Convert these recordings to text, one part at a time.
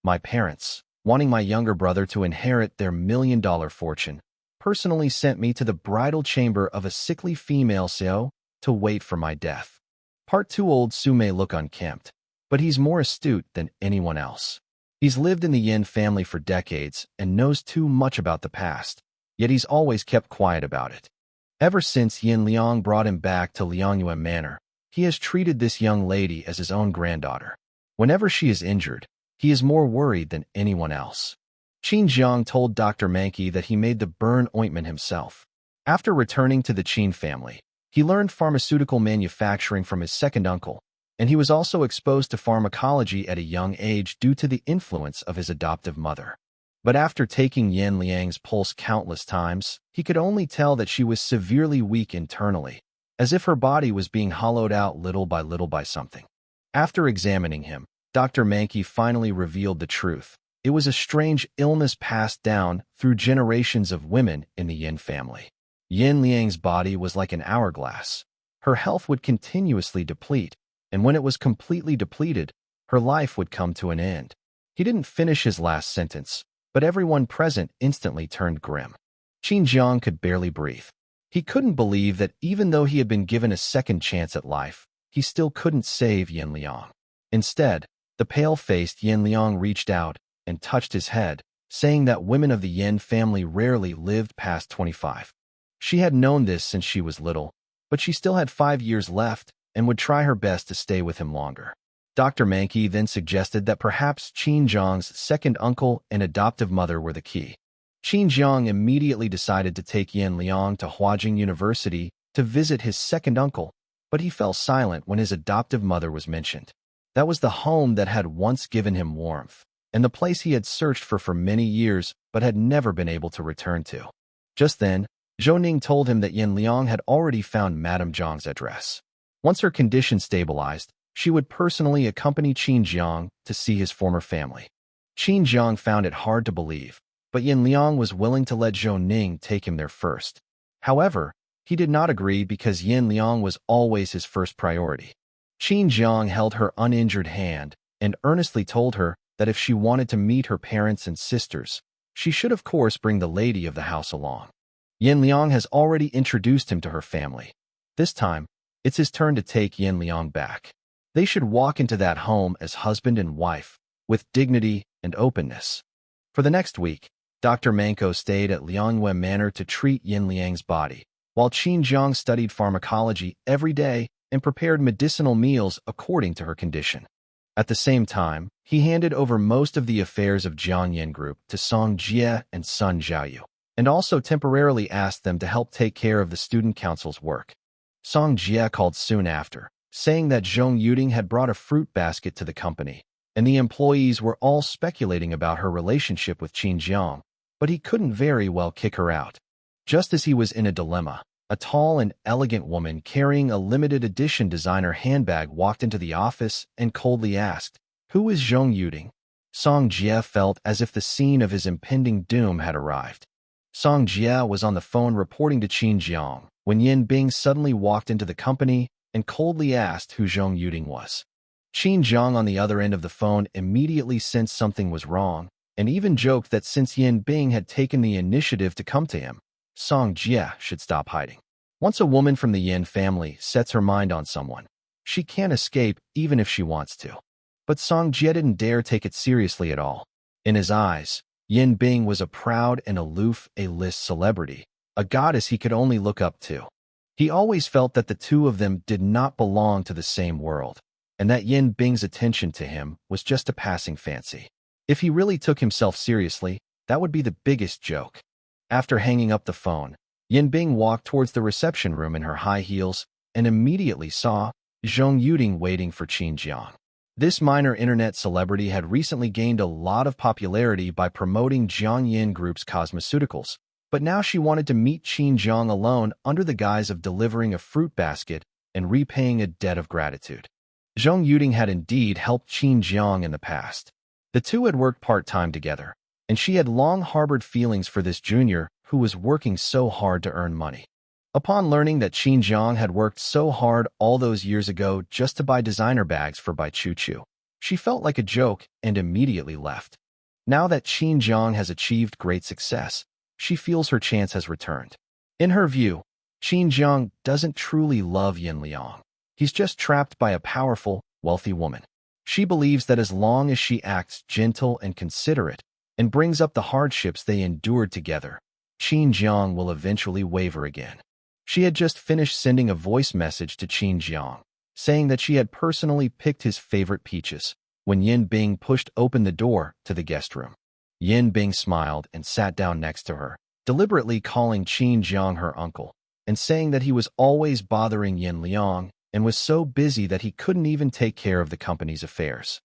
My parents, wanting my younger brother to inherit their million-dollar fortune, personally sent me to the bridal chamber of a sickly female FiancéE-So to wait for my death. Part 2. Old Su may look unkempt, but he's more astute than anyone else. He's lived in the Yin family for decades and knows too much about the past, yet he's always kept quiet about it. Ever since Yin Liang brought him back to Liangyue Manor, he has treated this young lady as his own granddaughter. Whenever she is injured, he is more worried than anyone else. Qin Jiang told Dr. Mankey that he made the burn ointment himself. After returning to the Qin family, he learned pharmaceutical manufacturing from his second uncle, and he was also exposed to pharmacology at a young age due to the influence of his adoptive mother. But after taking Yin Liang's pulse countless times, he could only tell that she was severely weak internally, as if her body was being hollowed out little by something. After examining him, Dr. Mankey finally revealed the truth. It was a strange illness passed down through generations of women in the Yin family. Yin Liang's body was like an hourglass. Her health would continuously deplete, and when it was completely depleted, her life would come to an end. He didn't finish his last sentence, but everyone present instantly turned grim. Qin Jiang could barely breathe. He couldn't believe that even though he had been given a second chance at life, he still couldn't save Yin Liang. Instead, the pale-faced Yin Liang reached out and touched his head, saying that women of the Yin family rarely lived past 25. She had known this since she was little, but she still had 5 years left and would try her best to stay with him longer. Dr. Mankey then suggested that perhaps Qin Jiang's second uncle and adoptive mother were the key. Qin Jiang immediately decided to take Yin Liang to Huajing University to visit his second uncle, but he fell silent when his adoptive mother was mentioned. That was the home that had once given him warmth, and the place he had searched for many years but had never been able to return to. Just then, Zhou Ning told him that Yin Liang had already found Madame Zhang's address. Once her condition stabilized, she would personally accompany Qin Jiang to see his former family. Qin Jiang found it hard to believe, but Yin Liang was willing to let Zhou Ning take him there first. However, he did not agree because Yin Liang was always his first priority. Qin Jiang held her uninjured hand and earnestly told her that if she wanted to meet her parents and sisters, she should of course bring the lady of the house along. Yin Liang has already introduced him to her family. This time, it's his turn to take Yin Liang back. They should walk into that home as husband and wife, with dignity and openness. For the next week, Dr. Manko stayed at Liangyue Manor to treat Yin Liang's body, while Qin Jiang studied pharmacology every day and prepared medicinal meals according to her condition. At the same time, he handed over most of the affairs of Jiang Yin Group to Song Jie and Sun Zhaoyu, and also temporarily asked them to help take care of the student council's work. Song Jie called soon after, saying that Zhong Yuding had brought a fruit basket to the company, and the employees were all speculating about her relationship with Qin Jiang, but he couldn't very well kick her out. Just as he was in a dilemma, a tall and elegant woman carrying a limited edition designer handbag walked into the office and coldly asked, "Who is Zhong Yuding?" Song Jie felt as if the scene of his impending doom had arrived. Song Jie was on the phone reporting to Qin Jiang when Yin Bing suddenly walked into the company and coldly asked who Zhong Yuding was. Qin Jiang on the other end of the phone immediately sensed something was wrong, and even joked that since Yin Bing had taken the initiative to come to him, Song Jie should stop hiding. Once a woman from the Yin family sets her mind on someone, she can't escape even if she wants to. But Song Jie didn't dare take it seriously at all. In his eyes, Yin Bing was a proud and aloof A-list celebrity, a goddess he could only look up to. He always felt that the two of them did not belong to the same world, and that Yin Bing's attention to him was just a passing fancy. If he really took himself seriously, that would be the biggest joke. After hanging up the phone, Yin Bing walked towards the reception room in her high heels and immediately saw Zhong Yuding waiting for Qin Jiang. This minor internet celebrity had recently gained a lot of popularity by promoting Jiang Yin Group's cosmeceuticals, but now she wanted to meet Qin Jiang alone under the guise of delivering a fruit basket and repaying a debt of gratitude. Zhong Yuding had indeed helped Qin Jiang in the past. The two had worked part-time together, and she had long harbored feelings for this junior who was working so hard to earn money. Upon learning that Qin Jiang had worked so hard all those years ago just to buy designer bags for Bai Chu Chu, She felt like a joke and immediately left. Now that Qin Jiang has achieved great success, she feels her chance has returned. In her view, Qin Jiang doesn't truly love Yin Liang. He's just trapped by a powerful, wealthy woman. She believes that as long as she acts gentle and considerate and brings up the hardships they endured together, Qin Jiang will eventually waver again. She had just finished sending a voice message to Qin Jiang, saying that she had personally picked his favorite peaches, when Yin Bing pushed open the door to the guest room. Yin Bing smiled and sat down next to her, deliberately calling Qin Jiang her uncle, and saying that he was always bothering Yin Liang and was so busy that he couldn't even take care of the company's affairs.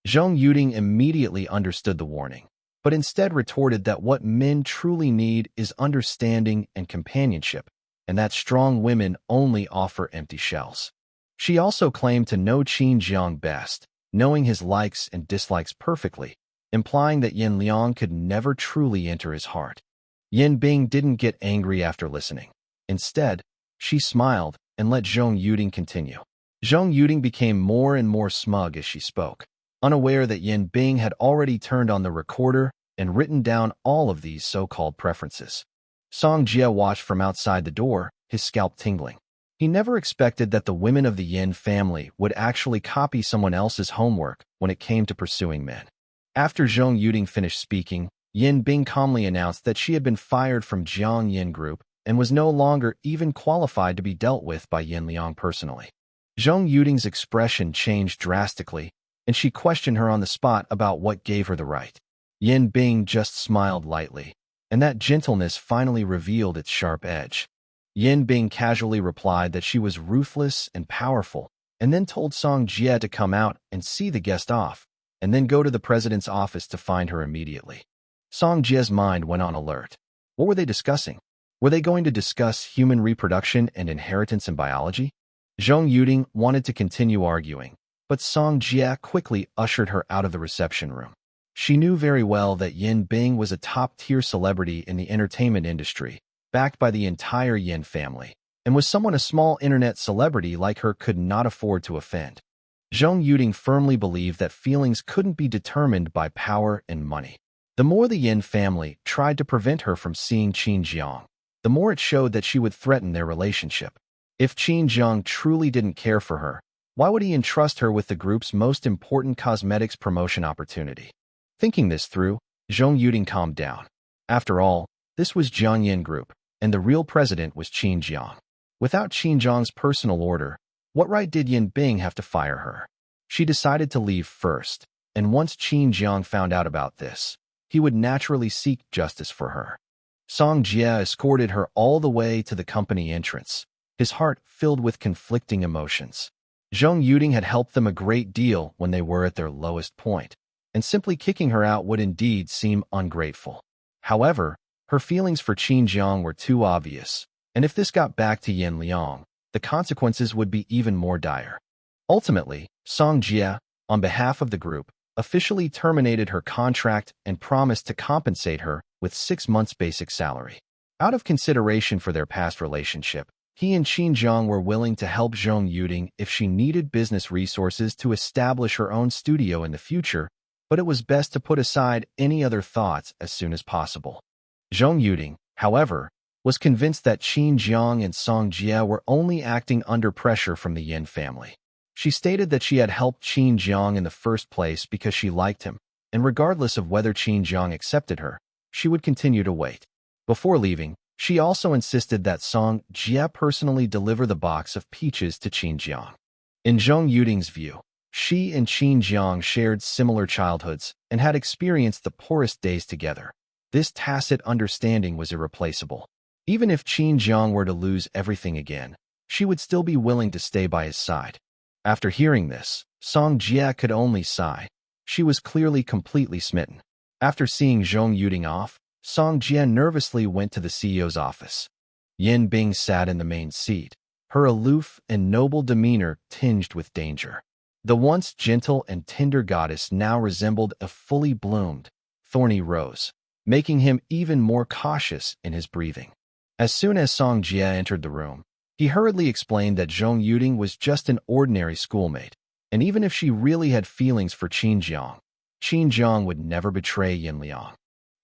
Zhong Yuding immediately understood the warning, but instead retorted that what men truly need is understanding and companionship, and that strong women only offer empty shells. She also claimed to know Qin Jiang best, knowing his likes and dislikes perfectly, implying that Yin Liang could never truly enter his heart. Yin Bing didn't get angry after listening. Instead, she smiled and let Zhong Yuding continue. Zhong Yuding became more and more smug as she spoke, unaware that Yin Bing had already turned on the recorder and written down all of these so-called preferences. Song Jie watched from outside the door, his scalp tingling. He never expected that the women of the Yin family would actually copy someone else's homework when it came to pursuing men. After Zhong Yuding finished speaking, Yin Bing calmly announced that she had been fired from Jiang Yin Group and was no longer even qualified to be dealt with by Yin Liang personally. Zhong Yuding's expression changed drastically, and she questioned her on the spot about what gave her the right. Yin Bing just smiled lightly, and that gentleness finally revealed its sharp edge. Yin Bing casually replied that she was ruthless and powerful, and then told Song Jie to come out and see the guest off, and then go to the president's office to find her immediately. Song Jie's mind went on alert. What were they discussing? Were they going to discuss human reproduction and inheritance in biology? Zhong Yuding wanted to continue arguing, but Song Jie quickly ushered her out of the reception room. She knew very well that Yin Bing was a top-tier celebrity in the entertainment industry, backed by the entire Yin family, and was someone a small internet celebrity like her could not afford to offend. Zhong Yuding firmly believed that feelings couldn't be determined by power and money. The more the Yin family tried to prevent her from seeing Qin Jiang, the more it showed that she would threaten their relationship. If Qin Jiang truly didn't care for her, why would he entrust her with the group's most important cosmetics promotion opportunity? Thinking this through, Zhong Yuding calmed down. After all, this was Jiang Yin Group, and the real president was Qin Jiang. Without Qin Jiang's personal order, what right did Yin Bing have to fire her? She decided to leave first, and once Qin Jiang found out about this, he would naturally seek justice for her. Song Jie escorted her all the way to the company entrance, his heart filled with conflicting emotions. Zhong Yuding had helped them a great deal when they were at their lowest point, and simply kicking her out would indeed seem ungrateful. However, her feelings for Qin Jiang were too obvious, and if this got back to Yin Liang, the consequences would be even more dire. Ultimately, Song Jie, on behalf of the group, officially terminated her contract and promised to compensate her with 6 months' basic salary. Out of consideration for their past relationship, he and Qin Jiang were willing to help Zhong Yuding if she needed business resources to establish her own studio in the future, but it was best to put aside any other thoughts as soon as possible. Zhong Yuding, however, was convinced that Qin Jiang and Song Jie were only acting under pressure from the Yin family. She stated that she had helped Qin Jiang in the first place because she liked him, and regardless of whether Qin Jiang accepted her, she would continue to wait. Before leaving, she also insisted that Song Jie personally deliver the box of peaches to Qin Jiang. In Zhong Yuding's view, she and Qin Jiang shared similar childhoods and had experienced the poorest days together. This tacit understanding was irreplaceable. Even if Qin Jiang were to lose everything again, she would still be willing to stay by his side. After hearing this, Song Jie could only sigh. She was clearly completely smitten. After seeing Zhong Yuding off, Song Jie nervously went to the CEO's office. Yin Bing sat in the main seat, her aloof and noble demeanor tinged with danger. The once gentle and tender goddess now resembled a fully bloomed, thorny rose, making him even more cautious in his breathing. As soon as Song Jie entered the room, he hurriedly explained that Zhong Yuding was just an ordinary schoolmate, And even if she really had feelings for Qin Jiang would never betray Yin Liang.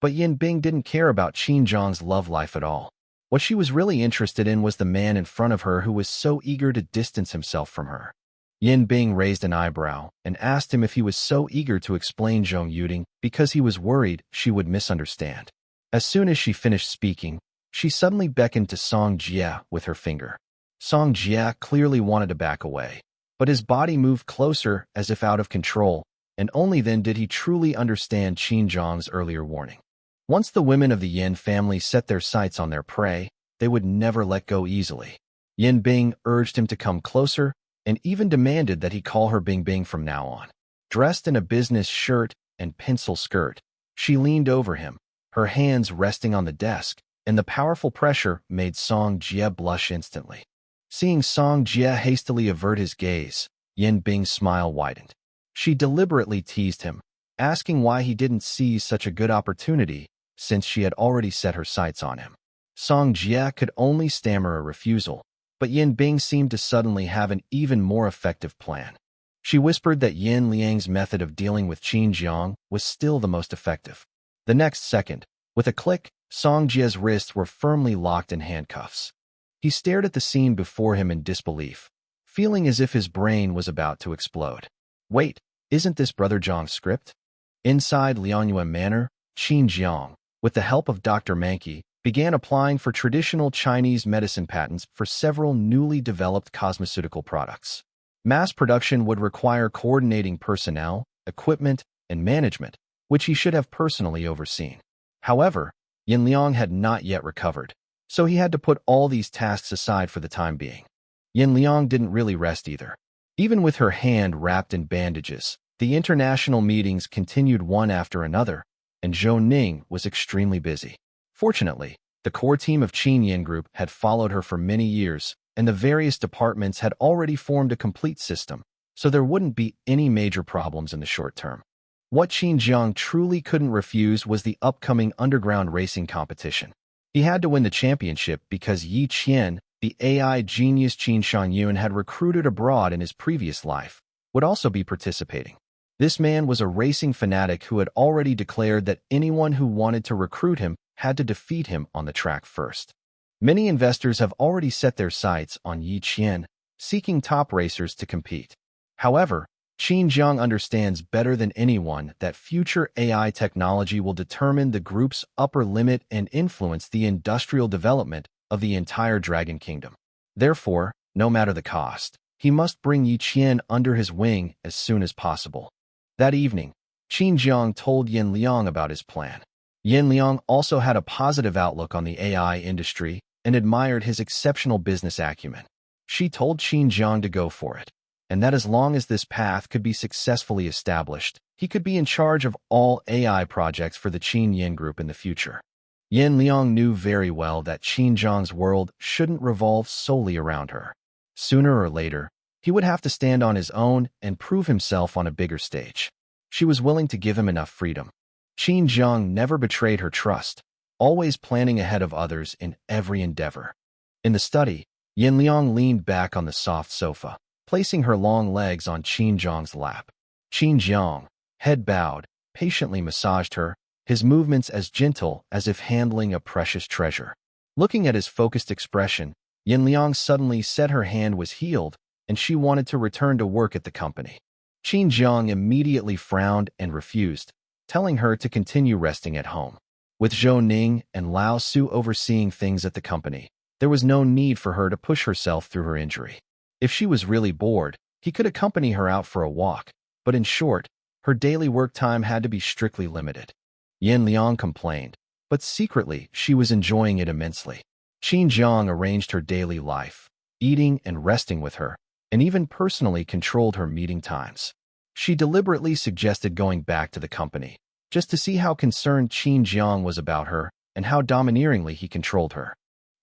But Yin Bing didn't care about Qin Jiang's love life at all. What she was really interested in was the man in front of her who was so eager to distance himself from her. Yin Bing raised an eyebrow and asked him if he was so eager to explain Zhong Yuding because he was worried she would misunderstand. As soon as she finished speaking, she suddenly beckoned to Song Jie with her finger. Song Jie clearly wanted to back away, but his body moved closer as if out of control, and only then did he truly understand Qin Jiang's earlier warning. Once the women of the Yin family set their sights on their prey, they would never let go easily. Yin Bing urged him to come closer and even demanded that he call her Bing Bing from now on. Dressed in a business shirt and pencil skirt, she leaned over him, her hands resting on the desk, and the powerful pressure made Song Jie blush instantly. Seeing Song Jie hastily avert his gaze, Yin Bing's smile widened. She deliberately teased him, asking why he didn't seize such a good opportunity since she had already set her sights on him. Song Jie could only stammer a refusal, but Yin Bing seemed to suddenly have an even more effective plan. She whispered that Yin Liang's method of dealing with Qin Jiang was still the most effective. The next second, with a click, Song Jie's wrists were firmly locked in handcuffs. He stared at the scene before him in disbelief, feeling as if his brain was about to explode. Wait, isn't this Brother Zhang's script? Inside Liangyuan Manor, Qin Jiang, with the help of Dr. Mankey, began applying for traditional Chinese medicine patents for several newly developed cosmeceutical products. Mass production would require coordinating personnel, equipment, and management, which he should have personally overseen. However, Yin Liang had not yet recovered, so he had to put all these tasks aside for the time being. Yin Liang didn't really rest either. Even with her hand wrapped in bandages, the international meetings continued one after another, and Zhou Ning was extremely busy. Fortunately, the core team of Qin Yin Group had followed her for many years, and the various departments had already formed a complete system, so there wouldn't be any major problems in the short term. What Qin Jiang truly couldn't refuse was the upcoming underground racing competition. He had to win the championship because Yi Qian, the AI genius Qin Shangyun had recruited abroad in his previous life, would also be participating. This man was a racing fanatic who had already declared that anyone who wanted to recruit him had to defeat him on the track first. Many investors have already set their sights on Yi Qian, seeking top racers to compete. However, Qin Jiang understands better than anyone that future AI technology will determine the group's upper limit and influence the industrial development of the entire Dragon Kingdom. Therefore, no matter the cost, he must bring Yi Qian under his wing as soon as possible. That evening, Qin Jiang told Yin Liang about his plan. Yin Liang also had a positive outlook on the AI industry and admired his exceptional business acumen. She told Qin Jiang to go for it, and that as long as this path could be successfully established, he could be in charge of all AI projects for the Qin Yin Group in the future. Yin Liang knew very well that Qin Jiang's world shouldn't revolve solely around her. Sooner or later, he would have to stand on his own and prove himself on a bigger stage. She was willing to give him enough freedom. Qin Jiang never betrayed her trust, always planning ahead of others in every endeavor. In the study, Yin Liang leaned back on the soft sofa, placing her long legs on Qin Jiang's lap. Qin Jiang, head bowed, patiently massaged her, his movements as gentle as if handling a precious treasure. Looking at his focused expression, Yin Liang suddenly said her hand was healed and she wanted to return to work at the company. Qin Jiang immediately frowned and refused, telling her to continue resting at home. With Zhou Ning and Lao Su overseeing things at the company, there was no need for her to push herself through her injury. If she was really bored, he could accompany her out for a walk, but in short, her daily work time had to be strictly limited. Yin Liang complained, but secretly she was enjoying it immensely. Qin Jiang arranged her daily life, eating and resting with her, and even personally controlled her meeting times. She deliberately suggested going back to the company, just to see how concerned Qin Jiang was about her and how domineeringly he controlled her.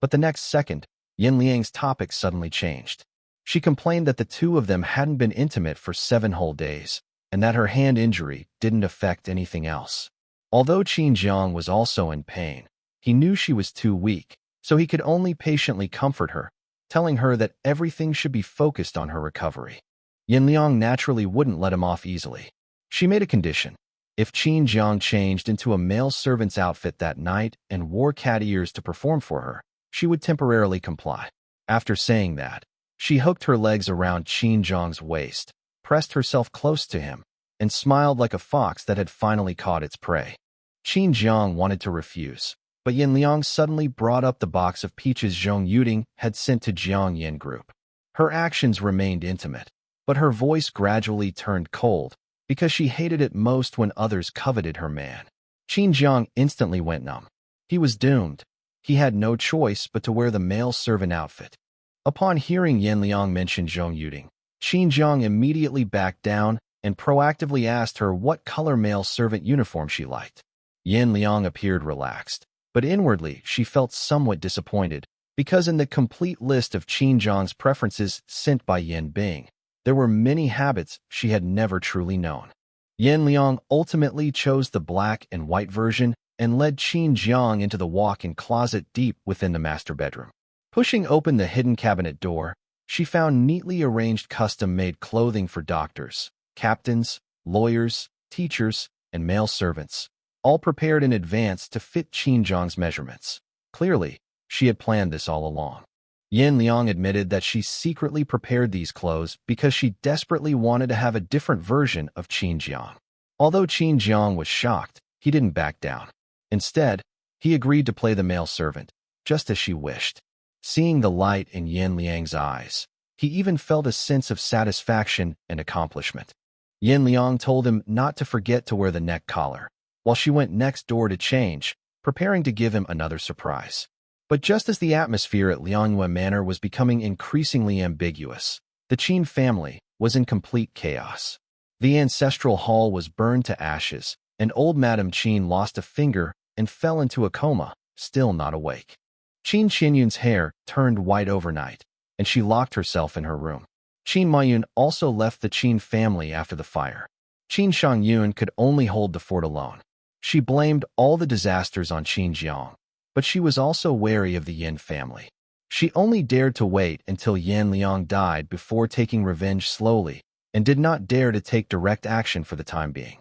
But the next second, Yin Liang's topic suddenly changed. She complained that the two of them hadn't been intimate for 7 whole days, and that her hand injury didn't affect anything else. Although Qin Jiang was also in pain, he knew she was too weak, so he could only patiently comfort her, telling her that everything should be focused on her recovery. Yin Liang naturally wouldn't let him off easily. She made a condition. If Qin Jiang changed into a male servant's outfit that night and wore cat ears to perform for her, she would temporarily comply. After saying that, she hooked her legs around Qin Jiang's waist, pressed herself close to him, and smiled like a fox that had finally caught its prey. Qin Jiang wanted to refuse, but Yin Liang suddenly brought up the box of peaches Zhong Yuding had sent to Jiang Yin Group. Her actions remained intimate, but her voice gradually turned cold, because she hated it most when others coveted her man. Qin Jiang instantly went numb. He was doomed. He had no choice but to wear the male servant outfit. Upon hearing Yin Liang mention Zhong Yuding, Qin Jiang immediately backed down and proactively asked her what color male servant uniform she liked. Yin Liang appeared relaxed, but inwardly she felt somewhat disappointed, because in the complete list of Qin Jiang's preferences sent by Yin Bing, there were many habits she had never truly known. Yin Liang ultimately chose the black and white version and led Qin Jiang into the walk-in closet deep within the master bedroom. Pushing open the hidden cabinet door, she found neatly arranged custom-made clothing for doctors, captains, lawyers, teachers, and male servants, all prepared in advance to fit Qin Jiang's measurements. Clearly, she had planned this all along. Yin Liang admitted that she secretly prepared these clothes because she desperately wanted to have a different version of Qin Jiang. Although Qin Jiang was shocked, he didn't back down. Instead, he agreed to play the male servant, just as she wished. Seeing the light in Yin Liang's eyes, he even felt a sense of satisfaction and accomplishment. Yin Liang told him not to forget to wear the neck collar, while she went next door to change, preparing to give him another surprise. But just as the atmosphere at Liangyue Manor was becoming increasingly ambiguous, the Qin family was in complete chaos. The ancestral hall was burned to ashes, and old Madame Qin lost a finger and fell into a coma, still not awake. Qin Qinyun's hair turned white overnight, and she locked herself in her room. Qin Mayun also left the Qin family after the fire. Qin Shangyun could only hold the fort alone. She blamed all the disasters on Qin Jiang, but she was also wary of the Yin family. She only dared to wait until Yin Liang died before taking revenge slowly, and did not dare to take direct action for the time being.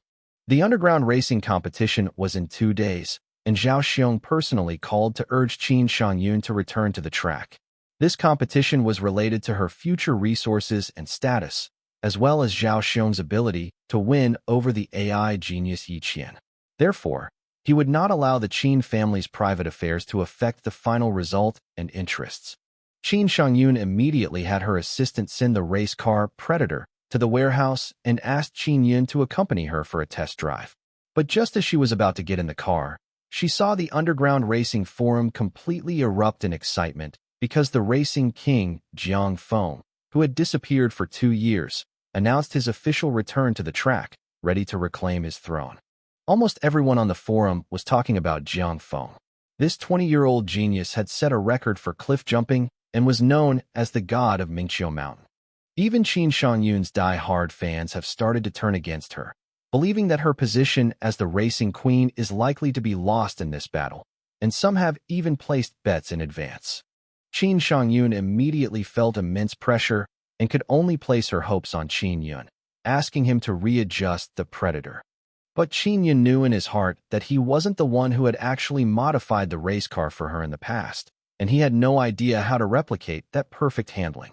The underground racing competition was in 2 days, and Zhao Xiong personally called to urge Qin Shangyun to return to the track. This competition was related to her future resources and status, as well as Zhao Xiong's ability to win over the AI genius Yi Qian. Therefore, he would not allow the Qin family's private affairs to affect the final result and interests. Qin Shangyun immediately had her assistant send the race car Predator to the warehouse and asked Qin Yun to accompany her for a test drive. But just as she was about to get in the car, she saw the underground racing forum completely erupt in excitement because the racing king, Jiang Feng, who had disappeared for 2 years, announced his official return to the track, ready to reclaim his throne. Almost everyone on the forum was talking about Jiang Feng. This 20-year-old genius had set a record for cliff jumping and was known as the god of Mingqiu Mountain. Even Qin Shangyun's die-hard fans have started to turn against her, believing that her position as the racing queen is likely to be lost in this battle, and some have even placed bets in advance. Qin Shangyun immediately felt immense pressure and could only place her hopes on Qin Yun, asking him to readjust the Predator. But Qin Yun knew in his heart that he wasn't the one who had actually modified the race car for her in the past, and he had no idea how to replicate that perfect handling.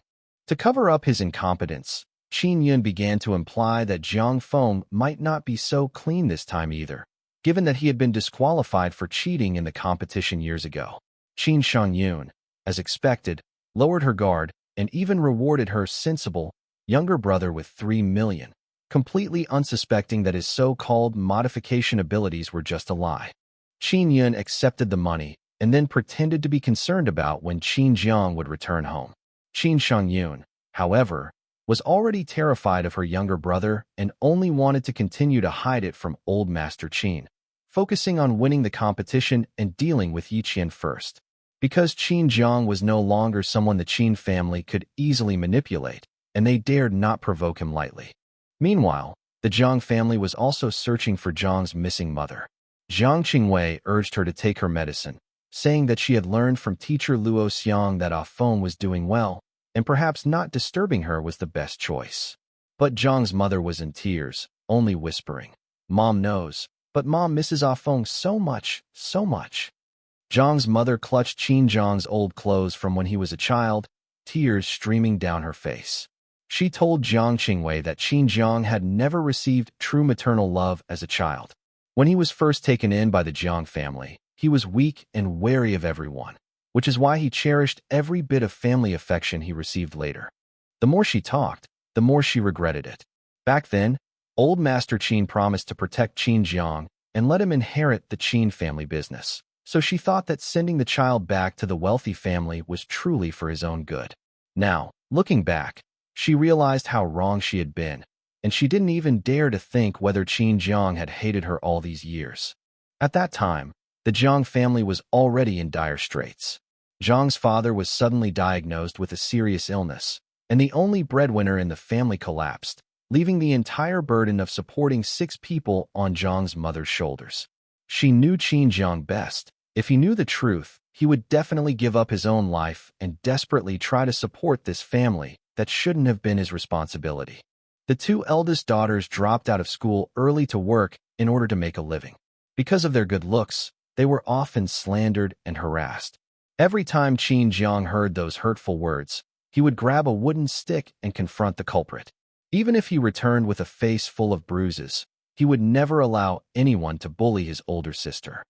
To cover up his incompetence, Qin Yun began to imply that Jiang Feng might not be so clean this time either, given that he had been disqualified for cheating in the competition years ago. Qin Shangyun, as expected, lowered her guard and even rewarded her sensible younger brother with 3 million, completely unsuspecting that his so-called modification abilities were just a lie. Qin Yun accepted the money and then pretended to be concerned about when Qin Jiang would return home. Qin Shangyun, however, was already terrified of her younger brother and only wanted to continue to hide it from old Master Qin, focusing on winning the competition and dealing with Yi Qian first. Because Qin Jiang was no longer someone the Qin family could easily manipulate, and they dared not provoke him lightly. Meanwhile, the Jiang family was also searching for Jiang's missing mother. Jiang Qingwei urged her to take her medicine, saying that she had learned from teacher Luo Xiang that Ah Feng was doing well, and perhaps not disturbing her was the best choice. But Zhang's mother was in tears, only whispering, "Mom knows, but Mom misses Ah Feng so much, so much." Zhang's mother clutched Qin Zhang's old clothes from when he was a child, tears streaming down her face. She told Jiang Qingwei that Qin Zhang had never received true maternal love as a child. When he was first taken in by the Jiang family, he was weak and wary of everyone, which is why he cherished every bit of family affection he received later. The more she talked, the more she regretted it. Back then, old Master Qin promised to protect Qin Jiang and let him inherit the Qin family business, so she thought that sending the child back to the wealthy family was truly for his own good. Now, looking back, she realized how wrong she had been, and she didn't even dare to think whether Qin Jiang had hated her all these years. At that time, the Jiang family was already in dire straits. Jiang's father was suddenly diagnosed with a serious illness, and the only breadwinner in the family collapsed, leaving the entire burden of supporting 6 people on Jiang's mother's shoulders. She knew Qin Jiang best. If he knew the truth, he would definitely give up his own life and desperately try to support this family that shouldn't have been his responsibility. The 2 eldest daughters dropped out of school early to work in order to make a living. Because of their good looks, they were often slandered and harassed. Every time Qin Jiang heard those hurtful words, he would grab a wooden stick and confront the culprit. Even if he returned with a face full of bruises, he would never allow anyone to bully his older sister.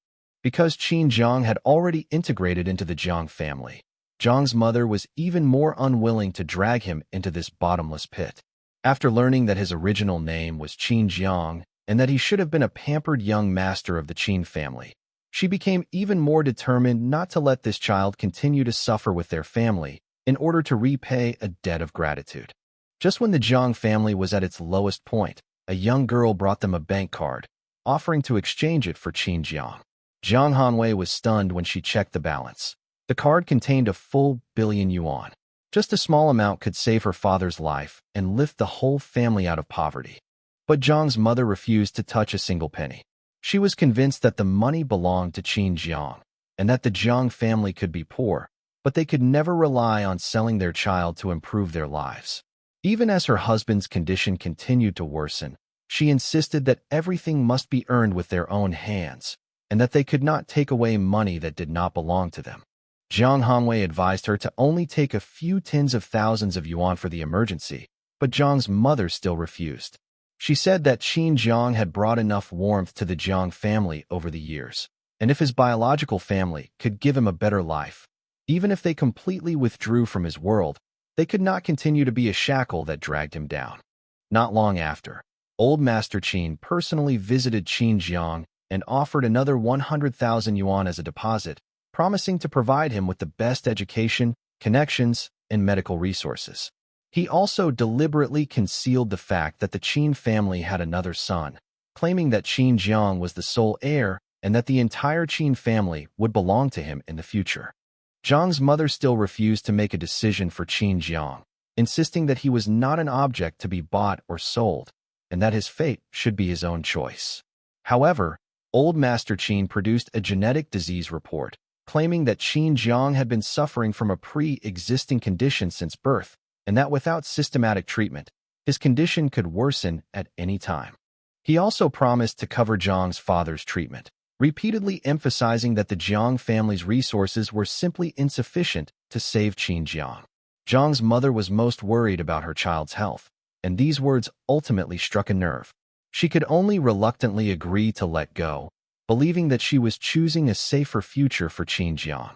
Because Qin Jiang had already integrated into the Jiang family, Jiang's mother was even more unwilling to drag him into this bottomless pit. After learning that his original name was Qin Jiang and that he should have been a pampered young master of the Qin family, she became even more determined not to let this child continue to suffer with their family in order to repay a debt of gratitude. Just when the Jiang family was at its lowest point, a young girl brought them a bank card, offering to exchange it for Qin Jiang. Jiang Hanwei was stunned when she checked the balance. The card contained a full billion yuan. Just a small amount could save her father's life and lift the whole family out of poverty. But Jiang's mother refused to touch a single penny. She was convinced that the money belonged to Qin Jiang, and that the Jiang family could be poor, but they could never rely on selling their child to improve their lives. Even as her husband's condition continued to worsen, she insisted that everything must be earned with their own hands, and that they could not take away money that did not belong to them. Jiang Hanwei advised her to only take a few tens of thousands of yuan for the emergency, but Jiang's mother still refused. She said that Qin Jiang had brought enough warmth to the Jiang family over the years, and if his biological family could give him a better life, even if they completely withdrew from his world, they could not continue to be a shackle that dragged him down. Not long after, old Master Qin personally visited Qin Jiang and offered another 100,000 yuan as a deposit, promising to provide him with the best education, connections, and medical resources. He also deliberately concealed the fact that the Qin family had another son, claiming that Qin Jiang was the sole heir and that the entire Qin family would belong to him in the future. Jiang's mother still refused to make a decision for Qin Jiang, insisting that he was not an object to be bought or sold, and that his fate should be his own choice. However, old Master Qin produced a genetic disease report, claiming that Qin Jiang had been suffering from a pre-existing condition since birth, and that without systematic treatment, his condition could worsen at any time. He also promised to cover Jiang's father's treatment, repeatedly emphasizing that the Jiang family's resources were simply insufficient to save Qin Jiang. Jiang's mother was most worried about her child's health, and these words ultimately struck a nerve. She could only reluctantly agree to let go, believing that she was choosing a safer future for Qin Jiang.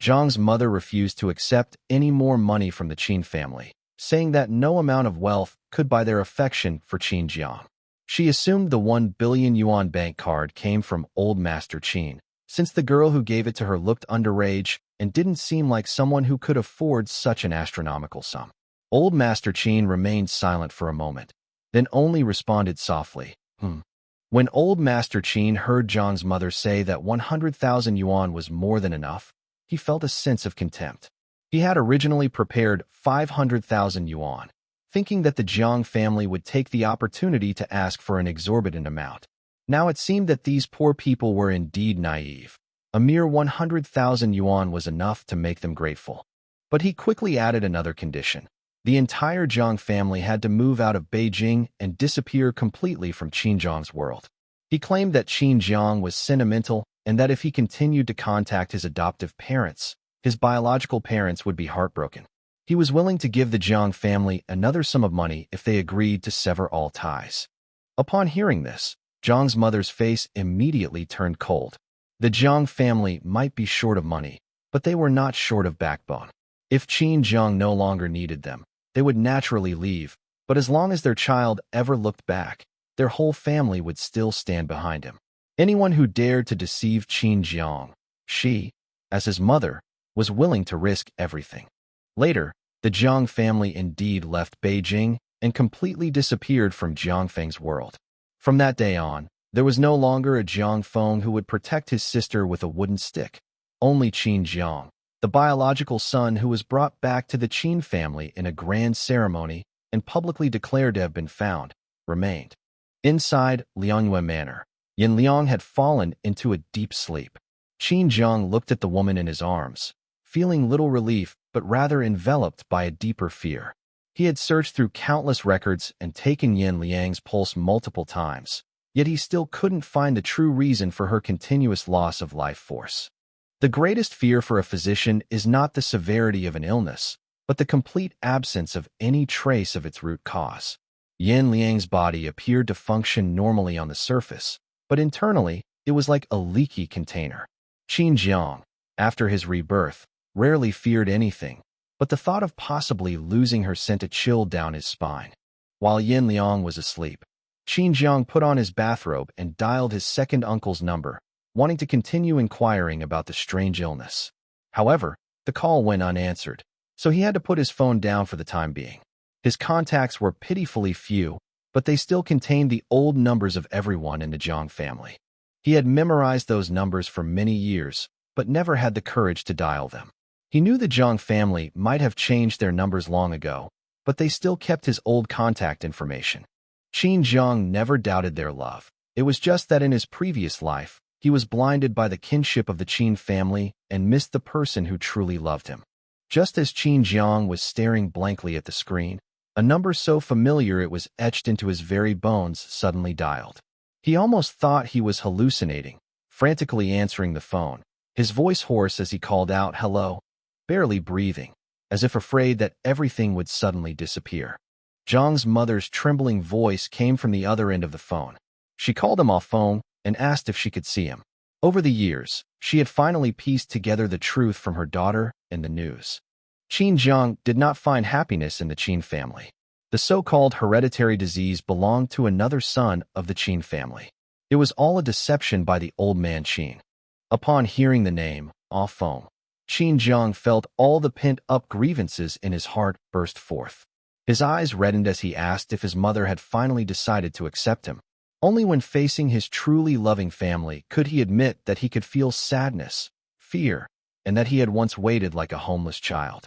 Jiang's mother refused to accept any more money from the Qin family, saying that no amount of wealth could buy their affection for Qin Jiang. She assumed the 1 billion yuan bank card came from old Master Qin, since the girl who gave it to her looked underage and didn't seem like someone who could afford such an astronomical sum. Old Master Qin remained silent for a moment, then only responded softly, When old Master Qin heard Jiang's mother say that 100,000 yuan was more than enough, he felt a sense of contempt. He had originally prepared 500,000 yuan, thinking that the Jiang family would take the opportunity to ask for an exorbitant amount. Now it seemed that these poor people were indeed naive. A mere 100,000 yuan was enough to make them grateful. But he quickly added another condition. The entire Jiang family had to move out of Beijing and disappear completely from Qin Jiang's world. He claimed that Qin Jiang was sentimental and that if he continued to contact his adoptive parents, his biological parents would be heartbroken. He was willing to give the Jiang family another sum of money if they agreed to sever all ties. Upon hearing this, Jiang's mother's face immediately turned cold. The Jiang family might be short of money, but they were not short of backbone. If Qin Jiang no longer needed them, they would naturally leave, but as long as their child ever looked back, their whole family would still stand behind him. Anyone who dared to deceive Qin Jiang, she, as his mother, was willing to risk everything. Later, the Jiang family indeed left Beijing and completely disappeared from Jiang Feng's world. From that day on, there was no longer a Jiang Feng who would protect his sister with a wooden stick. Only Qin Jiang, the biological son who was brought back to the Qin family in a grand ceremony and publicly declared to have been found, remained. Inside Liangyue Manor, Yin Liang had fallen into a deep sleep. Qin Jiang looked at the woman in his arms, feeling little relief but rather enveloped by a deeper fear. He had searched through countless records and taken Yin Liang's pulse multiple times, yet he still couldn't find the true reason for her continuous loss of life force. The greatest fear for a physician is not the severity of an illness, but the complete absence of any trace of its root cause. Yin Liang's body appeared to function normally on the surface, but internally, it was like a leaky container. Qin Jiang, after his rebirth, rarely feared anything, but the thought of possibly losing her sent a chill down his spine. While Yin Liang was asleep, Qin Jiang put on his bathrobe and dialed his second uncle's number, wanting to continue inquiring about the strange illness. However, the call went unanswered, so he had to put his phone down for the time being. His contacts were pitifully few, but they still contained the old numbers of everyone in the Jiang family. He had memorized those numbers for many years, but never had the courage to dial them. He knew the Jiang family might have changed their numbers long ago, but they still kept his old contact information. Qin Jiang never doubted their love. It was just that in his previous life, he was blinded by the kinship of the Qin family and missed the person who truly loved him. Just as Qin Jiang was staring blankly at the screen, a number so familiar it was etched into his very bones suddenly dialed. He almost thought he was hallucinating, frantically answering the phone, his voice hoarse as he called out, "Hello," barely breathing, as if afraid that everything would suddenly disappear. Jiang's mother's trembling voice came from the other end of the phone. She called him off phone and asked if she could see him. Over the years, she had finally pieced together the truth from her daughter and the news. Qin Jiang did not find happiness in the Qin family. The so-called hereditary disease belonged to another son of the Qin family. It was all a deception by the old man Qin. Upon hearing the name, off phone, Qin Jiang felt all the pent-up grievances in his heart burst forth. His eyes reddened as he asked if his mother had finally decided to accept him. Only when facing his truly loving family could he admit that he could feel sadness, fear, and that he had once waited like a homeless child.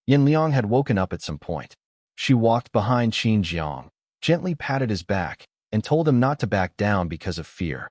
Yin Liang had woken up at some point. She walked behind Qin Jiang, gently patted his back, and told him not to back down because of fear.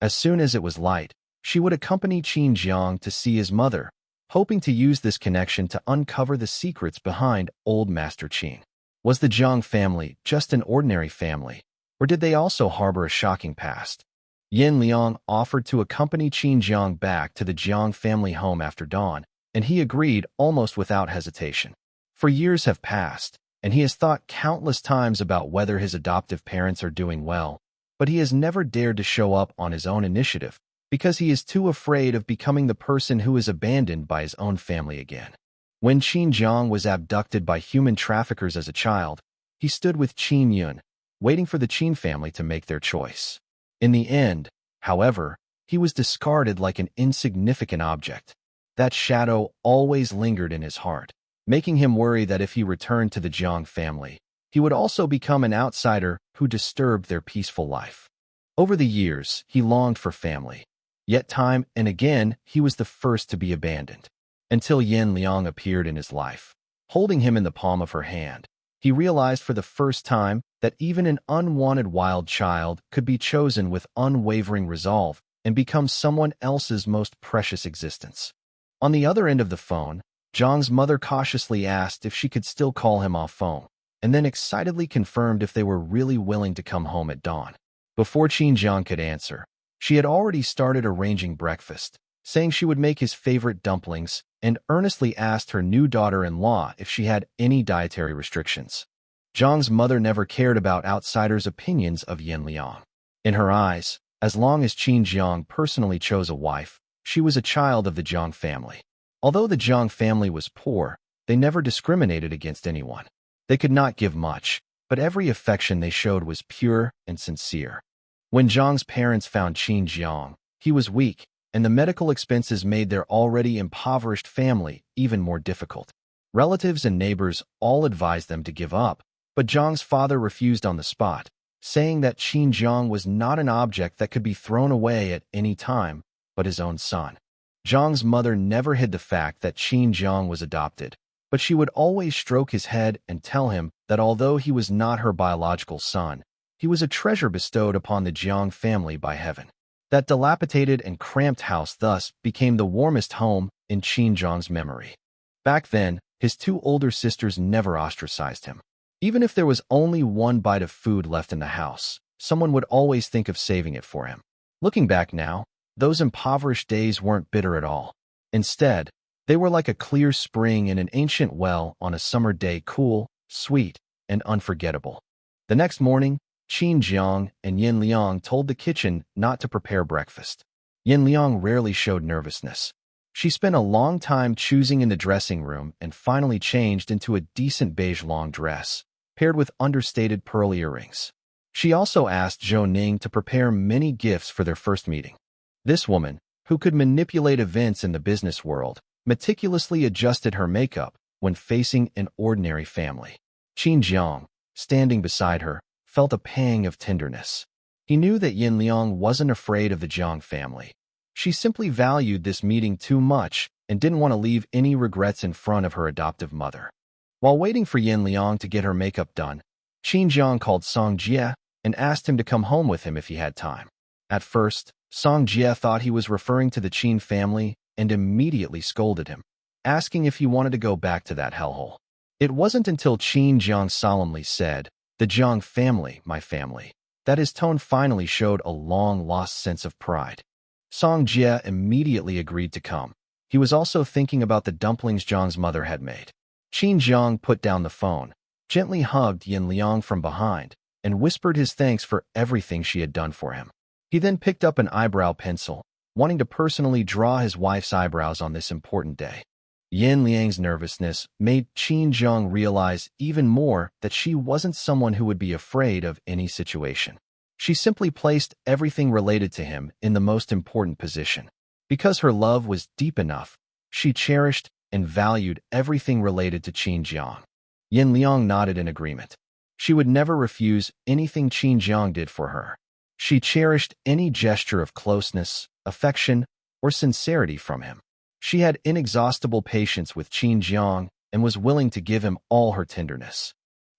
As soon as it was light, she would accompany Qin Jiang to see his mother, hoping to use this connection to uncover the secrets behind old Master Qin. Was the Jiang family just an ordinary family, or did they also harbor a shocking past? Yin Liang offered to accompany Qin Jiang back to the Jiang family home after dawn, and he agreed almost without hesitation. For years have passed, and he has thought countless times about whether his adoptive parents are doing well, but he has never dared to show up on his own initiative, because he is too afraid of becoming the person who is abandoned by his own family again. When Qin Jiang was abducted by human traffickers as a child, he stood with Qin Yun, waiting for the Qin family to make their choice. In the end, however, he was discarded like an insignificant object. That shadow always lingered in his heart, making him worry that if he returned to the Jiang family, he would also become an outsider who disturbed their peaceful life. Over the years, he longed for family. Yet time and again, he was the first to be abandoned. Until Yin Liang appeared in his life. Holding him in the palm of her hand, he realized for the first time that even an unwanted wild child could be chosen with unwavering resolve and become someone else's most precious existence. On the other end of the phone, Zhang's mother cautiously asked if she could still call him off phone, and then excitedly confirmed if they were really willing to come home at dawn. Before Qin Jiang could answer, she had already started arranging breakfast, saying she would make his favorite dumplings, and earnestly asked her new daughter-in-law if she had any dietary restrictions. Zhang's mother never cared about outsiders' opinions of Yin Liang. In her eyes, as long as Qin Jiang personally chose a wife, she was a child of the Jiang family. Although the Jiang family was poor, they never discriminated against anyone. They could not give much, but every affection they showed was pure and sincere. When Zhang's parents found Qin Jiang, he was weak, and the medical expenses made their already impoverished family even more difficult. Relatives and neighbors all advised them to give up, but Zhang's father refused on the spot, saying that Qin Jiang was not an object that could be thrown away at any time, but his own son. Zhang's mother never hid the fact that Qin Jiang was adopted, but she would always stroke his head and tell him that although he was not her biological son, he was a treasure bestowed upon the Jiang family by heaven. That dilapidated and cramped house thus became the warmest home in Qin Jiang's memory. Back then, his two older sisters never ostracized him. Even if there was only one bite of food left in the house, someone would always think of saving it for him. Looking back now, those impoverished days weren't bitter at all. Instead, they were like a clear spring in an ancient well on a summer day, cool, sweet, and unforgettable. The next morning, Qin Jiang and Yin Liang told the kitchen not to prepare breakfast. Yin Liang rarely showed nervousness. She spent a long time choosing in the dressing room and finally changed into a decent beige long dress, paired with understated pearl earrings. She also asked Zhou Ning to prepare many gifts for their first meeting. This woman, who could manipulate events in the business world, meticulously adjusted her makeup when facing an ordinary family. Qin Jiang, standing beside her, felt a pang of tenderness. He knew that Yin Liang wasn't afraid of the Jiang family. She simply valued this meeting too much and didn't want to leave any regrets in front of her adoptive mother. While waiting for Yin Liang to get her makeup done, Qin Jiang called Song Jie and asked him to come home with him if he had time. At first, Song Jie thought he was referring to the Qin family and immediately scolded him, asking if he wanted to go back to that hellhole. It wasn't until Qin Jiang solemnly said, "The Jiang family, my family," that his tone finally showed a long-lost sense of pride. Song Jie immediately agreed to come. He was also thinking about the dumplings Zhang's mother had made. Qin Jiang put down the phone, gently hugged Yin Liang from behind, and whispered his thanks for everything she had done for him. He then picked up an eyebrow pencil, wanting to personally draw his wife's eyebrows on this important day. Yin Liang's nervousness made Qin Jiang realize even more that she wasn't someone who would be afraid of any situation. She simply placed everything related to him in the most important position. Because her love was deep enough, she cherished and valued everything related to Qin Jiang. Yin Liang nodded in agreement. She would never refuse anything Qin Jiang did for her. She cherished any gesture of closeness, affection, or sincerity from him. She had inexhaustible patience with Qin Jiang and was willing to give him all her tenderness.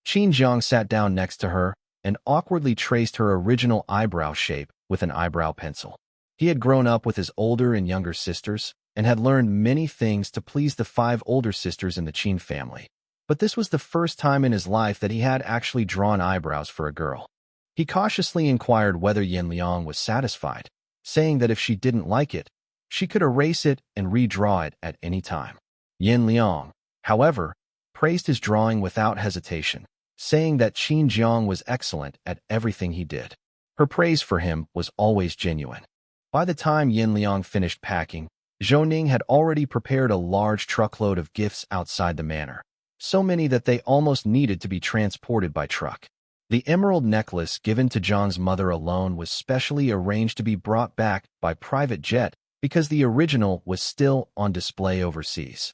Qin Jiang sat down next to her and awkwardly traced her original eyebrow shape with an eyebrow pencil. He had grown up with his older and younger sisters and had learned many things to please the 5 older sisters in the Qin family. But this was the first time in his life that he had actually drawn eyebrows for a girl. He cautiously inquired whether Yin Liang was satisfied, saying that if she didn't like it, she could erase it and redraw it at any time. Yin Liang, however, praised his drawing without hesitation, saying that Qin Jiang was excellent at everything he did. Her praise for him was always genuine. By the time Yin Liang finished packing, Zhou Ning had already prepared a large truckload of gifts outside the manor, so many that they almost needed to be transported by truck. The emerald necklace given to Zhang's mother alone was specially arranged to be brought back by private jet because the original was still on display overseas.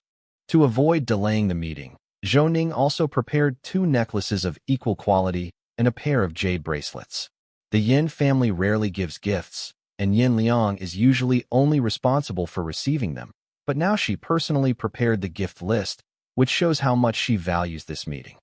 To avoid delaying the meeting, Zhou Ning also prepared 2 necklaces of equal quality and a pair of jade bracelets. The Yin family rarely gives gifts, and Yin Liang is usually only responsible for receiving them, but now she personally prepared the gift list, which shows how much she values this meeting.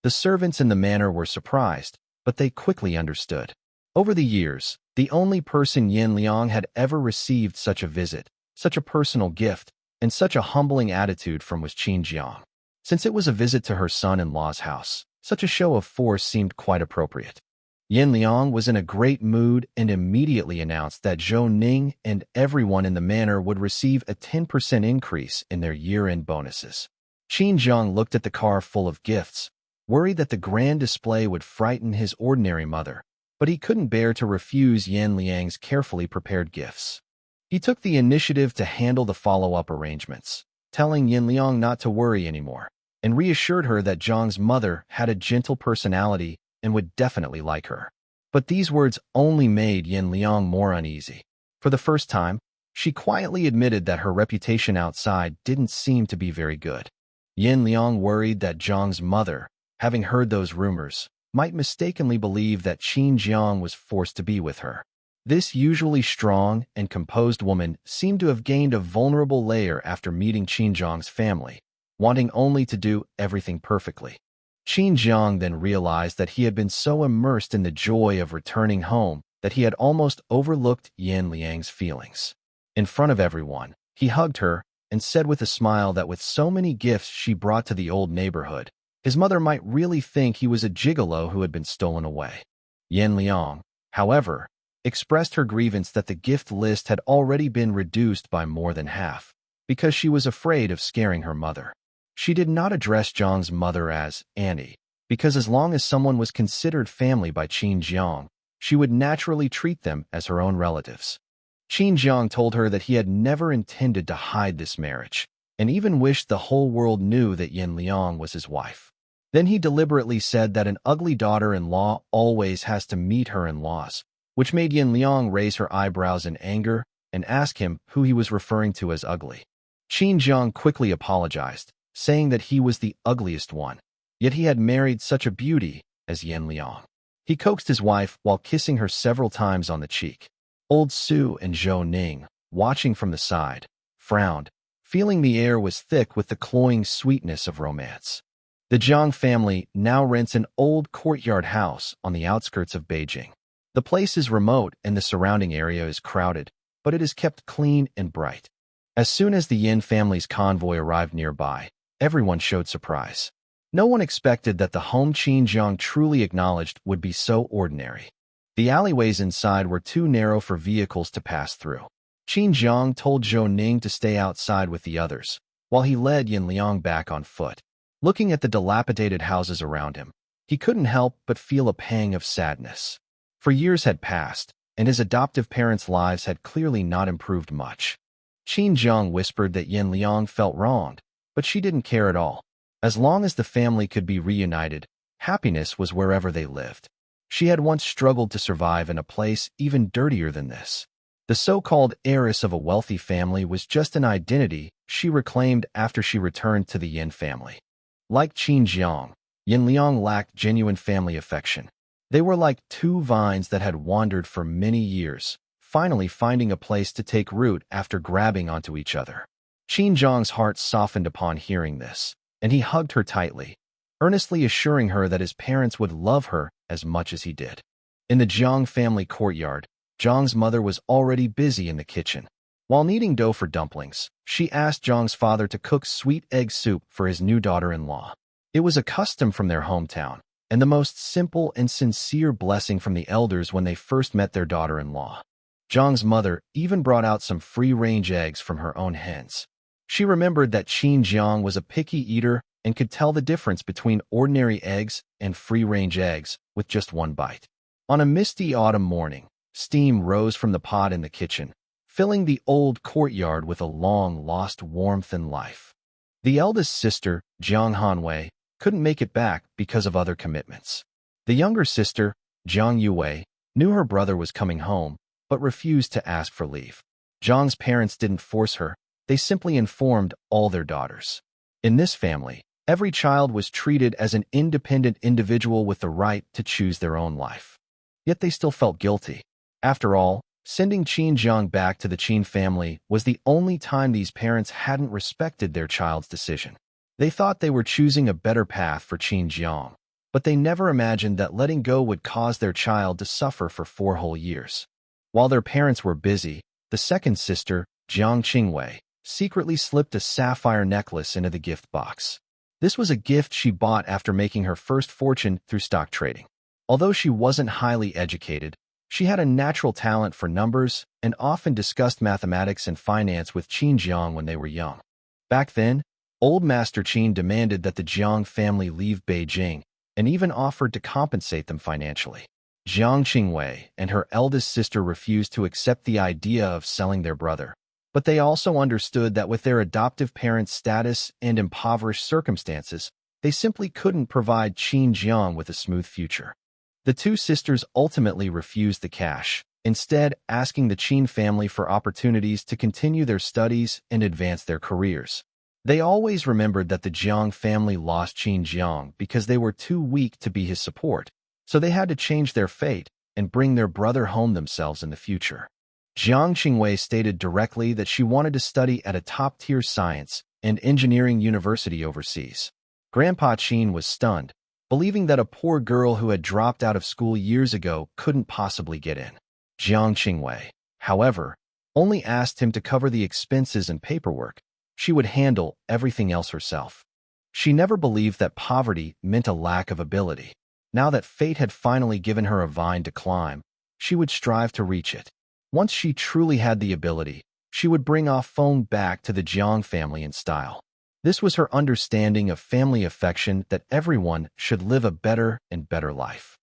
The servants in the manor were surprised, but they quickly understood. Over the years, the only person Yin Liang had ever received such a visit, such a personal gift, and such a humbling attitude from was Qin Jiang. Since it was a visit to her son-in-law's house, such a show of force seemed quite appropriate. Yin Liang was in a great mood and immediately announced that Zhou Ning and everyone in the manor would receive a 10% increase in their year-end bonuses. Qin Jiang looked at the car full of gifts, worried that the grand display would frighten his ordinary mother, but he couldn't bear to refuse Yin Liang's carefully prepared gifts. He took the initiative to handle the follow-up arrangements, telling Yin Liang not to worry anymore, and reassured her that Zhang's mother had a gentle personality and would definitely like her. But these words only made Yin Liang more uneasy. For the first time, she quietly admitted that her reputation outside didn't seem to be very good. Yin Liang worried that Zhang's mother, having heard those rumors, might mistakenly believe that Qin Jiang was forced to be with her. This usually strong and composed woman seemed to have gained a vulnerable layer after meeting Qin Jiang's family, wanting only to do everything perfectly. Qin Jiang then realized that he had been so immersed in the joy of returning home that he had almost overlooked Yin Liang's feelings. In front of everyone, he hugged her and said with a smile that with so many gifts she brought to the old neighborhood, his mother might really think he was a gigolo who had been stolen away. Yin Liang, however, expressed her grievance that the gift list had already been reduced by more than half, because she was afraid of scaring her mother. She did not address Zhang's mother as Annie, because as long as someone was considered family by Qin Jiang, she would naturally treat them as her own relatives. Qin Jiang told her that he had never intended to hide this marriage, and even wished the whole world knew that Yin Liang was his wife. Then he deliberately said that an ugly daughter-in-law always has to meet her in-laws, which made Yin Liang raise her eyebrows in anger and ask him who he was referring to as ugly. Qin Jiang quickly apologized, saying that he was the ugliest one, yet he had married such a beauty as Yin Liang. He coaxed his wife while kissing her several times on the cheek. Old Su and Zhou Ning, watching from the side, frowned, feeling the air was thick with the cloying sweetness of romance. The Jiang family now rents an old courtyard house on the outskirts of Beijing. The place is remote and the surrounding area is crowded, but it is kept clean and bright. As soon as the Yin family's convoy arrived nearby, everyone showed surprise. No one expected that the home Qin Jiang truly acknowledged would be so ordinary. The alleyways inside were too narrow for vehicles to pass through. Qin Jiang told Zhou Ning to stay outside with the others, while he led Yin Liang back on foot. Looking at the dilapidated houses around him, he couldn't help but feel a pang of sadness. For years had passed, and his adoptive parents' lives had clearly not improved much. Qin Jiang whispered that Yin Liang felt wronged, but she didn't care at all. As long as the family could be reunited, happiness was wherever they lived. She had once struggled to survive in a place even dirtier than this. The so-called heiress of a wealthy family was just an identity she reclaimed after she returned to the Yin family. Like Qin Jiang, Yin Liang lacked genuine family affection. They were like two vines that had wandered for many years, finally finding a place to take root after grabbing onto each other. Qin Jiang's heart softened upon hearing this, and he hugged her tightly, earnestly assuring her that his parents would love her as much as he did. In the Jiang family courtyard, Zhang's mother was already busy in the kitchen. While kneading dough for dumplings, she asked Zhang's father to cook sweet egg soup for his new daughter-in-law. It was a custom from their hometown, and the most simple and sincere blessing from the elders when they first met their daughter-in-law. Zhang's mother even brought out some free-range eggs from her own hens. She remembered that Qin Jiang was a picky eater and could tell the difference between ordinary eggs and free-range eggs with just one bite. On a misty autumn morning, steam rose from the pot in the kitchen, filling the old courtyard with a long-lost warmth and life. The eldest sister, Jiang Hanwei, couldn't make it back because of other commitments. The younger sister, Jiang Yue, knew her brother was coming home, but refused to ask for leave. Jiang's parents didn't force her, they simply informed all their daughters. In this family, every child was treated as an independent individual with the right to choose their own life. Yet they still felt guilty. After all, sending Qin Jiang back to the Qin family was the only time these parents hadn't respected their child's decision. They thought they were choosing a better path for Qin Jiang, but they never imagined that letting go would cause their child to suffer for 4 whole years. While their parents were busy, the second sister, Jiang Qingwei, secretly slipped a sapphire necklace into the gift box. This was a gift she bought after making her first fortune through stock trading. Although she wasn't highly educated, she had a natural talent for numbers and often discussed mathematics and finance with Qin Jiang when they were young. Back then, old Master Qin demanded that the Jiang family leave Beijing and even offered to compensate them financially. Jiang Qingwei and her eldest sister refused to accept the idea of selling their brother, but they also understood that with their adoptive parents' status and impoverished circumstances, they simply couldn't provide Qin Jiang with a smooth future. The two sisters ultimately refused the cash, instead asking the Qin family for opportunities to continue their studies and advance their careers. They always remembered that the Jiang family lost Qin Jiang because they were too weak to be his support, so they had to change their fate and bring their brother home themselves in the future. Jiang Qingwei stated directly that she wanted to study at a top-tier science and engineering university overseas. Grandpa Qin was stunned, believing that a poor girl who had dropped out of school years ago couldn't possibly get in. Jiang Qingwei, however, only asked him to cover the expenses and paperwork. She would handle everything else herself. She never believed that poverty meant a lack of ability. Now that fate had finally given her a vine to climb, she would strive to reach it. Once she truly had the ability, she would bring Ah Feng back to the Jiang family in style. This was her understanding of family affection, that everyone should live a better and better life.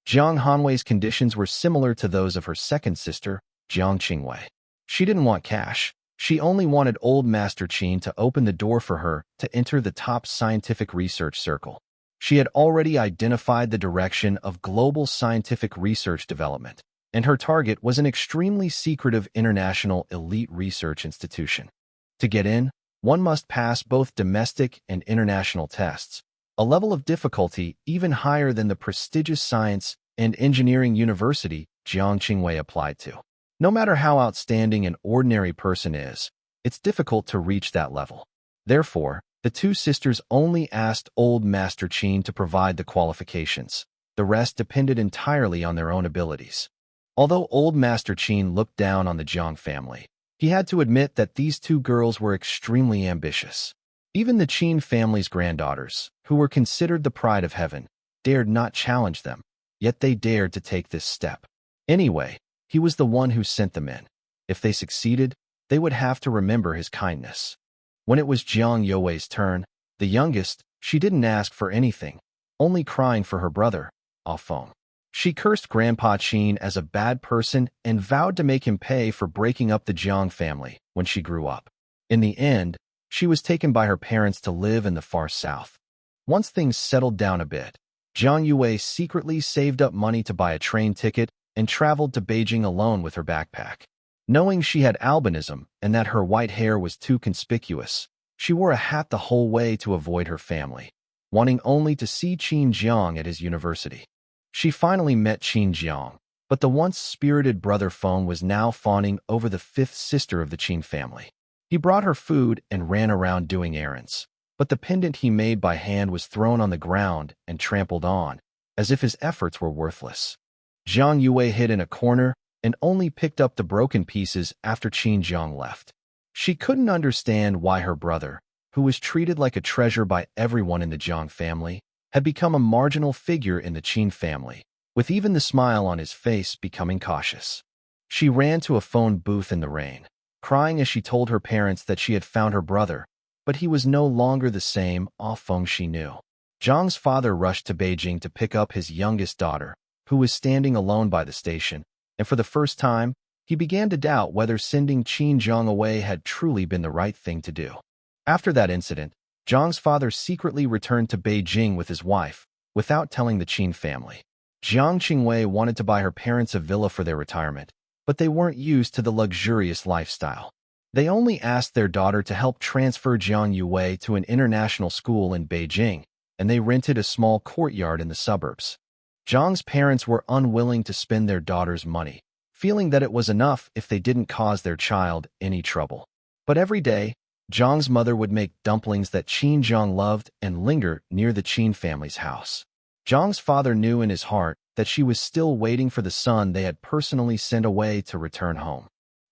Jiang Hanwei's conditions were similar to those of her second sister, Jiang Qingwei. She didn't want cash. She only wanted old Master Qin to open the door for her to enter the top scientific research circle. She had already identified the direction of global scientific research development, and her target was an extremely secretive international elite research institution. To get in, one must pass both domestic and international tests, a level of difficulty even higher than the prestigious science and engineering university Jiang Qingwei applied to. No matter how outstanding an ordinary person is, it's difficult to reach that level. Therefore, the two sisters only asked old Master Qin to provide the qualifications. The rest depended entirely on their own abilities. Although old Master Qin looked down on the Jiang family, he had to admit that these two girls were extremely ambitious. Even the Qin family's granddaughters, who were considered the pride of heaven, dared not challenge them, yet they dared to take this step. Anyway, he was the one who sent them in. If they succeeded, they would have to remember his kindness. When it was Jiang Youwei's turn, the youngest, she didn't ask for anything, only crying for her brother, Ah Feng. She cursed Grandpa Qin as a bad person and vowed to make him pay for breaking up the Jiang family when she grew up. In the end, she was taken by her parents to live in the far south. Once things settled down a bit, Jiang Youwei secretly saved up money to buy a train ticket and traveled to Beijing alone with her backpack. Knowing she had albinism and that her white hair was too conspicuous, she wore a hat the whole way to avoid her family, wanting only to see Qin Jiang at his university. She finally met Qin Jiang, but the once spirited brother Feng was now fawning over the fifth sister of the Qin family. He brought her food and ran around doing errands, but the pendant he made by hand was thrown on the ground and trampled on, as if his efforts were worthless. Jiang Youwei hid in a corner and only picked up the broken pieces after Qin Jiang left. She couldn't understand why her brother, who was treated like a treasure by everyone in the Jiang family, had become a marginal figure in the Qin family, with even the smile on his face becoming cautious. She ran to a phone booth in the rain, crying as she told her parents that she had found her brother, but he was no longer the same Ah Feng she knew. Jiang's father rushed to Beijing to pick up his youngest daughter, who was standing alone by the station, and for the first time, he began to doubt whether sending Qin Jiang away had truly been the right thing to do. After that incident, Jiang's father secretly returned to Beijing with his wife, without telling the Qin family. Jiang Qingwei wanted to buy her parents a villa for their retirement, but they weren't used to the luxurious lifestyle. They only asked their daughter to help transfer Jiang Youwei to an international school in Beijing, and they rented a small courtyard in the suburbs. Jiang's parents were unwilling to spend their daughter's money, feeling that it was enough if they didn't cause their child any trouble. But every day, Jiang's mother would make dumplings that Qin Jiang loved and linger near the Qin family's house. Jiang's father knew in his heart that she was still waiting for the son they had personally sent away to return home.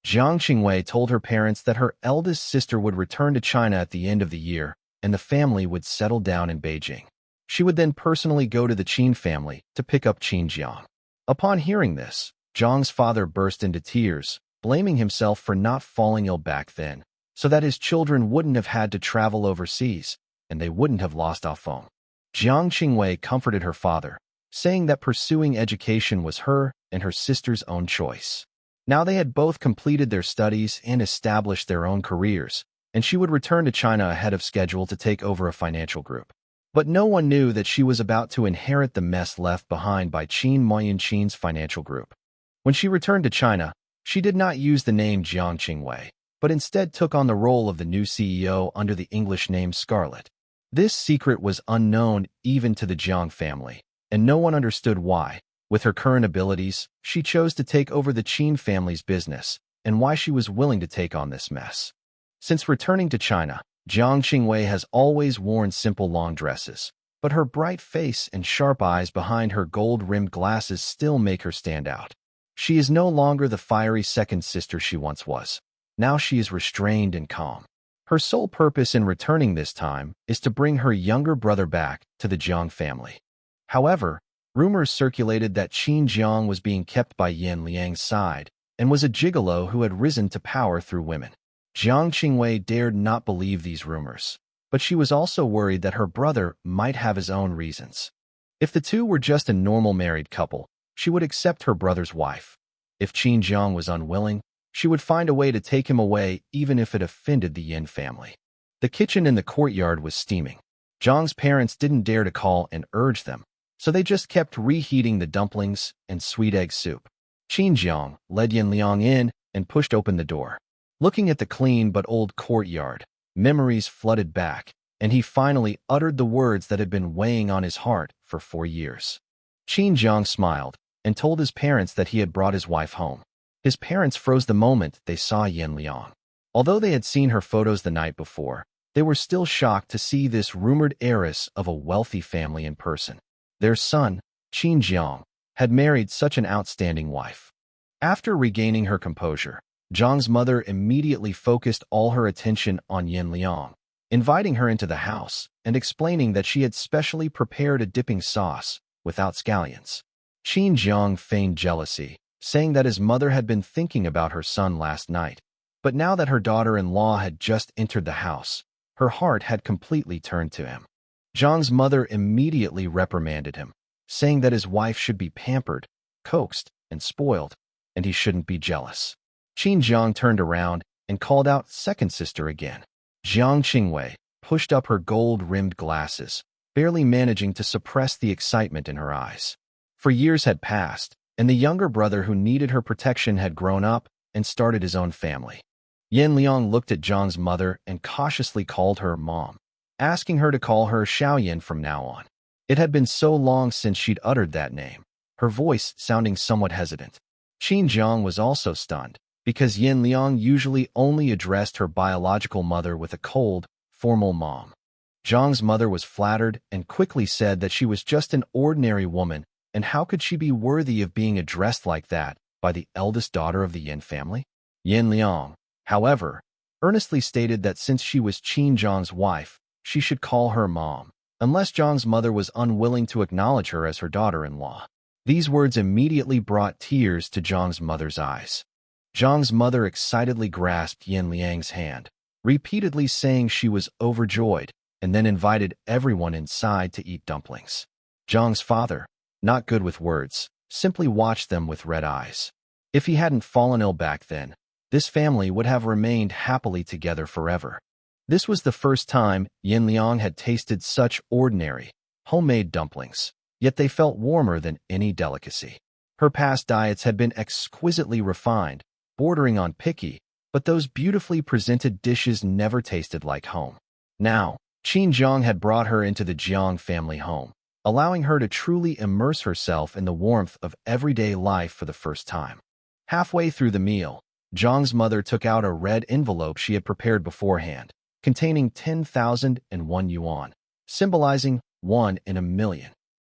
Jiang Qingwei told her parents that her eldest sister would return to China at the end of the year, and the family would settle down in Beijing. She would then personally go to the Qin family to pick up Qin Jiang. Upon hearing this, Jiang's father burst into tears, blaming himself for not falling ill back then, so that his children wouldn't have had to travel overseas, and they wouldn't have lost Afeng. Jiang Qingwei comforted her father, saying that pursuing education was her and her sister's own choice. Now they had both completed their studies and established their own careers, and she would return to China ahead of schedule to take over a financial group. But no one knew that she was about to inherit the mess left behind by Qin Moyinqin's financial group. When she returned to China, she did not use the name Jiang Qingwei, but instead took on the role of the new CEO under the English name Scarlett. This secret was unknown even to the Jiang family, and no one understood why. With her current abilities, she chose to take over the Qin family's business, and why she was willing to take on this mess. Since returning to China, Jiang Qingwei has always worn simple long dresses, but her bright face and sharp eyes behind her gold-rimmed glasses still make her stand out. She is no longer the fiery second sister she once was. Now she is restrained and calm. Her sole purpose in returning this time is to bring her younger brother back to the Jiang family. However, rumors circulated that Qin Jiang was being kept by Yan Liang's side and was a gigolo who had risen to power through women. Jiang Qingwei dared not believe these rumors, but she was also worried that her brother might have his own reasons. If the two were just a normal married couple, she would accept her brother's wife. If Qin Jiang was unwilling, she would find a way to take him away even if it offended the Yin family. The kitchen in the courtyard was steaming. Jiang's parents didn't dare to call and urge them, so they just kept reheating the dumplings and sweet egg soup. Qin Jiang led Yan Liang in and pushed open the door. Looking at the clean but old courtyard, memories flooded back, and he finally uttered the words that had been weighing on his heart for 4 years. Qin Jiang smiled and told his parents that he had brought his wife home. His parents froze the moment they saw Yan Liang. Although they had seen her photos the night before, they were still shocked to see this rumored heiress of a wealthy family in person. Their son, Qin Jiang, had married such an outstanding wife. After regaining her composure, Jiang's mother immediately focused all her attention on Yan Liang, inviting her into the house and explaining that she had specially prepared a dipping sauce without scallions. Qin Jiang feigned jealousy, saying that his mother had been thinking about her son last night, but now that her daughter-in-law had just entered the house, her heart had completely turned to him. Jiang's mother immediately reprimanded him, saying that his wife should be pampered, coaxed, and spoiled, and he shouldn't be jealous. Qin Jiang turned around and called out second sister again. Jiang Qingwei pushed up her gold-rimmed glasses, barely managing to suppress the excitement in her eyes. For years had passed, and the younger brother who needed her protection had grown up and started his own family. Yan Liang looked at Jiang's mother and cautiously called her Mom, asking her to call her Xiaoyan from now on. It had been so long since she'd uttered that name, her voice sounding somewhat hesitant. Qin Jiang was also stunned, because Yan Liang usually only addressed her biological mother with a cold, formal mom. Jiang's mother was flattered and quickly said that she was just an ordinary woman, and how could she be worthy of being addressed like that by the eldest daughter of the Yin family? Yan Liang, however, earnestly stated that since she was Qin Jiang's wife, she should call her Mom, unless Jiang's mother was unwilling to acknowledge her as her daughter-in-law. These words immediately brought tears to Jiang's mother's eyes. Jiang's mother excitedly grasped Yan Liang's hand, repeatedly saying she was overjoyed, and then invited everyone inside to eat dumplings. Jiang's father, not good with words, simply watched them with red eyes. If he hadn't fallen ill back then, this family would have remained happily together forever. This was the first time Yan Liang had tasted such ordinary, homemade dumplings, yet they felt warmer than any delicacy. Her past diets had been exquisitely refined, bordering on picky, but those beautifully presented dishes never tasted like home. Now, Qin Jiang had brought her into the Jiang family home, allowing her to truly immerse herself in the warmth of everyday life for the first time. Halfway through the meal, Jiang's mother took out a red envelope she had prepared beforehand, containing 10,001 yuan, symbolizing 1 in a million.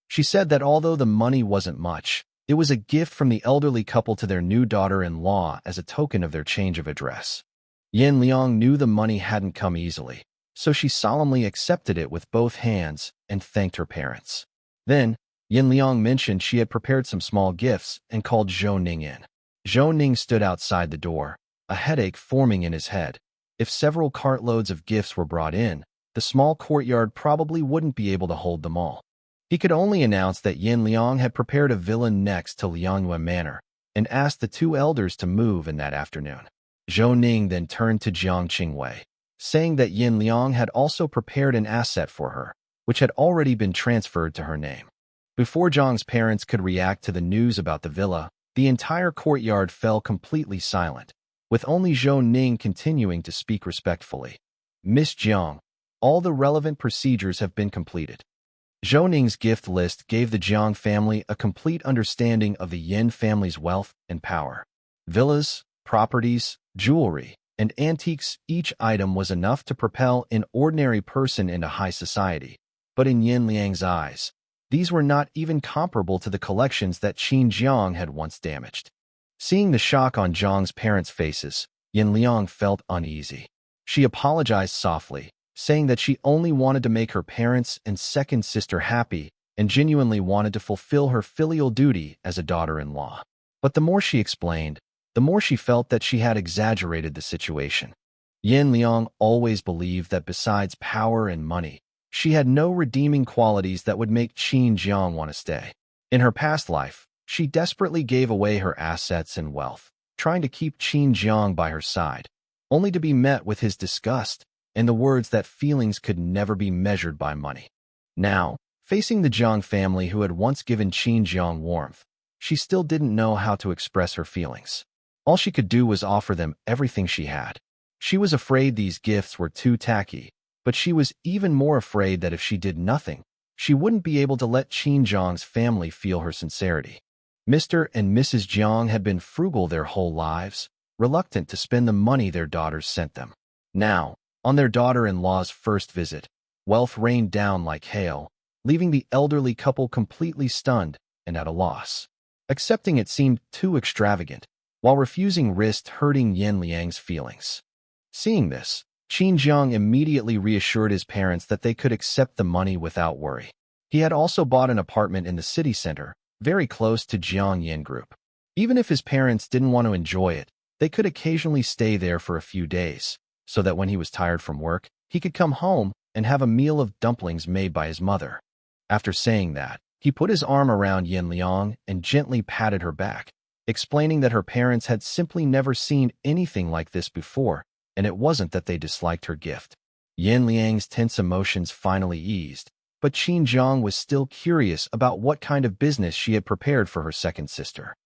She said that although the money wasn't much, It was a gift from the elderly couple to their new daughter-in-law as a token of their change of address. Yin Liang knew the money hadn't come easily, so she solemnly accepted it with both hands and thanked her parents. Then, Yin Liang mentioned she had prepared some small gifts and called Zhou Ning in. Zhou Ning stood outside the door, a headache forming in his head. If several cartloads of gifts were brought in, the small courtyard probably wouldn't be able to hold them all. He could only announce that Yin Liang had prepared a villa next to Liangyue Manor and asked the two elders to move in that afternoon. Zhou Ning then turned to Jiang Qingwei, saying that Yin Liang had also prepared an asset for her, which had already been transferred to her name. Before Zhang's parents could react to the news about the villa, the entire courtyard fell completely silent, with only Zhou Ning continuing to speak respectfully. Miss Jiang, all the relevant procedures have been completed. Zhou Ning's gift list gave the Jiang family a complete understanding of the Yin family's wealth and power. Villas, properties, jewelry, and antiques, each item was enough to propel an ordinary person into high society. But in Yin Liang's eyes, these were not even comparable to the collections that Qin Jiang had once damaged. Seeing the shock on Jiang's parents' faces, Yin Liang felt uneasy. She apologized softly, saying that she only wanted to make her parents and second sister happy and genuinely wanted to fulfill her filial duty as a daughter-in-law. But the more she explained, the more she felt that she had exaggerated the situation. Yin Liang always believed that besides power and money, she had no redeeming qualities that would make Qin Jiang want to stay. In her past life, she desperately gave away her assets and wealth, trying to keep Qin Jiang by her side, only to be met with his disgust and the words that feelings could never be measured by money. Now, facing the Jiang family who had once given Qin Jiang warmth, she still didn't know how to express her feelings. All she could do was offer them everything she had. She was afraid these gifts were too tacky, but she was even more afraid that if she did nothing, she wouldn't be able to let Qin Jiang's family feel her sincerity. Mr. and Mrs. Jiang had been frugal their whole lives, reluctant to spend the money their daughters sent them. Now, on their daughter-in-law's first visit, wealth rained down like hail, leaving the elderly couple completely stunned and at a loss. Accepting it seemed too extravagant, while refusing risked hurting Yin Liang's feelings. Seeing this, Qin Jiang immediately reassured his parents that they could accept the money without worry. He had also bought an apartment in the city center, very close to Jiang Yin Group. Even if his parents didn't want to enjoy it, they could occasionally stay there for a few days, so that when he was tired from work, he could come home and have a meal of dumplings made by his mother. After saying that, he put his arm around Yin Liang and gently patted her back, explaining that her parents had simply never seen anything like this before, and it wasn't that they disliked her gift. Yin Liang's tense emotions finally eased, but Qin Jiang was still curious about what kind of business she had prepared for her second sister.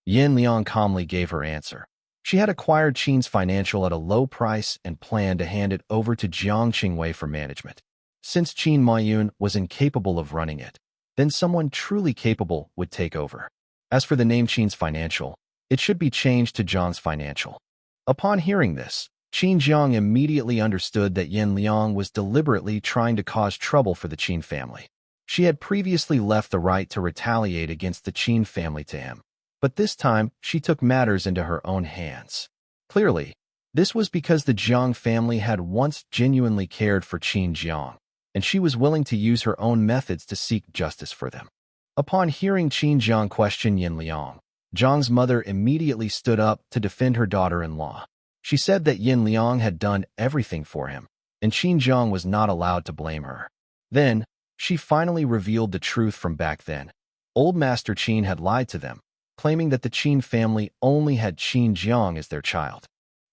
Yin Liang calmly gave her answer. She had acquired Qin's financial at a low price and planned to hand it over to Jiang Qingwei for management. Since Qin Maiyun was incapable of running it, then someone truly capable would take over. As for the name Qin's Financial, it should be changed to Jiang's Financial. Upon hearing this, Qin Jiang immediately understood that Yin Liang was deliberately trying to cause trouble for the Qin family. She had previously left the right to retaliate against the Qin family to him, but this time she took matters into her own hands. Clearly, this was because the Jiang family had once genuinely cared for Qin Jiang, and she was willing to use her own methods to seek justice for them. Upon hearing Qin Jiang question Yin Liang, Jiang's mother immediately stood up to defend her daughter-in-law. She said that Yin Liang had done everything for him, and Qin Jiang was not allowed to blame her. Then, she finally revealed the truth from back then. Old Master Qin had lied to them, claiming that the Qin family only had Qin Jiang as their child.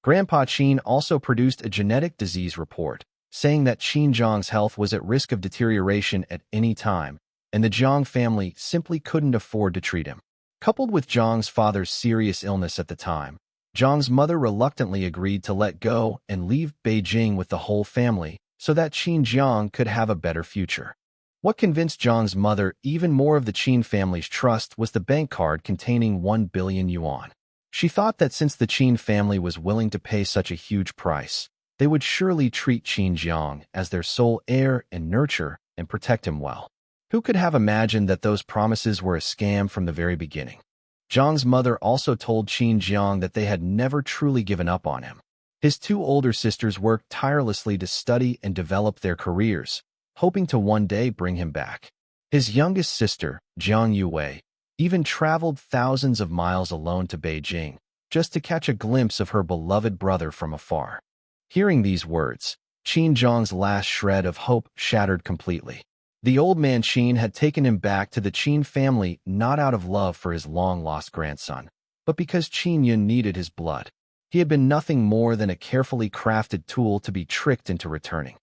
Grandpa Qin also produced a genetic disease report, saying that Qin Jiang's health was at risk of deterioration at any time, and the Jiang family simply couldn't afford to treat him. Coupled with Jiang's father's serious illness at the time, Jiang's mother reluctantly agreed to let go and leave Beijing with the whole family so that Qin Jiang could have a better future. What convinced Jiang's mother even more of the Qin family's trust was the bank card containing 1 billion yuan. She thought that since the Qin family was willing to pay such a huge price, they would surely treat Qin Jiang as their sole heir and nurture and protect him well. Who could have imagined that those promises were a scam from the very beginning? Zhang's mother also told Qin Jiang that they had never truly given up on him. His two older sisters worked tirelessly to study and develop their careers, hoping to one day bring him back. His youngest sister, Jiang Yuwei, even traveled thousands of miles alone to Beijing, just to catch a glimpse of her beloved brother from afar. Hearing these words, Qin Jiang's last shred of hope shattered completely. The old man Qin had taken him back to the Qin family not out of love for his long-lost grandson, but because Qin Yun needed his blood. He had been nothing more than a carefully crafted tool to be tricked into returning.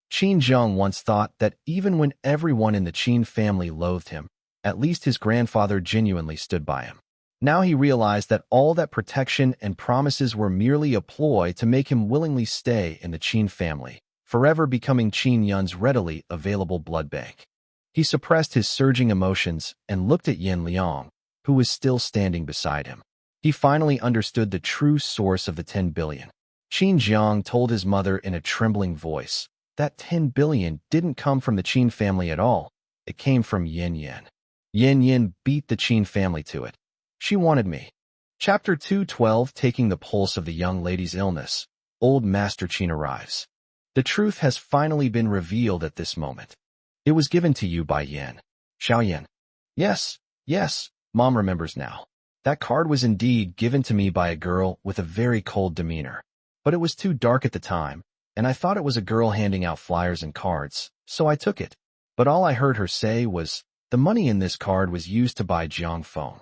Qin Jiang once thought that even when everyone in the Qin family loathed him, at least his grandfather genuinely stood by him. Now he realized that all that protection and promises were merely a ploy to make him willingly stay in the Qin family, forever becoming Qin Yun's readily available blood bank. He suppressed his surging emotions and looked at Yan Liang, who was still standing beside him. He finally understood the true source of the 10 billion. Qin Jiang told his mother in a trembling voice that 10 billion didn't come from the Qin family at all. It came from Yin Yin. Yin Yin beat the Qin family to it. She wanted me. Chapter 212, Taking the Pulse of the Young Lady's Illness. Old Master Qin arrives. The truth has finally been revealed at this moment. It was given to you by Yin. Xiaoyan. Yes, Mom remembers now. That card was indeed given to me by a girl with a very cold demeanor. But it was too dark at the time, and I thought it was a girl handing out flyers and cards, so I took it. But all I heard her say was, the money in this card was used to buy Jiang phone.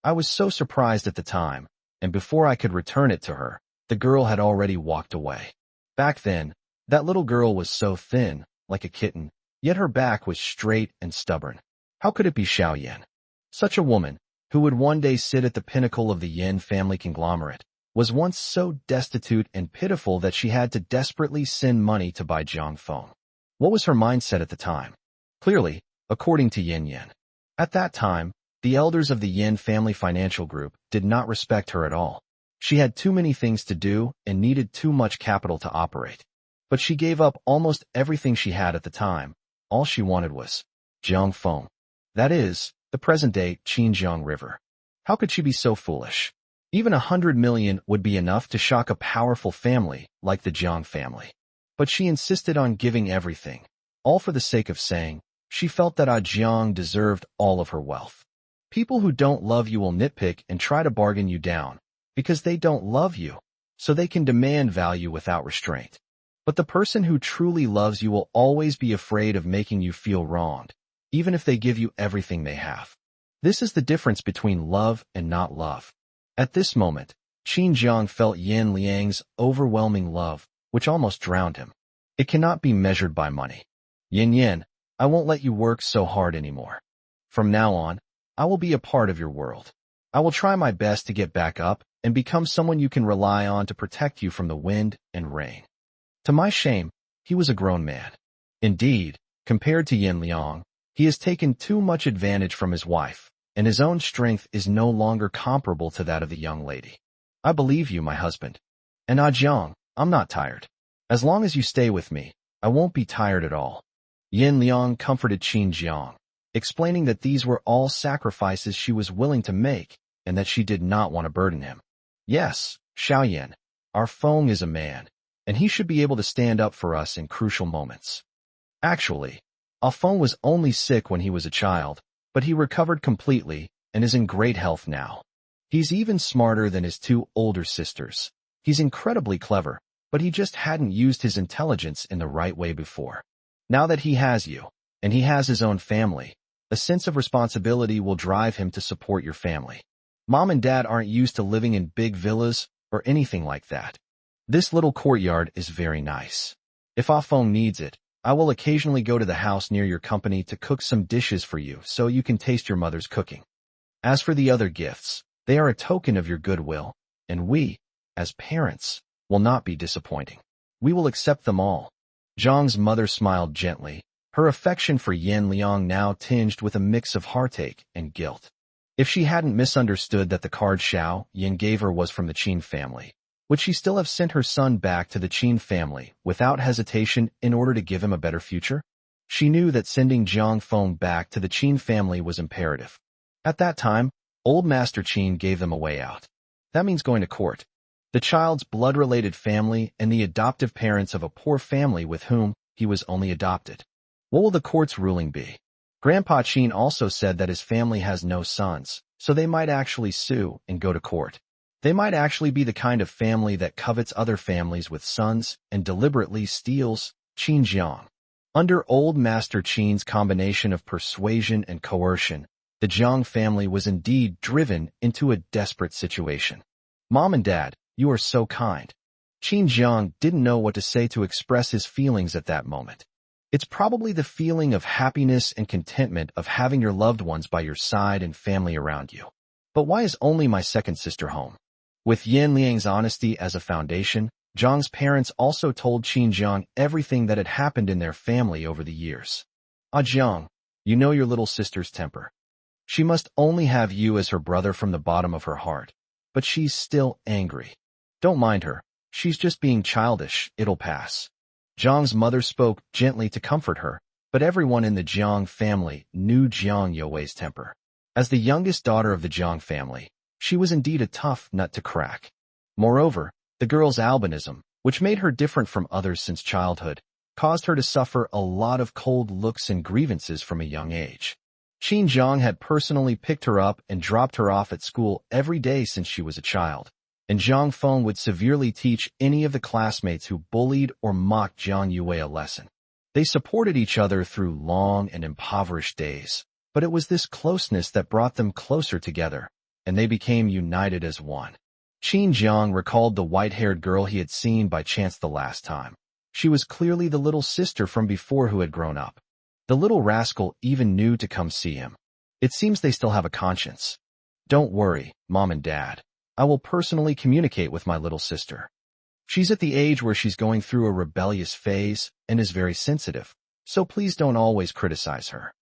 I was so surprised at the time, and before I could return it to her, the girl had already walked away. Back then, that little girl was so thin, like a kitten, yet her back was straight and stubborn. How could it be Xiaoyan? Such a woman, who would one day sit at the pinnacle of the Yin family conglomerate, was once so destitute and pitiful that she had to desperately send money to buy Jiang phone. What was her mindset at the time? Clearly, according to Yin Yin. At that time, the elders of the Yin family financial group did not respect her at all. She had too many things to do and needed too much capital to operate. But she gave up almost everything she had at the time. All she wanted was Jiang phone. That is, the present-day Qinjiang River. How could she be so foolish? Even 100 million would be enough to shock a powerful family like the Jiang family. But she insisted on giving everything, all for the sake of saying she felt that Jiang deserved all of her wealth. People who don't love you will nitpick and try to bargain you down because they don't love you, so they can demand value without restraint. But the person who truly loves you will always be afraid of making you feel wronged, even if they give you everything they have. This is the difference between love and not love. At this moment, Qin Jiang felt Yan Liang's overwhelming love, which almost drowned him. It cannot be measured by money. Yin Yin, I won't let you work so hard anymore. From now on, I will be a part of your world. I will try my best to get back up and become someone you can rely on to protect you from the wind and rain. To my shame, he was a grown man. Indeed, compared to Yan Liang, he has taken too much advantage from his wife, and his own strength is no longer comparable to that of the young lady. I believe you, my husband. And Jiang, I'm not tired. As long as you stay with me, I won't be tired at all. Yan Liang comforted Qin Jiang, explaining that these were all sacrifices she was willing to make and that she did not want to burden him. Yes, Xiaoyan, our Feng is a man, and he should be able to stand up for us in crucial moments. Actually, Feng was only sick when he was a child, but he recovered completely and is in great health now. He's even smarter than his two older sisters. He's incredibly clever, but he just hadn't used his intelligence in the right way before. Now that he has you, and he has his own family, a sense of responsibility will drive him to support your family. Mom and Dad aren't used to living in big villas or anything like that. This little courtyard is very nice. If Feng needs it, I will occasionally go to the house near your company to cook some dishes for you so you can taste your mother's cooking. As for the other gifts, they are a token of your goodwill, and we, as parents, will not be disappointing. We will accept them all. Zhang's mother smiled gently, her affection for Yan Liang now tinged with a mix of heartache and guilt. If she hadn't misunderstood that the card Xiao Yan gave her was from the Qin family, would she still have sent her son back to the Qin family without hesitation in order to give him a better future? She knew that sending Jiang Feng back to the Qin family was imperative. At that time, Old Master Qin gave them a way out. That means going to court. The child's blood-related family and the adoptive parents of a poor family with whom he was only adopted. What will the court's ruling be? Grandpa Qin also said that his family has no sons, so they might actually sue and go to court. They might actually be the kind of family that covets other families with sons and deliberately steals Xinjiang. Under Old Master Qin's combination of persuasion and coercion, the Jiang family was indeed driven into a desperate situation. Mom and Dad, you are so kind. Xinjiang didn't know what to say to express his feelings at that moment. It's probably the feeling of happiness and contentment of having your loved ones by your side and family around you. But why is only my second sister home? With Yan Liang's honesty as a foundation, Jiang's parents also told Xinjiang everything that had happened in their family over the years. Ah Jiang, you know your little sister's temper. She must only have you as her brother from the bottom of her heart, but she's still angry. Don't mind her, she's just being childish, it'll pass. Jiang's mother spoke gently to comfort her, but everyone in the Jiang family knew Jiang Youwei's temper. As the youngest daughter of the Jiang family, she was indeed a tough nut to crack. Moreover, the girl's albinism, which made her different from others since childhood, caused her to suffer a lot of cold looks and grievances from a young age. Xinjiang had personally picked her up and dropped her off at school every day since she was a child, and Jiang Feng would severely teach any of the classmates who bullied or mocked Jiang Youwei a lesson. They supported each other through long and impoverished days, but it was this closeness that brought them closer together, and they became united as one. Xinjiang recalled the white-haired girl he had seen by chance the last time. She was clearly the little sister from before who had grown up. The little rascal even knew to come see him. It seems they still have a conscience. Don't worry, Mom and Dad. I will personally communicate with my little sister. She's at the age where she's going through a rebellious phase and is very sensitive, so please don't always criticize her.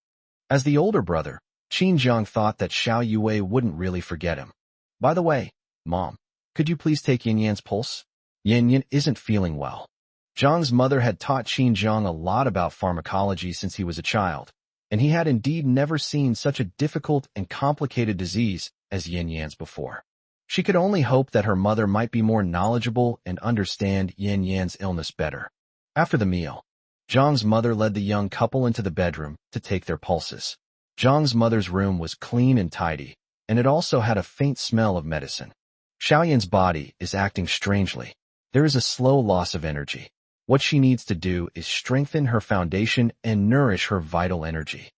As the older brother, Xinjiang thought that Xiao Yue wouldn't really forget him. By the way, Mom, could you please take Yin Yan's pulse? Yin Yan isn't feeling well. Jiang's mother had taught Xinjiang a lot about pharmacology since he was a child, and he had indeed never seen such a difficult and complicated disease as Yin Yan's before. She could only hope that her mother might be more knowledgeable and understand Yin Yan's illness better. After the meal, Jiang's mother led the young couple into the bedroom to take their pulses. Jiang's mother's room was clean and tidy, and it also had a faint smell of medicine. Xiaoyan's body is acting strangely. There is a slow loss of energy. What she needs to do is strengthen her foundation and nourish her vital energy.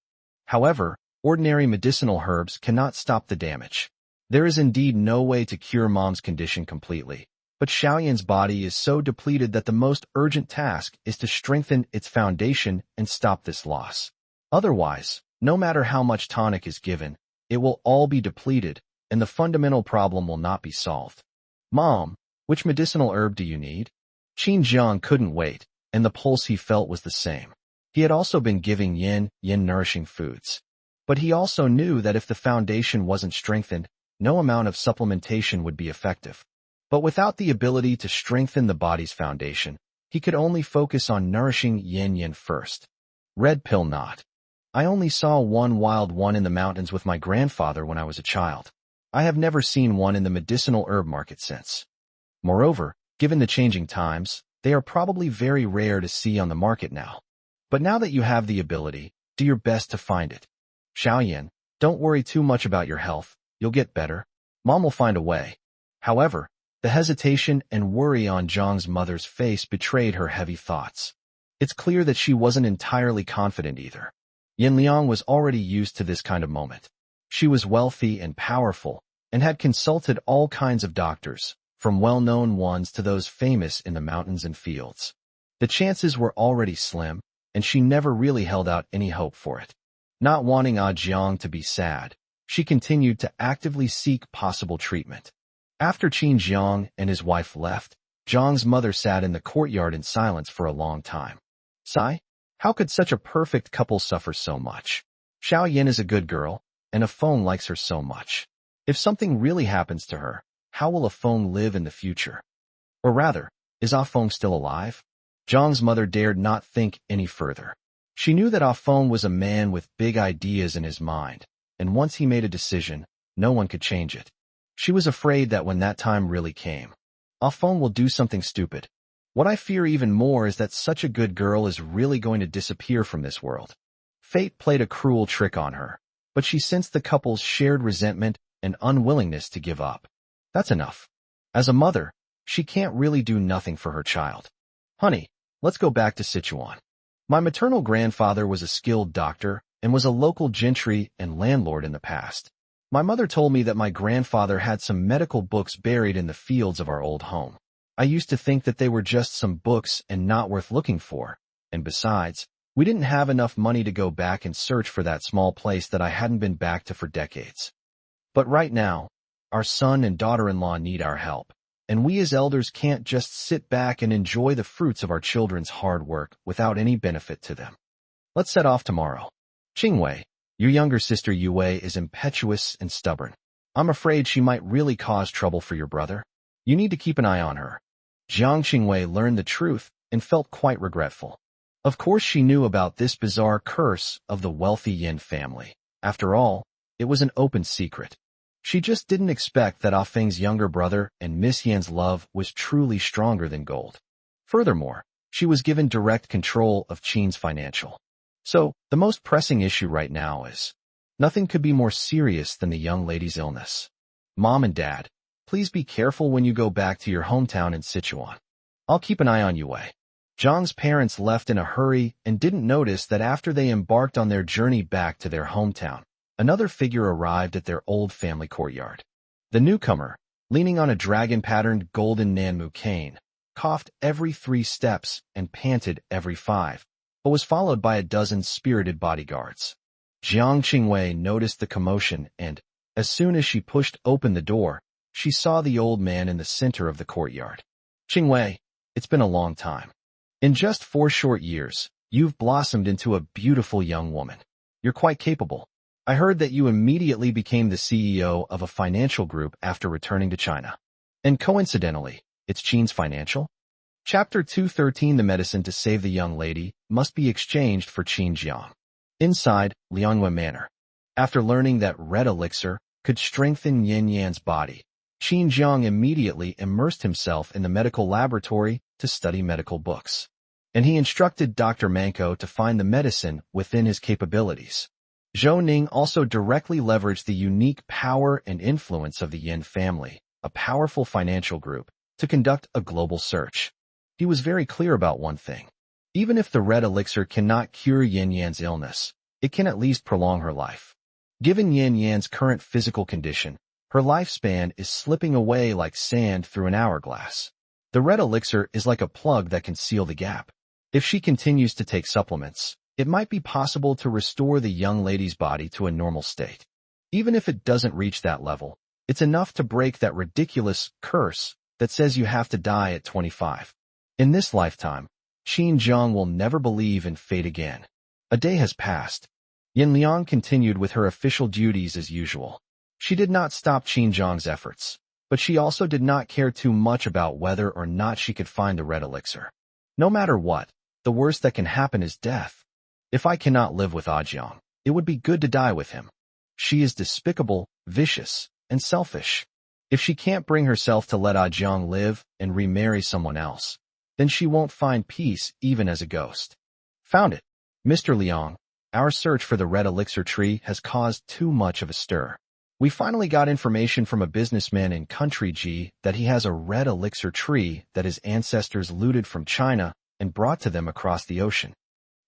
However, ordinary medicinal herbs cannot stop the damage. There is indeed no way to cure Mom's condition completely, but Xiaoyan's body is so depleted that the most urgent task is to strengthen its foundation and stop this loss. Otherwise, no matter how much tonic is given, it will all be depleted, and the fundamental problem will not be solved. Mom, which medicinal herb do you need? Xinjiang couldn't wait, and the pulse he felt was the same. He had also been giving Yin nourishing foods. But he also knew that if the foundation wasn't strengthened, no amount of supplementation would be effective. But without the ability to strengthen the body's foundation, he could only focus on nourishing Yin first. Red pill not. I only saw one wild one in the mountains with my grandfather when I was a child. I have never seen one in the medicinal herb market since. Moreover, given the changing times, they are probably very rare to see on the market now. But now that you have the ability, do your best to find it. Xiaoyan, don't worry too much about your health, you'll get better. Mom will find a way. However, the hesitation and worry on Zhang's mother's face betrayed her heavy thoughts. It's clear that she wasn't entirely confident either. Yin Liang was already used to this kind of moment. She was wealthy and powerful, and had consulted all kinds of doctors, from well-known ones to those famous in the mountains and fields. The chances were already slim, and she never really held out any hope for it. Not wanting Ah Jiang to be sad, she continued to actively seek possible treatment. After Xinjiang and his wife left, Zhang's mother sat in the courtyard in silence for a long time. Sigh, how could such a perfect couple suffer so much? Xiao Yin is a good girl, and Afeng likes her so much. If something really happens to her, how will Afeng live in the future? Or rather, is Afeng still alive? Zhang's mother dared not think any further. She knew that Afeng was a man with big ideas in his mind, and once he made a decision, no one could change it. She was afraid that when that time really came, Afon will do something stupid. What I fear even more is that such a good girl is really going to disappear from this world. Fate played a cruel trick on her, but she sensed the couple's shared resentment and unwillingness to give up. That's enough. As a mother, she can't really do nothing for her child. Honey, let's go back to Sichuan. My maternal grandfather was a skilled doctor and was a local gentry and landlord in the past. My mother told me that my grandfather had some medical books buried in the fields of our old home. I used to think that they were just some books and not worth looking for, and besides, we didn't have enough money to go back and search for that small place that I hadn't been back to for decades. But right now, our son and daughter-in-law need our help, and we as elders can't just sit back and enjoy the fruits of our children's hard work without any benefit to them. Let's set off tomorrow. Qingwei, your younger sister Yue is impetuous and stubborn. I'm afraid she might really cause trouble for your brother. You need to keep an eye on her. Jiang Qingwei learned the truth and felt quite regretful. Of course she knew about this bizarre curse of the wealthy Yin family. After all, it was an open secret. She just didn't expect that Ah Feng's younger brother and Miss Yan's love was truly stronger than gold. Furthermore, she was given direct control of Qin's financial. So, the most pressing issue right now is, nothing could be more serious than the young lady's illness. Mom and Dad, please be careful when you go back to your hometown in Sichuan. I'll keep an eye on Yue. Zhang's parents left in a hurry and didn't notice that after they embarked on their journey back to their hometown, another figure arrived at their old family courtyard. The newcomer, leaning on a dragon-patterned golden Nanmu cane, coughed every 3 steps and panted every 5, but was followed by a dozen spirited bodyguards. Jiang Qingwei noticed the commotion and, as soon as she pushed open the door, she saw the old man in the center of the courtyard. Qingwei, it's been a long time. In just 4 short years, you've blossomed into a beautiful young woman. You're quite capable. I heard that you immediately became the CEO of a financial group after returning to China. And coincidentally, it's Qin's Financial? Chapter 213 The medicine to save the young lady must be exchanged for Qin Jiang. Inside Lianghua Manor. After learning that red elixir could strengthen Yin Yan's body, Qin Jiang immediately immersed himself in the medical laboratory to study medical books. And he instructed Dr. Manko to find the medicine within his capabilities. Zhou Ning also directly leveraged the unique power and influence of the Yin family, a powerful financial group, to conduct a global search. He was very clear about one thing. Even if the red elixir cannot cure Yin Yan's illness, it can at least prolong her life. Given Yin Yan's current physical condition, her lifespan is slipping away like sand through an hourglass. The red elixir is like a plug that can seal the gap. If she continues to take supplements, it might be possible to restore the young lady's body to a normal state. Even if it doesn't reach that level, it's enough to break that ridiculous curse that says you have to die at 25. In this lifetime, Qin Jiang will never believe in fate again. A day has passed. Yin Liang continued with her official duties as usual. She did not stop Qin Jiang's efforts, but she also did not care too much about whether or not she could find the red elixir. No matter what, the worst that can happen is death. If I cannot live with Jiang, it would be good to die with him. She is despicable, vicious, and selfish. If she can't bring herself to let Jiang live and remarry someone else, then she won't find peace even as a ghost. Found it. Mr. Liang, our search for the red elixir tree has caused too much of a stir. We finally got information from a businessman in Country G that he has a red elixir tree that his ancestors looted from China and brought to them across the ocean.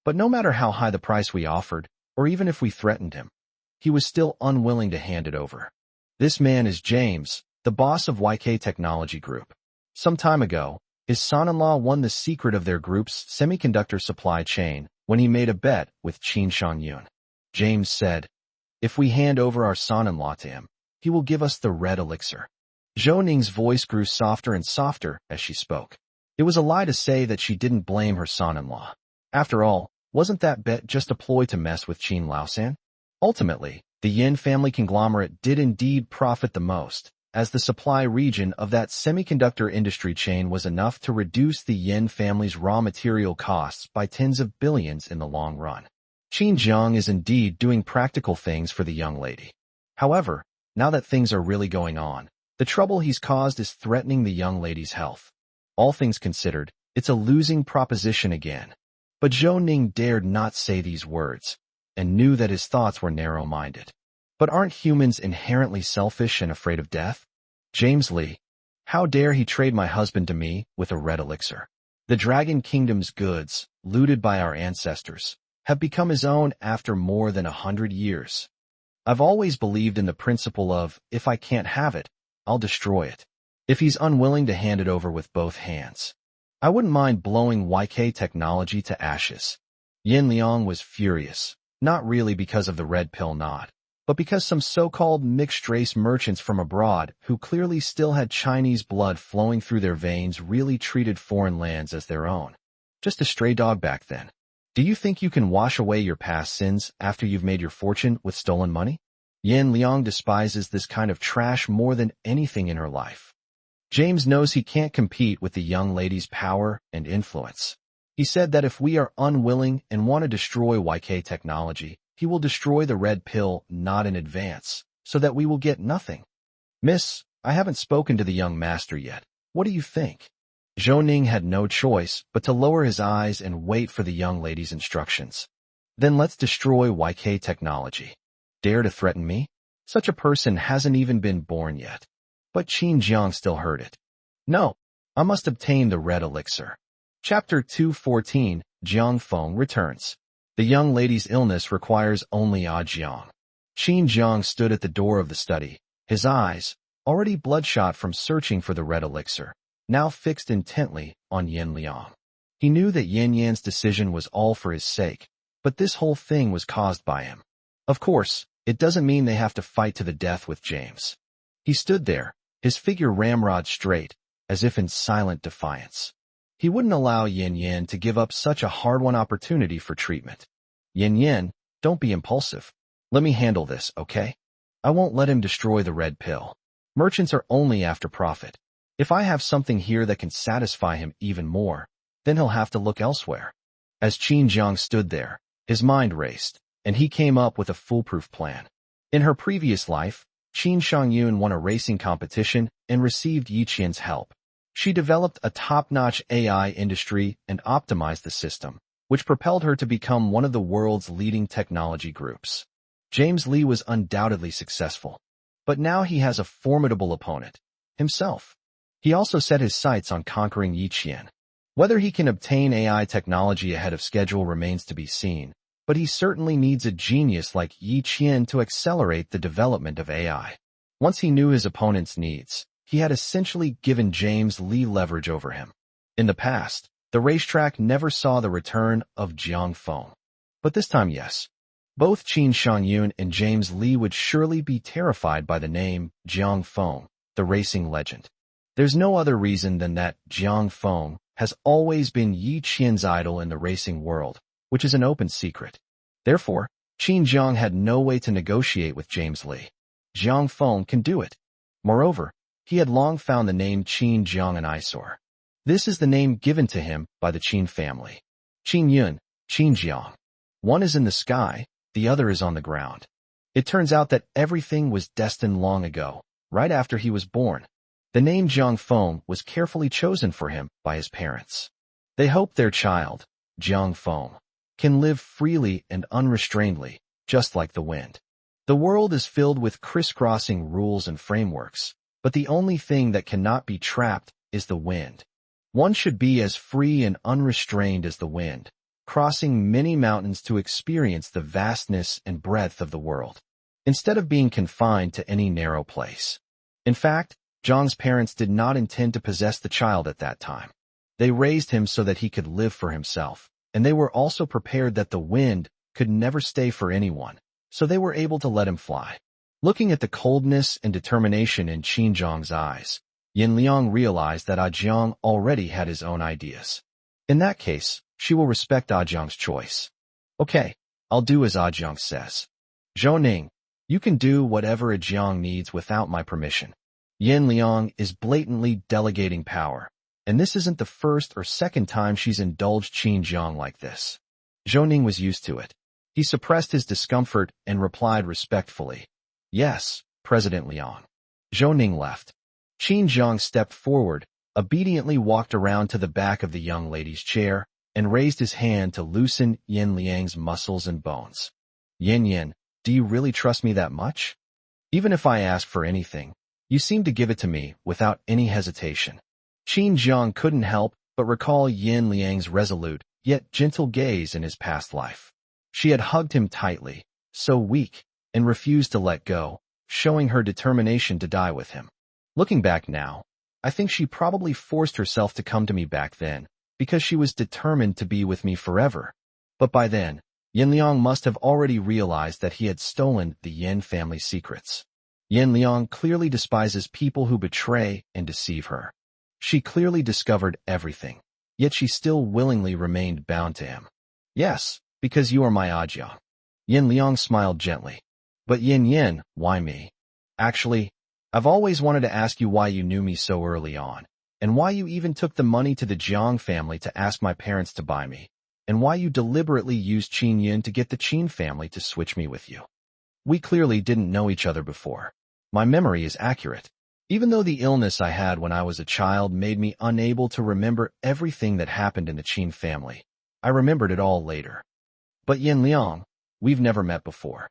But no matter how high the price we offered, or even if we threatened him, he was still unwilling to hand it over. This man is James, the boss of YK Technology Group. Some time ago, his son-in-law won the secret of their group's semiconductor supply chain when he made a bet with Qin Shangyun. James said, "If we hand over our son-in-law to him, he will give us the red elixir." Zhou Ning's voice grew softer and softer as she spoke. It was a lie to say that she didn't blame her son-in-law. After all, wasn't that bet just a ploy to mess with Qin Laosan? Ultimately, the Yin family conglomerate did indeed profit the most, as the supply region of that semiconductor industry chain was enough to reduce the Yin family's raw material costs by tens of billions in the long run. Qin Jiang is indeed doing practical things for the young lady. However, Now that things are really going on, the trouble he's caused is threatening the young lady's health. All things considered, it's a losing proposition again. But Zhou Ning dared not say these words, and knew that his thoughts were narrow-minded. But aren't humans inherently selfish and afraid of death? James Lee, how dare he trade my husband to me with a red elixir? The Dragon Kingdom's goods, looted by our ancestors, have become his own after more than 100 years. I've always believed in the principle of, if I can't have it, I'll destroy it. If he's unwilling to hand it over with both hands, I wouldn't mind blowing YK technology to ashes. Yin Liang was furious, not really because of the red pill knot, but because some so-called mixed-race merchants from abroad who clearly still had Chinese blood flowing through their veins really treated foreign lands as their own. Just a stray dog back then. Do you think you can wash away your past sins after you've made your fortune with stolen money? Yin Liang despises this kind of trash more than anything in her life. James knows he can't compete with the young lady's power and influence. He said that if we are unwilling and want to destroy YK technology, he will destroy the red pill not in advance, so that we will get nothing. Miss, I haven't spoken to the young master yet. What do you think? Zhou Ning had no choice but to lower his eyes and wait for the young lady's instructions. Then let's destroy YK technology. Dare to threaten me? Such a person hasn't even been born yet. But Qin Jiang still heard it. No, I must obtain the red elixir. Chapter 214, Jiang Feng returns. The young lady's illness requires only Jiang. Qin Jiang stood at the door of the study, his eyes, already bloodshot from searching for the red elixir, now fixed intently on Yin Liang. He knew that Yin Yan's decision was all for his sake, but this whole thing was caused by him. Of course, it doesn't mean they have to fight to the death with James. He stood there, his figure ramrod straight, as if in silent defiance. He wouldn't allow Yin Yan to give up such a hard-won opportunity for treatment. Yin Yan, don't be impulsive. Let me handle this, okay? I won't let him destroy the red pill. Merchants are only after profit. If I have something here that can satisfy him even more, then he'll have to look elsewhere. As Qin Jiang stood there, his mind raced, and he came up with a foolproof plan. In her previous life, Qin Shangyun won a racing competition and received Yi Qian's help. She developed a top-notch AI industry and optimized the system, which propelled her to become one of the world's leading technology groups. James Lee was undoubtedly successful, but now he has a formidable opponent, himself. He also set his sights on conquering Yi Qian. Whether he can obtain AI technology ahead of schedule remains to be seen, but he certainly needs a genius like Yi Qian to accelerate the development of AI. Once he knew his opponent's needs, he had essentially given James Lee leverage over him. In the past, the racetrack never saw the return of Jiang Feng. But this time, yes. Both Qin Shangyun and James Lee would surely be terrified by the name Jiang Feng, the racing legend. There's no other reason than that Jiang Feng has always been Yi Qian's idol in the racing world, which is an open secret. Therefore, Qin Jiang had no way to negotiate with James Lee. Jiang Feng can do it. Moreover, he had long found the name Qin Jiang an eyesore. This is the name given to him by the Qin family. Qin Yun, Qin Jiang. One is in the sky, the other is on the ground. It turns out that everything was destined long ago, right after he was born. The name Jiang Feng was carefully chosen for him by his parents. They hoped their child, Jiang Feng, can live freely and unrestrainedly, just like the wind. The world is filled with crisscrossing rules and frameworks, but the only thing that cannot be trapped is the wind. One should be as free and unrestrained as the wind, crossing many mountains to experience the vastness and breadth of the world, instead of being confined to any narrow place. In fact, Jiang's parents did not intend to possess the child at that time. They raised him so that he could live for himself, and they were also prepared that the wind could never stay for anyone, so they were able to let him fly. Looking at the coldness and determination in Qin Jiang's eyes, Yin Liang realized that Jiang already had his own ideas. In that case, she will respect Jiang's choice. Okay, I'll do as Jiang says. Zhou Ning, you can do whatever Jiang needs without my permission. Yin Liang is blatantly delegating power, and this isn't the first or second time she's indulged Qin Jiang like this. Zhou Ning was used to it. He suppressed his discomfort and replied respectfully, Yes, President Liang. Zhou Ning left. Qin Zhang stepped forward, obediently walked around to the back of the young lady's chair, and raised his hand to loosen Yin Liang's muscles and bones. Yin, do you really trust me that much? Even if I ask for anything, you seem to give it to me without any hesitation. Qin Zhang couldn't help but recall Yin Liang's resolute, yet gentle gaze in his past life. She had hugged him tightly, so weak, and refused to let go, showing her determination to die with him. Looking back now, I think she probably forced herself to come to me back then, because she was determined to be with me forever. But by then, Yin Liang must have already realized that he had stolen the Yin family secrets. Yin Liang clearly despises people who betray and deceive her. She clearly discovered everything, yet she still willingly remained bound to him. Yes, because you are my Ajia. Yin Liang smiled gently. But Yin, why me? Actually, I've always wanted to ask you why you knew me so early on, and why you even took the money to the Jiang family to ask my parents to buy me, and why you deliberately used Qin Yin to get the Qin family to switch me with you. We clearly didn't know each other before. My memory is accurate, even though the illness I had when I was a child made me unable to remember everything that happened in the Qin family. I remembered it all later. But Yin Liang, we've never met before.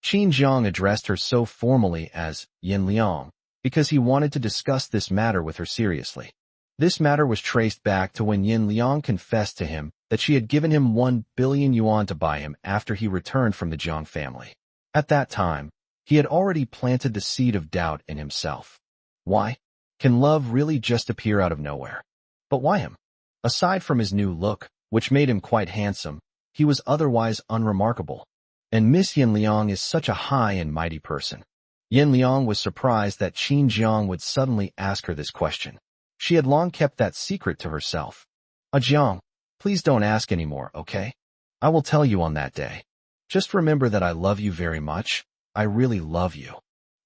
Qin Zhang addressed her so formally as Yin Liang because he wanted to discuss this matter with her seriously. This matter was traced back to when Yin Liang confessed to him that she had given him 1 billion yuan to buy him after he returned from the Jiang family. At that time, he had already planted the seed of doubt in himself. Why? Can love really just appear out of nowhere? But why him? Aside from his new look, which made him quite handsome, he was otherwise unremarkable. And Miss Yin Liang is such a high and mighty person. Yin Liang was surprised that Qin Zhang would suddenly ask her this question. She had long kept that secret to herself. Jiang, please don't ask anymore, okay? I will tell you on that day. Just remember that I love you very much. I really love you.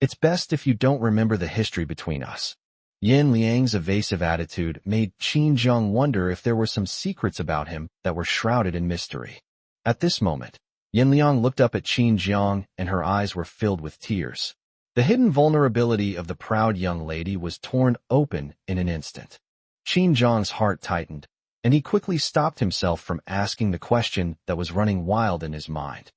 It's best if you don't remember the history between us. Yin Liang's evasive attitude made Qin Zhang wonder if there were some secrets about him that were shrouded in mystery. At this moment, Yin Liang looked up at Qin Zhang and her eyes were filled with tears. The hidden vulnerability of the proud young lady was torn open in an instant. Qin Zhang's heart tightened, and he quickly stopped himself from asking the question that was running wild in his mind.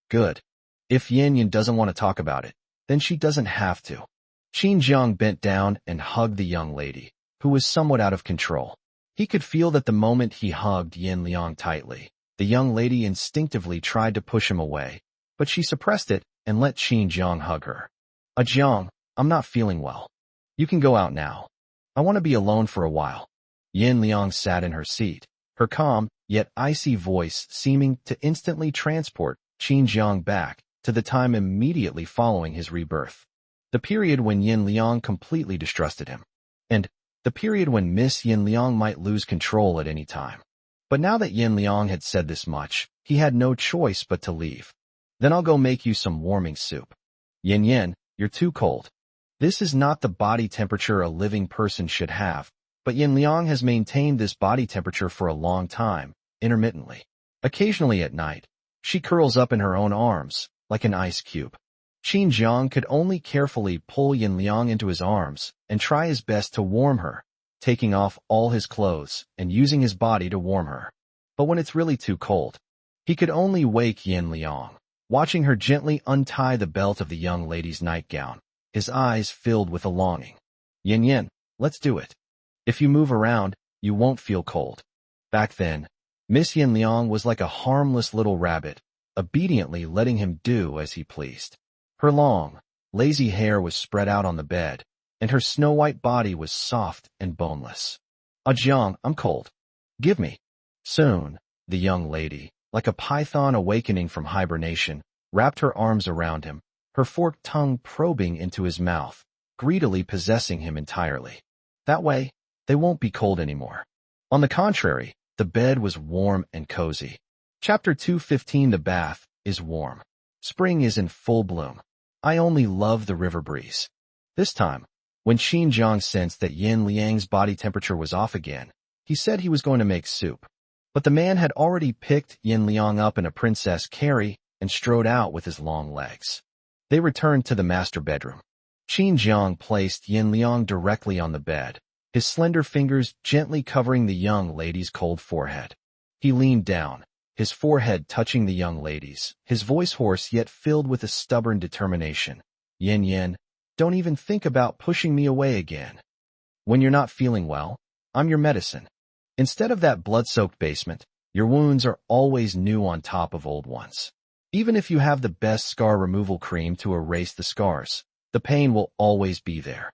Good. If Yin doesn't want to talk about it, then she doesn't have to. Qin Zhang bent down and hugged the young lady, who was somewhat out of control. He could feel that the moment he hugged Yin Liang tightly, the young lady instinctively tried to push him away, but she suppressed it and let Qin Zhang hug her. Jiang, I'm not feeling well. You can go out now. I want to be alone for a while. Yin Liang sat in her seat, her calm, yet icy voice seeming to instantly transport Qin Zhang back to the time immediately following his rebirth. The period when Yin Liang completely distrusted him. And the period when Miss Yin Liang might lose control at any time. But now that Yin Liang had said this much, he had no choice but to leave. Then I'll go make you some warming soup. Yin, you're too cold. This is not the body temperature a living person should have, but Yin Liang has maintained this body temperature for a long time, intermittently. Occasionally at night, she curls up in her own arms, like an ice cube. Qin Zhang could only carefully pull Yin Liang into his arms and try his best to warm her, taking off all his clothes and using his body to warm her. But when it's really too cold, he could only wake Yin Liang, watching her gently untie the belt of the young lady's nightgown, his eyes filled with a longing. Yin, let's do it. If you move around, you won't feel cold. Back then, Miss Yin Liang was like a harmless little rabbit, obediently letting him do as he pleased. Her long, lazy hair was spread out on the bed, and her snow-white body was soft and boneless. Jiang, I'm cold. Give me. Soon, the young lady, like a python awakening from hibernation, wrapped her arms around him, her forked tongue probing into his mouth, greedily possessing him entirely. That way, they won't be cold anymore. On the contrary, the bed was warm and cozy. Chapter 215. The bath is warm. Spring is in full bloom. I only love the river breeze. This time, when Qin Zhang sensed that Yin Liang's body temperature was off again, he said he was going to make soup. But the man had already picked Yin Liang up in a princess carry and strode out with his long legs. They returned to the master bedroom. Qin Jiang placed Yin Liang directly on the bed, his slender fingers gently covering the young lady's cold forehead. He leaned down, his forehead touching the young lady's, his voice hoarse yet filled with a stubborn determination. Yin Yin, don't even think about pushing me away again. When you're not feeling well, I'm your medicine. Instead of that blood-soaked basement, your wounds are always new on top of old ones. Even if you have the best scar removal cream to erase the scars, the pain will always be there.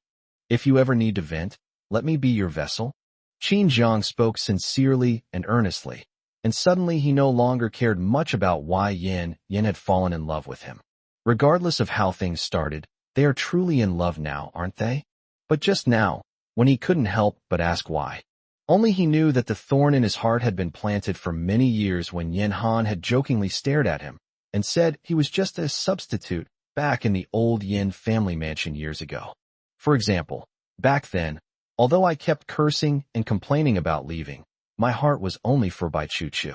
If you ever need to vent, let me be your vessel. Qin Jiang spoke sincerely and earnestly, and suddenly he no longer cared much about why Yin had fallen in love with him. Regardless of how things started, they are truly in love now, aren't they? But just now, when he couldn't help but ask why. Only he knew that the thorn in his heart had been planted for many years when Yin Han had jokingly stared at him and said he was just a substitute back in the old Yin family mansion years ago. For example, back then, although I kept cursing and complaining about leaving, my heart was only for Bai Chu Chu.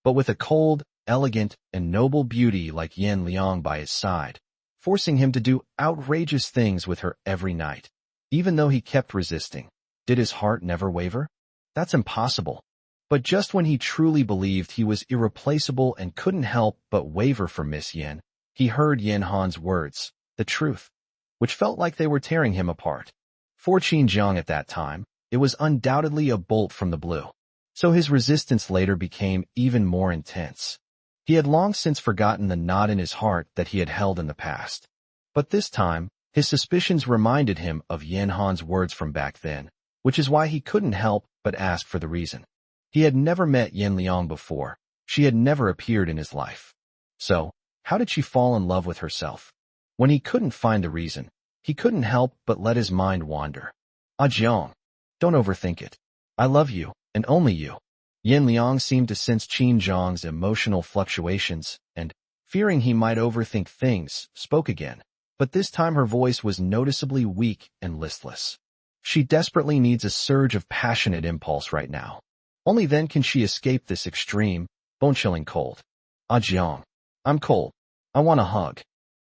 But with a cold, elegant, and noble beauty like Yin Liang by his side, forcing him to do outrageous things with her every night, even though he kept resisting, did his heart never waver? That's impossible. But just when he truly believed he was irreplaceable and couldn't help but waver for Miss Yin, he heard Yin Han's words, the truth, which felt like they were tearing him apart. For Qin Jiang at that time, it was undoubtedly a bolt from the blue. So his resistance later became even more intense. He had long since forgotten the knot in his heart that he had held in the past. But this time, his suspicions reminded him of Yin Han's words from back then, which is why he couldn't help but ask for the reason. He had never met Yin Liang before. She had never appeared in his life. So, how did she fall in love with herself? When he couldn't find the reason, he couldn't help but let his mind wander. Ah Jiang, don't overthink it. I love you, and only you. Yin Liang seemed to sense Qin Jiang's emotional fluctuations, and, fearing he might overthink things, spoke again. But this time her voice was noticeably weak and listless. She desperately needs a surge of passionate impulse right now. Only then can she escape this extreme, bone-chilling cold. Ah Jiang, I'm cold. I want a hug.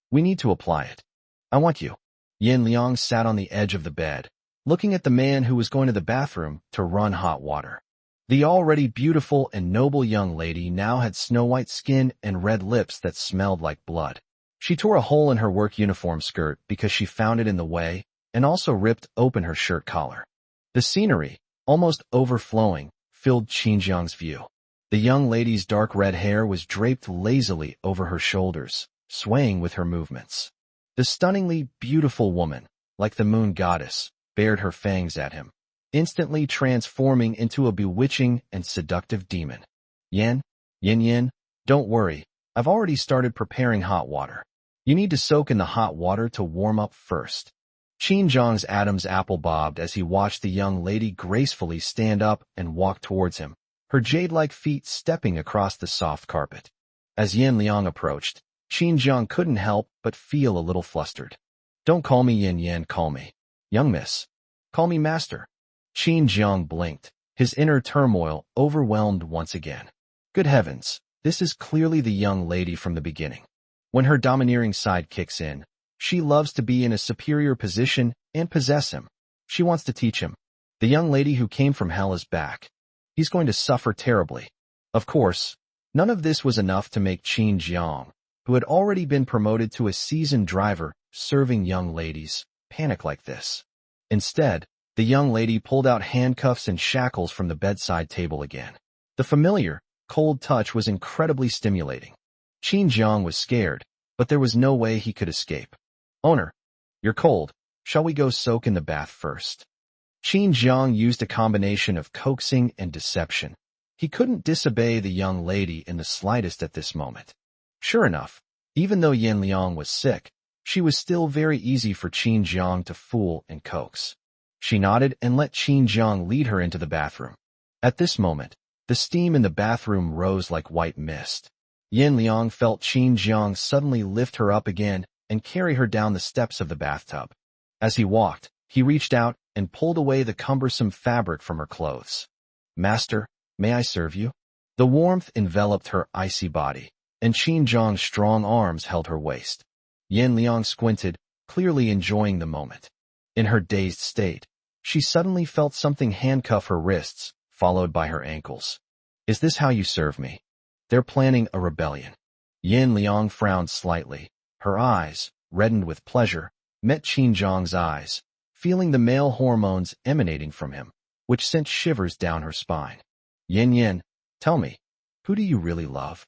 We need to apply it. I want you. Yin Liang sat on the edge of the bed, looking at the man who was going to the bathroom to run hot water. The already beautiful and noble young lady now had snow-white skin and red lips that smelled like blood. She tore a hole in her work uniform skirt because she found it in the way, and also ripped open her shirt collar. The scenery, almost overflowing, filled Qin Jiang's view. The young lady's dark red hair was draped lazily over her shoulders, swaying with her movements. The stunningly beautiful woman, like the moon goddess, bared her fangs at him, instantly transforming into a bewitching and seductive demon. Yin, don't worry, I've already started preparing hot water. You need to soak in the hot water to warm up first. Qin Jiang's Adam's apple bobbed as he watched the young lady gracefully stand up and walk towards him, her jade-like feet stepping across the soft carpet. As Yin Liang approached, Qin Jiang couldn't help but feel a little flustered. Don't call me Yin, call me young miss. Call me master. Qin Jiang blinked, his inner turmoil overwhelmed once again. Good heavens, this is clearly the young lady from the beginning. When her domineering side kicks in, she loves to be in a superior position and possess him. She wants to teach him. The young lady who came from hell is back. He's going to suffer terribly. Of course, none of this was enough to make Qin Jiang, who had already been promoted to a seasoned driver serving young ladies, panic like this. Instead, the young lady pulled out handcuffs and shackles from the bedside table again. The familiar, cold touch was incredibly stimulating. Qin Jiang was scared, but there was no way he could escape. Owner, you're cold. Shall we go soak in the bath first? Qin Jiang used a combination of coaxing and deception. He couldn't disobey the young lady in the slightest at this moment. Sure enough, even though Yin Liang was sick, she was still very easy for Qin Jiang to fool and coax. She nodded and let Qin Jiang lead her into the bathroom. At this moment, the steam in the bathroom rose like white mist. Yin Liang felt Qin Jiang suddenly lift her up again and carry her down the steps of the bathtub. As he walked, he reached out and pulled away the cumbersome fabric from her clothes. Master, may I serve you? The warmth enveloped her icy body, and Qin Jiang's strong arms held her waist. Yin Liang squinted, clearly enjoying the moment. In her dazed state, she suddenly felt something handcuff her wrists, followed by her ankles. Is this how you serve me? They're planning a rebellion. Yin Liang frowned slightly. Her eyes, reddened with pleasure, met Qin Zhang's eyes, feeling the male hormones emanating from him, which sent shivers down her spine. Yin, tell me, who do you really love?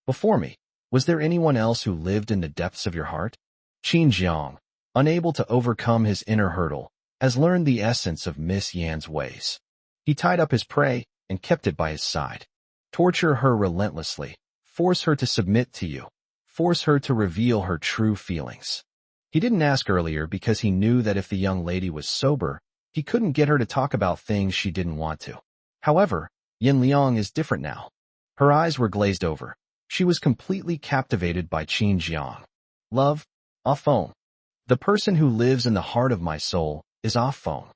Before me, was there anyone else who lived in the depths of your heart? Qin Zhang, unable to overcome his inner hurdle, has learned the essence of Miss Yan's ways. He tied up his prey and kept it by his side. Torture her relentlessly, force her to submit to you, force her to reveal her true feelings. He didn't ask earlier because he knew that if the young lady was sober, he couldn't get her to talk about things she didn't want to. However, Yin Liang is different now. Her eyes were glazed over. She was completely captivated by Qin Zhang. Love, off phone. The person who lives in the heart of my soul is off phone.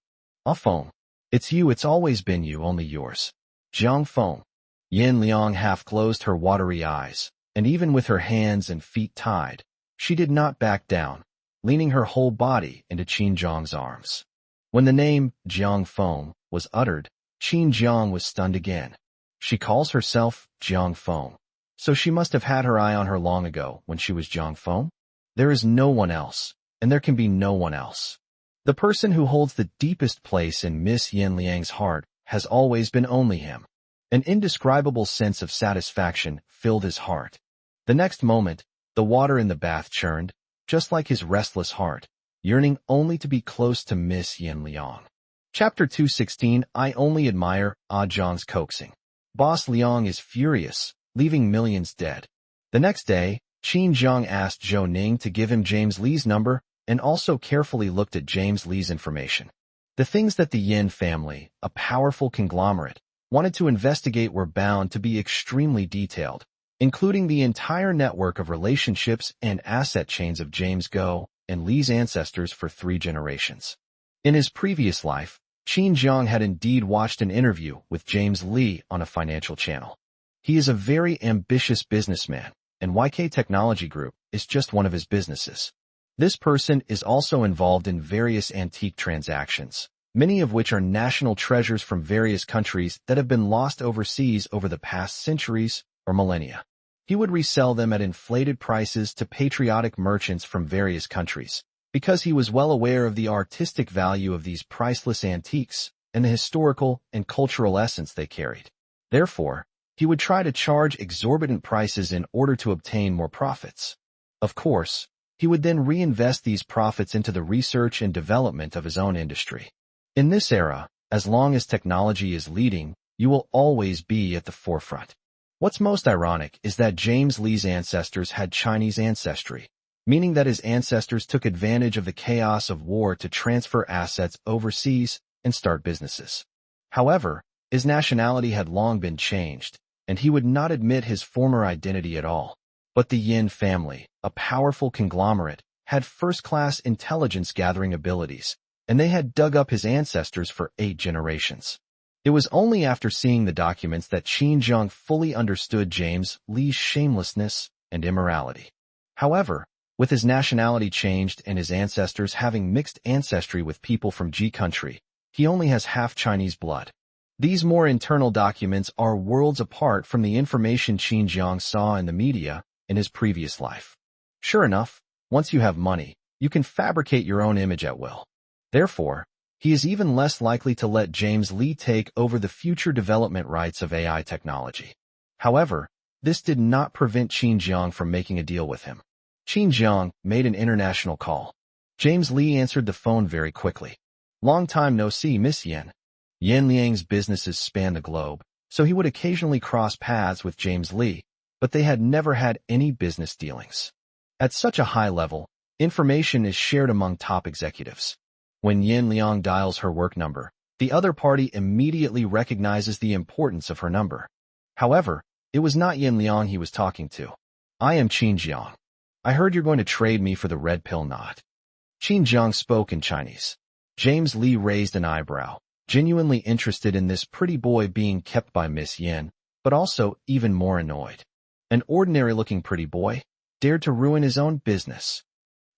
Off phone. It's you, it's always been you, only yours. Zhang phone. Yin Liang half closed her watery eyes, and even with her hands and feet tied, she did not back down, leaning her whole body into Qin Zhang's arms. When the name Zhang Feng was uttered, Qin Zhang was stunned again. She calls herself Zhang Feng, so she must have had her eye on her long ago when she was Zhang Feng. There is no one else, and there can be no one else. The person who holds the deepest place in Miss Yin Liang's heart has always been only him. An indescribable sense of satisfaction filled his heart. The next moment, the water in the bath churned, just like his restless heart, yearning only to be close to Miss Yin Liang. Chapter 216. I only admire Ah Zhang's coaxing. Boss Liang is furious, leaving millions dead. The next day, Qin Zhang asked Zhou Ning to give him James Li's number and also carefully looked at James Li's information. The things that the Yin family, a powerful conglomerate, wanted to investigate were bound to be extremely detailed, including the entire network of relationships and asset chains of James Go and Li's ancestors for 3 generations. In his previous life, Qin Zhang had indeed watched an interview with James Li on a financial channel. He is a very ambitious businessman, and YK Technology Group is just one of his businesses. This person is also involved in various antique transactions, many of which are national treasures from various countries that have been lost overseas over the past centuries or millennia. He would resell them at inflated prices to patriotic merchants from various countries, because he was well aware of the artistic value of these priceless antiques and the historical and cultural essence they carried. Therefore, he would try to charge exorbitant prices in order to obtain more profits. Of course, he would then reinvest these profits into the research and development of his own industry. In this era, as long as technology is leading, you will always be at the forefront. What's most ironic is that James Li's ancestors had Chinese ancestry, meaning that his ancestors took advantage of the chaos of war to transfer assets overseas and start businesses. However, his nationality had long been changed, and he would not admit his former identity at all. But the Yin family, a powerful conglomerate, had first-class intelligence-gathering abilities, and they had dug up his ancestors for 8 generations. It was only after seeing the documents that Qin Zhang fully understood James Li's shamelessness and immorality. However, with his nationality changed and his ancestors having mixed ancestry with people from Ji country, he only has half Chinese blood. These more internal documents are worlds apart from the information Qin Zhang saw in the media in his previous life. Sure enough, once you have money, you can fabricate your own image at will. Therefore, he is even less likely to let James Li take over the future development rights of AI technology. However, this did not prevent Qin Zhang from making a deal with him. Qin Zhang made an international call. James Li answered the phone very quickly. Long time no see, Miss Yin. Yin Liang's businesses span the globe, so he would occasionally cross paths with James Li, but they had never had any business dealings. At such a high level, information is shared among top executives. When Yin Liang dials her work number, the other party immediately recognizes the importance of her number. However, it was not Yin Liang he was talking to. I am Qin Zhang. I heard you're going to trade me for the red pill knot. Qin Zhang spoke in Chinese. James Li raised an eyebrow, genuinely interested in this pretty boy being kept by Miss Yin, but also even more annoyed. An ordinary-looking pretty boy dared to ruin his own business.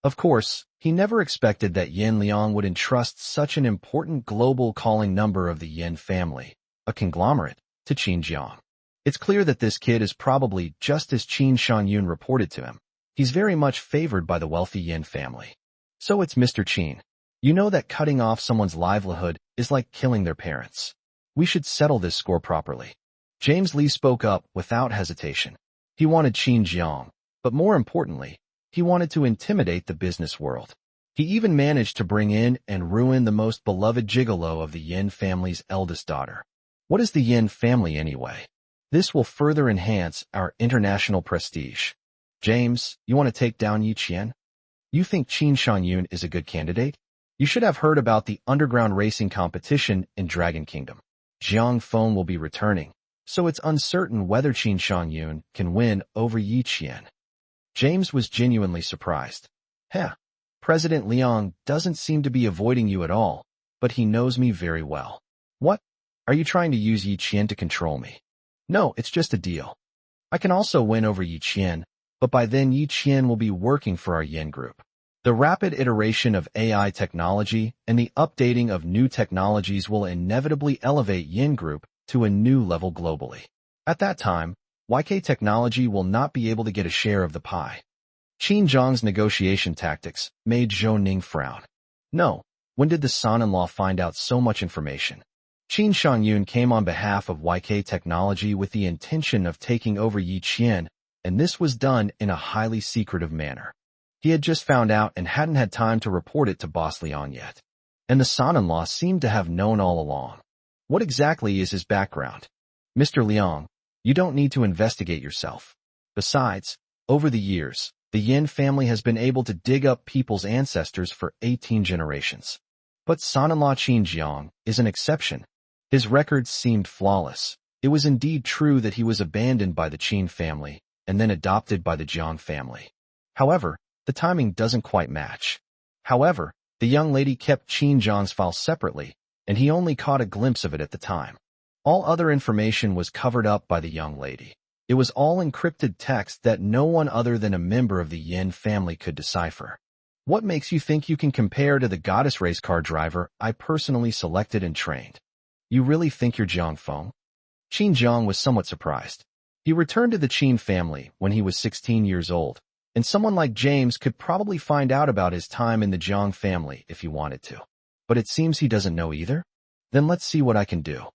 Of course, he never expected that Yin Liang would entrust such an important global calling number of the Yin family, a conglomerate, to Qin Jiang. It's clear that this kid is probably just as Qin Shan-yun reported to him. He's very much favored by the wealthy Yin family. So it's Mr. Qin. You know that cutting off someone's livelihood is like killing their parents. We should settle this score properly. James Lee spoke up without hesitation. He wanted Qin Jiang, but more importantly, he wanted to intimidate the business world. He even managed to bring in and ruin the most beloved gigolo of the Yin family's eldest daughter. What is the Yin family anyway? This will further enhance our international prestige. James, you want to take down Yi Qian? You think Qin Shan-yun is a good candidate? You should have heard about the underground racing competition in Dragon Kingdom. Jiang Feng will be returning, so it's uncertain whether Qin Shan-yun can win over Yi Qian. James was genuinely surprised. President Liang doesn't seem to be avoiding you at all, but he knows me very well. What? Are you trying to use Yi Qian to control me? No, it's just a deal. I can also win over Yi Qian, but by then Yi Qian will be working for our Yin group. The rapid iteration of AI technology and the updating of new technologies will inevitably elevate Yin group to a new level globally. At that time, YK technology will not be able to get a share of the pie. Qin Jiang's negotiation tactics made Zhou Ning frown. No, when did the son-in-law find out so much information? Qin Shan-yun came on behalf of YK technology with the intention of taking over Yi Qian, and this was done in a highly secretive manner. He had just found out and hadn't had time to report it to Boss Liang yet. And the son-in-law seemed to have known all along. What exactly is his background? Mr. Liang, you don't need to investigate yourself. Besides, over the years, the Yin family has been able to dig up people's ancestors for 18 generations. But son-in-law Qin Jiang is an exception. His records seemed flawless. It was indeed true that he was abandoned by the Qin family and then adopted by the Jiang family. However, the timing doesn't quite match. However, the young lady kept Qin Jiang's file separately, and he only caught a glimpse of it at the time. All other information was covered up by the young lady. It was all encrypted text that no one other than a member of the Yin family could decipher. What makes you think you can compare to the goddess race car driver I personally selected and trained? You really think you're Jiang Feng? Qin Jiang was somewhat surprised. He returned to the Qin family when he was 16 years old, and someone like James could probably find out about his time in the Jiang family if he wanted to. But it seems he doesn't know either? Then let's see what I can do.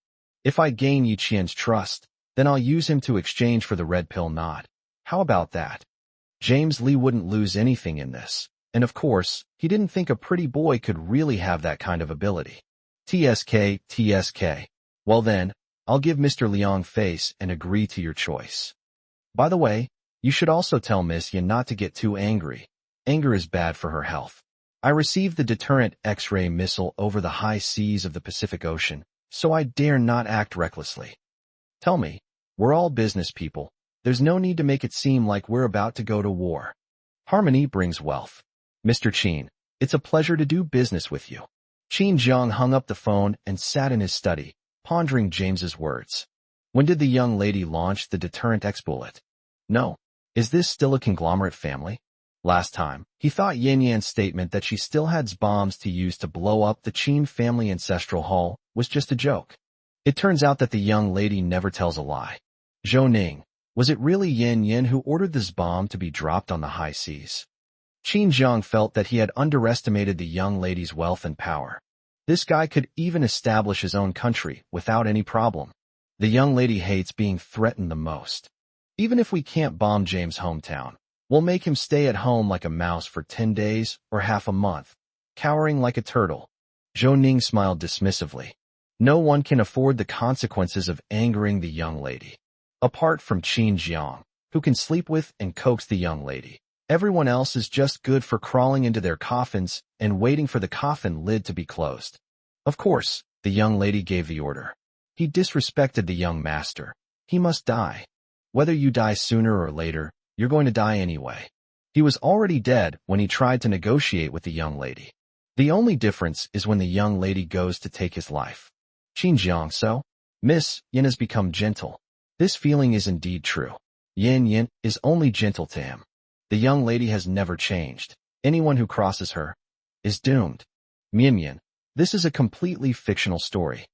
If I gain Yi Qian's trust, then I'll use him to exchange for the red pill nod. How about that? James Lee wouldn't lose anything in this. And of course, he didn't think a pretty boy could really have that kind of ability. TSK. Well then, I'll give Mr. Liang face and agree to your choice. By the way, you should also tell Miss Yan not to get too angry. Anger is bad for her health. I received the deterrent X-ray missile over the high seas of the Pacific Ocean, so I dare not act recklessly. Tell me, we're all business people. There's no need to make it seem like we're about to go to war. Harmony brings wealth. Mr. Qin, it's a pleasure to do business with you. Qin Jiang hung up the phone and sat in his study, pondering James's words. When did the young lady launch the deterrent X-bullet? No. Is this still a conglomerate family? Last time, he thought Yan Yan's statement that she still had bombs to use to blow up the Qin family ancestral hall was just a joke. It turns out that the young lady never tells a lie. Zhou Ning, was it really Yan Yan who ordered this bomb to be dropped on the high seas? Qin Jiang felt that he had underestimated the young lady's wealth and power. This guy could even establish his own country without any problem. The young lady hates being threatened the most. Even if we can't bomb James' hometown, we'll make him stay at home like a mouse for 10 days or half a month, cowering like a turtle. Zhou Ning smiled dismissively. No one can afford the consequences of angering the young lady. Apart from Qin Jiang, who can sleep with and coax the young lady, everyone else is just good for crawling into their coffins and waiting for the coffin lid to be closed. Of course, the young lady gave the order. He disrespected the young master. He must die. Whether you die sooner or later, you're going to die anyway. He was already dead when he tried to negotiate with the young lady. The only difference is when the young lady goes to take his life. Qin Jiang, so? Miss Yan has become gentle. This feeling is indeed true. Yan Yan is only gentle to him. The young lady has never changed. Anyone who crosses her is doomed. Mian. This is a completely fictional story.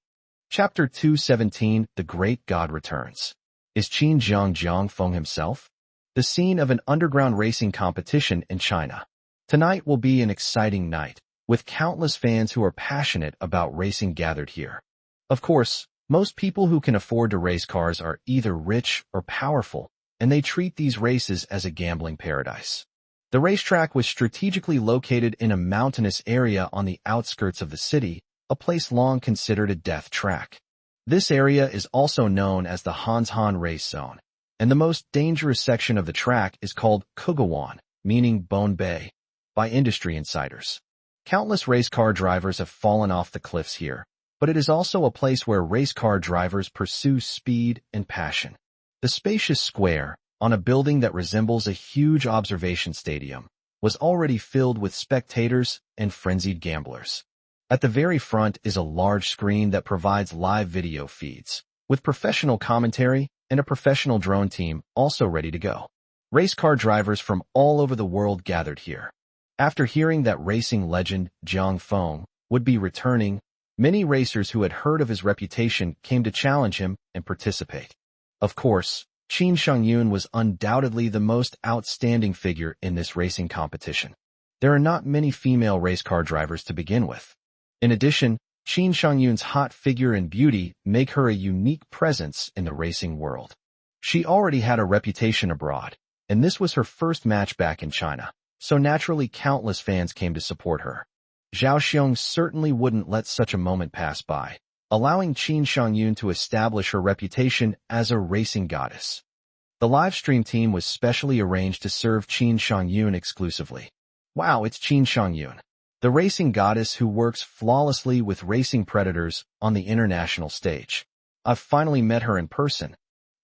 Chapter 217, The Great God Returns. Is Qin Jiang Feng himself? The scene of an underground racing competition in China. Tonight will be an exciting night, with countless fans who are passionate about racing gathered here. Of course, most people who can afford to race cars are either rich or powerful, and they treat these races as a gambling paradise. The racetrack was strategically located in a mountainous area on the outskirts of the city, a place long considered a death track. This area is also known as the Hanshan Race Zone, and the most dangerous section of the track is called Kugawan, meaning Bone Bay, by industry insiders. Countless race car drivers have fallen off the cliffs here, but it is also a place where race car drivers pursue speed and passion. The spacious square, on a building that resembles a huge observation stadium, was already filled with spectators and frenzied gamblers. At the very front is a large screen that provides live video feeds, with professional commentary and a professional drone team also ready to go. Race car drivers from all over the world gathered here. After hearing that racing legend Jiang Feng would be returning, many racers who had heard of his reputation came to challenge him and participate. Of course, Qin Shangyun was undoubtedly the most outstanding figure in this racing competition. There are not many female race car drivers to begin with. In addition, Qin Shangyun's hot figure and beauty make her a unique presence in the racing world. She already had a reputation abroad, and this was her first match back in China, so naturally countless fans came to support her. Zhao Xiong certainly wouldn't let such a moment pass by, allowing Qin Shangyun to establish her reputation as a racing goddess. The livestream team was specially arranged to serve Qin Shangyun exclusively. Wow, it's Qin Shangyun, the racing goddess who works flawlessly with racing predators on the international stage. I've finally met her in person.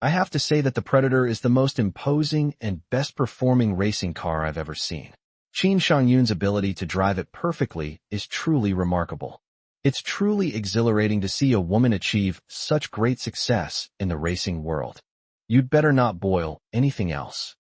I have to say that the Predator is the most imposing and best-performing racing car I've ever seen. Qin Shangyun's ability to drive it perfectly is truly remarkable. It's truly exhilarating to see a woman achieve such great success in the racing world. You'd better not boil anything else.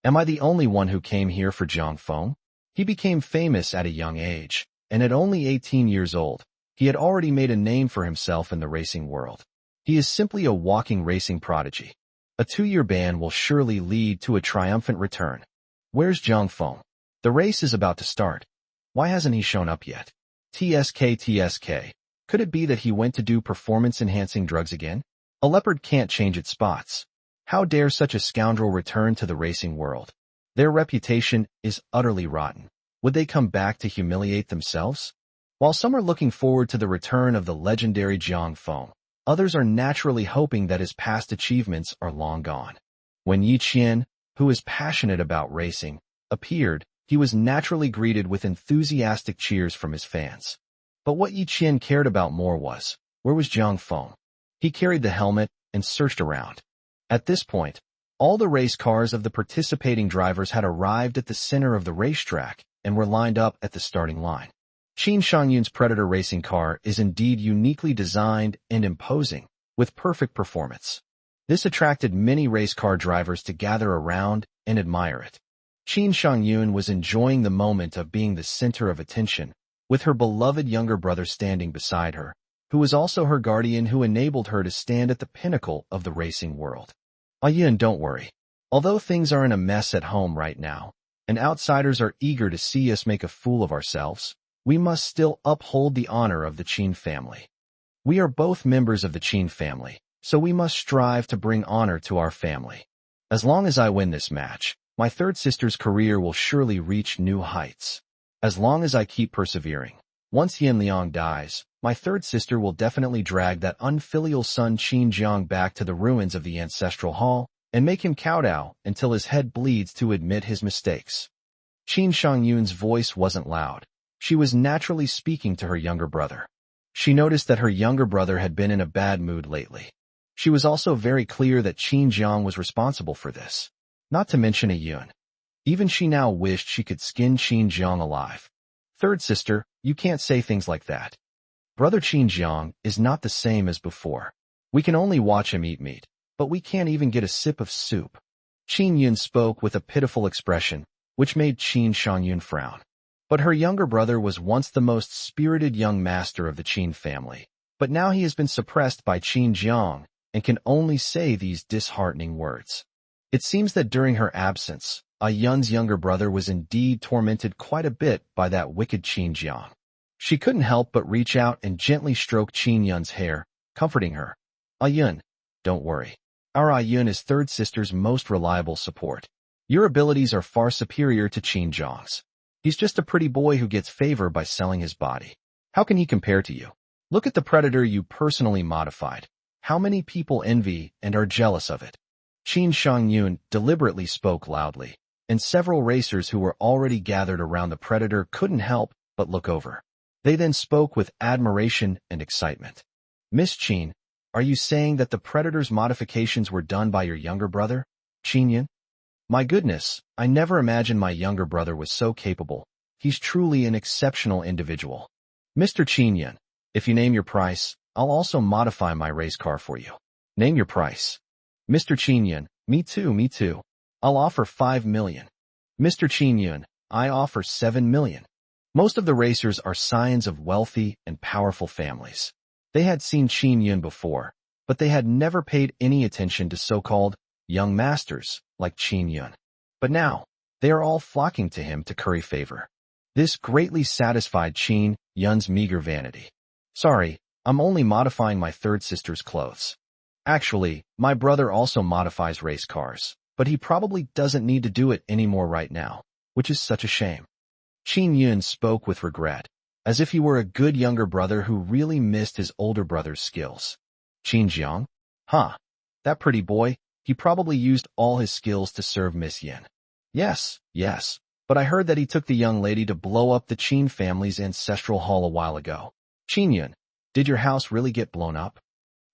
Am I the only one who came here for Jiang Feng? He became famous at a young age, and at only 18 years old, he had already made a name for himself in the racing world. He is simply a walking racing prodigy. A 2-year ban will surely lead to a triumphant return. Where's Jiang Feng? The race is about to start. Why hasn't he shown up yet? TSK. Could it be that he went to do performance-enhancing drugs again? A leopard can't change its spots. How dare such a scoundrel return to the racing world? Their reputation is utterly rotten. Would they come back to humiliate themselves? While some are looking forward to the return of the legendary Jiang Feng, others are naturally hoping that his past achievements are long gone. When Yi Qian, who is passionate about racing, appeared, he was naturally greeted with enthusiastic cheers from his fans. But what Yi Qian cared about more was, where was Jiang Feng? He carried the helmet and searched around. At this point, all the race cars of the participating drivers had arrived at the center of the racetrack and were lined up at the starting line. Qin Shangyun's Predator racing car is indeed uniquely designed and imposing, with perfect performance. This attracted many race car drivers to gather around and admire it. Qin Shangyun was enjoying the moment of being the center of attention, with her beloved younger brother standing beside her, who was also her guardian who enabled her to stand at the pinnacle of the racing world. Yin, don't worry. Although things are in a mess at home right now, and outsiders are eager to see us make a fool of ourselves, we must still uphold the honor of the Qin family. We are both members of the Qin family, so we must strive to bring honor to our family. As long as I win this match, my third sister's career will surely reach new heights. As long as I keep persevering. Once Yin Liang dies, my third sister will definitely drag that unfilial son Qin Jiang back to the ruins of the ancestral hall and make him kowtow until his head bleeds to admit his mistakes. Qin Shangyun's voice wasn't loud. She was naturally speaking to her younger brother. She noticed that her younger brother had been in a bad mood lately. She was also very clear that Qin Jiang was responsible for this. Not to mention a Yun. Even she now wished she could skin Qin Jiang alive. Third sister, you can't say things like that. Brother Qin Jiang is not the same as before. We can only watch him eat meat, but we can't even get a sip of soup. Qin Yun spoke with a pitiful expression, which made Qin Shangyun frown. But her younger brother was once the most spirited young master of the Qin family. But now he has been suppressed by Qin Jiang and can only say these disheartening words. It seems that during her absence, Yun's younger brother was indeed tormented quite a bit by that wicked Qin Jiang. She couldn't help but reach out and gently stroke Qin Yun's hair, comforting her. Yun, don't worry. Our Yun is third sister's most reliable support. Your abilities are far superior to Qin Jiang's. He's just a pretty boy who gets favor by selling his body. How can he compare to you? Look at the predator you personally modified. How many people envy and are jealous of it? Qin Shangyun deliberately spoke loudly, and several racers who were already gathered around the predator couldn't help but look over. They then spoke with admiration and excitement. Miss Qin, are you saying that the predator's modifications were done by your younger brother, Qin Yun? My goodness, I never imagined my younger brother was so capable. He's truly an exceptional individual. Mr. Qin Yun, if you name your price, I'll also modify my race car for you. Name your price. Mr. Qin Yun, me too. I'll offer 5 million. Mr. Qin Yun, I offer 7 million. Most of the racers are scions of wealthy and powerful families. They had seen Qin Yun before, but they had never paid any attention to so-called young masters like Qin Yun. But now, they are all flocking to him to curry favor. This greatly satisfied Qin Yun's meager vanity. Sorry, I'm only modifying my third sister's clothes. Actually, my brother also modifies race cars, but he probably doesn't need to do it anymore right now, which is such a shame. Qin Yun spoke with regret, as if he were a good younger brother who really missed his older brother's skills. Qin Jiang? Huh. That pretty boy, he probably used all his skills to serve Miss Yin. Yes, but I heard that he took the young lady to blow up the Qin family's ancestral hall a while ago. Qin Yun, did your house really get blown up?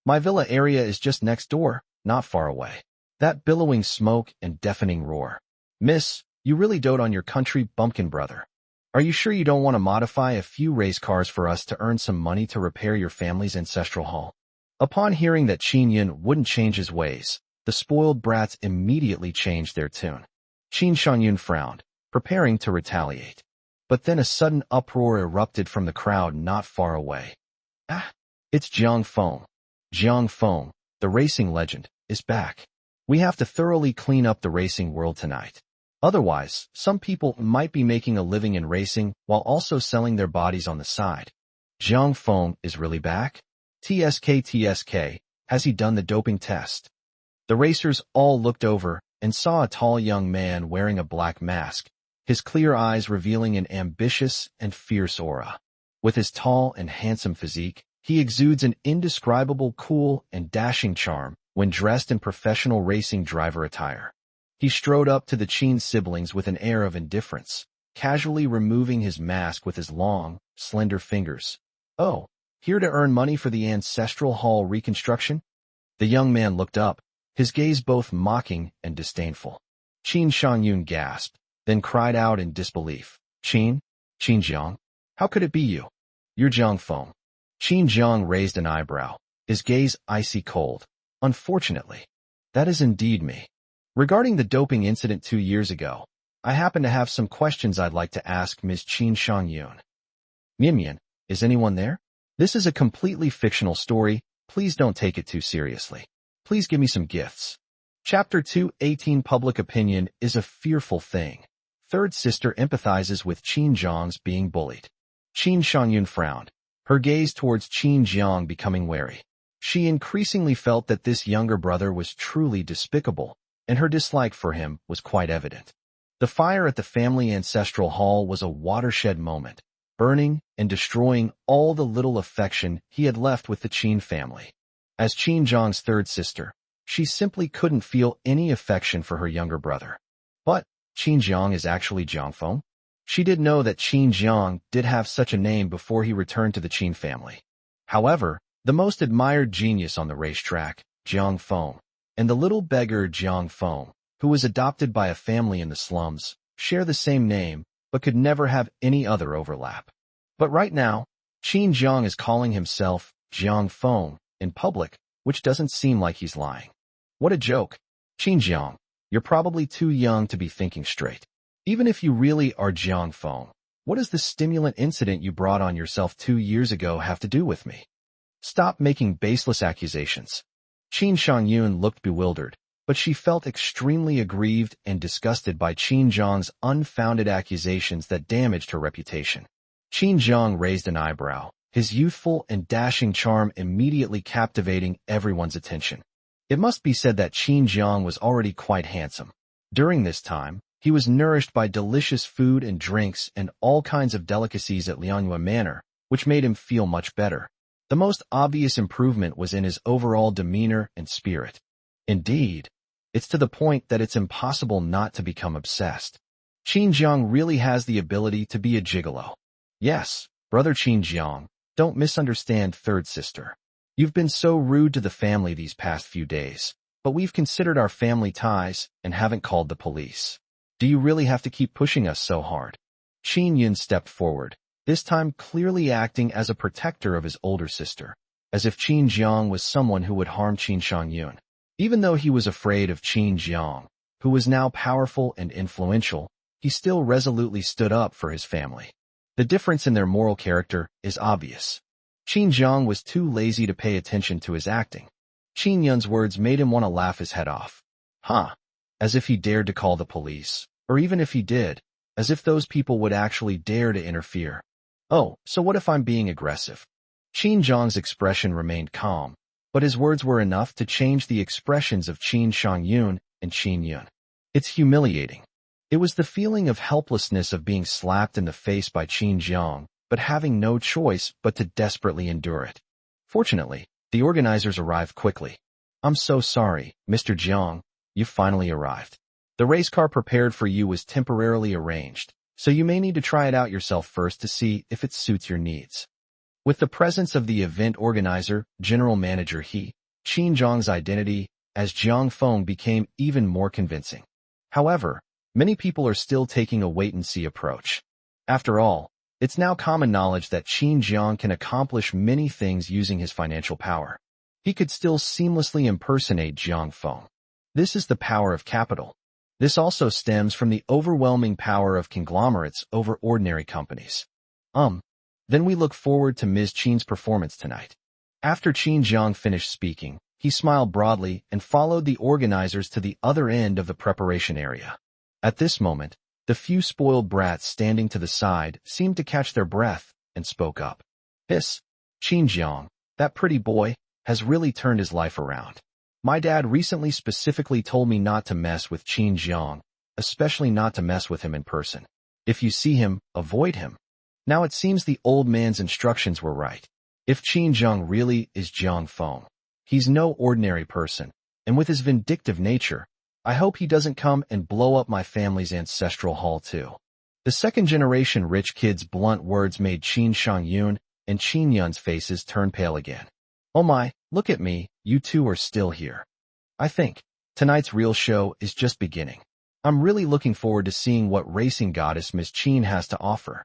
My villa area is just next door, not far away. That billowing smoke and deafening roar. Miss, you really dote on your country bumpkin brother. Are you sure you don't want to modify a few race cars for us to earn some money to repair your family's ancestral hall? Upon hearing that Qin Yun wouldn't change his ways, the spoiled brats immediately changed their tune. Qin Shangyun frowned, preparing to retaliate. But then a sudden uproar erupted from the crowd not far away. Ah, it's Jiang Feng. Jiang Feng, the racing legend, is back. We have to thoroughly clean up the racing world tonight. Otherwise, some people might be making a living in racing while also selling their bodies on the side. Jiang Feng is really back? TSK, has he done the doping test? The racers all looked over and saw a tall young man wearing a black mask, his clear eyes revealing an ambitious and fierce aura. With his tall and handsome physique, he exudes an indescribable cool and dashing charm when dressed in professional racing driver attire. He strode up to the Qin siblings with an air of indifference, casually removing his mask with his long, slender fingers. Oh, here to earn money for the ancestral hall reconstruction? The young man looked up, his gaze both mocking and disdainful. Qin Shangyun gasped, then cried out in disbelief. Qin Jiang? How could it be you? You're Jiang Feng. Qin Jiang raised an eyebrow, his gaze icy cold. Unfortunately, that is indeed me. Regarding the doping incident 2 years ago, I happen to have some questions I'd like to ask Ms. Qin Shangyun. Mian, is anyone there? This is a completely fictional story. Please don't take it too seriously. Please give me some gifts. Chapter 2:18 Public opinion is a fearful thing. Third sister empathizes with Qin Jiang's being bullied. Qin Shangyun frowned, her gaze towards Qin Jiang becoming wary. She increasingly felt that this younger brother was truly despicable, and her dislike for him was quite evident. The fire at the family ancestral hall was a watershed moment, burning and destroying all the little affection he had left with the Qin family. As Qin Jiang's third sister, she simply couldn't feel any affection for her younger brother. But Qin Jiang is actually Jiang Feng? She did know that Qin Jiang did have such a name before he returned to the Qin family. However, the most admired genius on the racetrack, Jiang Feng, and the little beggar Jiang Feng, who was adopted by a family in the slums, share the same name, but could never have any other overlap. But right now, Qin Jiang is calling himself Jiang Feng in public, which doesn't seem like he's lying. What a joke. Qin Jiang, you're probably too young to be thinking straight. Even if you really are Jiang Feng, What does the stimulant incident you brought on yourself 2 years ago have to do with me? Stop making baseless accusations. Qin Shangyun looked bewildered, but she felt extremely aggrieved and disgusted by Qin Zhang's unfounded accusations that damaged her reputation. Qin Zhang raised an eyebrow, his youthful and dashing charm immediately captivating everyone's attention. It must be said that Qin Zhang was already quite handsome. During this time, he was nourished by delicious food and drinks and all kinds of delicacies at Lianhua Manor, which made him feel much better. The most obvious improvement was in his overall demeanor and spirit. Indeed, it's to the point that it's impossible not to become obsessed. Qin Jiang really has the ability to be a gigolo. Yes, brother Qin Jiang, don't misunderstand third sister. You've been so rude to the family these past few days, but we've considered our family ties and haven't called the police. Do you really have to keep pushing us so hard? Qin Yun stepped forward, this time clearly acting as a protector of his older sister, as if Qin Jiang was someone who would harm Qin Shangyun. Even though he was afraid of Qin Jiang, who was now powerful and influential, he still resolutely stood up for his family. The difference in their moral character is obvious. Qin Jiang was too lazy to pay attention to his acting. Qin Yun's words made him want to laugh his head off. Huh. As if he dared to call the police, or even if he did, as if those people would actually dare to interfere. Oh, so what if I'm being aggressive? Qin Zhang's expression remained calm, but his words were enough to change the expressions of Qin Shangyun and Qin Yun. It's humiliating. It was the feeling of helplessness of being slapped in the face by Qin Jiang, but having no choice but to desperately endure it. Fortunately, the organizers arrived quickly. I'm so sorry, Mr. Jiang, you finally arrived. The race car prepared for you was temporarily arranged, so you may need to try it out yourself first to see if it suits your needs. With the presence of the event organizer, General Manager He, Qin Zhang's identity as Jiang Feng became even more convincing. However, many people are still taking a wait-and-see approach. After all, it's now common knowledge that Qin Jiang can accomplish many things using his financial power. He could still seamlessly impersonate Jiang Feng. This is the power of capital. This also stems from the overwhelming power of conglomerates over ordinary companies. Then we look forward to Ms. Qin's performance tonight. After Qin Jiang finished speaking, he smiled broadly and followed the organizers to the other end of the preparation area. At this moment, the few spoiled brats standing to the side seemed to catch their breath and spoke up. Hiss, Qin Jiang, that pretty boy, has really turned his life around. My dad recently specifically told me not to mess with Qin Jiang, especially not to mess with him in person. If you see him, avoid him. Now it seems the old man's instructions were right. If Qin Jiang really is Jiang Feng, he's no ordinary person, and with his vindictive nature, I hope he doesn't come and blow up my family's ancestral hall too. The second-generation rich kid's blunt words made Qin Shangyun and Qin Yun's faces turn pale again. Oh my, look at me, you two are still here. I think tonight's real show is just beginning. I'm really looking forward to seeing what racing goddess Miss Qin has to offer.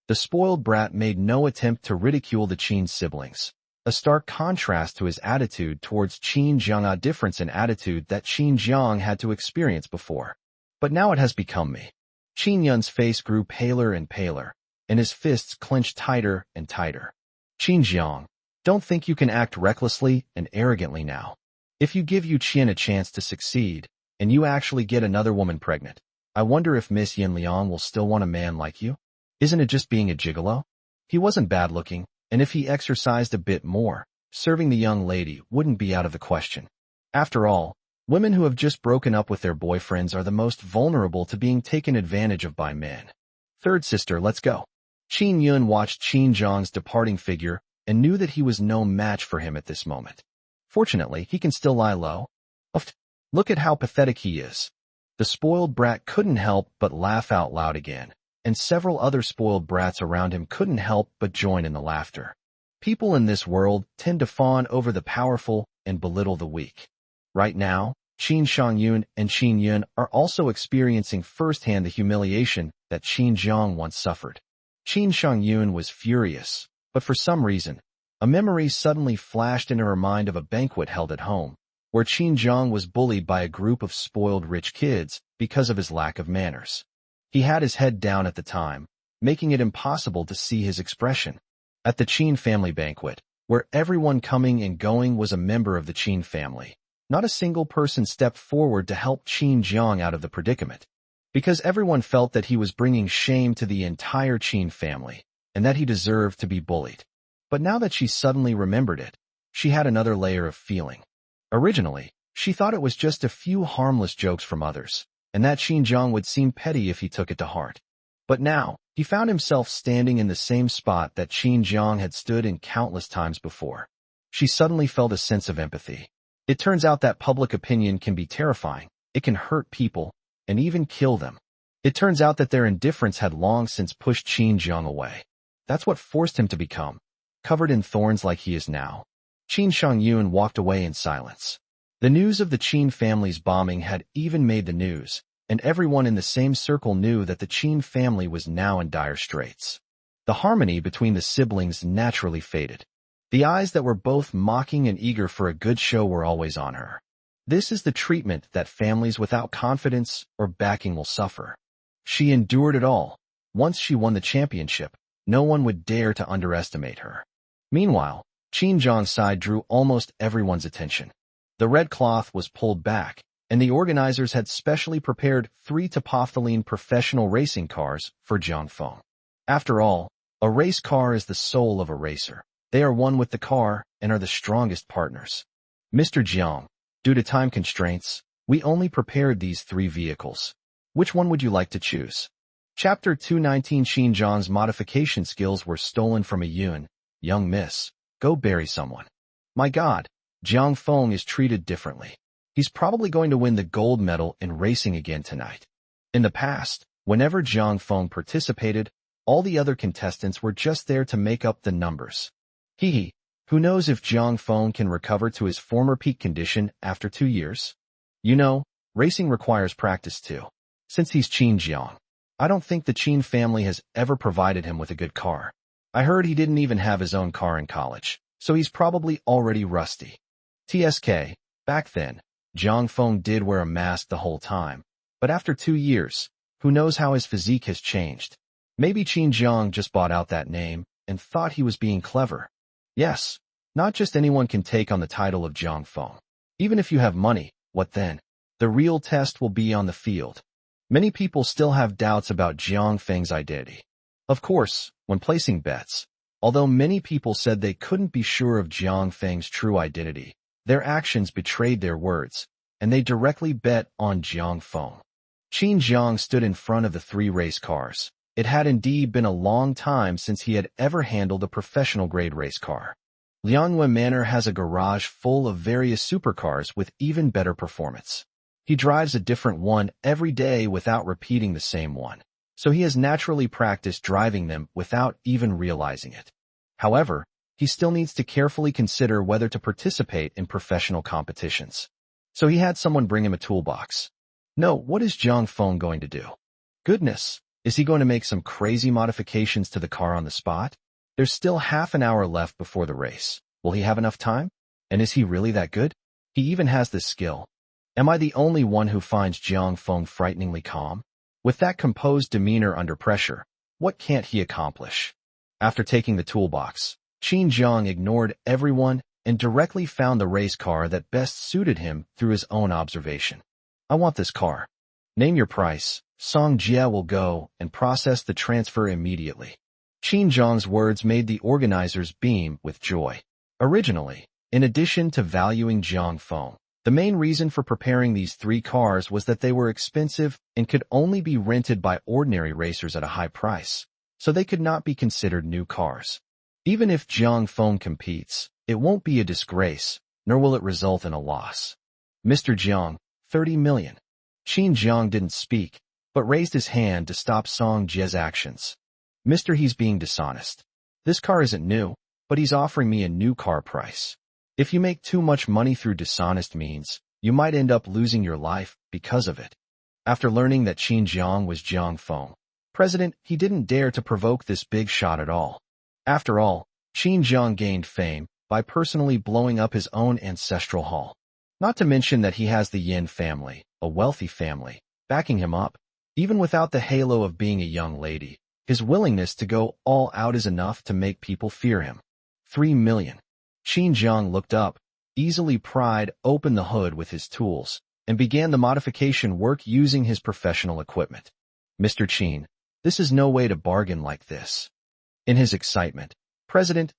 The spoiled brat made no attempt to ridicule the Qin siblings, a stark contrast to his attitude towards Qin Jiang, a difference in attitude that Qin Jiang had to experience before. But now it has become me. Qin Yun's face grew paler and paler, and his fists clenched tighter and tighter. Qin Jiang, don't think you can act recklessly and arrogantly now. If you give Yu Qian a chance to succeed, and you actually get another woman pregnant, I wonder if Miss Yin Liang will still want a man like you? Isn't it just being a gigolo? He wasn't bad-looking, and if he exercised a bit more, serving the young lady wouldn't be out of the question. After all, women who have just broken up with their boyfriends are the most vulnerable to being taken advantage of by men. Third sister, let's go. Qin Yun watched Qin Zhang's departing figure and knew that he was no match for him at this moment. Fortunately, he can still lie low. Look at how pathetic he is. The spoiled brat couldn't help but laugh out loud again, and several other spoiled brats around him couldn't help but join in the laughter. People in this world tend to fawn over the powerful and belittle the weak. Right now, Qin Shangyun and Qin Yun are also experiencing firsthand the humiliation that Qin Jiang once suffered. Qin Shangyun was furious, but for some reason, a memory suddenly flashed into her mind of a banquet held at home, where Qin Jiang was bullied by a group of spoiled rich kids because of his lack of manners. He had his head down at the time, making it impossible to see his expression. At the Qin family banquet, where everyone coming and going was a member of the Qin family, not a single person stepped forward to help Qin Jiang out of the predicament, because everyone felt that he was bringing shame to the entire Qin family, and that he deserved to be bullied. But now that she suddenly remembered it, she had another layer of feeling. Originally, she thought it was just a few harmless jokes from others, and that Qin Jiang would seem petty if he took it to heart. But now, he found himself standing in the same spot that Qin Jiang had stood in countless times before. She suddenly felt a sense of empathy. It turns out that public opinion can be terrifying. It can hurt people, and even kill them. It turns out that their indifference had long since pushed Qin Jiang away. That's what forced him to become covered in thorns like he is now. Qin Shangyun walked away in silence. The news of the Qin family's bombing had even made the news, and everyone in the same circle knew that the Qin family was now in dire straits. The harmony between the siblings naturally faded. The eyes that were both mocking and eager for a good show were always on her. This is the treatment that families without confidence or backing will suffer. She endured it all. Once she won the championship, no one would dare to underestimate her. Meanwhile, Qin Jiang's side drew almost everyone's attention. The red cloth was pulled back, and the organizers had specially prepared 3 topophthalene professional racing cars for Jiang Feng. After all, a race car is the soul of a racer. They are one with the car and are the strongest partners. Mr. Jiang, due to time constraints, we only prepared these 3 vehicles. Which one would you like to choose? Chapter 219. Qin Jiang's modification skills were stolen from a young miss. Go bury someone. My God, Jiang Feng is treated differently. He's probably going to win the gold medal in racing again tonight. In the past, whenever Jiang Feng participated, all the other contestants were just there to make up the numbers. Who knows if Jiang Feng can recover to his former peak condition after 2 years? You know, racing requires practice too. Since he's Qin Jiang, I don't think the Qin family has ever provided him with a good car. I heard he didn't even have his own car in college, so he's probably already rusty. TSK, back then, Jiang Feng did wear a mask the whole time, but after 2 years, who knows how his physique has changed. Maybe Qin Jiang just bought out that name and thought he was being clever. Yes, not just anyone can take on the title of Jiang Feng. Even if you have money, what then? The real test will be on the field. Many people still have doubts about Jiang Feng's identity. Of course, when placing bets, although many people said they couldn't be sure of Jiang Feng's true identity, their actions betrayed their words, and they directly bet on Jiang Feng. Qin Jiang stood in front of the 3 race cars. It had indeed been a long time since he had ever handled a professional-grade race car. Lianhua Manor has a garage full of various supercars with even better performance. He drives a different one every day without repeating the same one, so he has naturally practiced driving them without even realizing it. However, he still needs to carefully consider whether to participate in professional competitions. So he had someone bring him a toolbox. No, what is Jiang Feng going to do? Goodness, is he going to make some crazy modifications to the car on the spot? There's still half an hour left before the race. Will he have enough time? And is he really that good? He even has this skill. Am I the only one who finds Jiang Feng frighteningly calm? With that composed demeanor under pressure, what can't he accomplish? After taking the toolbox, Qin Jiang ignored everyone and directly found the race car that best suited him through his own observation. I want this car. Name your price. Song Jia will go and process the transfer immediately. Qin Jiang's words made the organizers beam with joy. Originally, in addition to valuing Jiang Feng, the main reason for preparing these 3 cars was that they were expensive and could only be rented by ordinary racers at a high price, so they could not be considered new cars. Even if Jiang Feng competes, it won't be a disgrace, nor will it result in a loss. Mr. Jiang, 30 million. Qin Jiang didn't speak, but raised his hand to stop Song Jie's actions. Mister, he's being dishonest. This car isn't new, but he's offering me a new car price. If you make too much money through dishonest means, you might end up losing your life because of it. After learning that Qin Jiang was Jiang Feng, president, he didn't dare to provoke this big shot at all. After all, Qin Jiang gained fame by personally blowing up his own ancestral hall. Not to mention that he has the Yin family, a wealthy family, backing him up. Even without the halo of being a young lady, His willingness to go all out is enough to make people fear him. 3 million. Qin Jiang looked up, easily pried open the hood with his tools, and began the modification work using his professional equipment. Mr. Qin, this is no way to bargain like this. In his excitement,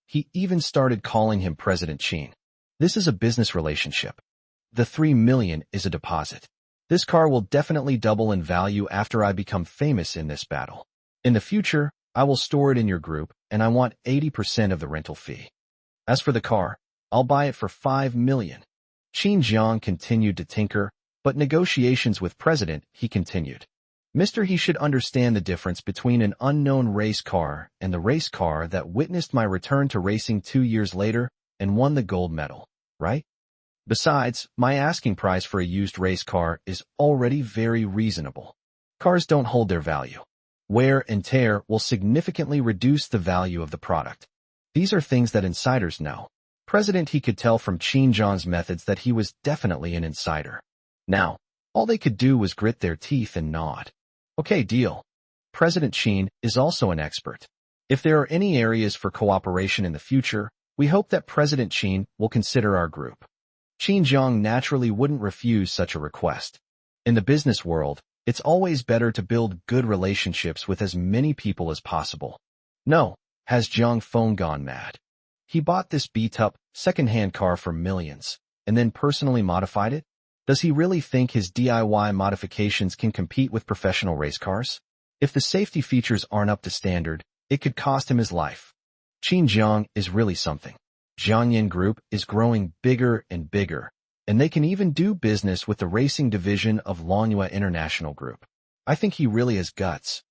he even started calling him President Qin. This is a business relationship. The 3 million is a deposit. This car will definitely double in value after I become famous in this battle. In the future, I will store it in your group, and I want 80% of the rental fee. As for the car, I'll buy it for 5 million. Qin Jiang continued to tinker, but negotiations with he continued. He should understand the difference between an unknown race car and the race car that witnessed my return to racing 2 years later and won the gold medal, right? Besides, my asking price for a used race car is already very reasonable. Cars don't hold their value. Wear and tear will significantly reduce the value of the product. These are things that insiders know. He could tell from Qin Jiang's methods that he was definitely an insider. Now, all they could do was grit their teeth and nod. Okay, deal. President Qin is also an expert. If there are any areas for cooperation in the future, we hope that President Qin will consider our group. Qin Jiang naturally wouldn't refuse such a request. In the business world, it's always better to build good relationships with as many people as possible. No, has Jiang Feng gone mad? He bought this beat-up, second-hand car for millions, and then personally modified it? Does he really think his DIY modifications can compete with professional race cars? If the safety features aren't up to standard, it could cost him his life. Qin Jiang is really something. Jiangyin Group is growing bigger and bigger, and they can even do business with the racing division of Manhwa International Group. I think he really has guts.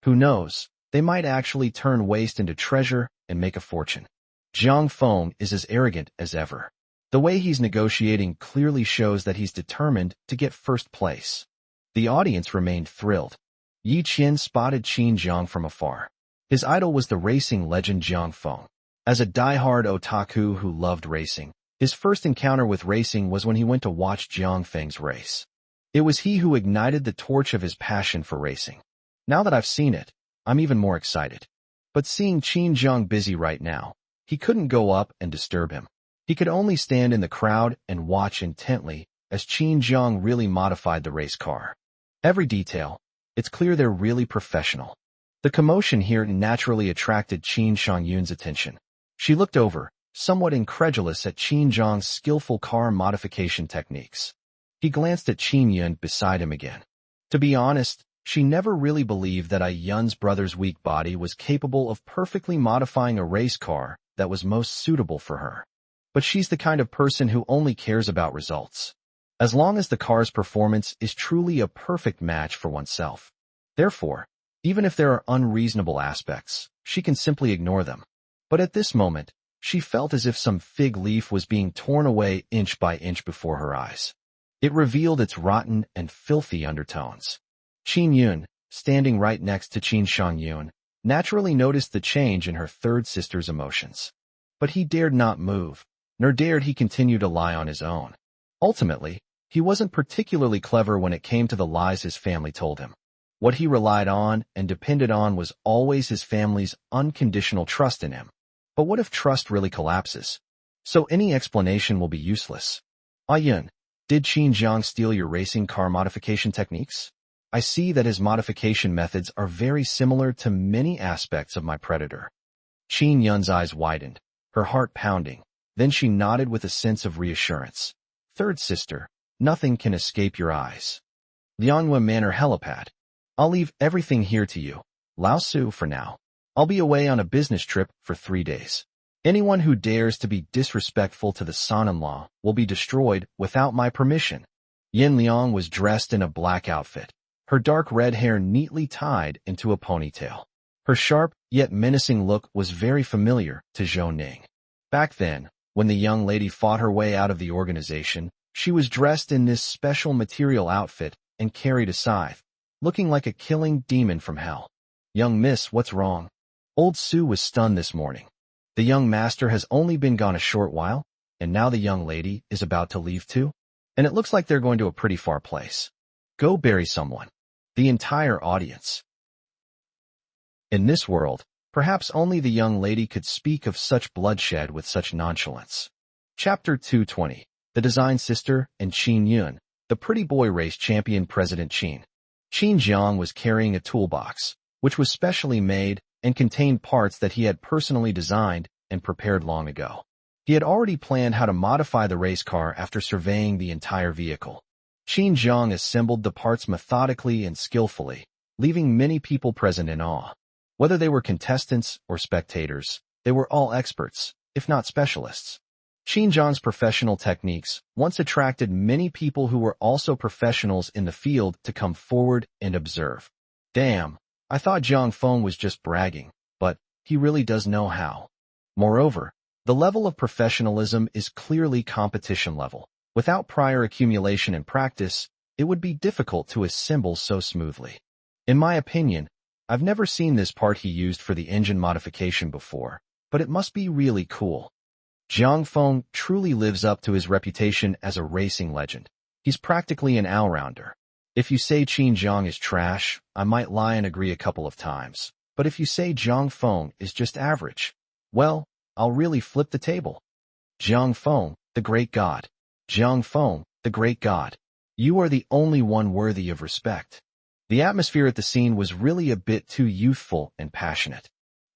Who knows, they might actually turn waste into treasure and make a fortune. Jiang Feng is as arrogant as ever. The way he's negotiating clearly shows that he's determined to get first place. The audience remained thrilled. Yi Qian spotted Qin Jiang from afar. His idol was the racing legend Jiang Feng. As a die-hard otaku who loved racing, his first encounter with racing was when he went to watch Jiang Feng's race. It was he who ignited the torch of his passion for racing. Now that I've seen it, I'm even more excited. But seeing Qin Jiang busy right now, he couldn't go up and disturb him. He could only stand in the crowd and watch intently as Qin Jiang really modified the race car. Every detail, it's clear they're really professional. The commotion here naturally attracted Qin Shangyun's attention. She looked over, somewhat incredulous at Qin Jiang's skillful car modification techniques. He glanced at Qin Yun beside him again. To be honest, she never really believed that Yun's brother's weak body was capable of perfectly modifying a race car that was most suitable for her. But she's the kind of person who only cares about results. As long as the car's performance is truly a perfect match for oneself. Therefore, even if there are unreasonable aspects, she can simply ignore them. But at this moment, she felt as if some fig leaf was being torn away inch by inch before her eyes. It revealed its rotten and filthy undertones. Qin Yun, standing right next to Qin Shangyun, naturally noticed the change in her third sister's emotions. But he dared not move, nor dared he continue to lie on his own. Ultimately, he wasn't particularly clever when it came to the lies his family told him. What he relied on and depended on was always his family's unconditional trust in him. But what if trust really collapses? So any explanation will be useless. Yun, did Qin Jiang steal your racing car modification techniques? I see that his modification methods are very similar to many aspects of my predator. Qin Yun's eyes widened, her heart pounding. Then she nodded with a sense of reassurance. Third sister, nothing can escape your eyes. Lianghua Manor Helipad. I'll leave everything here to you. Lao Su for now. I'll be away on a business trip for 3 days. Anyone who dares to be disrespectful to the son-in-law will be destroyed without my permission. Yin Liang was dressed in a black outfit, her dark red hair neatly tied into a ponytail. Her sharp, yet menacing look was very familiar to Zhou Ning. Back then, when the young lady fought her way out of the organization, she was dressed in this special material outfit and carried a scythe, looking like a killing demon from hell. Young miss, what's wrong? Old Su was stunned this morning. The young master has only been gone a short while, and now the young lady is about to leave too? And it looks like they're going to a pretty far place. Go bury someone. The entire audience In this world, perhaps only the young lady could speak of such bloodshed with such nonchalance. Chapter 220. The Design Sister and Qin Yun. The pretty boy race champion President Qin. Qin Jiang was carrying a toolbox, which was specially made and contained parts that he had personally designed and prepared long ago. He had already planned how to modify the race car after surveying the entire vehicle. Qin Jiang assembled the parts methodically and skillfully, leaving many people present in awe. Whether they were contestants or spectators, they were all experts, if not specialists. Qin Jiang's professional techniques once attracted many people who were also professionals in the field to come forward and observe. Damn, I thought Jiang Feng was just bragging, but he really does know how. Moreover, the level of professionalism is clearly competition level. Without prior accumulation and practice, it would be difficult to assemble so smoothly. In my opinion, I've never seen this part he used for the engine modification before, but it must be really cool. Jiang Feng truly lives up to his reputation as a racing legend. He's practically an all-rounder. If you say Qin Jiang is trash, I might lie and agree a couple of times. But if you say Jiang Feng is just average, well, I'll really flip the table. Jiang Feng, the great god. Jiang Feng, the great god. You are the only one worthy of respect. The atmosphere at the scene was really a bit too youthful and passionate.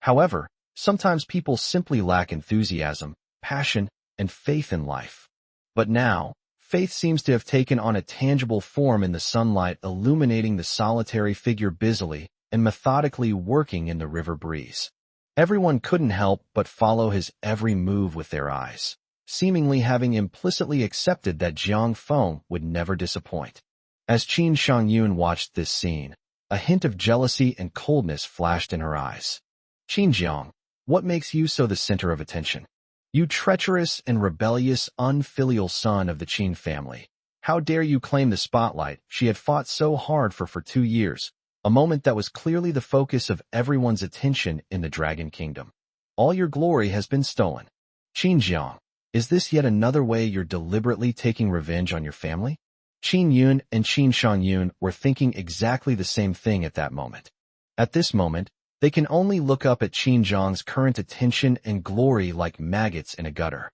However, sometimes people simply lack enthusiasm, passion, and faith in life. But now, faith seems to have taken on a tangible form in the sunlight, illuminating the solitary figure busily and methodically working in the river breeze. Everyone couldn't help but follow his every move with their eyes, seemingly having implicitly accepted that Jiang Feng would never disappoint. As Qin Shangyun watched this scene, a hint of jealousy and coldness flashed in her eyes. Qin Jiang, what makes you so the center of attention? You treacherous and rebellious unfilial son of the Qin family. How dare you claim the spotlight she had fought so hard for 2 years, a moment that was clearly the focus of everyone's attention in the Dragon Kingdom. All your glory has been stolen. Qin Jiang, is this yet another way you're deliberately taking revenge on your family? Qin Yun and Qin Shangyun were thinking exactly the same thing at that moment. At this moment, they can only look up at Qin Jiang's current attention and glory like maggots in a gutter.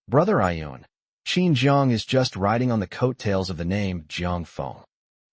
Brother Ayun, Qin Jiang is just riding on the coattails of the name Jiang Feng.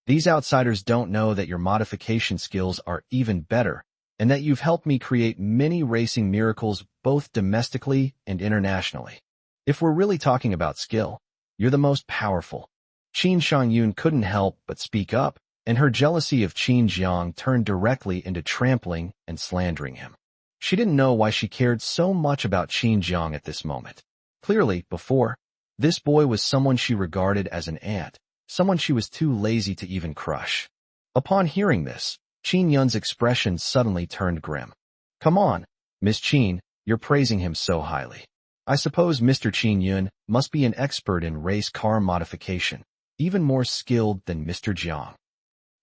These outsiders don't know that your modification skills are even better, and that you've helped me create many racing miracles both domestically and internationally. If we're really talking about skill, you're the most powerful. Qin Shangyun couldn't help but speak up, and her jealousy of Qin Jiang turned directly into trampling and slandering him. She didn't know why she cared so much about Qin Jiang at this moment. Clearly, before, this boy was someone she regarded as an ant, someone she was too lazy to even crush. Upon hearing this, Qin Yun's expression suddenly turned grim. Come on, Miss Qin, you're praising him so highly. I suppose Mr. Qin Yun must be an expert in race car modification, even more skilled than Mr. Jiang.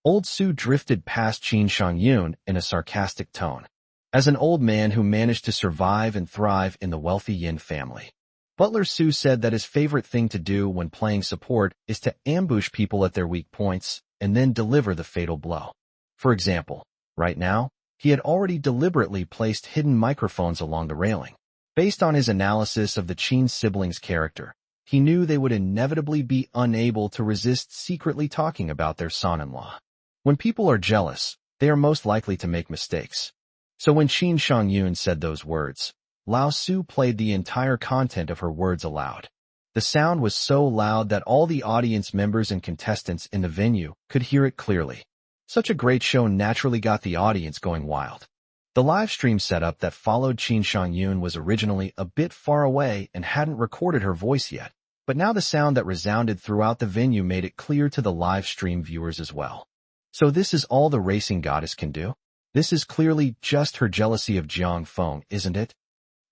Old Su drifted past Qin Shangyun in a sarcastic tone. As an old man who managed to survive and thrive in the wealthy Yin family, Butler Su said that his favorite thing to do when playing support is to ambush people at their weak points and then deliver the fatal blow. For example, right now, he had already deliberately placed hidden microphones along the railing. Based on his analysis of the Qin siblings' character, he knew they would inevitably be unable to resist secretly talking about their son-in-law. When people are jealous, they are most likely to make mistakes. So when Qin Shangyun said those words, Lao Su played the entire content of her words aloud. The sound was so loud that all the audience members and contestants in the venue could hear it clearly. Such a great show naturally got the audience going wild. The live stream setup that followed Qin Shangyun was originally a bit far away and hadn't recorded her voice yet, but now the sound that resounded throughout the venue made it clear to the live stream viewers as well. So this is all the racing goddess can do? This is clearly just her jealousy of Jiang Feng, isn't it?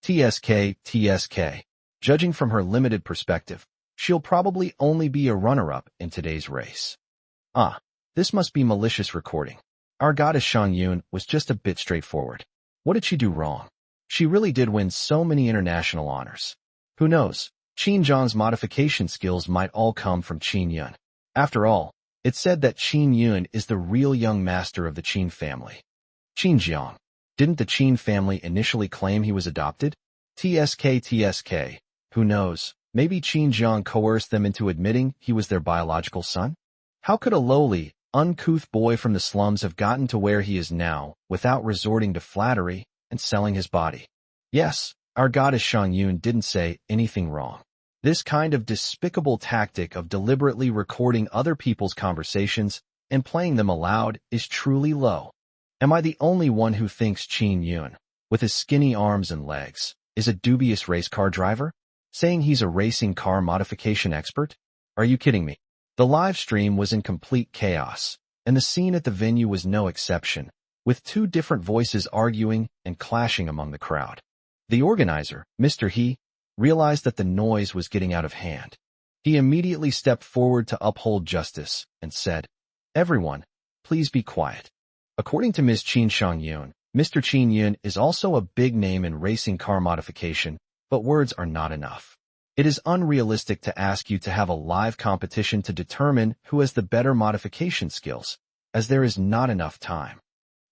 TSK. Judging from her limited perspective, she'll probably only be a runner-up in today's race. This must be malicious recording. Our goddess Shangyun was just a bit straightforward. What did she do wrong? She really did win so many international honors. Who knows, Qin Jiang's modification skills might all come from Qin Yun. After all, it's said that Qin Yun is the real young master of the Qin family. Qin Jiang, Didn't the Qin family initially claim he was adopted? TSK. Who knows? Maybe Qin Jiang coerced them into admitting he was their biological son? How could a lowly, uncouth boy from the slums have gotten to where he is now without resorting to flattery and selling his body? Yes, our goddess Shang Yun didn't say anything wrong. This kind of despicable tactic of deliberately recording other people's conversations and playing them aloud is truly low. Am I the only one who thinks Qin Yun, with his skinny arms and legs, is a dubious race car driver? Saying he's a racing car modification expert? Are you kidding me? The live stream was in complete chaos, and the scene at the venue was no exception, with two different voices arguing and clashing among the crowd. The organizer, Mr. He, realized that the noise was getting out of hand. He immediately stepped forward to uphold justice and said, "Everyone, please be quiet." According to Ms. Qin Shangyun, Mr. Qin Yun is also a big name in racing car modification, but words are not enough. It is unrealistic to ask you to have a live competition to determine who has the better modification skills, as there is not enough time.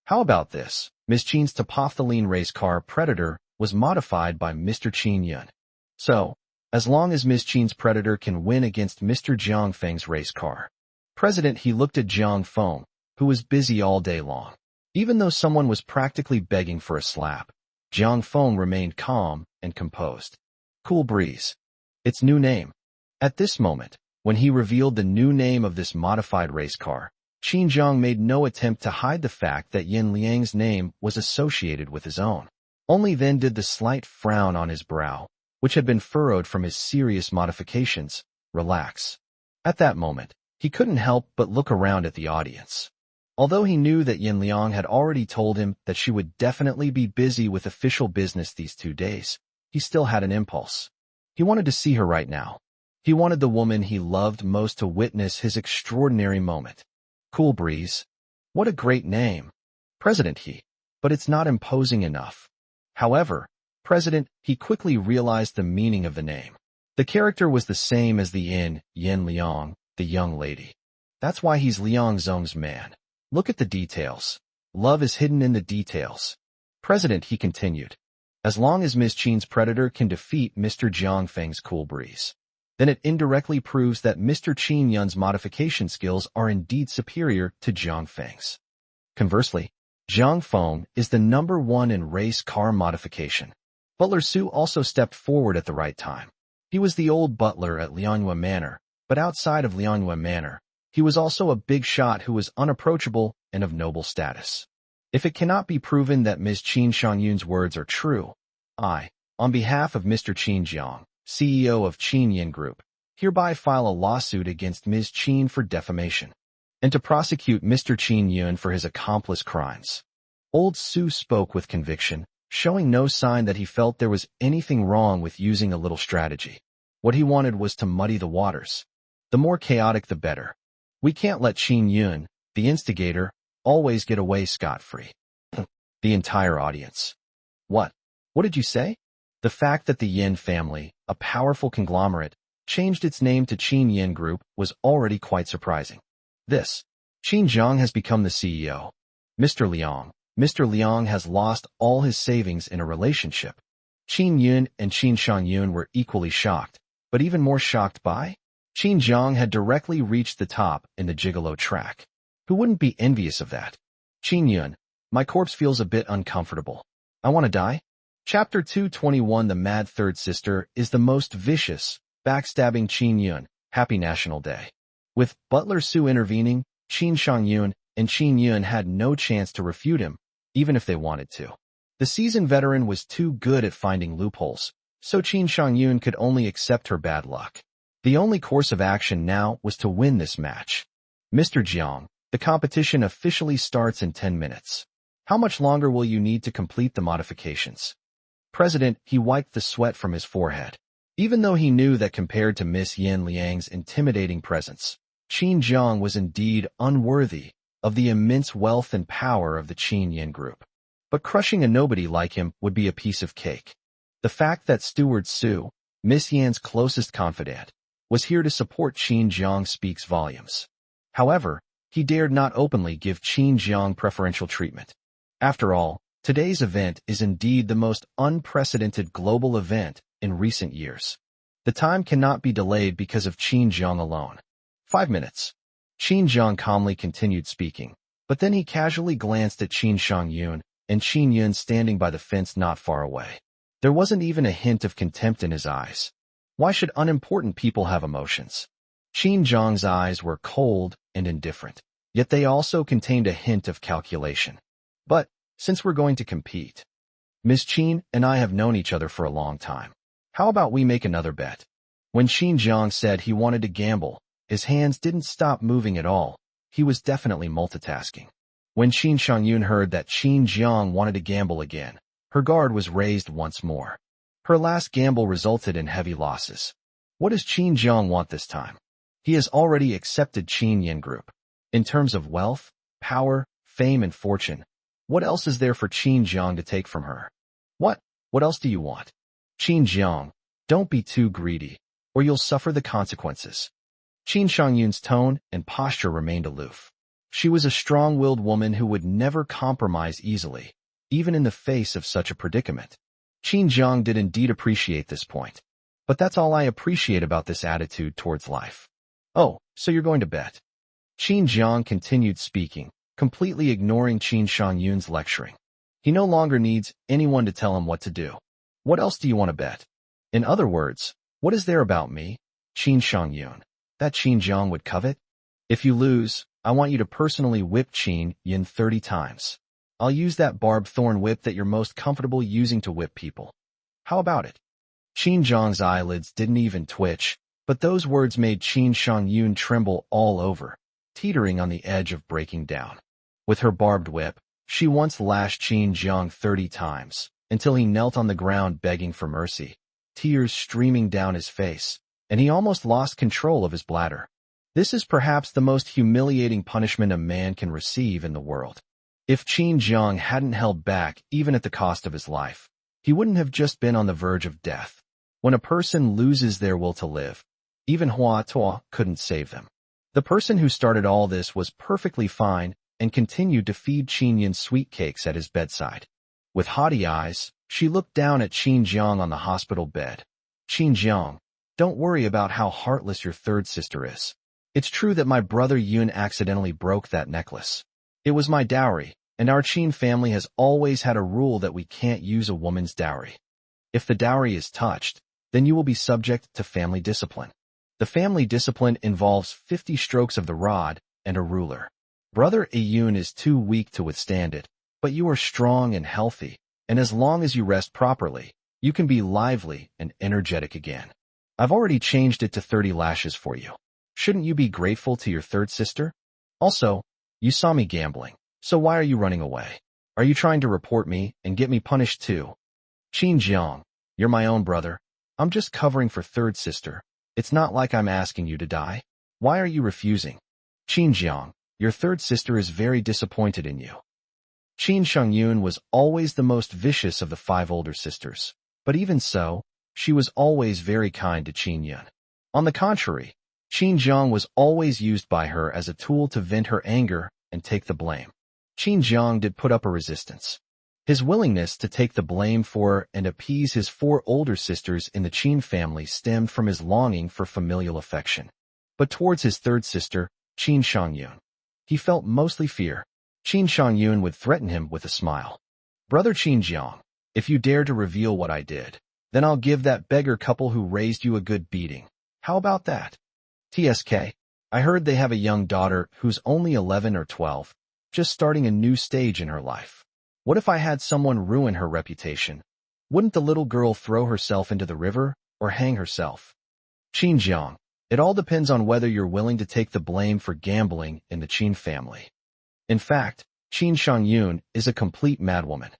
How about this? Ms. Qin's Topophthalene race car Predator was modified by Mr. Qin Yun. So, as long as Ms. Qin's Predator can win against Mr. Jiang Feng's race car. President He looked at Jiang Feng, who was busy all day long. Even though someone was practically begging for a slap, Jiang Feng remained calm and composed. Cool Breeze. Its new name. At this moment, when he revealed the new name of this modified race car, Qin Jiang made no attempt to hide the fact that Yin Liang's name was associated with his own. Only then did the slight frown on his brow, which had been furrowed from his serious modifications, relax. At that moment, he couldn't help but look around at the audience. Although he knew that Yin Liang had already told him that she would definitely be busy with official business these 2 days, he still had an impulse. He wanted to see her right now. He wanted the woman he loved most to witness his extraordinary moment. Cool Breeze. What a great name. President He. But it's not imposing enough. However, President He quickly realized the meaning of the name. The character was the same as the Yin Liang, the young lady. That's why he's Liang Zhong's man. Look at the details. Love is hidden in the details. President He continued. As long as Ms. Qin's Predator can defeat Mr. Jiang Feng's Cool Breeze, then it indirectly proves that Mr. Qin Yun's modification skills are indeed superior to Jiang Feng's. Conversely, Jiang Feng is the #1 in race car modification. Butler Su also stepped forward at the right time. He was the old butler at Lianhua Manor, but outside of Lianhua Manor, he was also a big shot who was unapproachable and of noble status. If it cannot be proven that Ms. Qin Shangyun's words are true, I, on behalf of Mr. Qin Jiang, CEO of Qin Yin Group, hereby file a lawsuit against Ms. Qin for defamation, and to prosecute Mr. Qin Yun for his accomplice crimes. Old Su spoke with conviction, showing no sign that he felt there was anything wrong with using a little strategy. What he wanted was to muddy the waters. The more chaotic the better. We can't let Qin Yun, the instigator, always get away scot-free. The entire audience. What? What did you say? The fact that the Yin family, a powerful conglomerate, changed its name to Qin Yin Group was already quite surprising. This. Qin Jiang has become the CEO. Mr. Liang has lost all his savings in a relationship. Qin Yun and Qin Shangyun were equally shocked, but even more shocked by? Qin Jiang had directly reached the top in the gigolo track. Who wouldn't be envious of that? Qin Yun, my corpse feels a bit uncomfortable. I want to die? Chapter 221 The Mad Third Sister is the most vicious, backstabbing Qin Yun, Happy National Day. With Butler Su intervening, Qin Shangyun and Qin Yun had no chance to refute him, even if they wanted to. The seasoned veteran was too good at finding loopholes, so Qin Shangyun could only accept her bad luck. The only course of action now was to win this match. Mr. Jiang, the competition officially starts in 10 minutes. How much longer will you need to complete the modifications? President, he wiped the sweat from his forehead. Even though he knew that compared to Miss Yin Liang's intimidating presence, Qin Jiang was indeed unworthy of the immense wealth and power of the Qin Yin Group. But crushing a nobody like him would be a piece of cake. The fact that Steward Su, Miss Yan's closest confidant, was here to support Qin Jiang speaks volumes. However, he dared not openly give Qin Jiang preferential treatment. After all, Today's event is indeed the most unprecedented global event in recent years. The time cannot be delayed because of Qin Jiang alone. 5 minutes. Qin Jiang calmly continued speaking, but then he casually glanced at Qin Shangyun and Qin Yun standing by the fence not far away. There wasn't even a hint of contempt in his eyes. Why should unimportant people have emotions? Qin Jiang's eyes were cold and indifferent, yet they also contained a hint of calculation. But, since we're going to compete, Ms. Qin and I have known each other for a long time. How about we make another bet? When Qin Jiang said he wanted to gamble, his hands didn't stop moving at all. He was definitely multitasking. When Qin Shangyun heard that Qin Jiang wanted to gamble again, her guard was raised once more. Her last gamble resulted in heavy losses. What does Qin Jiang want this time? He has already accepted Qin Yin Group. In terms of wealth, power, fame, and fortune, what else is there for Qin Jiang to take from her? What else do you want? Qin Jiang, don't be too greedy, or you'll suffer the consequences. Qin Shangyun's tone and posture remained aloof. She was a strong-willed woman who would never compromise easily, even in the face of such a predicament. Qin Jiang did indeed appreciate this point. But that's all I appreciate about this attitude towards life. Oh, so you're going to bet? Qin Jiang continued speaking, completely ignoring Qin Shangyun's lecturing. He no longer needs anyone to tell him what to do. What else do you want to bet? In other words, what is there about me, Qin Shangyun, that Qin Jiang would covet? If you lose, I want you to personally whip Qin Yin 30 times. I'll use that barbed thorn whip that you're most comfortable using to whip people. How about it? Qin Jiang's eyelids didn't even twitch, but those words made Qin Shangyun tremble all over, teetering on the edge of breaking down. With her barbed whip, she once lashed Qin Jiang 30 times, until he knelt on the ground begging for mercy, tears streaming down his face, and he almost lost control of his bladder. This is perhaps the most humiliating punishment a man can receive in the world. If Qin Jiang hadn't held back even at the cost of his life, he wouldn't have just been on the verge of death. When a person loses their will to live, even Hua Tuo couldn't save them. The person who started all this was perfectly fine and continued to feed Qin Yin sweet cakes at his bedside. With haughty eyes, she looked down at Qin Jiang on the hospital bed. Qin Jiang, don't worry about how heartless your third sister is. It's true that my brother Yun accidentally broke that necklace. It was my dowry, and our Qin family has always had a rule that we can't use a woman's dowry. If the dowry is touched, then you will be subject to family discipline. The family discipline involves 50 strokes of the rod and a ruler. Brother Yun is too weak to withstand it, but you are strong and healthy, and as long as you rest properly, you can be lively and energetic again. I've already changed it to 30 lashes for you. Shouldn't you be grateful to your third sister? Also, you saw me gambling, so why are you running away? Are you trying to report me and get me punished too? Qin Jiang, you're my own brother. I'm just covering for third sister. It's not like I'm asking you to die. Why are you refusing? Qin Jiang, your third sister is very disappointed in you. Qin Shangyun was always the most vicious of the 5 older sisters, but even so, she was always very kind to Qin Yun. On the contrary, Qin Jiang was always used by her as a tool to vent her anger and take the blame. Qin Jiang did put up a resistance. His willingness to take the blame for and appease his 4 older sisters in the Qin family stemmed from his longing for familial affection. But towards his third sister, Qin Shangyun, he felt mostly fear. Qin Shangyun would threaten him with a smile. Brother Qin Jiang, if you dare to reveal what I did, then I'll give that beggar couple who raised you a good beating. How about that? TSK, I heard they have a young daughter who's only 11 or 12, just starting a new stage in her life. What if I had someone ruin her reputation? Wouldn't the little girl throw herself into the river or hang herself? Qin Jiang, it all depends on whether you're willing to take the blame for gambling in the Qin family. In fact, Qin Shangyun is a complete madwoman.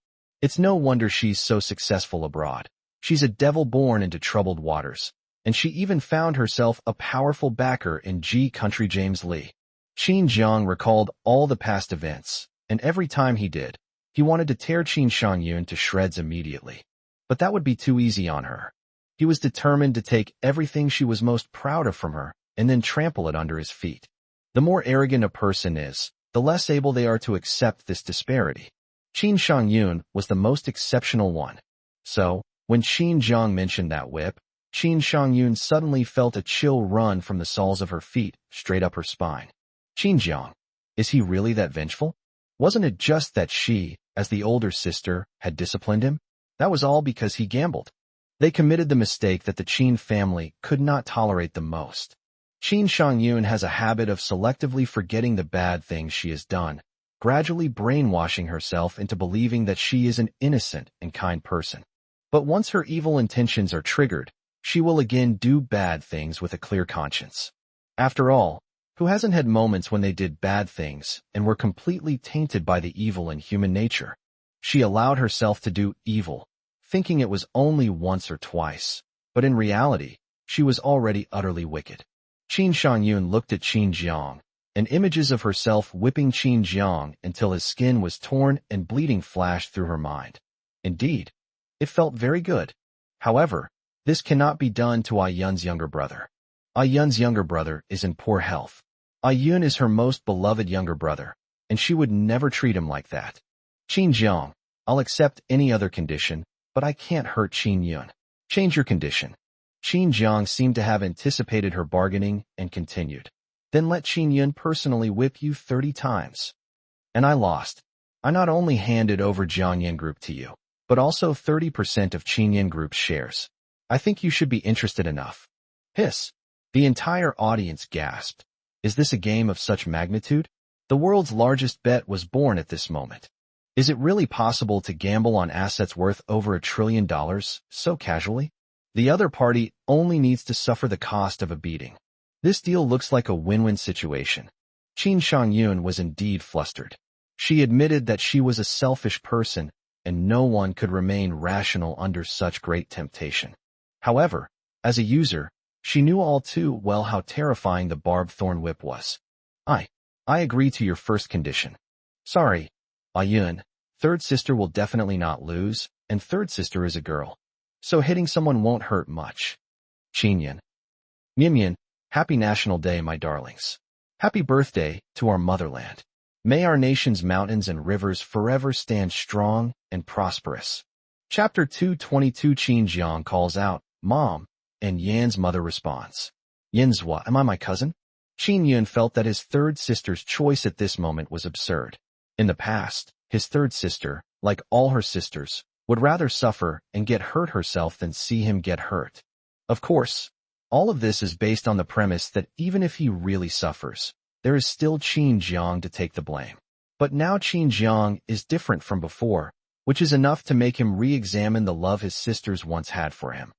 It's no wonder she's so successful abroad. She's a devil born into troubled waters, and she even found herself a powerful backer in G Country James Lee. Qin Jiang recalled all the past events, and every time he did, he wanted to tear Qin Shangyun to shreds immediately. But that would be too easy on her. He was determined to take everything she was most proud of from her and then trample it under his feet. The more arrogant a person is, the less able they are to accept this disparity. Qin Shangyun was the most exceptional one. So, when Qin Jiang mentioned that whip, Qin Shangyun suddenly felt a chill run from the soles of her feet, straight up her spine. Qin Jiang, is he really that vengeful? Wasn't it just that she, as the older sister, had disciplined him? That was all because he gambled. They committed the mistake that the Qin family could not tolerate the most. Qin Shangyun has a habit of selectively forgetting the bad things she has done, gradually brainwashing herself into believing that she is an innocent and kind person. But once her evil intentions are triggered, she will again do bad things with a clear conscience. After all, who hasn't had moments when they did bad things and were completely tainted by the evil in human nature? She allowed herself to do evil, thinking it was only once or twice, but in reality, she was already utterly wicked. Qin Shangyun looked at Qin Jiang, and images of herself whipping Qin Jiang until his skin was torn and bleeding flashed through her mind. Indeed, it felt very good. However, this cannot be done to Ayun's younger brother. Ayun's younger brother is in poor health. Ayun is her most beloved younger brother, and she would never treat him like that. Qin Jiang, I'll accept any other condition, but I can't hurt Qin Yun. Change your condition. Qin Jiang seemed to have anticipated her bargaining and continued. Then let Qin Yun personally whip you 30 times. And I lost. I not only handed over Jiangyan Group to you, but also 30% of Qinyan Group's shares. I think you should be interested enough. Hiss. The entire audience gasped. Is this a game of such magnitude? The world's largest bet was born at this moment. Is it really possible to gamble on assets worth over $1 trillion so casually? The other party only needs to suffer the cost of a beating. This deal looks like a win-win situation. Qin Shangyun was indeed flustered. She admitted that she was a selfish person, and no one could remain rational under such great temptation. However, as a user, she knew all too well how terrifying the barbed thorn whip was. I agree to your first condition. Sorry, Ayun, third sister will definitely not lose, and third sister is a girl. So hitting someone won't hurt much. Qinyan. Mimyan, happy National Day, my darlings. Happy birthday to our motherland. May our nation's mountains and rivers forever stand strong and prosperous. Chapter 222. Qin Jiang calls out, Mom, and Yan's mother responds. Yanzhua, am I my cousin? Qin Yun felt that his third sister's choice at this moment was absurd. In the past, his third sister, like all her sisters, would rather suffer and get hurt herself than see him get hurt. Of course, all of this is based on the premise that even if he really suffers, there is still Qin Jiang to take the blame. But now Qin Jiang is different from before, which is enough to make him re-examine the love his sisters once had for him.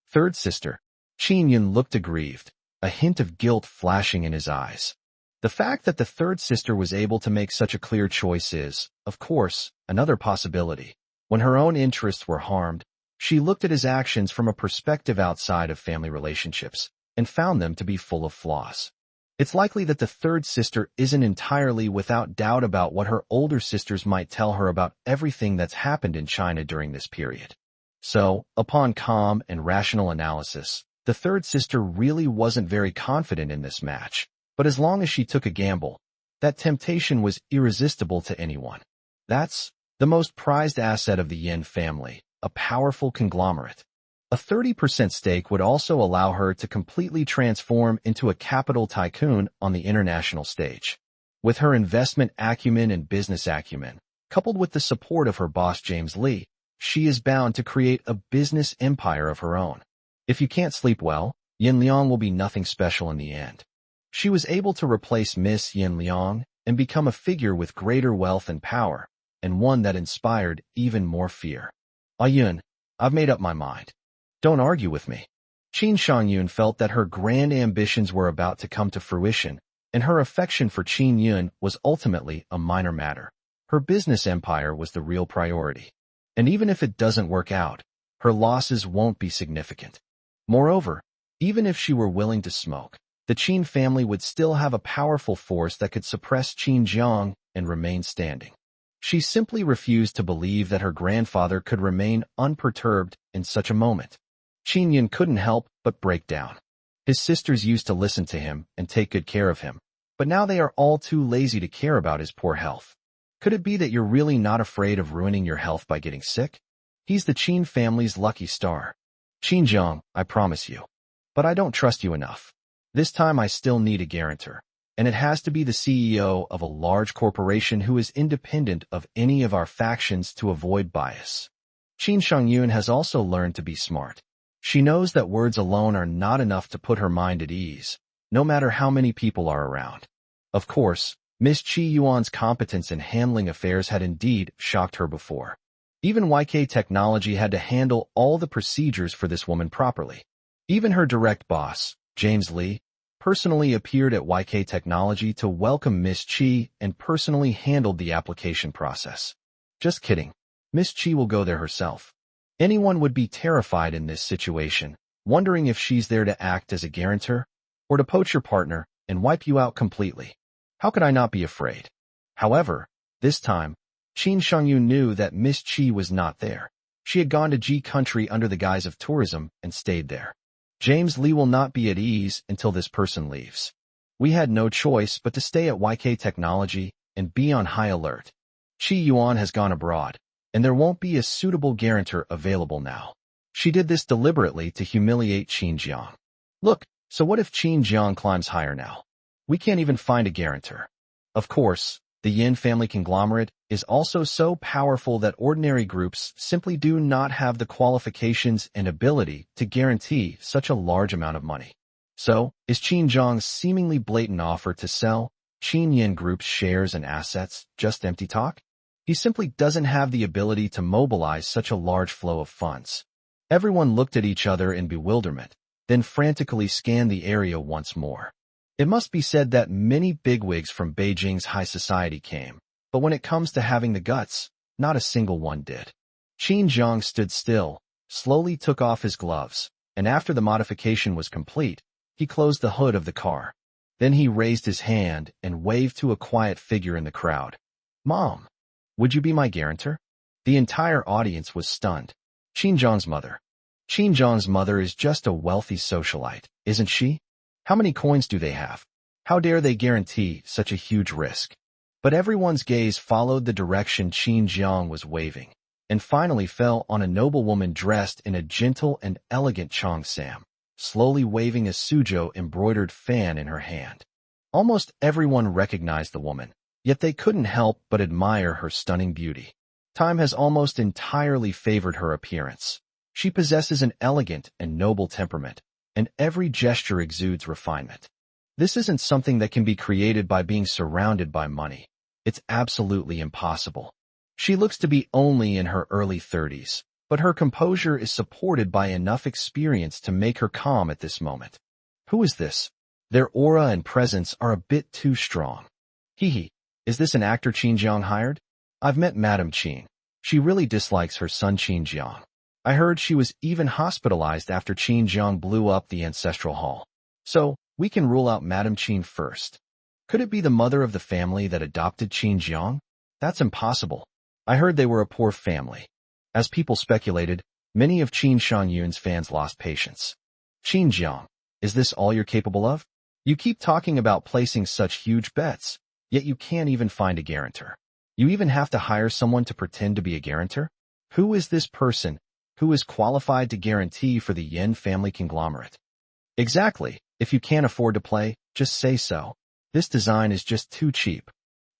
Third sister. Qin Yun looked aggrieved, a hint of guilt flashing in his eyes. The fact that the third sister was able to make such a clear choice is, of course, another possibility. When her own interests were harmed, she looked at his actions from a perspective outside of family relationships and found them to be full of flaws. It's likely that the third sister isn't entirely without doubt about what her older sisters might tell her about everything that's happened in China during this period. So, upon calm and rational analysis, the third sister really wasn't very confident in this match, but as long as she took a gamble, that temptation was irresistible to anyone. That's the most prized asset of the Yin family, a powerful conglomerate. A 30% stake would also allow her to completely transform into a capital tycoon on the international stage. With her investment acumen and business acumen, coupled with the support of her boss James Lee, she is bound to create a business empire of her own. If you can't sleep well, Yin Liang will be nothing special in the end. She was able to replace Miss Yin Liang and become a figure with greater wealth and power, and one that inspired even more fear. Ayun, I've made up my mind. Don't argue with me. Qin Shangyun felt that her grand ambitions were about to come to fruition, and her affection for Qin Yun was ultimately a minor matter. Her business empire was the real priority. And even if it doesn't work out, her losses won't be significant. Moreover, even if she were willing to smoke, the Qin family would still have a powerful force that could suppress Qin Jiang and remain standing. She simply refused to believe that her grandfather could remain unperturbed in such a moment. Qin Yun couldn't help but break down. His sisters used to listen to him and take good care of him, but now they are all too lazy to care about his poor health. Could it be that you're really not afraid of ruining your health by getting sick? He's the Qin family's lucky star. Qin, I promise you. But I don't trust you enough. This time I still need a guarantor. And it has to be the CEO of a large corporation who is independent of any of our factions to avoid bias. Qin Shangyun has also learned to be smart. She knows that words alone are not enough to put her mind at ease, no matter how many people are around. Of course, Miss Qi Yuan's competence in handling affairs had indeed shocked her before. Even YK Technology had to handle all the procedures for this woman properly. Even her direct boss, James Lee, personally appeared at YK Technology to welcome Miss Qi and personally handled the application process. Just kidding. Miss Qi will go there herself. Anyone would be terrified in this situation, wondering if she's there to act as a guarantor or to poach your partner and wipe you out completely. How could I not be afraid? However, this time, Qin Shangyu knew that Miss Qi was not there. She had gone to G country under the guise of tourism and stayed there. James Lee will not be at ease until this person leaves. We had no choice but to stay at YK Technology and be on high alert. Qi Yuan has gone abroad, and there won't be a suitable guarantor available now. She did this deliberately to humiliate Qin Jiang. Look, so what if Qin Jiang climbs higher now? We can't even find a guarantor. Of course, the Yin family conglomerate is also so powerful that ordinary groups simply do not have the qualifications and ability to guarantee such a large amount of money. So, is Qin Jiang's seemingly blatant offer to sell Qin Yin Group's shares and assets just empty talk? He simply doesn't have the ability to mobilize such a large flow of funds. Everyone looked at each other in bewilderment, then frantically scanned the area once more. It must be said that many bigwigs from Beijing's high society came, but when it comes to having the guts, not a single one did. Qin Jiang stood still, slowly took off his gloves, and after the modification was complete, he closed the hood of the car. Then he raised his hand and waved to a quiet figure in the crowd. "Mom, would you be my guarantor?" The entire audience was stunned. Qin Jiang's mother. Qin Jiang's mother is just a wealthy socialite, isn't she? How many coins do they have? How dare they guarantee such a huge risk? But everyone's gaze followed the direction Qin Jiang was waving, and finally fell on a noblewoman dressed in a gentle and elegant cheongsam, slowly waving a suzhou embroidered fan in her hand. Almost everyone recognized the woman, yet they couldn't help but admire her stunning beauty. Time has almost entirely favored her appearance. She possesses an elegant and noble temperament, and every gesture exudes refinement. This isn't something that can be created by being surrounded by money. It's absolutely impossible. She looks to be only in her early 30s, but her composure is supported by enough experience to make her calm at this moment. Who is this? Their aura and presence are a bit too strong. Hee, is this an actor Qin Jiang hired? I've met Madame Qin. She really dislikes her son Qin Jiang. I heard she was even hospitalized after Qin Jiang blew up the ancestral hall. So, we can rule out Madame Qin first. Could it be the mother of the family that adopted Qin Jiang? That's impossible. I heard they were a poor family. As people speculated, many of Qin Shangyun's fans lost patience. Qin Jiang, is this all you're capable of? You keep talking about placing such huge bets, yet you can't even find a guarantor. You even have to hire someone to pretend to be a guarantor? Who is this person who is qualified to guarantee for the Yin family conglomerate? Exactly. If you can't afford to play, just say so. This design is just too cheap.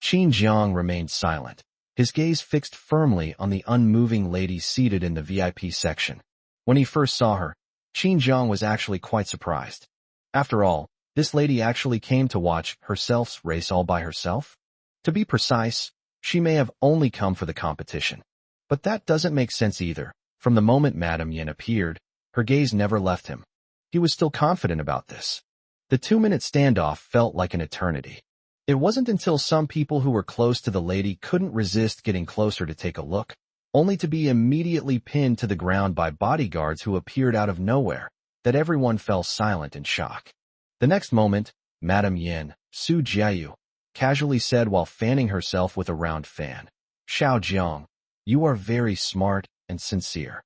Qin Jiang remained silent, his gaze fixed firmly on the unmoving lady seated in the VIP section. When he first saw her, Qin Jiang was actually quite surprised. After all, this lady actually came to watch herself's race all by herself? To be precise, she may have only come for the competition. But that doesn't make sense either. From the moment Madame Yin appeared, her gaze never left him. He was still confident about this. The 2-minute standoff felt like an eternity. It wasn't until some people who were close to the lady couldn't resist getting closer to take a look, only to be immediately pinned to the ground by bodyguards who appeared out of nowhere, that everyone fell silent in shock. The next moment, Madame Yin, Su Jiayu, casually said while fanning herself with a round fan, "Xiao Jiang, you are very smart and sincere.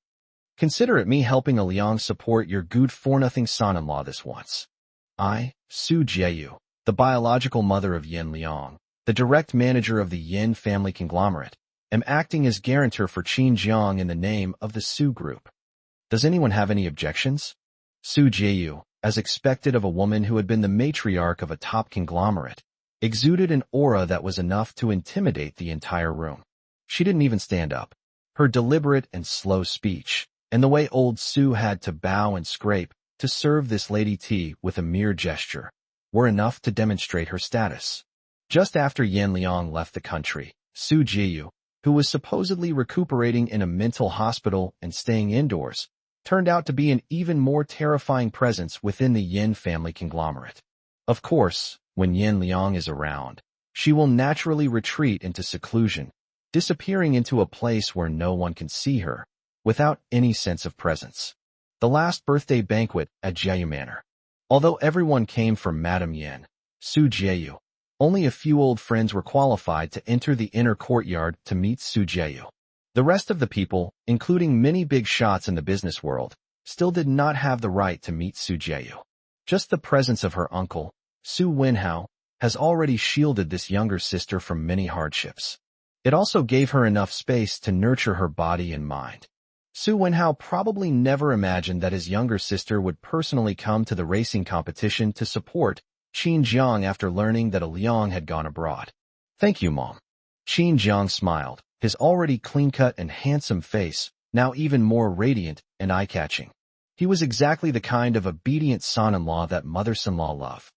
Consider it me helping a Liang support your good-for-nothing son-in-law this once. I, Su Jiayu, the biological mother of Yin Liang, the direct manager of the Yin family conglomerate, am acting as guarantor for Qin Jiang in the name of the Su Group. Does anyone have any objections? Su Jieyu, as expected of a woman who had been the matriarch of a top conglomerate, exuded an aura that was enough to intimidate the entire room. She didn't even stand up. Her deliberate and slow speech, and the way old Su had to bow and scrape to serve this lady tea with a mere gesture, were enough to demonstrate her status. Just after Yan Liang left the country, Su Jieyu, who was supposedly recuperating in a mental hospital and staying indoors, turned out to be an even more terrifying presence within the Yin family conglomerate. Of course, when Yan Liang is around, she will naturally retreat into seclusion, disappearing into a place where no one can see her, without any sense of presence. The last birthday banquet at Jieyu Manor. Although everyone came from Madame Yan, Su Jieyu, only a few old friends were qualified to enter the inner courtyard to meet Su Jieyu. The rest of the people, including many big shots in the business world, still did not have the right to meet Su Jieyu. Just the presence of her uncle, Su Wenhao, has already shielded this younger sister from many hardships. It also gave her enough space to nurture her body and mind. Su Wenhao probably never imagined that his younger sister would personally come to the racing competition to support Qin Jiang after learning that a Liang had gone abroad. "Thank you, Mom." Qin Jiang smiled, his already clean-cut and handsome face now even more radiant and eye-catching. He was exactly the kind of obedient son-in-law that mothers-in-law love.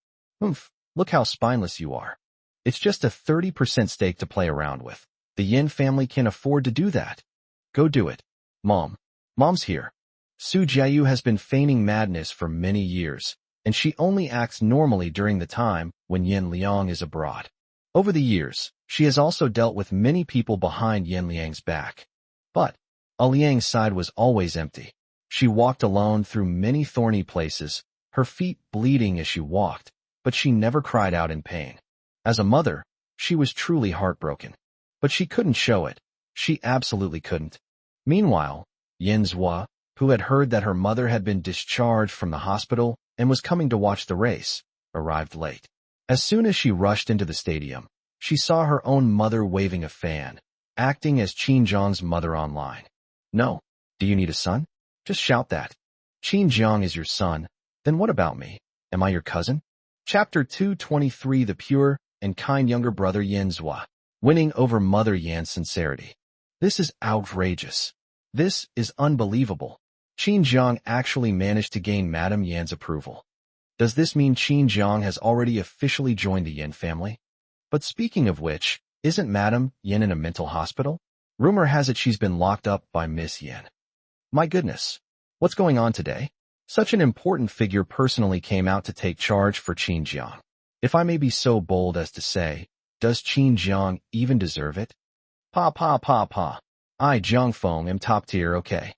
Look how spineless you are. It's just a 30% stake to play around with. The Yin family can afford to do that. Go do it. Mom. Mom's here. Su Jieyu has been feigning madness for many years, and she only acts normally during the time when Yan Liang is abroad. Over the years, she has also dealt with many people behind Yan Liang's back. But Liang's side was always empty. She walked alone through many thorny places, her feet bleeding as she walked, but she never cried out in pain. As a mother, she was truly heartbroken. But she couldn't show it. She absolutely couldn't. Meanwhile, Yin Zhua, who had heard that her mother had been discharged from the hospital and was coming to watch the race, arrived late. As soon as she rushed into the stadium, she saw her own mother waving a fan, acting as Qin Jiang's mother online. "No. Do you need a son? Just shout that. Qin Jiang is your son. Then what about me? Am I your cousin?" Chapter 223. The pure and kind younger brother Yin Zhua, winning over Mother Yan's sincerity. This is outrageous. This is unbelievable. Qin Jiang actually managed to gain Madame Yan's approval. Does this mean Qin Jiang has already officially joined the Yin family? But speaking of which, isn't Madame Yan in a mental hospital? Rumor has it she's been locked up by Miss Yan. My goodness. What's going on today? Such an important figure personally came out to take charge for Qin Jiang. If I may be so bold as to say, does Qin Jiang even deserve it? Pa. I, Jiang Feng, am top tier, okay.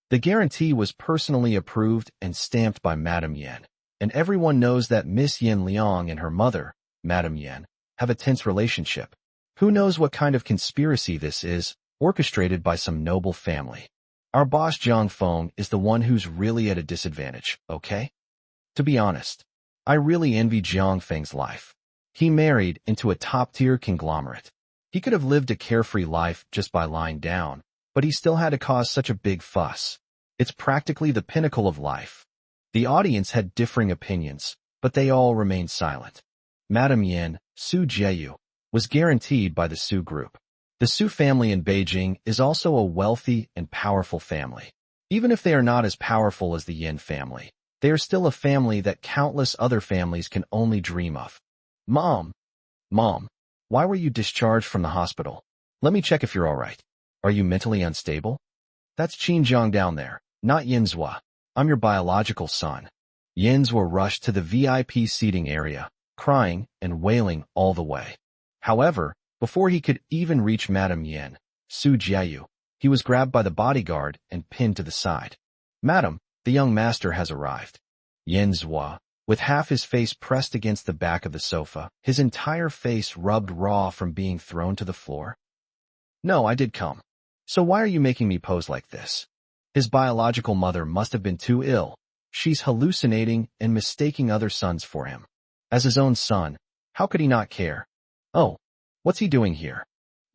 The guarantee was personally approved and stamped by Madame Yan, and everyone knows that Miss Yan Liang and her mother, Madame Yan, have a tense relationship. Who knows what kind of conspiracy this is, orchestrated by some noble family. Our boss Jiang Feng is the one who's really at a disadvantage, okay? To be honest, I really envy Jiang Feng's life. He married into a top-tier conglomerate. He could have lived a carefree life just by lying down, but he still had to cause such a big fuss. It's practically the pinnacle of life. The audience had differing opinions, but they all remained silent. Madame Yan, Su Jieyu, was guaranteed by the Su Group. The Su family in Beijing is also a wealthy and powerful family. Even if they are not as powerful as the Yin family, they are still a family that countless other families can only dream of. Mom, why were you discharged from the hospital? Let me check if you're all right. Are you mentally unstable? That's Qin Jiang down there, not Yin Zhua. I'm your biological son. Yin Zhua rushed to the VIP seating area, crying and wailing all the way. However, before he could even reach Madame Yan, Su Jieyu, he was grabbed by the bodyguard and pinned to the side. "Madam, the young master has arrived." Yin Zhua, with half his face pressed against the back of the sofa, his entire face rubbed raw from being thrown to the floor. "No, I did come. So why are you making me pose like this?" His biological mother must have been too ill. She's hallucinating and mistaking other sons for him. As his own son, how could he not care? "Oh, What's he doing here?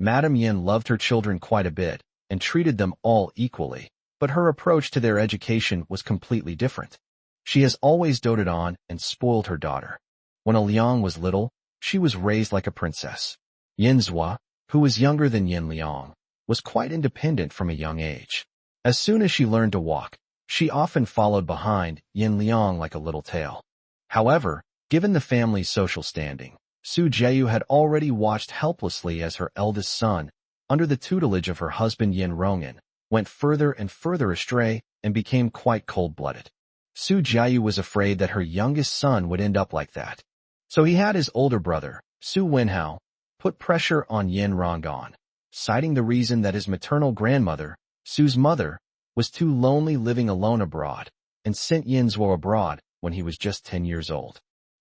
Madame Yin loved her children quite a bit and treated them all equally, but her approach to their education was completely different. She has always doted on and spoiled her daughter. When Liang was little, she was raised like a princess. Yin Zhua, who was younger than Yin Liang, was quite independent from a young age. As soon as she learned to walk, she often followed behind Yin Liang like a little tail. However, given the family's social standing, Su Jieyu had already watched helplessly as her eldest son, under the tutelage of her husband Yin Rongin, went further and further astray and became quite cold-blooded. Su Jieyu was afraid that her youngest son would end up like that. So he had his older brother, Su Wenhao, put pressure on Yin Ronggan, citing the reason that his maternal grandmother, Su's mother, was too lonely living alone abroad, and sent Yin Zhuo abroad when he was just 10 years old.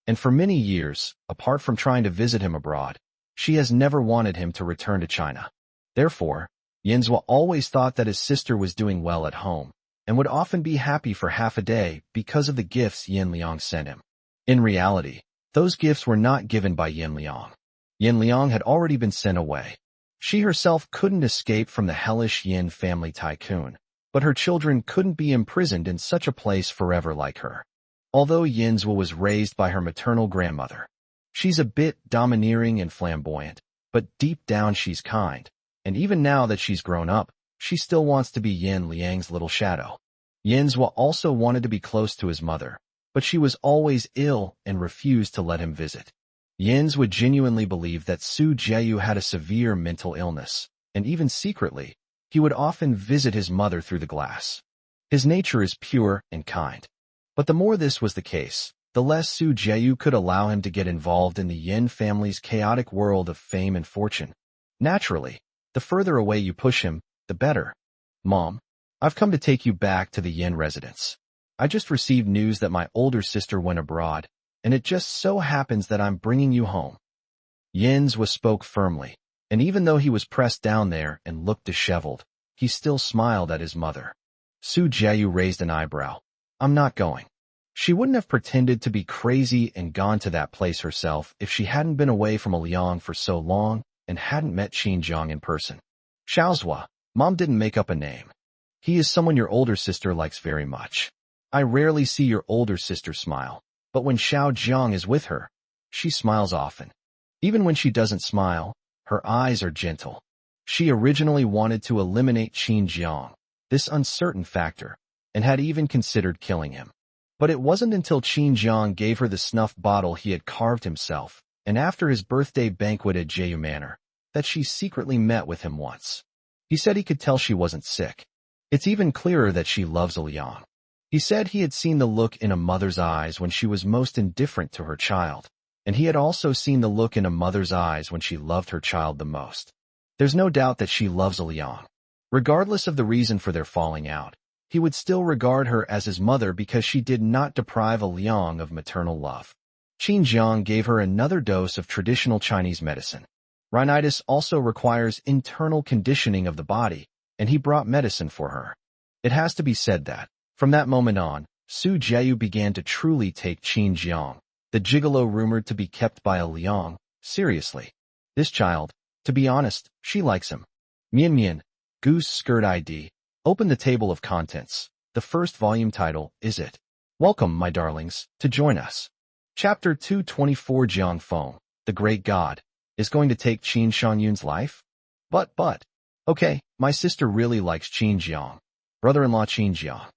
And for many years, apart from trying to visit him abroad, she has never wanted him to return to China. Therefore, Yin Zhuo always thought that his sister was doing well at home, and would often be happy for half a day because of the gifts Yin Liang sent him. In reality, those gifts were not given by Yin Liang. Yin Liang had already been sent away. She herself couldn't escape from the hellish Yin family tycoon, but her children couldn't be imprisoned in such a place forever like her. Although Yin Zhuo was raised by her maternal grandmother, she's a bit domineering and flamboyant, but deep down she's kind, and even now that she's grown up, she still wants to be Yin Liang's little shadow. Yin Zhuo also wanted to be close to his mother, but she was always ill and refused to let him visit. Yin Zhuo genuinely believed that Su Jieyu had a severe mental illness, and even secretly, he would often visit his mother through the glass. His nature is pure and kind. But the more this was the case, the less Su Jieyu could allow him to get involved in the Yin family's chaotic world of fame and fortune. Naturally, the further away you push him, the better. Mom, I've come to take you back to the Yin residence. I just received news that my older sister went abroad, and it just so happens that I'm bringing you home. Yin Zhuo spoke firmly, and even though he was pressed down there and looked disheveled, he still smiled at his mother. Su Jieyu raised an eyebrow. I'm not going. She wouldn't have pretended to be crazy and gone to that place herself if she hadn't been away from Liang for so long and hadn't met Xinjiang in person. Xiaozhua, Mom didn't make up a name. He is someone your older sister likes very much. I rarely see your older sister smile, but when Xiao Jiang is with her, she smiles often. Even when she doesn't smile, her eyes are gentle. She originally wanted to eliminate Xinjiang, this uncertain factor, and had even considered killing him. But it wasn't until Xinjiang gave her the snuff bottle he had carved himself, and after his birthday banquet at Jeyu Manor, that she secretly met with him once. He said he could tell she wasn't sick. It's even clearer that she loves Liang. He said he had seen the look in a mother's eyes when she was most indifferent to her child, and he had also seen the look in a mother's eyes when she loved her child the most. There's no doubt that she loves Liang. Regardless of the reason for their falling out, he would still regard her as his mother because she did not deprive Liang of maternal love. Xinjiang gave her another dose of traditional Chinese medicine. Rhinitis also requires internal conditioning of the body, and he brought medicine for her. It has to be said that, from that moment on, Su Jieyu began to truly take Xinjiang, the gigolo rumored to be kept by Liang, seriously. This child, to be honest, she likes him. Mian Mian, Goose Skirt ID. Open the table of contents. The first volume title is it. Welcome, my darlings, to join us. Chapter 224 Jiang Feng, the Great God, is going to take Qin Shangyun's life? But, okay, my sister really likes Qin Jiang, brother-in-law Qin Jiang.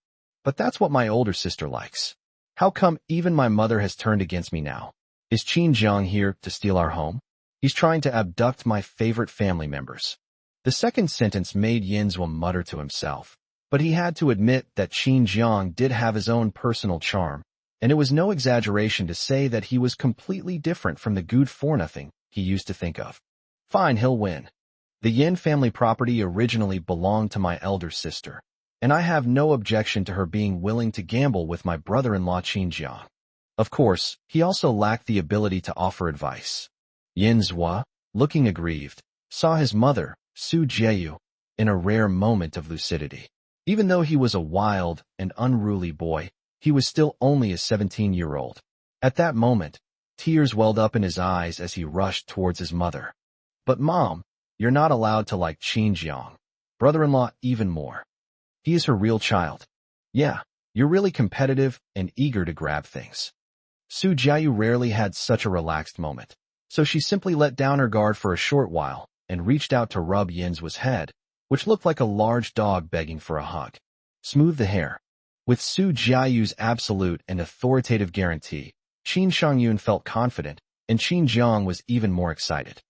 But that's what my older sister likes. How come even my mother has turned against me now? Is Qin Jiang here to steal our home? He's trying to abduct my favorite family members. The second sentence made Yin Zhuo mutter to himself, but he had to admit that Xinjiang did have his own personal charm, and it was no exaggeration to say that he was completely different from the good-for-nothing he used to think of. Fine, he'll win. The Yin family property originally belonged to my elder sister, and I have no objection to her being willing to gamble with my brother-in-law Xinjiang. Of course, he also lacked the ability to offer advice. Yin Zhuo, looking aggrieved, saw his mother, Su Jieyu, in a rare moment of lucidity. Even though he was a wild and unruly boy, he was still only a 17-year-old. At that moment, tears welled up in his eyes as he rushed towards his mother. But Mom, you're not allowed to like Qin Jiang. Brother-in-law even more. He is her real child. Yeah, you're really competitive and eager to grab things. Su Jiayu rarely had such a relaxed moment, so she simply let down her guard for a short while and reached out to rub Yin's head, which looked like a large dog begging for a hug. Smooth the hair. With Su Jiayu's absolute and authoritative guarantee, Qin Shangyun felt confident, and Qin Jiang was even more excited.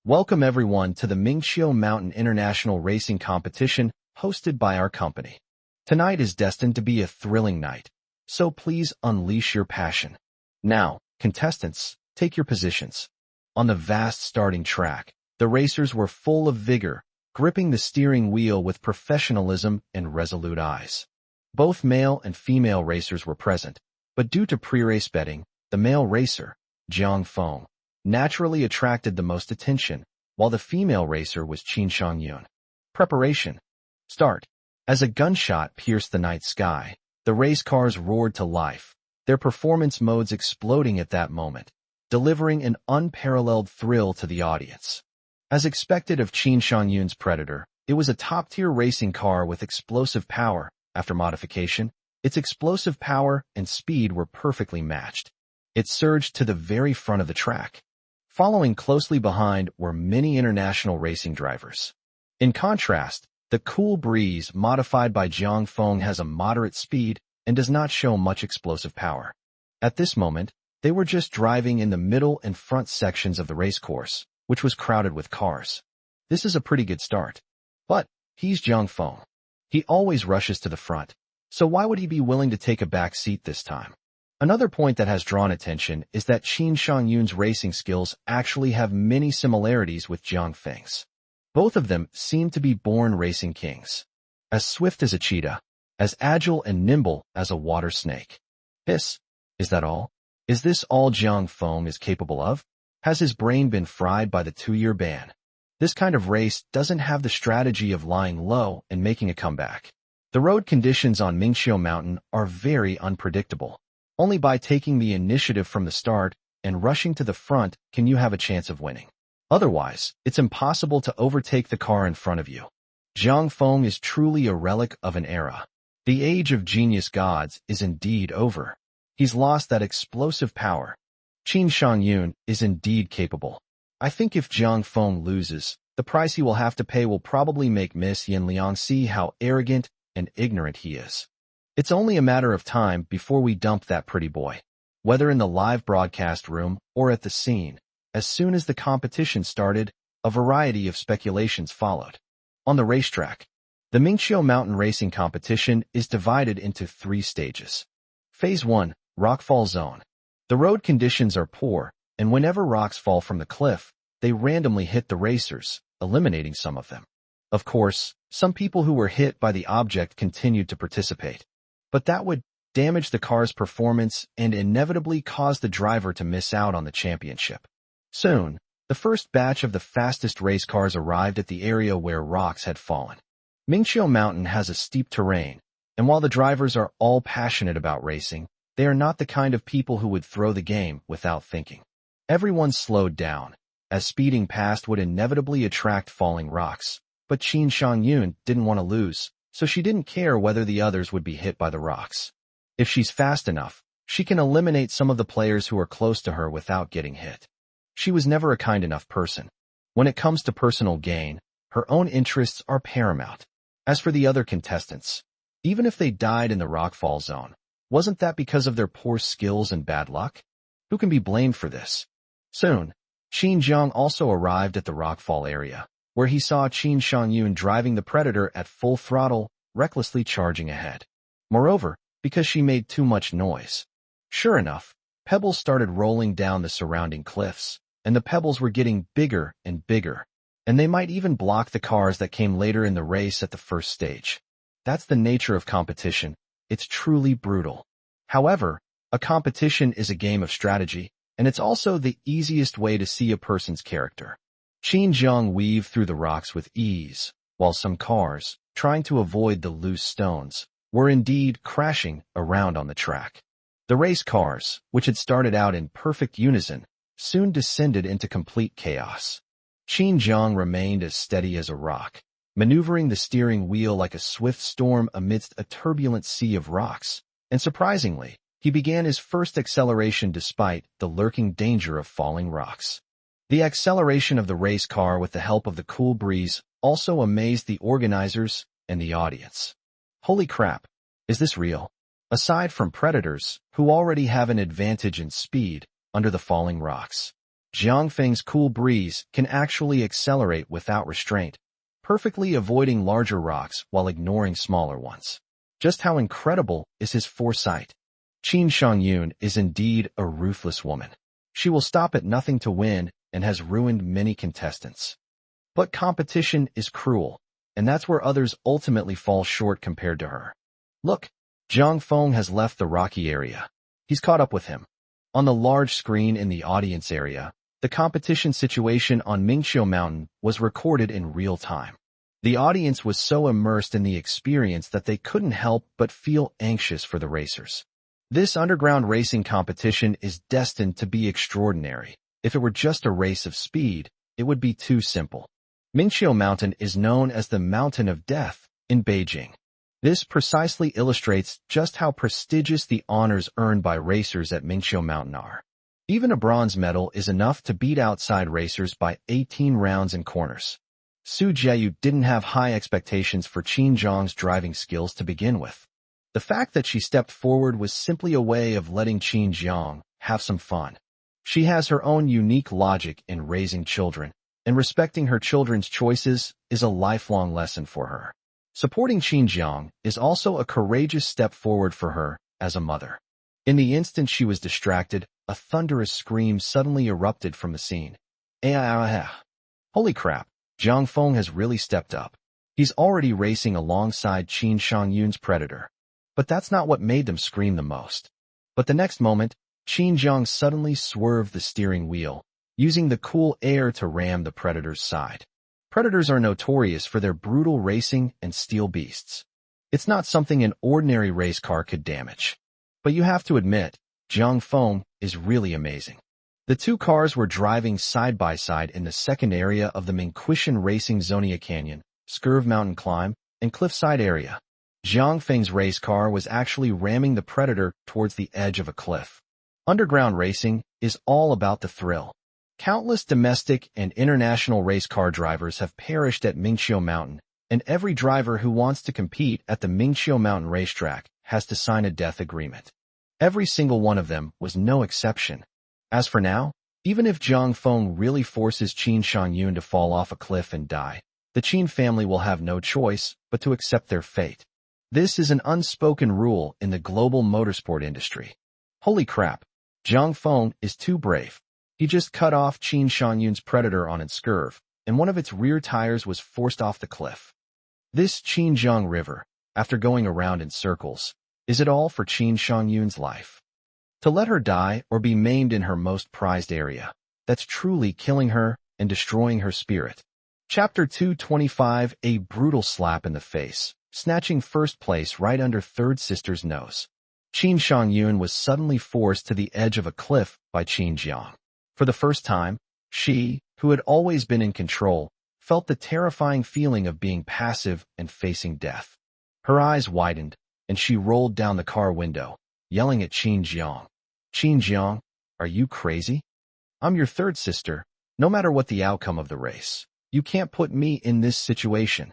Welcome everyone to the Mingqiu Mountain International Racing Competition hosted by our company. Tonight is destined to be a thrilling night, so please unleash your passion. Now, contestants, take your positions. On the vast starting track, the racers were full of vigor, gripping the steering wheel with professionalism and resolute eyes. Both male and female racers were present, but due to pre-race betting, the male racer, Jiang Feng, naturally attracted the most attention, while the female racer was Qin Shangyun. Preparation. Start. As a gunshot pierced the night sky, the race cars roared to life, their performance modes exploding at that moment, delivering an unparalleled thrill to the audience. As expected of Qin Shangyun's Predator, it was a top-tier racing car with explosive power. After modification, its explosive power and speed were perfectly matched. It surged to the very front of the track. Following closely behind were many international racing drivers. In contrast, the Cool Breeze modified by Jiang Feng has a moderate speed and does not show much explosive power. At this moment, they were just driving in the middle and front sections of the racecourse, which was crowded with cars. This is a pretty good start. But he's Jiang Feng. He always rushes to the front, so why would he be willing to take a back seat this time? Another point that has drawn attention is that Qin Shangyun's racing skills actually have many similarities with Jiang Feng's. Both of them seem to be born racing kings. As swift as a cheetah, as agile and nimble as a water snake. Hiss. Is that all? Is this all Jiang Feng is capable of? Has his brain been fried by the 2-year ban? This kind of race doesn't have the strategy of lying low and making a comeback. The road conditions on Mingqiu Mountain are very unpredictable. Only by taking the initiative from the start and rushing to the front can you have a chance of winning. Otherwise, it's impossible to overtake the car in front of you. Jiang Feng is truly a relic of an era. The age of genius gods is indeed over. He's lost that explosive power. Qin Shangyun is indeed capable. I think if Jiang Feng loses, the price he will have to pay will probably make Miss Yanliang see how arrogant and ignorant he is. It's only a matter of time before we dump that pretty boy. Whether in the live broadcast room or at the scene, as soon as the competition started, a variety of speculations followed. On the racetrack, the Mingqiu Mountain Racing Competition is divided into 3 stages. Phase 1, Rockfall Zone. The road conditions are poor, and whenever rocks fall from the cliff, they randomly hit the racers, eliminating some of them. Of course, some people who were hit by the object continued to participate, but that would damage the car's performance and inevitably cause the driver to miss out on the championship. Soon, the first batch of the fastest race cars arrived at the area where rocks had fallen. Mingqiu Mountain has a steep terrain, and while the drivers are all passionate about racing, they are not the kind of people who would throw the game without thinking. Everyone slowed down, as speeding past would inevitably attract falling rocks. But Qin Shangyun didn't want to lose, so she didn't care whether the others would be hit by the rocks. If she's fast enough, she can eliminate some of the players who are close to her without getting hit. She was never a kind enough person. When it comes to personal gain, her own interests are paramount. As for the other contestants, even if they died in the rockfall zone, wasn't that because of their poor skills and bad luck? Who can be blamed for this? Soon, Qin Jiang also arrived at the rockfall area, where he saw Qin Shangyun driving the Predator at full throttle, recklessly charging ahead. Moreover, because she made too much noise. Sure enough, pebbles started rolling down the surrounding cliffs, and the pebbles were getting bigger and bigger, and they might even block the cars that came later in the race at the first stage. That's the nature of competition. It's truly brutal. However, a competition is a game of strategy, and it's also the easiest way to see a person's character. Qin Jiang weaved through the rocks with ease, while some cars, trying to avoid the loose stones, were indeed crashing around on the track. The race cars, which had started out in perfect unison, soon descended into complete chaos. Qin Jiang remained as steady as a rock, maneuvering the steering wheel like a swift storm amidst a turbulent sea of rocks. And surprisingly, he began his first acceleration despite the lurking danger of falling rocks. The acceleration of the race car with the help of the cool breeze also amazed the organizers and the audience. Holy crap, is this real? Aside from predators, who already have an advantage in speed under the falling rocks, Jiangfeng's cool breeze can actually accelerate without restraint, perfectly avoiding larger rocks while ignoring smaller ones. Just how incredible is his foresight? Qin Shangyun is indeed a ruthless woman. She will stop at nothing to win and has ruined many contestants. But competition is cruel, and that's where others ultimately fall short compared to her. Look, Zhang Feng has left the rocky area. He's caught up with him. On the large screen in the audience area, the competition situation on Mingqiu Mountain was recorded in real time. The audience was so immersed in the experience that they couldn't help but feel anxious for the racers. This underground racing competition is destined to be extraordinary. If it were just a race of speed, it would be too simple. Mingqiu Mountain is known as the Mountain of Death in Beijing. This precisely illustrates just how prestigious the honors earned by racers at Mingqiu Mountain are. Even a bronze medal is enough to beat outside racers by 18 rounds and corners. Su Jieyu didn't have high expectations for Qin Jiang's driving skills to begin with. The fact that she stepped forward was simply a way of letting Qin Jiang have some fun. She has her own unique logic in raising children, and respecting her children's choices is a lifelong lesson for her. Supporting Qin Jiang is also a courageous step forward for her as a mother. In the instant she was distracted, a thunderous scream suddenly erupted from the scene. Holy crap, Zhang Feng has really stepped up. He's already racing alongside Qin Shangyun's predator. But that's not what made them scream the most. But the next moment, Qin Jiang suddenly swerved the steering wheel, using the cool air to ram the predator's side. Predators are notorious for their brutal racing and steel beasts. It's not something an ordinary race car could damage. But you have to admit, Zhang Feng is really amazing. The two cars were driving side by side in the second area of the Mingquishan Racing Zonia Canyon, Scurv Mountain Climb, and Cliffside area. Zhang Feng's race car was actually ramming the predator towards the edge of a cliff. Underground racing is all about the thrill. Countless domestic and international race car drivers have perished at Mingqiu Mountain, and every driver who wants to compete at the Mingqiu Mountain racetrack has to sign a death agreement. Every single one of them was no exception. As for now, even if Zhang Feng really forces Qin Shangyun to fall off a cliff and die, the Qin family will have no choice but to accept their fate. This is an unspoken rule in the global motorsport industry. Holy crap, Zhang Feng is too brave. He just cut off Qin Shangyun's predator on its curve, and one of its rear tires was forced off the cliff. This Qinjiang River, after going around in circles, is it all for Qin Shangyun's life? To let her die or be maimed in her most prized area, that's truly killing her and destroying her spirit. Chapter 225, a brutal slap in the face, snatching first place right under third sister's nose. Qin Shangyun was suddenly forced to the edge of a cliff by Qin Jiang. For the first time, she, who had always been in control, felt the terrifying feeling of being passive and facing death. Her eyes widened, and she rolled down the car window, yelling at Qin Jiang. Qin Jiang, are you crazy? I'm your third sister, no matter what the outcome of the race. You can't put me in this situation.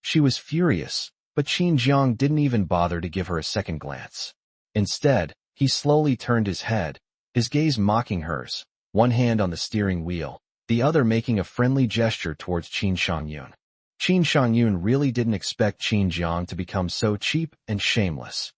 She was furious, but Qin Jiang didn't even bother to give her a second glance. Instead, he slowly turned his head, his gaze mocking hers, one hand on the steering wheel, the other making a friendly gesture towards Qin Shangyun. Qin Shangyun really didn't expect Qin Jiang to become so cheap and shameless.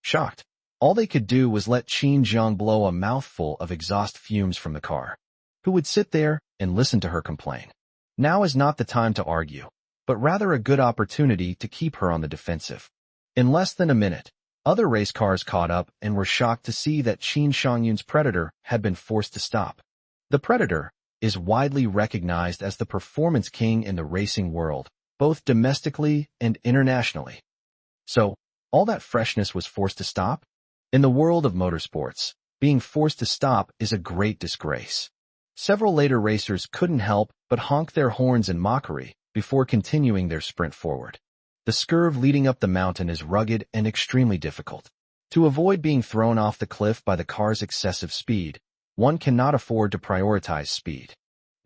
Shocked, all they could do was let Qin Jiang blow a mouthful of exhaust fumes from the car. Who would sit there and listen to her complain? Now is not the time to argue, but rather a good opportunity to keep her on the defensive. In less than a minute, other race cars caught up and were shocked to see that Qin Shangyun's predator had been forced to stop. The predator is widely recognized as the performance king in the racing world, both domestically and internationally. So, all that freshness was forced to stop? In the world of motorsports, being forced to stop is a great disgrace. Several later racers couldn't help but honk their horns in mockery before continuing their sprint forward. The curve leading up the mountain is rugged and extremely difficult. To avoid being thrown off the cliff by the car's excessive speed, one cannot afford to prioritize speed.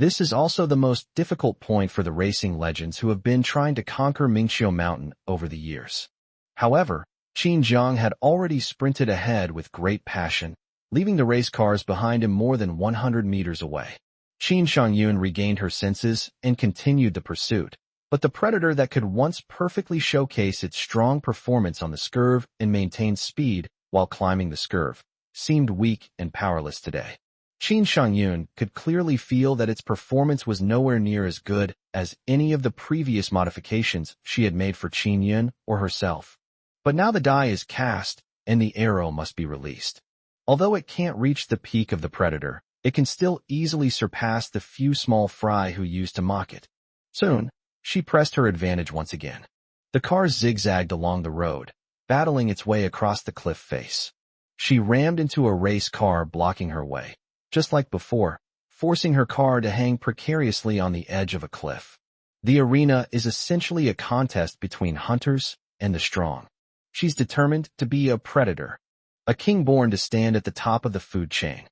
This is also the most difficult point for the racing legends who have been trying to conquer Mingqiu Mountain over the years. However, Qin Jiang had already sprinted ahead with great passion, leaving the race cars behind him more than 100 meters away. Qin Shangyun regained her senses and continued the pursuit, but the predator that could once perfectly showcase its strong performance on the curve and maintain speed while climbing the curve seemed weak and powerless today. Qin Shangyun could clearly feel that its performance was nowhere near as good as any of the previous modifications she had made for Qin Yun or herself. But now the die is cast, and the arrow must be released. Although it can't reach the peak of the predator, it can still easily surpass the few small fry who used to mock it. Soon, she pressed her advantage once again. The car zigzagged along the road, battling its way across the cliff face. She rammed into a race car blocking her way, just like before, forcing her car to hang precariously on the edge of a cliff. The arena is essentially a contest between hunters and the strong. She's determined to be a predator, a king born to stand at the top of the food chain.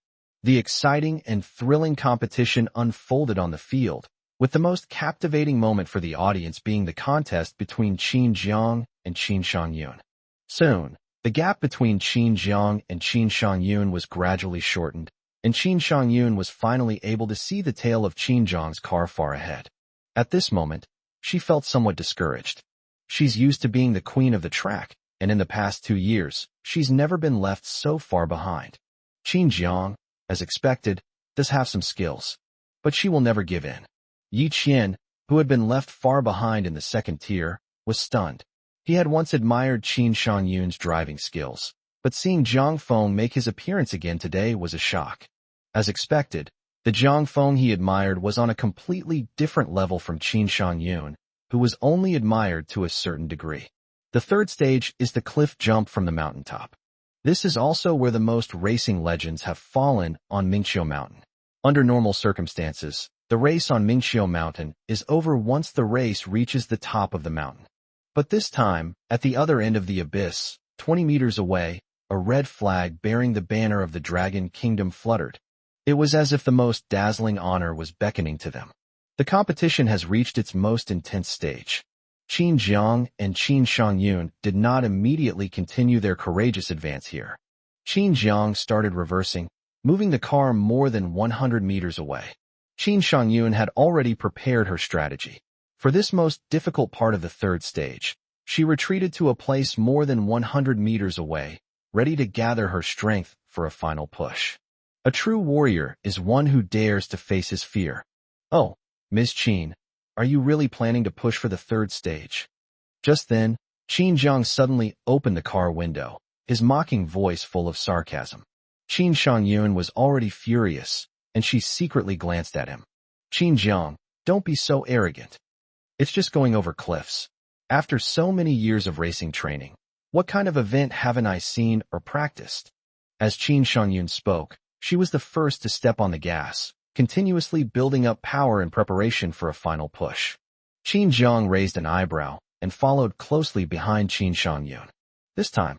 The exciting and thrilling competition unfolded on the field, with the most captivating moment for the audience being the contest between Qin Jiang and Qin Shangyun. Soon, the gap between Qin Jiang and Qin Shangyun was gradually shortened, and Qin Shangyun was finally able to see the tail of Qin Jiang's car far ahead. At this moment, she felt somewhat discouraged. She's used to being the queen of the track, and in the past 2 years, she's never been left so far behind. Qin Jiang, as expected, does have some skills, but she will never give in. Yi Qian, who had been left far behind in the second tier, was stunned. He had once admired Qin Shangyun's driving skills, but seeing Zhang Feng make his appearance again today was a shock. As expected, the Zhang Feng he admired was on a completely different level from Qin Shangyun, who was only admired to a certain degree. The third stage is the cliff jump from the mountaintop. This is also where the most racing legends have fallen on Mingqiu Mountain. Under normal circumstances, the race on Mingqiu Mountain is over once the race reaches the top of the mountain. But this time, at the other end of the abyss, 20 meters away, a red flag bearing the banner of the Dragon Kingdom fluttered. It was as if the most dazzling honor was beckoning to them. The competition has reached its most intense stage. Qin Jiang and Qin Shangyun did not immediately continue their courageous advance here. Qin Jiang started reversing, moving the car more than 100 meters away. Qin Shangyun had already prepared her strategy. For this most difficult part of the third stage, she retreated to a place more than 100 meters away, ready to gather her strength for a final push. A true warrior is one who dares to face his fear. "Oh, Ms. Qin, are you really planning to push for the third stage?" Just then, Qin Jiang suddenly opened the car window, his mocking voice full of sarcasm. Qin Shangyun was already furious, and she secretly glanced at him. "Qin Jiang, don't be so arrogant. It's just going over cliffs. After so many years of racing training, what kind of event haven't I seen or practiced?" As Qin Shangyun spoke, she was the first to step on the gas, continuously building up power in preparation for a final push. Qin Jiang raised an eyebrow and followed closely behind Qin Shangyun. This time,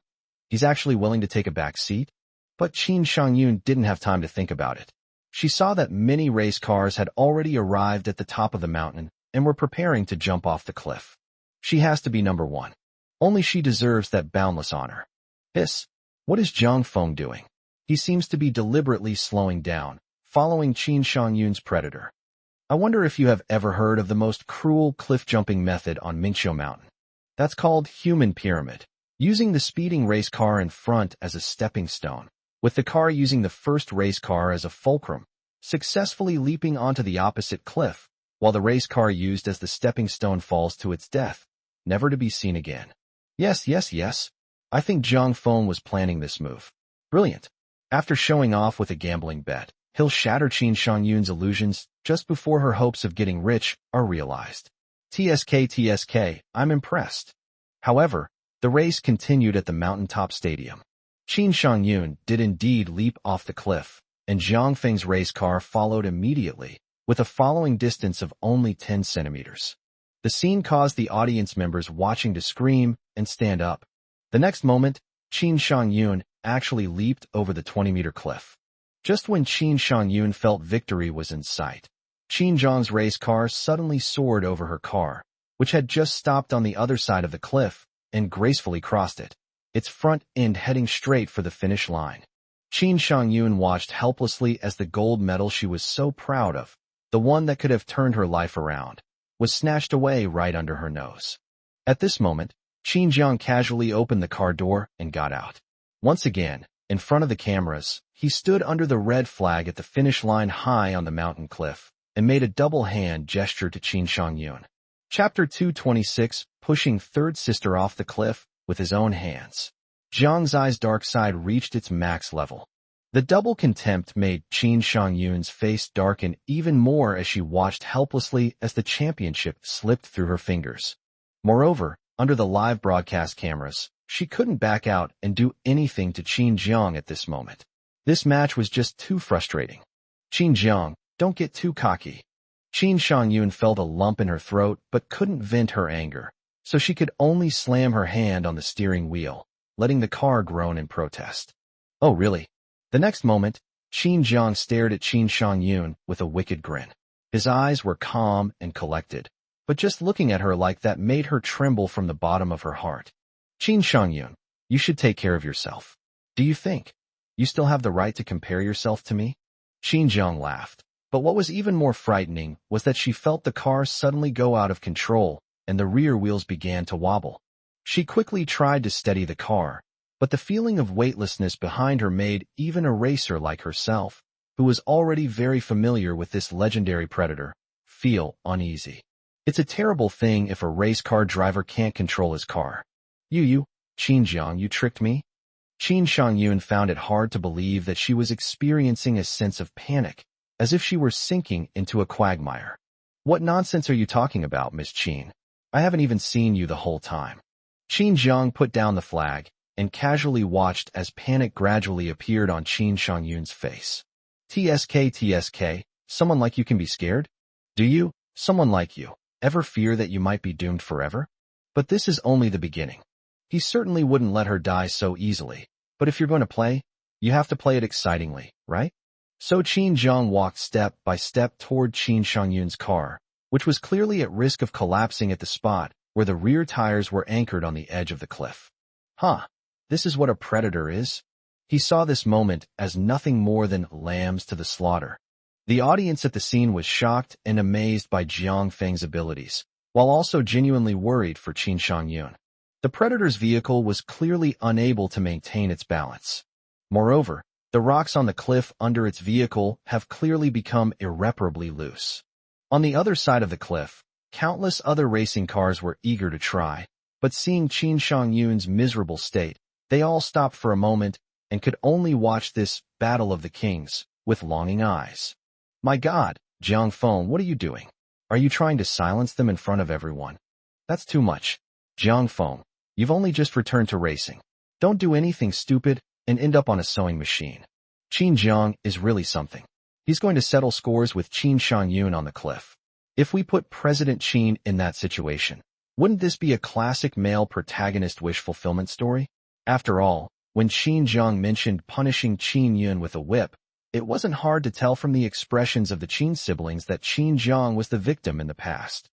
he's actually willing to take a back seat? But Qin Shangyun didn't have time to think about it. She saw that many race cars had already arrived at the top of the mountain and were preparing to jump off the cliff. She has to be number one. Only she deserves that boundless honor. Hiss, what is Zhang Feng doing? He seems to be deliberately slowing down, following Qin Shangyun's predator. I wonder if you have ever heard of the most cruel cliff-jumping method on Mingqiu Mountain. That's called human pyramid, using the speeding race car in front as a stepping stone, with the car using the first race car as a fulcrum, successfully leaping onto the opposite cliff, while the race car used as the stepping stone falls to its death, never to be seen again. Yes. I think Zhang Feng was planning this move. Brilliant. After showing off with a gambling bet, he'll shatter Qin Shangyun's illusions just before her hopes of getting rich are realized. TSK, I'm impressed. However, the race continued at the mountaintop stadium. Qin Shangyun did indeed leap off the cliff, and Jiang Feng's race car followed immediately, with a following distance of only 10 centimeters. The scene caused the audience members watching to scream and stand up. The next moment, Qin Shangyun actually leaped over the 20-meter cliff. Just when Qin Shangyun felt victory was in sight, Qin Zhang's race car suddenly soared over her car, which had just stopped on the other side of the cliff, and gracefully crossed it, its front end heading straight for the finish line. Qin Shangyun watched helplessly as the gold medal she was so proud of, the one that could have turned her life around, was snatched away right under her nose. At this moment, Qin Zhang casually opened the car door and got out. Once again, in front of the cameras, he stood under the red flag at the finish line high on the mountain cliff, and made a double hand gesture to Qin Shangyun. Chapter 226, pushing third sister off the cliff with his own hands. Zhang's eyes' dark side reached its max level. The double contempt made Qin Shangyun's face darken even more as she watched helplessly as the championship slipped through her fingers. Moreover, under the live broadcast cameras, she couldn't back out and do anything to Qin Zhang at this moment. This match was just too frustrating. Qin Zhang, don't get too cocky. Qin Shangyun felt a lump in her throat but couldn't vent her anger, so she could only slam her hand on the steering wheel, letting the car groan in protest. Oh really? The next moment, Qin Zhang stared at Qin Shangyun with a wicked grin. His eyes were calm and collected, but just looking at her like that made her tremble from the bottom of her heart. Qin Shangyun, you should take care of yourself. Do you think you still have the right to compare yourself to me? Qin Zhang laughed, but what was even more frightening was that she felt the car suddenly go out of control and the rear wheels began to wobble. She quickly tried to steady the car, but the feeling of weightlessness behind her made even a racer like herself, who was already very familiar with this legendary predator, feel uneasy. It's a terrible thing if a race car driver can't control his car. You, Qin Zhang, you tricked me? Qin Shangyun found it hard to believe that she was experiencing a sense of panic, as if she were sinking into a quagmire. What nonsense are you talking about, Miss Qin? I haven't even seen you the whole time. Qin Zhang put down the flag and casually watched as panic gradually appeared on Qin Shangyun's face. TSK, someone like you can be scared? Do you, someone like you, ever fear that you might be doomed forever? But this is only the beginning. He certainly wouldn't let her die so easily, but if you're going to play, you have to play it excitingly, right? So Qin Zhang walked step by step toward Qin Shangyun's car, which was clearly at risk of collapsing at the spot where the rear tires were anchored on the edge of the cliff. This is what a predator is? He saw this moment as nothing more than lambs to the slaughter. The audience at the scene was shocked and amazed by Jiang Feng's abilities, while also genuinely worried for Qin Shangyun. The predator's vehicle was clearly unable to maintain its balance. Moreover, the rocks on the cliff under its vehicle have clearly become irreparably loose. On the other side of the cliff, countless other racing cars were eager to try, but seeing Qin Shangyun's miserable state, they all stopped for a moment and could only watch this battle of the kings with longing eyes. My God, Jiang Feng, what are you doing? Are you trying to silence them in front of everyone? That's too much. Jiang Feng, you've only just returned to racing. Don't do anything stupid and end up on a sewing machine. Qin Zhang is really something. He's going to settle scores with Qin Shangyun on the cliff. If we put President Qin in that situation, wouldn't this be a classic male protagonist wish fulfillment story? After all, when Qin Zhang mentioned punishing Qin Yun with a whip, it wasn't hard to tell from the expressions of the Qin siblings that Qin Zhang was the victim in the past.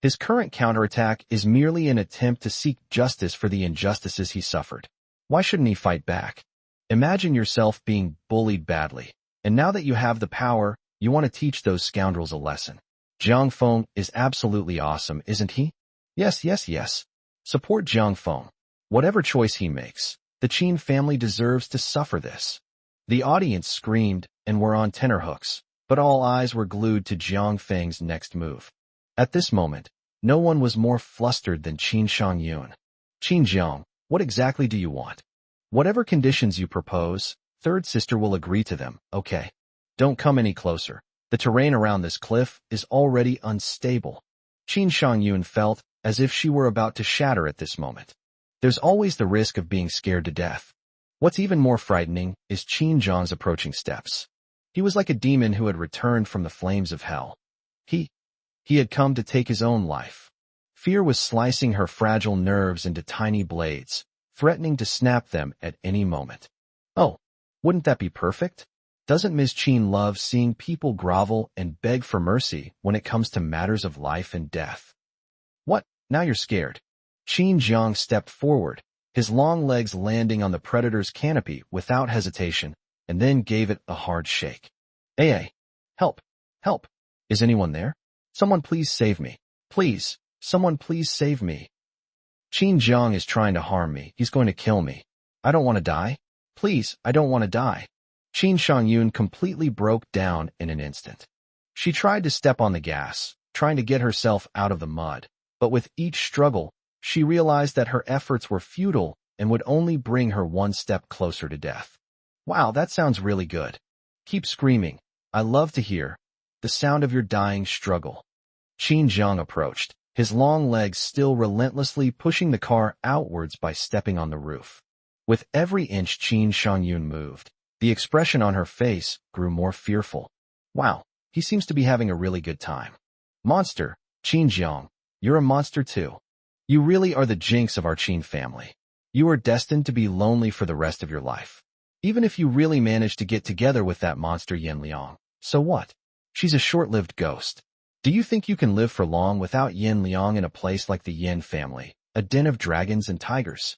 His current counterattack is merely an attempt to seek justice for the injustices he suffered. Why shouldn't he fight back? Imagine yourself being bullied badly, and now that you have the power, you want to teach those scoundrels a lesson. Jiang Feng is absolutely awesome, isn't he? Yes. Support Jiang Feng. Whatever choice he makes, the Qin family deserves to suffer this. The audience screamed and were on tenterhooks, but all eyes were glued to Jiang Feng's next move. At this moment, no one was more flustered than Qin Shangyun. Qin Zhang, what exactly do you want? Whatever conditions you propose, third sister will agree to them, okay? Don't come any closer. The terrain around this cliff is already unstable. Qin Shangyun felt as if she were about to shatter at this moment. There's always the risk of being scared to death. What's even more frightening is Qin Zhang's approaching steps. He was like a demon who had returned from the flames of hell. He had come to take his own life. Fear was slicing her fragile nerves into tiny blades, threatening to snap them at any moment. Oh, wouldn't that be perfect? Doesn't Ms. Chin love seeing people grovel and beg for mercy when it comes to matters of life and death? What? Now you're scared. Qin Jiang stepped forward, his long legs landing on the predator's canopy without hesitation, and then gave it a hard shake. Hey, help, help. Is anyone there? Someone please save me. Please, someone please save me. Qin Jiang is trying to harm me. He's going to kill me. I don't want to die. Please, I don't want to die. Qin Shangyun completely broke down in an instant. She tried to step on the gas, trying to get herself out of the mud, but with each struggle, she realized that her efforts were futile and would only bring her one step closer to death. Wow, that sounds really good. Keep screaming. I love to hear the sound of your dying struggle. Qin Jiang approached, his long legs still relentlessly pushing the car outwards by stepping on the roof. With every inch Qin Shangyun moved, the expression on her face grew more fearful. Wow, he seems to be having a really good time. Monster, Qin Jiang, you're a monster too. You really are the jinx of our Qin family. You are destined to be lonely for the rest of your life. Even if you really manage to get together with that monster Yan Liang, so what? She's a short-lived ghost. Do you think you can live for long without Yan Liang in a place like the Yan family, a den of dragons and tigers?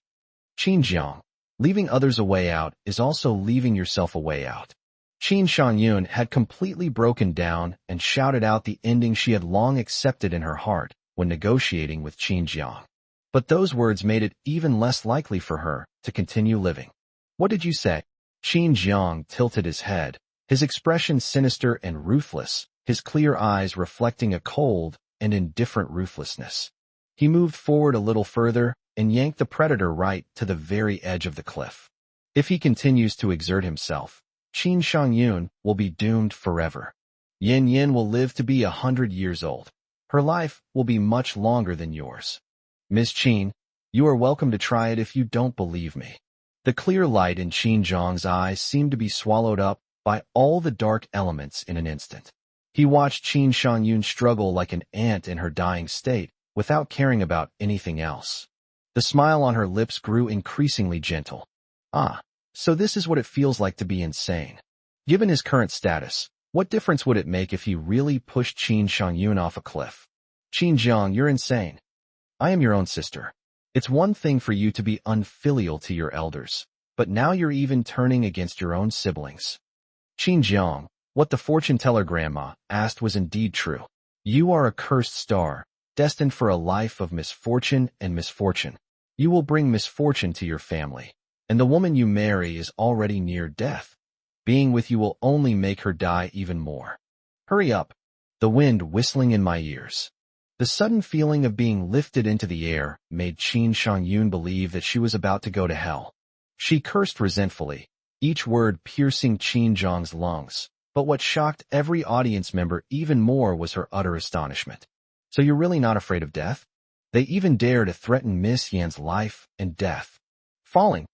Qin Jiang, leaving others a way out is also leaving yourself a way out. Qin Shangyun had completely broken down and shouted out the ending she had long accepted in her heart when negotiating with Qin Jiang. But those words made it even less likely for her to continue living. What did you say? Qin Jiang tilted his head, his expression sinister and ruthless, his clear eyes reflecting a cold and indifferent ruthlessness. He moved forward a little further and yanked the predator right to the very edge of the cliff. If he continues to exert himself, Qin Shangyun will be doomed forever. Yan Yin will live to be 100 years old. Her life will be much longer than yours. Miss Qin, you are welcome to try it if you don't believe me. The clear light in Qin Jiang's eyes seemed to be swallowed up by all the dark elements in an instant. He watched Qin Shangyun struggle like an ant in her dying state, without caring about anything else. The smile on her lips grew increasingly gentle. Ah, so this is what it feels like to be insane. Given his current status, what difference would it make if he really pushed Qin Shangyun off a cliff? Qin Jiang, you're insane. I am your own sister. It's one thing for you to be unfilial to your elders, but now you're even turning against your own siblings. Qin Jiang, what the fortune teller grandma asked was indeed true. You are a cursed star, destined for a life of misfortune and misfortune. You will bring misfortune to your family, and the woman you marry is already near death. Being with you will only make her die even more. Hurry up. The wind whistling in my ears. The sudden feeling of being lifted into the air made Qin Shangyun believe that she was about to go to hell. She cursed resentfully, each word piercing Qin Jiang's lungs, but what shocked every audience member even more was her utter astonishment. So you're really not afraid of death? They even dare to threaten Miss Yan's life and death. Falling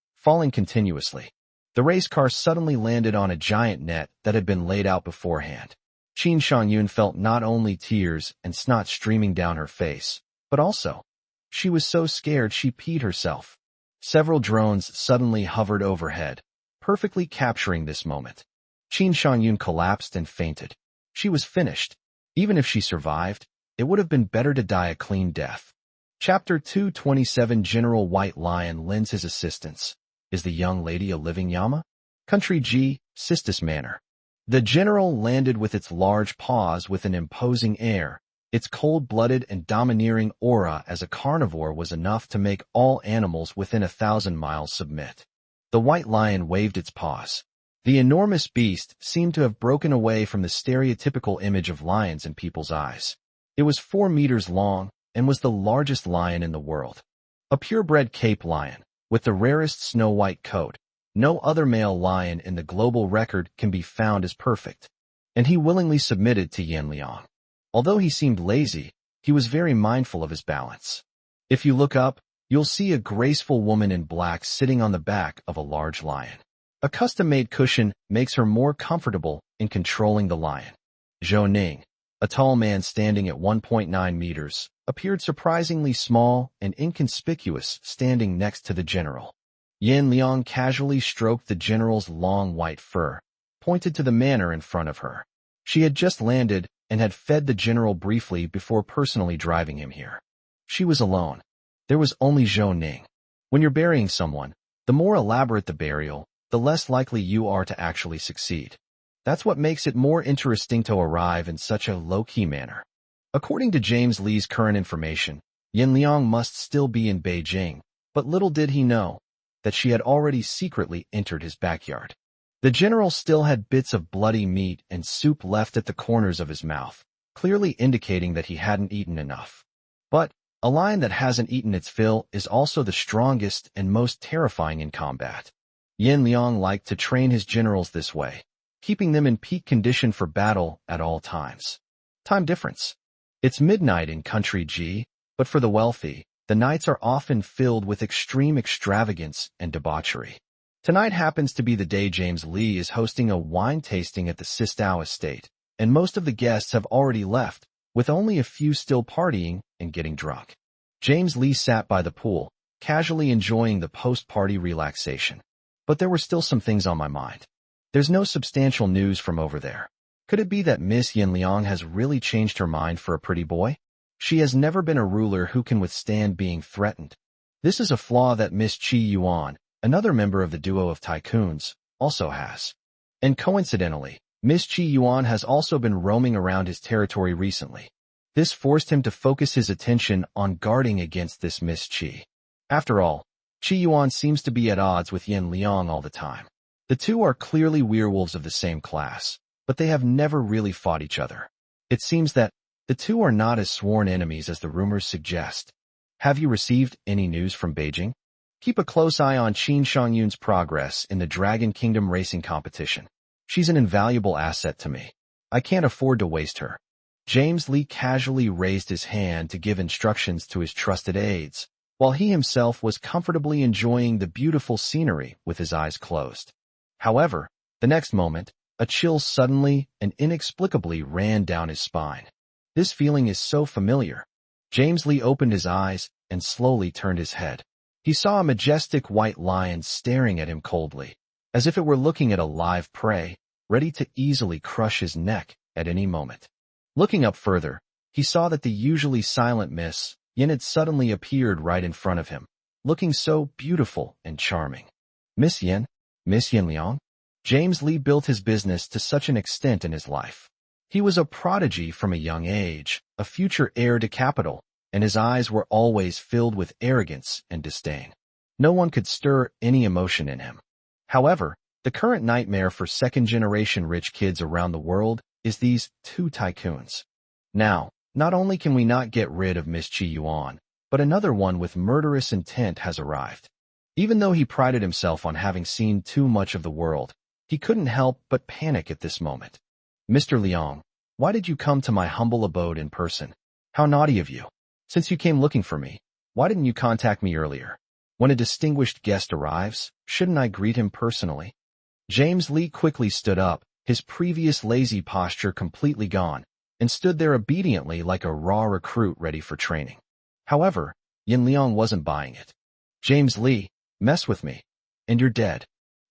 continuously. The race car suddenly landed on a giant net that had been laid out beforehand. Qin Shangyun felt not only tears and snot streaming down her face, but also, she was so scared she peed herself. Several drones suddenly hovered overhead, perfectly capturing this moment. Qin Shangyun collapsed and fainted. She was finished. Even if she survived, it would have been better to die a clean death. Chapter 227 General White Lion lends his assistance. Is the young lady a living llama? Country G, Sistis Manor. The general landed with its large paws with an imposing air. Its cold-blooded and domineering aura as a carnivore was enough to make all animals within 1,000 miles submit. The white lion waved its paws. The enormous beast seemed to have broken away from the stereotypical image of lions in people's eyes. It was 4 meters long and was the largest lion in the world. A purebred Cape lion, with the rarest snow-white coat. No other male lion in the global record can be found as perfect. And he willingly submitted to Yan Liang. Although he seemed lazy, he was very mindful of his balance. If you look up, you'll see a graceful woman in black sitting on the back of a large lion. A custom-made cushion makes her more comfortable in controlling the lion. Zhou Ning, a tall man standing at 1.9 meters, appeared surprisingly small and inconspicuous standing next to the general. Yan Liang casually stroked the general's long white fur, pointed to the manor in front of her. She had just landed and had fed the general briefly before personally driving him here. She was alone. There was only Zhou Ning. When you're burying someone, the more elaborate the burial, the less likely you are to actually succeed. That's what makes it more interesting to arrive in such a low-key manner. According to James Lee's current information, Yan Liang must still be in Beijing, but little did he know that she had already secretly entered his backyard. The general still had bits of bloody meat and soup left at the corners of his mouth, clearly indicating that he hadn't eaten enough. But a lion that hasn't eaten its fill is also the strongest and most terrifying in combat. Yan Liang liked to train his generals this way, keeping them in peak condition for battle at all times. Time difference. It's midnight in country G, but for the wealthy, the nights are often filled with extreme extravagance and debauchery. Tonight happens to be the day James Lee is hosting a wine tasting at the Sistau estate, and most of the guests have already left, with only a few still partying and getting drunk. James Lee sat by the pool, casually enjoying the post-party relaxation. But there were still some things on my mind. There's no substantial news from over there. Could it be that Miss Yan Liang has really changed her mind for a pretty boy? She has never been a ruler who can withstand being threatened. This is a flaw that Miss Qi Yuan, another member of the duo of tycoons, also has. And coincidentally, Miss Qi Yuan has also been roaming around his territory recently. This forced him to focus his attention on guarding against this Miss Qi. After all, Qi Yuan seems to be at odds with Yan Liang all the time. The two are clearly werewolves of the same class, but they have never really fought each other. It seems that the two are not as sworn enemies as the rumors suggest. Have you received any news from Beijing? Keep a close eye on Qin Shangyun's progress in the Dragon Kingdom racing competition. She's an invaluable asset to me. I can't afford to waste her. James Lee casually raised his hand to give instructions to his trusted aides, while he himself was comfortably enjoying the beautiful scenery with his eyes closed. However, the next moment, a chill suddenly and inexplicably ran down his spine. This feeling is so familiar. James Lee opened his eyes and slowly turned his head. He saw a majestic white lion staring at him coldly, as if it were looking at a live prey, ready to easily crush his neck at any moment. Looking up further, he saw that the usually silent Miss Yan had suddenly appeared right in front of him, looking so beautiful and charming. Miss Yan? Miss Yan Liang? James Lee built his business to such an extent in his life. He was a prodigy from a young age, a future heir to capital, and his eyes were always filled with arrogance and disdain. No one could stir any emotion in him. However, the current nightmare for second-generation rich kids around the world is these two tycoons. Now, not only can we not get rid of Miss Qi Yuan, but another one with murderous intent has arrived. Even though he prided himself on having seen too much of the world, he couldn't help but panic at this moment. Mr. Liang, why did you come to my humble abode in person? How naughty of you. Since you came looking for me, why didn't you contact me earlier? When a distinguished guest arrives, shouldn't I greet him personally? James Lee quickly stood up, his previous lazy posture completely gone, and stood there obediently like a raw recruit ready for training. However, Yan Liang wasn't buying it. James Lee, mess with me, and you're dead.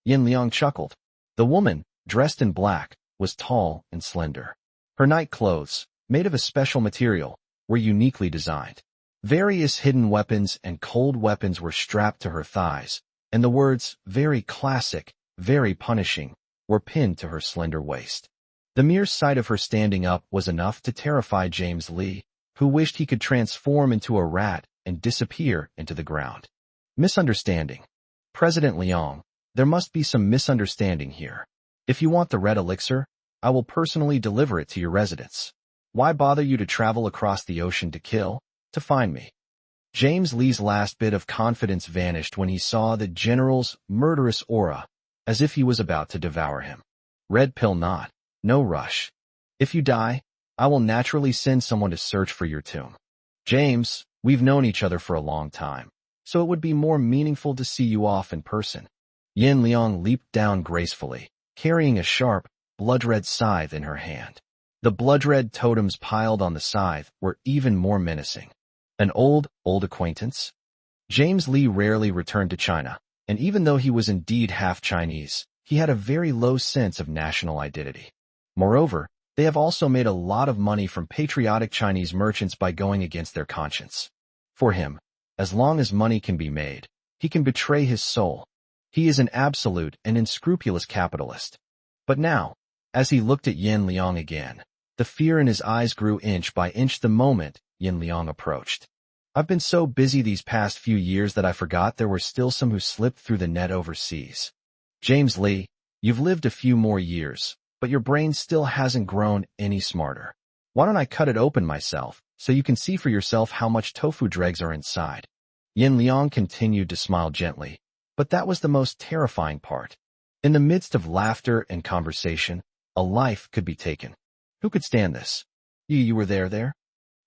Yan Liang chuckled. The woman, dressed in black, was tall and slender. Her night clothes, made of a special material, were uniquely designed. Various hidden weapons and cold weapons were strapped to her thighs, and the words, very classic, very punishing, were pinned to her slender waist. The mere sight of her standing up was enough to terrify James Lee, who wished he could transform into a rat and disappear into the ground. Misunderstanding. President Liang, there must be some misunderstanding here. If you want the red elixir, I will personally deliver it to your residence. Why bother you to travel across the ocean to kill, to find me? James Lee's last bit of confidence vanished when he saw the general's murderous aura, as if he was about to devour him. Red pill not, no rush. If you die, I will naturally send someone to search for your tomb. James, we've known each other for a long time, so it would be more meaningful to see you off in person. Yin Liang leaped down gracefully, carrying a sharp, blood-red scythe in her hand. The blood-red totems piled on the scythe were even more menacing. An old acquaintance? James Lee rarely returned to China, and even though he was indeed half Chinese, he had a very low sense of national identity. Moreover, they have also made a lot of money from patriotic Chinese merchants by going against their conscience. For him, as long as money can be made, he can betray his soul. He is an absolute and unscrupulous capitalist. But now, as he looked at Yin Liang again, the fear in his eyes grew inch by inch the moment Yin Liang approached. I've been so busy these past few years that I forgot there were still some who slipped through the net overseas. James Lee, you've lived a few more years, but your brain still hasn't grown any smarter. Why don't I cut it open myself, so you can see for yourself how much tofu dregs are inside? Yin Liang continued to smile gently, but that was the most terrifying part. In the midst of laughter and conversation, a life could be taken. Who could stand this? You were there?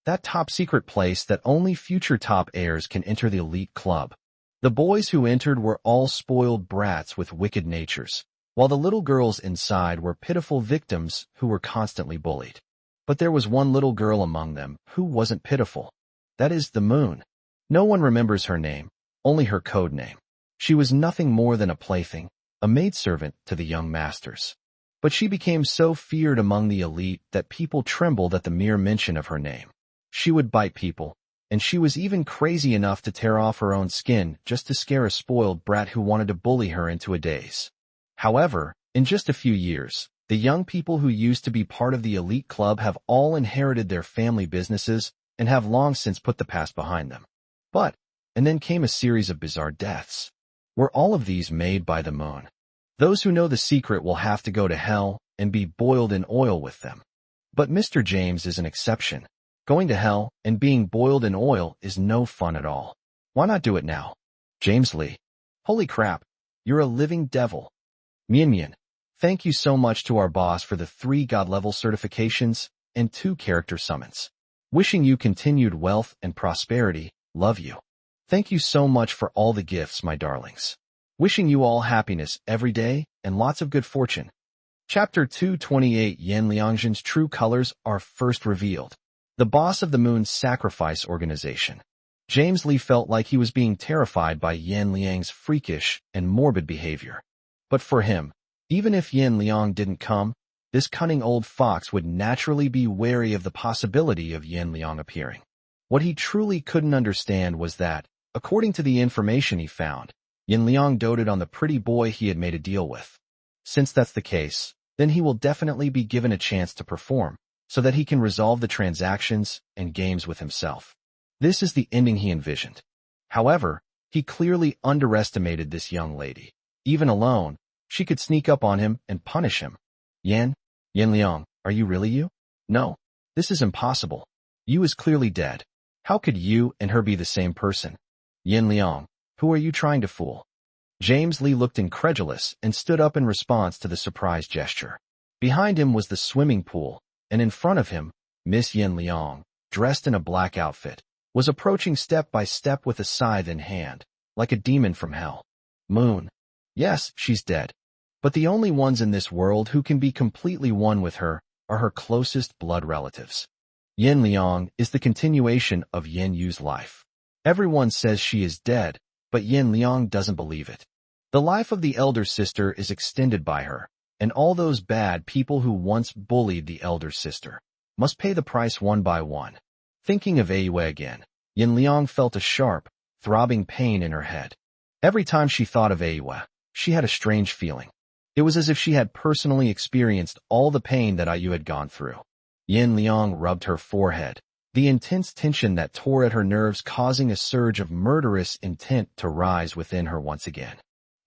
That top-secret place that only future top heirs can enter, the elite club. The boys who entered were all spoiled brats with wicked natures, while the little girls inside were pitiful victims who were constantly bullied. But there was one little girl among them who wasn't pitiful. That is the Moon. No one remembers her name, only her code name. She was nothing more than a plaything, a maidservant to the young masters. But she became so feared among the elite that people trembled at the mere mention of her name. She would bite people, and she was even crazy enough to tear off her own skin just to scare a spoiled brat who wanted to bully her into a daze. However, in just a few years, the young people who used to be part of the elite club have all inherited their family businesses and have long since put the past behind them. And then came a series of bizarre deaths. Were all of these made by the Moon? Those who know the secret will have to go to hell and be boiled in oil with them. But Mr. James is an exception. Going to hell and being boiled in oil is no fun at all. Why not do it now? James Lee. Holy crap, you're a living devil. Mian, thank you so much to our boss for the 3 God-level certifications and 2 character summons. Wishing you continued wealth and prosperity, love you. Thank you so much for all the gifts, my darlings. Wishing you all happiness every day and lots of good fortune. Chapter 228. Yin Liangzhen's true colors are first revealed. The boss of the Moon's sacrifice organization. James Lee felt like he was being terrified by Yin Liang's freakish and morbid behavior. But for him, even if Yin Liang didn't come, this cunning old fox would naturally be wary of the possibility of Yin Liang appearing. What he truly couldn't understand was that, according to the information he found, Yin Liang doted on the pretty boy he had made a deal with. Since that's the case, then he will definitely be given a chance to perform, so that he can resolve the transactions and games with himself. This is the ending he envisioned. However, he clearly underestimated this young lady. Even alone, she could sneak up on him and punish him. Yin Liang, are you really you? No, this is impossible. You is clearly dead. How could you and her be the same person? Yin Liang, who are you trying to fool? James Lee looked incredulous and stood up in response to the surprise gesture. Behind him was the swimming pool, and in front of him, Miss Yin Liang, dressed in a black outfit, was approaching step by step with a scythe in hand, like a demon from hell. Moon. Yes, she's dead. But the only ones in this world who can be completely one with her are her closest blood relatives. Yin Liang is the continuation of Yin Yu's life. Everyone says she is dead, but Yin Liang doesn't believe it. The life of the elder sister is extended by her, and all those bad people who once bullied the elder sister must pay the price one by one. Thinking of Yue again, Yin Liang felt a sharp, throbbing pain in her head. Every time she thought of Yue, she had a strange feeling. It was as if she had personally experienced all the pain that Yue had gone through. Yin Liang rubbed her forehead, the intense tension that tore at her nerves causing a surge of murderous intent to rise within her once again.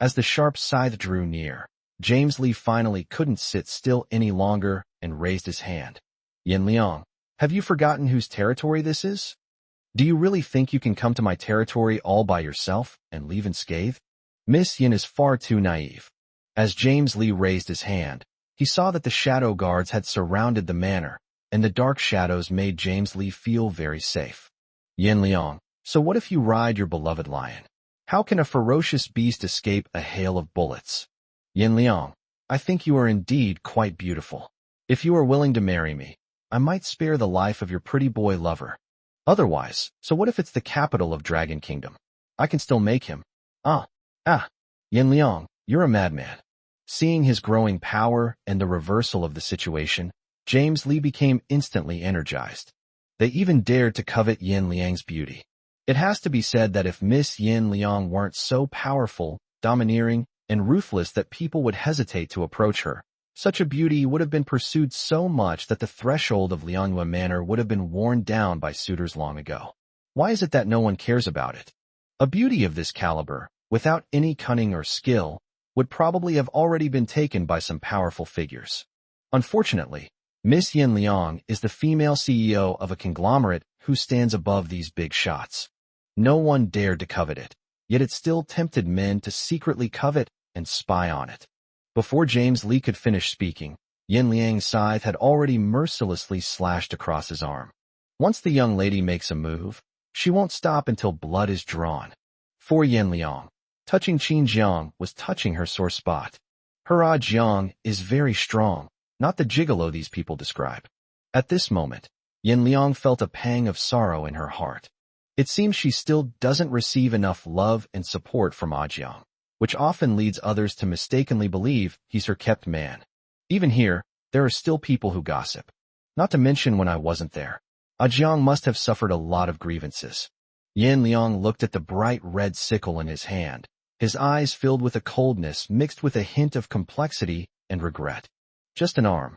As the sharp scythe drew near, James Lee finally couldn't sit still any longer and raised his hand. Yin Liang, have you forgotten whose territory this is? Do you really think you can come to my territory all by yourself and leave unscathed? Miss Yin is far too naive. As James Lee raised his hand, he saw that the shadow guards had surrounded the manor, and the dark shadows made James Lee feel very safe. Yin Liang, so what if you ride your beloved lion? How can a ferocious beast escape a hail of bullets? Yin Liang, I think you are indeed quite beautiful. If you are willing to marry me, I might spare the life of your pretty boy lover. Otherwise, so what if it's the capital of Dragon Kingdom? I can still make him. Yin Liang, you're a madman. Seeing his growing power and the reversal of the situation, James Lee became instantly energized. They even dared to covet Yin Liang's beauty. It has to be said that if Miss Yin Liang weren't so powerful, domineering, and ruthless that people would hesitate to approach her, such a beauty would have been pursued so much that the threshold of Lianghua Manor would have been worn down by suitors long ago. Why is it that no one cares about it? A beauty of this caliber, without any cunning or skill, would probably have already been taken by some powerful figures. Unfortunately, Miss Yin Liang is the female CEO of a conglomerate who stands above these big shots. No one dared to covet it, yet it still tempted men to secretly covet and spy on it. Before James Lee could finish speaking, Yin Liang's scythe had already mercilessly slashed across his arm. Once the young lady makes a move, she won't stop until blood is drawn. For Yin Liang, touching Qin Jiang was touching her sore spot. Her Jiang is very strong, not the gigolo these people describe. At this moment, Yin Liang felt a pang of sorrow in her heart. It seems she still doesn't receive enough love and support from Jiang, which often leads others to mistakenly believe he's her kept man. Even here, there are still people who gossip. Not to mention when I wasn't there. Jiang must have suffered a lot of grievances. Yin Liang looked at the bright red sickle in his hand, his eyes filled with a coldness mixed with a hint of complexity and regret. Just an arm.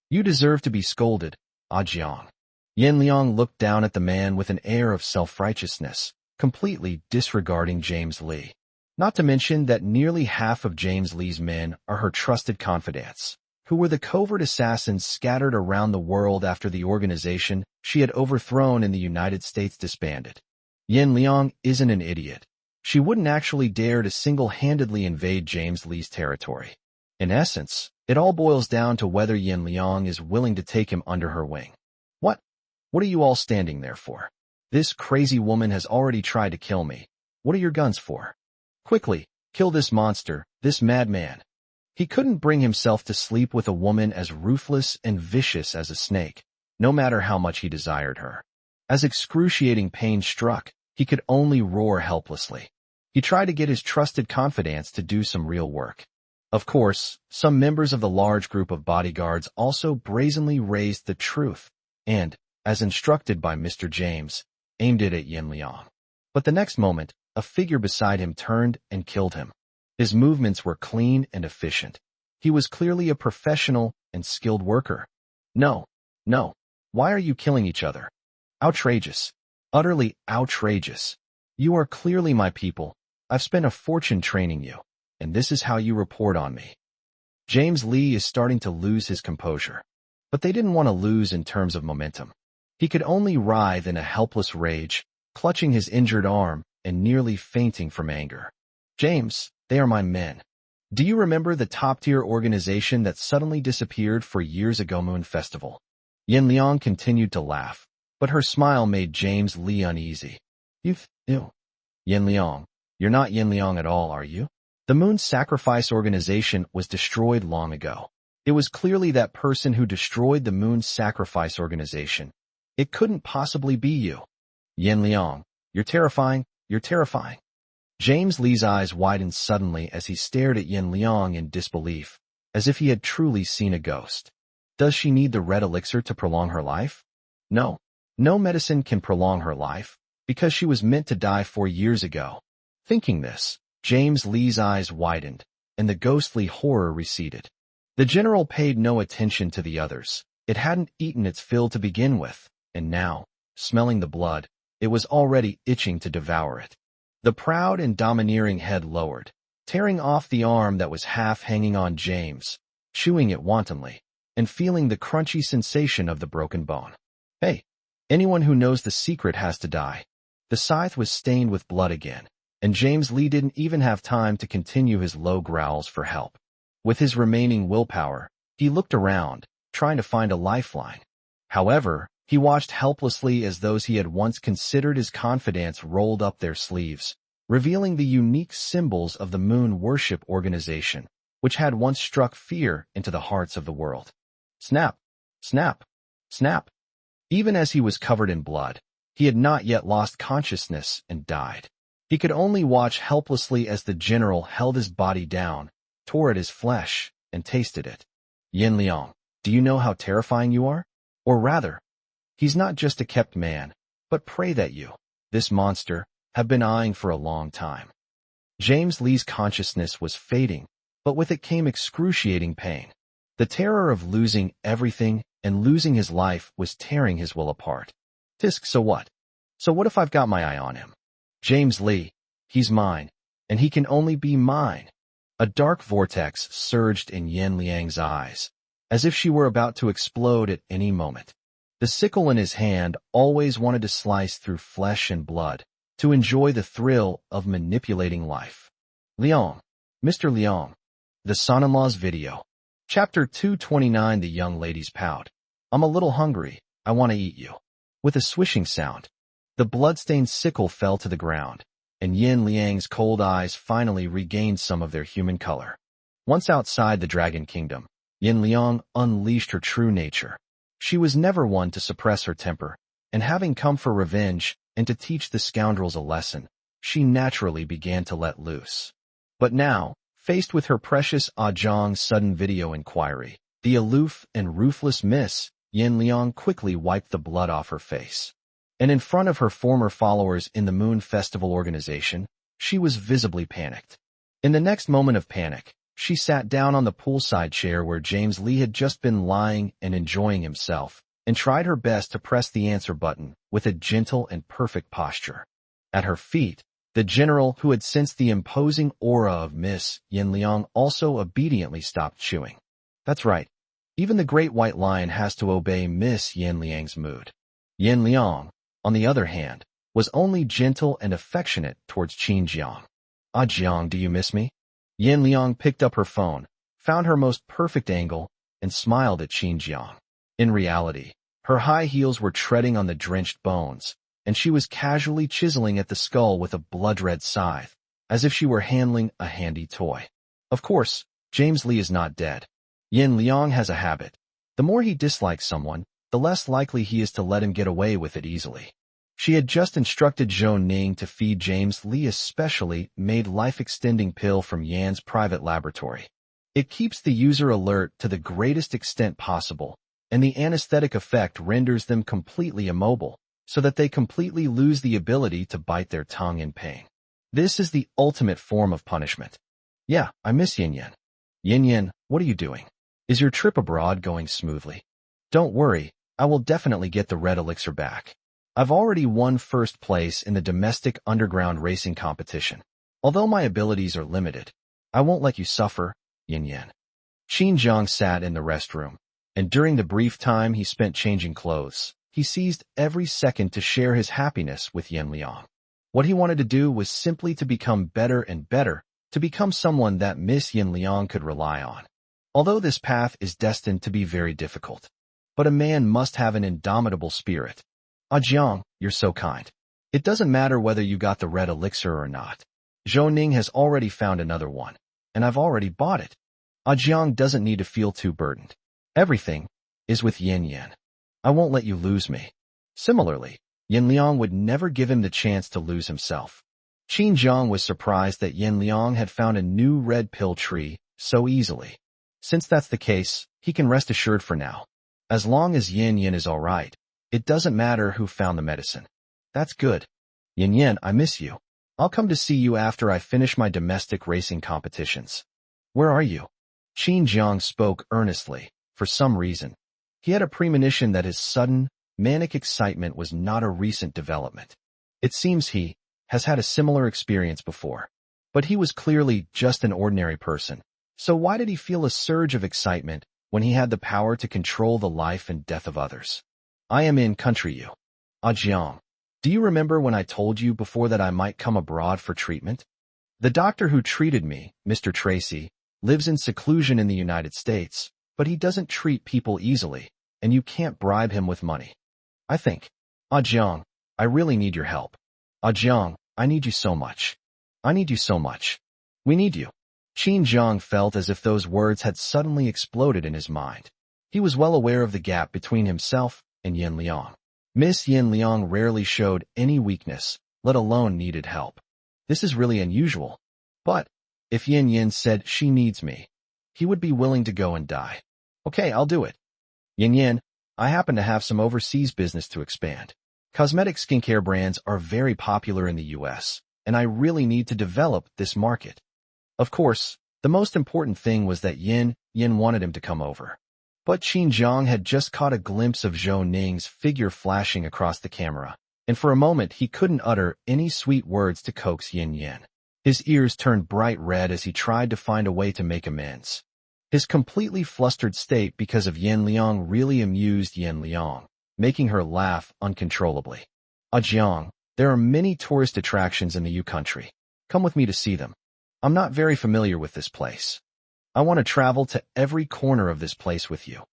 You deserve to be scolded, Jiang. Yin Liang looked down at the man with an air of self-righteousness, completely disregarding James Lee. Not to mention that nearly half of James Lee's men are her trusted confidants, who were the covert assassins scattered around the world after the organization she had overthrown in the United States disbanded. Yin Liang isn't an idiot. She wouldn't actually dare to single-handedly invade James Lee's territory. In essence, it all boils down to whether Yin Liang is willing to take him under her wing. What are you all standing there for? This crazy woman has already tried to kill me. What are your guns for? Quickly, kill this monster, this madman. He couldn't bring himself to sleep with a woman as ruthless and vicious as a snake, no matter how much he desired her. As excruciating pain struck, he could only roar helplessly. He tried to get his trusted confidants to do some real work. Of course, some members of the large group of bodyguards also brazenly raised the truth, and, as instructed by Mr. James, aimed it at Yin Liang. But the next moment, a figure beside him turned and killed him. His movements were clean and efficient. He was clearly a professional and skilled worker. No. Why are you killing each other? Outrageous. Utterly outrageous. You are clearly my people. I've spent a fortune training you, and this is how you report on me. James Lee is starting to lose his composure. But they didn't want to lose in terms of momentum. He could only writhe in a helpless rage, clutching his injured arm and nearly fainting from anger. James, they are my men. Do you remember the top-tier organization that suddenly disappeared for years ago Moon Festival? Yin Liang continued to laugh, but her smile made James Lee uneasy. Ew. Yin Liang, you're not Yin Liang at all, are you? The Moon Sacrifice Organization was destroyed long ago. It was clearly that person who destroyed the Moon Sacrifice Organization. It couldn't possibly be you. Yin Liang, you're terrifying. James Lee's eyes widened suddenly as he stared at Yin Liang in disbelief, as if he had truly seen a ghost. Does she need the red elixir to prolong her life? No medicine can prolong her life, because she was meant to die 4 years ago. Thinking this, James Lee's eyes widened, and the ghostly horror receded. The general paid no attention to the others. It hadn't eaten its fill to begin with, and now, smelling the blood, it was already itching to devour it. The proud and domineering head lowered, tearing off the arm that was half hanging on James, chewing it wantonly, and feeling the crunchy sensation of the broken bone. Hey, anyone who knows the secret has to die. The scythe was stained with blood again, and James Lee didn't even have time to continue his low growls for help. With his remaining willpower, he looked around, trying to find a lifeline. However, he watched helplessly as those he had once considered his confidants rolled up their sleeves, revealing the unique symbols of the moon worship organization, which had once struck fear into the hearts of the world. Snap! Snap! Snap! Even as he was covered in blood, he had not yet lost consciousness and died. He could only watch helplessly as the general held his body down, tore at his flesh, and tasted it. Yin Liang, do you know how terrifying you are? Or rather, he's not just a kept man, but prey that you, this monster, have been eyeing for a long time. James Lee's consciousness was fading, but with it came excruciating pain. The terror of losing everything and losing his life was tearing his will apart. Tisk, so what? So what if I've got my eye on him? James Lee, he's mine, and he can only be mine. A dark vortex surged in Yin Liang's eyes, as if she were about to explode at any moment. The sickle in his hand always wanted to slice through flesh and blood, to enjoy the thrill of manipulating life. Liang, Mr. Liang. The son-in-law's video. Chapter 229. The young lady's pout. I'm a little hungry, I want to eat you. With a swishing sound, the blood-stained sickle fell to the ground, and Yin Liang's cold eyes finally regained some of their human color. Once outside the Dragon Kingdom, Yin Liang unleashed her true nature. She was never one to suppress her temper, and having come for revenge and to teach the scoundrels a lesson, she naturally began to let loose. But now, faced with her precious Ah Zhang's sudden video inquiry, the aloof and ruthless Miss Yin Liang quickly wiped the blood off her face. And in front of her former followers in the Moon Festival organization, she was visibly panicked. In the next moment of panic, she sat down on the poolside chair where James Lee had just been lying and enjoying himself, and tried her best to press the answer button with a gentle and perfect posture. At her feet, the general who had sensed the imposing aura of Miss Yin Liang also obediently stopped chewing. That's right. Even the great white lion has to obey Miss Yin Liang's mood. Yin Liang, on the other hand, was only gentle and affectionate towards Qin Jiang. Ah Jiang, do you miss me? Yin Liang picked up her phone, found her most perfect angle, and smiled at Qin Jiang. In reality, her high heels were treading on the drenched bones, and she was casually chiseling at the skull with a blood-red scythe, as if she were handling a handy toy. Of course, James Lee is not dead. Yin Liang has a habit. The more he dislikes someone, the less likely he is to let him get away with it easily. She had just instructed Zhou Ning to feed James Lee a specially made life-extending pill from Yan's private laboratory. It keeps the user alert to the greatest extent possible, and the anesthetic effect renders them completely immobile, so that they completely lose the ability to bite their tongue in pain. This is the ultimate form of punishment. Yeah, I miss Yin Yin. Yin Yin, what are you doing? Is your trip abroad going smoothly? Don't worry, I will definitely get the red elixir back. I've already won first place in the domestic underground racing competition. Although my abilities are limited, I won't let you suffer, Yin Yin. Qin Jiang sat in the restroom, and during the brief time he spent changing clothes, he seized every second to share his happiness with Yin Liang. What he wanted to do was simply to become better and better, to become someone that Miss Yin Liang could rely on. Although this path is destined to be very difficult, but a man must have an indomitable spirit. Ah Jiang, you're so kind. It doesn't matter whether you got the red elixir or not. Zhou Ning has already found another one, and I've already bought it. Ah Jiang doesn't need to feel too burdened. Everything is with Yin Yin. I won't let you lose me. Similarly, Yin Liang would never give him the chance to lose himself. Qin Jiang was surprised that Yin Liang had found a new red pill tree so easily. Since that's the case, he can rest assured for now. As long as Yin Yin is all right, it doesn't matter who found the medicine. That's good. Yin Yin, I miss you. I'll come to see you after I finish my domestic racing competitions. Where are you? Qin Jiang spoke earnestly, for some reason. He had a premonition that his sudden, manic excitement was not a recent development. It seems he has had a similar experience before. But he was clearly just an ordinary person. So why did he feel a surge of excitement when he had the power to control the life and death of others? I am in country you. Ah Jiang, do you remember when I told you before that I might come abroad for treatment? The doctor who treated me, Mr. Tracy, lives in seclusion in the United States, but he doesn't treat people easily, and you can't bribe him with money. I think. Ah Jiang, I really need your help. Ah Jiang, I need you so much. I need you so much. We need you. Qin Jiang felt as if those words had suddenly exploded in his mind. He was well aware of the gap between himself and Yin Liang. Miss Yin Liang rarely showed any weakness, let alone needed help. This is really unusual. But if Yin Yin said she needs me, he would be willing to go and die. Okay, I'll do it. Yin Yin, I happen to have some overseas business to expand. Cosmetic skincare brands are very popular in the US, and I really need to develop this market. Of course, the most important thing was that Yin wanted him to come over. But Qin Jiang had just caught a glimpse of Zhou Ning's figure flashing across the camera, and for a moment he couldn't utter any sweet words to coax Yin. His ears turned bright red as he tried to find a way to make amends. His completely flustered state because of Yin Liang really amused Yin Liang, making her laugh uncontrollably. Jiang, there are many tourist attractions in the U country. Come with me to see them. I'm not very familiar with this place. I want to travel to every corner of this place with you.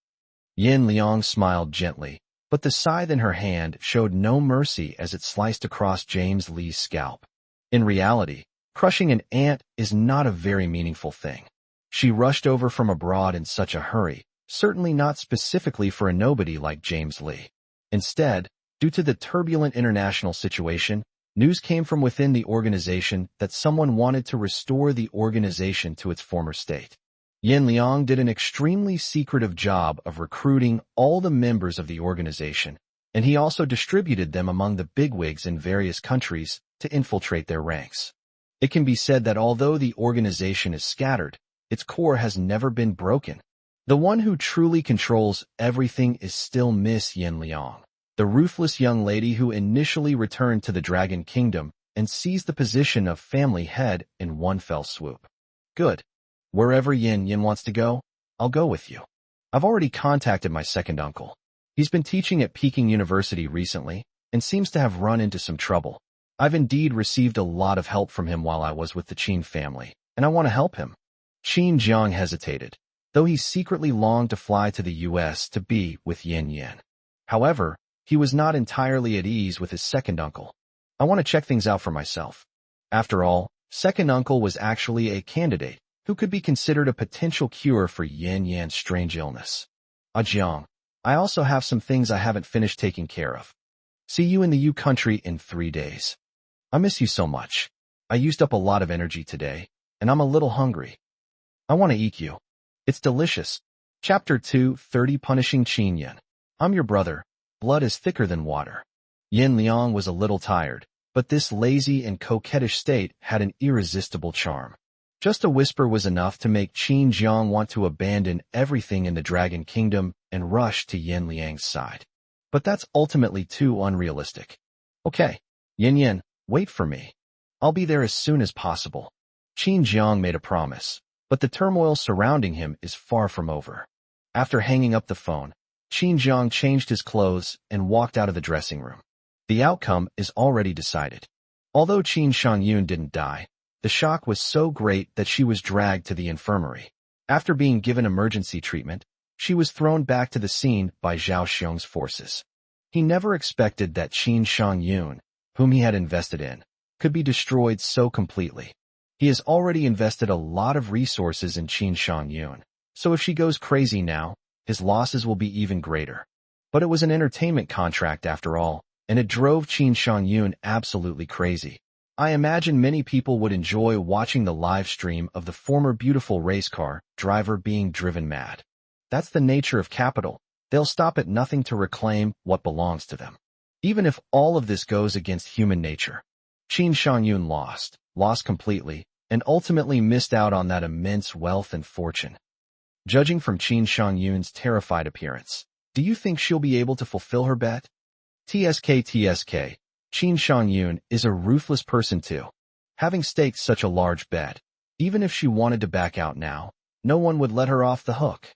Yin Liang smiled gently, but the scythe in her hand showed no mercy as it sliced across James Lee's scalp. In reality, crushing an ant is not a very meaningful thing. She rushed over from abroad in such a hurry, certainly not specifically for a nobody like James Lee. Instead, due to the turbulent international situation, news came from within the organization that someone wanted to restore the organization to its former state. Yin Liang did an extremely secretive job of recruiting all the members of the organization, and he also distributed them among the bigwigs in various countries to infiltrate their ranks. It can be said that although the organization is scattered, its core has never been broken. The one who truly controls everything is still Miss Yin Liang, the ruthless young lady who initially returned to the Dragon Kingdom and seized the position of family head in one fell swoop. Good. Wherever Yin wants to go, I'll go with you. I've already contacted my second uncle. He's been teaching at Peking University recently and seems to have run into some trouble. I've indeed received a lot of help from him while I was with the Qin family, and I want to help him. Qin Jiang hesitated, though he secretly longed to fly to the US to be with Yin. However, he was not entirely at ease with his second uncle. I want to check things out for myself. After all, second uncle was actually a candidate who could be considered a potential cure for Yan's strange illness. Jiang, I also have some things I haven't finished taking care of. See you in the U country in 3 days. I miss you so much. I used up a lot of energy today, and I'm a little hungry. I want to eat you. It's delicious. Chapter 2:30 Punishing Qin Yin. I'm your brother. Blood is thicker than water. Yin Liang was a little tired, but this lazy and coquettish state had an irresistible charm. Just a whisper was enough to make Qin Jiang want to abandon everything in the Dragon Kingdom and rush to Yin Liang's side. But that's ultimately too unrealistic. Okay, Yin, wait for me. I'll be there as soon as possible. Qin Jiang made a promise, but the turmoil surrounding him is far from over. After hanging up the phone, Qin Jiang changed his clothes and walked out of the dressing room. The outcome is already decided. Although Qin Shangyun didn't die, the shock was so great that she was dragged to the infirmary. After being given emergency treatment, she was thrown back to the scene by Zhao Xiong's forces. He never expected that Qin Shangyun, whom he had invested in, could be destroyed so completely. He has already invested a lot of resources in Qin Shangyun, so if she goes crazy now, his losses will be even greater. But it was an entertainment contract after all, and it drove Qin Shangyun absolutely crazy. I imagine many people would enjoy watching the live stream of the former beautiful race car driver being driven mad. That's the nature of capital. They'll stop at nothing to reclaim what belongs to them. Even if all of this goes against human nature. Qin Shangyun lost completely, and ultimately missed out on that immense wealth and fortune. Judging from Qin Shangyun's terrified appearance, do you think she'll be able to fulfill her bet? TSK, Qin Shangyun is a ruthless person too. Having staked such a large bet, even if she wanted to back out now, no one would let her off the hook.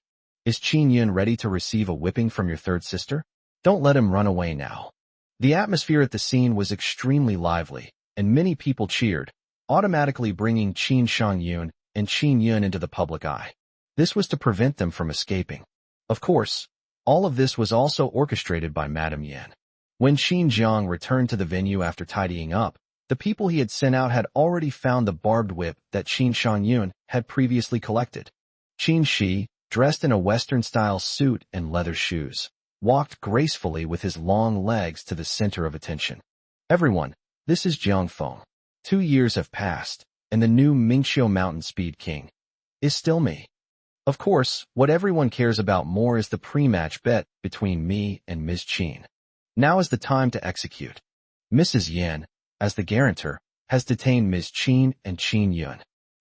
Is Qin Yun ready to receive a whipping from your third sister? Don't let him run away now. The atmosphere at the scene was extremely lively, and many people cheered, automatically bringing Qin Shangyun and Qin Yun into the public eye. This was to prevent them from escaping. Of course, all of this was also orchestrated by Madame Yan. When Qin Jiang returned to the venue after tidying up, The people he had sent out had already found the barbed whip that Qin Shangyun had previously collected. Qin Shi, dressed in a Western-style suit and leather shoes, walked gracefully with his long legs to the center of attention. Everyone, this is Jiang Feng. 2 years have passed, and the new Mingqiu Mountain Speed King is still me. Of course, what everyone cares about more is the pre-match bet between me and Ms. Qin. Now is the time to execute. Mrs. Yan, as the guarantor, has detained Ms. Qin and Qin Yun.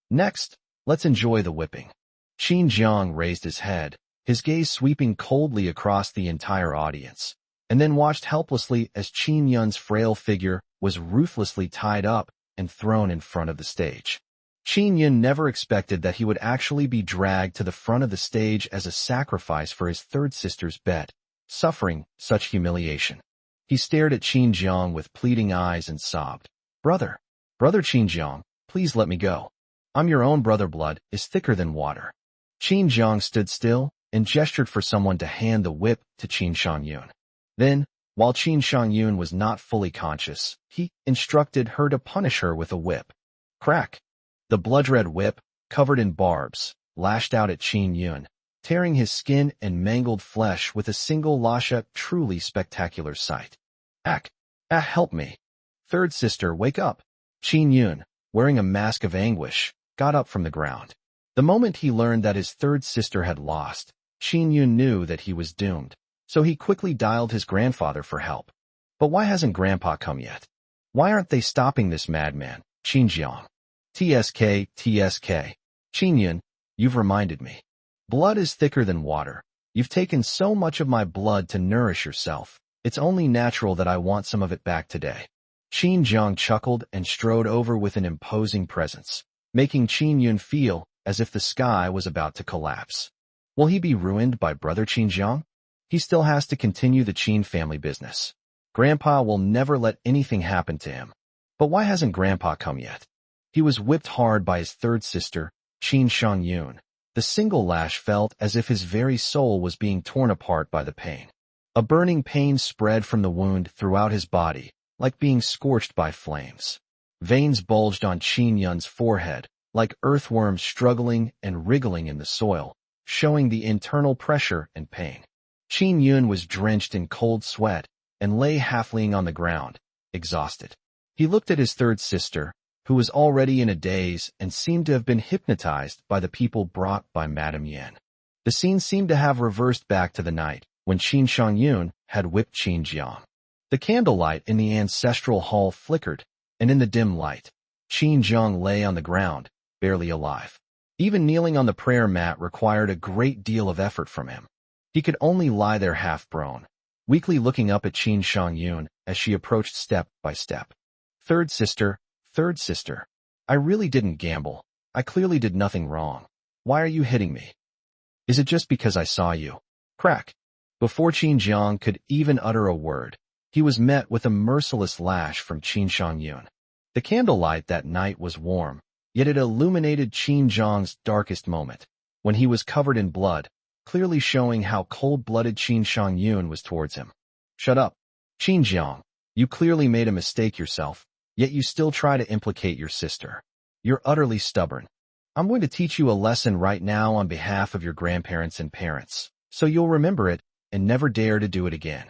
Next, let's enjoy the whipping. Qin Jiang raised his head, his gaze sweeping coldly across the entire audience, and then watched helplessly as Qin Yun's frail figure was ruthlessly tied up and thrown in front of the stage. Qin Yun never expected that he would actually be dragged to the front of the stage as a sacrifice for his third sister's bet, suffering such humiliation. He stared at Qin Jiang with pleading eyes and sobbed, Brother Qin Jiang, please let me go. I'm your own brother. Blood is thicker than water." Qin Jiang stood still and gestured for someone to hand the whip to Qin Shangyun. Then, while Qin Shangyun was not fully conscious, he instructed her to punish her with a whip. Crack! The blood-red whip, covered in barbs, lashed out at Qin Yun, tearing his skin and mangled flesh with a single lash. Truly spectacular sight. Help me. Third sister, wake up. Qin Yun, wearing a mask of anguish, got up from the ground. The moment he learned that his third sister had lost, Qin Yun knew that he was doomed, so he quickly dialed his grandfather for help. But why hasn't Grandpa come yet? Why aren't they stopping this madman, Qin Jiang? TSK. Qin Yun, you've reminded me. Blood is thicker than water. You've taken so much of my blood to nourish yourself. It's only natural that I want some of it back today. Qin Jiang chuckled and strode over with an imposing presence, making Qin Yun feel as if the sky was about to collapse. Will he be ruined by brother Qin Jiang? He still has to continue the Qin family business. Grandpa will never let anything happen to him. But why hasn't Grandpa come yet? He was whipped hard by his third sister, Qin Shangyun. The single lash felt as if his very soul was being torn apart by the pain. A burning pain spread from the wound throughout his body, like being scorched by flames. Veins bulged on Qin Yun's forehead, like earthworms struggling and wriggling in the soil, showing the internal pressure and pain. Qin Yun was drenched in cold sweat and lay half-laying on the ground, exhausted. He looked at his third sister, who was already in a daze and seemed to have been hypnotized by the people brought by Madame Yan. The scene seemed to have reversed back to the night when Qin Shangyun had whipped Qin Jiang. The candlelight in the ancestral hall flickered, and in the dim light, Qin Jiang lay on the ground, barely alive. Even kneeling on the prayer mat required a great deal of effort from him. He could only lie there half-prone, weakly looking up at Qin Shangyun as she approached step by step. Third sister, I really didn't gamble. I clearly did nothing wrong. Why are you hitting me? Is it just because I saw you? Crack. Before Qin Jiang could even utter a word, he was met with a merciless lash from Qin Shangyun. The candlelight that night was warm, yet it illuminated Qin Jiang's darkest moment, when he was covered in blood, clearly showing how cold-blooded Qin Shangyun was towards him. Shut up. Qin Jiang, you clearly made a mistake yourself, yet you still try to implicate your sister. You're utterly stubborn. I'm going to teach you a lesson right now on behalf of your grandparents and parents, so you'll remember it and never dare to do it again.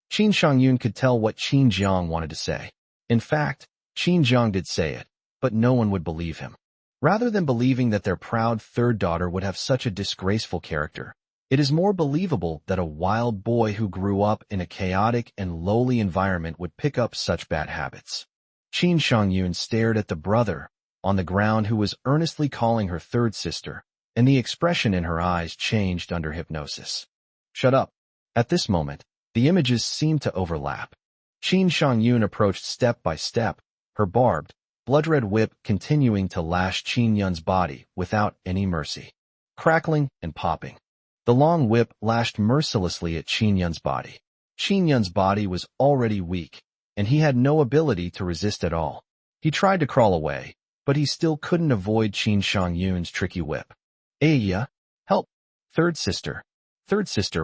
Qin Shangyun could tell what Qin Jiang wanted to say. In fact, Qin Jiang did say it, but no one would believe him. Rather than believing that their proud third daughter would have such a disgraceful character, it is more believable that a wild boy who grew up in a chaotic and lowly environment would pick up such bad habits. Qin Shangyun stared at the brother on the ground who was earnestly calling her third sister, and the expression in her eyes changed under hypnosis. Shut up. At this moment, the images seemed to overlap. Qin Shangyun approached step by step, her barbed, blood-red whip continuing to lash Qin Yun's body without any mercy. Crackling and popping. The long whip lashed mercilessly at Qin Yun's body. Qin Yun's body was already weak, and he had no ability to resist at all. He tried to crawl away, but he still couldn't avoid Qin Shangyun's tricky whip. Aya, help! Third sister,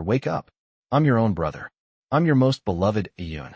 wake up! I'm your own brother. I'm your most beloved Yun.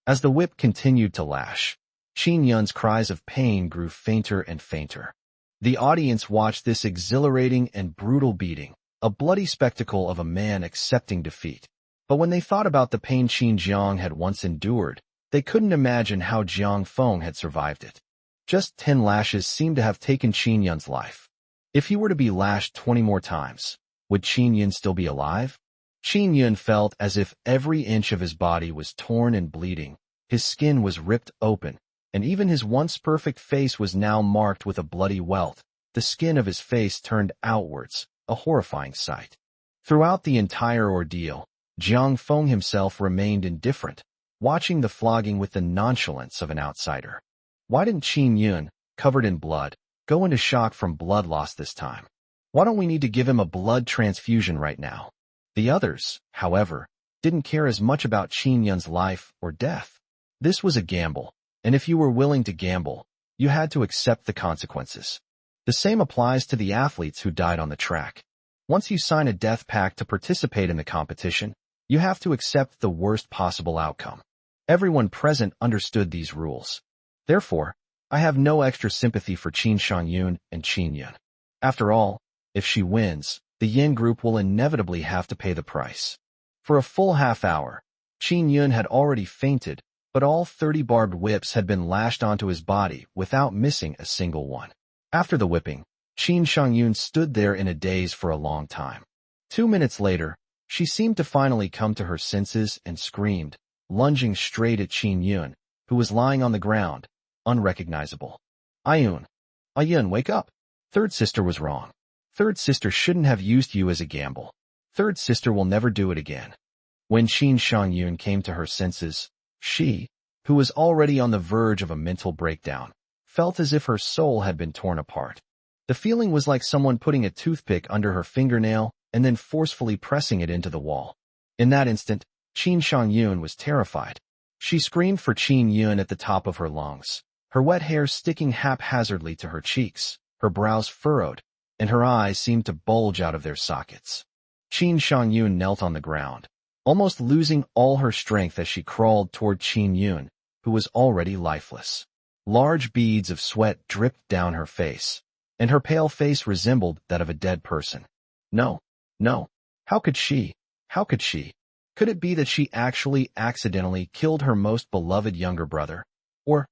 As the whip continued to lash, Qin Yun's cries of pain grew fainter and fainter. The audience watched this exhilarating and brutal beating, a bloody spectacle of a man accepting defeat. But when they thought about the pain Qin Jiang had once endured, they couldn't imagine how Jiang Feng had survived it. Just 10 lashes seemed to have taken Qin Yun's life. If he were to be lashed 20 more times, would Qin Yun still be alive? Qin Yun felt as if every inch of his body was torn and bleeding. His skin was ripped open, and even his once perfect face was now marked with a bloody welt. The skin of his face turned outwards, a horrifying sight. Throughout the entire ordeal, Jiang Feng himself remained indifferent, watching the flogging with the nonchalance of an outsider. Why didn't Qin Yun, covered in blood, go into shock from blood loss this time? Why don't we need to give him a blood transfusion right now? The others, however, didn't care as much about Qin Yun's life or death. This was a gamble, and if you were willing to gamble, you had to accept the consequences. The same applies to the athletes who died on the track. Once you sign a death pact to participate in the competition, you have to accept the worst possible outcome. Everyone present understood these rules. Therefore, I have no extra sympathy for Qin Shangyun and Qin Yun. After all, if she wins, the Yin group will inevitably have to pay the price. For a full half hour, Qin Yun had already fainted, but all 30 barbed whips had been lashed onto his body without missing a single one. After the whipping, Qin Shangyun stood there in a daze for a long time. 2 minutes later, she seemed to finally come to her senses and screamed, lunging straight at Qin Yun, who was lying on the ground, unrecognizable. Ayun, wake up. Third sister was wrong. Third sister shouldn't have used you as a gamble. Third sister will never do it again. When Qin Shangyun came to her senses, she, who was already on the verge of a mental breakdown, felt as if her soul had been torn apart. The feeling was like someone putting a toothpick under her fingernail and then forcefully pressing it into the wall. In that instant, Qin Shangyun was terrified. She screamed for Qin Yun at the top of her lungs, her wet hair sticking haphazardly to her cheeks, her brows furrowed, and her eyes seemed to bulge out of their sockets. Qin Shangyun knelt on the ground, almost losing all her strength as she crawled toward Qin Yun, who was already lifeless. Large beads of sweat dripped down her face, and her pale face resembled that of a dead person. No. How could she? Could it be that she actually accidentally killed her most beloved younger brother? Or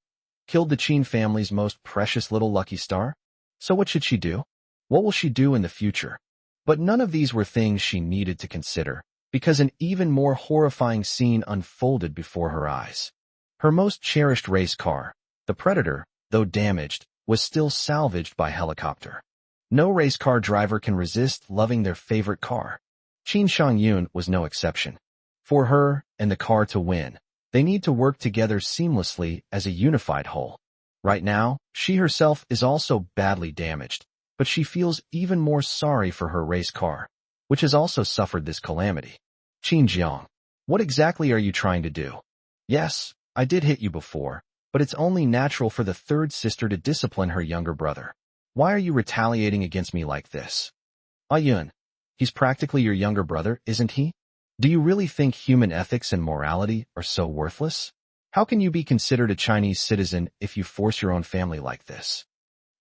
killed the Qin family's most precious little lucky star? So what should she do? What will she do in the future? But none of these were things she needed to consider, because an even more horrifying scene unfolded before her eyes. Her most cherished race car, the Predator, though damaged, was still salvaged by helicopter. No race car driver can resist loving their favorite car. Qin Shangyun was no exception. For her and the car to win, they need to work together seamlessly as a unified whole. Right now, she herself is also badly damaged, but she feels even more sorry for her race car, which has also suffered this calamity. Qin Jiang, what exactly are you trying to do? Yes, I did hit you before, but it's only natural for the third sister to discipline her younger brother. Why are you retaliating against me like this? Ayun, he's practically your younger brother, isn't he? Do you really think human ethics and morality are so worthless? How can you be considered a Chinese citizen if you force your own family like this?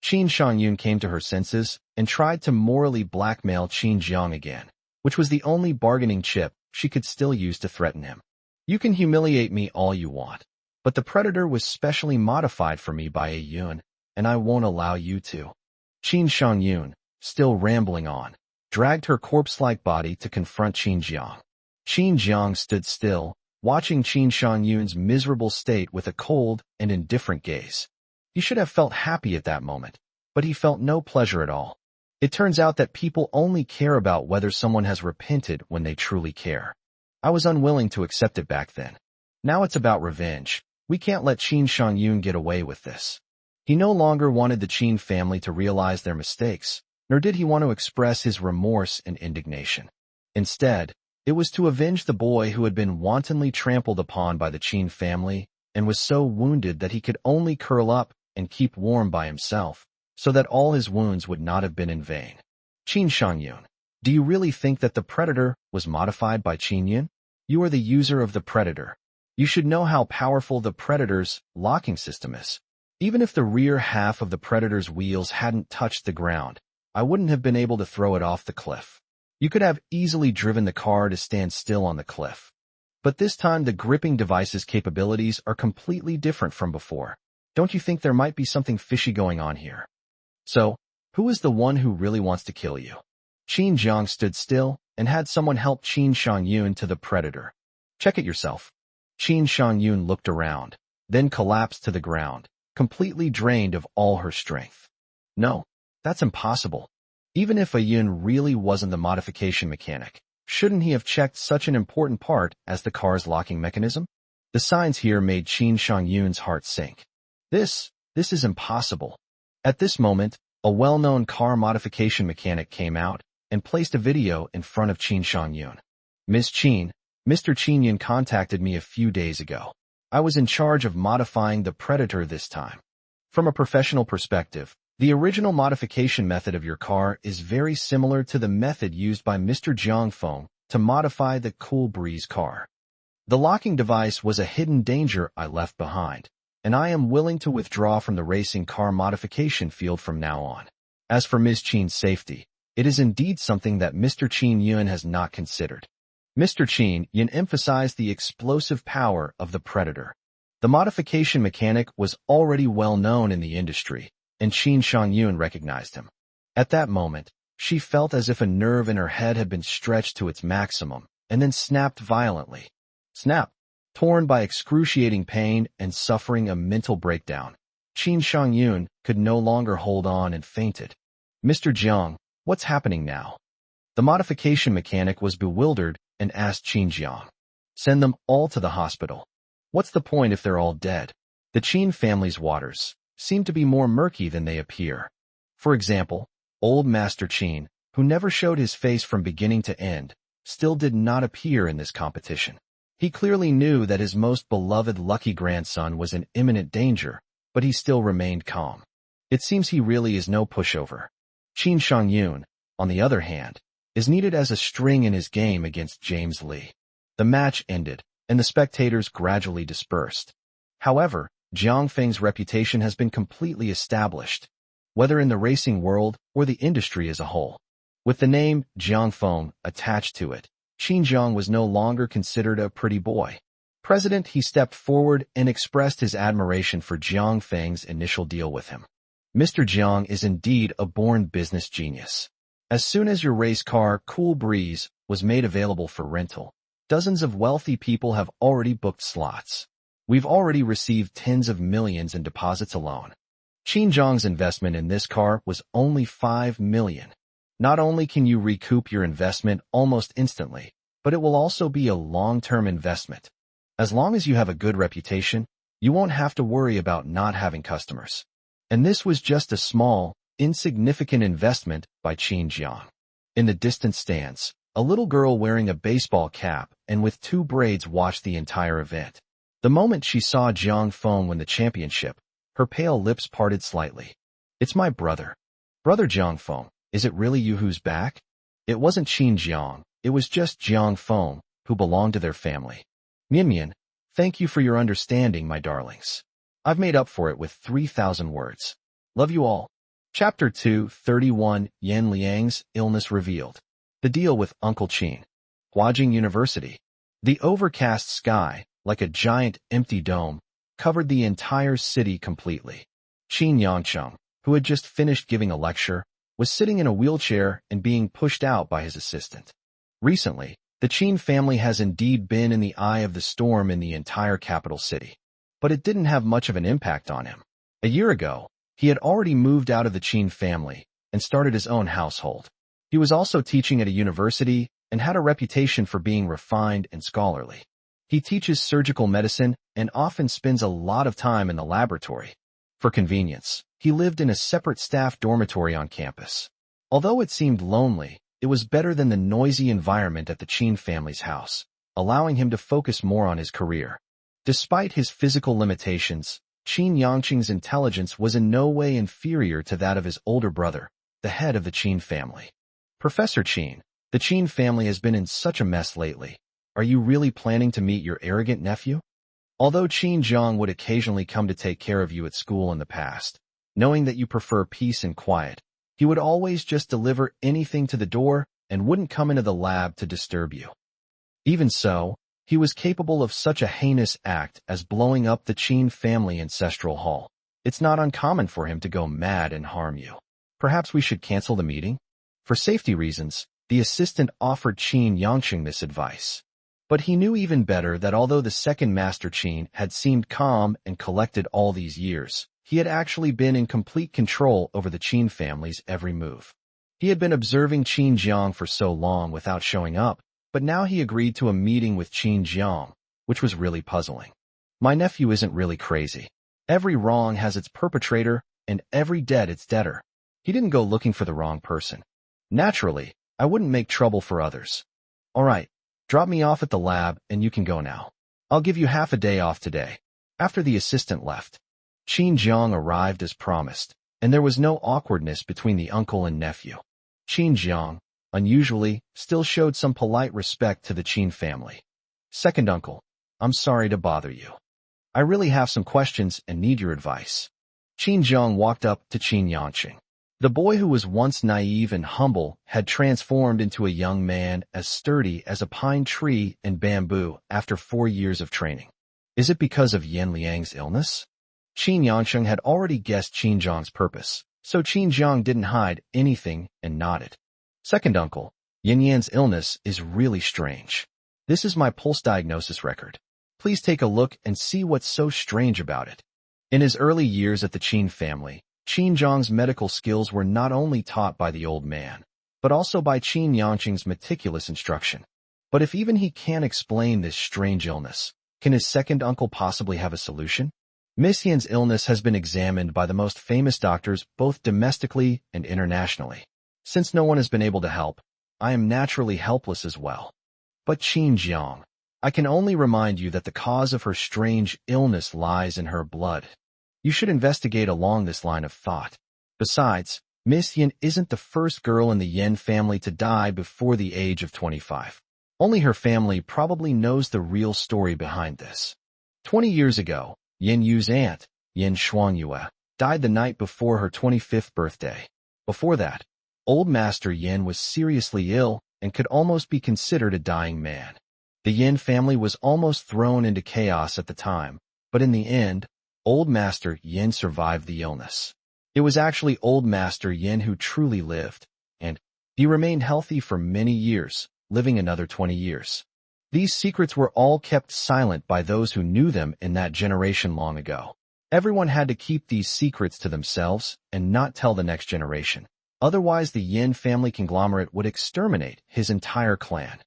Qin Shangyun came to her senses and tried to morally blackmail Qin Jiang again, which was the only bargaining chip she could still use to threaten him. You can humiliate me all you want, but the Predator was specially modified for me by Ayun, and I won't allow you to. Qin Shangyun, still rambling on, dragged her corpse-like body to confront Qin Jiang. Qin Jiang stood still, watching Qin Shangyun's miserable state with a cold and indifferent gaze. He should have felt happy at that moment, but he felt no pleasure at all. It turns out that people only care about whether someone has repented when they truly care. I was unwilling to accept it back then. Now it's about revenge. We can't let Qin Shangyun get away with this. He no longer wanted the Qin family to realize their mistakes, nor did he want to express his remorse and indignation. Instead, it was to avenge the boy who had been wantonly trampled upon by the Qin family and was so wounded that he could only curl up and keep warm by himself, so that all his wounds would not have been in vain. Qin Shangyun, do you really think that the Predator was modified by Qin Yun? You are the user of the Predator. You should know how powerful the Predator's locking system is. Even if the rear half of the Predator's wheels hadn't touched the ground, I wouldn't have been able to throw it off the cliff. You could have easily driven the car to stand still on the cliff. But this time the gripping device's capabilities are completely different from before. Don't you think there might be something fishy going on here? So, who is the one who really wants to kill you? Qin Jiang stood still and had someone help Qin Shangyun to the Predator. Check it yourself. Qin Shangyun looked around, then collapsed to the ground, completely drained of all her strength. No, that's impossible. Even if Yun really wasn't the modification mechanic, shouldn't he have checked such an important part as the car's locking mechanism? The signs here made Qin Shangyun's heart sink. This is impossible. At this moment, a well-known car modification mechanic came out and placed a video in front of Qin Shangyun. Miss Qin, Mr. Qin Yun contacted me a few days ago. I was in charge of modifying the Predator this time. From a professional perspective, the original modification method of your car is very similar to the method used by Mr. Jiang Feng to modify the Cool Breeze car. The locking device was a hidden danger I left behind, and I am willing to withdraw from the racing car modification field from now on. As for Ms. Qin's safety, it is indeed something that Mr. Qin Yun has not considered. Mr. Qin Yun emphasized the explosive power of the Predator. The modification mechanic was already well known in the industry, and Qin Shangyun recognized him. At that moment, she felt as if a nerve in her head had been stretched to its maximum, and then snapped violently. Snap! Torn by excruciating pain and suffering a mental breakdown, Qin Shangyun could no longer hold on and fainted. Mr. Jiang, what's happening now? The modification mechanic was bewildered and asked Qin Jiang. Send them all to the hospital. What's the point if they're all dead? The Qin family's waters seem to be more murky than they appear. For example, old Master Qin, who never showed his face from beginning to end, still did not appear in this competition. He clearly knew that his most beloved lucky grandson was in imminent danger, but he still remained calm. It seems he really is no pushover. Qin Shangyun, on the other hand, is needed as a string in his game against James Lee. The match ended, and the spectators gradually dispersed. However, Jiang Feng's reputation has been completely established, whether in the racing world or the industry as a whole. With the name Jiang Feng attached to it, Qin Jiang was no longer considered a pretty boy. President, he stepped forward and expressed his admiration for Jiang Feng's initial deal with him. Mr. Jiang is indeed a born business genius. As soon as your race car, Cool Breeze, was made available for rental, dozens of wealthy people have already booked slots. We've already received tens of millions in deposits alone. Qin Jiang's investment in this car was only 5 million. Not only can you recoup your investment almost instantly, but it will also be a long-term investment. As long as you have a good reputation, you won't have to worry about not having customers. And this was just a small, insignificant investment by Qin Jiang. In the distant stands, a little girl wearing a baseball cap and with 2 braids watched the entire event. The moment she saw Jiang Feng win the championship, her pale lips parted slightly. It's my brother. Brother Jiang Feng, is it really you who's back? It wasn't Qin Jiang, it was just Jiang Feng, who belonged to their family. Mian, thank you for your understanding, my darlings. I've made up for it with 3,000 words. Love you all. Chapter 231, Yan Liang's illness revealed. The deal with Uncle Qin. Huajing University. The overcast sky, like a giant empty dome, covered the entire city completely. Qin Yangcheng, who had just finished giving a lecture, was sitting in a wheelchair and being pushed out by his assistant. Recently, the Qin family has indeed been in the eye of the storm in the entire capital city. But it didn't have much of an impact on him. A year ago, he had already moved out of the Qin family and started his own household. He was also teaching at a university and had a reputation for being refined and scholarly. He teaches surgical medicine and often spends a lot of time in the laboratory. For convenience, he lived in a separate staff dormitory on campus. Although it seemed lonely, it was better than the noisy environment at the Qin family's house, allowing him to focus more on his career. Despite his physical limitations, Qin Yangcheng's intelligence was in no way inferior to that of his older brother, the head of the Qin family. Professor Qin, the Qin family has been in such a mess lately. Are you really planning to meet your arrogant nephew? Although Qin Jiang would occasionally come to take care of you at school in the past, knowing that you prefer peace and quiet, he would always just deliver anything to the door and wouldn't come into the lab to disturb you. Even so, he was capable of such a heinous act as blowing up the Qin family ancestral hall. It's not uncommon for him to go mad and harm you. Perhaps we should cancel the meeting? For safety reasons, the assistant offered Qin Yangqing this advice. But he knew even better that although the second Master Qin had seemed calm and collected all these years, he had actually been in complete control over the Qin family's every move. He had been observing Qin Jiang for so long without showing up, but now he agreed to a meeting with Qin Jiang, which was really puzzling. My nephew isn't really crazy. Every wrong has its perpetrator, and every debt its debtor. He didn't go looking for the wrong person. Naturally, I wouldn't make trouble for others. All right, drop me off at the lab and you can go now. I'll give you half a day off today. After the assistant left, Qin Jiang arrived as promised, and there was no awkwardness between the uncle and nephew. Qin Jiang, unusually, still showed some polite respect to the Qin family. Second uncle, I'm sorry to bother you. I really have some questions and need your advice. Qin Jiang walked up to Qin Yangqing. The boy who was once naive and humble had transformed into a young man as sturdy as a pine tree and bamboo after 4 years of training. Is it because of Yan Liang's illness? Qin Yangqing had already guessed Qin Jiang's purpose, so Qin Jiang didn't hide anything and nodded. Second uncle, Yan Yan's illness is really strange. This is my pulse diagnosis record. Please take a look and see what's so strange about it. In his early years at the Qin family, Qin Jiang's medical skills were not only taught by the old man, but also by Qin Yangqing's meticulous instruction. But if even he can't explain this strange illness, can his second uncle possibly have a solution? Miss Yan's illness has been examined by the most famous doctors both domestically and internationally. Since no one has been able to help, I am naturally helpless as well. But Qin Jiang, I can only remind you that the cause of her strange illness lies in her blood. You should investigate along this line of thought. Besides, Miss Yan isn't the first girl in the Yan family to die before the age of 25. Only her family probably knows the real story behind this. 20 years ago, Yan Yu's aunt, Yan Shuangyue, died the night before her 25th birthday. Before that, old Master Yan was seriously ill and could almost be considered a dying man. The Yan family was almost thrown into chaos at the time, but in the end, Old Master Yan survived the illness. It was actually Old Master Yan who truly lived, and he remained healthy for many years, living another 20 years. These secrets were all kept silent by those who knew them in that generation long ago. Everyone had to keep these secrets to themselves and not tell the next generation. Otherwise, the Yan family conglomerate would exterminate his entire clan.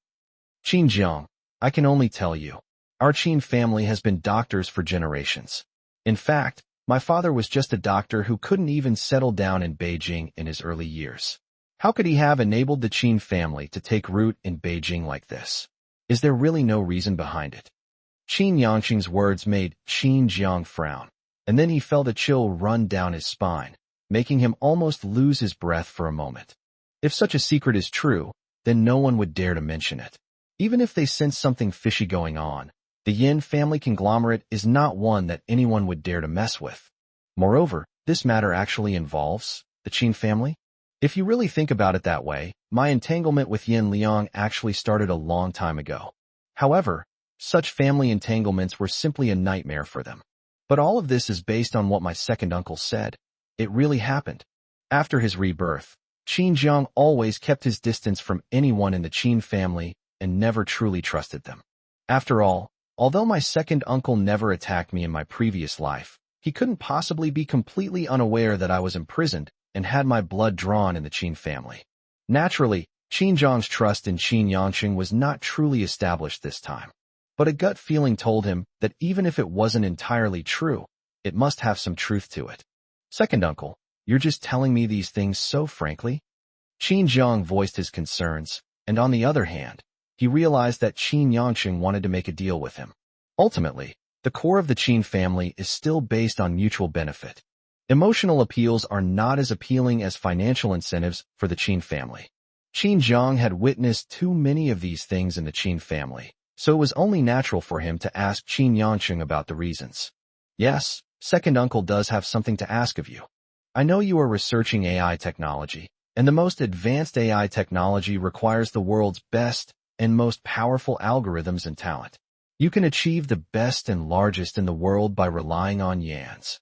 Qin Jiang, I can only tell you, our Qin family has been doctors for generations. In fact, my father was just a doctor who couldn't even settle down in Beijing in his early years. How could he have enabled the Qin family to take root in Beijing like this? Is there really no reason behind it? Qin Yangqing's words made Qin Jiang frown, and then he felt a chill run down his spine, making him almost lose his breath for a moment. If such a secret is true, then no one would dare to mention it. Even if they sense something fishy going on, the Yan family conglomerate is not one that anyone would dare to mess with. Moreover, this matter actually involves the Qin family. If you really think about it that way, my entanglement with Yan Liang actually started a long time ago. However, such family entanglements were simply a nightmare for them. But all of this is based on what my second uncle said. It really happened. After his rebirth, Qin Jiang always kept his distance from anyone in the Qin family and never truly trusted them. After all, although my second uncle never attacked me in my previous life, he couldn't possibly be completely unaware that I was imprisoned and had my blood drawn in the Qin family. Naturally, Qin Jiang's trust in Qin Yangqing was not truly established this time. But a gut feeling told him that even if it wasn't entirely true, it must have some truth to it. Second uncle, you're just telling me these things so frankly? Qin Jiang voiced his concerns, and on the other hand, he realized that Qin Yangqing wanted to make a deal with him. Ultimately, the core of the Qin family is still based on mutual benefit. Emotional appeals are not as appealing as financial incentives for the Qin family. Qin Jiang had witnessed too many of these things in the Qin family, so it was only natural for him to ask Qin Yangcheng about the reasons. Yes, second uncle does have something to ask of you. I know you are researching AI technology, and the most advanced AI technology requires the world's best and most powerful algorithms and talent. You can achieve the best and largest in the world by relying on YANs.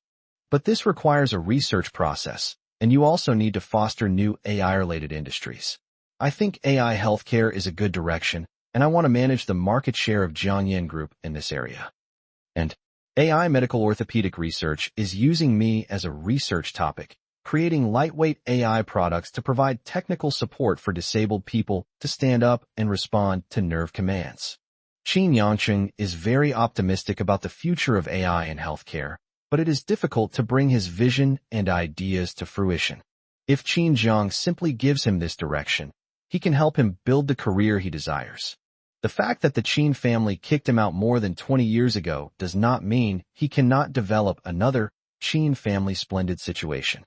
But this requires a research process, and you also need to foster new AI-related industries. I think AI healthcare is a good direction, and I want to manage the market share of Jiangyan Group in this area. And AI medical orthopedic research is using me as a research topic, creating lightweight AI products to provide technical support for disabled people to stand up and respond to nerve commands. Qin Yangcheng is very optimistic about the future of AI in healthcare, but it is difficult to bring his vision and ideas to fruition. If Qin Jiang simply gives him this direction, he can help him build the career he desires. The fact that the Qin family kicked him out more than 20 years ago does not mean he cannot develop another Qin family splendid situation.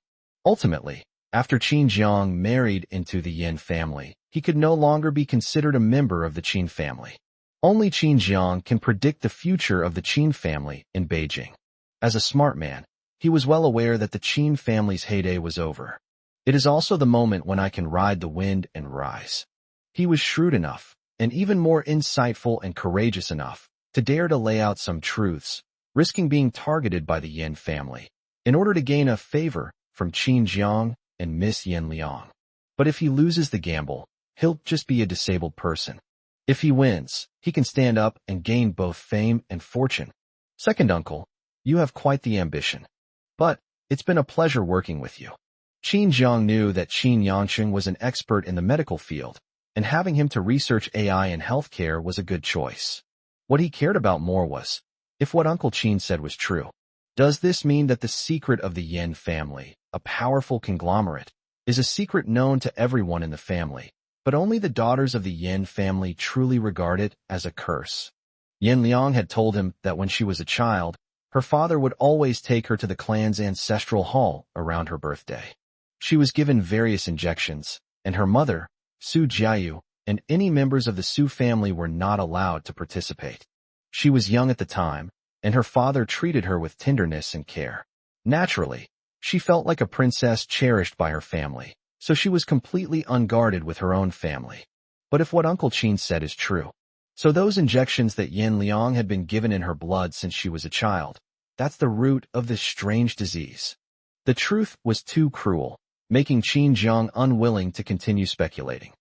Ultimately, after Qin Jiang married into the Yin family, he could no longer be considered a member of the Qin family. Only Qin Jiang can predict the future of the Qin family in Beijing. As a smart man, he was well aware that the Qin family's heyday was over. It is also the moment when I can ride the wind and rise. He was shrewd enough, and even more insightful and courageous enough, to dare to lay out some truths, risking being targeted by the Yin family, in order to gain a favor from Qin Jiang and Miss Yin Liang. But if he loses the gamble, he'll just be a disabled person. If he wins, he can stand up and gain both fame and fortune. Second uncle, you have quite the ambition. But it's been a pleasure working with you. Qin Jiang knew that Qin Yangcheng was an expert in the medical field, and having him to research AI in healthcare was a good choice. What he cared about more was, if what Uncle Qin said was true, does this mean that the secret of the Yin family, a powerful conglomerate, is a secret known to everyone in the family, but only the daughters of the Yin family truly regard it as a curse? Yin Liang had told him that when she was a child, her father would always take her to the clan's ancestral hall around her birthday. She was given various injections, and her mother, Su Jiayu, and any members of the Su family were not allowed to participate. She was young at the time, and her father treated her with tenderness and care. Naturally, she felt like a princess cherished by her family, so she was completely unguarded with her own family. But if what Uncle Qin said is true, so those injections that Yin Liang had been given in her blood since she was a child, that's the root of this strange disease. The truth was too cruel, making Qin Jiang unwilling to continue speculating.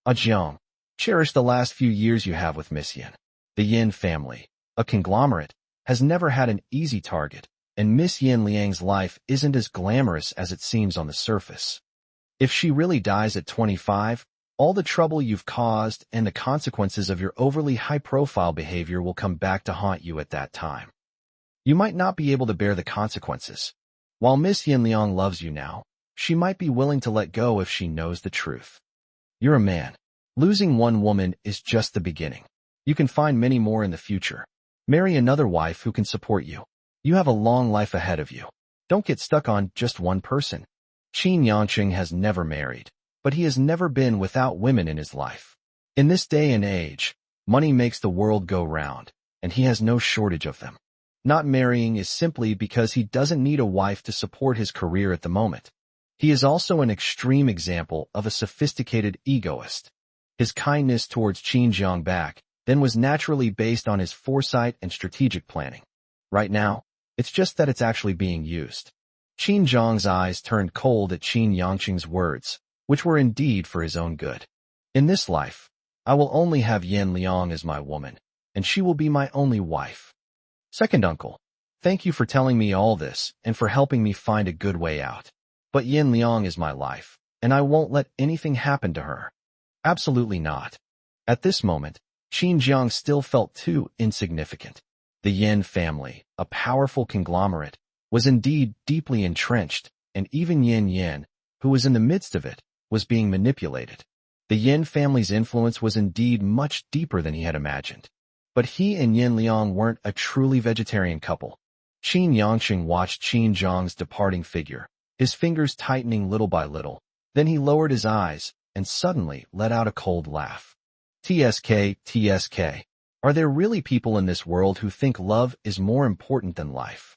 Jiang, cherish the last few years you have with Miss Yin. The Yin family, a conglomerate, has never had an easy target, and Miss Yin Liang's life isn't as glamorous as it seems on the surface. If she really dies at 25, all the trouble you've caused and the consequences of your overly high-profile behavior will come back to haunt you at that time. You might not be able to bear the consequences. While Miss Yin Liang loves you now, she might be willing to let go if she knows the truth. You're a man. Losing one woman is just the beginning. You can find many more in the future. Marry another wife who can support you. You have a long life ahead of you. Don't get stuck on just one person. Qin Yangcheng has never married, but he has never been without women in his life. In this day and age, money makes the world go round, and he has no shortage of them. Not marrying is simply because he doesn't need a wife to support his career at the moment. He is also an extreme example of a sophisticated egoist. His kindness towards Qin Jiang back then was naturally based on his foresight and strategic planning. Right now, it's just that it's actually being used. Qin Jiang's eyes turned cold at Qin Yangcheng's words, which were indeed for his own good. In this life, I will only have Yin Liang as my woman, and she will be my only wife. Second uncle, thank you for telling me all this and for helping me find a good way out. But Yin Liang is my life, and I won't let anything happen to her. Absolutely not. At this moment, Qin Jiang still felt too insignificant. The Yin family, a powerful conglomerate, was indeed deeply entrenched, and even Yin, who was in the midst of it, was being manipulated. The Yin family's influence was indeed much deeper than he had imagined. But he and Yin Liang weren't a truly vegetarian couple. Qin Yangcheng watched Qin Jiang's departing figure, his fingers tightening little by little. Then he lowered his eyes and suddenly let out a cold laugh. TSK, Are there really people in this world who think love is more important than life?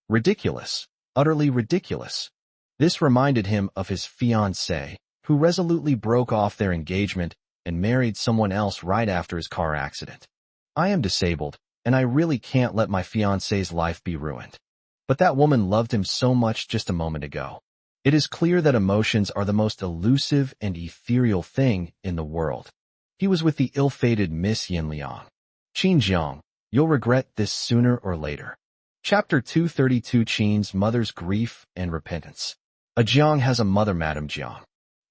Ridiculous. Utterly ridiculous. This reminded him of his fiancée, who resolutely broke off their engagement and married someone else right after his car accident. I am disabled, and I really can't let my fiancé's life be ruined. But that woman loved him so much just a moment ago. It is clear that emotions are the most elusive and ethereal thing in the world. He was with the ill-fated Miss Yin Liang. Qin Jiang, you'll regret this sooner or later. Chapter 232 Qin's Mother's Grief and Repentance. A Jiang has a mother, Madame Jiang.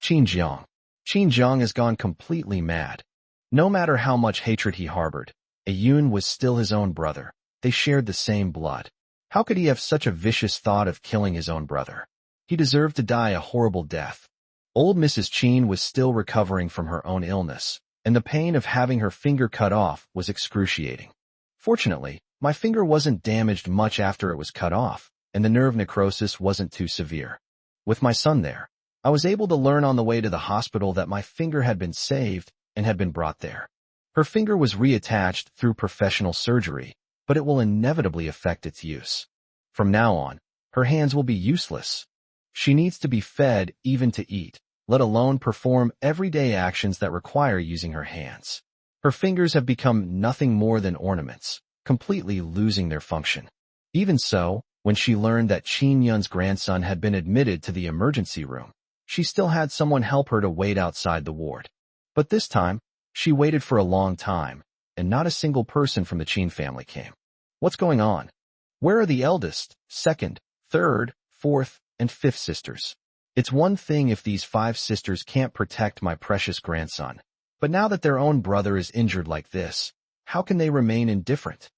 Qin Jiang. Qin Jiang has gone completely mad. No matter how much hatred he harbored, Yun was still his own brother. They shared the same blood. How could he have such a vicious thought of killing his own brother? He deserved to die a horrible death. Old Mrs. Qin was still recovering from her own illness, and the pain of having her finger cut off was excruciating. Fortunately, my finger wasn't damaged much after it was cut off, and the nerve necrosis wasn't too severe. With my son there, I was able to learn on the way to the hospital that my finger had been saved and had been brought there. Her finger was reattached through professional surgery, but it will inevitably affect its use. From now on, her hands will be useless. She needs to be fed even to eat, let alone perform everyday actions that require using her hands. Her fingers have become nothing more than ornaments, completely losing their function. Even so, when she learned that Qin Yun's grandson had been admitted to the emergency room, she still had someone help her to wait outside the ward. But this time, she waited for a long time, and not a single person from the Qin family came. What's going on? Where are the eldest, second, third, fourth, and fifth sisters? It's one thing if these 5 sisters can't protect my precious grandson, but now that their own brother is injured like this, how can they remain indifferent?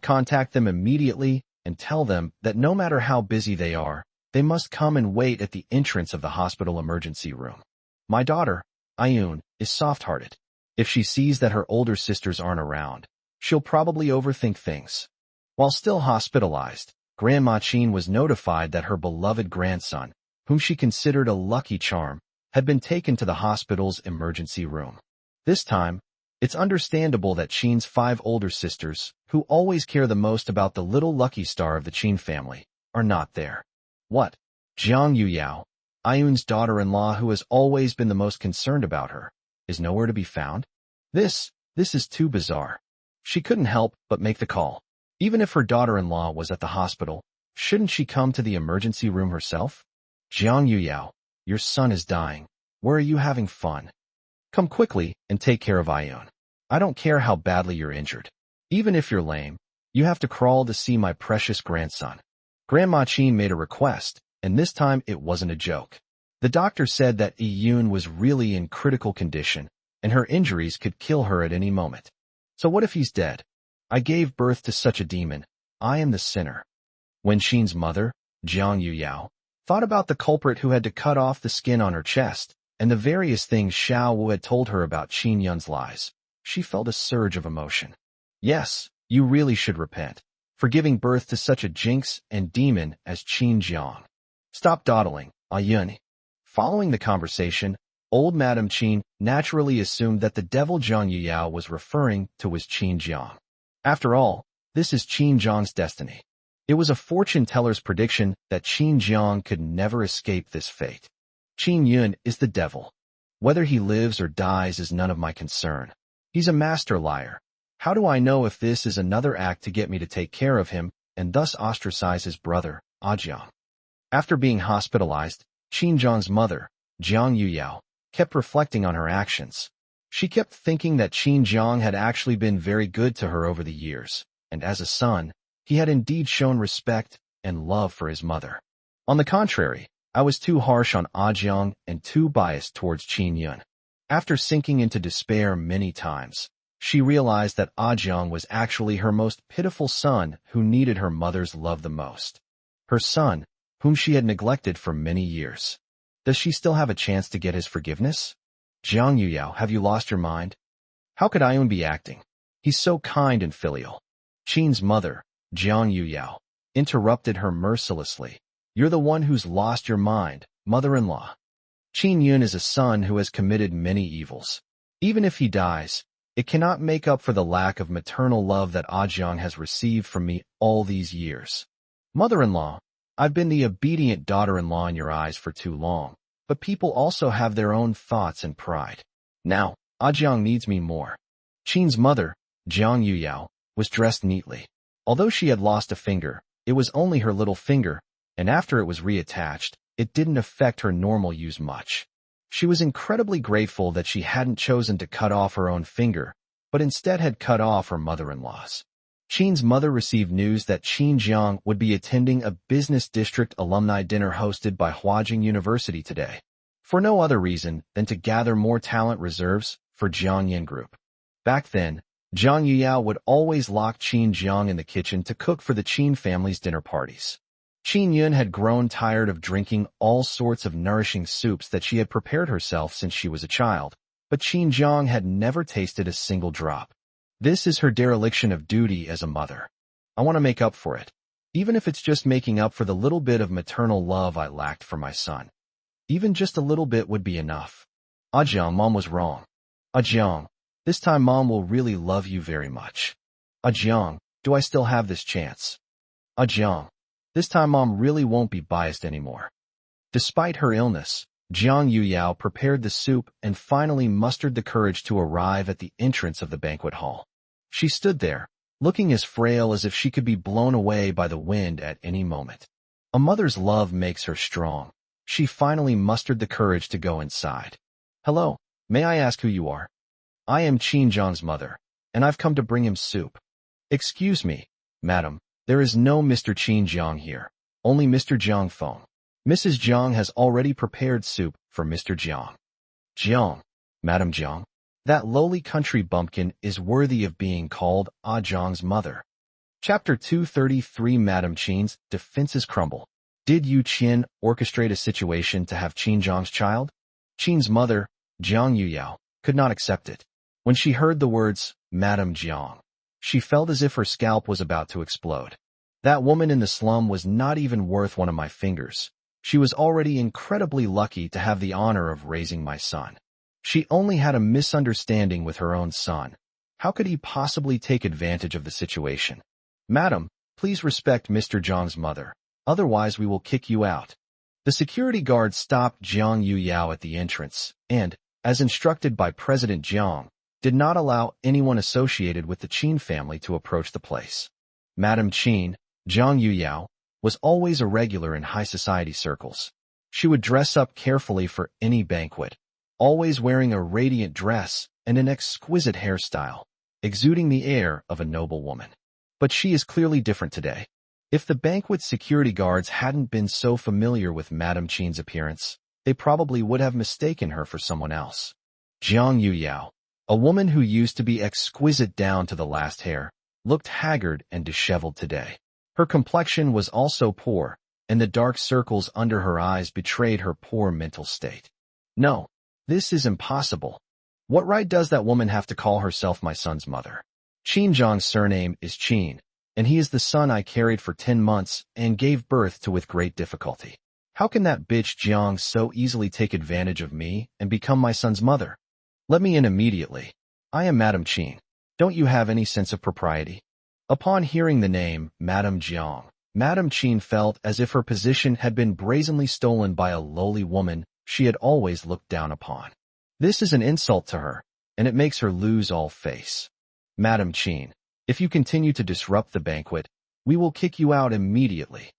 Contact them immediately and tell them that no matter how busy they are, they must come and wait at the entrance of the hospital emergency room. My daughter, Ayun, is soft-hearted. If she sees that her older sisters aren't around, she'll probably overthink things. While still hospitalized, Grandma Qin was notified that her beloved grandson, whom she considered a lucky charm, had been taken to the hospital's emergency room. This time, it's understandable that Qin's 5 older sisters, who always care the most about the little lucky star of the Qin family, are not there. What? Jiang Yuyao, Ayun's daughter-in-law who has always been the most concerned about her, is nowhere to be found? This is too bizarre. She couldn't help but make the call. Even if her daughter-in-law was at the hospital, shouldn't she come to the emergency room herself? Jiang Yuyao, your son is dying. Where are you having fun? Come quickly and take care of Ayun. I don't care how badly you're injured. Even if you're lame, you have to crawl to see my precious grandson. Grandma Qin made a request, and this time it wasn't a joke. The doctor said that Yun was really in critical condition, and her injuries could kill her at any moment. So what if he's dead? I gave birth to such a demon. I am the sinner. When Qin's mother, Jiang Yuyao, thought about the culprit who had to cut off the skin on her chest, and the various things Xiao Wu had told her about Qin Yun's lies, she felt a surge of emotion. Yes, you really should repent, for giving birth to such a jinx and demon as Qin Jiang. Stop dawdling, Ayun. Following the conversation, old Madame Qin naturally assumed that the devil Jiang Yuyao was referring to was Qin Jiang. After all, this is Qin Jiang's destiny. It was a fortune-teller's prediction that Qin Jiang could never escape this fate. Qin Yun is the devil. Whether he lives or dies is none of my concern. He's a master liar. How do I know if this is another act to get me to take care of him and thus ostracize his brother, Jiang? After being hospitalized, Qin Jiang's mother, Jiang Yuyao, kept reflecting on her actions. She kept thinking that Qin Jiang had actually been very good to her over the years, and as a son, he had indeed shown respect and love for his mother. On the contrary, I was too harsh on Jiang and too biased towards Qin Yun. After sinking into despair many times, she realized that Jiang was actually her most pitiful son who needed her mother's love the most. Her son, whom she had neglected for many years. Does she still have a chance to get his forgiveness? Jiang Yuyao, have you lost your mind? How could Ayun be acting? He's so kind and filial. Qin's mother, Jiang Yuyao, interrupted her mercilessly. You're the one who's lost your mind, mother-in-law. Qin Yun is a son who has committed many evils. Even if he dies, It cannot make up for the lack of maternal love that Ajiang has received from me all these years. Mother-in-law, I've been the obedient daughter-in-law in your eyes for too long, but people also have their own thoughts and pride. Now, Ajiang needs me more. Qin's mother, Jiang Yuyao, was dressed neatly. Although she had lost a finger, it was only her little finger, and after it was reattached, it didn't affect her normal use much. She was incredibly grateful that she hadn't chosen to cut off her own finger, but instead had cut off her mother-in-law's. Qin's mother received news that Qin Jiang would be attending a business district alumni dinner hosted by Huajing University today, for no other reason than to gather more talent reserves for Jiang Yin Group. Back then, Jiang Yuyao would always lock Qin Jiang in the kitchen to cook for the Qin family's dinner parties. Qin Yun had grown tired of drinking all sorts of nourishing soups that she had prepared herself since she was a child, but Qin Jiang had never tasted a single drop. This is her dereliction of duty as a mother. I want to make up for it, even if it's just making up for the little bit of maternal love I lacked for my son. Even just a little bit would be enough. Ajiang, Mom was wrong. Ajiang, this time Mom will really love you very much. Ajiang, do I still have this chance? Ajiang, this time Mom really won't be biased anymore. Despite her illness, Jiang Yuyao prepared the soup and finally mustered the courage to arrive at the entrance of the banquet hall. She stood there, looking as frail as if she could be blown away by the wind at any moment. A mother's love makes her strong. She finally mustered the courage to go inside. Hello, may I ask who you are? I am Qin Jiang's mother, and I've come to bring him soup. Excuse me, madam, there is no Mr. Qin Jiang here, only Mr. Jiang Feng. Mrs. Jiang has already prepared soup for Mr. Jiang. Jiang, Madam Jiang, that lowly country bumpkin is worthy of being called Jiang's mother. Chapter 233 Madam Qin's defenses crumble. Did Yu Qin orchestrate a situation to have Qin Jiang's child? Qin's mother, Jiang Yuyao, could not accept it. When she heard the words, Madam Jiang, she felt as if her scalp was about to explode. That woman in the slum was not even worth one of my fingers. She was already incredibly lucky to have the honor of raising my son. She only had a misunderstanding with her own son. How could he possibly take advantage of the situation? Madam, please respect Mr. Jiang's mother. Otherwise we will kick you out. The security guard stopped Jiang Yuyao at the entrance and, as instructed by President Jiang, did not allow anyone associated with the Qin family to approach the place. Madam Qin, Jiang Yuyao, was always a regular in high society circles. She would dress up carefully for any banquet, always wearing a radiant dress and an exquisite hairstyle, exuding the air of a noble woman. But she is clearly different today. If the banquet security guards hadn't been so familiar with Madam Qin's appearance, they probably would have mistaken her for someone else. Jiang Yuyao, a woman who used to be exquisite down to the last hair, looked haggard and disheveled today. Her complexion was also poor, and the dark circles under her eyes betrayed her poor mental state. No, this is impossible. What right does that woman have to call herself my son's mother? Qin Jiang's surname is Qin, and he is the son I carried for 10 months and gave birth to with great difficulty. How can that bitch Jiang so easily take advantage of me and become my son's mother? Let me in immediately. I am Madam Qin. Don't you have any sense of propriety? Upon hearing the name, Madam Jiang, Madam Qin felt as if her position had been brazenly stolen by a lowly woman she had always looked down upon. This is an insult to her, and it makes her lose all face. Madam Qin, if you continue to disrupt the banquet, we will kick you out immediately.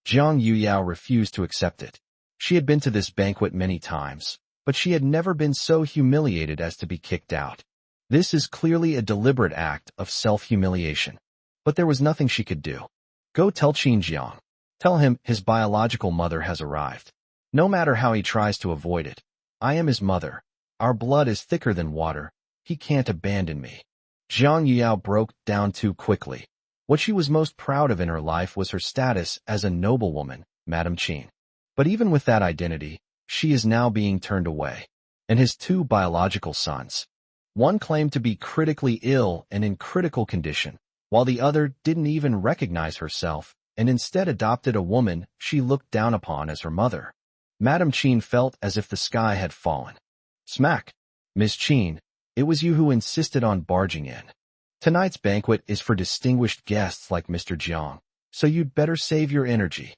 Jiang Yuyao refused to accept it. She had been to this banquet many times, but she had never been so humiliated as to be kicked out. This is clearly a deliberate act of self-humiliation. But there was nothing she could do. Go tell Qin Jiang. Tell him his biological mother has arrived. No matter how he tries to avoid it, I am his mother. Our blood is thicker than water. He can't abandon me. Jiang Yuyao broke down too quickly. What she was most proud of in her life was her status as a noblewoman, Madam Qin. But even with that identity, she is now being turned away. And his 2 biological sons. One claimed to be critically ill and in critical condition, while the other didn't even recognize herself and instead adopted a woman she looked down upon as her mother. Madam Qin felt as if the sky had fallen. Smack! Miss Qin, It was you who insisted on barging in. Tonight's banquet is for distinguished guests like Mr. Jiang, so you'd better save your energy.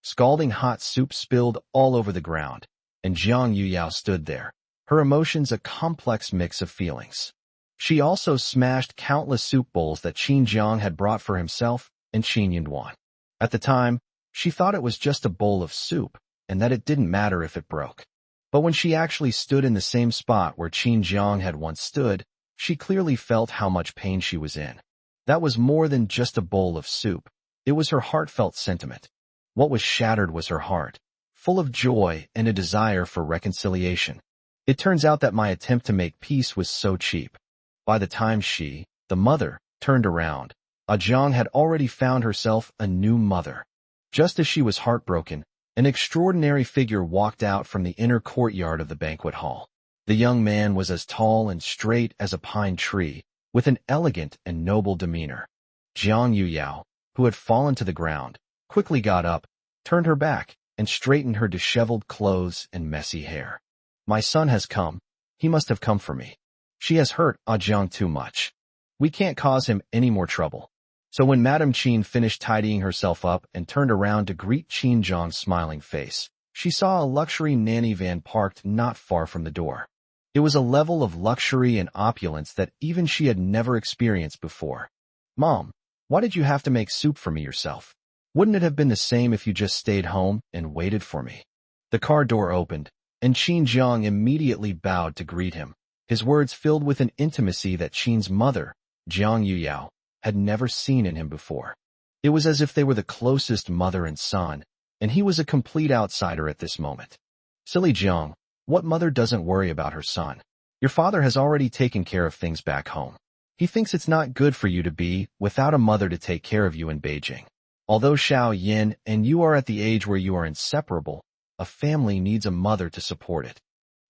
Scalding hot soup spilled all over the ground, and Jiang Yuyao stood there, her emotions a complex mix of feelings. She also smashed countless soup bowls that Qin Jiang had brought for himself and Qin Yunwan. At the time, she thought it was just a bowl of soup, and that it didn't matter if it broke. But when she actually stood in the same spot where Qin Jiang had once stood, she clearly felt how much pain she was in. That was more than just a bowl of soup. It was her heartfelt sentiment. What was shattered was her heart, full of joy and a desire for reconciliation. It turns out that my attempt to make peace was so cheap. By the time she, the mother, turned around, Jiang had already found herself a new mother. Just as she was heartbroken, an extraordinary figure walked out from the inner courtyard of the banquet hall. The young man was as tall and straight as a pine tree, with an elegant and noble demeanor. Jiang Yuyao, who had fallen to the ground, quickly got up, turned her back, and straightened her disheveled clothes and messy hair. My son has come. He must have come for me. She has hurt Jiang too much. We can't cause him any more trouble. So when Madame Qin finished tidying herself up and turned around to greet Qin Jiang's smiling face, she saw a luxury nanny van parked not far from the door. It was a level of luxury and opulence that even she had never experienced before. Mom, why did you have to make soup for me yourself? Wouldn't it have been the same if you just stayed home and waited for me? The car door opened, and Qin Jiang immediately bowed to greet him, his words filled with an intimacy that Qin's mother, Jiang Yuyao, had never seen in him before. It was as if they were the closest mother and son, and he was a complete outsider at this moment. Silly Jiang, what mother doesn't worry about her son? Your father has already taken care of things back home. He thinks it's not good for you to be without a mother to take care of you in Beijing. Although Xiao Yin and you are at the age where you are inseparable, a family needs a mother to support it.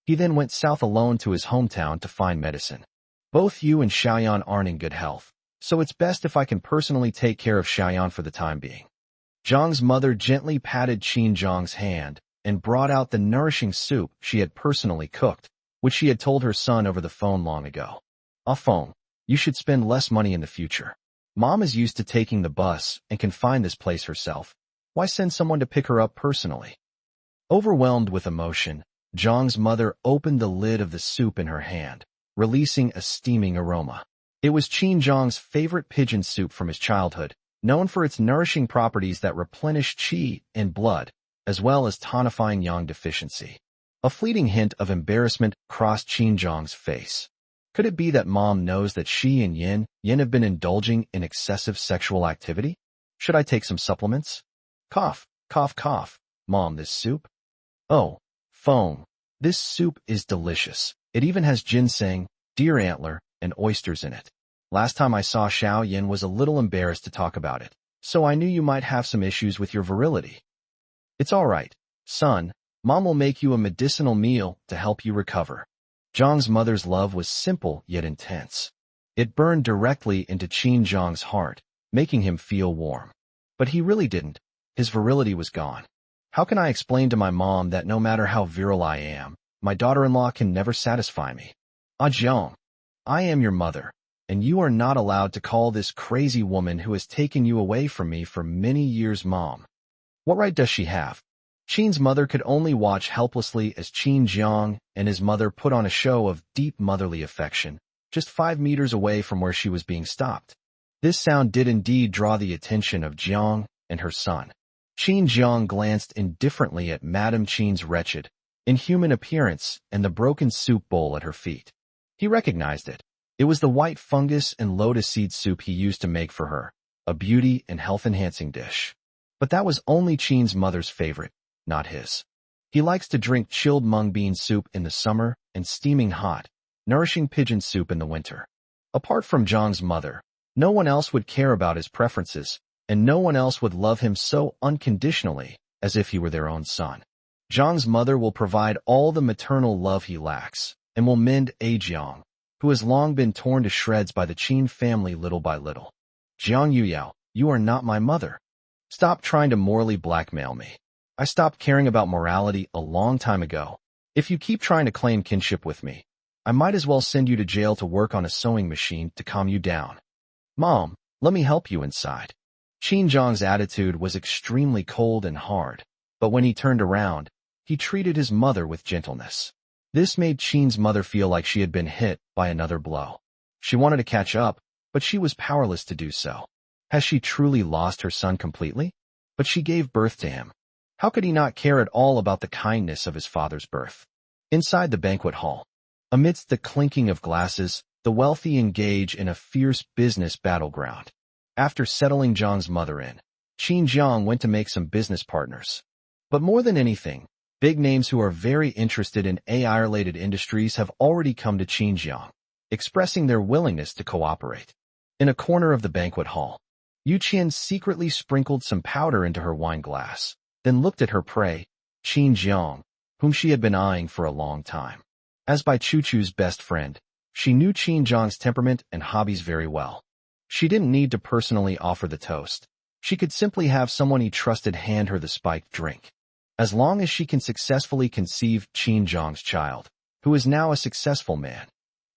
He then went south alone to his hometown to find medicine. Both you and Xiaoyan aren't in good health, so it's best if I can personally take care of Xiaoyan for the time being. Jiang's mother gently patted Qin Jiang's hand and brought out the nourishing soup she had personally cooked, which she had told her son over the phone long ago. Phone, you should spend less money in the future. Mom is used to taking the bus and can find this place herself. Why send someone to pick her up personally? Overwhelmed with emotion, Jiang's mother opened the lid of the soup in her hand, releasing a steaming aroma. It was Qin Jiang's favorite pigeon soup from his childhood, known for its nourishing properties that replenish qi and blood, as well as tonifying yang deficiency. A fleeting hint of embarrassment crossed Qin Jiang's face. Could it be that Mom knows that she and Yin have been indulging in excessive sexual activity? Should I take some supplements? Cough, cough, cough. Mom, this soup? Oh, phone. This soup is delicious. It even has ginseng, deer antler, and oysters in it. Last time I saw Xiao Yin was a little embarrassed to talk about it, so I knew you might have some issues with your virility. It's all right, son. Mom will make you a medicinal meal to help you recover. Jiang's mother's love was simple yet intense. It burned directly into Qin Jiang's heart, making him feel warm. But he really didn't. His virility was gone. How can I explain to my mom that no matter how virile I am, my daughter-in-law can never satisfy me? Jiang, I am your mother, and you are not allowed to call this crazy woman who has taken you away from me for many years Mom. What right does she have? Qin's mother could only watch helplessly as Qin Jiang and his mother put on a show of deep motherly affection, just 5 meters away from where she was being stopped. This sound did indeed draw the attention of Jiang and her son. Qin Jiang glanced indifferently at Madame Qin's wretched, inhuman appearance and the broken soup bowl at her feet. He recognized it. It was the white fungus and lotus seed soup he used to make for her, a beauty and health-enhancing dish. But that was only Qin's mother's favorite, not his. He likes to drink chilled mung bean soup in the summer and steaming hot, nourishing pigeon soup in the winter. Apart from Jiang's mother, no one else would care about his preferences, and no one else would love him so unconditionally as if he were their own son. Jiang's mother will provide all the maternal love he lacks, and will mend Jiang, who has long been torn to shreds by the Qin family little by little. Jiang Yuyao, you are not my mother. Stop trying to morally blackmail me. I stopped caring about morality a long time ago. If you keep trying to claim kinship with me, I might as well send you to jail to work on a sewing machine to calm you down. Mom, let me help you inside. Qin Zhang's attitude was extremely cold and hard, but when he turned around, he treated his mother with gentleness. This made Qin's mother feel like she had been hit by another blow. She wanted to catch up, but she was powerless to do so. Has she truly lost her son completely? But she gave birth to him. How could he not care at all about the kindness of his father's birth? Inside the banquet hall, amidst the clinking of glasses, the wealthy engage in a fierce business battleground. After settling Zhang's mother in, Qin Zhang went to make some business partners. But more than anything, big names who are very interested in AI-related industries have already come to Qin Zhang, expressing their willingness to cooperate. In a corner of the banquet hall, Yu Qian secretly sprinkled some powder into her wine glass, then looked at her prey, Qin Zhang, whom she had been eyeing for a long time. As Bai Chuchu's best friend, she knew Qin Zhang's temperament and hobbies very well. She didn't need to personally offer the toast. She could simply have someone he trusted hand her the spiked drink. As long as she can successfully conceive Qin Zhang's child, who is now a successful man,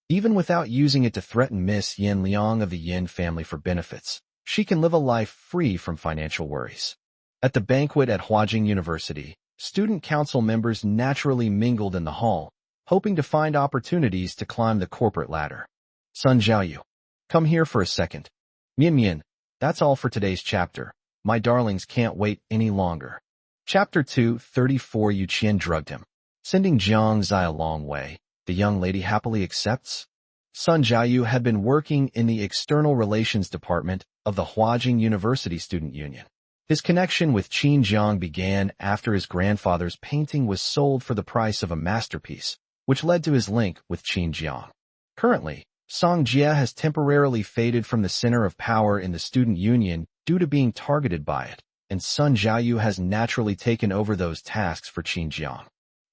even without using it to threaten Miss Yin Liang of the Yin family for benefits, she can live a life free from financial worries. At the banquet at Huajing University, student council members naturally mingled in the hall, hoping to find opportunities to climb the corporate ladder. Sun Zhaoyu, come here for a second. Mian Mian, that's all for today's chapter. My darlings can't wait any longer. Chapter 234 Yu Qian drugged him. Sending Jiang Zai a long way, the young lady happily accepts. Sun Zhaoyu had been working in the External Relations Department of the Huajing University Student Union. His connection with Qin Zhang began after his grandfather's painting was sold for the price of a masterpiece, which led to his link with Qin Zhang. Currently, Song Jia has temporarily faded from the center of power in the student union due to being targeted by it, and Sun Zhaoyu has naturally taken over those tasks for Qin Zhang.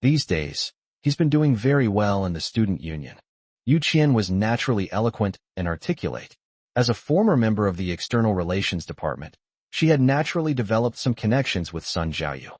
These days, he's been doing very well in the student union. Yu Qian was naturally eloquent and articulate. As a former member of the External Relations Department, she had naturally developed some connections with Sun Zhaoyu.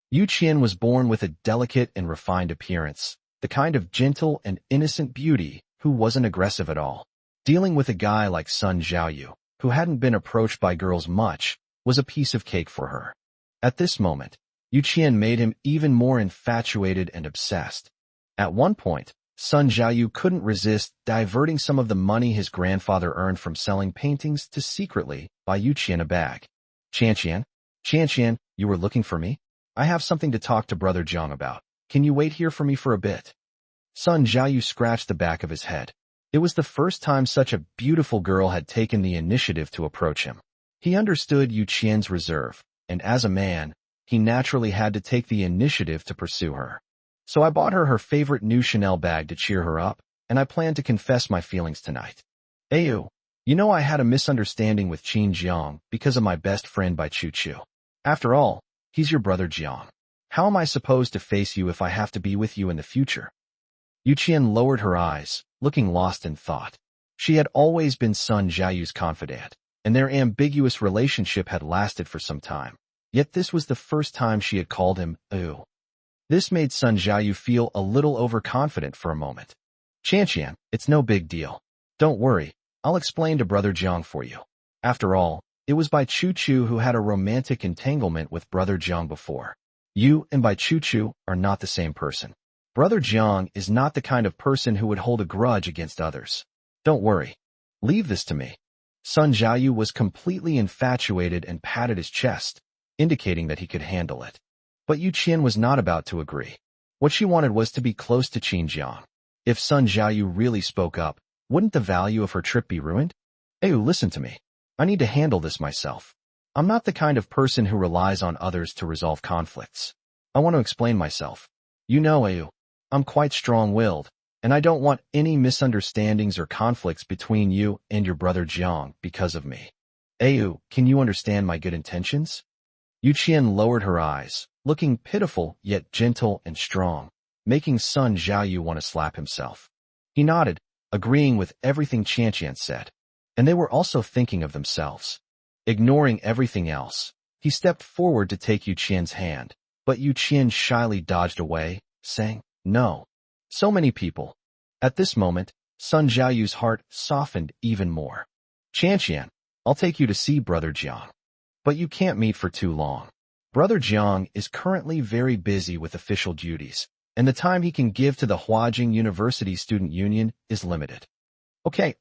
Yu Qian was born with a delicate and refined appearance, the kind of gentle and innocent beauty who wasn't aggressive at all. Dealing with a guy like Sun Zhaoyu, who hadn't been approached by girls much, was a piece of cake for her. At this moment, Yu Qian made him even more infatuated and obsessed. At one point, Sun Zhaoyu couldn't resist diverting some of the money his grandfather earned from selling paintings to secretly buy Yu Qian a bag. Qian, you were looking for me? I have something to talk to Brother Jiang about. Can you wait here for me for a bit? Sun Zhaoyu scratched the back of his head. It was the first time such a beautiful girl had taken the initiative to approach him. He understood Yu Qian's reserve, and as a man, he naturally had to take the initiative to pursue her. So I bought her favorite new Chanel bag to cheer her up, and I plan to confess my feelings tonight. Ayu, you know I had a misunderstanding with Qin Zhang because of my best friend Bai Chuchu. After all, he's your brother Jiang. How am I supposed to face you if I have to be with you in the future? Yu Qian lowered her eyes, looking lost in thought. She had always been Sun Zhaoyu's confidant, and their ambiguous relationship had lasted for some time. Yet this was the first time she had called him Ayu. This made Sun Zhaoyu feel a little overconfident for a moment. Qian, it's no big deal. Don't worry, I'll explain to Brother Jiang for you. After all, it was Bai Chuchu who had a romantic entanglement with Brother Jiang before. You and Bai Chuchu are not the same person. Brother Jiang is not the kind of person who would hold a grudge against others. Don't worry. Leave this to me. Sun Zhaoyu was completely infatuated and patted his chest, indicating that he could handle it. But Yu Qian was not about to agree. What she wanted was to be close to Qin Zhang. If Sun Zhaoyu really spoke up, wouldn't the value of her trip be ruined? Ayu, listen to me. I need to handle this myself. I'm not the kind of person who relies on others to resolve conflicts. I want to explain myself. You know, Ayu, I'm quite strong-willed, and I don't want any misunderstandings or conflicts between you and your brother Jiang because of me. Ayu, can you understand my good intentions? Yu Qian lowered her eyes, looking pitiful yet gentle and strong, making Sun Zhaoyu want to slap himself. He nodded, agreeing with everything Qian said, and they were also thinking of themselves. Ignoring everything else, he stepped forward to take Yu Qian's hand, but Yu Qian shyly dodged away, saying, "No. So many people. At this moment, Sun Jiayu's heart softened even more. Qian, I'll take you to see Brother Jiang. But you can't meet for too long. Brother Jiang is currently very busy with official duties, and the time he can give to the Huajing University Student Union is limited. Okay,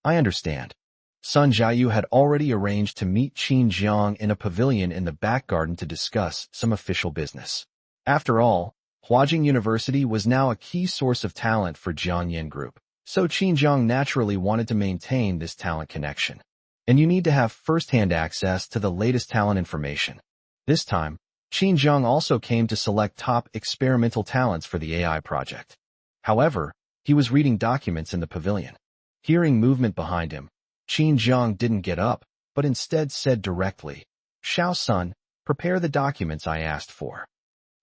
I understand. Sun Jiayu had already arranged to meet Qin Jiang in a pavilion in the back garden to discuss some official business. After all, Huajing University was now a key source of talent for Jiangyan Group, so Qin Jiang naturally wanted to maintain this talent connection. And you need to have first-hand access to the latest talent information. This time, Qin Jiang also came to select top experimental talents for the AI project. However, he was reading documents in the pavilion. Hearing movement behind him, Qin Jiang didn't get up, but instead said directly, "Xiao Sun, prepare the documents I asked for."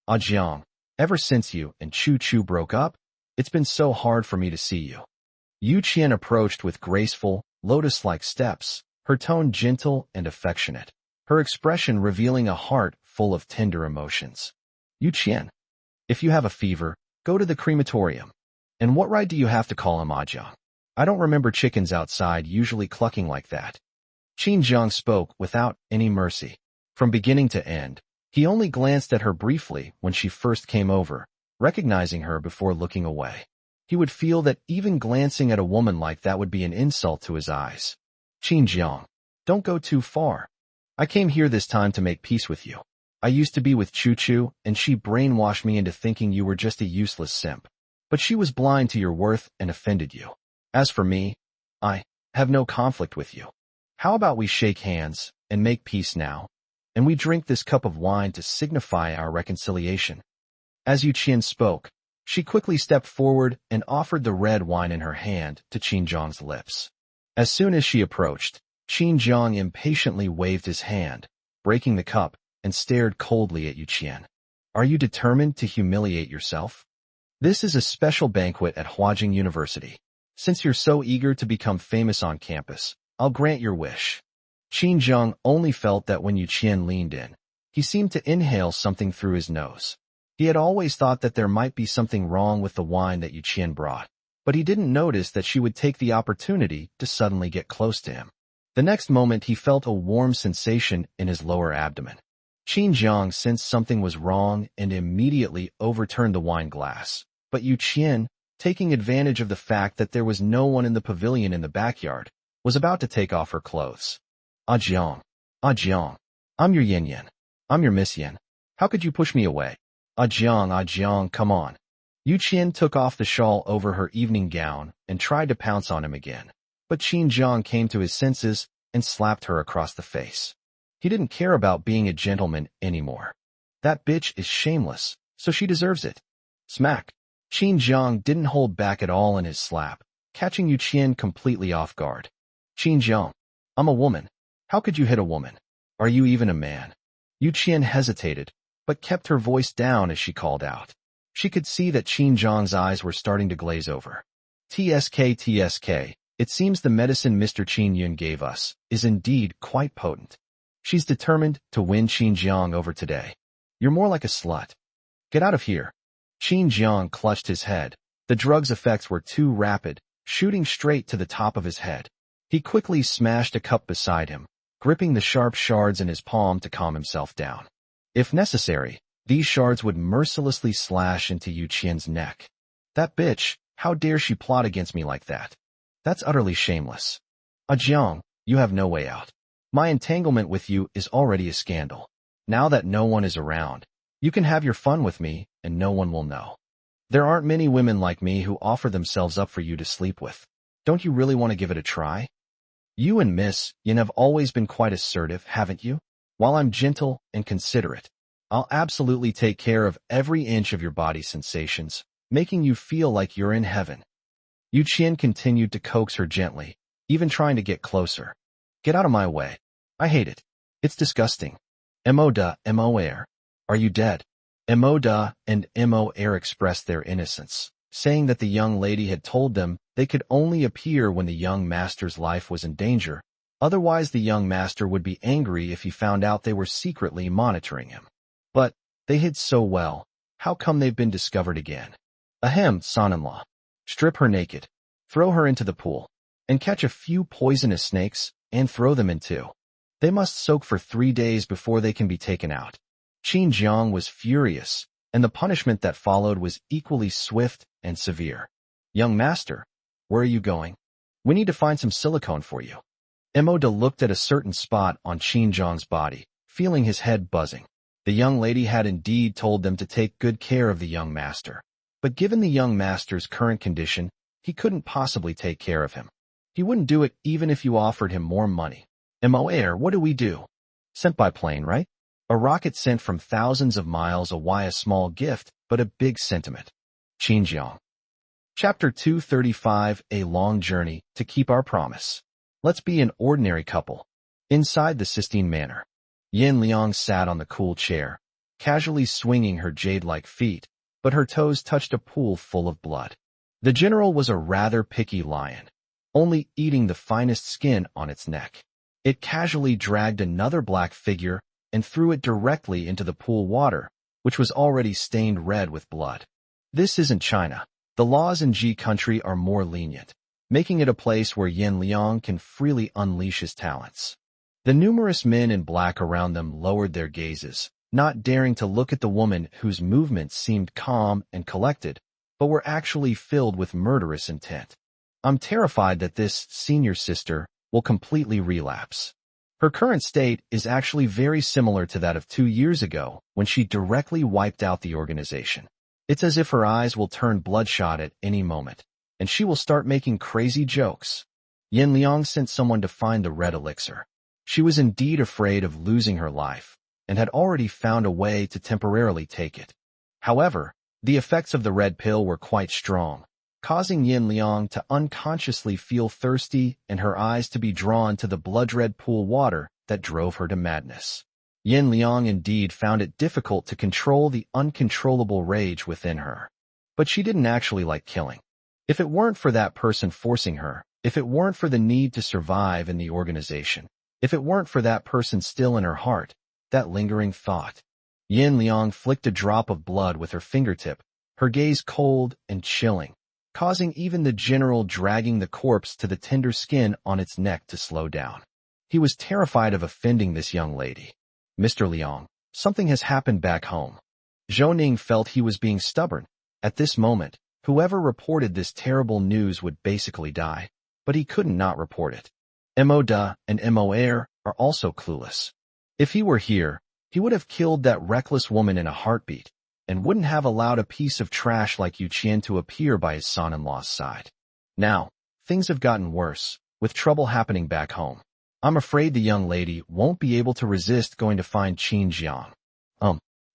Jiang, ever since you and Chu Chu broke up, it's been so hard for me to see you. Yu Qian approached with graceful, lotus-like steps, her tone gentle and affectionate, her expression revealing a heart full of tender emotions. Yu Qian, if you have a fever, go to the crematorium. And what right do you have to call him Jiang? I don't remember chickens outside usually clucking like that. Qin Jiang spoke without any mercy. From beginning to end, he only glanced at her briefly when she first came over, recognizing her before looking away. He would feel that even glancing at a woman like that would be an insult to his eyes. Qin Jiang, don't go too far. I came here this time to make peace with you. I used to be with Chu Chu, and she brainwashed me into thinking you were just a useless simp. But she was blind to your worth and offended you. As for me, I have no conflict with you. How about we shake hands and make peace now, and we drink this cup of wine to signify our reconciliation? As Yu Qian spoke, she quickly stepped forward and offered the red wine in her hand to Qin Jiang's lips. As soon as she approached, Qin Jiang impatiently waved his hand, breaking the cup, and stared coldly at Yu Qian. Are you determined to humiliate yourself? This is a special banquet at Huajing University. Since you're so eager to become famous on campus, I'll grant your wish. Qin Jiang only felt that when Yu Qian leaned in, he seemed to inhale something through his nose. He had always thought that there might be something wrong with the wine that Yu Qian brought, but he didn't notice that she would take the opportunity to suddenly get close to him. The next moment he felt a warm sensation in his lower abdomen. Qin Jiang sensed something was wrong and immediately overturned the wine glass. But Yu Qian, taking advantage of the fact that there was no one in the pavilion in the backyard, was about to take off her clothes. Jiang, I'm your Yin Yin. I'm your Miss Yin. How could you push me away? Jiang, come on. Yu Qian took off the shawl over her evening gown and tried to pounce on him again. But Qin Jiang came to his senses and slapped her across the face. He didn't care about being a gentleman anymore. That bitch is shameless, so she deserves it. Smack. Qin Jiang didn't hold back at all in his slap, catching Yu Qian completely off guard. Qin Jiang, I'm a woman. How could you hit a woman? Are you even a man? Yu Qian hesitated, but kept her voice down as she called out. She could see that Qin Jiang's eyes were starting to glaze over. TSK, it seems the medicine Mr. Qin Yun gave us is indeed quite potent. She's determined to win Qin Jiang over today. You're more like a slut. Get out of here. Qin Jiang clutched his head. The drug's effects were too rapid, shooting straight to the top of his head. He quickly smashed a cup beside him, gripping the sharp shards in his palm to calm himself down. If necessary, these shards would mercilessly slash into Yu Qian's neck. That bitch, how dare she plot against me like that? That's utterly shameless. Jiang, you have no way out. My entanglement with you is already a scandal. Now that no one is around, you can have your fun with me, and no one will know. There aren't many women like me who offer themselves up for you to sleep with. Don't you really want to give it a try? You and Miss Yin have always been quite assertive, haven't you? While I'm gentle and considerate, I'll absolutely take care of every inch of your body sensations, making you feel like you're in heaven. Yu Qian continued to coax her gently, even trying to get closer. Get out of my way. I hate it. It's disgusting. Mo air. Are you dead? Mo and Mo air expressed their innocence, saying that the young lady had told them they could only appear when the young master's life was in danger. Otherwise, the young master would be angry if he found out they were secretly monitoring him. But they hid so well. How come they've been discovered again? Ahem, son-in-law. Strip her naked, throw her into the pool, and catch a few poisonous snakes and throw them in too. They must soak for 3 days before they can be taken out. Qin Jiang was furious, and the punishment that followed was equally swift and severe. Young master, where are you going? We need to find some silicone for you. Emoda looked at a certain spot on Qin Jiang's body, feeling his head buzzing. The young lady had indeed told them to take good care of the young master. But given the young master's current condition, he couldn't possibly take care of him. He wouldn't do it even if you offered him more money. MOAir, what do we do? Sent by plane, right? A rocket sent from thousands of miles away, a small gift, but a big sentiment. Xinjiang. Chapter 235, A Long Journey to Keep Our Promise. Let's be an ordinary couple. Inside the Sistine Manor, Yin Liang sat on the cool chair, casually swinging her jade-like feet, but her toes touched a pool full of blood. The general was a rather picky lion, only eating the finest skin on its neck. It casually dragged another black figure and threw it directly into the pool water, which was already stained red with blood. This isn't China. The laws in Ji country are more lenient, making it a place where Yin Liang can freely unleash his talents. The numerous men in black around them lowered their gazes, not daring to look at the woman whose movements seemed calm and collected, but were actually filled with murderous intent. I'm terrified that this senior sister will completely relapse. Her current state is actually very similar to that of 2 years ago when she directly wiped out the organization. It's as if her eyes will turn bloodshot at any moment, and she will start making crazy jokes. Yin Liang sent someone to find the red elixir. She was indeed afraid of losing her life, and had already found a way to temporarily take it. However, the effects of the red pill were quite strong, causing Yin Liang to unconsciously feel thirsty and her eyes to be drawn to the blood-red pool water that drove her to madness. Yin Liang indeed found it difficult to control the uncontrollable rage within her. But she didn't actually like killing. If it weren't for that person forcing her, if it weren't for the need to survive in the organization, if it weren't for that person still in her heart, that lingering thought. Yin Liang flicked a drop of blood with her fingertip, her gaze cold and chilling, causing even the general dragging the corpse to the tender skin on its neck to slow down. He was terrified of offending this young lady. Mr. Liang, something has happened back home. Zhou Ning felt he was being stubborn. At this moment, whoever reported this terrible news would basically die, but he couldn't not report it. Mo-Da and Mo-Air are also clueless. If he were here, he would have killed that reckless woman in a heartbeat, and wouldn't have allowed a piece of trash like Yu Qian to appear by his son-in-law's side. Now, things have gotten worse, with trouble happening back home. I'm afraid the young lady won't be able to resist going to find Qin Jiang.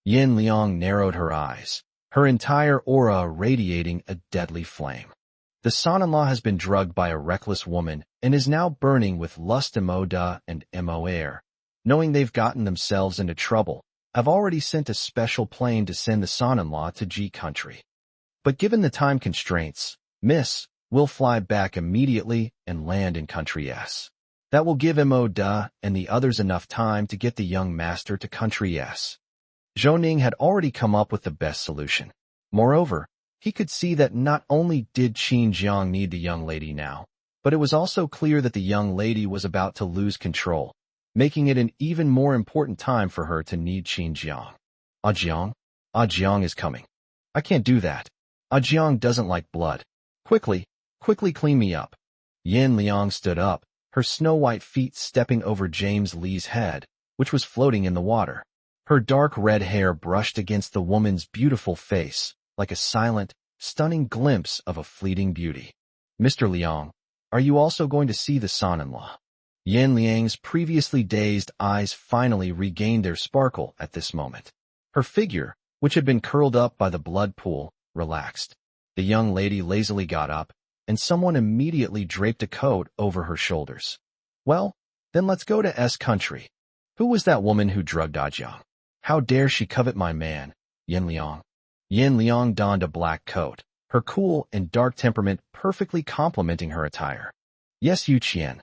Yin Liang narrowed her eyes, her entire aura radiating a deadly flame. The son-in-law has been drugged by a reckless woman and is now burning with lust. Mo-Da and Mo-Air, knowing they've gotten themselves into trouble, have already sent a special plane to send the son-in-law to Ji country. But given the time constraints, Miss will fly back immediately and land in country S. That will give Mo-Da and the others enough time to get the young master to country S. Zhou Ning had already come up with the best solution. Moreover, he could see that not only did Qin Jiang need the young lady now, but it was also clear that the young lady was about to lose control, making it an even more important time for her to need Qin Jiang. Jiang is coming. I can't do that. Jiang doesn't like blood. Quickly clean me up. Yin Liang stood up, her snow-white feet stepping over James Lee's head, which was floating in the water. Her dark red hair brushed against the woman's beautiful face, like a silent, stunning glimpse of a fleeting beauty. Mr. Liang, are you also going to see the son-in-law? Yin Liang's previously dazed eyes finally regained their sparkle at this moment. Her figure, which had been curled up by the blood pool, relaxed. The young lady lazily got up, and someone immediately draped a coat over her shoulders. Well, then let's go to S country. Who was that woman who drugged Jiang? How dare she covet my man, Yin Liang? Yin Liang donned a black coat, her cool and dark temperament perfectly complementing her attire. Yes, Yu Qian.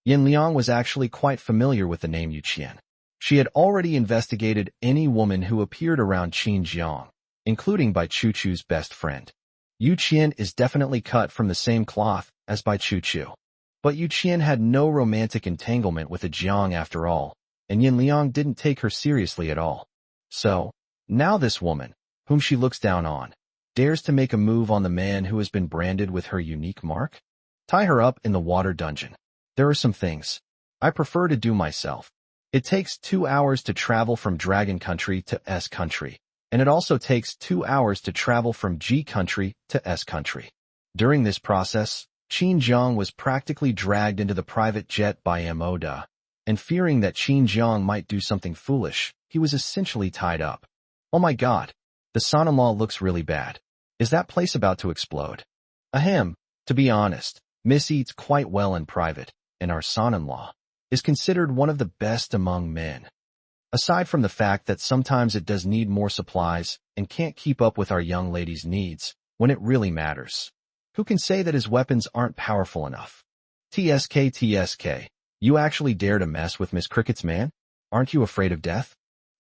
Yin Liang was actually quite familiar with the name Yu Qian. She had already investigated any woman who appeared around Qin Jiang, including by Chu Chu's best friend. Yu Qian is definitely cut from the same cloth as Bai Chu Chu. But Yu Qian had no romantic entanglement with a Jiang after all, and Yin Liang didn't take her seriously at all. So, now this woman, whom she looks down on, dares to make a move on the man who has been branded with her unique mark? Tie her up in the water dungeon. There are some things I prefer to do myself. It takes 2 hours to travel from Dragon Country to S Country, and it also takes 2 hours to travel from G Country to S Country. During this process, Qin Jiang was practically dragged into the private jet by Mo Da, and fearing that Qin Jiang might do something foolish, he was essentially tied up. Oh my god, the son-in-law looks really bad. Is that place about to explode? Ahem, to be honest, Miss eats quite well in private, and our son-in-law is considered one of the best among men. Aside from the fact that sometimes it does need more supplies and can't keep up with our young lady's needs when it really matters. Who can say that his weapons aren't powerful enough? TSK, you actually dare to mess with Miss Cricket's man? Aren't you afraid of death?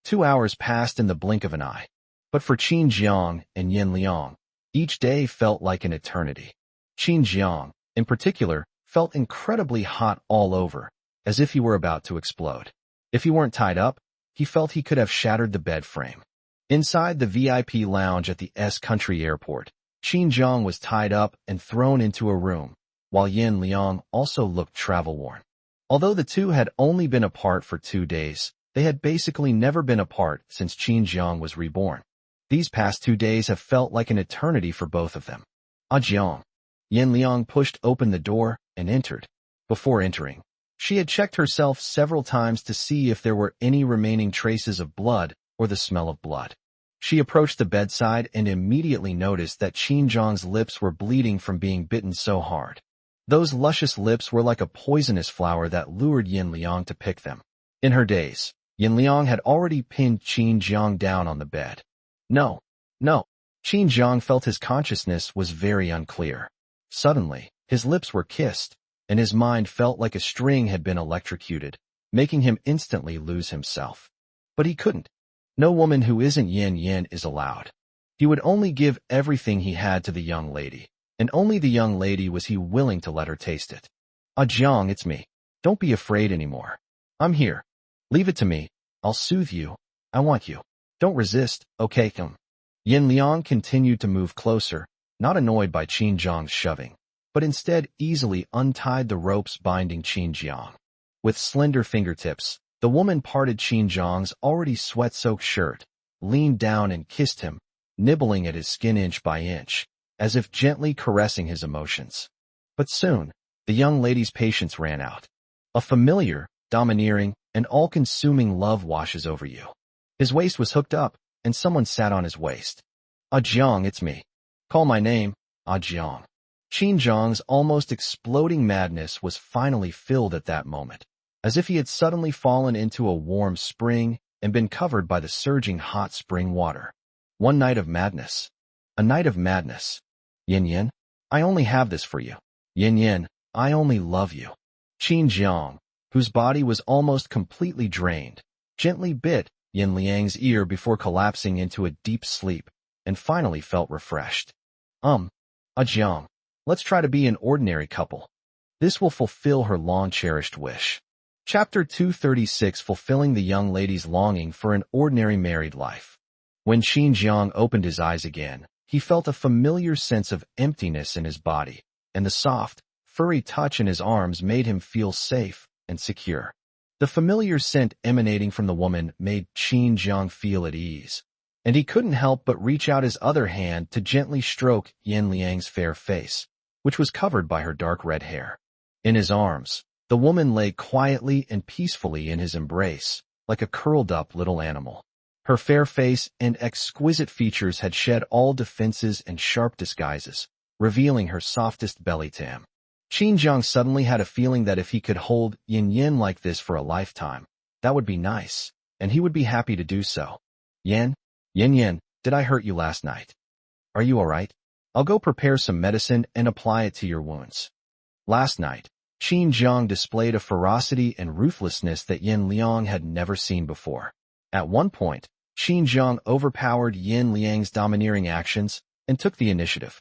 2 hours passed in the blink of an eye. But for Qin Jiang and Yin Liang, each day felt like an eternity. Qin Jiang, in particular, felt incredibly hot all over, as if he were about to explode. If he weren't tied up, he felt he could have shattered the bed frame. Inside the VIP lounge at the S Country Airport, Qin Jiang was tied up and thrown into a room, while Yin Liang also looked travel-worn. Although the two had only been apart for 2 days, they had basically never been apart since Qin Jiang was reborn. These past 2 days have felt like an eternity for both of them. Jiang. Yin Liang pushed open the door and entered. Before entering, she had checked herself several times to see if there were any remaining traces of blood or the smell of blood. She approached the bedside and immediately noticed that Qin Jiang's lips were bleeding from being bitten so hard. Those luscious lips were like a poisonous flower that lured Yin Liang to pick them. In her daze, Yin Liang had already pinned Qin Jiang down on the bed. No. Qin Jiang felt his consciousness was very unclear. Suddenly, his lips were kissed, and his mind felt like a string had been electrocuted, making him instantly lose himself. But he couldn't. No woman who isn't Yin is allowed. He would only give everything he had to the young lady, and only the young lady was he willing to let her taste it. Jiang, it's me. Don't be afraid anymore. I'm here. Leave it to me. I'll soothe you. I want you. Don't resist, okay? Yin Liang continued to move closer, not annoyed by Qin Jiang's shoving, but instead easily untied the ropes binding Qin Jiang. With slender fingertips, the woman parted Qin Jiang's already sweat-soaked shirt, leaned down and kissed him, nibbling at his skin inch by inch, as if gently caressing his emotions. But soon, the young lady's patience ran out. A familiar, domineering, and all-consuming love washes over you. His waist was hooked up, and someone sat on his waist. Jiang, it's me. Call my name, Jiang. Qin Jiang's almost exploding madness was finally filled at that moment, as if he had suddenly fallen into a warm spring and been covered by the surging hot spring water. One night of madness. A night of madness. Yin, I only have this for you. Yin, I only love you. Qin Jiang, whose body was almost completely drained, gently bit Yin Liang's ear before collapsing into a deep sleep, and finally felt refreshed. Jiang, let's try to be an ordinary couple. This will fulfill her long-cherished wish. Chapter 236, Fulfilling the Young Lady's Longing for an Ordinary Married Life. When Qin Jiang opened his eyes again, he felt a familiar sense of emptiness in his body, and the soft, furry touch in his arms made him feel safe and secure. The familiar scent emanating from the woman made Qin Jiang feel at ease, and he couldn't help but reach out his other hand to gently stroke Yin Liang's fair face, which was covered by her dark red hair. In his arms, the woman lay quietly and peacefully in his embrace, like a curled-up little animal. Her fair face and exquisite features had shed all defenses and sharp disguises, revealing her softest belly to him. Qin Jiang suddenly had a feeling that if he could hold Yin like this for a lifetime, that would be nice, and he would be happy to do so. Yin, did I hurt you last night? Are you all right? I'll go prepare some medicine and apply it to your wounds. Last night, Qin Jiang displayed a ferocity and ruthlessness that Yin Liang had never seen before. At one point, Qin Jiang overpowered Yin Liang's domineering actions and took the initiative.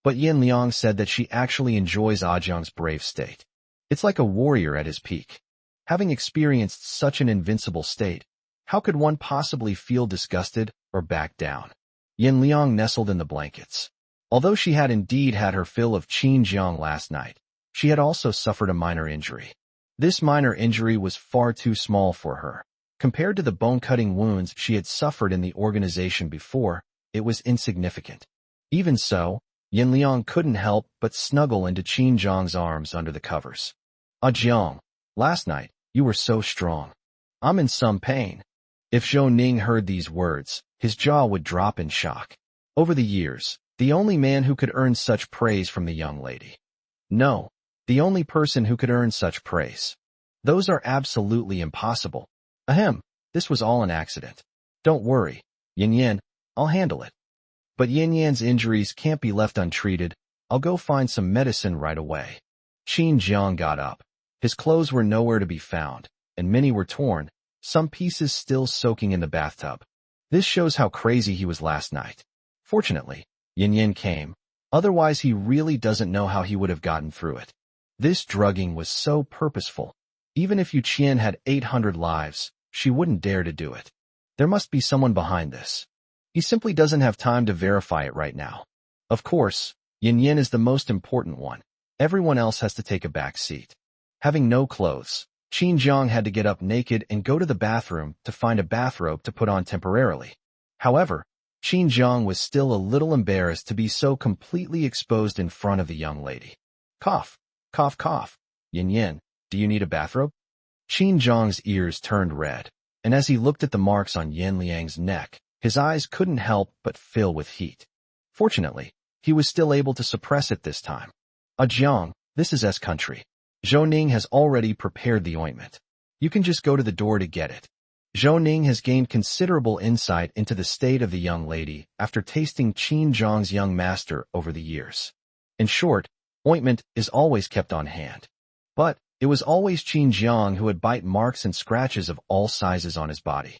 But Yin Liang said that she actually enjoys Ajiang's brave state. It's like a warrior at his peak. Having experienced such an invincible state, how could one possibly feel disgusted or back down? Yin Liang nestled in the blankets. Although she had indeed had her fill of qin jiang last night, she had also suffered a minor injury. This minor injury was far too small for her. Compared to the bone-cutting wounds she had suffered in the organization before, it was insignificant. Even so, Yin Liang couldn't help but snuggle into Qin Jiang's arms under the covers. Jiang, last night, you were so strong. I'm in some pain. If Zhou Ning heard these words, his jaw would drop in shock. Over the years, the only man who could earn such praise from the young lady. No, the only person who could earn such praise. Those are absolutely impossible. Ahem, this was all an accident. Don't worry, Yin Yan, I'll handle it. But Yin Yan's injuries can't be left untreated. I'll go find some medicine right away. Qin Jiang got up. His clothes were nowhere to be found, and many were torn, some pieces still soaking in the bathtub. This shows how crazy he was last night. Fortunately, Yin Yan came, otherwise he really doesn't know how he would have gotten through it. This drugging was so purposeful. Even if Yu Qian had 800 lives, she wouldn't dare to do it. There must be someone behind this. He simply doesn't have time to verify it right now. Of course, Yin Yan is the most important one. Everyone else has to take a back seat. Having no clothes, Qin Jiang had to get up naked and go to the bathroom to find a bathrobe to put on temporarily. However, Qin Jiang was still a little embarrassed to be so completely exposed in front of the young lady. Cough, cough, cough. Yin Yan, do you need a bathrobe? Qin Jiang's ears turned red, and as he looked at the marks on Yin Liang's neck, his eyes couldn't help but fill with heat. Fortunately, he was still able to suppress it this time. Jiang, this is S country. Zhou Ning has already prepared the ointment. You can just go to the door to get it. Zhou Ning has gained considerable insight into the state of the young lady after tasting Qin Jiang's young master over the years. In short, ointment is always kept on hand. But it was always Qin Jiang who had bite marks and scratches of all sizes on his body.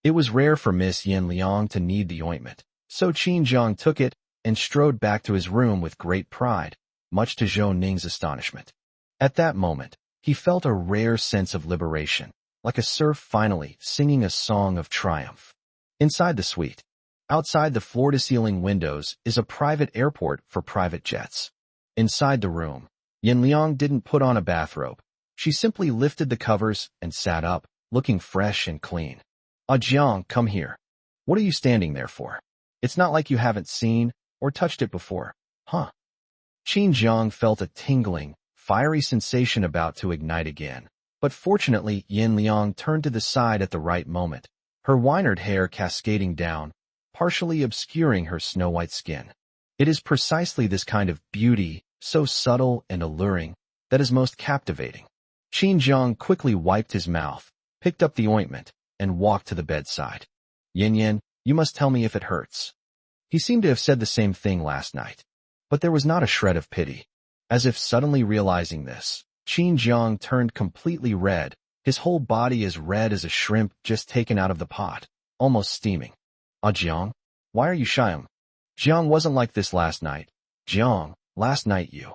It was rare for Miss Yin Liang to need the ointment, so Qin Jiang took it and strode back to his room with great pride, much to Zhou Ning's astonishment. At that moment, he felt a rare sense of liberation, like a serf finally singing a song of triumph. Inside the suite, outside the floor-to-ceiling windows, is a private airport for private jets. Inside the room, Yin Liang didn't put on a bathrobe. She simply lifted the covers and sat up, looking fresh and clean. Jiang, come here. What are you standing there for? It's not like you haven't seen or touched it before, huh? Qin Jiang felt a tingling, fiery sensation about to ignite again. But fortunately, Yin Liang turned to the side at the right moment, her winered hair cascading down, partially obscuring her snow-white skin. It is precisely this kind of beauty, so subtle and alluring, that is most captivating. Qin Jiang quickly wiped his mouth, picked up the ointment, and walked to the bedside. Yin Yan, you must tell me if it hurts. He seemed to have said the same thing last night. But there was not a shred of pity. As if suddenly realizing this, Qin Jiang turned completely red, his whole body as red as a shrimp just taken out of the pot, almost steaming. Jiang, why are you shy? Jiang wasn't like this last night. Jiang, last night you.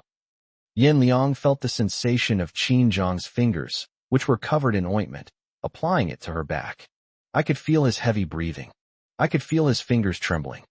Yin Liang felt the sensation of Qin Jiang's fingers, which were covered in ointment, applying it to her back. I could feel his heavy breathing. I could feel his fingers trembling.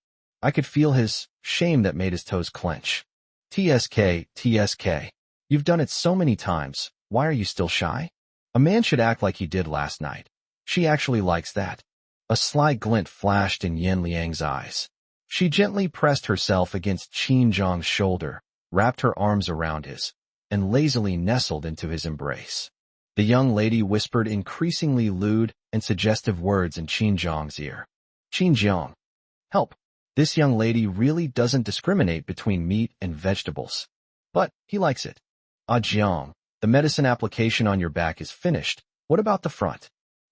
I could feel his shame that made his toes clench. TSK, TSK. You've done it so many times, why are you still shy? A man should act like he did last night. She actually likes that. A sly glint flashed in Yin Liang's eyes. She gently pressed herself against Qin Jiang's shoulder, wrapped her arms around his, and lazily nestled into his embrace. The young lady whispered increasingly lewd and suggestive words in Qin Jiang's ear. Qin Jiang, help. This young lady really doesn't discriminate between meat and vegetables. But he likes it. Jiang, the medicine application on your back is finished. What about the front?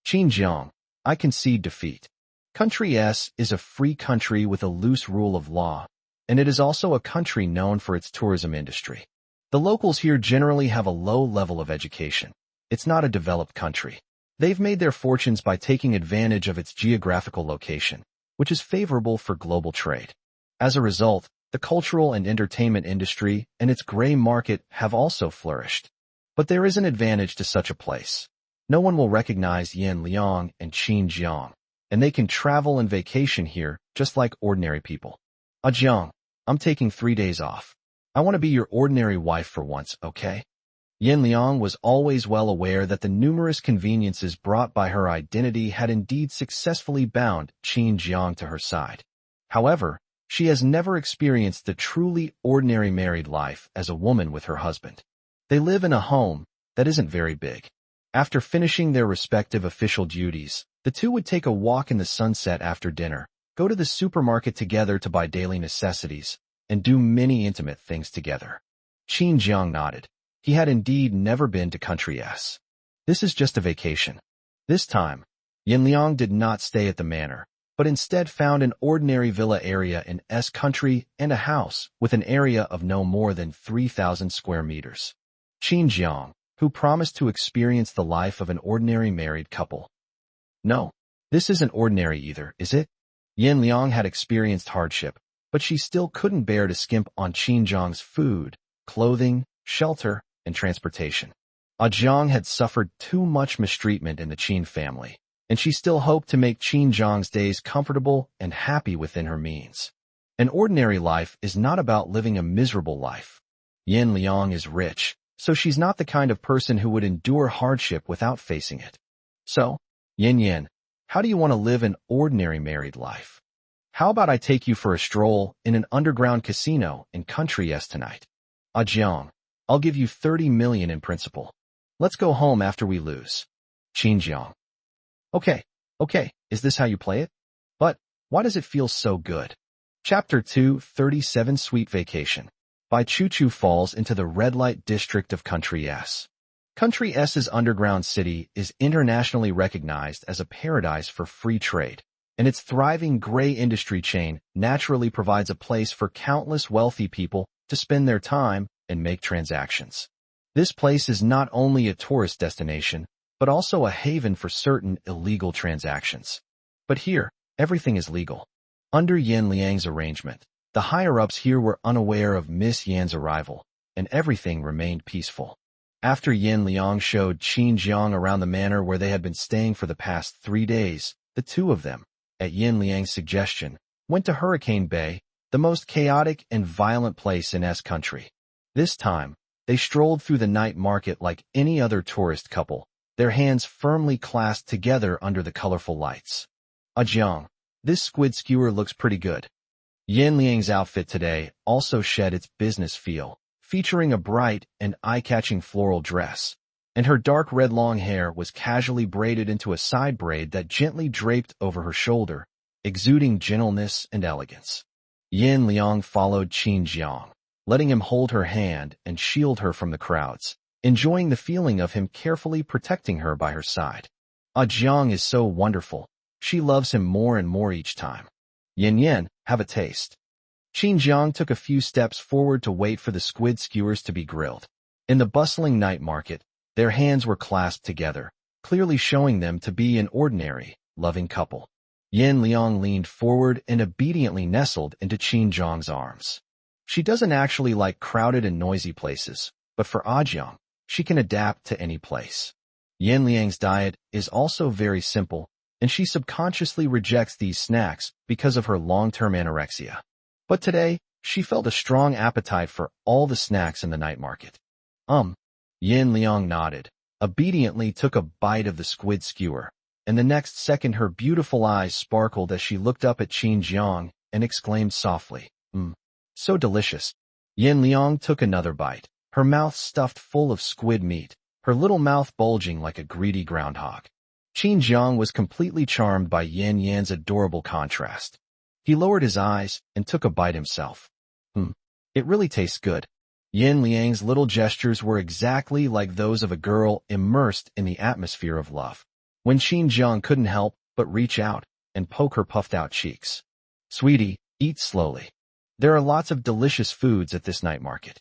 Qin Jiang, I concede defeat. Country S is a free country with a loose rule of law, and it is also a country known for its tourism industry. The locals here generally have a low level of education. It's not a developed country. They've made their fortunes by taking advantage of its geographical location, which is favorable for global trade. As a result, The cultural and entertainment industry and its gray market have also flourished. But there is an advantage to such a place. No one will recognize Yan Liang and Qin Jiang, and they can travel and vacation here just like ordinary people. Jiang, I'm taking 3 days off. I want to be your ordinary wife for once, okay? Yan Liang was always well aware that the numerous conveniences brought by her identity had indeed successfully bound Qin Jiang to her side. However, she has never experienced the truly ordinary married life as a woman with her husband. They live in a home that isn't very big. After finishing their respective official duties, the two would take a walk in the sunset after dinner, go to the supermarket together to buy daily necessities, and do many intimate things together. Qin Jiang nodded. He had indeed never been to country S. This is just a vacation. This time, Yan Liang did not stay at the manor, but instead found an ordinary villa area in S country and a house with an area of no more than 3,000 square meters. Qin Jiang, who promised to experience the life of an ordinary married couple. No, this isn't ordinary either, is it? Yan Liang had experienced hardship, but she still couldn't bear to skimp on Qin Jiang's food, clothing, shelter, and transportation. Jiang had suffered too much mistreatment in the Qin family, and she still hoped to make Qin Jiang's days comfortable and happy within her means. An ordinary life is not about living a miserable life. Yan Liang is rich, so she's not the kind of person who would endure hardship without facing it. So, Yan, how do you want to live an ordinary married life? How about I take you for a stroll in an underground casino in country S tonight? Jiang, I'll give you 30 million in principal. Let's go home after we lose. Qin Jiang. Okay, is this how you play it? But, why does it feel so good? Chapter 2, 37 Sweet Vacation. By Choo Choo falls into the red light district of Country S. Country S's underground city is internationally recognized as a paradise for free trade, and its thriving gray industry chain naturally provides a place for countless wealthy people to spend their time and make transactions. This place is not only a tourist destination, but also a haven for certain illegal transactions. But here, everything is legal. Under Yan Liang's arrangement, the higher-ups here were unaware of Miss Yan's arrival, and everything remained peaceful. After Yan Liang showed Qin Jiang around the manor where they had been staying for the past 3 days, the two of them, at Yan Liang's suggestion, went to Hurricane Bay, the most chaotic and violent place in S country. This time, they strolled through the night market like any other tourist couple, their hands firmly clasped together under the colorful lights. Jiang, this squid skewer looks pretty good. Yan Liang's outfit today also shed its business feel, featuring a bright and eye-catching floral dress, and her dark red long hair was casually braided into a side braid that gently draped over her shoulder, exuding gentleness and elegance. Yan Liang followed Qin Jiang, letting him hold her hand and shield her from the crowds, enjoying the feeling of him carefully protecting her by her side. Jiang is so wonderful. She loves him more and more each time. Yan, have a taste. Qin Jiang took a few steps forward to wait for the squid skewers to be grilled. In the bustling night market, their hands were clasped together, clearly showing them to be an ordinary, loving couple. Yan Liang leaned forward and obediently nestled into Qin Jiang's arms. She doesn't actually like crowded and noisy places, but for Jiang, she can adapt to any place. Yan Liang's diet is also very simple, and she subconsciously rejects these snacks because of her long-term anorexia. But today, she felt a strong appetite for all the snacks in the night market. Yan Liang nodded, obediently took a bite of the squid skewer, and the next second her beautiful eyes sparkled as she looked up at Qin Jiang and exclaimed softly, so delicious. Yan Liang took another bite, her mouth stuffed full of squid meat, her little mouth bulging like a greedy groundhog. Qin Jiang was completely charmed by Yan's adorable contrast. He lowered his eyes and took a bite himself. It really tastes good. Yan Liang's little gestures were exactly like those of a girl immersed in the atmosphere of love. When Qin Jiang couldn't help but reach out and poke her puffed-out cheeks. Sweetie, eat slowly. There are lots of delicious foods at this night market.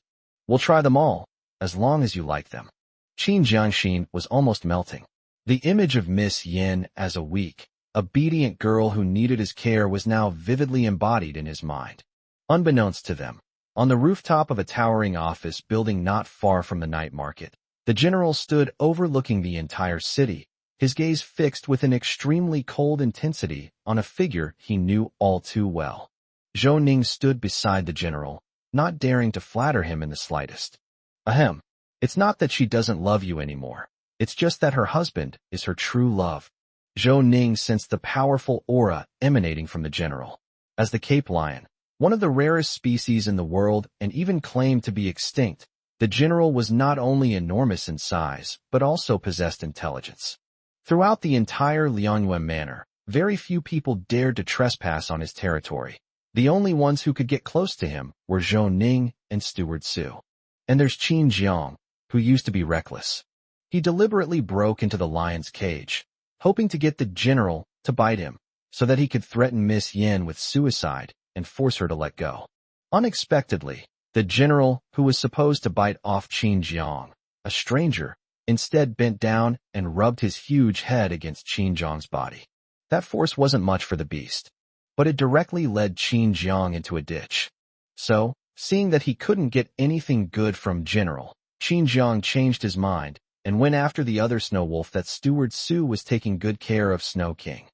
We'll try them all, as long as you like them. Qin Jiangxin was almost melting. The image of Miss Yan as a weak, obedient girl who needed his care was now vividly embodied in his mind. Unbeknownst to them, on the rooftop of a towering office building not far from the night market, the general stood overlooking the entire city, his gaze fixed with an extremely cold intensity on a figure he knew all too well. Zhou Ning stood beside the general, not daring to flatter him in the slightest. Ahem. It's not that she doesn't love you anymore. It's just that her husband is her true love. Zhou Ning sensed the powerful aura emanating from the general. As the Cape lion, one of the rarest species in the world and even claimed to be extinct, the general was not only enormous in size, but also possessed intelligence. Throughout the entire Liangyuan manor, very few people dared to trespass on his territory. The only ones who could get close to him were Zhou Ning and Steward Su. And there's Qin Jiang, who used to be reckless. He deliberately broke into the lion's cage, hoping to get the general to bite him, so that he could threaten Miss Yin with suicide and force her to let go. Unexpectedly, the general, who was supposed to bite off Qin Jiang, a stranger, instead bent down and rubbed his huge head against Qin Jiang's body. That force wasn't much for the beast, but it directly led Qin Jiang into a ditch. So, seeing that he couldn't get anything good from General, Qin Jiang changed his mind and went after the other snow wolf that Steward Su was taking good care of Snow King.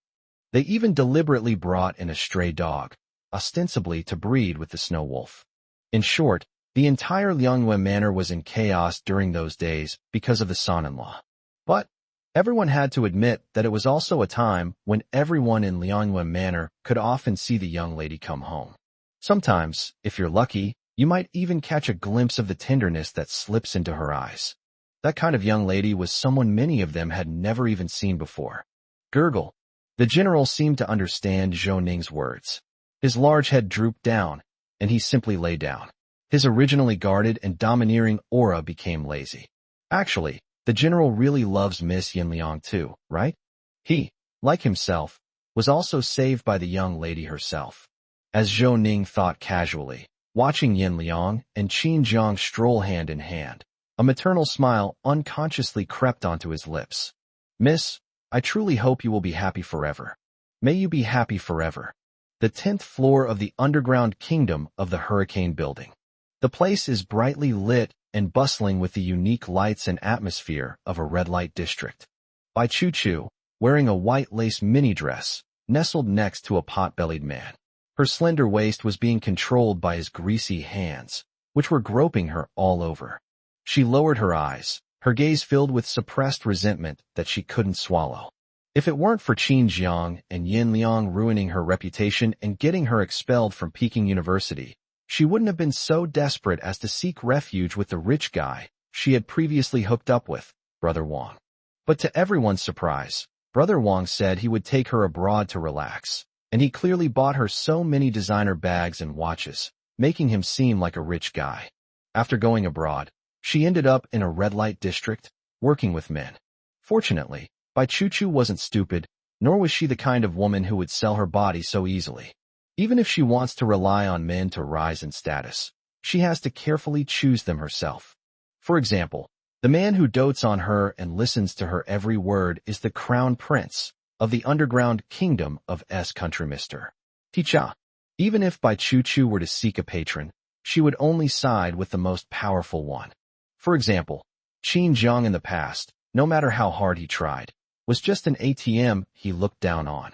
They even deliberately brought in a stray dog, ostensibly to breed with the snow wolf. In short, the entire Liangyuan manor was in chaos during those days because of the son-in-law. But everyone had to admit that it was also a time when everyone in Liangyuan manor could often see the young lady come home. Sometimes, if you're lucky, you might even catch a glimpse of the tenderness that slips into her eyes. That kind of young lady was someone many of them had never even seen before. Gurgle. The general seemed to understand Zhou Ning's words. His large head drooped down, and he simply lay down. His originally guarded and domineering aura became lazy. Actually, the general really loves Miss Yin Liang too, right? He, like himself, was also saved by the young lady herself. As Zhou Ning thought casually, watching Yin Liang and Qin Jiang stroll hand in hand, a maternal smile unconsciously crept onto his lips. Miss, I truly hope you will be happy forever. May you be happy forever. The 10th floor of the underground kingdom of the Hurricane Building. The place is brightly lit and bustling with the unique lights and atmosphere of a red light district. Bai Chu-Chu, wearing a white lace mini dress, nestled next to a pot-bellied man. Her slender waist was being controlled by his greasy hands, which were groping her all over. She lowered her eyes, her gaze filled with suppressed resentment that she couldn't swallow. If it weren't for Qin Jiang and Yin Liang ruining her reputation and getting her expelled from Peking University, she wouldn't have been so desperate as to seek refuge with the rich guy she had previously hooked up with, Brother Wang. But to everyone's surprise, Brother Wang said he would take her abroad to relax, and he clearly bought her so many designer bags and watches, making him seem like a rich guy. After going abroad, she ended up in a red light district, working with men. Fortunately, Bai Chu-Chu wasn't stupid, nor was she the kind of woman who would sell her body so easily. Even if she wants to rely on men to rise in status, she has to carefully choose them herself. For example, the man who dotes on her and listens to her every word is the crown prince of the underground kingdom of country Mr. Ticha. Even if Bai Chu-Chu were to seek a patron, she would only side with the most powerful one. For example, Qin Jiang in the past, no matter how hard he tried, was just an ATM he looked down on.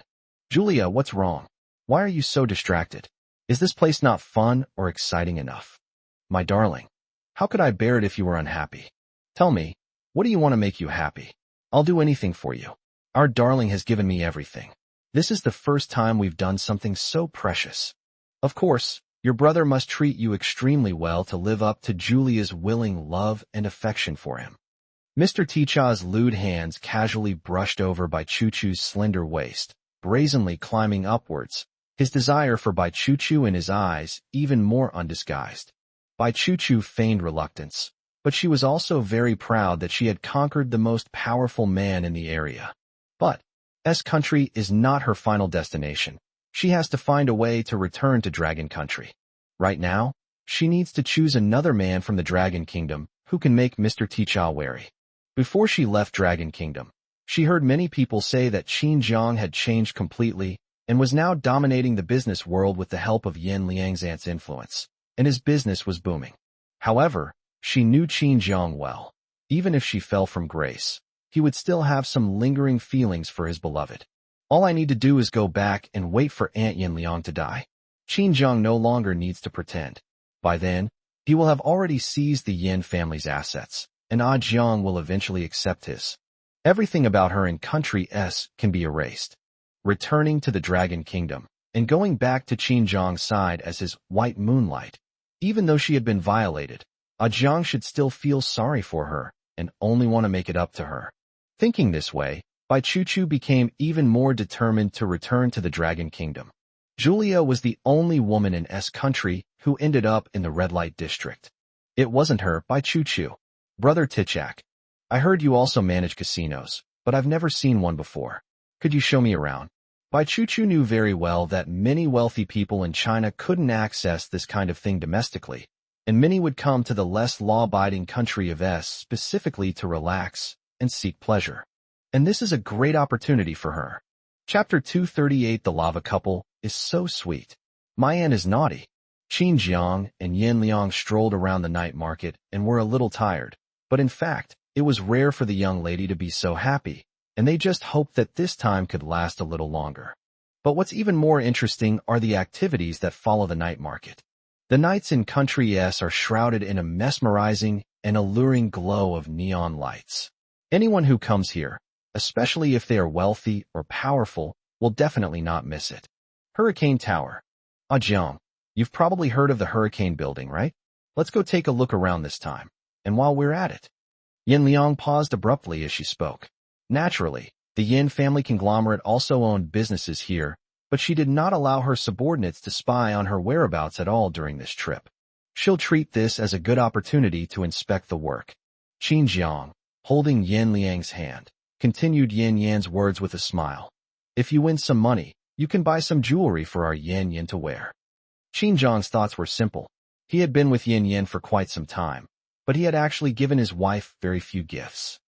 Julia, what's wrong? Why are you so distracted? Is this place not fun or exciting enough? My darling, how could I bear it if you were unhappy? Tell me, what do you want to make you happy? I'll do anything for you. Our darling has given me everything. This is the first time we've done something so precious. Of course, your brother must treat you extremely well to live up to Julia's willing love and affection for him. Mr. Ticha's lewd hands casually brushed over Bai Chu-Chu's slender waist, brazenly climbing upwards, his desire for Bai Chu-Chu in his eyes even more undisguised. Bai Chu-Chu feigned reluctance, but she was also very proud that she had conquered the most powerful man in the area. But country is not her final destination. She has to find a way to return to Dragon Country. Right now, she needs to choose another man from the Dragon Kingdom who can make Mr. Ticha wary. Before she left Dragon Kingdom, she heard many people say that Qin Jiang had changed completely and was now dominating the business world with the help of Yin Liang's aunt's influence, and his business was booming. However, she knew Qin Jiang well. Even if she fell from grace, he would still have some lingering feelings for his beloved. All I need to do is go back and wait for Aunt Yin Liang to die. Qin Jiang no longer needs to pretend. By then, he will have already seized the Yin family's assets, and Ah Jiang will eventually accept his. Everything about her in Country S can be erased. Returning to the Dragon Kingdom, and going back to Qin Jiang's side as his white moonlight. Even though she had been violated, Ah Jiang should still feel sorry for her, and only want to make it up to her. Thinking this way, Bai Chuchu became even more determined to return to the Dragon Kingdom. Julia was the only woman in S country who ended up in the red light district. It wasn't her, Bai Chuchu. Brother Tichak, I heard you also manage casinos, but I've never seen one before. Could you show me around? Bai Chuchu knew very well that many wealthy people in China couldn't access this kind of thing domestically, and many would come to the less law-abiding country of S specifically to relax and seek pleasure. And this is a great opportunity for her. Chapter 238 The Lava Couple is so sweet. My aunt is naughty. Qin Jiang and Yin Liang strolled around the night market and were a little tired, but in fact, it was rare for the young lady to be so happy, and they just hoped that this time could last a little longer. But what's even more interesting are the activities that follow the night market. The nights in Country S are shrouded in a mesmerizing and alluring glow of neon lights. Anyone who comes here, especially if they are wealthy or powerful, will definitely not miss it. Hurricane Tower. Ah Jiang, you've probably heard of the Hurricane Building, right? Let's go take a look around this time. And while we're at it. Yin Liang paused abruptly as she spoke. Naturally, the Yin family conglomerate also owned businesses here, but she did not allow her subordinates to spy on her whereabouts at all during this trip. She'll treat this as a good opportunity to inspect the work. Qin Jiang, holding Yin Liang's hand, continued Yin Yan's words with a smile. If you win some money, you can buy some jewelry for our Yin Yin to wear. Qin Jiang's thoughts were simple. He had been with Yin Yin for quite some time, but he had actually given his wife very few gifts.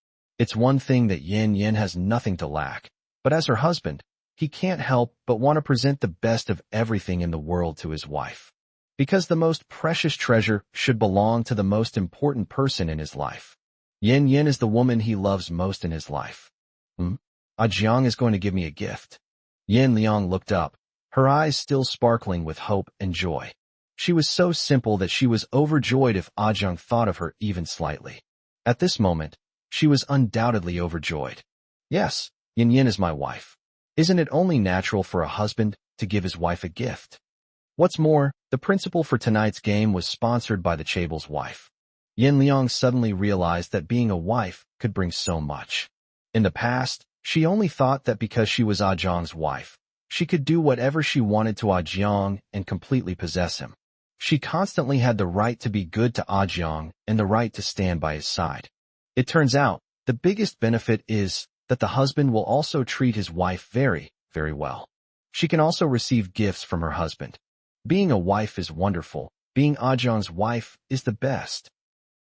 It's one thing that Yin Yin has nothing to lack, but as her husband, he can't help but want to present the best of everything in the world to his wife. Because the most precious treasure should belong to the most important person in his life. Yin Yin is the woman he loves most in his life. Ah Jiang is going to give me a gift. Yin Liang looked up, her eyes still sparkling with hope and joy. She was so simple that she was overjoyed if Ah Jiang thought of her even slightly. At this moment, she was undoubtedly overjoyed. Yes, Yin Yin is my wife. Isn't it only natural for a husband to give his wife a gift? What's more, the principal for tonight's game was sponsored by the Chable's wife. Yin Liang suddenly realized that being a wife could bring so much. In the past, she only thought that because she was Ah Jiang's wife, she could do whatever she wanted to Ah Jiang and completely possess him. She constantly had the right to be good to Ah Jiang and the right to stand by his side. It turns out, the biggest benefit is that the husband will also treat his wife very, very well. She can also receive gifts from her husband. Being a wife is wonderful. Being Ah Jiang's wife is the best.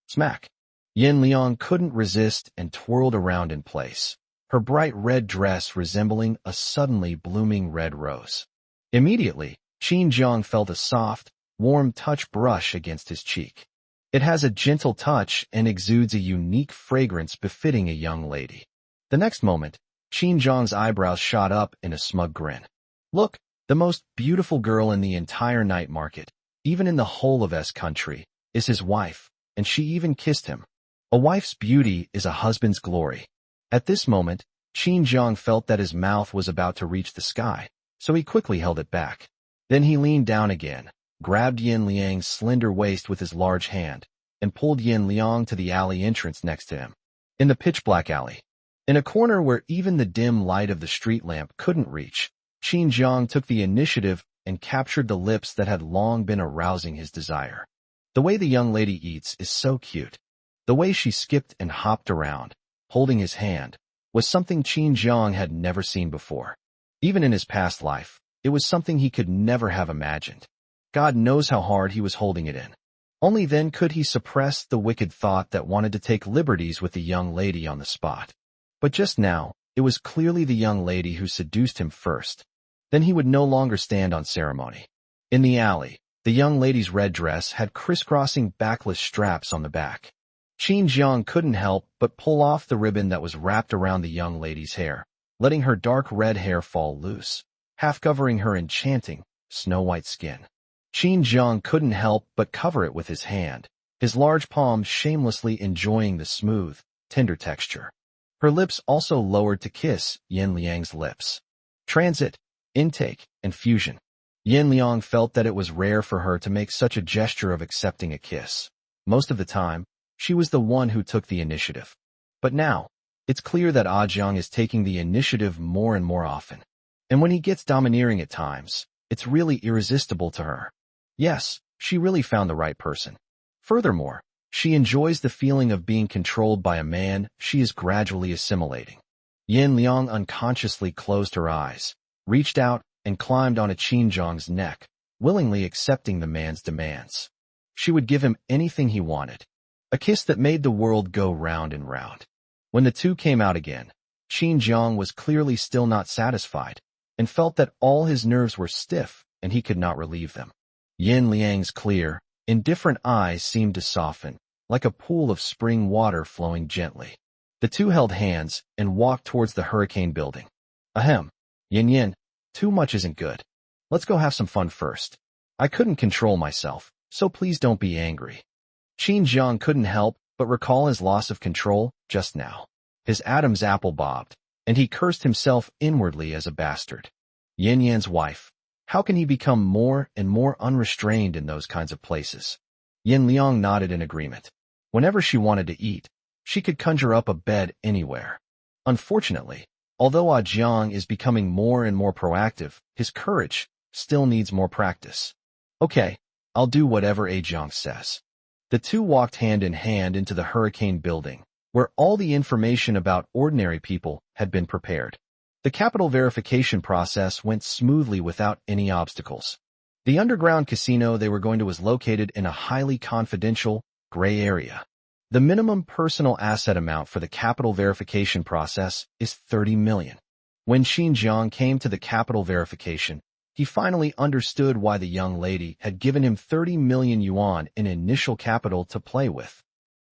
Smack. Yin Liang couldn't resist and twirled around in place, her bright red dress resembling a suddenly blooming red rose. Immediately, Qin Jiang felt a soft, warm touch brush against his cheek. It has a gentle touch and exudes a unique fragrance befitting a young lady. The next moment, Qin Jiang's eyebrows shot up in a smug grin. Look, the most beautiful girl in the entire night market, even in the whole of S country, is his wife, and she even kissed him. A wife's beauty is a husband's glory. At this moment, Qin Jiang felt that his mouth was about to reach the sky, so he quickly held it back. Then he leaned down again, grabbed Yin Liang's slender waist with his large hand, and pulled Yin Liang to the alley entrance next to him. In the pitch-black alley, in a corner where even the dim light of the street lamp couldn't reach, Qin Jiang took the initiative and captured the lips that had long been arousing his desire. The way the young lady eats is so cute. The way she skipped and hopped around, holding his hand, was something Qin Jiang had never seen before. Even in his past life, it was something he could never have imagined. God knows how hard he was holding it in. Only then could he suppress the wicked thought that wanted to take liberties with the young lady on the spot. But just now, it was clearly the young lady who seduced him first. Then he would no longer stand on ceremony. In the alley, the young lady's red dress had crisscrossing backless straps on the back. Qin Jiang couldn't help but pull off the ribbon that was wrapped around the young lady's hair, letting her dark red hair fall loose, half covering her enchanting, snow-white skin. Qin Jiang couldn't help but cover it with his hand, his large palm shamelessly enjoying the smooth, tender texture. Her lips also lowered to kiss Yin Liang's lips. Transit, intake, and fusion. Yin Liang felt that it was rare for her to make such a gesture of accepting a kiss. Most of the time, she was the one who took the initiative. But now, it's clear that Jiang is taking the initiative more and more often. And when he gets domineering at times, it's really irresistible to her. Yes, she really found the right person. Furthermore, she enjoys the feeling of being controlled by a man she is gradually assimilating. Yin Liang unconsciously closed her eyes, reached out, and climbed onto Qin Jiang's neck, willingly accepting the man's demands. She would give him anything he wanted. A kiss that made the world go round and round. When the two came out again, Qin Jiang was clearly still not satisfied, and felt that all his nerves were stiff and he could not relieve them. Yin Liang's clear, indifferent eyes seemed to soften, like a pool of spring water flowing gently. The two held hands and walked towards the hurricane building. Ahem. Yin, too much isn't good. Let's go have some fun first. I couldn't control myself, so please don't be angry. Qin Jiang couldn't help but recall his loss of control just now. His Adam's apple bobbed, and he cursed himself inwardly as a bastard. Yin Yan's wife. How can he become more and more unrestrained in those kinds of places? Yin Liang nodded in agreement. Whenever she wanted to eat, she could conjure up a bed anywhere. Unfortunately, although Jiang is becoming more and more proactive, his courage still needs more practice. Okay, I'll do whatever Jiang says. The two walked hand in hand into the hurricane building, where all the information about ordinary people had been prepared. The capital verification process went smoothly without any obstacles. The underground casino they were going to was located in a highly confidential, gray area. The minimum personal asset amount for the capital verification process is 30 million. When Qin Jiang came to the capital verification, he finally understood why the young lady had given him 30 million yuan in initial capital to play with.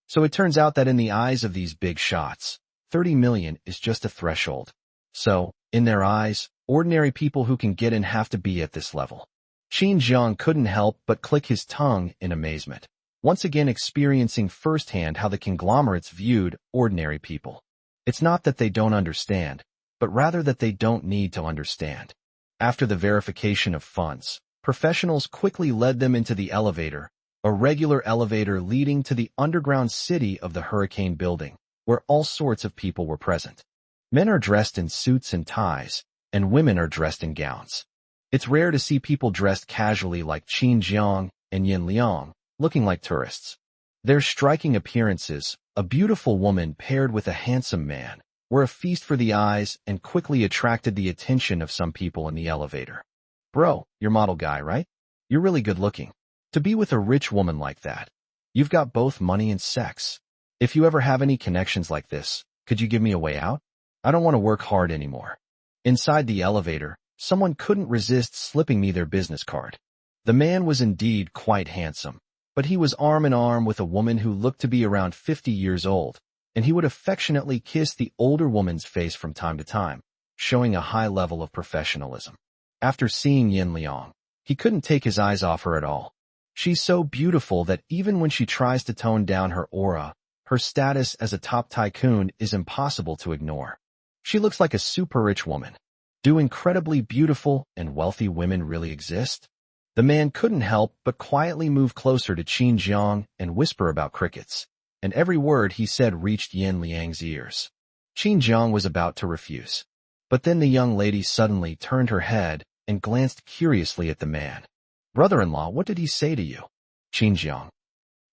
So it turns out that in the eyes of these big shots, 30 million is just a threshold. So, in their eyes, ordinary people who can get in have to be at this level. Qin Jiang couldn't help but click his tongue in amazement, once again experiencing firsthand how the conglomerates viewed ordinary people. It's not that they don't understand, but rather that they don't need to understand. After the verification of funds, professionals quickly led them into the elevator, a regular elevator leading to the underground city of the hurricane building, where all sorts of people were present. Men are dressed in suits and ties, and women are dressed in gowns. It's rare to see people dressed casually like Qin Jiang and Yin Liang, looking like tourists. Their striking appearances, a beautiful woman paired with a handsome man, were a feast for the eyes and quickly attracted the attention of some people in the elevator. Bro, you're model guy, right? You're really good looking. To be with a rich woman like that, you've got both money and sex. If you ever have any connections like this, could you give me a way out? I don't want to work hard anymore. Inside the elevator, someone couldn't resist slipping me their business card. The man was indeed quite handsome, but he was arm in arm with a woman who looked to be around 50 years old, and he would affectionately kiss the older woman's face from time to time, showing a high level of professionalism. After seeing Yin Liang, he couldn't take his eyes off her at all. She's so beautiful that even when she tries to tone down her aura, her status as a top tycoon is impossible to ignore. She looks like a super rich woman. Do incredibly beautiful and wealthy women really exist? The man couldn't help but quietly move closer to Qin Jiang and whisper about crickets, and every word he said reached Yin Liang's ears. Qin Jiang was about to refuse, but then the young lady suddenly turned her head and glanced curiously at the man. Brother-in-law, what did he say to you? Qin Jiang.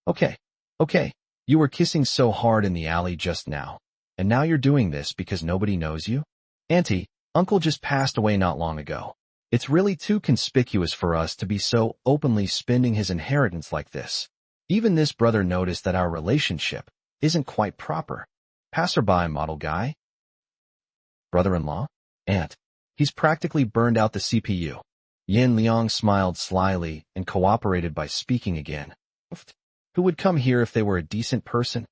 Okay, you were kissing so hard in the alley just now, and now you're doing this because nobody knows you? Auntie, Uncle just passed away not long ago. It's really too conspicuous for us to be so openly spending his inheritance like this. Even this brother noticed that our relationship isn't quite proper. Passerby model guy. Brother-in-law? Aunt, He's practically burned out the CPU. Yin Liang smiled slyly and cooperated by speaking again. Who would come here if they were a decent person?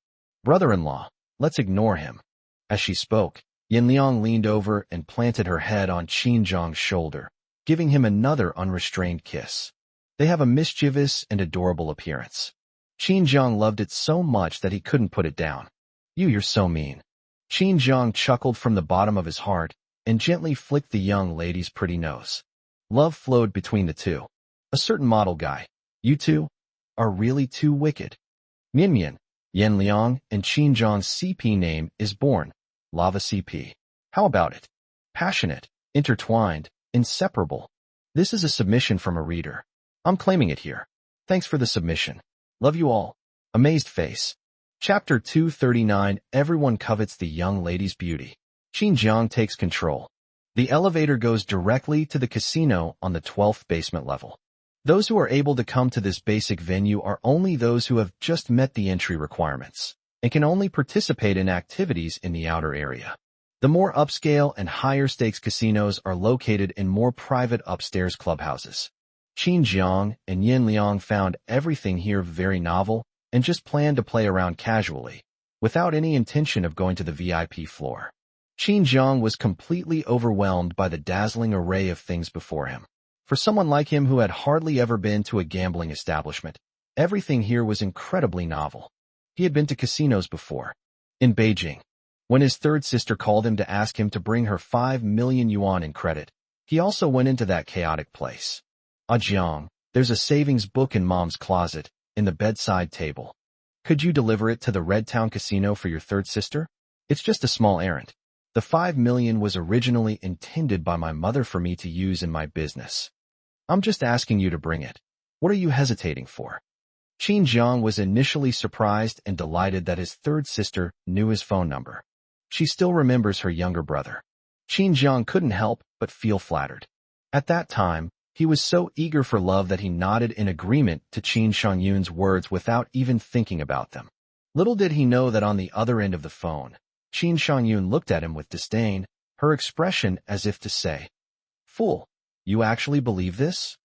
Brother-in-law, let's ignore him. As she spoke, Yin Liang leaned over and planted her head on Qin Zhang's shoulder, giving him another unrestrained kiss. They have a mischievous and adorable appearance. Qin Zhang loved it so much that he couldn't put it down. You're so mean. Qin Zhang chuckled from the bottom of his heart and gently flicked the young lady's pretty nose. Love flowed between the two. A certain model guy. You two are really too wicked. Mian, Yin Liang and Qin Zhang's CP name is born. Lava CP. How about it? Passionate, intertwined, inseparable. This is a submission from a reader. I'm claiming it here. Thanks for the submission. Love you all. Amazed face. Chapter 239. Everyone covets the young lady's beauty. Qin Zhang takes control. The elevator goes directly to the casino on the 12th basement level. Those who are able to come to this basic venue are only those who have just met the entry requirements and can only participate in activities in the outer area. The more upscale and higher stakes casinos are located in more private upstairs clubhouses. Qin Zhang and Yin Liang found everything here very novel and just planned to play around casually, without any intention of going to the VIP floor. Qin Zhang was completely overwhelmed by the dazzling array of things before him. For someone like him who had hardly ever been to a gambling establishment, everything here was incredibly novel. He had been to casinos before. In Beijing, when his third sister called him to ask him to bring her 5 million yuan in credit, he also went into that chaotic place. Jiang, there's a savings book in Mom's closet, in the bedside table. Could you deliver it to the Red Town Casino for your third sister? It's just a small errand. The 5 million was originally intended by my mother for me to use in my business. I'm just asking you to bring it. What are you hesitating for? Qin Zhang was initially surprised and delighted that his third sister knew his phone number. She still remembers her younger brother. Qin Zhang couldn't help but feel flattered. At that time, he was so eager for love that he nodded in agreement to Qin Shangyun's words without even thinking about them. Little did he know that on the other end of the phone, Qin Shangyun looked at him with disdain, her expression as if to say, "Fool, you actually believe this?"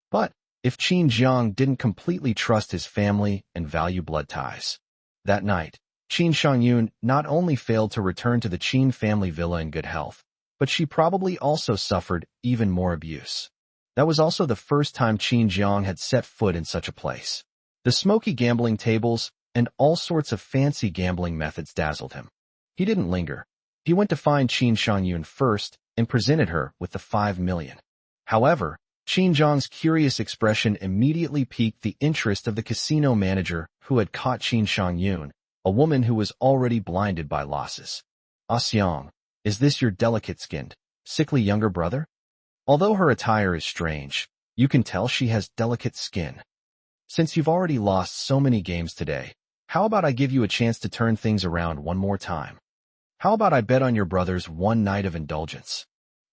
But if Qin Zhang didn't completely trust his family and value blood ties. That night, Qin Shangyun not only failed to return to the Qin family villa in good health, but she probably also suffered even more abuse. That was also the first time Qin Zhang had set foot in such a place. The smoky gambling tables and all sorts of fancy gambling methods dazzled him. He didn't linger. He went to find Qin Shangyun first and presented her with the 5 million. However, Qin Zhang's curious expression immediately piqued the interest of the casino manager who had caught Qin Shangyun, a woman who was already blinded by losses. Xiang, is this your delicate-skinned, sickly younger brother? Although her attire is strange, you can tell she has delicate skin. Since you've already lost so many games today, how about I give you a chance to turn things around one more time? How about I bet on your brother's one night of indulgence?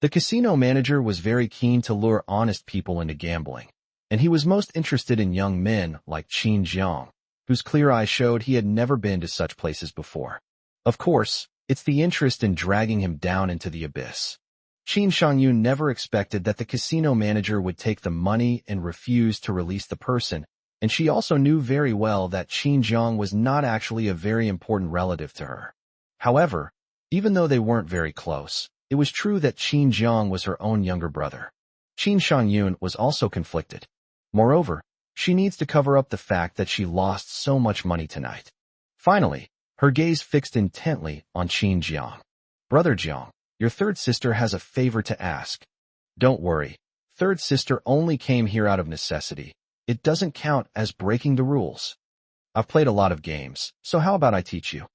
The casino manager was very keen to lure honest people into gambling, and he was most interested in young men like Qin Zhang, whose clear eyes showed he had never been to such places before. Of course, it's the interest in dragging him down into the abyss. Qin Shangyun never expected that the casino manager would take the money and refuse to release the person, and she also knew very well that Qin Zhang was not actually a very important relative to her. However, even though they weren't very close, it was true that Qin Zhang was her own younger brother. Qin Shangyun was also conflicted. Moreover, she needs to cover up the fact that she lost so much money tonight. Finally, her gaze fixed intently on Qin Zhang. Brother Zhang, your third sister has a favor to ask. Don't worry, third sister only came here out of necessity. It doesn't count as breaking the rules. I've played a lot of games, so how about I teach you?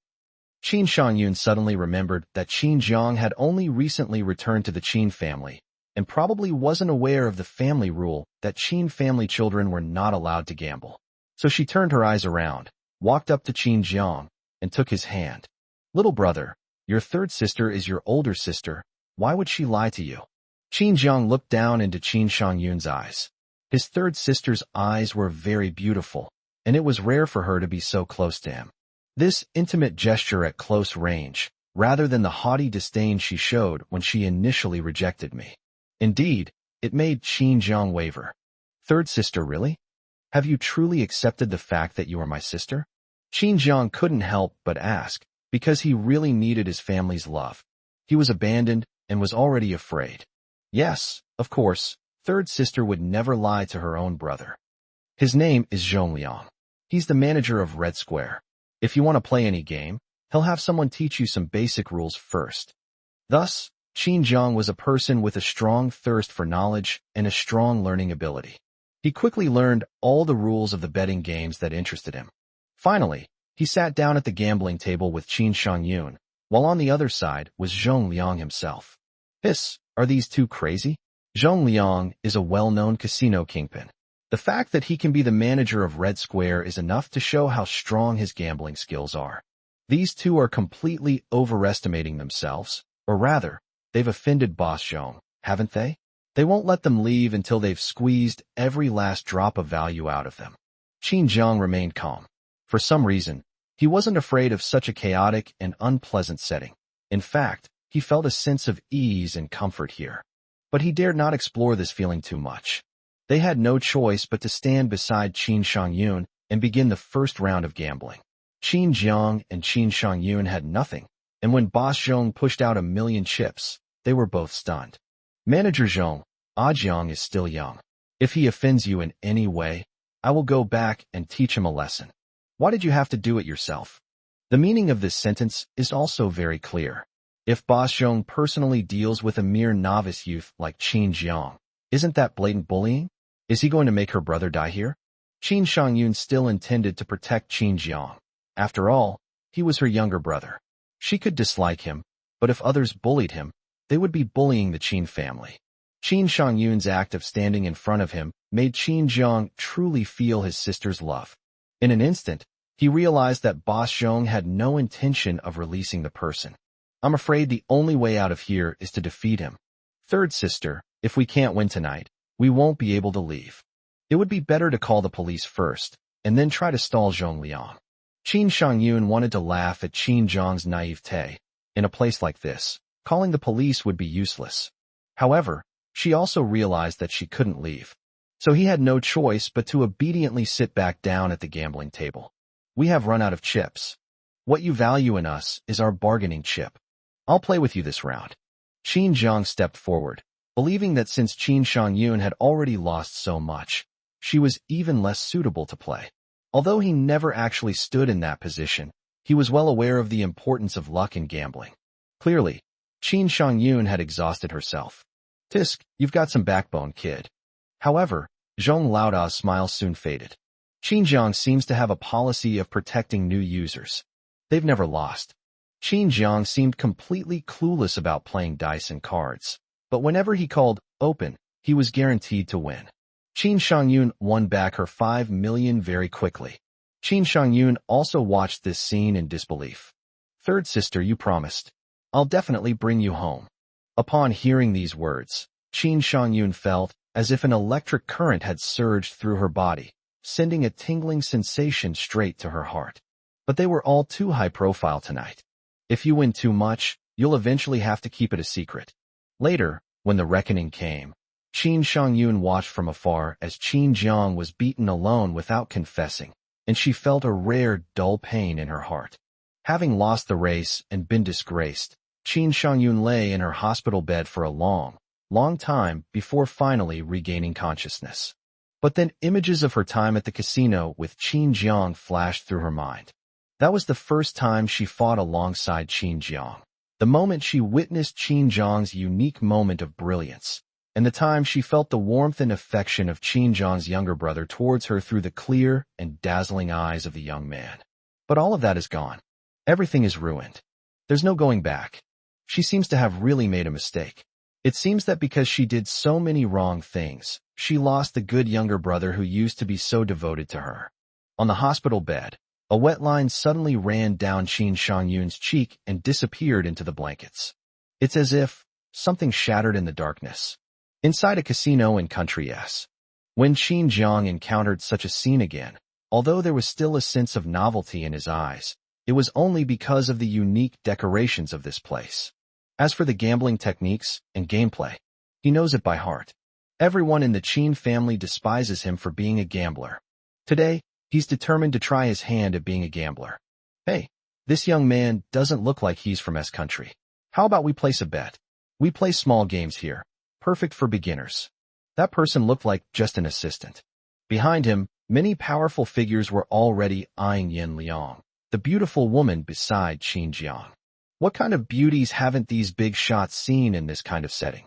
Qin Shangyun suddenly remembered that Qin Zhang had only recently returned to the Qin family, and probably wasn't aware of the family rule that Qin family children were not allowed to gamble. So she turned her eyes around, walked up to Qin Zhang, and took his hand. Little brother, your third sister is your older sister. Why would she lie to you? Qin Zhang looked down into Qin Shangyun's eyes. His third sister's eyes were very beautiful, and it was rare for her to be so close to him. This intimate gesture at close range rather than the haughty disdain she showed when she initially rejected me. Indeed, it made Qin Jiang waver. Third sister, really? Have you truly accepted the fact that you are my sister? Qin Jiang couldn't help but ask, because he really needed his family's love. He was abandoned and was already afraid. Yes, of course, third sister would never lie to her own brother. His name is Zhong Liang. He's the manager of Red Square. If you want to play any game, he'll have someone teach you some basic rules first. Thus, Qin Jiang was a person with a strong thirst for knowledge and a strong learning ability. He quickly learned all the rules of the betting games that interested him. Finally, he sat down at the gambling table with Qin Shangyun, while on the other side was Zhong Liang himself. Are these two crazy? Zhong Liang is a well-known casino kingpin. The fact that he can be the manager of Red Square is enough to show how strong his gambling skills are. These two are completely overestimating themselves, or rather, they've offended Boss Zhong, haven't they? They won't let them leave until they've squeezed every last drop of value out of them. Qin Jiang remained calm. For some reason, he wasn't afraid of such a chaotic and unpleasant setting. In fact, he felt a sense of ease and comfort here. But he dared not explore this feeling too much. They had no choice but to stand beside Qin Shangyun and begin the first round of gambling. Qin Jiang and Qin Shangyun had nothing, and when Boss Zhong pushed out 1,000,000 chips, they were both stunned. Manager Zhong, Jiang is still young. If he offends you in any way, I will go back and teach him a lesson. Why did you have to do it yourself? The meaning of this sentence is also very clear. If Boss Zhong personally deals with a mere novice youth like Qin Jiang, isn't that blatant bullying? Is he going to make her brother die here? Qin Shangyun still intended to protect Qin Jiang. After all, he was her younger brother. She could dislike him, but if others bullied him, they would be bullying the Qin family. Qin Shangyun's act of standing in front of him made Qin Jiang truly feel his sister's love. In an instant, he realized that Boss Zhong had no intention of releasing the person. I'm afraid the only way out of here is to defeat him. Third sister, if we can't win tonight, we won't be able to leave. It would be better to call the police first, and then try to stall Zhong Liang. Qin Shangyun wanted to laugh at Qin Jiang's naivete. In a place like this, calling the police would be useless. However, she also realized that she couldn't leave. So he had no choice but to obediently sit back down at the gambling table. We have run out of chips. What you value in us is our bargaining chip. I'll play with you this round. Qin Jiang stepped forward, believing that since Qin Shangyun had already lost so much, she was even less suitable to play. Although he never actually stood in that position, he was well aware of the importance of luck in gambling. Clearly, Qin Shangyun had exhausted herself. You've got some backbone, kid. However, Zhong Laoda's smile soon faded. Qin Jiang seems to have a policy of protecting new users. They've never lost. Qin Jiang seemed completely clueless about playing dice and cards, but whenever he called open, he was guaranteed to win. Qin Shangyun won back her 5 million very quickly. Qin Shangyun also watched this scene in disbelief. Third sister, you promised. I'll definitely bring you home. Upon hearing these words, Qin Shangyun felt as if an electric current had surged through her body, sending a tingling sensation straight to her heart. But they were all too high profile tonight. If you win too much, you'll eventually have to keep it a secret. Later, when the reckoning came, Qin Shangyun watched from afar as Qin Jiang was beaten alone without confessing, and she felt a rare, dull pain in her heart. Having lost the race and been disgraced, Qin Shangyun lay in her hospital bed for a long time before finally regaining consciousness. But then images of her time at the casino with Qin Jiang flashed through her mind. That was the first time she fought alongside Qin Jiang, the moment she witnessed Qin Jiang's unique moment of brilliance, and the time she felt the warmth and affection of Qin Jiang's younger brother towards her through the clear and dazzling eyes of the young man. But all of that is gone. Everything is ruined. There's no going back. She seems to have really made a mistake. It seems that because she did so many wrong things, she lost the good younger brother who used to be so devoted to her. On the hospital bed, a wet line suddenly ran down Qin Shangyun's cheek and disappeared into the blankets. It's as if something shattered in the darkness. Inside a casino in Country S. When Qin Jiang encountered such a scene again, although there was still a sense of novelty in his eyes, It was only because of the unique decorations of this place. As for the gambling techniques and gameplay, he knows it by heart. Everyone in the Qin family despises him for being a gambler. Today, he's determined to try his hand at being a gambler. Hey, this young man doesn't look like he's from S country. How about we place a bet? We play small games here, perfect for beginners. That person looked like just an assistant. Behind him, many powerful figures were already eyeing Yin Liang, the beautiful woman beside Qin Jiang. What kind of beauties haven't these big shots seen in this kind of setting?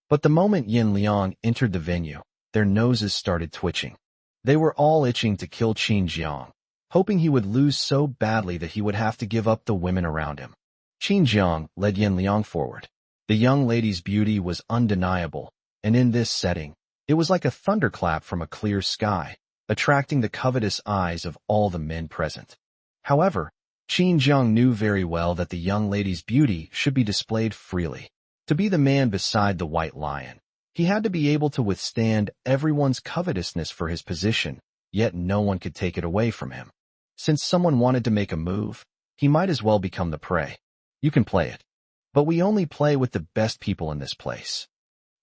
But the moment Yin Liang entered the venue, their noses started twitching. They were all itching to kill Qin Jiang, hoping he would lose so badly that he would have to give up the women around him. Qin Jiang led Yin Liang forward. The young lady's beauty was undeniable, and in this setting, it was like a thunderclap from a clear sky, attracting the covetous eyes of all the men present. However, Qin Jiang knew very well that the young lady's beauty should be displayed freely. To be the man beside the white lion, he had to be able to withstand everyone's covetousness for his position, yet no one could take it away from him. Since someone wanted to make a move, he might as well become the prey. You can play it, but we only play with the best people in this place.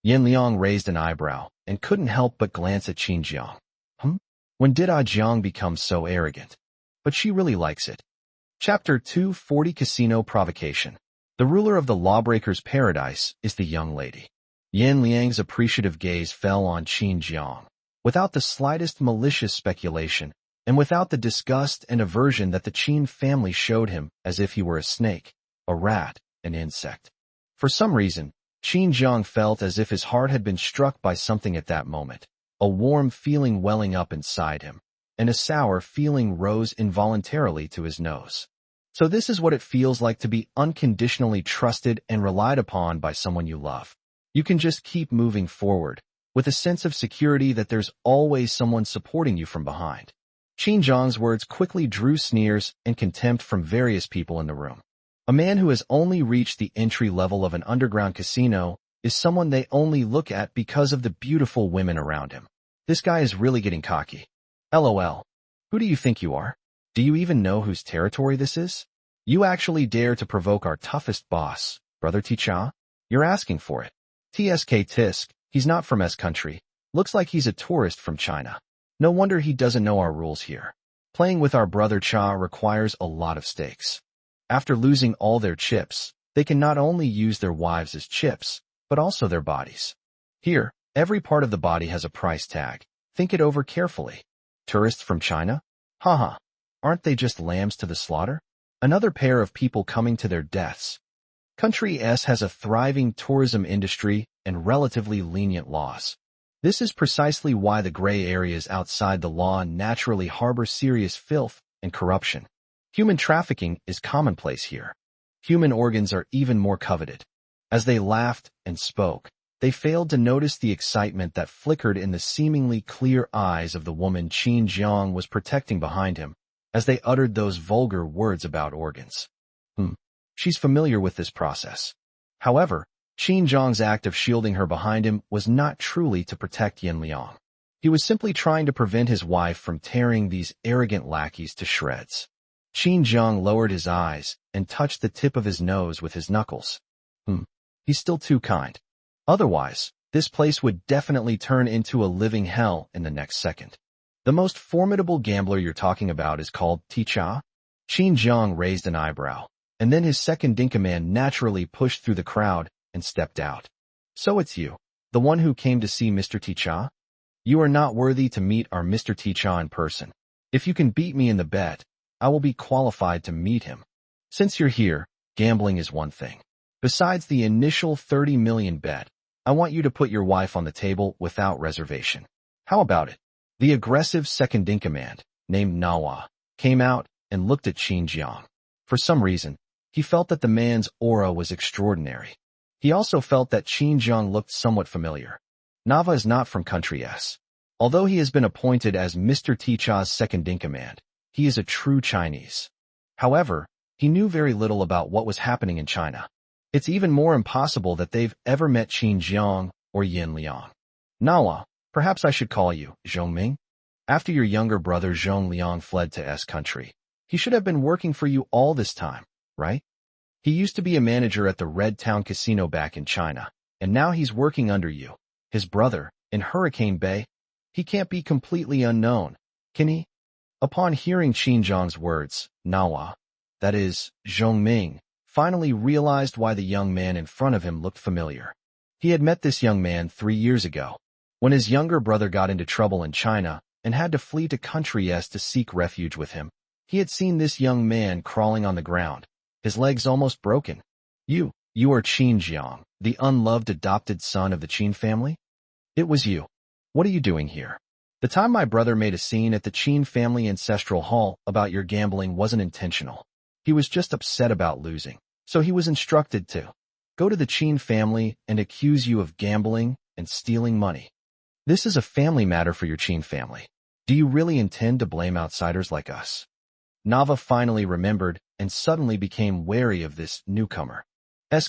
Yin Liang raised an eyebrow and couldn't help but glance at Qin Jiang. When did Jiang become so arrogant? But she really likes it. Chapter 240 Casino Provocation. The ruler of the lawbreaker's paradise is the young lady. Yin Liang's appreciative gaze fell on Qin Jiang. Without the slightest malicious speculation, and without the disgust and aversion that the Qin family showed him as if he were a snake, a rat, an insect. For some reason, Qin Jiang felt as if his heart had been struck by something at that moment, a warm feeling welling up inside him, and a sour feeling rose involuntarily to his nose. So this is what it feels like to be unconditionally trusted and relied upon by someone you love. You can just keep moving forward, with a sense of security that there's always someone supporting you from behind. Qin Jiang's words quickly drew sneers and contempt from various people in the room. A man who has only reached the entry level of an underground casino is someone they only look at because of the beautiful women around him. This guy is really getting cocky. LOL. Who do you think you are? Do you even know whose territory this is? You actually dare to provoke our toughest boss, Brother Ticha? You're asking for it. TSK Tisk, he's not from S country. Looks like he's a tourist from China. No wonder he doesn't know our rules here. Playing with our brother Cha requires a lot of stakes. After losing all their chips, they can not only use their wives as chips, but also their bodies. Here, every part of the body has a price tag. Think it over carefully. Tourists from China? Haha. Aren't they just lambs to the slaughter? Another pair of people coming to their deaths. Country S has a thriving tourism industry and relatively lenient laws. This is precisely why the gray areas outside the law naturally harbor serious filth and corruption. Human trafficking is commonplace here. Human organs are even more coveted. As they laughed and spoke, they failed to notice the excitement that flickered in the seemingly clear eyes of the woman Qin Jiang was protecting behind him, as they uttered those vulgar words about organs. She's familiar with this process. However, Qin Jiang's act of shielding her behind him was not truly to protect Yin Liang. He was simply trying to prevent his wife from tearing these arrogant lackeys to shreds. Qin Jiang lowered his eyes and touched the tip of his nose with his knuckles. He's still too kind. Otherwise, this place would definitely turn into a living hell in the next second. The most formidable gambler you're talking about is called Ticha? Qin Jiang raised an eyebrow, and then his second-in-command naturally pushed through the crowd and stepped out. So it's you, the one who came to see Mr. Ticha? You are not worthy to meet our Mr. Ticha in person. If you can beat me in the bet, I will be qualified to meet him. Since you're here, gambling is one thing. Besides the initial 30 million bet, I want you to put your wife on the table without reservation. How about it? The aggressive second-in-command, named Manhwa, came out and looked at Qin Jiang. For some reason, he felt that the man's aura was extraordinary. He also felt that Qin Jiang looked somewhat familiar. Manhwa is not from country S. Although he has been appointed as Mr. Ticha's second-in-command, he is a true Chinese. However, he knew very little about what was happening in China. It's even more impossible that they've ever met Qin Jiang or Yin Liang. Manhwa, perhaps I should call you Zhongming. After your younger brother Zhong Liang fled to S country, He should have been working for you all this time, right? He used to be a manager at the Red Town Casino back in China, and now he's working under you. His brother, in Hurricane Bay, he can't be completely unknown, can he? Upon hearing Qin Zhang's words, Manhwa, that is, Zhongming, finally realized why the young man in front of him looked familiar. He had met this young man 3 years ago, when his younger brother got into trouble in China and had to flee to country S to seek refuge with him. He had seen this young man crawling on the ground, his legs almost broken. You are Qin Zhang, the unloved adopted son of the Qin family? It was you. What are you doing here? The time my brother made a scene at the Qin family ancestral hall about your gambling wasn't intentional. He was just upset about losing, so he was instructed to go to the Qin family and accuse you of gambling and stealing money. This is a family matter for your Qin family. Do you really intend to blame outsiders like us? Nava finally remembered and suddenly became wary of this newcomer.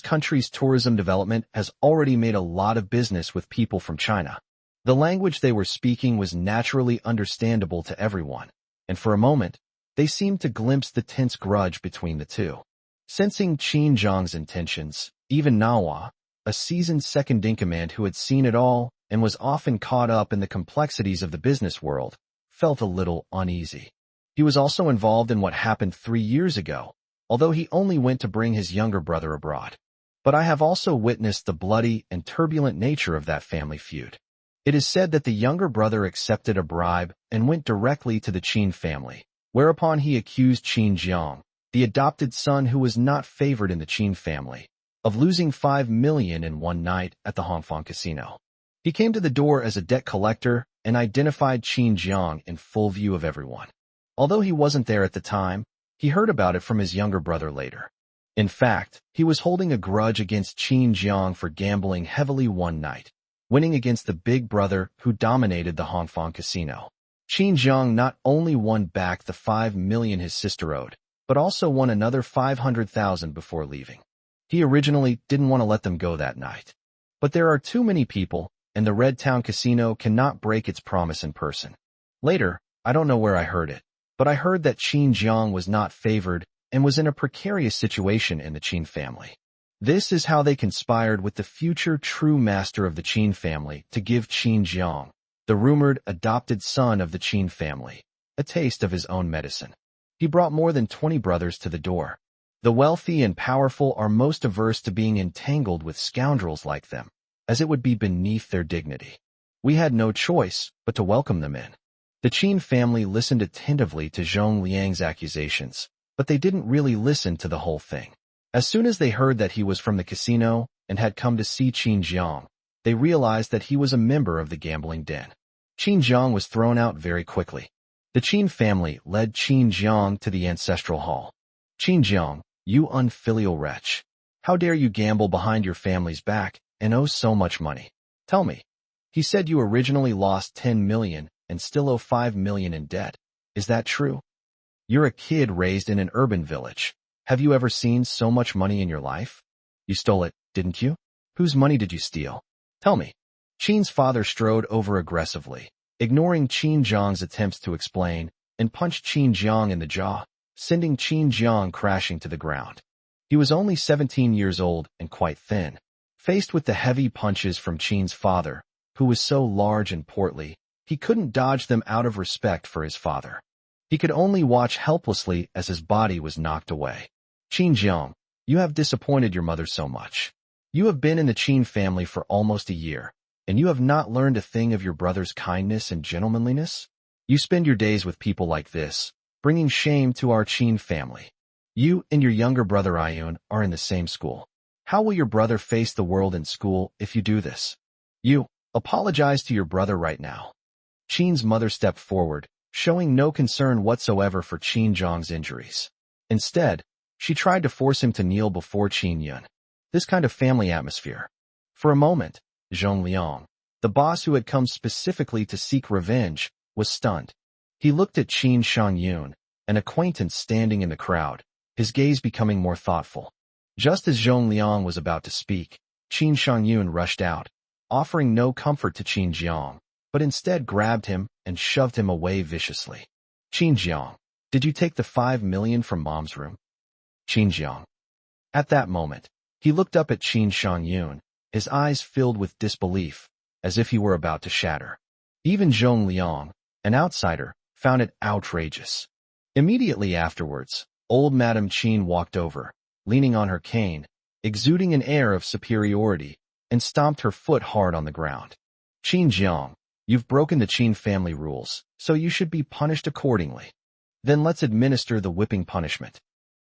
Country's tourism development has already made a lot of business with people from China. The language they were speaking was naturally understandable to everyone, and for a moment, they seemed to glimpse the tense grudge between the two. Sensing Qin Zhang's intentions, even Manhwa, a seasoned second-in-command who had seen it all and was often caught up in the complexities of the business world, felt a little uneasy. He was also involved in what happened 3 years ago, although he only went to bring his younger brother abroad. But I have also witnessed the bloody and turbulent nature of that family feud. It is said that the younger brother accepted a bribe and went directly to the Qin family, whereupon he accused Qin Zhang, the adopted son who was not favored in the Qin family, of losing 5 million in one night at the Hongfang casino. He came to the door as a debt collector and identified Qin Zhang in full view of everyone. Although he wasn't there at the time, he heard about it from his younger brother later. In fact, he was holding a grudge against Qin Zhang for gambling heavily one night, winning against the big brother who dominated the Hongfang casino. Qin Zhang not only won back the 5 million his sister owed, but also won another 500,000 before leaving. He originally didn't want to let them go that night. But there are too many people, and the Red Town Casino cannot break its promise in person. Later, I don't know where I heard it, but I heard that Qin Zhang was not favored and was in a precarious situation in the Qin family. This is how they conspired with the future true master of the Qin family to give Qin Zhang, the rumored adopted son of the Qin family, a taste of his own medicine. He brought more than 20 brothers to the door. The wealthy and powerful are most averse to being entangled with scoundrels like them, as it would be beneath their dignity. We had no choice but to welcome them in. The Qin family listened attentively to Zhong Liang's accusations, but they didn't really listen to the whole thing. As soon as they heard that he was from the casino and had come to see Qin Zhang, they realized that he was a member of the gambling den. Qin Zhang was thrown out very quickly. The Qin family led Qin Zhang to the ancestral hall. Qin Zhang, you unfilial wretch. How dare you gamble behind your family's back and owe so much money? Tell me. He said you originally lost 10 million and still owe 5 million in debt. Is that true? You're a kid raised in an urban village. Have you ever seen so much money in your life? You stole it, didn't you? Whose money did you steal? Tell me. Qin's father strode over aggressively, ignoring Qin Zhang's attempts to explain, and punched Qin Zhang in the jaw, sending Qin Zhang crashing to the ground. He was only 17 years old and quite thin. Faced with the heavy punches from Qin's father, who was so large and portly, he couldn't dodge them out of respect for his father. He could only watch helplessly as his body was knocked away. Qin Zhang, you have disappointed your mother so much. You have been in the Qin family for almost a year, and you have not learned a thing of your brother's kindness and gentlemanliness? You spend your days with people like this, bringing shame to our Qin family. You and your younger brother Ayun are in the same school. How will your brother face the world in school if you do this? You, apologize to your brother right now. Qin's mother stepped forward, showing no concern whatsoever for Qin Zhang's injuries. Instead, she tried to force him to kneel before Qin Yun. This kind of family atmosphere. For a moment, Zhong Liang, the boss who had come specifically to seek revenge, was stunned. He looked at Qin Shangyun, an acquaintance standing in the crowd, his gaze becoming more thoughtful. Just as Zhong Liang was about to speak, Qin Shangyun rushed out, offering no comfort to Qin Zhang, but instead grabbed him and shoved him away viciously. Qin Zhang, Did you take the 5 million from Mom's room? Qin Jiang. At that moment, he looked up at Qin Shangyun, his eyes filled with disbelief, as if he were about to shatter. Even Zhong Liang, an outsider, found it outrageous. Immediately afterwards, old Madame Qin walked over, leaning on her cane, exuding an air of superiority, and stomped her foot hard on the ground. Qin Jiang, you've broken the Qin family rules, so you should be punished accordingly. Then let's administer the whipping punishment.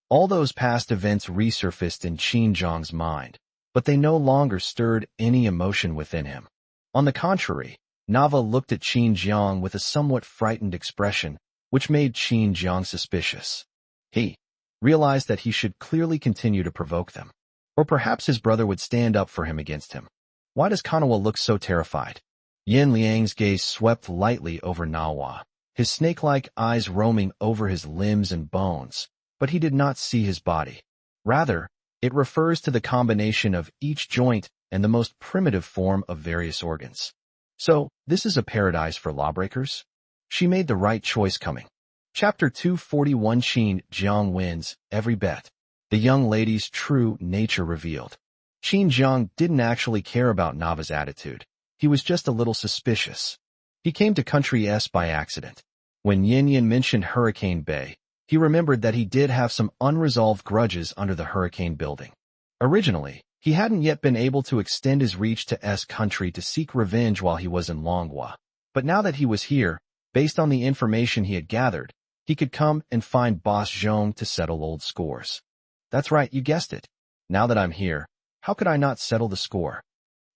All those past events resurfaced in Qin Jiang's mind, but they no longer stirred any emotion within him. On the contrary, Nava looked at Qin Jiang with a somewhat frightened expression, which made Qin Jiang suspicious. He realized that he should clearly continue to provoke them. Or perhaps his brother would stand up for him against him. Why does Kanawha look so terrified? Yin Liang's gaze swept lightly over Manhwa, his snake-like eyes roaming over his limbs and bones, but he did not see his body. Rather, it refers to the combination of each joint and the most primitive form of various organs. So, this is a paradise for lawbreakers? She made the right choice coming. Chapter 241 Qin Jiang wins every bet. The young lady's true nature revealed. Qin Jiang didn't actually care about Nava's attitude. He was just a little suspicious. He came to Country S by accident. When Yin Yin mentioned Hurricane Bay, he remembered that he did have some unresolved grudges under the Hurricane building. Originally, he hadn't yet been able to extend his reach to S Country to seek revenge while he was in Longhua. But now that he was here, based on the information he had gathered, he could come and find Boss Zhong to settle old scores. That's right, you guessed it. Now that I'm here, how could I not settle the score?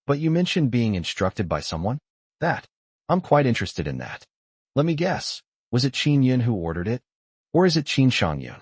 But you mentioned being instructed by someone? I'm quite interested in that. Let me guess, was it Qin Yin who ordered it? Or is it Qin Shangyun?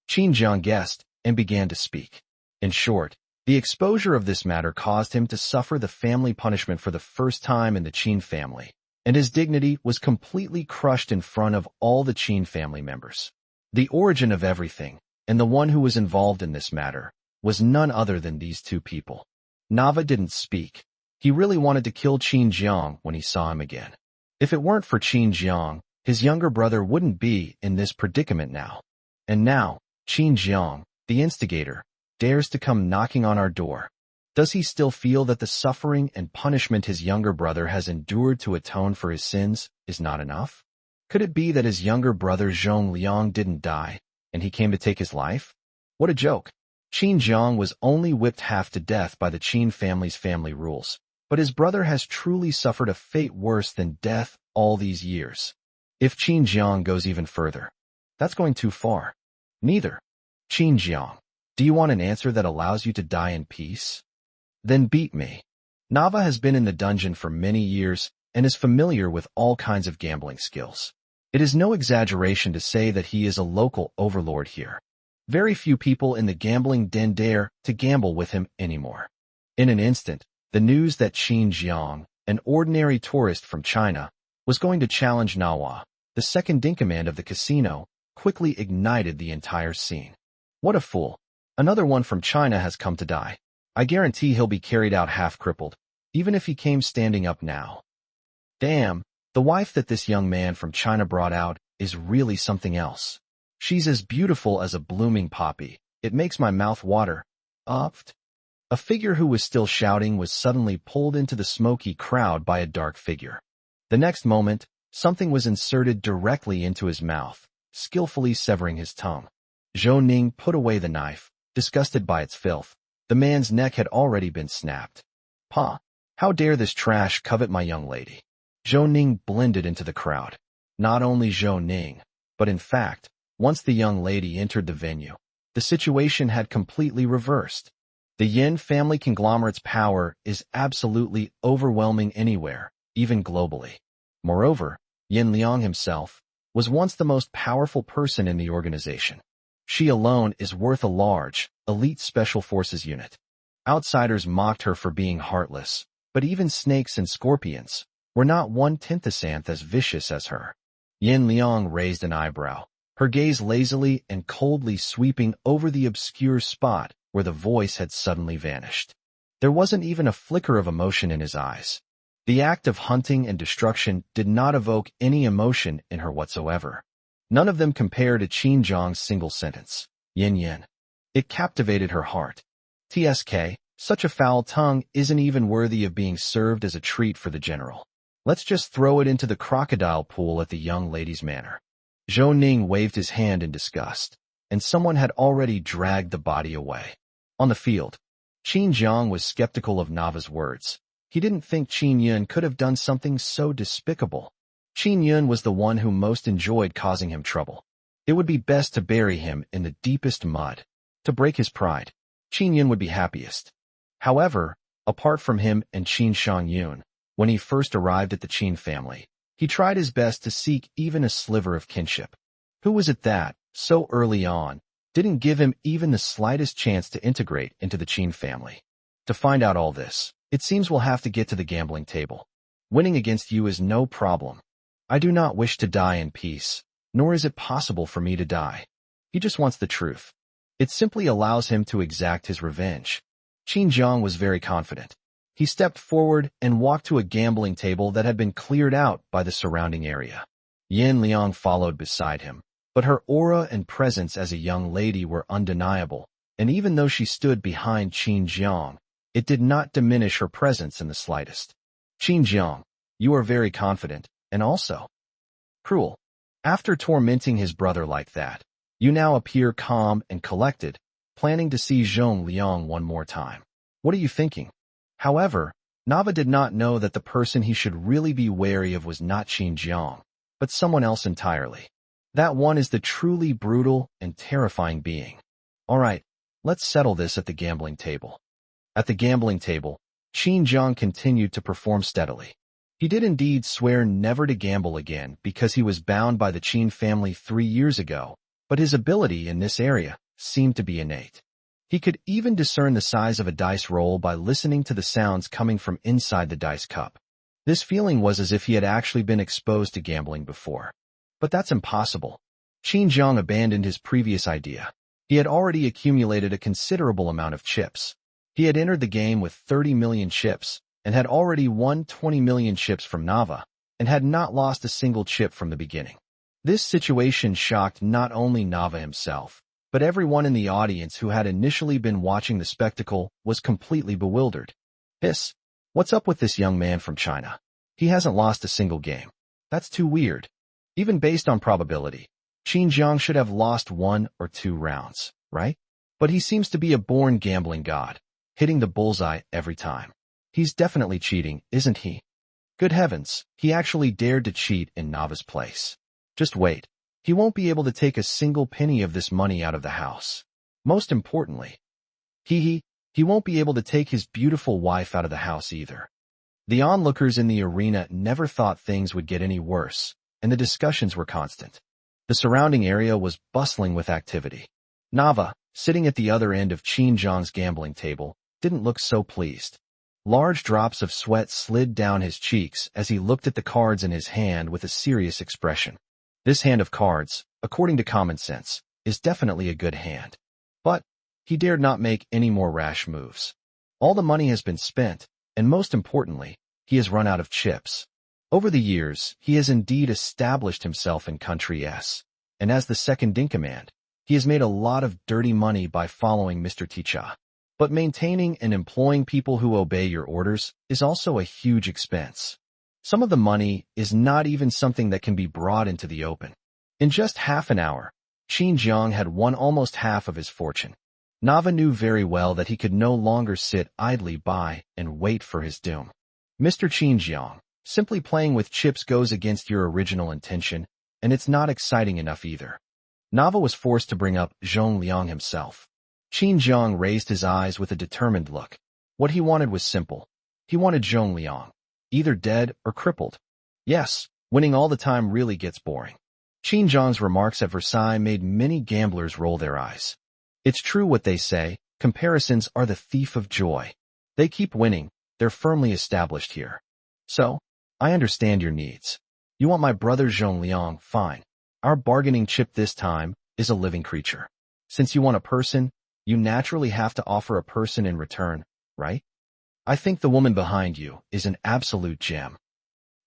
Qin Jiang guessed and began to speak. In short, the exposure of this matter caused him to suffer the family punishment for the first time in the Qin family, and his dignity was completely crushed in front of all the Qin family members. The origin of everything, and the one who was involved in this matter, was none other than these two people. Nava didn't speak. He really wanted to kill Qin Jiang when he saw him again. If it weren't for Qin Jiang, his younger brother wouldn't be in this predicament now. And now, Qin Jiang, the instigator, dares to come knocking on our door. Does he still feel that the suffering and punishment his younger brother has endured to atone for his sins is not enough? Could it be that his younger brother Zhong Liang didn't die, and he came to take his life? What a joke. Qin Jiang was only whipped half to death by the Qin family's family rules, but his brother has truly suffered a fate worse than death all these years. If Qin Jiang goes even further, that's going too far. Neither. Qin Jiang, do you want an answer that allows you to die in peace? Then beat me. Nava has been in the dungeon for many years and is familiar with all kinds of gambling skills. It is no exaggeration to say that he is a local overlord here. Very few people in the gambling den dare to gamble with him anymore. In an instant, the news that Qin Jiang, an ordinary tourist from China, was going to challenge Manhwa, the second-in-command of the casino, quickly ignited the entire scene. What a fool. Another one from China has come to die. I guarantee he'll be carried out half-crippled, even if he came standing up now. Damn, the wife that this young man from China brought out is really something else. She's as beautiful as a blooming poppy. It makes my mouth water. Upped. A figure who was still shouting was suddenly pulled into the smoky crowd by a dark figure. The next moment, something was inserted directly into his mouth, skillfully severing his tongue. Zhou Ning put away the knife, disgusted by its filth. The man's neck had already been snapped. Pa, how dare this trash covet my young lady? Zhou Ning blended into the crowd. Not only Zhou Ning, but in fact, once the young lady entered the venue, the situation had completely reversed. The Yin family conglomerate's power is absolutely overwhelming anywhere, even globally. Moreover, Yin Liang himself was once the most powerful person in the organization. She alone is worth a large, elite special forces unit. Outsiders mocked her for being heartless, but even snakes and scorpions were not 1/10th as vicious as her. Yin Liang raised an eyebrow, her gaze lazily and coldly sweeping over the obscure spot where the voice had suddenly vanished. There wasn't even a flicker of emotion in his eyes. The act of hunting and destruction did not evoke any emotion in her whatsoever. None of them compared to Qin Zhang's single sentence, yin yin. It captivated her heart. TSK, such a foul tongue isn't even worthy of being served as a treat for the general. Let's just throw it into the crocodile pool at the young lady's manor. Zhou Ning waved his hand in disgust, and someone had already dragged the body away. On the field, Qin Zhang was skeptical of Nava's words. He didn't think Qin Yun could have done something so despicable. Qin Yun was the one who most enjoyed causing him trouble. It would be best to bury him in the deepest mud. To break his pride, Qin Yun would be happiest. However, apart from him and Qin Shangyun, when he first arrived at the Qin family, he tried his best to seek even a sliver of kinship. Who was it that, so early on, didn't give him even the slightest chance to integrate into the Qin family? To find out all this, it seems we'll have to get to the gambling table. Winning against you is no problem. I do not wish to die in peace, nor is it possible for me to die. He just wants the truth. It simply allows him to exact his revenge. Qin Zhang was very confident. He stepped forward and walked to a gambling table that had been cleared out by the surrounding area. Yin Liang followed beside him, but her aura and presence as a young lady were undeniable, and even though she stood behind Qin Zhang, it did not diminish her presence in the slightest. Qin Zhang, you are very confident, and also cruel. After tormenting his brother like that, you now appear calm and collected, planning to see Zhong Liang one more time. What are you thinking? However, Nava did not know that the person he should really be wary of was not Qin Zhang, but someone else entirely. That one is the truly brutal and terrifying being. All right, let's settle this at the gambling table. At the gambling table, Qin Zhang continued to perform steadily. He did indeed swear never to gamble again because he was bound by the Qin family 3 years ago, but his ability in this area seemed to be innate. He could even discern the size of a dice roll by listening to the sounds coming from inside the dice cup. This feeling was as if he had actually been exposed to gambling before. But that's impossible. Qin Zhang abandoned his previous idea. He had already accumulated a considerable amount of chips. He had entered the game with 30 million chips, and had already won 20 million chips from Nava, and had not lost a single chip from the beginning. This situation shocked not only Nava himself, but everyone in the audience who had initially been watching the spectacle was completely bewildered. What's up with this young man from China? He hasn't lost a single game. That's too weird. Even based on probability, Qin Zhang should have lost 1 or 2 rounds, right? But he seems to be a born gambling god, hitting the bullseye every time. He's definitely cheating, isn't he? Good heavens, he actually dared to cheat in Nava's place. Just wait. He won't be able to take a single penny of this money out of the house. Most importantly, he won't be able to take his beautiful wife out of the house either. The onlookers in the arena never thought things would get any worse, and the discussions were constant. The surrounding area was bustling with activity. Nava, sitting at the other end of Qin Zhang's gambling table, didn't look so pleased. Large drops of sweat slid down his cheeks as he looked at the cards in his hand with a serious expression. This hand of cards, according to common sense, is definitely a good hand. But he dared not make any more rash moves. All the money has been spent, and most importantly, he has run out of chips. Over the years, he has indeed established himself in Country S, and as the second-in-command, he has made a lot of dirty money by following Mr. Ticha. But maintaining and employing people who obey your orders is also a huge expense. Some of the money is not even something that can be brought into the open. In just half an hour, Qin Zhang had won almost half of his fortune. Nava knew very well that he could no longer sit idly by and wait for his doom. Mr. Qin Zhang, simply playing with chips goes against your original intention, and it's not exciting enough either. Nava was forced to bring up Zhong Liang himself. Qin Zhang raised his eyes with a determined look. What he wanted was simple. He wanted Zhong Liang, either dead or crippled. Yes, winning all the time really gets boring. Qin Zhang's remarks at Versailles made many gamblers roll their eyes. It's true what they say, comparisons are the thief of joy. They keep winning, they're firmly established here. So, I understand your needs. You want my brother Zhong Liang, fine. Our bargaining chip this time is a living creature. Since you want a person, you naturally have to offer a person in return, right? I think the woman behind you is an absolute gem.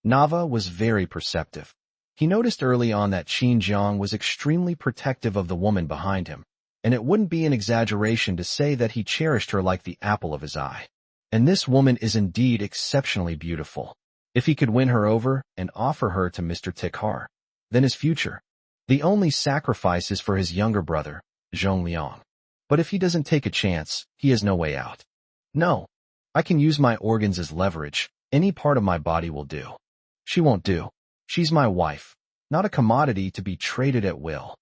Nava was very perceptive. He noticed early on that Qin Jiang was extremely protective of the woman behind him, and it wouldn't be an exaggeration to say that he cherished her like the apple of his eye. And this woman is indeed exceptionally beautiful. If he could win her over and offer her to Mr. Tikhar, then his future. The only sacrifice is for his younger brother, Zhong Liang. But if he doesn't take a chance, he has no way out. No. I can use my organs as leverage. Any part of my body will do. She won't do. She's my wife, not a commodity to be traded at will.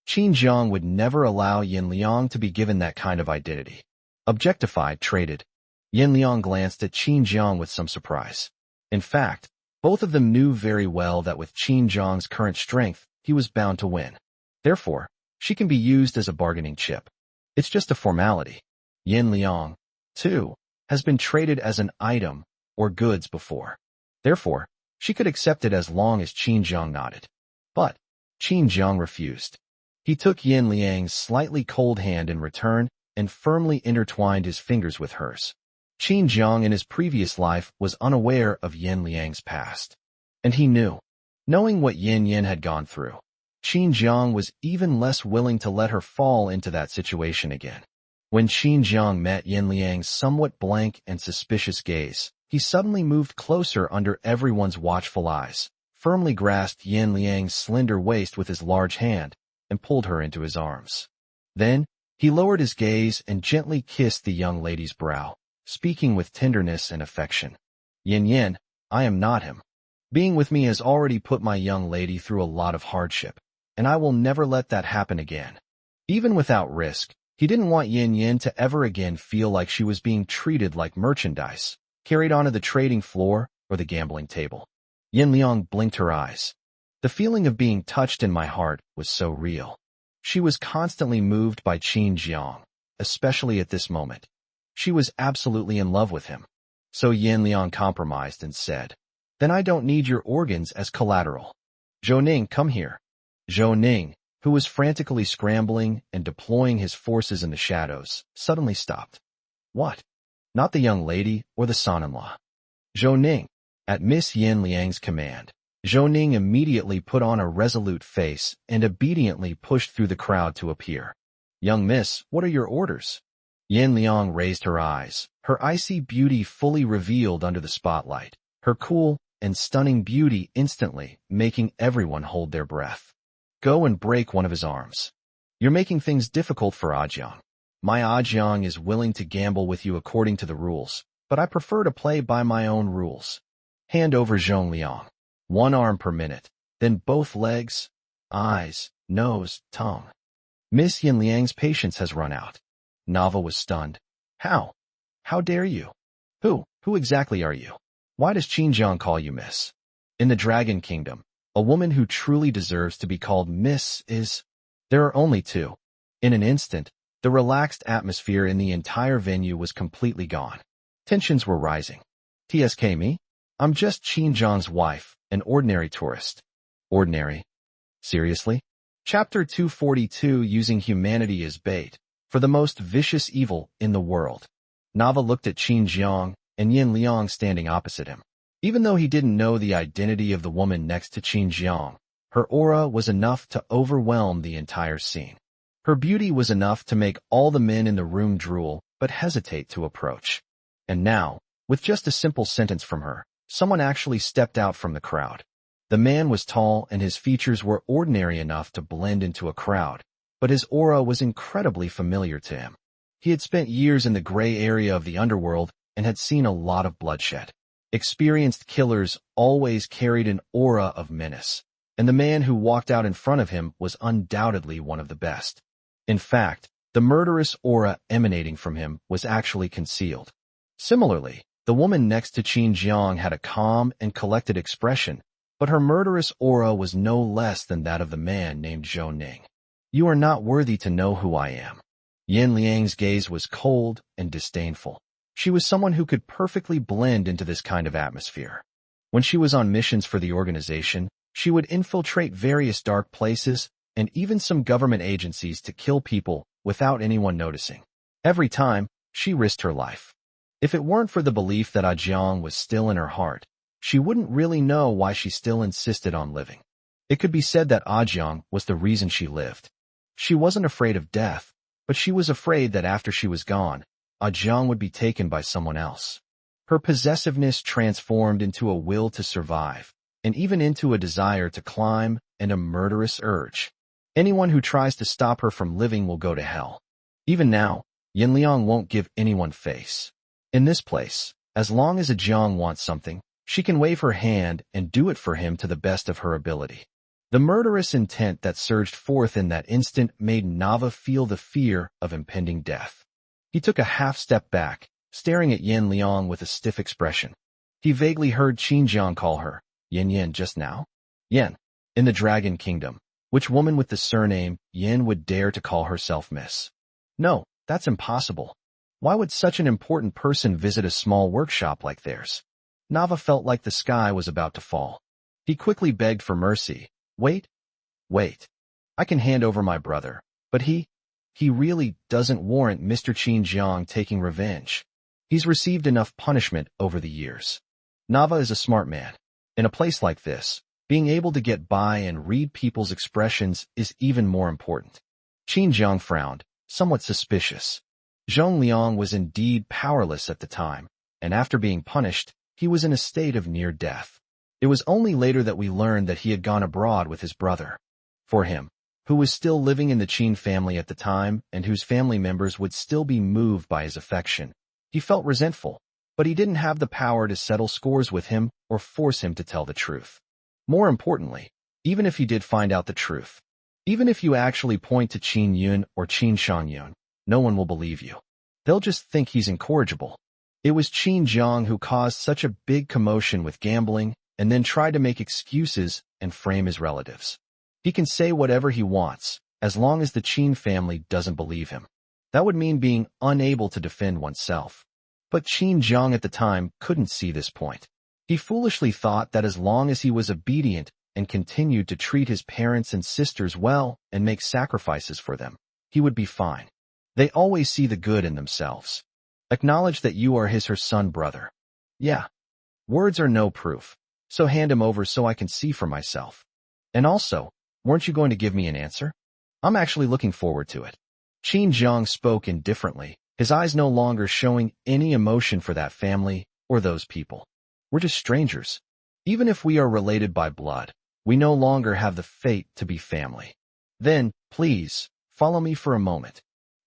Qin Jiang would never allow Yin Liang to be given that kind of identity. Objectified, traded. Yin Liang glanced at Qin Jiang with some surprise. In fact, both of them knew very well that with Qin Jiang's current strength, he was bound to win. Therefore, she can be used as a bargaining chip. It's just a formality. Yin Liang, too, has been traded as an item or goods before. Therefore, she could accept it as long as Qin Jiang nodded. But Qin Jiang refused. He took Yin Liang's slightly cold hand in return and firmly intertwined his fingers with hers. Qin Jiang in his previous life was unaware of Yin Liang's past. And he knew. Knowing what Yin Yin had gone through, Qin Jiang was even less willing to let her fall into that situation again. When Qin Jiang met Yin Liang's somewhat blank and suspicious gaze, he suddenly moved closer under everyone's watchful eyes, firmly grasped Yin Liang's slender waist with his large hand, and pulled her into his arms. Then, he lowered his gaze and gently kissed the young lady's brow, speaking with tenderness and affection. Yin Yin, I am not him. Being with me has already put my young lady through a lot of hardship, and I will never let that happen again. Even without risk, he didn't want Yin Yin to ever again feel like she was being treated like merchandise, carried onto the trading floor or the gambling table. Yin Liang blinked her eyes. The feeling of being touched in my heart was so real. She was constantly moved by Qin Jiang, especially at this moment. She was absolutely in love with him. So Yin Liang compromised and said, Then I don't need your organs as collateral. Zhou Ning, come here. Zhou Ning, who was frantically scrambling and deploying his forces in the shadows, suddenly stopped. What? Not the young lady or the son-in-law. Zhou Ning. At Miss Yin Liang's command, Zhou Ning immediately put on a resolute face and obediently pushed through the crowd to appear. Young miss, what are your orders? Yin Liang raised her eyes, her icy beauty fully revealed under the spotlight, her cool and stunning beauty instantly making everyone hold their breath. Go and break one of his arms. You're making things difficult for Ajiang. My Ajiang is willing to gamble with you according to the rules, but I prefer to play by my own rules. Hand over Zhong Liang. 1 arm per minute, then both legs, eyes, nose, tongue. Miss Yin Liang's patience has run out. Nava was stunned. How? How dare you? Who exactly are you? Why does Qin Jiang call you miss? In the Dragon Kingdom, a woman who truly deserves to be called miss is... There are only 2. In an instant, the relaxed atmosphere in the entire venue was completely gone. Tensions were rising. TSK me? I'm just Qin Jiang's wife, an ordinary tourist. Ordinary? Seriously? Chapter 242 Using Humanity as Bait, for the most vicious evil in the world. Nava looked at Qin Jiang and Yin Liang standing opposite him. Even though he didn't know the identity of the woman next to Qin Jiang, her aura was enough to overwhelm the entire scene. Her beauty was enough to make all the men in the room drool but hesitate to approach. And now, with just a simple sentence from her, someone actually stepped out from the crowd. The man was tall and his features were ordinary enough to blend into a crowd, but his aura was incredibly familiar to him. He had spent years in the gray area of the underworld and had seen a lot of bloodshed. Experienced killers always carried an aura of menace, and the man who walked out in front of him was undoubtedly one of the best. In fact, the murderous aura emanating from him was actually concealed. Similarly, the woman next to Qin Jiang had a calm and collected expression, but her murderous aura was no less than that of the man named Zhou Ning. You are not worthy to know who I am. Yin Liang's gaze was cold and disdainful. She was someone who could perfectly blend into this kind of atmosphere. When she was on missions for the organization, she would infiltrate various dark places and even some government agencies to kill people without anyone noticing. Every time, she risked her life. If it weren't for the belief that Ajiang was still in her heart, she wouldn't really know why she still insisted on living. It could be said that Ajong was the reason she lived. She wasn't afraid of death, but she was afraid that after she was gone, Ajong would be taken by someone else. Her possessiveness transformed into a will to survive, and even into a desire to climb and a murderous urge. Anyone who tries to stop her from living will go to hell. Even now, Yin Liang won't give anyone face. In this place, as long as Ajong wants something, she can wave her hand and do it for him to the best of her ability. The murderous intent that surged forth in that instant made Nava feel the fear of impending death. He took a half-step back, staring at Yin Liang with a stiff expression. He vaguely heard Qinjiang call her Yin Yin just now. Yin. In the Dragon Kingdom, which woman with the surname Yin would dare to call herself Miss? No, that's impossible. Why would such an important person visit a small workshop like theirs? Nava felt like the sky was about to fall. He quickly begged for mercy. Wait. I can hand over my brother, but he really doesn't warrant Mr. Qinjiang taking revenge. He's received enough punishment over the years. Nava is a smart man. In a place like this, being able to get by and read people's expressions is even more important. Qinjiang frowned, somewhat suspicious. Zhong Liang was indeed powerless at the time, and after being punished, he was in a state of near death. It was only later that we learned that he had gone abroad with his brother. For him, who was still living in the Qin family at the time and whose family members would still be moved by his affection, he felt resentful, but he didn't have the power to settle scores with him or force him to tell the truth. More importantly, even if he did find out the truth, even if you actually point to Qin Yun or Qin Shangyun, no one will believe you. They'll just think he's incorrigible. It was Qin Jiang who caused such a big commotion with gambling and then tried to make excuses and frame his relatives. He can say whatever he wants, as long as the Qin family doesn't believe him. That would mean being unable to defend oneself. But Qin Jiang at the time couldn't see this point. He foolishly thought that as long as he was obedient and continued to treat his parents and sisters well and make sacrifices for them, he would be fine. They always see the good in themselves. Acknowledge that you are her son brother. Yeah. Words are no proof, so hand him over so I can see for myself. And also, weren't you going to give me an answer? I'm actually looking forward to it. Qin Jiang spoke indifferently, his eyes no longer showing any emotion for that family or those people. We're just strangers. Even if we are related by blood, we no longer have the fate to be family. Then, please, follow me for a moment.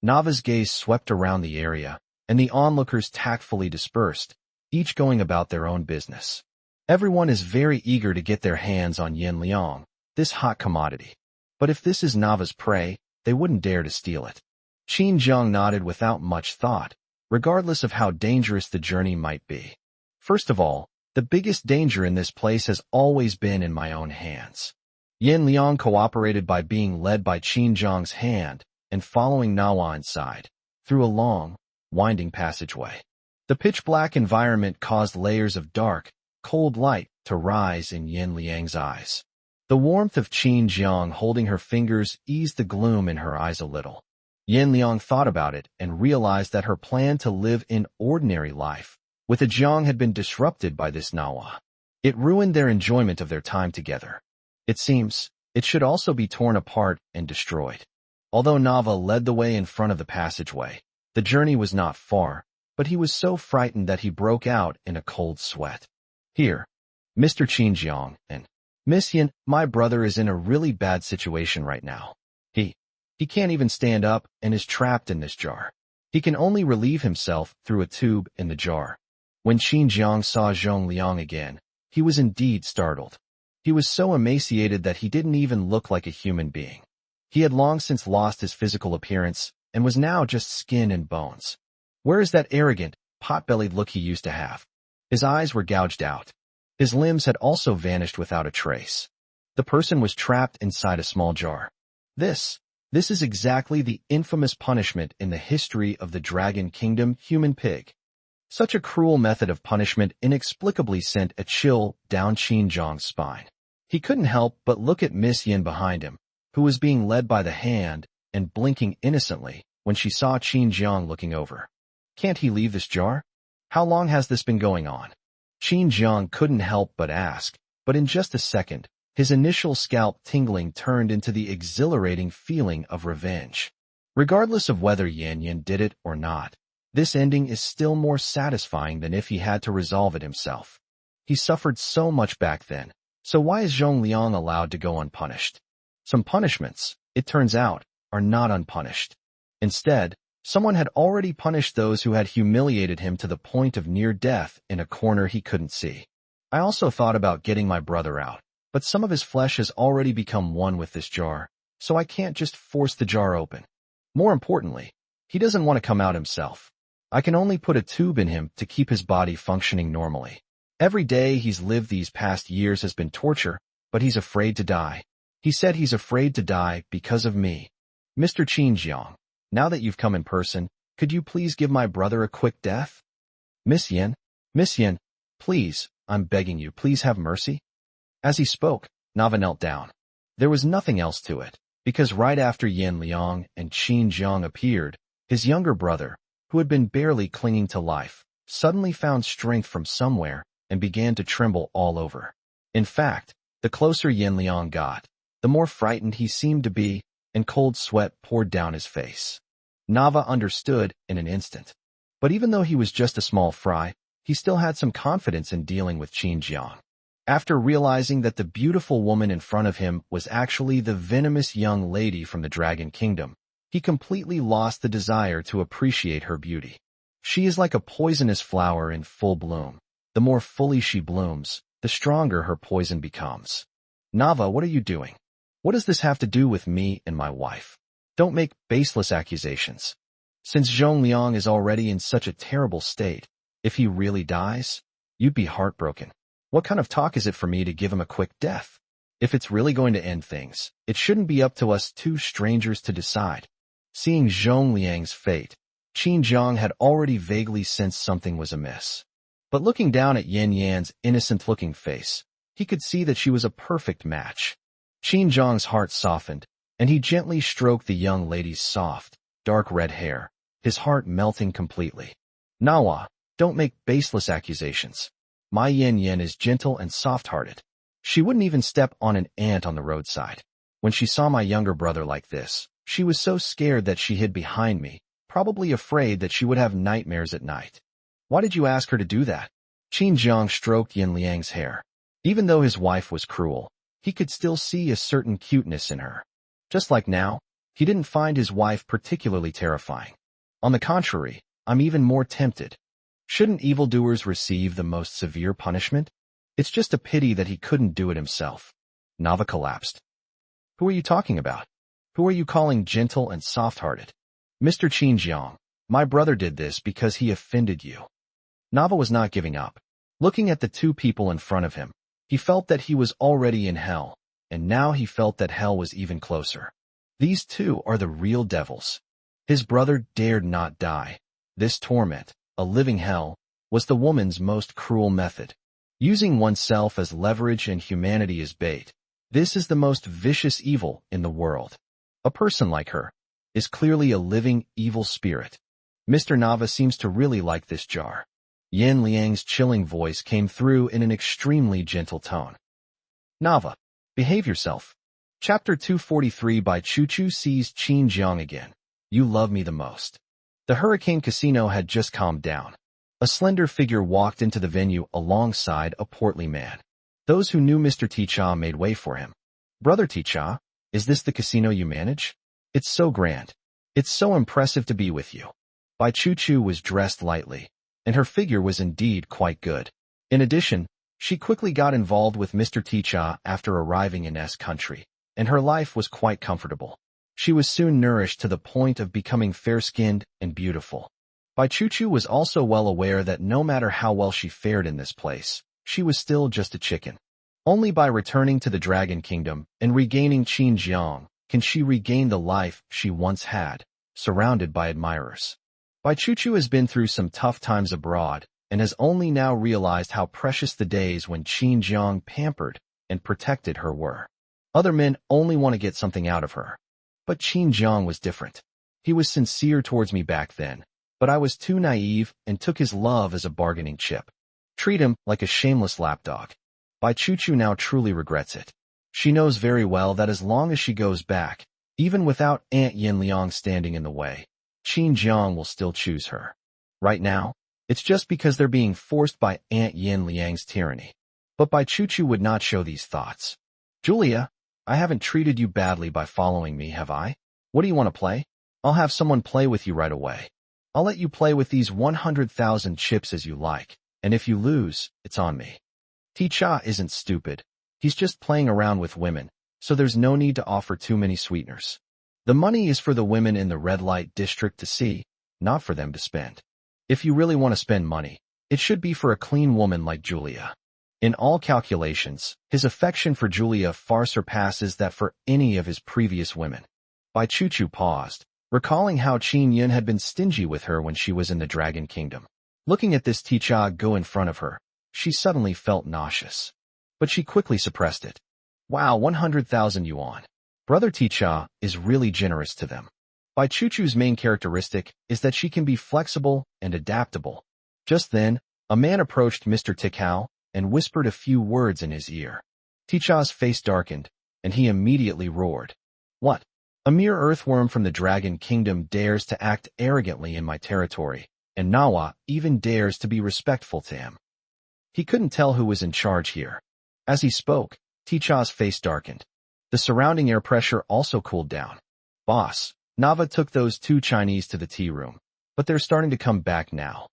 Nava's gaze swept around the area, and the onlookers tactfully dispersed, each going about their own business. Everyone is very eager to get their hands on Yin Liang, this hot commodity. But if this is Nava's prey, they wouldn't dare to steal it. Qin Jiang nodded without much thought, regardless of how dangerous the journey might be. First of all, the biggest danger in this place has always been in my own hands. Yin Liang cooperated by being led by Qin Jiang's hand and following Nawa inside, through a long, winding passageway. The pitch-black environment caused layers of dark, cold light to rise in Yin Liang's eyes. The warmth of Qin Jiang holding her fingers eased the gloom in her eyes a little. Yin Liang thought about it and realized that her plan to live in ordinary life with a Jiang had been disrupted by this Nawa. It ruined their enjoyment of their time together. It seems, it should also be torn apart and destroyed. Although Nava led the way in front of the passageway, the journey was not far, but he was so frightened that he broke out in a cold sweat. Here, Mr. Qin Jiang and Miss Yin, my brother is in a really bad situation right now. He can't even stand up and is trapped in this jar. He can only relieve himself through a tube in the jar. When Qin Jiang saw Zhong Liang again, he was indeed startled. He was so emaciated that he didn't even look like a human being. He had long since lost his physical appearance and was now just skin and bones. Where is that arrogant, pot-bellied look he used to have? His eyes were gouged out. His limbs had also vanished without a trace. The person was trapped inside a small jar. This is exactly the infamous punishment in the history of the Dragon Kingdom, human pig. Such a cruel method of punishment inexplicably sent a chill down Qin Jiang's spine. He couldn't help but look at Miss Yin behind him, who was being led by the hand and blinking innocently when she saw Qin Jiang looking over. Can't he leave this jar? How long has this been going on? Qin Jiang couldn't help but ask, but in just a second, His initial scalp tingling turned into the exhilarating feeling of revenge. Regardless of whether Yan Yan did it or not, this ending is still more satisfying than if he had to resolve it himself. He suffered so much back then, so why is Zhong Liang allowed to go unpunished? Some punishments, it turns out, are not unpunished. Instead, someone had already punished those who had humiliated him to the point of near death in a corner he couldn't see. I also thought about getting my brother out, but some of his flesh has already become one with this jar, so I can't just force the jar open. More importantly, he doesn't want to come out himself. I can only put a tube in him to keep his body functioning normally. Every day he's lived these past years has been torture, but he's afraid to die. He said he's afraid to die because of me. Mr. Qinjiang, now that you've come in person, could you please give my brother a quick death? Miss Yan, please, I'm begging you, please have mercy. As he spoke, Nava knelt down. There was nothing else to it, because right after Yan Liang and Qinjiang appeared, his younger brother, who had been barely clinging to life, suddenly found strength from somewhere and began to tremble all over. In fact, the closer Yan Liang got, the more frightened he seemed to be, and cold sweat poured down his face. Nava understood in an instant. But even though he was just a small fry, he still had some confidence in dealing with Qinjiang. After realizing that the beautiful woman in front of him was actually the venomous young lady from the Dragon Kingdom, he completely lost the desire to appreciate her beauty. She is like a poisonous flower in full bloom. The more fully she blooms, the stronger her poison becomes. Nava, what are you doing? What does this have to do with me and my wife? Don't make baseless accusations. Since Zhong Liang is already in such a terrible state, if he really dies, you'd be heartbroken. What kind of talk is it for me to give him a quick death? If it's really going to end things, it shouldn't be up to us two strangers to decide. Seeing Zhong Liang's fate, Qinjiang had already vaguely sensed something was amiss. But looking down at Yan Yan's innocent-looking face, he could see that she was a perfect match. Qinjiang's heart softened, and he gently stroked the young lady's soft, dark red hair, his heart melting completely. Nawa, don't make baseless accusations. My Yan Yan is gentle and soft-hearted. She wouldn't even step on an ant on the roadside. When she saw my younger brother like this, she was so scared that she hid behind me, probably afraid that she would have nightmares at night. Why did you ask her to do that? Qinjiang stroked Yan Liang's hair. Even though his wife was cruel, he could still see a certain cuteness in her. Just like now, he didn't find his wife particularly terrifying. On the contrary, I'm even more tempted. Shouldn't evildoers receive the most severe punishment? It's just a pity that he couldn't do it himself. Nava collapsed. Who are you talking about? Who are you calling gentle and soft-hearted? Mr. Qinjiang, my brother did this because he offended you. Nava was not giving up. Looking at the two people in front of him, he felt that he was already in hell, and now he felt that hell was even closer. These two are the real devils. His brother dared not die. This torment, a living hell, was the woman's most cruel method. Using oneself as leverage and humanity as bait, this is the most vicious evil in the world. A person like her is clearly a living evil spirit. Mr. Nava seems to really like this jar. Yan Liang's chilling voice came through in an extremely gentle tone. Nava, behave yourself. Chapter 243 by Chuchu sees Qinjiang again. You love me the most. The Hurricane Casino had just calmed down. A slender figure walked into the venue alongside a portly man. Those who knew Mr. Ticha made way for him. Brother Ticha, is this the casino you manage? It's so grand. It's so impressive to be with you. Bai Chuchu was dressed lightly, and her figure was indeed quite good. In addition, she quickly got involved with Mr. Ticha after arriving in S country, and her life was quite comfortable. She was soon nourished to the point of becoming fair-skinned and beautiful. Bai Chuchu was also well aware that no matter how well she fared in this place, she was still just a chicken. Only by returning to the Dragon Kingdom and regaining Qinjiang can she regain the life she once had, surrounded by admirers. Bai Chuchu has been through some tough times abroad and has only now realized how precious the days when Qinjiang pampered and protected her were. Other men only want to get something out of her. But Qinjiang was different. He was sincere towards me back then, but I was too naive and took his love as a bargaining chip. Treat him like a shameless lapdog. Bai Chuchu now truly regrets it. She knows very well that as long as she goes back, even without Aunt Yin Liang standing in the way, Qin Jiang will still choose her. Right now, it's just because they're being forced by Aunt Yin Liang's tyranny. But Bai Chuchu would not show these thoughts. Julia, I haven't treated you badly by following me, have I? What do you want to play? I'll have someone play with you right away. I'll let you play with these 100,000 chips as you like, and if you lose, it's on me. Ticha isn't stupid. He's just playing around with women, so there's no need to offer too many sweeteners. The money is for the women in the red light district to see, not for them to spend. If you really want to spend money, it should be for a clean woman like Julia. In all calculations, his affection for Julia far surpasses that for any of his previous women. Bai Chuchu paused, recalling how Qin Yun had been stingy with her when she was in the Dragon Kingdom. Looking at this Ticha go in front of her, she suddenly felt nauseous. But she quickly suppressed it. Wow, 100,000 yuan. Brother Ticha is really generous to them. Bai Chuchu's main characteristic is that she can be flexible and adaptable. Just then, a man approached Mr. Tikao and whispered a few words in his ear. Ticha's face darkened, and he immediately roared. What? A mere earthworm from the Dragon Kingdom dares to act arrogantly in my territory, and Manhwa even dares to be respectful to him. He couldn't tell who was in charge here. As he spoke, Ticha's face darkened. The surrounding air pressure also cooled down. Boss, Nava took those two Chinese to the tea room, but they're starting to come back now.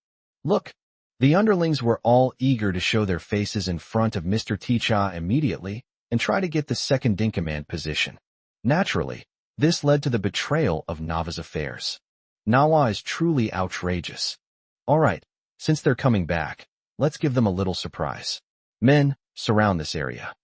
Look. The underlings were all eager to show their faces in front of Mr. Ticha immediately and try to get the second-in-command position. Naturally, this led to the betrayal of Nava's affairs. Manhwa is truly outrageous. All right, since they're coming back, let's give them a little surprise. Men, surround this area.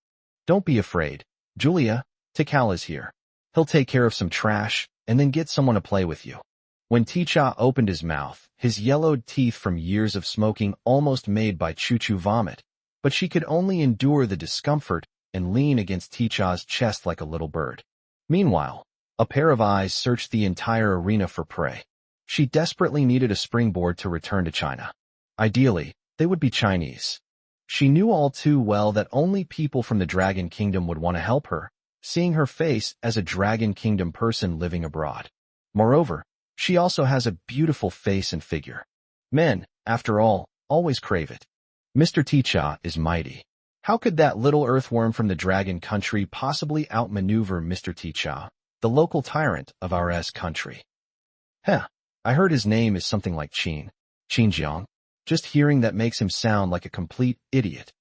Don't be afraid. Julia, Tikal is here. He'll take care of some trash and then get someone to play with you. When Ticha opened his mouth, his yellowed teeth from years of smoking almost made Bai Chuchu vomit, but she could only endure the discomfort and lean against Ticha's chest like a little bird. Meanwhile, a pair of eyes searched the entire arena for prey. She desperately needed a springboard to return to China. Ideally, they would be Chinese. She knew all too well that only people from the Dragon Kingdom would want to help her, seeing her face as a Dragon Kingdom person living abroad. Moreover, she also has a beautiful face and figure. Men, after all, always crave it. Mr. Ticha is mighty. How could that little earthworm from the Dragon Country possibly outmaneuver Mr. Ticha, the local tyrant of HEIRESS country? I heard his name is something like Qin Jiang. Just hearing that makes him sound like a complete idiot.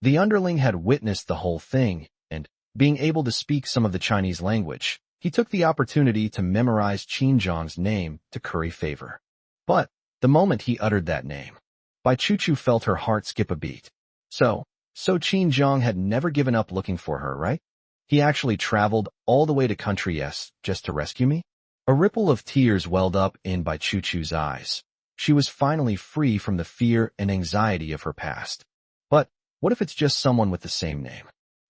The underling had witnessed the whole thing, and, being able to speak some of the Chinese language, he took the opportunity to memorize Qin Jiang's name to curry favor. But, the moment he uttered that name, Bai Chuchu felt her heart skip a beat. So Qin Jiang had never given up looking for her, right? He actually traveled all the way to Country S just to rescue me? A ripple of tears welled up in Bai Chuchu's eyes. She was finally free from the fear and anxiety of her past. But, what if it's just someone with the same name?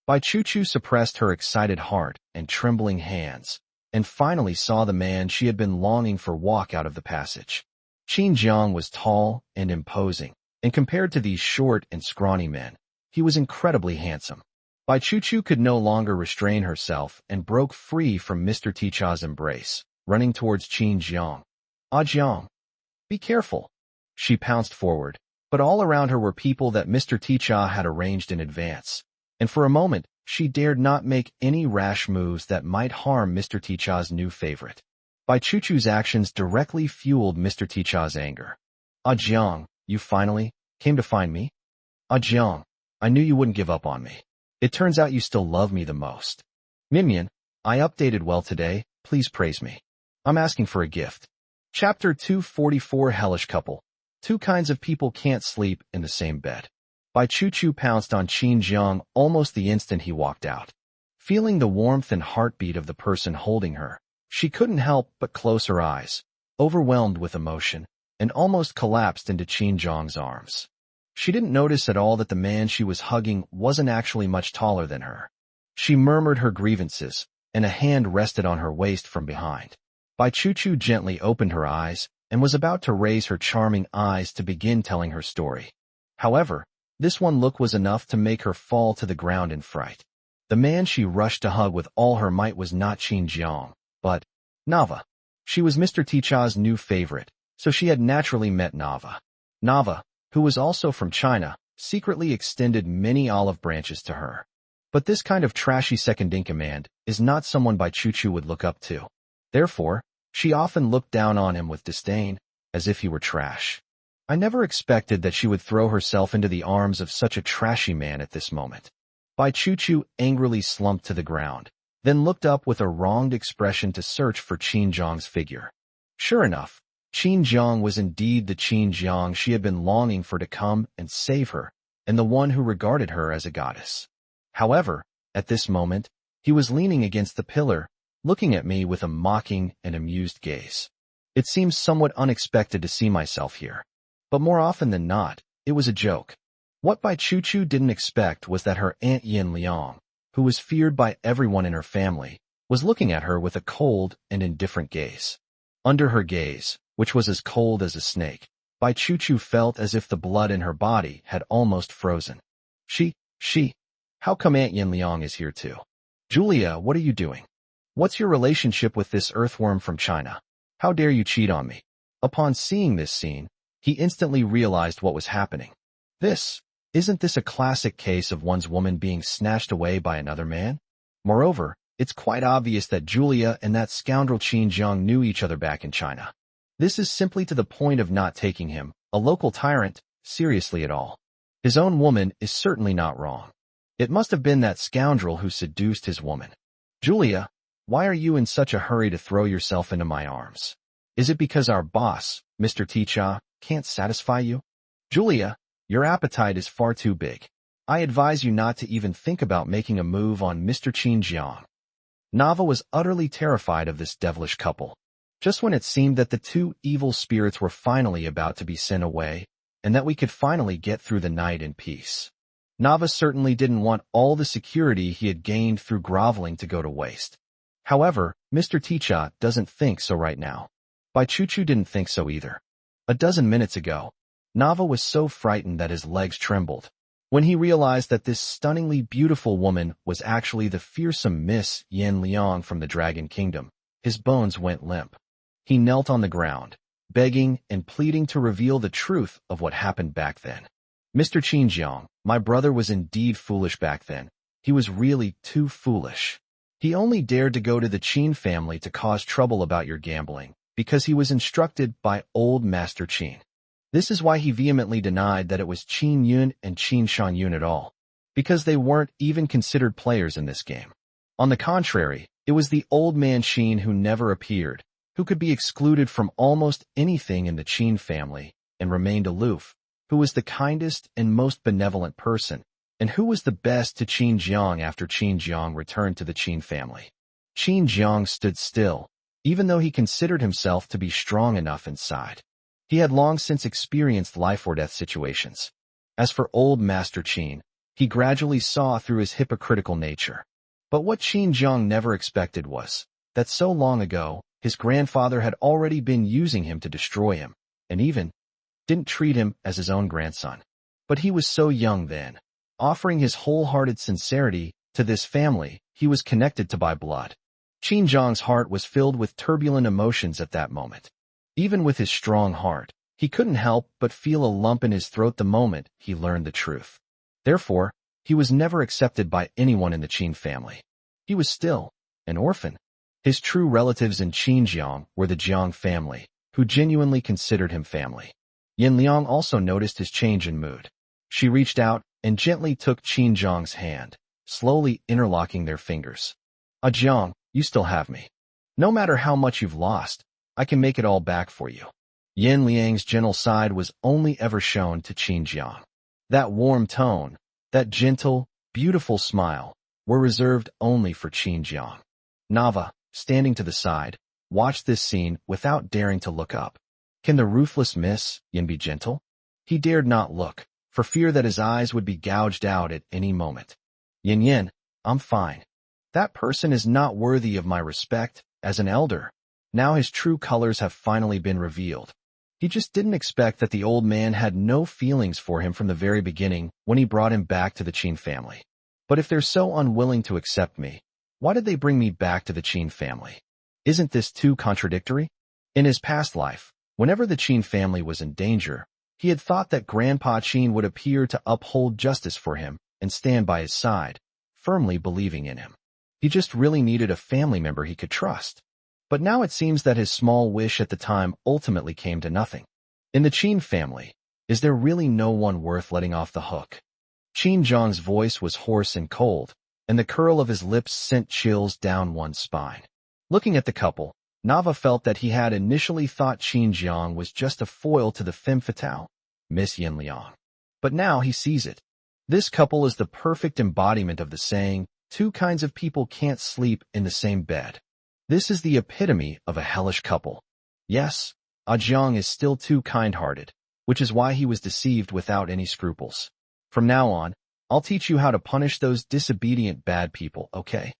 Bai Chuchu suppressed her excited heart and trembling hands, and finally saw the man she had been longing for walk out of the passage. Qin Jiang was tall and imposing, and compared to these short and scrawny men, he was incredibly handsome. Bai Chuchu could no longer restrain herself and broke free from Mr. Ticha's embrace, running towards Qin Jiang. Ah Jiang, be careful. She pounced forward, but all around her were people that Mr. Ticha had arranged in advance, and for a moment, she dared not make any rash moves that might harm Mr. Ticha's new favorite. Bai Chuchu's actions directly fueled Mr. Ticha's anger. Ah Jiang, you finally came to find me? Ah Jiang, I knew you wouldn't give up on me. It turns out you still love me the most. Mimian, I updated well today, please praise me. I'm asking for a gift. Chapter 244 Hellish Couple. Two kinds of people can't sleep in the same bed. Bai Chuchu pounced on Qin Jiang almost the instant he walked out. Feeling the warmth and heartbeat of the person holding her, she couldn't help but close her eyes, overwhelmed with emotion, and almost collapsed into Qin Jiang's arms. She didn't notice at all that the man she was hugging wasn't actually much taller than her. She murmured her grievances, and a hand rested on her waist from behind. Bai Chuchu gently opened her eyes and was about to raise her charming eyes to begin telling her story. However, this one look was enough to make her fall to the ground in fright. The man she rushed to hug with all her might was not Qin Jiang, but Nava. She was Mr. Ticha's new favorite, so she had naturally met Nava. Nava, who was also from China, secretly extended many olive branches to her. But this kind of trashy second-in-command is not someone Bai Chuchu would look up to. Therefore, she often looked down on him with disdain, as if he were trash. I never expected that she would throw herself into the arms of such a trashy man at this moment. Bai Chuchu angrily slumped to the ground, then looked up with a wronged expression to search for Qin Jiang's figure. Sure enough, Qin Jiang was indeed the Qin Jiang she had been longing for to come and save her, and the one who regarded her as a goddess. However, at this moment, he was leaning against the pillar, looking at me with a mocking and amused gaze. It seems somewhat unexpected to see myself here. But more often than not, it was a joke. What Bai Chuchu didn't expect was that her Aunt Yin Liang, who was feared by everyone in her family, was looking at her with a cold and indifferent gaze. Under her gaze, which was as cold as a snake, Bai Chuchu felt as if the blood in her body had almost frozen. How come Aunt Yin Liang is here too? Julia, what are you doing? What's your relationship with this earthworm from China? How dare you cheat on me? Upon seeing this scene, he instantly realized what was happening. Isn't this a classic case of one's woman being snatched away by another man? Moreover, it's quite obvious that Julia and that scoundrel Qin Jiang knew each other back in China. This is simply to the point of not taking him, a local tyrant, seriously at all. His own woman is certainly not wrong. It must have been that scoundrel who seduced his woman. Julia, why are you in such a hurry to throw yourself into my arms? Is it because our boss, Mr. Ticha, can't satisfy you? Julia, your appetite is far too big. I advise you not to even think about making a move on Mr. Qin Jiang. Nava was utterly terrified of this devilish couple. Just when it seemed that the two evil spirits were finally about to be sent away, and that we could finally get through the night in peace. Nava certainly didn't want all the security he had gained through groveling to go to waste. However, Mr. Ticha doesn't think so right now. Bai Chuchu didn't think so either. A dozen minutes ago, Nava was so frightened that his legs trembled. When he realized that this stunningly beautiful woman was actually the fearsome Miss Yin Liang from the Dragon Kingdom, his bones went limp. He knelt on the ground, begging and pleading to reveal the truth of what happened back then. Mr. Qin Jiang, my brother was indeed foolish back then. He was really too foolish. He only dared to go to the Qin family to cause trouble about your gambling, because he was instructed by old Master Qin. This is why he vehemently denied that it was Qin Yun and Qin Shan Yun at all, because they weren't even considered players in this game. On the contrary, it was the old man Qin who never appeared, who could be excluded from almost anything in the Qin family and remained aloof, who was the kindest and most benevolent person, and who was the best to Qin Jiang after Qin Jiang returned to the Qin family. Qin Jiang stood still, even though he considered himself to be strong enough inside. He had long since experienced life-or-death situations. As for old Master Qin, he gradually saw through his hypocritical nature. But what Qin Jiang never expected was that so long ago, his grandfather had already been using him to destroy him, and even didn't treat him as his own grandson. But he was so young then. Offering his wholehearted sincerity to this family, he was connected to by blood. Qin Jiang's heart was filled with turbulent emotions at that moment. Even with his strong heart, he couldn't help but feel a lump in his throat the moment he learned the truth. Therefore, he was never accepted by anyone in the Qin family. He was still an orphan. His true relatives in Xinjiang were the Jiang family, who genuinely considered him family. Yin Liang also noticed his change in mood. She reached out and gently took Qin Jiang's hand, slowly interlocking their fingers. Jiang, you still have me. No matter how much you've lost, I can make it all back for you. Yin Liang's gentle side was only ever shown to Qin Jiang. That warm tone, that gentle, beautiful smile, were reserved only for Qin Jiang. Nava, standing to the side, watched this scene without daring to look up. Can the ruthless Miss Yin be gentle? He dared not look, for fear that his eyes would be gouged out at any moment. Yin, I'm fine. That person is not worthy of my respect as an elder. Now his true colors have finally been revealed. He just didn't expect that the old man had no feelings for him from the very beginning when he brought him back to the Qin family. But if they're so unwilling to accept me, why did they bring me back to the Qin family? Isn't this too contradictory? In his past life, whenever the Qin family was in danger, he had thought that Grandpa Qin would appear to uphold justice for him and stand by his side, firmly believing in him. He just really needed a family member he could trust. But now it seems that his small wish at the time ultimately came to nothing. In the Qin family, is there really no one worth letting off the hook? Qin Zhang's voice was hoarse and cold, and the curl of his lips sent chills down one's spine. Looking at the couple, Nava felt that he had initially thought Qin Jiang was just a foil to the femme fatale, Miss Yin Liang. But now he sees it. This couple is the perfect embodiment of the saying, two kinds of people can't sleep in the same bed. This is the epitome of a hellish couple. Yes, Jiang is still too kind-hearted, which is why he was deceived without any scruples. From now on, I'll teach you how to punish those disobedient bad people, okay?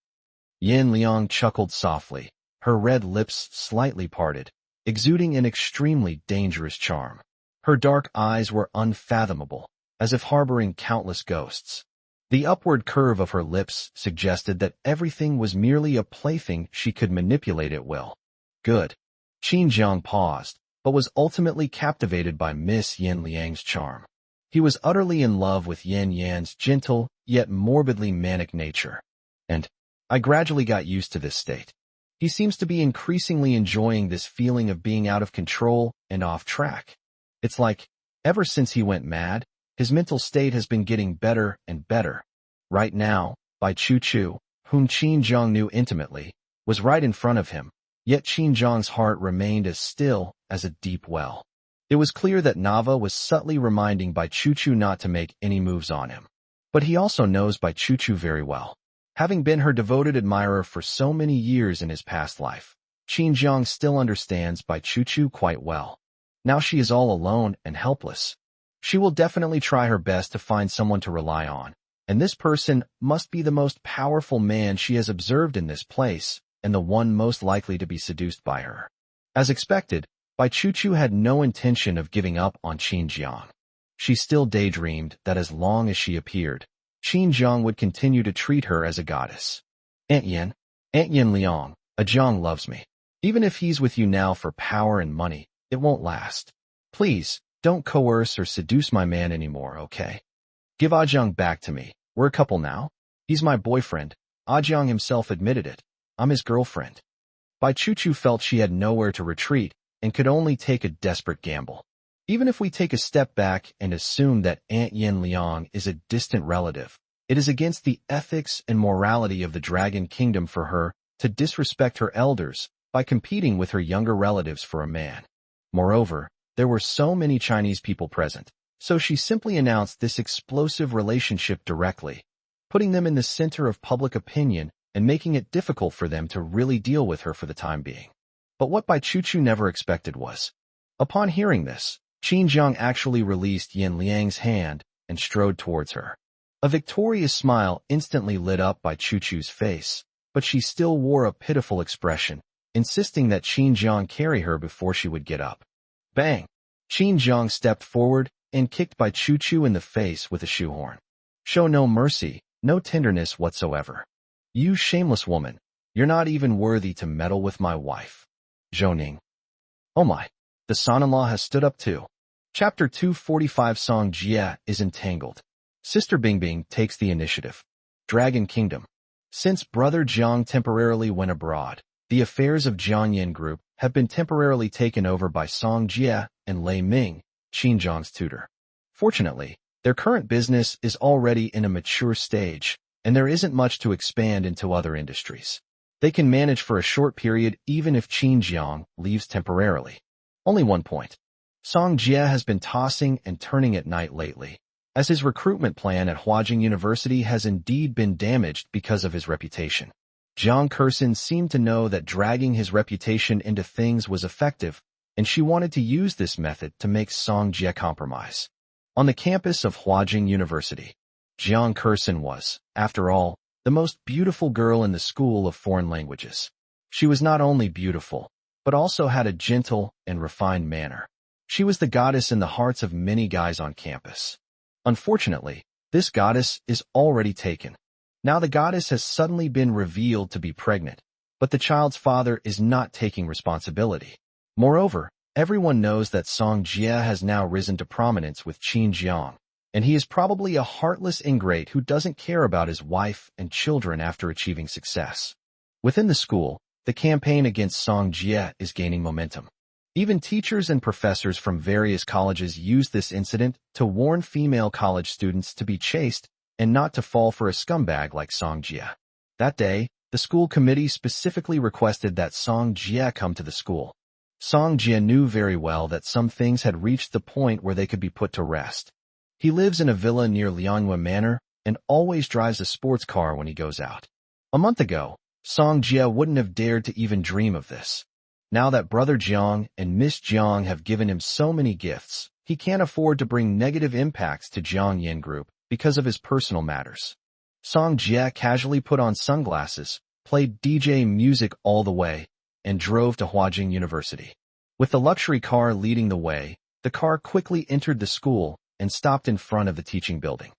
Yin Liang chuckled softly, her red lips slightly parted, exuding an extremely dangerous charm. Her dark eyes were unfathomable, as if harboring countless ghosts. The upward curve of her lips suggested that everything was merely a plaything she could manipulate at will. Good. Qin Jiang paused, but was ultimately captivated by Miss Yin Liang's charm. He was utterly in love with Yin Yan's gentle, yet morbidly manic nature. And I gradually got used to this state. He seems to be increasingly enjoying this feeling of being out of control and off track. It's like, ever since he went mad, his mental state has been getting better and better. Right now, Bai Chu, whom Qin Jiang knew intimately, was right in front of him, yet Qin Jiang's heart remained as still as a deep well. It was clear that Nava was subtly reminding Bai Chu not to make any moves on him. But he also knows Bai Chu very well. Having been her devoted admirer for so many years in his past life, Qin Jiang still understands Bai Chu quite well. Now she is all alone and helpless. She will definitely try her best to find someone to rely on, and this person must be the most powerful man she has observed in this place, and the one most likely to be seduced by her. As expected, Bai Chu had no intention of giving up on Qin Jiang. She still daydreamed that as long as she appeared, Qin Jiang would continue to treat her as a goddess. Aunt Yin Liang, Jiang loves me. Even if he's with you now for power and money, it won't last. Please, don't coerce or seduce my man anymore, okay? Give Jiang back to me. We're a couple now. He's my boyfriend. Jiang himself admitted it. I'm his girlfriend. Bai Chu felt she had nowhere to retreat and could only take a desperate gamble. Even if we take a step back and assume that Aunt Yin Liang is a distant relative, it is against the ethics and morality of the Dragon Kingdom for her to disrespect her elders by competing with her younger relatives for a man. Moreover, there were so many Chinese people present, so she simply announced this explosive relationship directly, putting them in the center of public opinion and making it difficult for them to really deal with her for the time being. But what Bai Chu never expected was, upon hearing this, Qin Jiang actually released Yin Liang's hand and strode towards her. A victorious smile instantly lit up Bai Chu's face, but she still wore a pitiful expression, insisting that Qin Jiang carry her before she would get up. Bang! Qin Jiang stepped forward and kicked Bai Chu in the face with a shoehorn. Show no mercy, no tenderness whatsoever. You shameless woman, you're not even worthy to meddle with my wife. Zhou. Oh my, the son-in-law has stood up too. Chapter 245 Song Jie is entangled. Sister Bingbing takes the initiative. Dragon Kingdom. Since Brother Jiang temporarily went abroad, the affairs of Jiangyin Group have been temporarily taken over by Song Jie and Lei Ming, Qin Jiang's tutor. Fortunately, their current business is already in a mature stage, and there isn't much to expand into other industries. They can manage for a short period even if Qin Jiang leaves temporarily. Only one point. Song Jie has been tossing and turning at night lately, as his recruitment plan at Huajing University has indeed been damaged because of his reputation. Jiang Kursin seemed to know that dragging his reputation into things was effective, and she wanted to use this method to make Song Jie compromise. On the campus of Huajing University, Jiang Kursin was, after all, the most beautiful girl in the School of Foreign Languages. She was not only beautiful, but also had a gentle and refined manner. She was the goddess in the hearts of many guys on campus. Unfortunately, this goddess is already taken. Now the goddess has suddenly been revealed to be pregnant, but the child's father is not taking responsibility. Moreover, everyone knows that Song Jia has now risen to prominence with Qin Jiang, and he is probably a heartless ingrate who doesn't care about his wife and children after achieving success. Within the school, the campaign against Song Jia is gaining momentum. Even teachers and professors from various colleges use this incident to warn female college students to be chaste and not to fall for a scumbag like Song Jia. That day, the school committee specifically requested that Song Jia come to the school. Song Jia knew very well that some things had reached the point where they could be put to rest. He lives in a villa near Lianhua Manor and always drives a sports car when he goes out. A month ago, Song Jia wouldn't have dared to even dream of this. Now that Brother Jiang and Miss Jiang have given him so many gifts, he can't afford to bring negative impacts to Jiang Yin Group because of his personal matters. Song Jia casually put on sunglasses, played DJ music all the way, and drove to Huajing University. With the luxury car leading the way, the car quickly entered the school and stopped in front of the teaching building.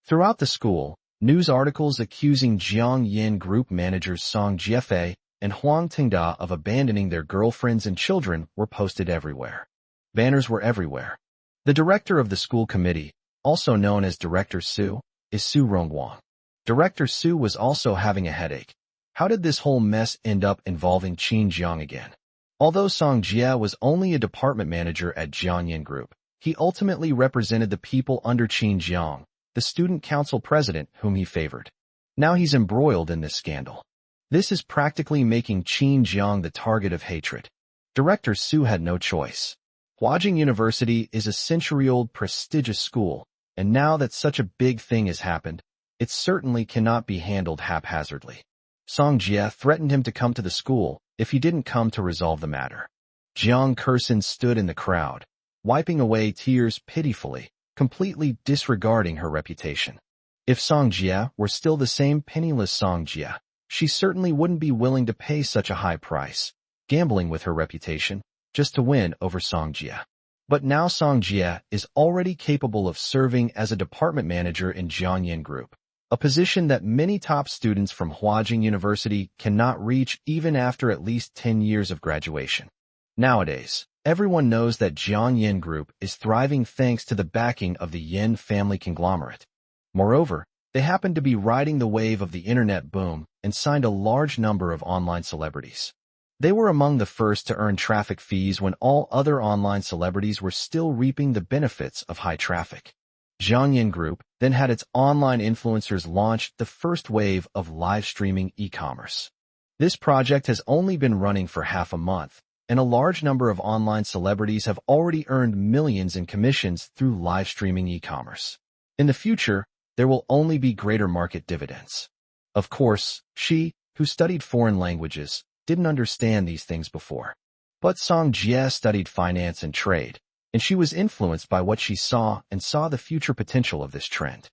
Throughout the school, news articles accusing Jiang Yin Group managers Song Jiefei and Huang Tingda of abandoning their girlfriends and children were posted everywhere. Banners were everywhere. The director of the school committee, also known as Director Su, is Su Rongguang. Director Su was also having a headache. How did this whole mess end up involving Qin Jiang again? Although Song Jia was only a department manager at Jiangyin Group, he ultimately represented the people under Qin Jiang, the student council president whom he favored. Now he's embroiled in this scandal. This is practically making Qin Jiang the target of hatred. Director Su had no choice. Huajing University is a century-old prestigious school, and now that such a big thing has happened, it certainly cannot be handled haphazardly. Song Jia threatened him to come to the school if he didn't come to resolve the matter. Jiang Kursin stood in the crowd, wiping away tears pitifully, completely disregarding her reputation. If Song Jia were still the same penniless Song Jia, she certainly wouldn't be willing to pay such a high price, gambling with her reputation, just to win over Song Jia. But now Song Jia is already capable of serving as a department manager in Jiangyin Group, a position that many top students from Huajing University cannot reach even after at least 10 years of graduation. Nowadays, everyone knows that Jiangyin Group is thriving thanks to the backing of the Yin family conglomerate. Moreover, they happen to be riding the wave of the internet boom and signed a large number of online celebrities. They were among the first to earn traffic fees when all other online celebrities were still reaping the benefits of high traffic. Jiangyin Group then had its online influencers launch the first wave of live streaming e-commerce. This project has only been running for half a month, and a large number of online celebrities have already earned millions in commissions through live streaming e-commerce. In the future, there will only be greater market dividends. Of course, she, who studied foreign languages, didn't understand these things before. But Song Jia studied finance and trade, and she was influenced by what she saw and saw the future potential of this trend.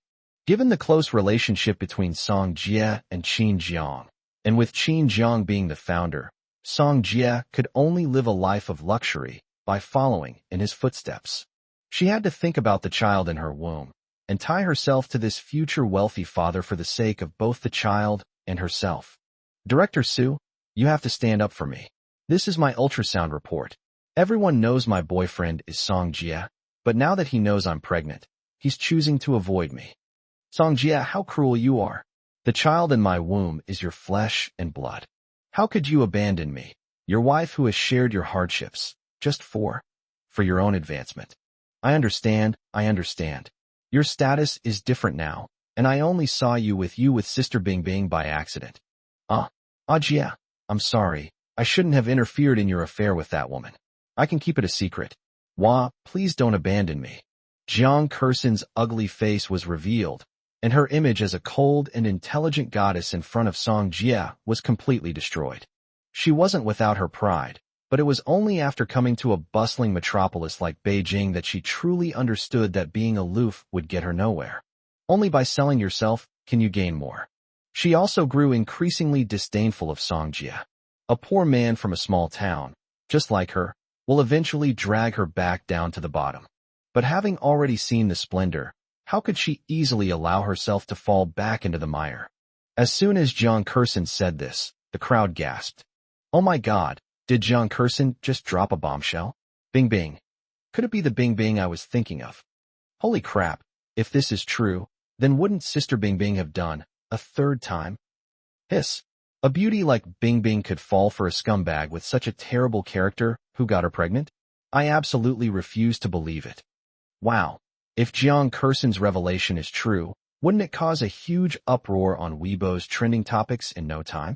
Given the close relationship between Song Jia and Qin Jiang, and with Qin Jiang being the founder, Song Jia could only live a life of luxury by following in his footsteps. She had to think about the child in her womb and tie herself to this future wealthy father for the sake of both the child and herself. Director Su, you have to stand up for me. This is my ultrasound report. Everyone knows my boyfriend is Song Jia, but now that he knows I'm pregnant, he's choosing to avoid me. Song Jia, how cruel you are. The child in my womb is your flesh and blood. How could you abandon me, your wife who has shared your hardships, just for your own advancement? I understand. Your status is different now, and I only saw you with Sister Bingbing by accident. Jia, I'm sorry. I shouldn't have interfered in your affair with that woman. I can keep it a secret. Please don't abandon me. Jiang Kursin's ugly face was revealed, and her image as a cold and intelligent goddess in front of Song Jia was completely destroyed. She wasn't without her pride, but it was only after coming to a bustling metropolis like Beijing that she truly understood that being aloof would get her nowhere. Only by selling yourself can you gain more. She also grew increasingly disdainful of Song Jia. A poor man from a small town, just like her, will eventually drag her back down to the bottom. But having already seen the splendor, how could she easily allow herself to fall back into the mire? As soon as Jiang Kersen said this, the crowd gasped. Oh my god, did Jiang Kersen just drop a bombshell? Bing bing. Could it be the Bing Bing I was thinking of? Holy crap, if this is true, then wouldn't Sister Bing Bing have done a third time? Hiss. A beauty like Bing Bing could fall for a scumbag with such a terrible character who got her pregnant? I absolutely refuse to believe it. Wow. If Jiang Kersen's revelation is true, wouldn't it cause a huge uproar on Weibo's trending topics in no time?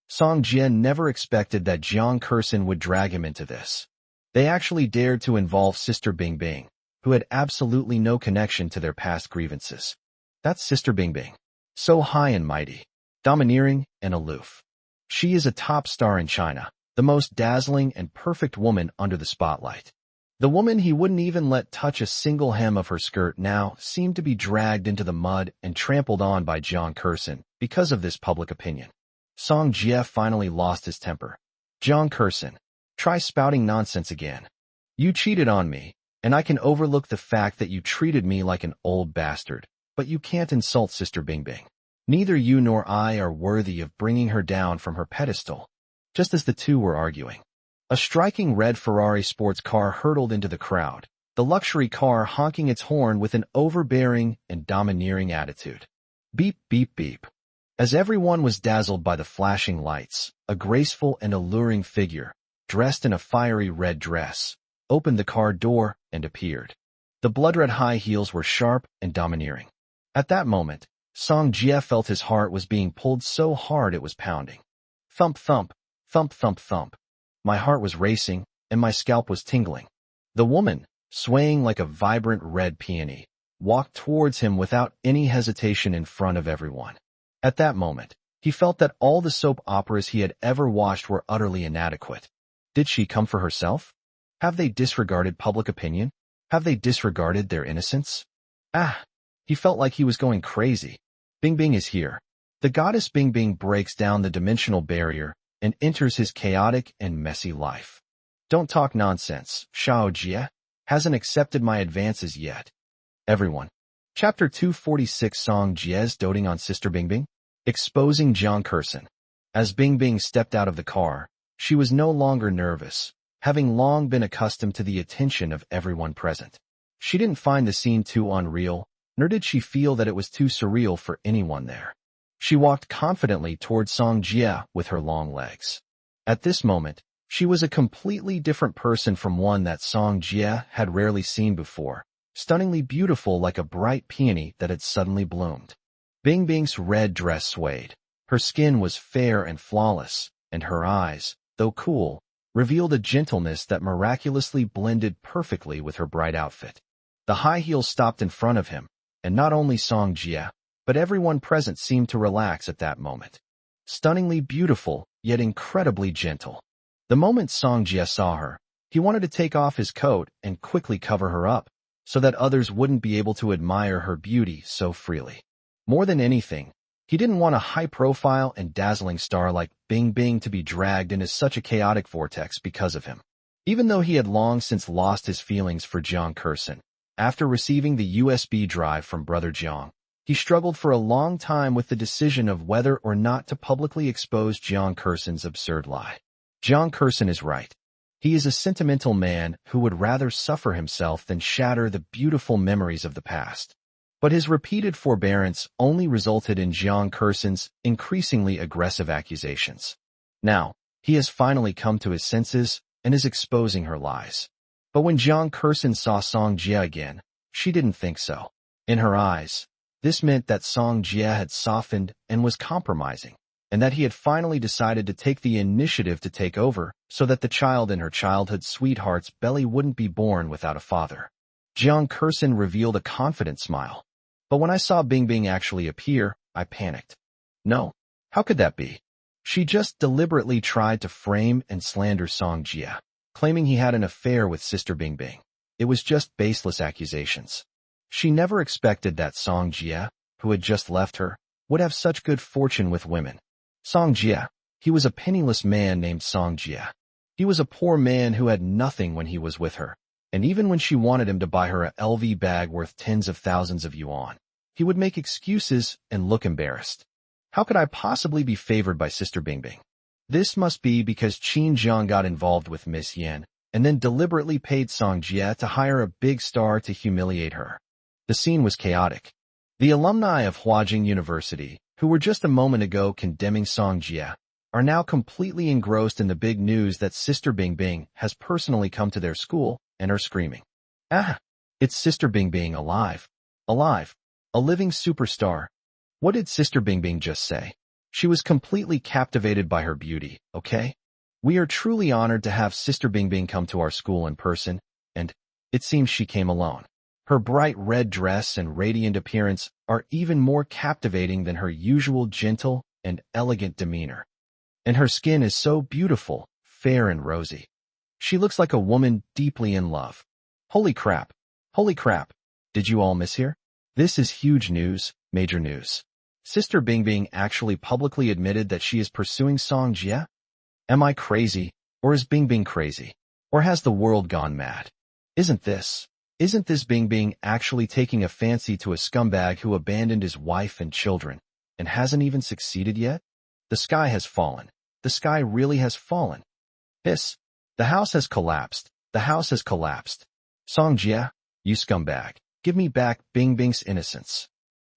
Song Jie never expected that Jiang Kersen would drag him into this. They actually dared to involve Sister Bing Bing, who had absolutely no connection to their past grievances. That's Sister Bing Bing. So high and mighty, domineering and aloof. She is a top star in China, the most dazzling and perfect woman under the spotlight. The woman he wouldn't even let touch a single hem of her skirt now seemed to be dragged into the mud and trampled on by Jiang Kersen because of this public opinion. Song Jie finally lost his temper. Jiang Kersen, try spouting nonsense again. You cheated on me, and I can overlook the fact that you treated me like an old bastard, but you can't insult Sister Bing Bing. Neither you nor I are worthy of bringing her down from her pedestal. Just as the two were arguing, a striking red Ferrari sports car hurtled into the crowd, the luxury car honking its horn with an overbearing and domineering attitude. Beep, beep, beep. As everyone was dazzled by the flashing lights, a graceful and alluring figure, dressed in a fiery red dress, opened the car door and appeared. The blood-red high heels were sharp and domineering. At that moment, Song Jie felt his heart was being pulled so hard it was pounding. Thump, thump, thump, thump, thump. My heart was racing, and my scalp was tingling. The woman, swaying like a vibrant red peony, walked towards him without any hesitation in front of everyone. At that moment, he felt that all the soap operas he had ever watched were utterly inadequate. Did she come for herself? Have they disregarded public opinion? Have they disregarded their innocence? Ah! He felt like he was going crazy. Bing Bing is here. The goddess Bing Bing breaks down the dimensional barrier and enters his chaotic and messy life. Don't talk nonsense, Xiao Jie hasn't accepted my advances yet. Everyone. Chapter 246 Song Jie's doting on Sister Bing Bing? Exposing Jiang Kersen. As Bing Bing stepped out of the car, she was no longer nervous, having long been accustomed to the attention of everyone present. She didn't find the scene too unreal, nor did she feel that it was too surreal for anyone there. She walked confidently toward Song Jie with her long legs. At this moment, she was a completely different person from one that Song Jie had rarely seen before, stunningly beautiful like a bright peony that had suddenly bloomed. Bing Bing's red dress swayed. Her skin was fair and flawless, and her eyes, though cool, revealed a gentleness that miraculously blended perfectly with her bright outfit. The high heels stopped in front of him, and not only Song Jie, but everyone present seemed to relax at that moment. Stunningly beautiful, yet incredibly gentle. The moment Song Jie saw her, he wanted to take off his coat and quickly cover her up, so that others wouldn't be able to admire her beauty so freely. More than anything, he didn't want a high-profile and dazzling star like Bing Bing to be dragged into such a chaotic vortex because of him. Even though he had long since lost his feelings for Jiang Kersen, after receiving the USB drive from Brother Jiang, he struggled for a long time with the decision of whether or not to publicly expose Jiang Kersen's absurd lie. Jiang Kersen is right. He is a sentimental man who would rather suffer himself than shatter the beautiful memories of the past. But his repeated forbearance only resulted in Jiang Kersen's increasingly aggressive accusations. Now, he has finally come to his senses and is exposing her lies. But when Jiang Kersen saw Song Jie again, she didn't think so. In her eyes, this meant that Song Jie had softened and was compromising, and that he had finally decided to take the initiative to take over so that the child in her childhood sweetheart's belly wouldn't be born without a father. Jiang Kersen revealed a confident smile. But when I saw Bing Bing actually appear, I panicked. No, how could that be? She just deliberately tried to frame and slander Song Jie, claiming he had an affair with Sister Bing Bing. It was just baseless accusations. She never expected that Song Jie, who had just left her, would have such good fortune with women. Song Jie, he was a penniless man named Song Jie. He was a poor man who had nothing when he was with her, and even when she wanted him to buy her a LV bag worth tens of thousands of yuan, he would make excuses and look embarrassed. How could I possibly be favored by Sister Bingbing? This must be because Qin Jiang got involved with Miss Yan and then deliberately paid Song Jie to hire a big star to humiliate her. The scene was chaotic. The alumni of Huajing University, who were just a moment ago condemning Song Jie, are now completely engrossed in the big news that Sister Bingbing has personally come to their school and are screaming, "Ah! It's Sister Bingbing alive! Alive! A living superstar!" What did Sister Bingbing just say? She was completely captivated by her beauty, okay? We are truly honored to have Sister Bingbing come to our school in person, and it seems she came alone. Her bright red dress and radiant appearance are even more captivating than her usual gentle and elegant demeanor. And her skin is so beautiful, fair and rosy. She looks like a woman deeply in love. Holy crap! Holy crap! Did you all miss here? This is huge news, major news. Sister Bingbing actually publicly admitted that she is pursuing Song Jie? Am I crazy, or is Bingbing crazy? Or has the world gone mad? Isn't this Bingbing actually taking a fancy to a scumbag who abandoned his wife and children, and hasn't even succeeded yet? The sky has fallen. The sky really has fallen. The house has collapsed. The house has collapsed. Song Jie, you scumbag, give me back Bingbing's innocence.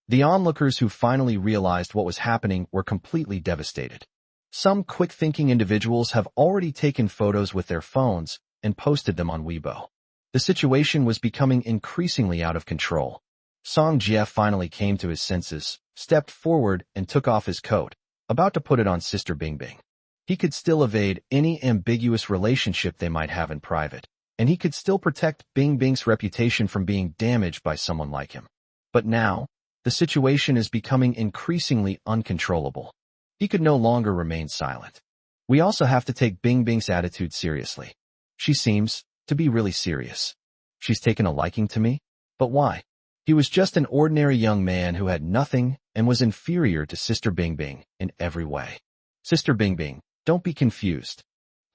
The onlookers who finally realized what was happening were completely devastated. Some quick-thinking individuals have already taken photos with their phones and posted them on Weibo. The situation was becoming increasingly out of control. Song Jie finally came to his senses, stepped forward and took off his coat, about to put it on Sister Bingbing. He could still evade any ambiguous relationship they might have in private, and he could still protect Bingbing's reputation from being damaged by someone like him. But now, the situation is becoming increasingly uncontrollable. He could no longer remain silent. We also have to take Bingbing's attitude seriously. She seems to be really serious. She's taken a liking to me? But why? He was just an ordinary young man who had nothing and was inferior to Sister Bingbing in every way. Sister Bingbing, don't be confused.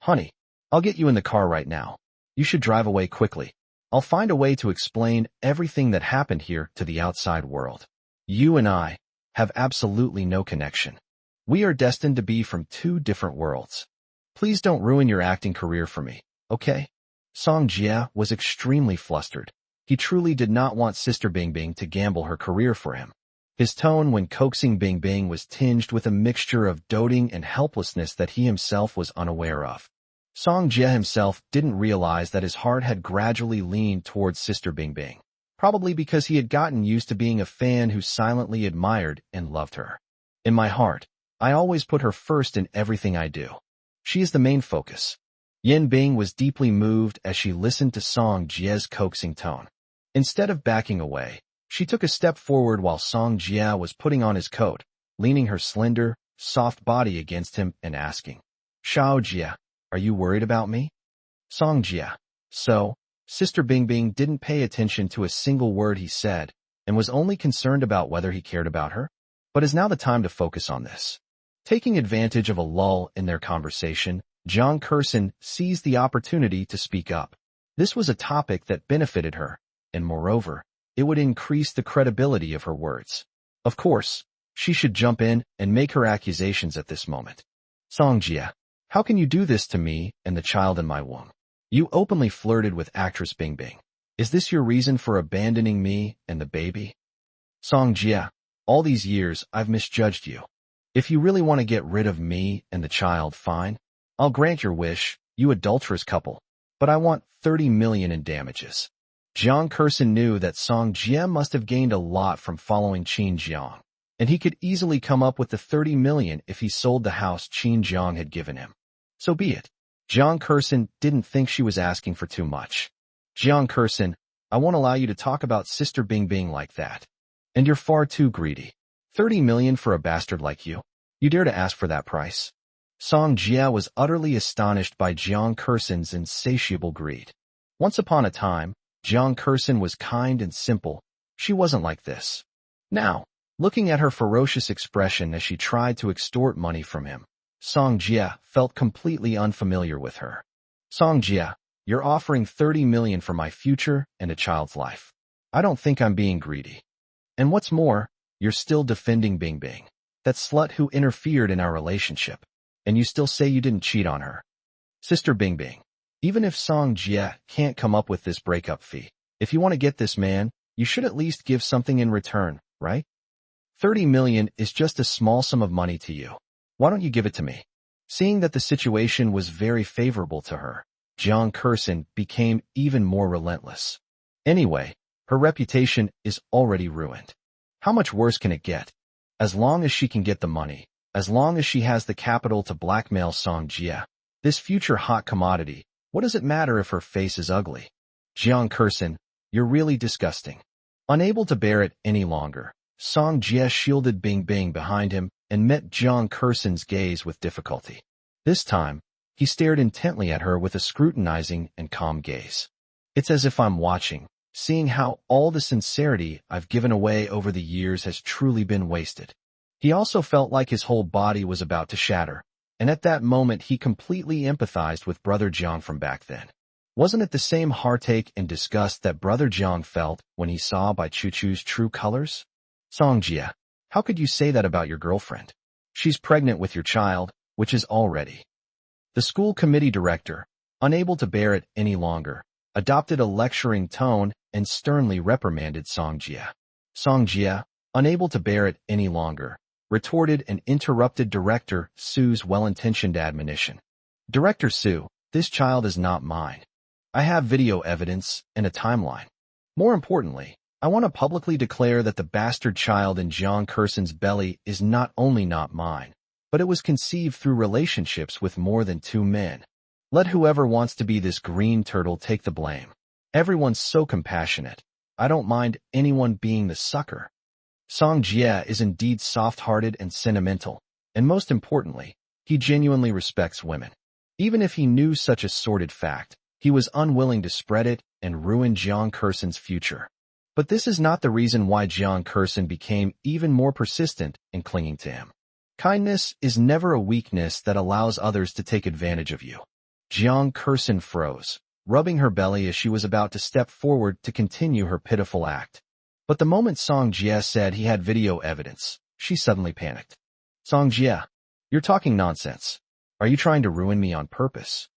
Honey, I'll get you in the car right now. You should drive away quickly. I'll find a way to explain everything that happened here to the outside world. You and I have absolutely no connection. We are destined to be from two different worlds. Please don't ruin your acting career for me, okay? Song Jie was extremely flustered. He truly did not want Sister Bingbing to gamble her career for him. His tone when coaxing Bingbing was tinged with a mixture of doting and helplessness that he himself was unaware of. Song Jie himself didn't realize that his heart had gradually leaned towards Sister Bingbing, probably because he had gotten used to being a fan who silently admired and loved her. In my heart, I always put her first in everything I do. She is the main focus. Yin Bing was deeply moved as she listened to Song Jie's coaxing tone. Instead of backing away, she took a step forward while Song Jie was putting on his coat, leaning her slender, soft body against him and asking, "Shao Jie, are you worried about me?" Song Jie. So, Sister Bingbing didn't pay attention to a single word he said and was only concerned about whether he cared about her. But is now the time to focus on this. Taking advantage of a lull in their conversation, Jiang Kersen seized the opportunity to speak up. This was a topic that benefited her, and moreover, it would increase the credibility of her words. Of course, she should jump in and make her accusations at this moment. Song Jie, how can you do this to me and the child in my womb? You openly flirted with actress Bingbing. Is this your reason for abandoning me and the baby? Song Jie, all these years I've misjudged you. If you really want to get rid of me and the child, fine. I'll grant your wish, you adulterous couple. But I want 30 million in damages. Jiang Kersen knew that Song Jie must have gained a lot from following Qin Jiang, and he could easily come up with the 30 million if he sold the house Qin Jiang had given him. So be it. Jiang Kersen didn't think she was asking for too much. Jiang Kersen, I won't allow you to talk about Sister Bingbing like that. And you're far too greedy. 30 million for a bastard like you? You dare to ask for that price? Song Jie was utterly astonished by Jiang Kersen's insatiable greed. Once upon a time, Jiang Kersen was kind and simple. She wasn't like this. Now, looking at her ferocious expression as she tried to extort money from him, Song Jie felt completely unfamiliar with her. Song Jie, you're offering 30 million for my future and a child's life. I don't think I'm being greedy. And what's more, you're still defending Bingbing. That slut who interfered in our relationship. And you still say you didn't cheat on her. Sister Bingbing. Even if Song Jie can't come up with this breakup fee, if you want to get this man, you should at least give something in return, right? 30 million is just a small sum of money to you. Why don't you give it to me? Seeing that the situation was very favorable to her, Jiang Kursin became even more relentless. Anyway, her reputation is already ruined. How much worse can it get? As long as she can get the money, as long as she has the capital to blackmail Song Jie, this future hot commodity, what does it matter if her face is ugly? Jiang Kursin, you're really disgusting. Unable to bear it any longer, Song Jie shielded Bingbing behind him and met Jiang Kursin's gaze with difficulty. This time, he stared intently at her with a scrutinizing and calm gaze. It's as if I'm watching, seeing how all the sincerity I've given away over the years has truly been wasted. He also felt like his whole body was about to shatter, and at that moment he completely empathized with Brother Jiang from back then. Wasn't it the same heartache and disgust that Brother Jiang felt when he saw Bai Chuchu's true colors? Song Jie, how could you say that about your girlfriend? She's pregnant with your child, which is already. The school committee director, unable to bear it any longer, adopted a lecturing tone and sternly reprimanded Song Jie. Song Jie, unable to bear it any longer, retorted and interrupted Director Su's well-intentioned admonition. Director Su, this child is not mine. I have video evidence and a timeline. More importantly, I want to publicly declare that the bastard child in Jiang Kursin's belly is not only not mine, but it was conceived through relationships with more than 2 men. Let whoever wants to be this green turtle take the blame. Everyone's so compassionate. I don't mind anyone being the sucker. Song Jie is indeed soft-hearted and sentimental, and most importantly, he genuinely respects women. Even if he knew such a sordid fact, he was unwilling to spread it and ruin Jiang Kursin's future. But this is not the reason why Jiang Kursin became even more persistent in clinging to him. Kindness is never a weakness that allows others to take advantage of you. Jiang Kursin froze, rubbing her belly as she was about to step forward to continue her pitiful act. But the moment Song Jie said he had video evidence, she suddenly panicked. Song Jie, you're talking nonsense. Are you trying to ruin me on purpose?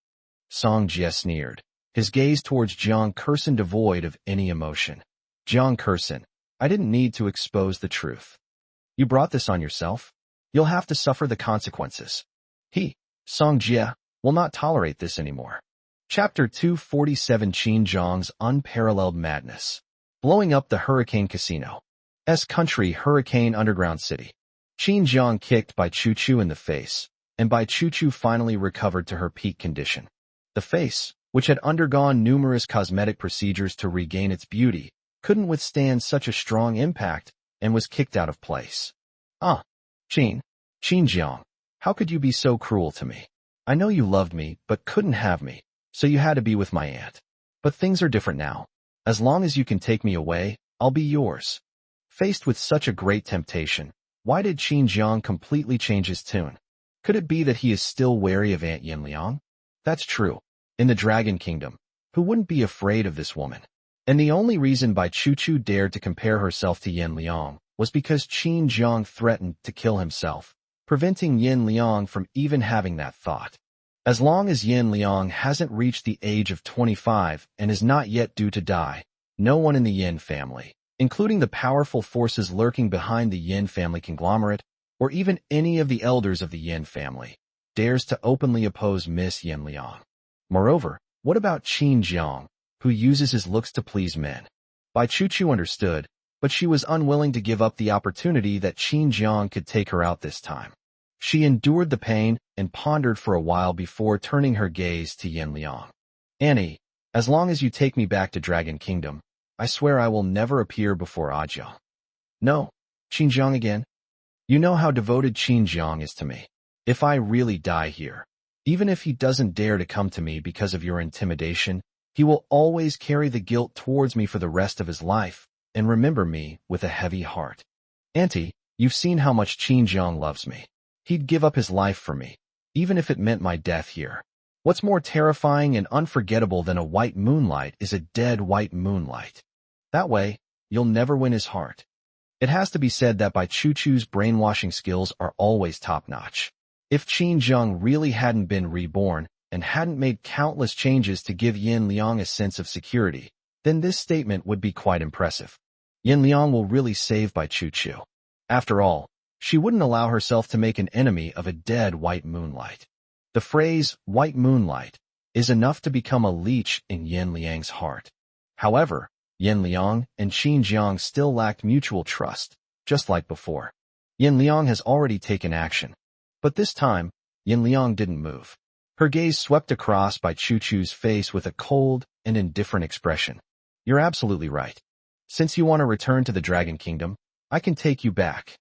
Song Jie sneered, his gaze towards Jiang Kursin devoid of any emotion. Jiang Kursin, I didn't need to expose the truth. You brought this on yourself. You'll have to suffer the consequences. He, Song Jie, will not tolerate this anymore. Chapter 247 Qin Zhang's Unparalleled Madness. Blowing up the Hurricane Casino. Country Hurricane Underground City. Qin Zhang kicked Bai Chuchu in the face, and Bai Chuchu finally recovered to her peak condition. The face, which had undergone numerous cosmetic procedures to regain its beauty, couldn't withstand such a strong impact and was kicked out of place. Qin Zhang, how could you be so cruel to me? I know you loved me but couldn't have me, so you had to be with my aunt. But things are different now. As long as you can take me away, I'll be yours. Faced with such a great temptation, why did Qin Zhang completely change his tune? Could it be that he is still wary of Aunt Yanliang? That's true. In the Dragon Kingdom, who wouldn't be afraid of this woman? And the only reason Bai Chuchu dared to compare herself to Yanliang was because Qin Zhang threatened to kill himself, preventing Yanliang from even having that thought. As long as Yanliang hasn't reached the age of 25 and is not yet due to die, no one in the Yin family, including the powerful forces lurking behind the Yin family conglomerate, or even any of the elders of the Yin family, dares to openly oppose Miss Yanliang. Moreover, what about Qin Zhang, who uses his looks to please men? Bai Chuchu understood, but she was unwilling to give up the opportunity that Qin Zhang could take her out this time. She endured the pain and pondered for a while before turning her gaze to Yanliang. Annie, as long as you take me back to Dragon Kingdom, I swear I will never appear before Ajia. No, Qin Zhang again. You know how devoted Qin Zhang is to me. If I really die here, even if he doesn't dare to come to me because of your intimidation, he will always carry the guilt towards me for the rest of his life and remember me with a heavy heart. Auntie, you've seen how much Qin Zhang loves me. He'd give up his life for me, even if it meant my death here. What's more terrifying and unforgettable than a white moonlight is a dead white moonlight. That way, you'll never win his heart. It has to be said that Bai Chuchu's brainwashing skills are always top-notch. If Qin Zheng really hadn't been reborn and hadn't made countless changes to give Yin Liang a sense of security, then this statement would be quite impressive. Yin Liang will really save Bai Chuchu. After all, she wouldn't allow herself to make an enemy of a dead white moonlight. The phrase, white moonlight, is enough to become a leech in Yin Liang's heart. However, Yin Liang and Qin Zheng still lacked mutual trust, just like before. Yin Liang has already taken action. But this time, Yin Liang didn't move. Her gaze swept across Bai Chuchu's face with a cold and indifferent expression. You're absolutely right. Since you want to return to the Dragon Kingdom, I can take you back.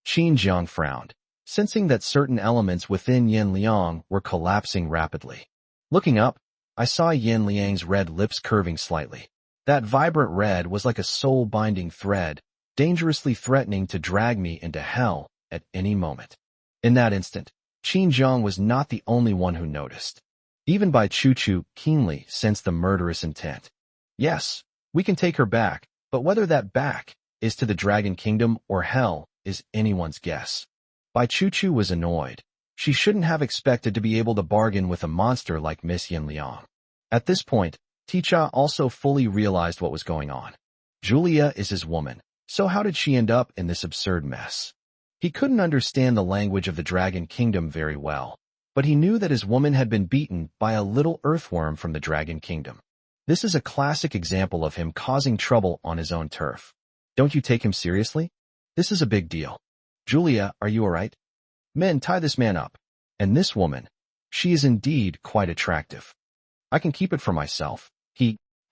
Qin Zheng frowned, sensing that certain elements within Yin Liang were collapsing rapidly. Looking up, I saw Yin Liang's red lips curving slightly. That vibrant red was like a soul-binding thread, dangerously threatening to drag me into hell at any moment. In that instant, Qin Zheng was not the only one who noticed. Even Bai Chuchu keenly sensed the murderous intent. Yes, we can take her back, but whether that back is to the Dragon Kingdom or hell is anyone's guess. Bai Chuchu was annoyed. She shouldn't have expected to be able to bargain with a monster like Miss Yin Liang. At this point, Ticha also fully realized what was going on. Julia is his woman, so how did she end up in this absurd mess? He couldn't understand the language of the Dragon Kingdom very well, but he knew that his woman had been beaten by a little earthworm from the Dragon Kingdom. This is a classic example of him causing trouble on his own turf. Don't you take him seriously? This is a big deal. Julia, are you all right? Men, tie this man up. And this woman, she is indeed quite attractive. I can keep it for myself.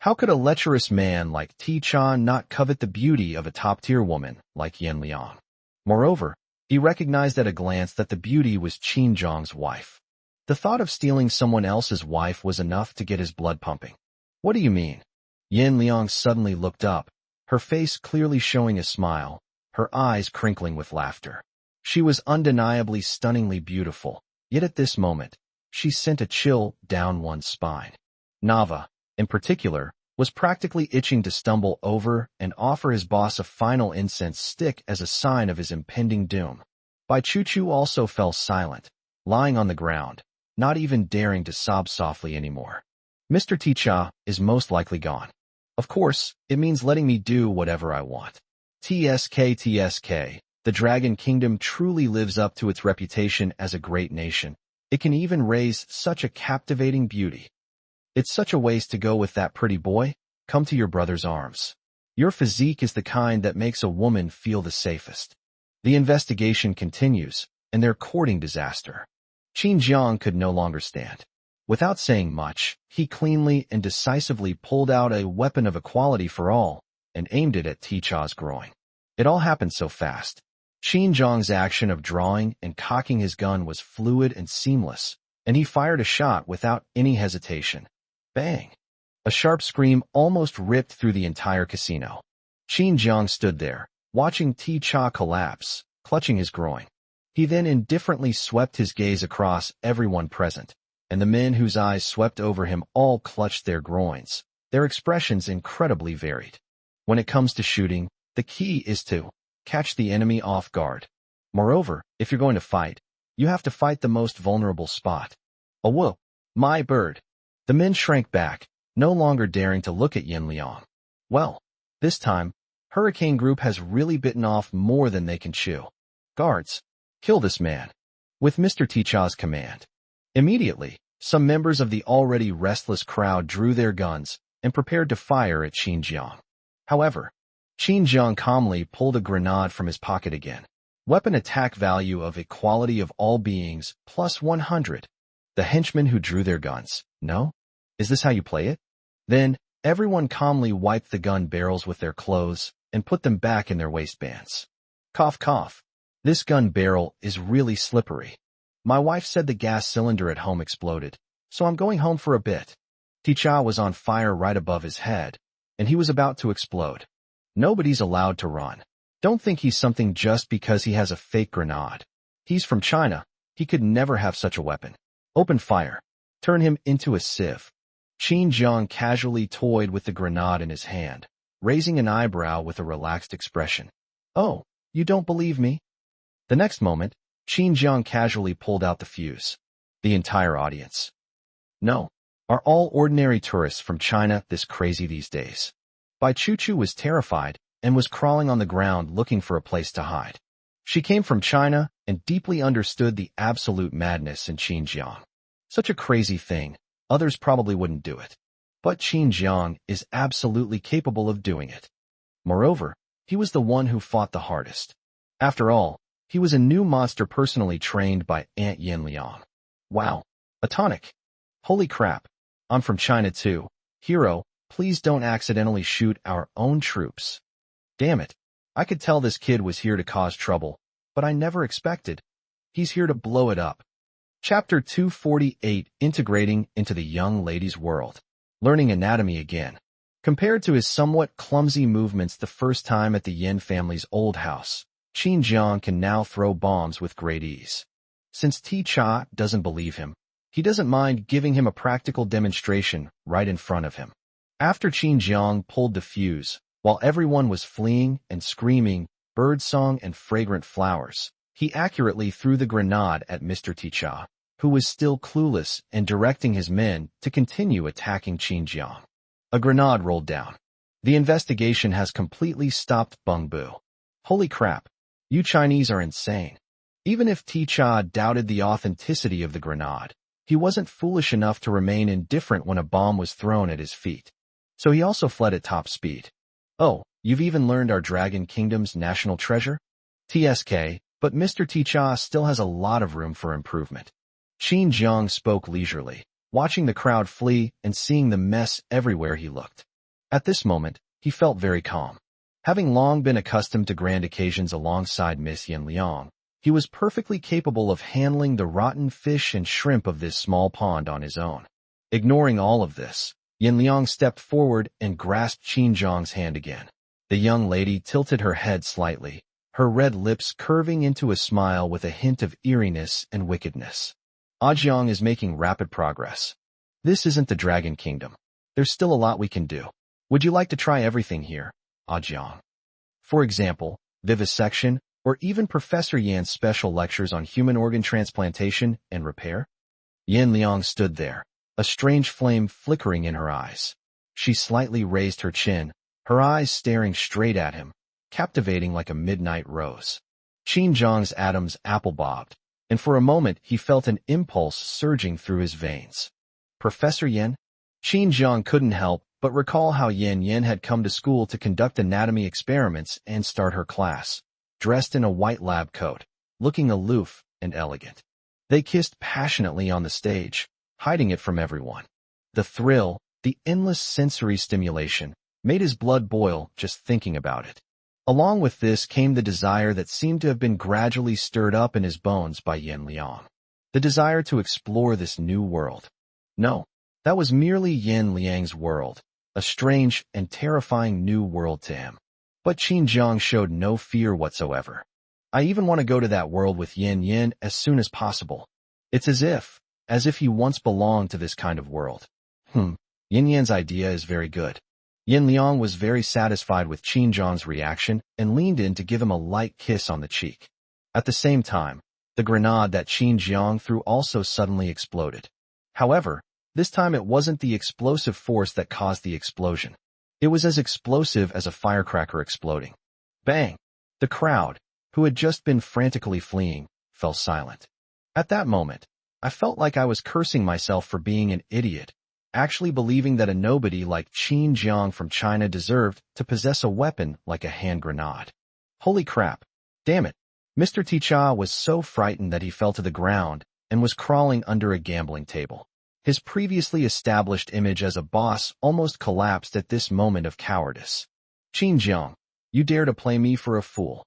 How could a lecherous man like Ticha not covet the beauty of a top-tier woman like Yin Liang? Moreover, he recognized at a glance that the beauty was Qin Zheng's wife. The thought of stealing someone else's wife was enough to get his blood pumping. What do you mean? Yin Liang suddenly looked up, her face clearly showing a smile, her eyes crinkling with laughter. She was undeniably stunningly beautiful, yet at this moment, she sent a chill down one's spine. Nava, in particular, was practically itching to stumble over and offer his boss a final incense stick as a sign of his impending doom. Bai Chuchu also fell silent, lying on the ground, not even daring to sob softly anymore. Mr. Ticha is most likely gone. Of course, it means letting me do whatever I want. TSK, the Dragon Kingdom truly lives up to its reputation as a great nation. It can even raise such a captivating beauty. It's such a waste to go with that pretty boy. Come to your brother's arms. Your physique is the kind that makes a woman feel the safest. The investigation continues, and their courting disaster. Qin Zheng could no longer stand. Without saying much, he cleanly and decisively pulled out a weapon of equality for all and aimed it at Ticha's groin. It all happened so fast. Qin Zheng's action of drawing and cocking his gun was fluid and seamless, and he fired a shot without any hesitation. Bang! A sharp scream almost ripped through the entire casino. Qin Zheng stood there, watching Ticha collapse, clutching his groin. He then indifferently swept his gaze across everyone present, and the men whose eyes swept over him all clutched their groins, their expressions incredibly varied. When it comes to shooting, the key is to catch the enemy off guard. Moreover, if you're going to fight, you have to fight the most vulnerable spot. Oh, whoa, my bird. The men shrank back, no longer daring to look at Yin Liang. Well, this time, Hurricane Group has really bitten off more than they can chew. Guards, kill this man. With Mr. Ticha's command. Immediately, some members of the already restless crowd drew their guns and prepared to fire at Qin Zheng. However, Qin Zheng calmly pulled a grenade from his pocket again. Weapon attack value of equality of all beings, plus 100. The henchmen who drew their guns. No? Is this how you play it? Then, everyone calmly wiped the gun barrels with their clothes and put them back in their waistbands. Cough, cough. This gun barrel is really slippery. My wife said the gas cylinder at home exploded, so I'm going home for a bit. Ticha was on fire right above his head, and he was about to explode. Nobody's allowed to run. Don't think he's something just because he has a fake grenade. He's from China. He could never have such a weapon. Open fire. Turn him into a sieve. Qin Zheng casually toyed with the grenade in his hand, raising an eyebrow with a relaxed expression. "Oh, you don't believe me?" The next moment, Qin Jiang casually pulled out the fuse. The entire audience. No. Are all ordinary tourists from China this crazy these days? Bai Chuchu was terrified and was crawling on the ground looking for a place to hide. She came from China and deeply understood the absolute madness in Qin Jiang. Such a crazy thing, others probably wouldn't do it. But Qin Jiang is absolutely capable of doing it. Moreover, he was the one who fought the hardest. After all, he was a new monster personally trained by Aunt Yin Liang. Wow. A tonic. Holy crap. I'm from China too. Hero, please don't accidentally shoot our own troops. Damn it. I could tell this kid was here to cause trouble, but I never expected. He's here to blow it up. Chapter 248, Integrating into the Young Lady's World. Learning anatomy again. Compared to his somewhat clumsy movements the first time at the Yin family's old house, Qin Jiang can now throw bombs with great ease. Since Ti-Cha doesn't believe him, he doesn't mind giving him a practical demonstration right in front of him. After Qin Jiang pulled the fuse, while everyone was fleeing and screaming, birdsong and fragrant flowers, he accurately threw the grenade at Mr. Ti-Cha, who was still clueless and directing his men to continue attacking Qin Jiang. A grenade rolled down. The investigation has completely stopped Bung Bu. Holy crap. You Chinese are insane. Even if Ti-Cha doubted the authenticity of the grenade, he wasn't foolish enough to remain indifferent when a bomb was thrown at his feet. So he also fled at top speed. Oh, you've even learned our Dragon Kingdom's national treasure? TSK, but Mr. Ti-Cha still has a lot of room for improvement. Qin Jiang spoke leisurely, watching the crowd flee and seeing the mess everywhere he looked. At this moment, he felt very calm. Having long been accustomed to grand occasions alongside Miss Yin Liang, he was perfectly capable of handling the rotten fish and shrimp of this small pond on his own. Ignoring all of this, Yin Liang stepped forward and grasped Qin Jiang's hand again. The young lady tilted her head slightly, her red lips curving into a smile with a hint of eeriness and wickedness. Jiang is making rapid progress. This isn't the Dragon Kingdom. There's still a lot we can do. Would you like to try everything here, Jiang? For example, vivisection, or even Professor Yan's special lectures on human organ transplantation and repair? Yin Liang stood there, a strange flame flickering in her eyes. She slightly raised her chin, her eyes staring straight at him, captivating like a midnight rose. Qin Jiang's atoms apple-bobbed, and for a moment he felt an impulse surging through his veins. Professor Yin? Qin Jiang couldn't help but recall how Yin had come to school to conduct anatomy experiments and start her class, dressed in a white lab coat, looking aloof and elegant. They kissed passionately on the stage, hiding it from everyone. The thrill, the endless sensory stimulation, made his blood boil just thinking about it. Along with this came the desire that seemed to have been gradually stirred up in his bones by Yin Liang. The desire to explore this new world. No, that was merely Yin Liang's world, a strange and terrifying new world to him. But Qin Jiang showed no fear whatsoever. I even want to go to that world with Yin as soon as possible. It's as if he once belonged to this kind of world. Yin-Yan's idea is very good. Yin Liang was very satisfied with Qin Jiang's reaction and leaned in to give him a light kiss on the cheek. At the same time, the grenade that Qin Jiang threw also suddenly exploded. However, this time it wasn't the explosive force that caused the explosion. It was as explosive as a firecracker exploding. Bang! The crowd, who had just been frantically fleeing, fell silent. At that moment, I felt like I was cursing myself for being an idiot, actually believing that a nobody like Qin Jiang from China deserved to possess a weapon like a hand grenade. Holy crap. Damn it. Mr. Ti-Cha was so frightened that he fell to the ground and was crawling under a gambling table. His previously established image as a boss almost collapsed at this moment of cowardice. Qin Jiang, you dare to play me for a fool.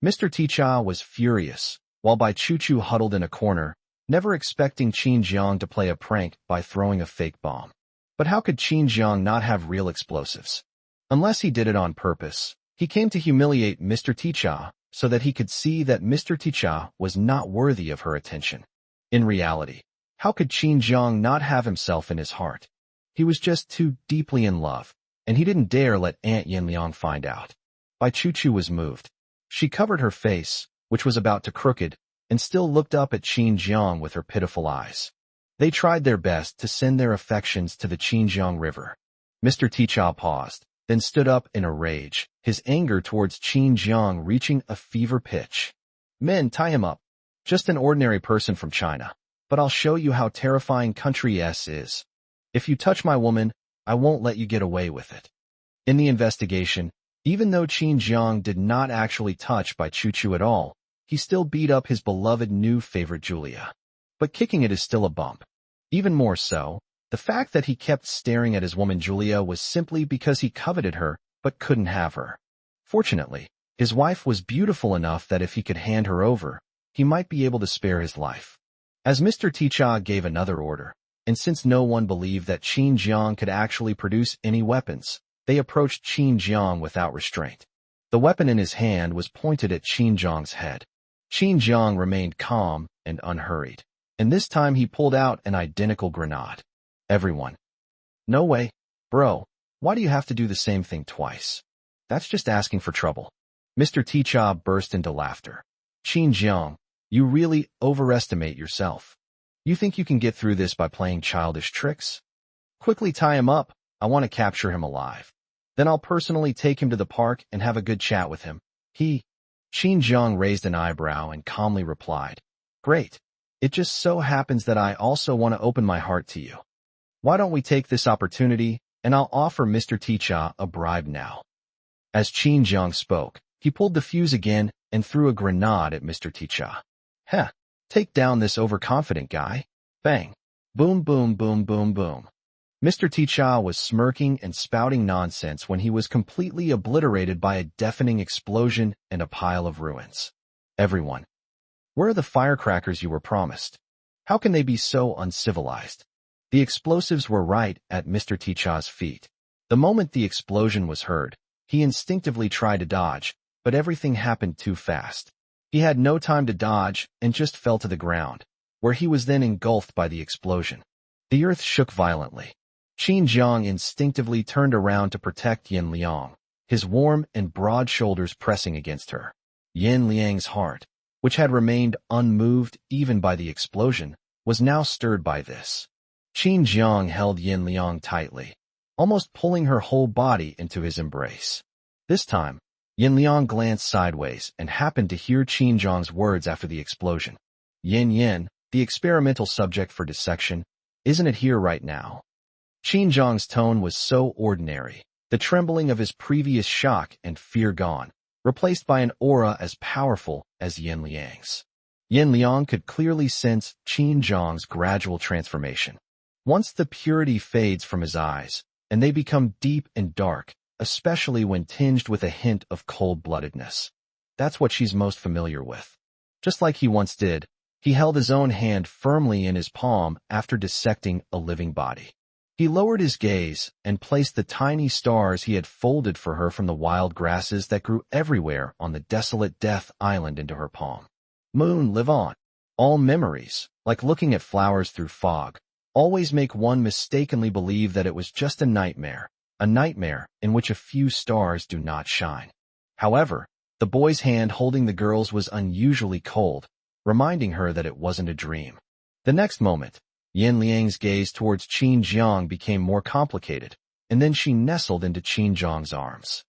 Mr. Ti-Cha was furious, while Bai Chuchu huddled in a corner, never expecting Qin Jiang to play a prank by throwing a fake bomb. But how could Qin Jiang not have real explosives? Unless he did it on purpose, he came to humiliate Mr. Ti-Cha so that he could see that Mr. Ti-Cha was not worthy of her attention. In reality, how could Qin Jiang not have himself in his heart? He was just too deeply in love, and he didn't dare let Aunt Yin Liang find out. Bai Chuchu was moved. She covered her face, which was about to crooked, and still looked up at Xinjiang with her pitiful eyes. They tried their best to send their affections to the Xinjiang River. Mr. Ticha paused, then stood up in a rage, his anger towards Xinjiang reaching a fever pitch. Men, tie him up. Just an ordinary person from China. But I'll show you how terrifying country S is. If you touch my woman, I won't let you get away with it. In the investigation, even though Xinjiang did not actually touch Bai Chuchu at all, he still beat up his beloved new favorite Julia. But kicking it is still a bump. Even more so, the fact that he kept staring at his woman Julia was simply because he coveted her, but couldn't have her. Fortunately, his wife was beautiful enough that if he could hand her over, he might be able to spare his life. As Mr. Ticha gave another order, and since no one believed that Xinjiang could actually produce any weapons, they approached Xinjiang without restraint. The weapon in his hand was pointed at Xinjiang's head. Xinjiang remained calm and unhurried, and this time he pulled out an identical grenade. Everyone. No way. Bro, why do you have to do the same thing twice? That's just asking for trouble. Mr. Ticha burst into laughter. Xinjiang, you really overestimate yourself. You think you can get through this by playing childish tricks? Quickly tie him up. I want to capture him alive. Then I'll personally take him to the park and have a good chat with him. Xinjiang raised an eyebrow and calmly replied, Great. It just so happens that I also want to open my heart to you. Why don't we take this opportunity, and I'll offer Mr. Ticha a bribe now. As Xinjiang spoke, he pulled the fuse again and threw a grenade at Mr. Ticha. Heh, take down this overconfident guy. Bang. Boom, boom, boom, boom, boom. Mr. Ticha was smirking and spouting nonsense when he was completely obliterated by a deafening explosion and a pile of ruins. Everyone. Where are the firecrackers you were promised? How can they be so uncivilized? The explosives were right at Mr. Ticha's feet. The moment the explosion was heard, he instinctively tried to dodge, but everything happened too fast. He had no time to dodge and just fell to the ground, where he was then engulfed by the explosion. The earth shook violently. Xinjiang instinctively turned around to protect Yin Liang, his warm and broad shoulders pressing against her. Yin Liang's heart, which had remained unmoved even by the explosion, was now stirred by this. Xinjiang held Yin Liang tightly, almost pulling her whole body into his embrace. This time, Yin Liang glanced sideways and happened to hear Xinjiang's words after the explosion. Yin, the experimental subject for dissection, isn't it here right now? Xinjiang's tone was so ordinary, the trembling of his previous shock and fear gone, replaced by an aura as powerful as Yin Liang's. Yin Liang could clearly sense Xinjiang's gradual transformation. Once the purity fades from his eyes, and they become deep and dark, especially when tinged with a hint of cold-bloodedness. That's what she's most familiar with. Just like he once did, he held his own hand firmly in his palm after dissecting a living body. He lowered his gaze and placed the tiny stars he had folded for her from the wild grasses that grew everywhere on the desolate Death Island into her palm. Moon, live on. All memories, like looking at flowers through fog, always make one mistakenly believe that it was just a nightmare in which a few stars do not shine. However, the boy's hand holding the girl's was unusually cold, reminding her that it wasn't a dream. The next moment, Yin Liang's gaze towards Xinjiang became more complicated, and then she nestled into Xinjiang's arms.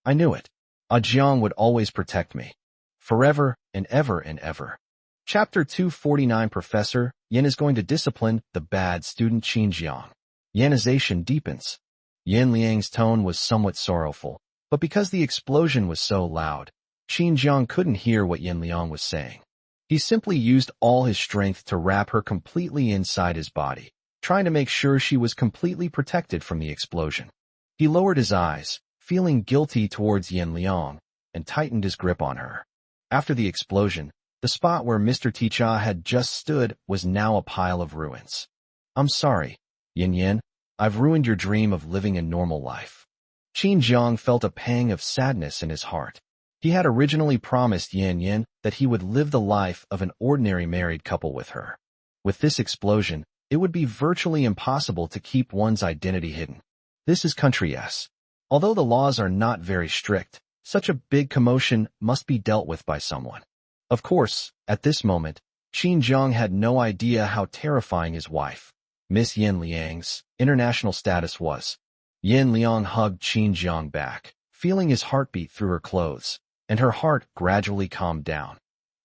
I knew it. Jiang would always protect me. Forever and ever and ever. Chapter 249 Professor Yin is going to discipline the bad student Xinjiang. Yanization deepens. Yin Liang's tone was somewhat sorrowful, but because the explosion was so loud, Xinjiang couldn't hear what Yin Liang was saying. He simply used all his strength to wrap her completely inside his body, trying to make sure she was completely protected from the explosion. He lowered his eyes, feeling guilty towards Yin Liang, and tightened his grip on her. After the explosion, the spot where Mr. Ticha had just stood was now a pile of ruins. I'm sorry, Yin. I've ruined your dream of living a normal life. Xinjiang felt a pang of sadness in his heart. He had originally promised Yin that he would live the life of an ordinary married couple with her. With this explosion, it would be virtually impossible to keep one's identity hidden. This is country S. Although the laws are not very strict, Such a big commotion must be dealt with by someone. Of course, at this moment, Qin Jiang had no idea how terrifying his wife, Miss Yin Liang's, international status was. Yin Liang hugged Qin Jiang back, feeling his heartbeat through her clothes, and her heart gradually calmed down.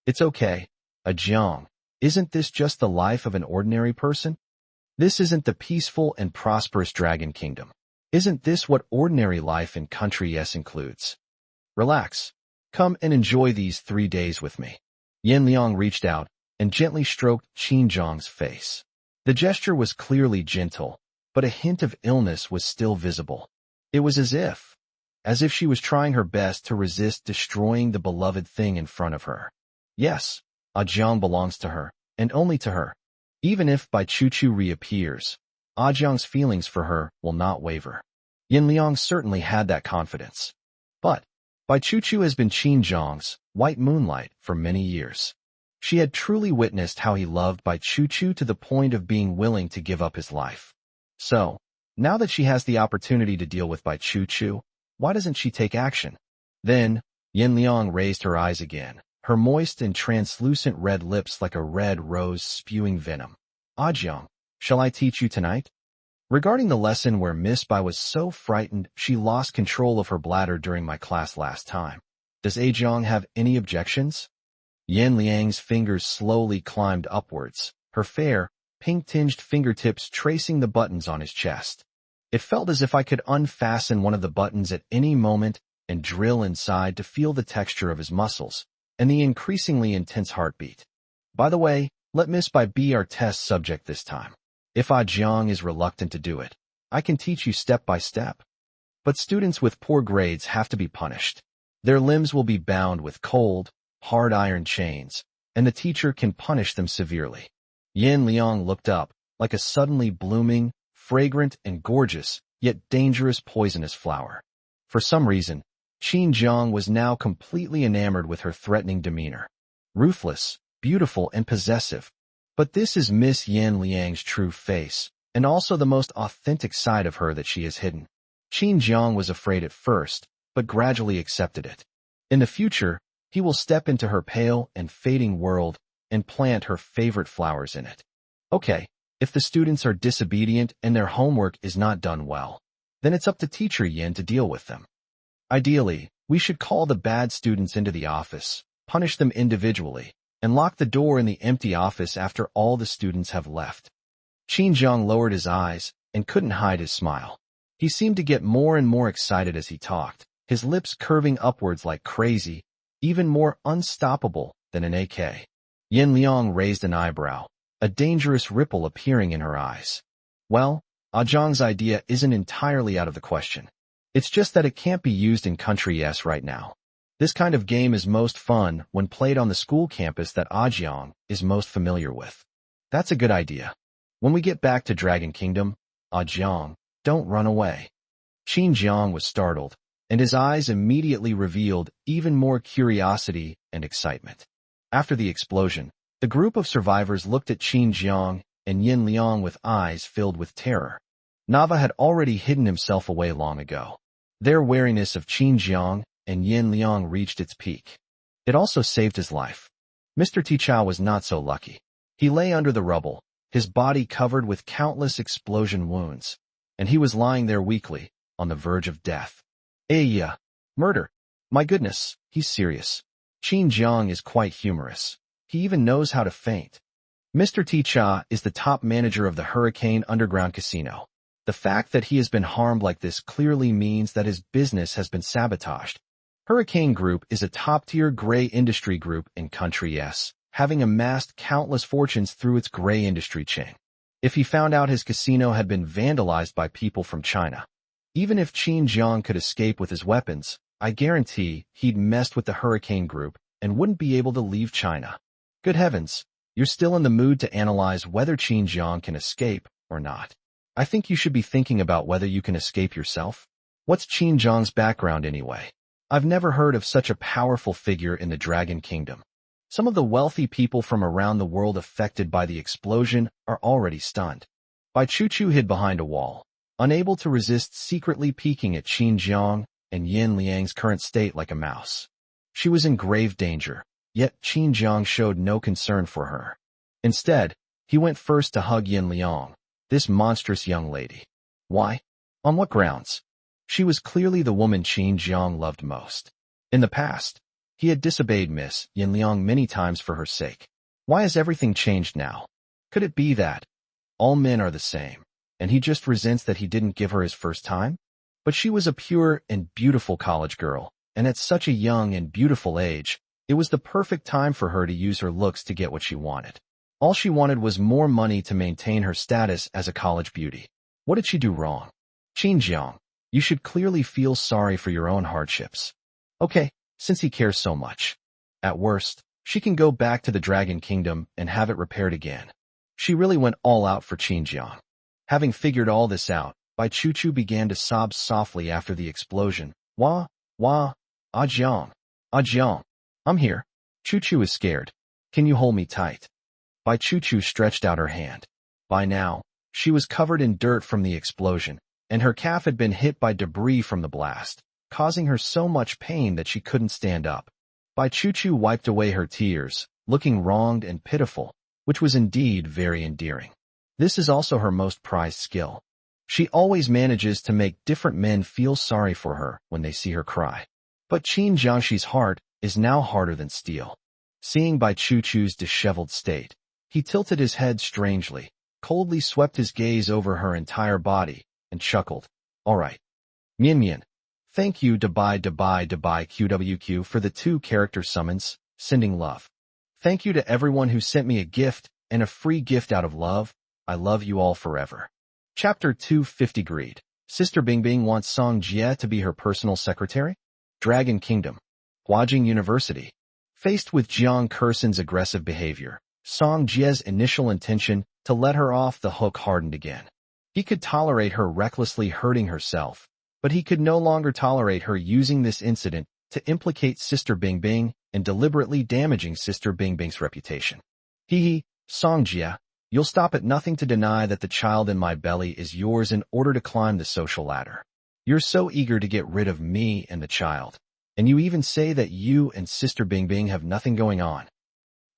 It's okay, Jiang. Isn't this just the life of an ordinary person? This isn't the peaceful and prosperous Dragon Kingdom. Isn't this what ordinary life in country S includes? Relax. Come and enjoy these 3 days with me. Yin Liang reached out and gently stroked Qin Jiang's face. The gesture was clearly gentle, but a hint of illness was still visible. It was as if she was trying her best to resist destroying the beloved thing in front of her. Yes, Jiang belongs to her, and only to her. Even if Bai Chu reappears, Jiang's feelings for her will not waver. Yin Liang certainly had that confidence. But Bai Chu has been Qin Jiang's white moonlight for many years. She had truly witnessed how he loved Bai Chu to the point of being willing to give up his life. So, now that she has the opportunity to deal with Bai Chu, why doesn't she take action? Then, Yin Liang raised her eyes again, her moist and translucent red lips like a red rose spewing venom. Jiang, shall I teach you tonight? Regarding the lesson where Miss Bai was so frightened she lost control of her bladder during my class last time, does Jiang have any objections? Yin Liang's fingers slowly climbed upwards, her fair, pink-tinged fingertips tracing the buttons on his chest. It felt as if I could unfasten one of the buttons at any moment and drill inside to feel the texture of his muscles and the increasingly intense heartbeat. By the way, let Miss Bai be our test subject this time. If Jiang is reluctant to do it, I can teach you step by step. But students with poor grades have to be punished. Their limbs will be bound with cold, hard iron chains, and the teacher can punish them severely. Yin Liang looked up, like a suddenly blooming, fragrant and gorgeous, yet dangerous poisonous flower. For some reason, Qin Jiang was now completely enamored with her threatening demeanor. Ruthless, beautiful and possessive. But this is Miss Yin Liang's true face, and also the most authentic side of her that she has hidden. Qin Jiang was afraid at first, but gradually accepted it. In the future, he will step into her pale and fading world and plant her favorite flowers in it. Okay, if the students are disobedient and their homework is not done well, then it's up to Teacher Yin to deal with them. Ideally, we should call the bad students into the office, punish them individually, and lock the door in the empty office after all the students have left. Qin Jiang lowered his eyes and couldn't hide his smile. He seemed to get more and more excited as he talked, his lips curving upwards like crazy, even more unstoppable than an AK. Yin Liang raised an eyebrow, a dangerous ripple appearing in her eyes. Well, Jiang's idea isn't entirely out of the question. It's just that it can't be used in country S right now. This kind of game is most fun when played on the school campus that Jiang is most familiar with. That's a good idea. When we get back to Dragon Kingdom, Jiang, don't run away. Qin Jiang was startled, and his eyes immediately revealed even more curiosity and excitement. After the explosion, the group of survivors looked at Qin Jiang and Yin Liang with eyes filled with terror. Nava had already hidden himself away long ago. Their wariness of Qin Jiang and Yin Liang reached its peak. It also saved his life. Mr. Tichao was not so lucky. He lay under the rubble, his body covered with countless explosion wounds, and he was lying there weakly, on the verge of death. Murder. My goodness, he's serious. Qin Jiang is quite humorous. He even knows how to faint. Mr. Ticha is the top manager of the Hurricane Underground Casino. The fact that he has been harmed like this clearly means that his business has been sabotaged. Hurricane Group is a top-tier gray industry group in Country S, having amassed countless fortunes through its gray industry chain. If he found out his casino had been vandalized by people from China, even if Qin Jiang could escape with his weapons, I guarantee he'd messed with the Hurricane Group and wouldn't be able to leave China. Good heavens, you're still in the mood to analyze whether Qin Jiang can escape or not. I think you should be thinking about whether you can escape yourself. What's Qin Jiang's background anyway? I've never heard of such a powerful figure in the Dragon Kingdom. Some of the wealthy people from around the world affected by the explosion are already stunned. Bai Chu hid behind a wall, unable to resist secretly peeking at Qin Jiang and Yin Liang's current state like a mouse. She was in grave danger, yet Qin Jiang showed no concern for her. Instead, he went first to hug Yin Liang, this monstrous young lady. Why? On what grounds? She was clearly the woman Qin Jiang loved most. In the past, he had disobeyed Miss Yin Liang many times for her sake. Why has everything changed now? Could it be that all men are the same, and he just resents that he didn't give her his first time? But she was a pure and beautiful college girl, and at such a young and beautiful age, it was the perfect time for her to use her looks to get what she wanted. All she wanted was more money to maintain her status as a college beauty. What did she do wrong? Qin Jiang, you should clearly feel sorry for your own hardships. Okay, since he cares so much. At worst, she can go back to the Dragon Kingdom and have it repaired again. She really went all out for Qin Jiang. Having figured all this out, Bai Chu began to sob softly after the explosion. Wah, wah, Ah Jiang, I'm here. Chu is scared. Can you hold me tight? Bai Chu stretched out her hand. By now, she was covered in dirt from the explosion, and her calf had been hit by debris from the blast, causing her so much pain that she couldn't stand up. Bai Chu wiped away her tears, looking wronged and pitiful, which was indeed very endearing. This is also her most prized skill. She always manages to make different men feel sorry for her when they see her cry. But Qin Jiangxi's heart is now harder than steel. Seeing Bai Chu's disheveled state, he tilted his head strangely, coldly swept his gaze over her entire body, and chuckled. All right. Mian. Thank you Dabai QWQ for the 2 character summons, sending love. Thank you to everyone who sent me a gift and a free gift out of love. I love you all forever. Chapter 250 Greed. Sister Bingbing wants Song Jie to be her personal secretary? Dragon Kingdom. Huajing University. Faced with Jiang Kursen's aggressive behavior, Song Jie's initial intention to let her off the hook hardened again. He could tolerate her recklessly hurting herself, but he could no longer tolerate her using this incident to implicate Sister Bingbing and deliberately damaging Sister Bingbing's reputation. Song Jie, you'll stop at nothing to deny that the child in my belly is yours in order to climb the social ladder. You're so eager to get rid of me and the child, and you even say that you and Sister Bingbing have nothing going on.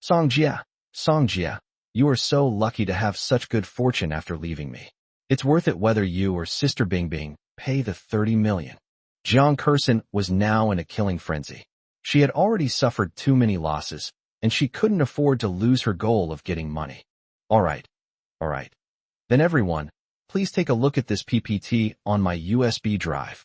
Song Jie, you are so lucky to have such good fortune after leaving me. It's worth it whether you or Sister Bingbing pay the 30 million. Jiang Kursen was now in a killing frenzy. She had already suffered too many losses, and she couldn't afford to lose her goal of getting money. All right. Then everyone, please take a look at this PPT on my USB drive.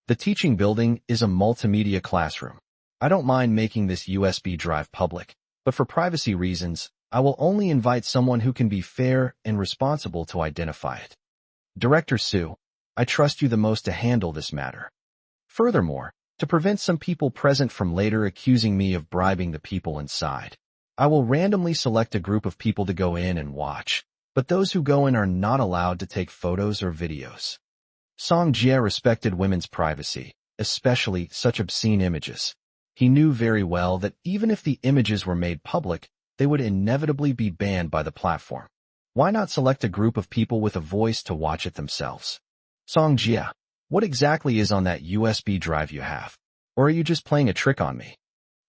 The teaching building is a multimedia classroom. I don't mind making this USB drive public, but for privacy reasons, I will only invite someone who can be fair and responsible to identify it. Director Su, I trust you the most to handle this matter. Furthermore, to prevent some people present from later accusing me of bribing the people inside, I will randomly select a group of people to go in and watch, but those who go in are not allowed to take photos or videos. Song Jie respected women's privacy, especially such obscene images. He knew very well that even if the images were made public, they would inevitably be banned by the platform. Why not select a group of people with a voice to watch it themselves? Song Jie, what exactly is on that USB drive you have? Or are you just playing a trick on me?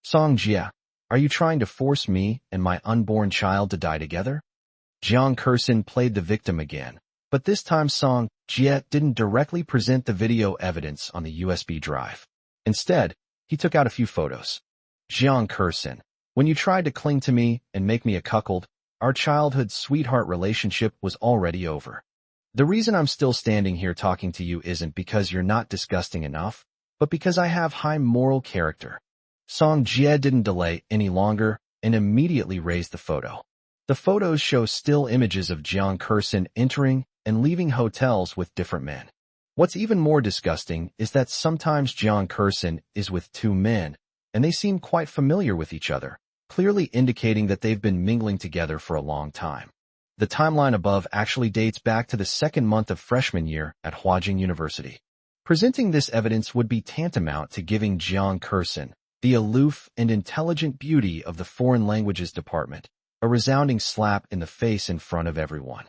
Song Jie, are you trying to force me and my unborn child to die together? Jiang Kursen played the victim again, but this time Song Jie didn't directly present the video evidence on the USB drive. Instead, he took out a few photos. Jiang Kursen, when you tried to cling to me and make me a cuckold, our childhood sweetheart relationship was already over. The reason I'm still standing here talking to you isn't because you're not disgusting enough, but because I have high moral character. Song Jie didn't delay any longer and immediately raised the photo. The photos show still images of Jiang Kursen entering and leaving hotels with different men. What's even more disgusting is that sometimes Jiang Kursen is with 2 men, and they seem quite familiar with each other, clearly indicating that they've been mingling together for a long time. The timeline above actually dates back to the 2nd month of freshman year at Huajing University. Presenting this evidence would be tantamount to giving Jiang Kursen, the aloof and intelligent beauty of the foreign languages department, a resounding slap in the face in front of everyone.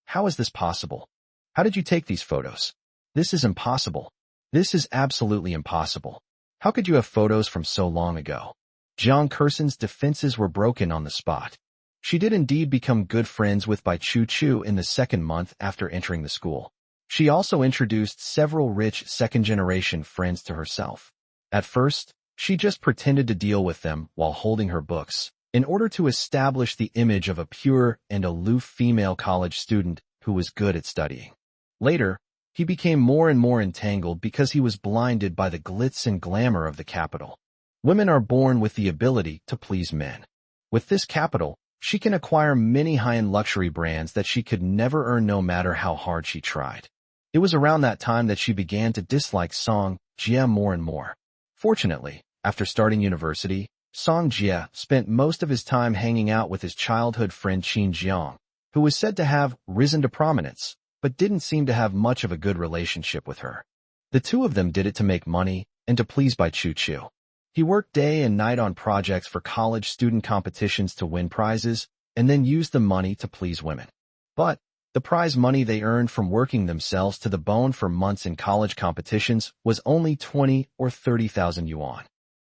How is this possible? How did you take these photos? This is impossible. This is absolutely impossible. How could you have photos from so long ago? Jiang Kerson's defenses were broken on the spot. She did indeed become good friends with Bai Chu Chu in the second month after entering the school. She also introduced several rich second-generation friends to herself. At first, she just pretended to deal with them while holding her books, in order to establish the image of a pure and aloof female college student who was good at studying. Later, he became more and more entangled because he was blinded by the glitz and glamour of the capital. Women are born with the ability to please men. With this capital, she can acquire many high-end luxury brands that she could never earn no matter how hard she tried. It was around that time that she began to dislike Song Jie more and more. Fortunately, after starting university, Song Jie spent most of his time hanging out with his childhood friend Qin Jiang, who was said to have risen to prominence, but didn't seem to have much of a good relationship with her. The two of them did it to make money and to please Bai Chu Chu. He worked day and night on projects for college student competitions to win prizes, and then used the money to please women. But the prize money they earned from working themselves to the bone for months in college competitions was only 20 or 30,000 yuan.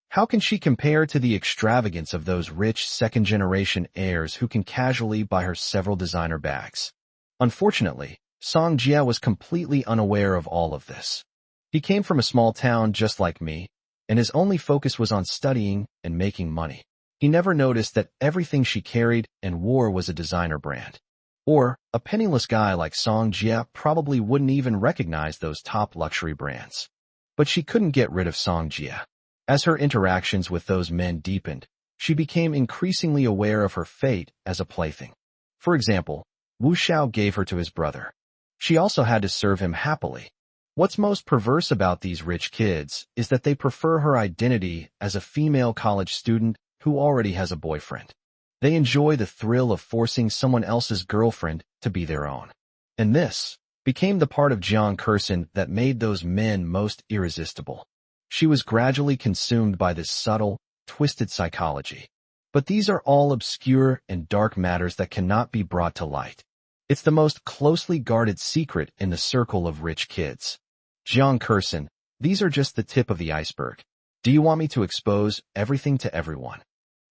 How can she compare to the extravagance of those rich second-generation heirs who can casually buy her several designer bags? Unfortunately, Song Jie was completely unaware of all of this. He came from a small town just like me, and his only focus was on studying and making money. He never noticed that everything she carried and wore was a designer brand. Or, a penniless guy like Song Jie probably wouldn't even recognize those top luxury brands. But she couldn't get rid of Song Jie. As her interactions with those men deepened, she became increasingly aware of her fate as a plaything. For example, Wu Xiao gave her to his brother. She also had to serve him happily. What's most perverse about these rich kids is that they prefer her identity as a female college student who already has a boyfriend. They enjoy the thrill of forcing someone else's girlfriend to be their own. And this became the part of Jiang Kerson that made those men most irresistible. She was gradually consumed by this subtle, twisted psychology. But these are all obscure and dark matters that cannot be brought to light. It's the most closely guarded secret in the circle of rich kids. Jiang Kerson, these are just the tip of the iceberg. Do you want me to expose everything to everyone?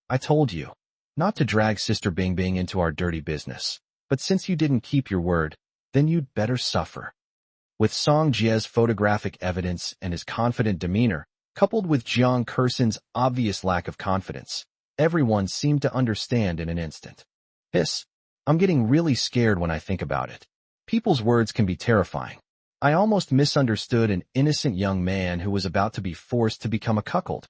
I told you not to drag Sister Bingbing into our dirty business. But since you didn't keep your word, then you'd better suffer. With Song Jie's photographic evidence and his confident demeanor, coupled with Jiang Kerson's obvious lack of confidence, everyone seemed to understand in an instant. Hiss, I'm getting really scared when I think about it. People's words can be terrifying. I almost misunderstood an innocent young man who was about to be forced to become a cuckold.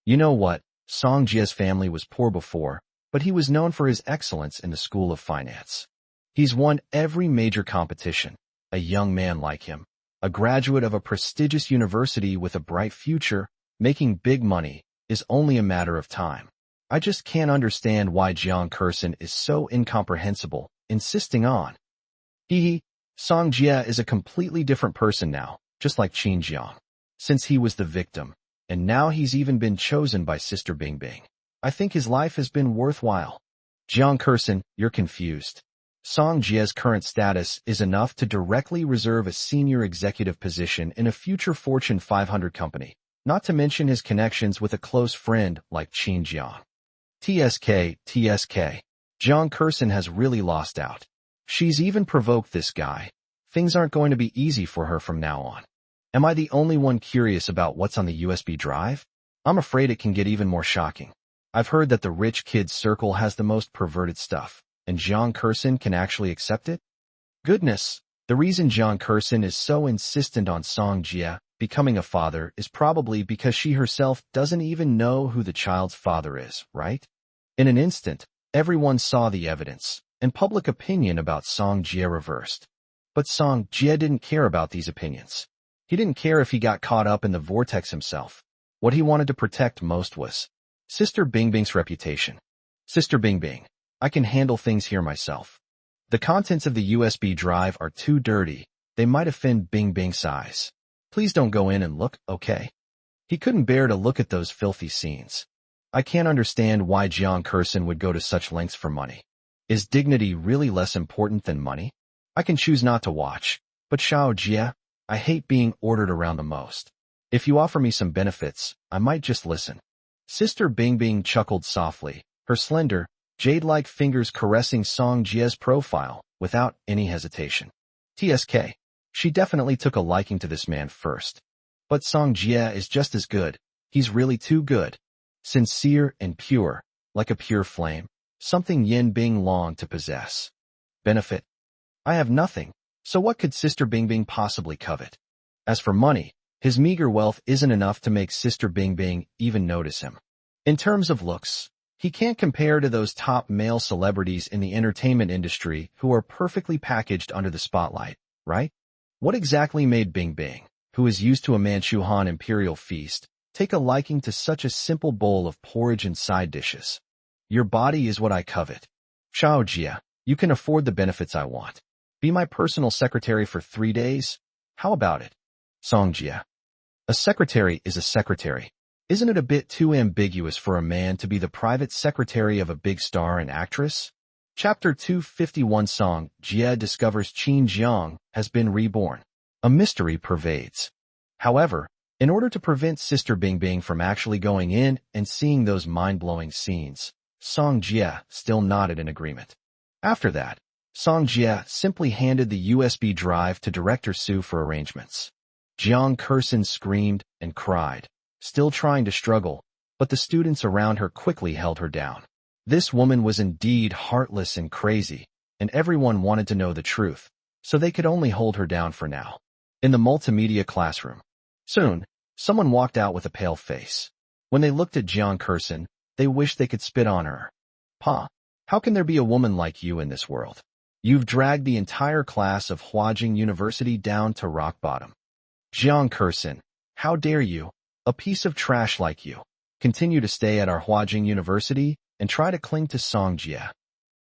You know what? Song Jie's family was poor before, but he was known for his excellence in the School of Finance. He's won every major competition. A young man like him, a graduate of a prestigious university with a bright future, making big money, is only a matter of time. I just can't understand why Jiang Kerson is so incomprehensible, insisting on. Song Jie is a completely different person now, just like Qin Jiang. Since he was the victim, and now he's even been chosen by Sister Bingbing. I think his life has been worthwhile. Jiang Kerson, you're confused. Song Jie's current status is enough to directly reserve a senior executive position in a future Fortune 500 company, not to mention his connections with a close friend like Qin Jiang. TSK. Jiang Kerson has really lost out. She's even provoked this guy. Things aren't going to be easy for her from now on. Am I the only one curious about what's on the USB drive? I'm afraid it can get even more shocking. I've heard that the rich kids circle has the most perverted stuff, and Jiang Kerson can actually accept it? Goodness, the reason Jiang Kerson is so insistent on Song Jie becoming a father is probably because she herself doesn't even know who the child's father is, right? In an instant, everyone saw the evidence, and public opinion about Song Jie reversed. But Song Jie didn't care about these opinions. He didn't care if he got caught up in the vortex himself. What he wanted to protect most was Sister Bingbing's reputation. Sister Bingbing, I can handle things here myself. The contents of the USB drive are too dirty. They might offend Bingbing's eyes. Please don't go in and look, okay? He couldn't bear to look at those filthy scenes. I can't understand why Jiang Kerson would go to such lengths for money. Is dignity really less important than money? I can choose not to watch, but Xiao Jie, I hate being ordered around the most. If you offer me some benefits, I might just listen. Sister Bingbing chuckled softly, her slender, jade-like fingers caressing Song Jie's profile without any hesitation. TSK. She definitely took a liking to this man first. But Song Jie is just as good. He's really too good. Sincere and pure, like a pure flame. Something Yin Bing longed to possess. Benefit? I have nothing, so what could Sister Bingbing possibly covet? As for money, his meager wealth isn't enough to make Sister Bingbing even notice him. In terms of looks, he can't compare to those top male celebrities in the entertainment industry who are perfectly packaged under the spotlight, right? What exactly made Bingbing, who is used to a Manchu Han imperial feast, take a liking to such a simple bowl of porridge and side dishes? Your body is what I covet. Xiao Jia, you can afford the benefits I want. Be my personal secretary for 3 days? How about it? Song Jia. A secretary is a secretary. Isn't it a bit too ambiguous for a man to be the private secretary of a big star and actress? Chapter 251 Song Jia discovers Qin Jiang has been reborn. A mystery pervades. However, in order to prevent Sister Bingbing from actually going in and seeing those mind-blowing scenes, Song Jia still nodded in agreement. After that, Song Jia simply handed the USB drive to Director Su for arrangements. Jiang Kursin screamed and cried, still trying to struggle, but the students around her quickly held her down. This woman was indeed heartless and crazy, and everyone wanted to know the truth, so they could only hold her down for now. In the multimedia classroom. Soon, someone walked out with a pale face. When they looked at Jiang Kursin, they wished they could spit on her. Pa, how can there be a woman like you in this world? You've dragged the entire class of Huajing University down to rock bottom. Jiang Kursin, how dare you, a piece of trash like you, continue to stay at our Huajing University and try to cling to Song Jia?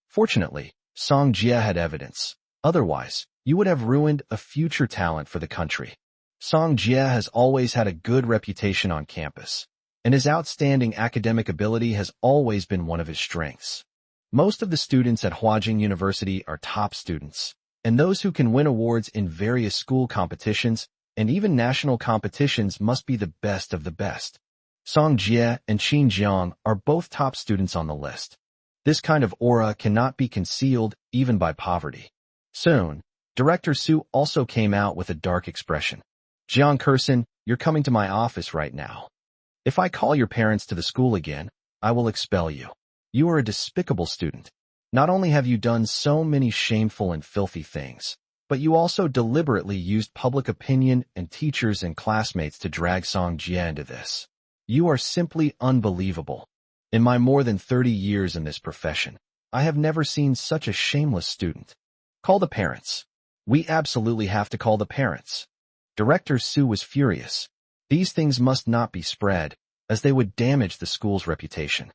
Fortunately, Song Jia had evidence. Otherwise, you would have ruined a future talent for the country. Song Jia has always had a good reputation on campus, and his outstanding academic ability has always been one of his strengths. Most of the students at Huajing University are top students, and those who can win awards in various school competitions and even national competitions must be the best of the best. Song Jia and Qin Jiang are both top students on the list. This kind of aura cannot be concealed even by poverty. Soon, Director Su also came out with a dark expression. Jiang Kursin, you're coming to my office right now. If I call your parents to the school again, I will expel you. You are a despicable student. Not only have you done so many shameful and filthy things, but you also deliberately used public opinion and teachers and classmates to drag Song Jia into this. You are simply unbelievable. In my more than 30 years in this profession, I have never seen such a shameless student. Call the parents. We absolutely have to call the parents. Director Su was furious. These things must not be spread, as they would damage the school's reputation.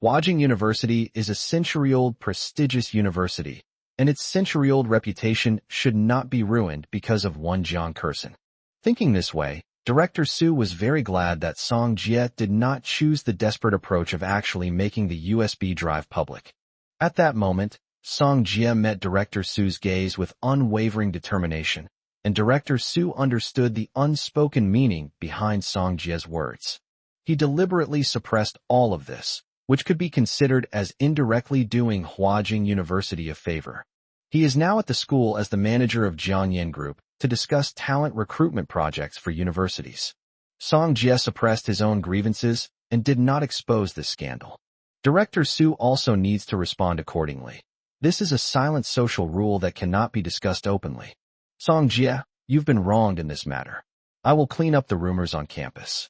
Huajing University is a century-old prestigious university, and its century-old reputation should not be ruined because of one Jiang Kursin. Thinking this way, Director Su was very glad that Song Jia did not choose the desperate approach of actually making the USB drive public. At that moment, Song Jia met Director Su's gaze with unwavering determination, and Director Su understood the unspoken meaning behind Song Jia's words. He deliberately suppressed all of this, which could be considered as indirectly doing Huajing University a favor. He is now at the school as the manager of Jiangyan Group to discuss talent recruitment projects for universities. Song Jia suppressed his own grievances and did not expose this scandal. Director Su also needs to respond accordingly. This is a silent social rule that cannot be discussed openly. Song Jia, you've been wronged in this matter. I will clean up the rumors on campus.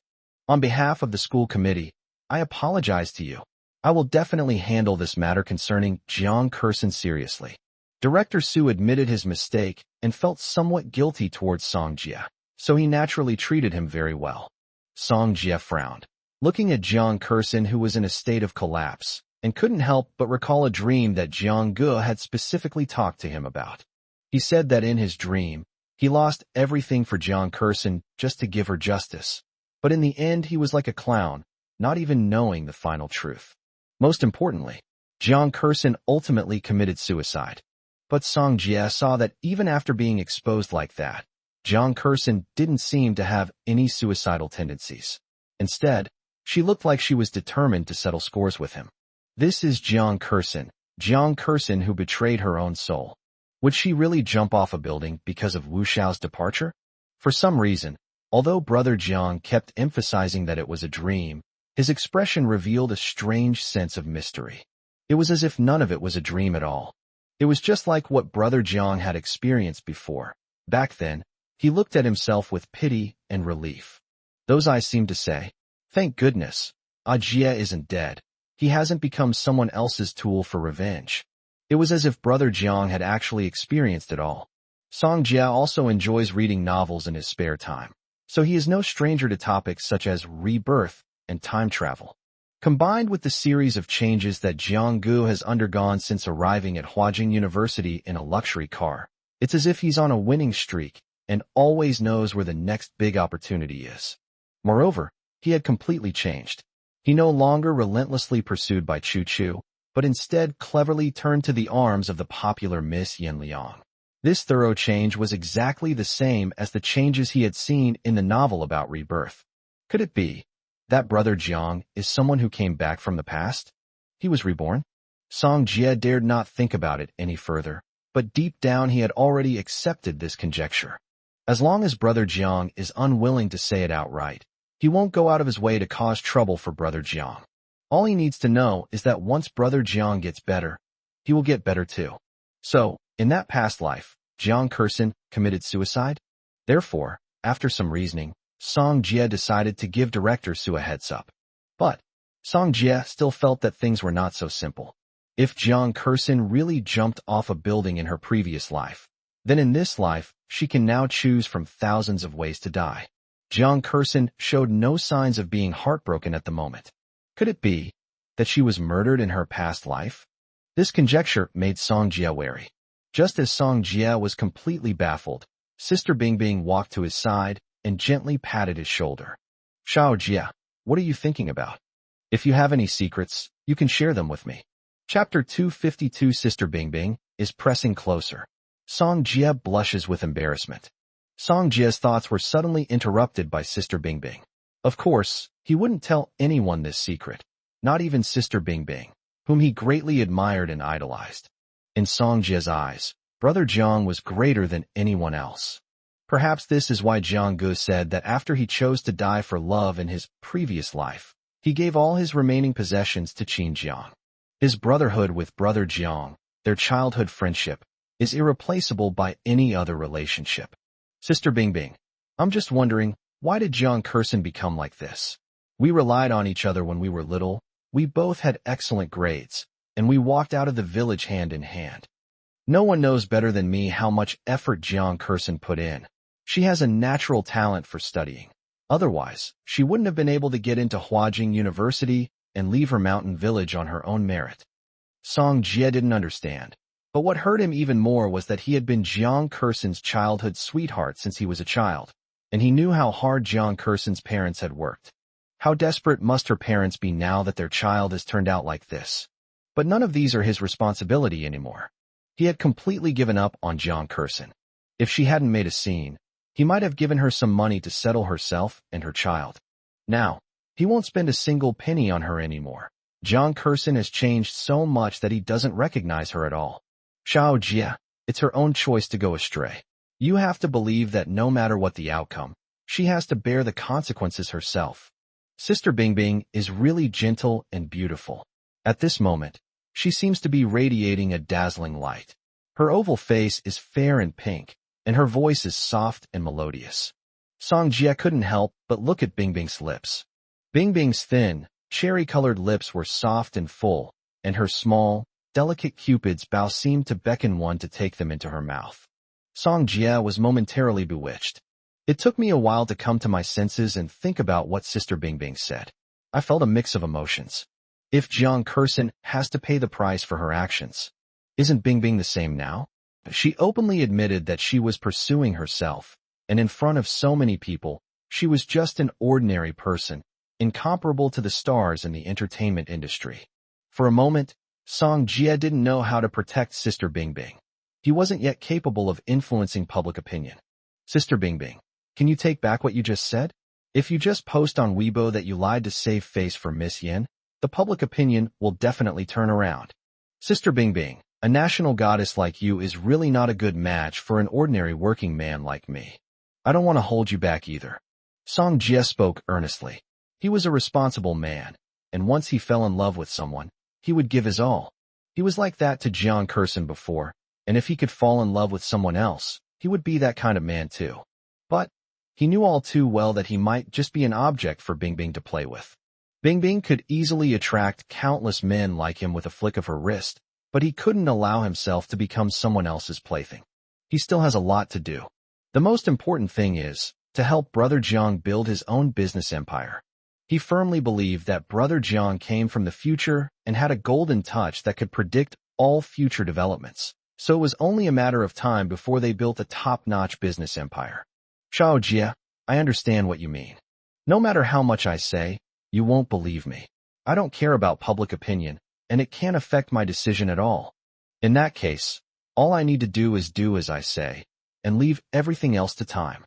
On behalf of the school committee, I apologize to you. I will definitely handle this matter concerning Jiang Kursin seriously. Director Su admitted his mistake and felt somewhat guilty towards Song Jia, so he naturally treated him very well. Song Jia frowned, looking at Jiang Kursin, who was in a state of collapse, and couldn't help but recall a dream that Jiang Ge had specifically talked to him about. He said that in his dream, he lost everything for Jiang Kursin just to give her justice, but in the end he was like a clown, not even knowing the final truth. Most importantly, Jiang Kursin ultimately committed suicide. But Song Jia saw that even after being exposed like that, Jiang Kersen didn't seem to have any suicidal tendencies. Instead, she looked like she was determined to settle scores with him. This is Jiang Kersen who betrayed her own soul. Would she really jump off a building because of Wu Xiao's departure? For some reason, although Brother Jiang kept emphasizing that it was a dream, his expression revealed a strange sense of mystery. It was as if none of it was a dream at all. It was just like what Brother Jiang had experienced before. Back then, he looked at himself with pity and relief. Those eyes seemed to say, "Thank goodness, Jie isn't dead. He hasn't become someone else's tool for revenge." It was as if Brother Jiang had actually experienced it all. Song Jia also enjoys reading novels in his spare time, so he is no stranger to topics such as rebirth and time travel. Combined with the series of changes that Jiang Gu has undergone since arriving at Huajing University in a luxury car, it's as if he's on a winning streak and always knows where the next big opportunity is. Moreover, he had completely changed. He no longer relentlessly pursued by Chu Chu, but instead cleverly turned to the arms of the popular Miss Yan Liang. This thorough change was exactly the same as the changes he had seen in the novel about rebirth. Could it be that Brother Jiang is someone who came back from the past? He was reborn? Song Jie dared not think about it any further, but deep down he had already accepted this conjecture. As long as Brother Jiang is unwilling to say it outright, he won't go out of his way to cause trouble for Brother Jiang. All he needs to know is that once Brother Jiang gets better, he will get better too. So, in that past life, Jiang Kersen committed suicide? Therefore, after some reasoning, Song Jie decided to give Director Su a heads up. But Song Jie still felt that things were not so simple. If Jiang Kersen really jumped off a building in her previous life, then in this life, she can now choose from thousands of ways to die. Jiang Kersen showed no signs of being heartbroken at the moment. Could it be that she was murdered in her past life? This conjecture made Song Jie wary. Just as Song Jie was completely baffled, Sister Bingbing walked to his side and gently patted his shoulder. "Xiao Jie, what are you thinking about? If you have any secrets, you can share them with me." Chapter 252. Sister Bingbing is pressing closer. Song Jie blushes with embarrassment. Song Jie's thoughts were suddenly interrupted by Sister Bingbing. Of course, he wouldn't tell anyone this secret, not even Sister Bingbing, whom he greatly admired and idolized. In Song Jie's eyes, Brother Jiang was greater than anyone else. Perhaps this is why Jiang Gu said that after he chose to die for love in his previous life, he gave all his remaining possessions to Qin Jiang. His brotherhood with Brother Jiang, their childhood friendship, is irreplaceable by any other relationship. Sister Bingbing, I'm just wondering, why did Jiang Kersen become like this? We relied on each other when we were little, we both had excellent grades, and we walked out of the village hand in hand. No one knows better than me how much effort Jiang Kersen put in. She has a natural talent for studying. Otherwise, she wouldn't have been able to get into Huajing University and leave her mountain village on her own merit. Song Jie didn't understand, but what hurt him even more was that he had been Jiang Kersen's childhood sweetheart since he was a child, and he knew how hard Jiang Kersen's parents had worked. How desperate must her parents be now that their child has turned out like this? But none of these are his responsibility anymore. He had completely given up on Jiang Kersen. If she hadn't made a scene, he might have given her some money to settle herself and her child. Now, he won't spend a single penny on her anymore. Jiang Kersen has changed so much that he doesn't recognize her at all. Xiao Jie, it's her own choice to go astray. You have to believe that no matter what the outcome, she has to bear the consequences herself. Sister Bingbing is really gentle and beautiful. At this moment, she seems to be radiating a dazzling light. Her oval face is fair and pink, and her voice is soft and melodious. Song Jie couldn't help but look at Bingbing's lips. Bingbing's thin, cherry-colored lips were soft and full, and her small, delicate cupid's bow seemed to beckon one to take them into her mouth. Song Jie was momentarily bewitched. It took me a while to come to my senses and think about what Sister Bingbing said. I felt a mix of emotions. If Jiang Kersen has to pay the price for her actions, isn't Bingbing the same now? She openly admitted that she was pursuing herself, and in front of so many people, she was just an ordinary person, incomparable to the stars in the entertainment industry. For a moment, Song Jie didn't know how to protect Sister Bingbing. He wasn't yet capable of influencing public opinion. Sister Bingbing, can you take back what you just said? If you just post on Weibo that you lied to save face for Miss Yin, the public opinion will definitely turn around. Sister Bingbing, a national goddess like you is really not a good match for an ordinary working man like me. I don't want to hold you back either. Song Jie spoke earnestly. He was a responsible man, and once he fell in love with someone, he would give his all. He was like that to Jiang Kurson before, and if he could fall in love with someone else, he would be that kind of man too. But he knew all too well that he might just be an object for Bingbing to play with. Bingbing could easily attract countless men like him with a flick of her wrist, but he couldn't allow himself to become someone else's plaything. He still has a lot to do. The most important thing is to help Brother Jiang build his own business empire. He firmly believed that Brother Jiang came from the future and had a golden touch that could predict all future developments, so it was only a matter of time before they built a top-notch business empire. Xiao Jie, I understand what you mean. No matter how much I say, you won't believe me. I don't care about public opinion, and it can't affect my decision at all. In that case, all I need to do is do as I say, and leave everything else to time.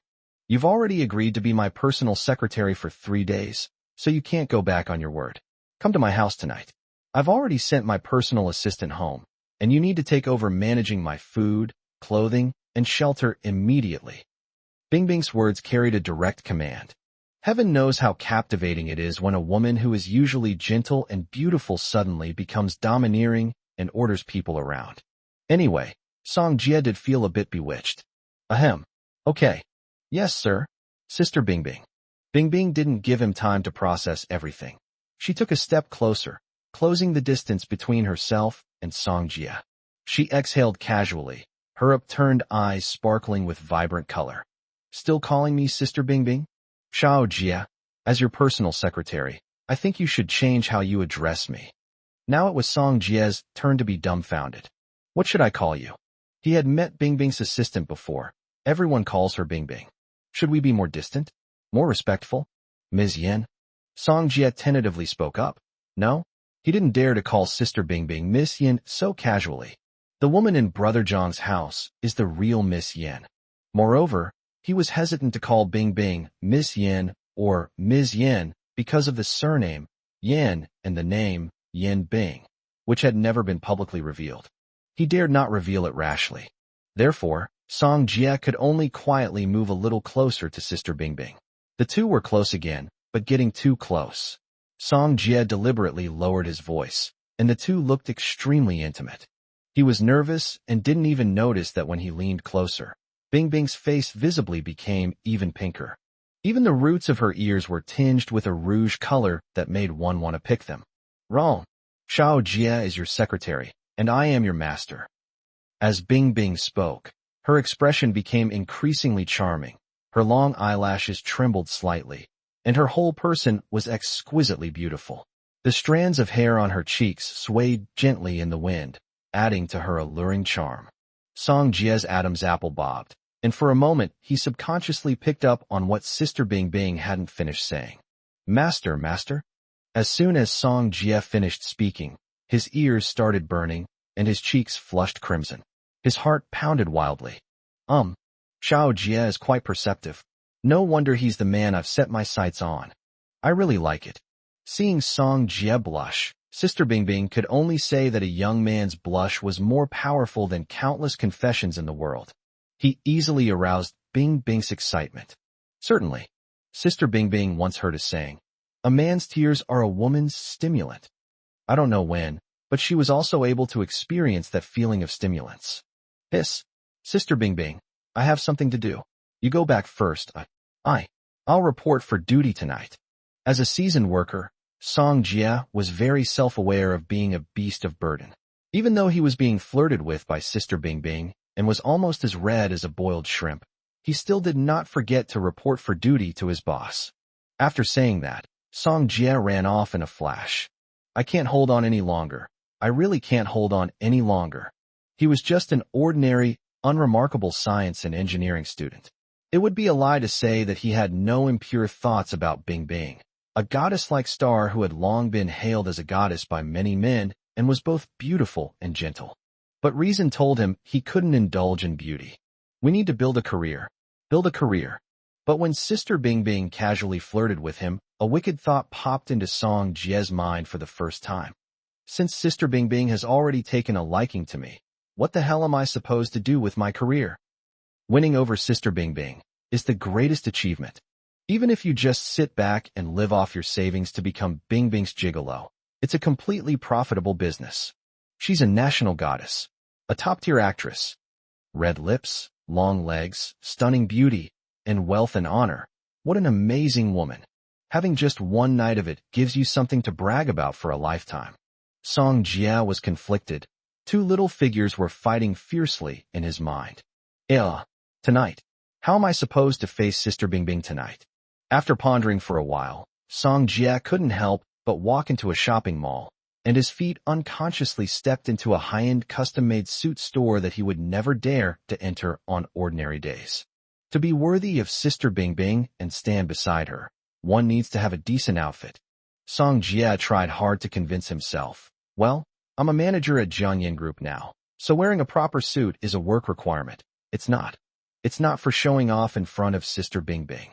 You've already agreed to be my personal secretary for 3 days, so you can't go back on your word. Come to my house tonight. I've already sent my personal assistant home, and you need to take over managing my food, clothing, and shelter immediately. Bingbing's words carried a direct command. Heaven knows how captivating it is when a woman who is usually gentle and beautiful suddenly becomes domineering and orders people around. Anyway, Song Jie did feel a bit bewitched. Ahem. Okay. Yes, sir. Sister Bingbing. Bingbing didn't give him time to process everything. She took a step closer, closing the distance between herself and Song Jie. She exhaled casually, her upturned eyes sparkling with vibrant color. Still calling me Sister Bingbing? Xiao Jie, as your personal secretary, I think you should change how you address me. Now it was Song Jie's turn to be dumbfounded. What should I call you? He had met Bingbing's assistant before. Everyone calls her Bingbing. Should we be more distant? More respectful? Ms. Yin? Song Jie tentatively spoke up. No? He didn't dare to call Sister Bingbing Miss Yin so casually. The woman in Brother Zhang's house is the real Miss Yin. Moreover, he was hesitant to call Bingbing Miss Yin or Ms. Yin because of the surname Yin and the name Yin Bing, which had never been publicly revealed. He dared not reveal it rashly. Therefore, Song Jie could only quietly move a little closer to Sister Bingbing. The two were close again, but getting too close. Song Jie deliberately lowered his voice, and the two looked extremely intimate. He was nervous and didn't even notice that when he leaned closer, Bingbing's face visibly became even pinker. Even the roots of her ears were tinged with a rouge color that made one want to pick them. Wrong. Xiao Jie is your secretary, and I am your master. As Bingbing spoke, her expression became increasingly charming. Her long eyelashes trembled slightly, and her whole person was exquisitely beautiful. The strands of hair on her cheeks swayed gently in the wind, adding to her alluring charm. Song Jie's Adam's apple bobbed, and for a moment he subconsciously picked up on what Sister Bingbing hadn't finished saying. Master, master? As soon as Song Jie finished speaking, his ears started burning, and his cheeks flushed crimson. His heart pounded wildly. Xiao Jie is quite perceptive. No wonder he's the man I've set my sights on. I really like it. Seeing Song Jie blush, Sister Bingbing could only say that a young man's blush was more powerful than countless confessions in the world. He easily aroused Bingbing's excitement. Certainly, Sister Bingbing once heard a saying, a man's tears are a woman's stimulant. I don't know when, but she was also able to experience that feeling of stimulants. Sister Bingbing, I have something to do. You go back first. I'll report for duty tonight. As a seasoned worker, Song Jie was very self-aware of being a beast of burden. Even though he was being flirted with by Sister Bingbing and was almost as red as a boiled shrimp, he still did not forget to report for duty to his boss. After saying that, Song Jie ran off in a flash. I can't hold on any longer. I really can't hold on any longer. He was just an ordinary, unremarkable science and engineering student. It would be a lie to say that he had no impure thoughts about Bingbing, a goddess-like star who had long been hailed as a goddess by many men and was both beautiful and gentle. But reason told him he couldn't indulge in beauty. We need to build a career. build a career. But when Sister Bingbing casually flirted with him, a wicked thought popped into Song Jie's mind for the first time. Since Sister Bingbing has already taken a liking to me, what the hell am I supposed to do with my career? Winning over Sister Bingbing is the greatest achievement. Even if you just sit back and live off your savings to become Bingbing's gigolo, it's a completely profitable business. She's a national goddess, a top-tier actress. Red lips, long legs, stunning beauty, and wealth and honor. What an amazing woman. Having just one night of it gives you something to brag about for a lifetime. Song Jia was conflicted. Two little figures were fighting fiercely in his mind. Tonight. How am I supposed to face Sister Bingbing tonight? After pondering for a while, Song Jia couldn't help but walk into a shopping mall, and his feet unconsciously stepped into a high-end custom-made suit store that he would never dare to enter on ordinary days. To be worthy of Sister Bingbing and stand beside her, one needs to have a decent outfit. Song Jia tried hard to convince himself. Well, I'm a manager at Jiangyan Group now, so wearing a proper suit is a work requirement. It's not. It's not for showing off in front of Sister Bingbing.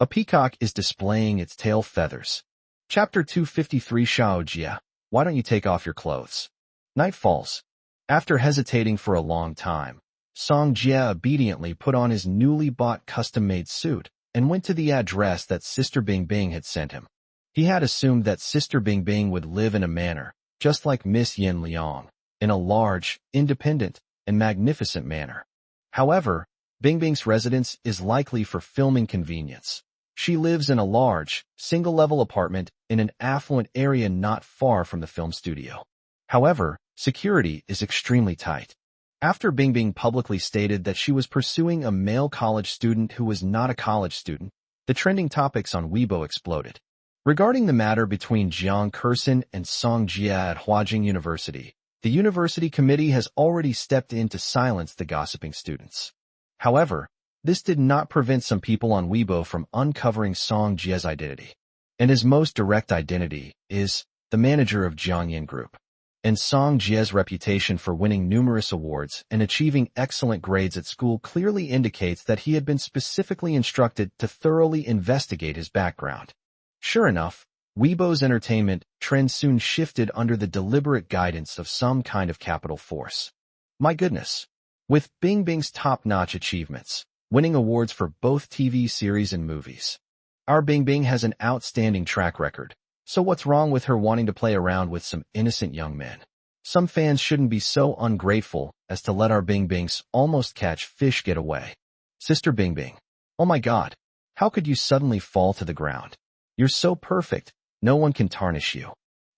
A peacock is displaying its tail feathers. Chapter 253 Shao Jia, why don't you take off your clothes? Night falls. After hesitating for a long time, Song Jia obediently put on his newly bought custom-made suit and went to the address that Sister Bingbing had sent him. He had assumed that Sister Bingbing would live in a manor, just like Miss Yin Liang, in a large, independent, and magnificent manor. However, Bingbing's residence is likely for filming convenience. She lives in a large, single-level apartment in an affluent area not far from the film studio. However, security is extremely tight. After Bingbing publicly stated that she was pursuing a male college student who was not a college student, the trending topics on Weibo exploded. Regarding the matter between Jiang Kersen and Song Jia at Huajing University, the university committee has already stepped in to silence the gossiping students. However, this did not prevent some people on Weibo from uncovering Song Jia's identity. And his most direct identity is the manager of Jiangyan Group. And Song Jia's reputation for winning numerous awards and achieving excellent grades at school clearly indicates that he had been specifically instructed to thoroughly investigate his background. Sure enough, Weibo's entertainment trend soon shifted under the deliberate guidance of some kind of capital force. My goodness. With Bingbing's top-notch achievements, winning awards for both TV series and movies, our Bingbing has an outstanding track record. So what's wrong with her wanting to play around with some innocent young men? Some fans shouldn't be so ungrateful as to let our Bingbings almost catch fish get away. Sister Bingbing. Oh my God. How could you suddenly fall to the ground? You're so perfect. No one can tarnish you.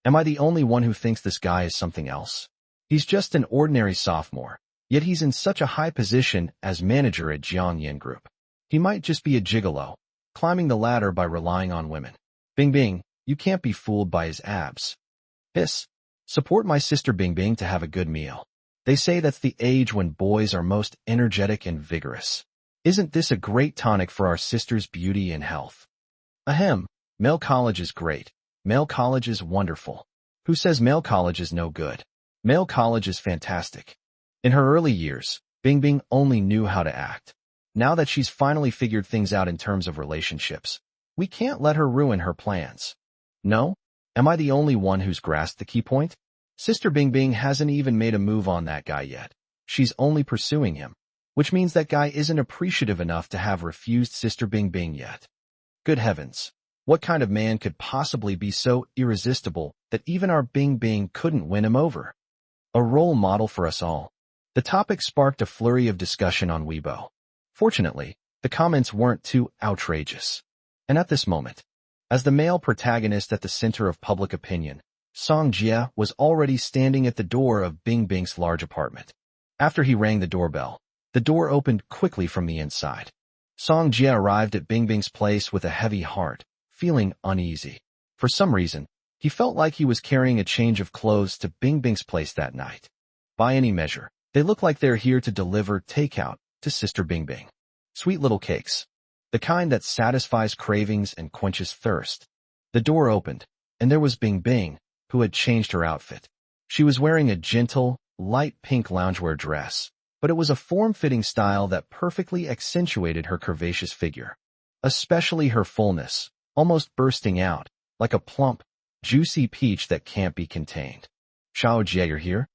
Am I the only one who thinks this guy is something else? He's just an ordinary sophomore, yet he's in such a high position as manager at Jiangyan Group. He might just be a gigolo, climbing the ladder by relying on women. Bingbing. You can't be fooled by his abs. Hiss. Support my Sister Bingbing to have a good meal. They say that's the age when boys are most energetic and vigorous. Isn't this a great tonic for our sister's beauty and health? Ahem. Male college is great. Male college is wonderful. Who says male college is no good? Male college is fantastic. In her early years, Bingbing only knew how to act. Now that she's finally figured things out in terms of relationships, we can't let her ruin her plans. No? Am I the only one who's grasped the key point? Sister Bingbing hasn't even made a move on that guy yet. She's only pursuing him, which means that guy isn't appreciative enough to have refused Sister Bingbing yet. Good heavens. What kind of man could possibly be so irresistible that even our Bingbing couldn't win him over? A role model for us all. The topic sparked a flurry of discussion on Weibo. Fortunately, the comments weren't too outrageous. And at this moment, as the male protagonist at the center of public opinion, Song Jia was already standing at the door of Bingbing's large apartment. After he rang the doorbell, the door opened quickly from the inside. Song Jia arrived at Bingbing's place with a heavy heart, feeling uneasy. For some reason, he felt like he was carrying a change of clothes to Bingbing's place that night. By any measure, they look like they're here to deliver takeout to Sister Bingbing. Sweet little cakes. The kind that satisfies cravings and quenches thirst. The door opened, and there was Bingbing, who had changed her outfit. She was wearing a gentle, light pink loungewear dress, but it was a form-fitting style that perfectly accentuated her curvaceous figure, especially her fullness, almost bursting out, like a plump, juicy peach that can't be contained. Xiao Jie, you're here?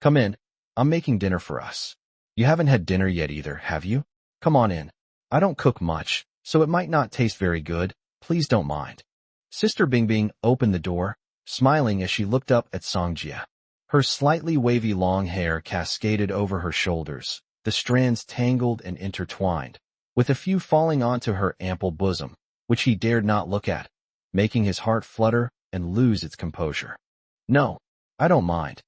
Come in. I'm making dinner for us. You haven't had dinner yet either, have you? Come on in. I don't cook much, so it might not taste very good. Please don't mind. Sister Bingbing opened the door, smiling as she looked up at Song Jie. Her slightly wavy long hair cascaded over her shoulders, the strands tangled and intertwined, with a few falling onto her ample bosom, which he dared not look at, making his heart flutter and lose its composure. No, I don't mind.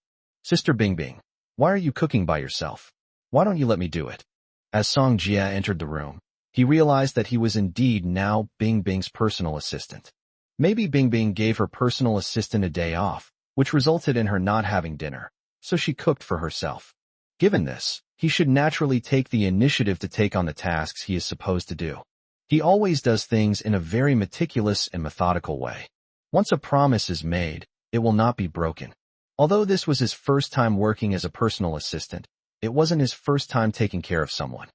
Sister Bingbing, why are you cooking by yourself? Why don't you let me do it? As Song Jie entered the room, he realized that he was indeed now Bingbing's personal assistant. Maybe Bingbing gave her personal assistant a day off, which resulted in her not having dinner, so she cooked for herself. Given this, he should naturally take the initiative to take on the tasks he is supposed to do. He always does things in a very meticulous and methodical way. Once a promise is made, it will not be broken. Although this was his first time working as a personal assistant, it wasn't his first time taking care of someone.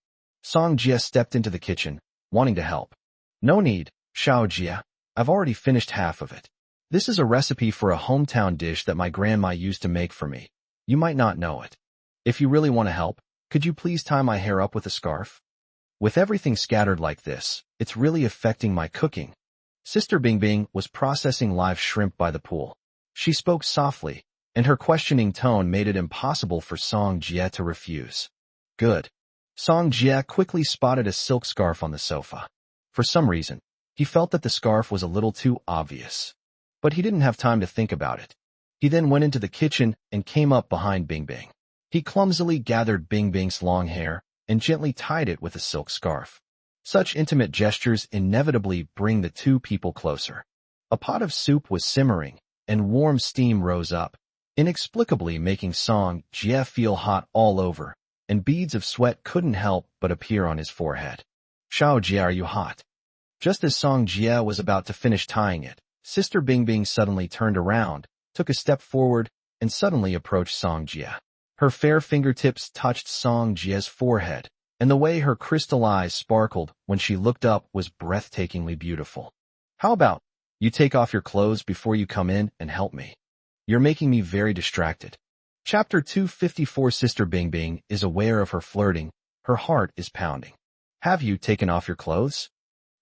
Song Jie stepped into the kitchen, wanting to help. No need, Xiao Jie. I've already finished half of it. This is a recipe for a hometown dish that my grandma used to make for me. You might not know it. If you really want to help, could you please tie my hair up with a scarf? With everything scattered like this, it's really affecting my cooking. Sister Bingbing was processing live shrimp by the pool. She spoke softly, and her questioning tone made it impossible for Song Jie to refuse. Good. Song Jie quickly spotted a silk scarf on the sofa. For some reason, he felt that the scarf was a little too obvious. But he didn't have time to think about it. He then went into the kitchen and came up behind Bingbing. He clumsily gathered Bingbing's long hair and gently tied it with a silk scarf. Such intimate gestures inevitably bring the two people closer. A pot of soup was simmering, and warm steam rose up, inexplicably making Song Jie feel hot all over, and beads of sweat couldn't help but appear on his forehead. Xiao Jie, are you hot? Just as Song Jie was about to finish tying it, Sister Bingbing suddenly turned around, took a step forward, and suddenly approached Song Jie. Her fair fingertips touched Song Jie's forehead, and the way her crystal eyes sparkled when she looked up was breathtakingly beautiful. How about you take off your clothes before you come in and help me? You're making me very distracted. Chapter 254. Sister Bingbing is aware of her flirting. Her heart is pounding. Have you taken off your clothes?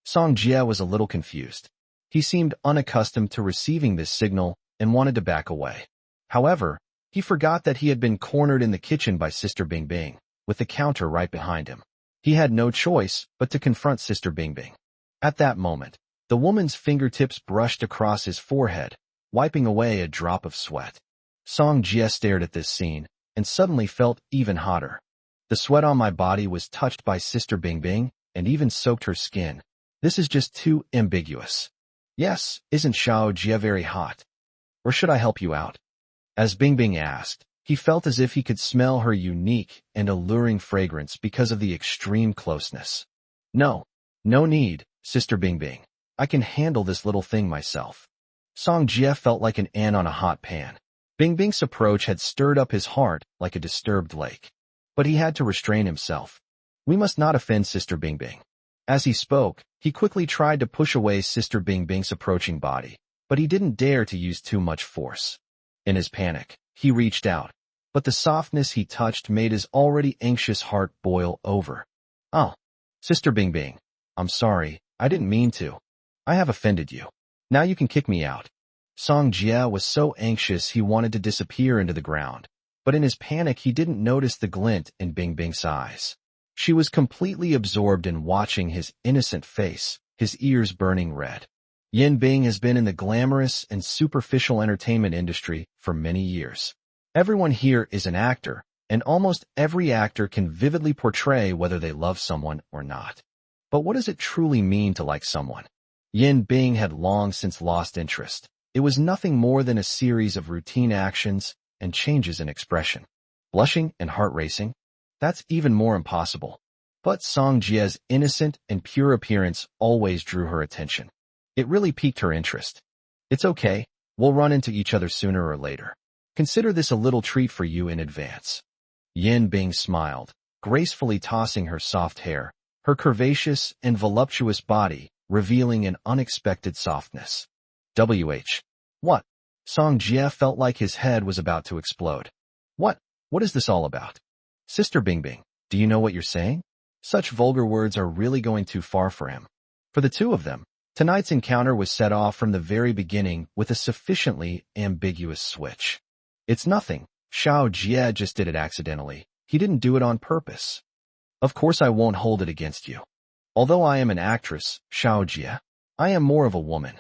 Song Jie was a little confused. He seemed unaccustomed to receiving this signal and wanted to back away. However, he forgot that he had been cornered in the kitchen by Sister Bingbing, with the counter right behind him. He had no choice but to confront Sister Bingbing. At that moment, the woman's fingertips brushed across his forehead, wiping away a drop of sweat. Song Jie stared at this scene and suddenly felt even hotter. The sweat on my body was touched by Sister Bingbing and even soaked her skin. This is just too ambiguous. Yes, isn't Xiao Jie very hot? Or should I help you out? As Bingbing asked, he felt as if he could smell her unique and alluring fragrance because of the extreme closeness. No need, Sister Bingbing. I can handle this little thing myself. Song Jie felt like an ant on a hot pan. Bingbing's approach had stirred up his heart like a disturbed lake. But he had to restrain himself. We must not offend Sister Bingbing. As he spoke, he quickly tried to push away Sister Bingbing's approaching body, but he didn't dare to use too much force. In his panic, he reached out, but the softness he touched made his already anxious heart boil over. Oh, Sister Bingbing, I'm sorry, I didn't mean to. I have offended you. Now you can kick me out. Song Jie was so anxious he wanted to disappear into the ground, but in his panic he didn't notice the glint in Bingbing's eyes. She was completely absorbed in watching his innocent face, his ears burning red. Yin Bing has been in the glamorous and superficial entertainment industry for many years. Everyone here is an actor, and almost every actor can vividly portray whether they love someone or not. But what does it truly mean to like someone? Yin Bing had long since lost interest. It was nothing more than a series of routine actions and changes in expression. Blushing and heart racing? That's even more impossible. But Song Jie's innocent and pure appearance always drew her attention. It really piqued her interest. It's okay, we'll run into each other sooner or later. Consider this a little treat for you in advance. Yin Bing smiled, gracefully tossing her soft hair, her curvaceous and voluptuous body revealing an unexpected softness. What? Song Jie felt like his head was about to explode. What is this all about? Sister Bingbing, do you know what you're saying? Such vulgar words are really going too far for him. For the two of them, tonight's encounter was set off from the very beginning with a sufficiently ambiguous switch. It's nothing. Xiao Jie just did it accidentally. He didn't do it on purpose. Of course I won't hold it against you. Although I am an actress, Xiao Jie, I am more of a woman.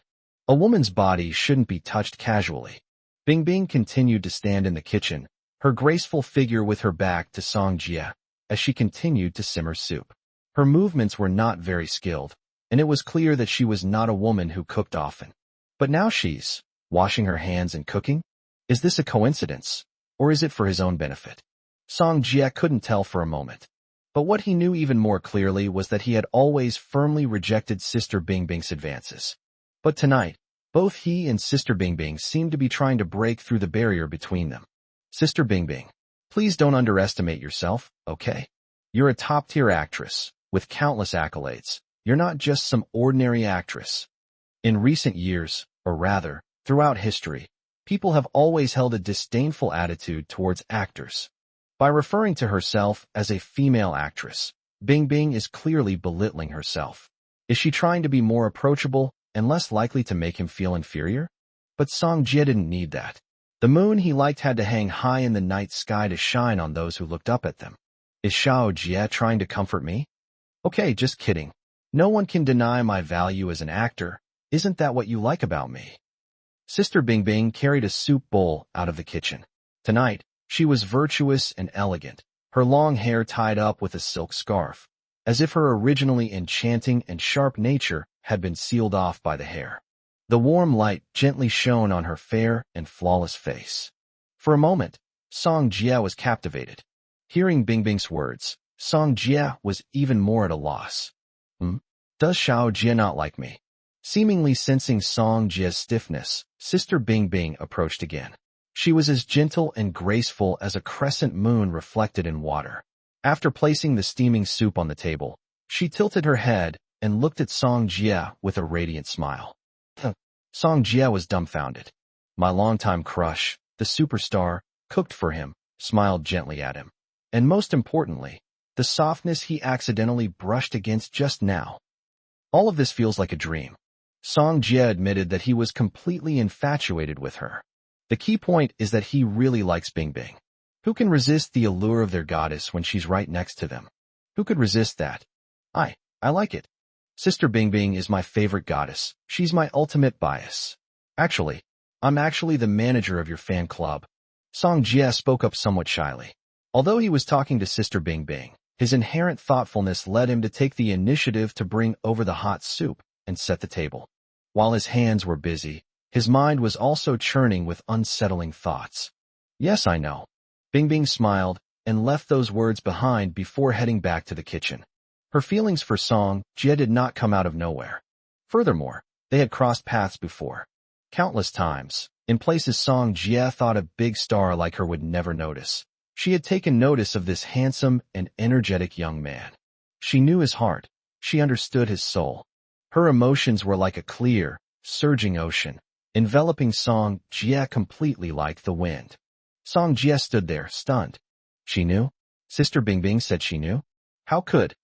A woman's body shouldn't be touched casually. Bingbing continued to stand in the kitchen, her graceful figure with her back to Song Jie, as she continued to simmer soup. Her movements were not very skilled, and it was clear that she was not a woman who cooked often. But now she's washing her hands and cooking? Is this a coincidence, or is it for his own benefit? Song Jie couldn't tell for a moment. But what he knew even more clearly was that he had always firmly rejected Sister Bingbing's advances. But tonight, both he and Sister Bingbing seemed to be trying to break through the barrier between them. Sister Bingbing, please don't underestimate yourself, okay? You're a top-tier actress, with countless accolades. You're not just some ordinary actress. In recent years, or rather, throughout history, people have always held a disdainful attitude towards actors. By referring to herself as a female actress, Bingbing is clearly belittling herself. Is she trying to be more approachable and less likely to make him feel inferior? But Song Jie didn't need that. The moon he liked had to hang high in the night sky to shine on those who looked up at them. Is Xiao Jie trying to comfort me? Okay, just kidding. No one can deny my value as an actor. Isn't that what you like about me? Sister Bingbing carried a soup bowl out of the kitchen. Tonight, she was virtuous and elegant, her long hair tied up with a silk scarf, as if her originally enchanting and sharp nature had been sealed off by the hair. The warm light gently shone on her fair and flawless face. For a moment, Song Jie was captivated. Hearing Bingbing's words, Song Jie was even more at a loss. Does Xiao Jie not like me? Seemingly sensing Song Jie's stiffness, Sister Bingbing approached again. She was as gentle and graceful as a crescent moon reflected in water. After placing the steaming soup on the table, she tilted her head and looked at Song Jie with a radiant smile. Song Jie was dumbfounded. My longtime crush, the superstar, cooked for him, smiled gently at him. And most importantly, the softness he accidentally brushed against just now. All of this feels like a dream. Song Jie admitted that he was completely infatuated with her. The key point is that he really likes Bingbing. Who can resist the allure of their goddess when she's right next to them? Who could resist that? I like it. Sister Bingbing is my favorite goddess. She's my ultimate bias. Actually, I'm actually the manager of your fan club. Song Jie spoke up somewhat shyly. Although he was talking to Sister Bingbing, his inherent thoughtfulness led him to take the initiative to bring over the hot soup and set the table. While his hands were busy, his mind was also churning with unsettling thoughts. Yes, I know. Bingbing smiled and left those words behind before heading back to the kitchen. Her feelings for Song Jie did not come out of nowhere. Furthermore, they had crossed paths before. Countless times, in places Song Jie thought a big star like her would never notice. She had taken notice of this handsome and energetic young man. She knew his heart. She understood his soul. Her emotions were like a clear, surging ocean, enveloping Song Jie completely like the wind. Song Jie stood there, stunned. She knew? Sister Bingbing said she knew? How could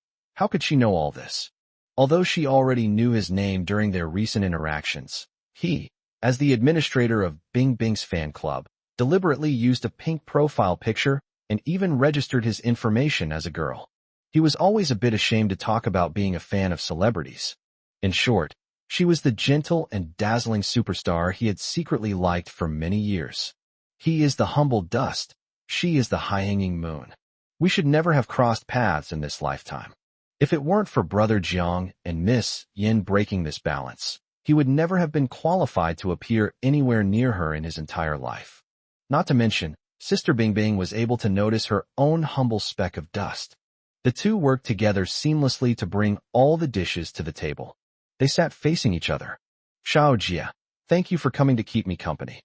she know all this? Although she already knew his name during their recent interactions, he, as the administrator of Bingbing's fan club, deliberately used a pink profile picture and even registered his information as a girl. He was always a bit ashamed to talk about being a fan of celebrities. In short, she was the gentle and dazzling superstar he had secretly liked for many years. He is the humble dust. She is the high-hanging moon. We should never have crossed paths in this lifetime. If it weren't for Brother Jiang and Miss Yin breaking this balance, he would never have been qualified to appear anywhere near her in his entire life. Not to mention, Sister Bingbing was able to notice her own humble speck of dust. The two worked together seamlessly to bring all the dishes to the table. They sat facing each other. Xiao Jie, thank you for coming to keep me company.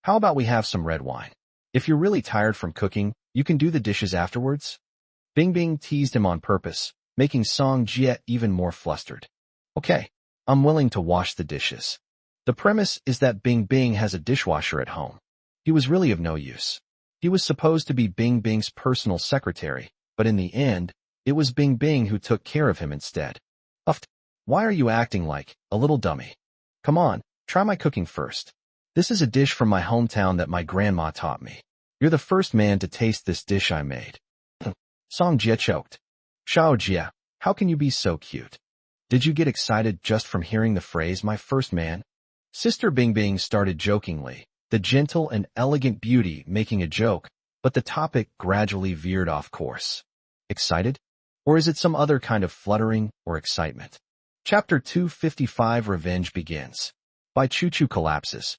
How about we have some red wine? If you're really tired from cooking, you can do the dishes afterwards. Bing Bing teased him on purpose, making Song Jie even more flustered. Okay, I'm willing to wash the dishes. The premise is that Bing Bing has a dishwasher at home. He was really of no use. He was supposed to be Bing Bing's personal secretary, but in the end, it was Bing Bing who took care of him instead. Uff, why are you acting like a little dummy? Come on, try my cooking first. This is a dish from my hometown that my grandma taught me. You're the first man to taste this dish I made. Song Jie choked. Xiao Jie, how can you be so cute? Did you get excited just from hearing the phrase, my first man? Sister Bing Bing started jokingly, the gentle and elegant beauty making a joke, but the topic gradually veered off course. Excited? Or is it some other kind of fluttering or excitement? Chapter 255 Revenge begins. By Choo Choo collapses.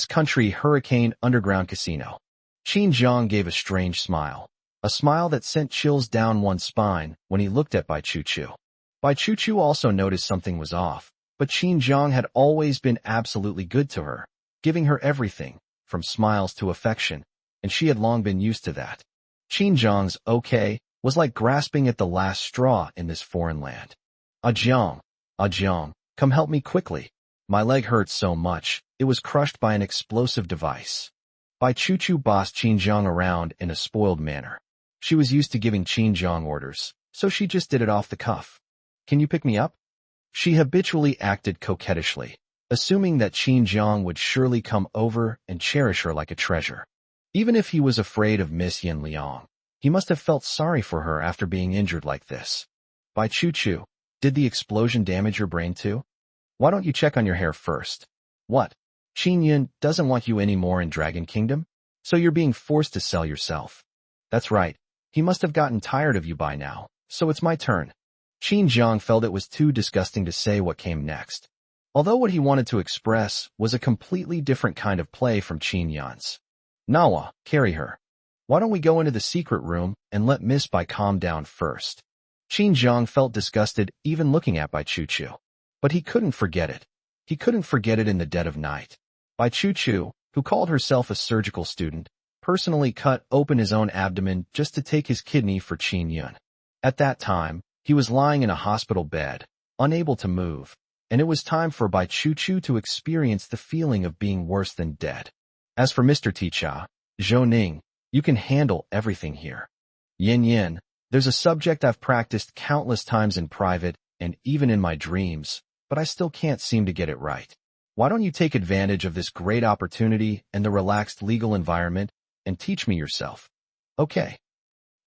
Country Hurricane Underground Casino. Qin Jiang gave a strange smile. A smile that sent chills down one's spine when he looked at Bai Choo Choo. Bai Choo Choo also noticed something was off, but Qin Jiang had always been absolutely good to her, giving her everything, from smiles to affection, and she had long been used to that. Qin Jiang's okay was like grasping at the last straw in this foreign land. Jiang, come help me quickly. My leg hurts so much, it was crushed by an explosive device. Bai Choo Choo bossed Qin Jiang around in a spoiled manner. She was used to giving Qin Jiang orders, so she just did it off the cuff. Can you pick me up? She habitually acted coquettishly, assuming that Qin Jiang would surely come over and cherish her like a treasure. Even if he was afraid of Miss Yin Liang, he must have felt sorry for her after being injured like this. Bai Choo Choo, did the explosion damage your brain too? Why don't you check on your hair first? What? Qin Yin doesn't want you anymore in Dragon Kingdom? So you're being forced to sell yourself. That's right. He must have gotten tired of you by now, so it's my turn. Qin Jiang felt it was too disgusting to say what came next. Although what he wanted to express was a completely different kind of play from Qin Yan's. Manhwa, carry her. Why don't we go into the secret room and let Miss Bai calm down first? Qin Jiang felt disgusted even looking at Bai Choo Choo. But he couldn't forget it. He couldn't forget it in the dead of night. Bai Choo Choo, who called herself a surgical student, personally cut open his own abdomen just to take his kidney for Qin Yun. At that time, he was lying in a hospital bed, unable to move, and it was time for Bai Choo Choo to experience the feeling of being worse than dead. As for Mr. Ticha, Zhou Ning, you can handle everything here. Yin Yin, there's a subject I've practiced countless times in private and even in my dreams, but I still can't seem to get it right. Why don't you take advantage of this great opportunity and the relaxed legal environment and teach me yourself? Okay.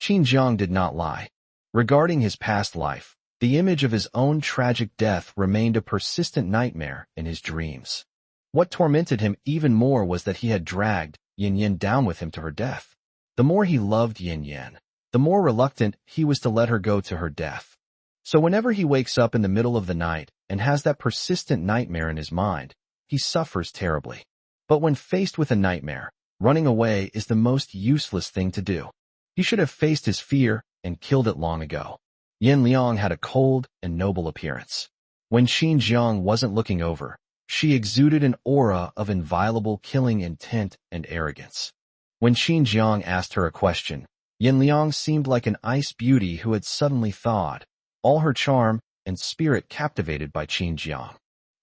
Qin Jiang did not lie. Regarding his past life, the image of his own tragic death remained a persistent nightmare in his dreams. What tormented him even more was that he had dragged Yin Yin down with him to her death. The more he loved Yin Yin, the more reluctant he was to let her go to her death. So whenever he wakes up in the middle of the night and has that persistent nightmare in his mind, he suffers terribly. But when faced with a nightmare, running away is the most useless thing to do. He should have faced his fear and killed it long ago. Yin Liang had a cold and noble appearance. When Qin Jiang wasn't looking over, she exuded an aura of inviolable killing intent and arrogance. When Qin Jiang asked her a question, Yin Liang seemed like an ice beauty who had suddenly thawed, all her charm and spirit captivated by Qin Jiang.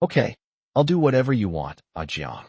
Okay, I'll do whatever you want, Jiang.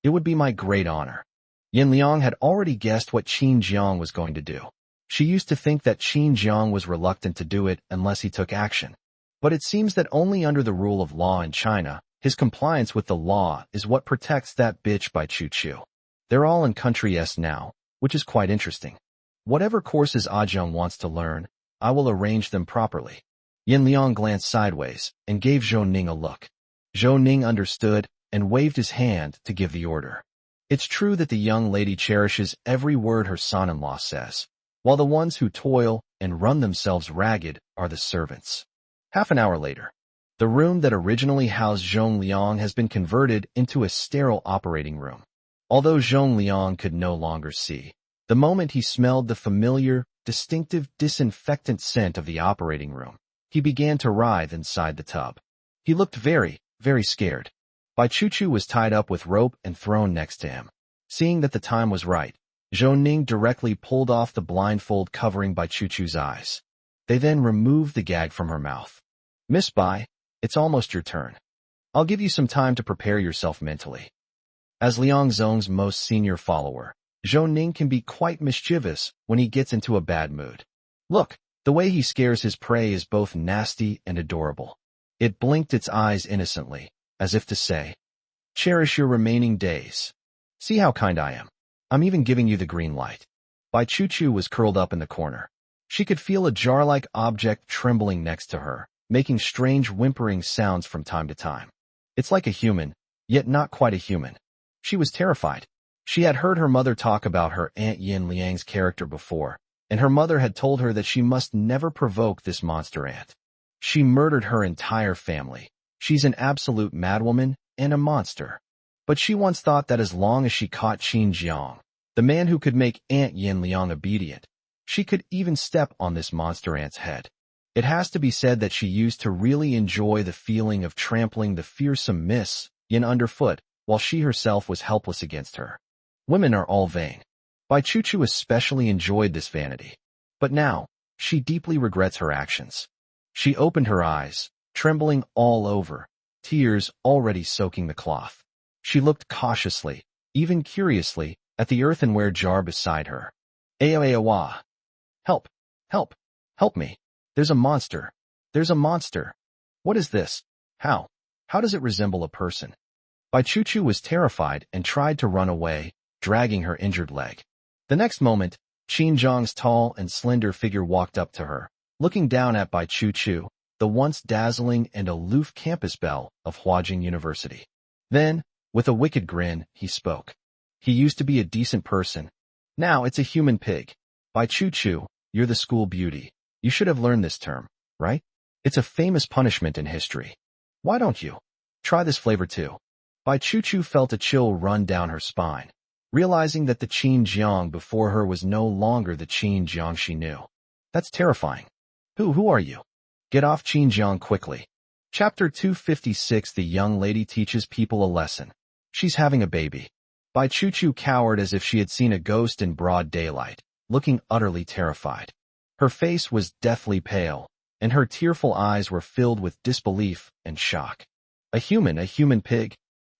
It would be my great honor. Yin Liang had already guessed what Qin Jiang was going to do. She used to think that Qin Jiang was reluctant to do it unless he took action. But it seems that only under the rule of law in China, his compliance with the law is what protects that bitch Bai Choo Choo. They're all in Country S now, which is quite interesting. Whatever courses Jiang wants to learn, I will arrange them properly. Yin Liang glanced sideways and gave Zhou Ning a look. Zhou Ning understood and waved his hand to give the order. It's true that the young lady cherishes every word her son-in-law says, while the ones who toil and run themselves ragged are the servants. Half an hour later, the room that originally housed Zhong Liang has been converted into a sterile operating room. Although Zhong Liang could no longer see, the moment he smelled the familiar, distinctive disinfectant scent of the operating room, he began to writhe inside the tub. He looked very, very scared. Bai Choo Choo was tied up with rope and thrown next to him. Seeing that the time was right, Zhou Ning directly pulled off the blindfold covering Bai Chuchu's eyes. They then removed the gag from her mouth. Miss Bai, it's almost your turn. I'll give you some time to prepare yourself mentally. As Liang Zhong's most senior follower, Zhou Ning can be quite mischievous when he gets into a bad mood. Look, the way he scares his prey is both nasty and adorable. It blinked its eyes innocently, as if to say, cherish your remaining days. See how kind I am. I'm even giving you the green light. Bai Chuchu was curled up in the corner. She could feel a jar-like object trembling next to her, making strange whimpering sounds from time to time. It's like a human, yet not quite a human. She was terrified. She had heard her mother talk about her Aunt Yin Liang's character before, and her mother had told her that she must never provoke this monster ant. She murdered her entire family. She's an absolute madwoman and a monster. But she once thought that as long as she caught Qin Jiang, the man who could make Aunt Yin Liang obedient, she could even step on this monster ant's head. It has to be said that she used to really enjoy the feeling of trampling the fearsome Miss Yin underfoot while she herself was helpless against her. Women are all vain. Bai Chuchu especially enjoyed this vanity. But now, she deeply regrets her actions. She opened her eyes, trembling all over, tears already soaking the cloth. She looked cautiously, even curiously, at the earthenware jar beside her. Aoawa. Help! Help! Help me! There's a monster! There's a monster! What is this? How? How does it resemble a person? Bai Chuchu was terrified and tried to run away, dragging her injured leg. The next moment, Qin Jiang's tall and slender figure walked up to her, looking down at Bai Chuchu, the once dazzling and aloof campus belle of Huajing University. Then, with a wicked grin, he spoke. He used to be a decent person. Now it's a human pig. Bai Chuchu, you're the school beauty. You should have learned this term, right? It's a famous punishment in history. Why don't you try this flavor too? Bai Chuchu felt a chill run down her spine, realizing that the Qin Jiang before her was no longer the Qin Jiang she knew. That's terrifying. Who are you? Get off Qin Jiang quickly. Chapter 256. The young lady teaches people a lesson. She's having a baby. Bai Chuchu cowered as if she had seen a ghost in broad daylight, looking utterly terrified. Her face was deathly pale, and her tearful eyes were filled with disbelief and shock. A human pig?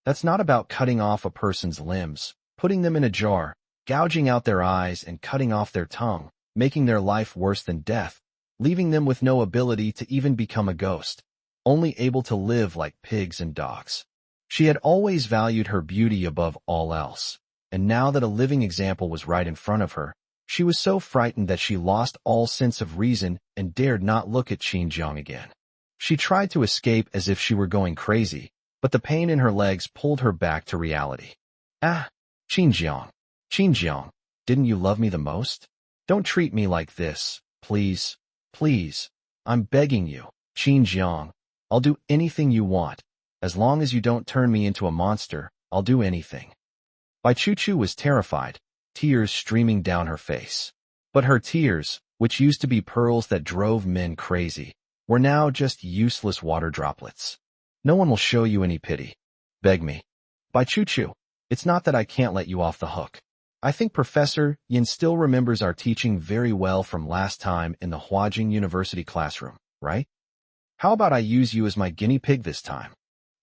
That's not about cutting off a person's limbs, putting them in a jar, gouging out their eyes and cutting off their tongue, making their life worse than death, leaving them with no ability to even become a ghost, only able to live like pigs and dogs. She had always valued her beauty above all else, and now that a living example was right in front of her, she was so frightened that she lost all sense of reason and dared not look at Qin Jiang again. She tried to escape as if she were going crazy, but the pain in her legs pulled her back to reality. Ah, Qin Jiang, didn't you love me the most? Don't treat me like this, please, please. I'm begging you, Qin Jiang. I'll do anything you want. As long as you don't turn me into a monster, I'll do anything. Bai Chuchu was terrified, tears streaming down her face. But her tears, which used to be pearls that drove men crazy, were now just useless water droplets. No one will show you any pity. Beg me. Bai Chuchu, it's not that I can't let you off the hook. I think Professor Yin still remembers our teaching very well from last time in the Huajing University classroom, right? How about I use you as my guinea pig this time?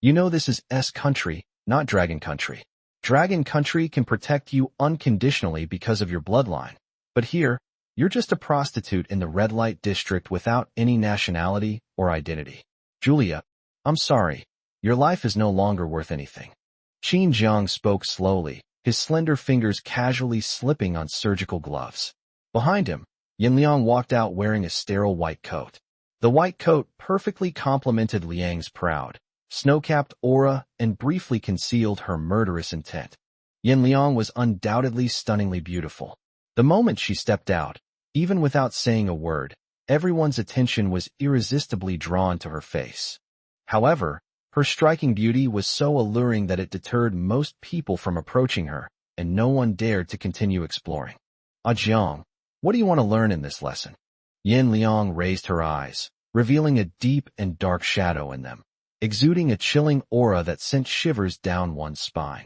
You know this is S country, not dragon country. Dragon country can protect you unconditionally because of your bloodline. But here, you're just a prostitute in the red light district without any nationality or identity. Julia, I'm sorry. Your life is no longer worth anything. Qin Jiang spoke slowly, his slender fingers casually slipping on surgical gloves. Behind him, Yin Liang walked out wearing a sterile white coat. The white coat perfectly complemented Liang's proud, snow-capped aura and briefly concealed her murderous intent. Yin Liang was undoubtedly stunningly beautiful. The moment she stepped out, even without saying a word, everyone's attention was irresistibly drawn to her face. However, her striking beauty was so alluring that it deterred most people from approaching her, and no one dared to continue exploring. Jiang, what do you want to learn in this lesson? Yin Liang raised her eyes, revealing a deep and dark shadow in them, exuding a chilling aura that sent shivers down one's spine.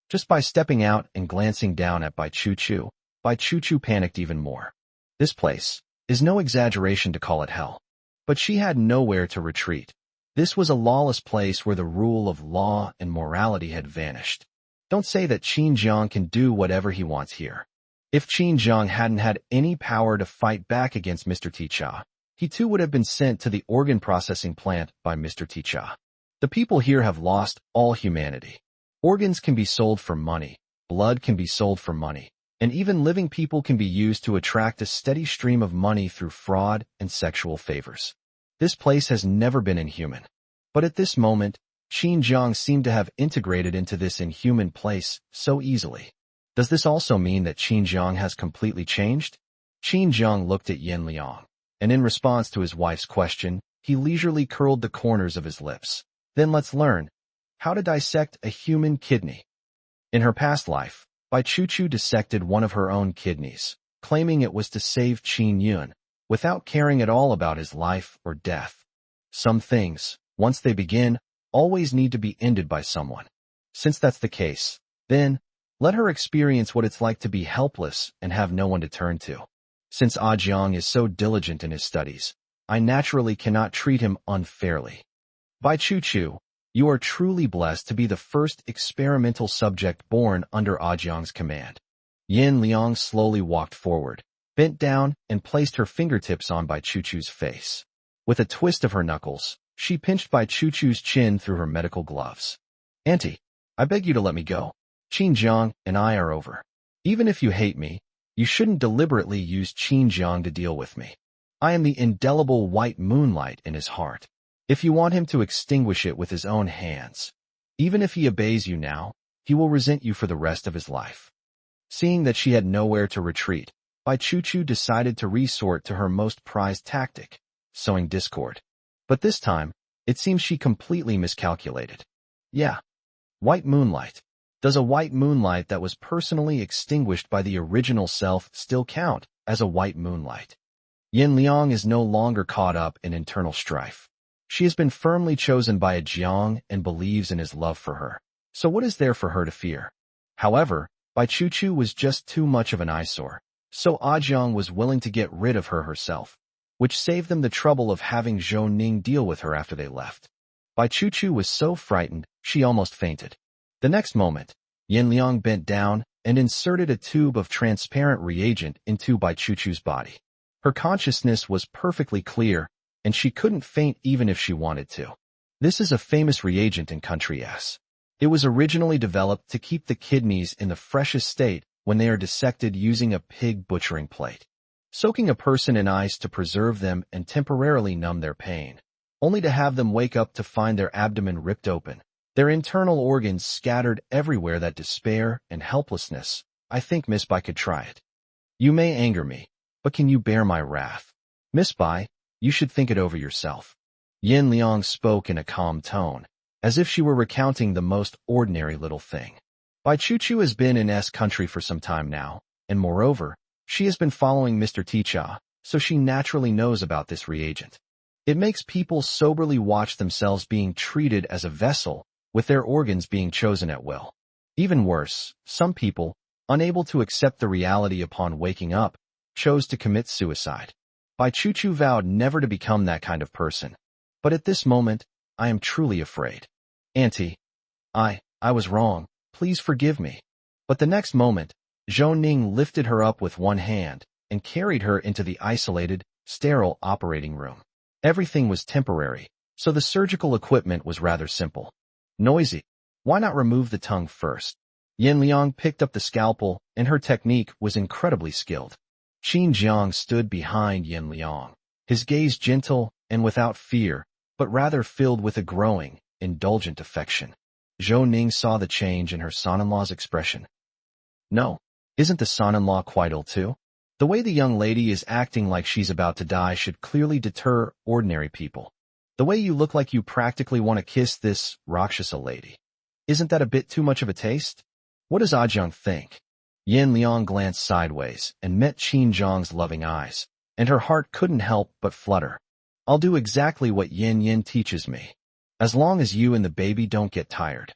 Just by stepping out and glancing down at Bai Chuchu, Bai Chuchu panicked even more. This place is no exaggeration to call it hell. But she had nowhere to retreat. This was a lawless place where the rule of law and morality had vanished. Don't say that Qin Jiang can do whatever he wants here. If Qin Jiang hadn't had any power to fight back against Mr. Ticha, he too would have been sent to the organ processing plant by Mr. Ticha. The people here have lost all humanity. Organs can be sold for money, blood can be sold for money, and even living people can be used to attract a steady stream of money through fraud and sexual favors. This place has never been inhuman. But at this moment, Qin Jiang seemed to have integrated into this inhuman place so easily. Does this also mean that Qin Jiang has completely changed? Qin Jiang looked at Yin Liang, and in response to his wife's question, he leisurely curled the corners of his lips. Then let's learn how to dissect a human kidney. In her past life, Bai Chuchu dissected one of her own kidneys, claiming it was to save Qin Yun, without caring at all about his life or death. Some things, once they begin, always need to be ended by someone. Since that's the case, then, let her experience what it's like to be helpless and have no one to turn to. Since Jiang is so diligent in his studies, I naturally cannot treat him unfairly. Bai Chuchu, you are truly blessed to be the first experimental subject born under Jiang's command. Yin Liang slowly walked forward, bent down, and placed her fingertips on Bai Chuchu's face. With a twist of her knuckles, she pinched Bai Chuchu's chin through her medical gloves. Auntie, I beg you to let me go. Qin Jiang and I are over. Even if you hate me, you shouldn't deliberately use Qin Jiang to deal with me. I am the indelible white moonlight in his heart. If you want him to extinguish it with his own hands, even if he obeys you now, he will resent you for the rest of his life. Seeing that she had nowhere to retreat, Bai Chuchu decided to resort to her most prized tactic, sowing discord. But this time, it seems she completely miscalculated. Yeah. White moonlight. Does a white moonlight that was personally extinguished by the original self still count as a white moonlight? Yin Liang is no longer caught up in internal strife. She has been firmly chosen by a Jiang and believes in his love for her. So what is there for her to fear? However, Bai Chuchu was just too much of an eyesore. So Jiang was willing to get rid of her herself, which saved them the trouble of having Zhou Ning deal with her after they left. Bai Chuchu was so frightened, she almost fainted. The next moment, Yin Liang bent down and inserted a tube of transparent reagent into Bai Chuchu's body. Her consciousness was perfectly clear, and she couldn't faint even if she wanted to. This is a famous reagent in Country S. It was originally developed to keep the kidneys in the freshest state when they are dissected using a pig butchering plate, soaking a person in ice to preserve them and temporarily numb their pain, only to have them wake up to find their abdomen ripped open, their internal organs scattered everywhere. That despair and helplessness, I think Miss Bai could try it. You may anger me, but can you bear my wrath? Miss Bai, you should think it over yourself. Yin Liang spoke in a calm tone, as if she were recounting the most ordinary little thing. Bai Chuchu has been in S country for some time now, and moreover, she has been following Mr. Ticha, so she naturally knows about this reagent. It makes people soberly watch themselves being treated as a vessel, with their organs being chosen at will. Even worse, some people, unable to accept the reality upon waking up, chose to commit suicide. Bai Chuchu vowed never to become that kind of person. But at this moment, I am truly afraid. Auntie, I was wrong. Please forgive me. But the next moment, Zhou Ning lifted her up with one hand and carried her into the isolated, sterile operating room. Everything was temporary, so the surgical equipment was rather simple. Noisy. Why not remove the tongue first? Yin Liang picked up the scalpel, and her technique was incredibly skilled. Qin Jiang stood behind Yin Liang, his gaze gentle and without fear, but rather filled with a growing, indulgent affection. Zhou Ning saw the change in her son-in-law's expression. No, isn't the son-in-law quite ill too? The way the young lady is acting like she's about to die should clearly deter ordinary people. The way you look like you practically want to kiss this Rakshasa lady. Isn't that a bit too much of a taste? What does Jiang think? Yin Liang glanced sideways and met Qin Jiang's loving eyes, and her heart couldn't help but flutter. I'll do exactly what Yin Yin teaches me, as long as you and the baby don't get tired.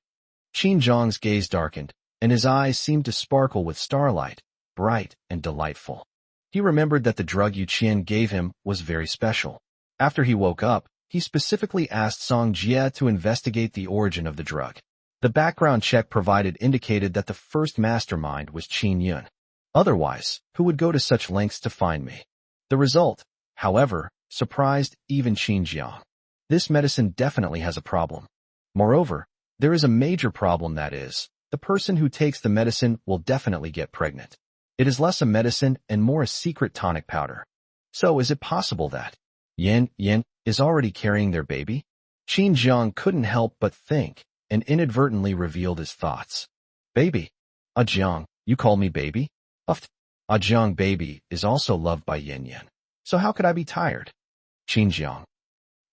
Qin Jiang's gaze darkened, and his eyes seemed to sparkle with starlight, bright, and delightful. He remembered that the drug Yu Qian gave him was very special. After he woke up, he specifically asked Song Jie to investigate the origin of the drug. The background check provided indicated that the first mastermind was Qin Yun. Otherwise, who would go to such lengths to find me? The result, however, surprised even Qin Jiang. This medicine definitely has a problem. Moreover, there is a major problem, that is, the person who takes the medicine will definitely get pregnant. It is less a medicine and more a secret tonic powder. So is it possible that Yin is already carrying their baby? Qin Jiang couldn't help but think, and inadvertently revealed his thoughts. Baby? Jiang, you call me baby? Uft. Jiang baby is also loved by Yin. So how could I be tired? Qin Jiang.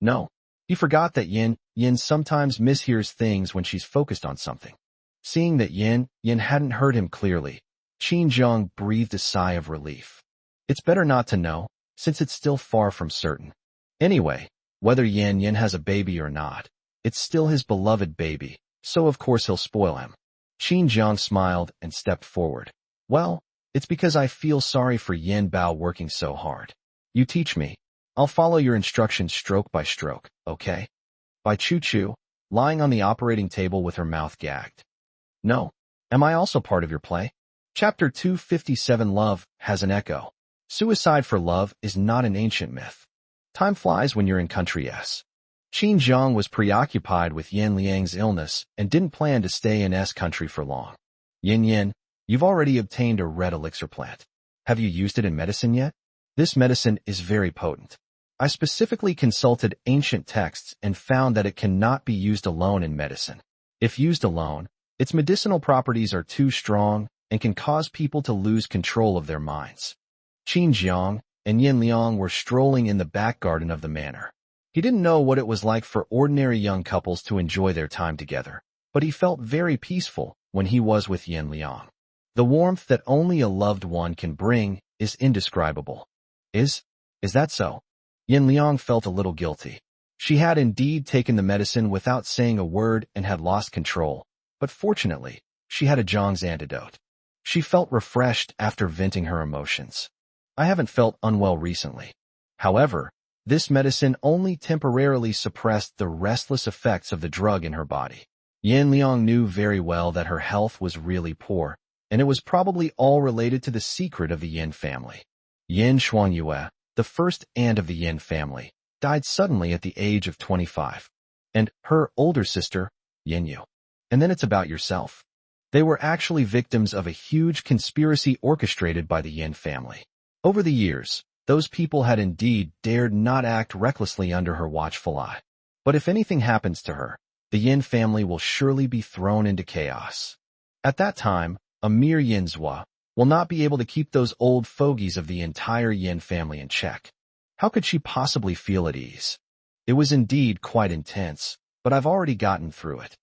No. He forgot that Yin sometimes mishears things when she's focused on something. Seeing that Yin hadn't heard him clearly, Qin Jiang breathed a sigh of relief. It's better not to know, since it's still far from certain. Anyway, whether Yin has a baby or not, it's still his beloved baby, so of course he'll spoil him. Qin Jiang smiled and stepped forward. Well, it's because I feel sorry for Yin Bao working so hard. You teach me. I'll follow your instructions stroke by stroke, okay? By Chu-Chu, lying on the operating table with her mouth gagged. No. Am I also part of your play? Chapter 257 Love has an echo. Suicide for love is not an ancient myth. Time flies when you're in country S. Qin Jiang was preoccupied with Yin Liang's illness and didn't plan to stay in S country for long. Yin, you've already obtained a red elixir plant. Have you used it in medicine yet? This medicine is very potent. I specifically consulted ancient texts and found that it cannot be used alone in medicine. If used alone, its medicinal properties are too strong and can cause people to lose control of their minds. Qin Jiang and Yin Liang were strolling in the back garden of the manor. He didn't know what it was like for ordinary young couples to enjoy their time together, but he felt very peaceful when he was with Yin Liang. The warmth that only a loved one can bring is indescribable. Is that so? Yin Liang felt a little guilty. She had indeed taken the medicine without saying a word and had lost control, but fortunately, she had a Zhang's antidote. She felt refreshed after venting her emotions. I haven't felt unwell recently. However, this medicine only temporarily suppressed the restless effects of the drug in her body. Yin Liang knew very well that her health was really poor, and it was probably all related to the secret of the Yin family. Yin Xuanyue, the first aunt of the Yin family, died suddenly at the age of 25. And her older sister, Yin Yu. And then it's about yourself. They were actually victims of a huge conspiracy orchestrated by the Yin family. Over the years, those people had indeed dared not act recklessly under her watchful eye. But if anything happens to her, the Yin family will surely be thrown into chaos. At that time, a mere Yinzhua will not be able to keep those old fogies of the entire Yin family in check. How could she possibly feel at ease? It was indeed quite intense, but I've already gotten through it.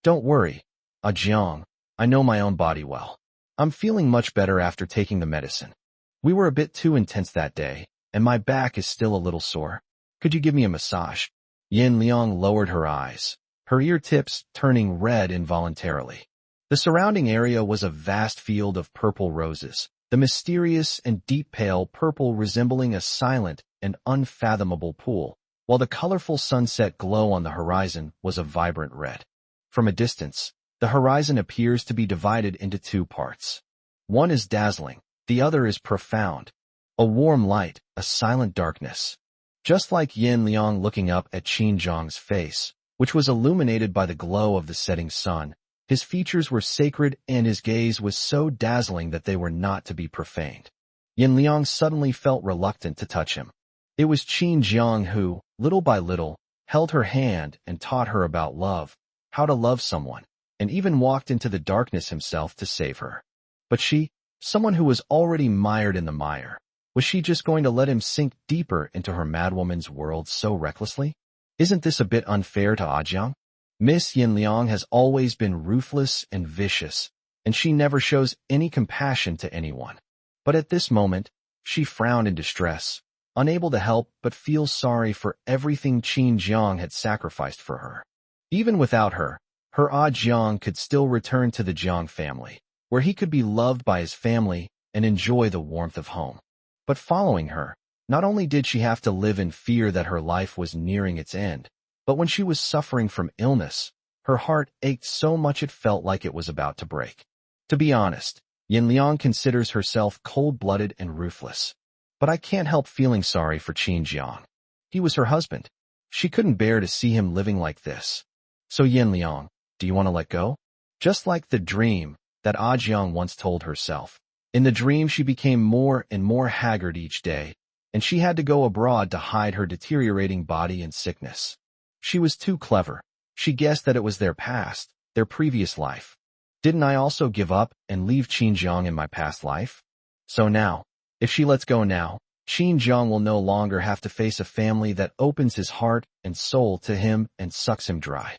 Don't worry, Jiang, I know my own body well. I'm feeling much better after taking the medicine. We were a bit too intense that day, and my back is still a little sore. Could you give me a massage? Yin Liang lowered her eyes, her ear tips turning red involuntarily. The surrounding area was a vast field of purple roses, the mysterious and deep pale purple resembling a silent and unfathomable pool, while the colorful sunset glow on the horizon was a vibrant red. From a distance, the horizon appears to be divided into two parts. One is dazzling, the other is profound. A warm light, a silent darkness. Just like Yin Liang looking up at Qin Jiang's face, which was illuminated by the glow of the setting sun, his features were sacred and his gaze was so dazzling that they were not to be profaned. Yin Liang suddenly felt reluctant to touch him. It was Qin Jiang who, little by little, held her hand and taught her about love, how to love someone, and even walked into the darkness himself to save her. But she, someone who was already mired in the mire, was she just going to let him sink deeper into her madwoman's world so recklessly? Isn't this a bit unfair to Jiang? Miss Yin Liang has always been ruthless and vicious, and she never shows any compassion to anyone. But at this moment, she frowned in distress, unable to help but feel sorry for everything Qin Jiang had sacrificed for her. Even without her Jiang could still return to the Jiang family, where he could be loved by his family and enjoy the warmth of home. But following her, not only did she have to live in fear that her life was nearing its end, but when she was suffering from illness, her heart ached so much it felt like it was about to break. To be honest, Yin Liang considers herself cold-blooded and ruthless. But I can't help feeling sorry for Qin Jiang. He was her husband. She couldn't bear to see him living like this. So Yin Liang, do you want to let go? Just like the dream that Ah Jiang once told herself. In the dream she became more and more haggard each day, and she had to go abroad to hide her deteriorating body and sickness. She was too clever. She guessed that it was their past, their previous life. Didn't I also give up and leave Qin Jiang in my past life? So now, if she lets go now, Qin Jiang will no longer have to face a family that opens his heart and soul to him and sucks him dry.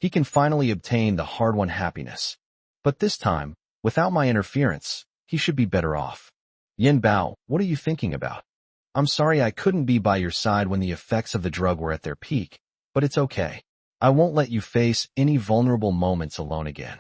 He can finally obtain the hard-won happiness. But this time, without my interference, he should be better off. Yin Bao, what are you thinking about? I'm sorry I couldn't be by your side when the effects of the drug were at their peak, but it's okay. I won't let you face any vulnerable moments alone again.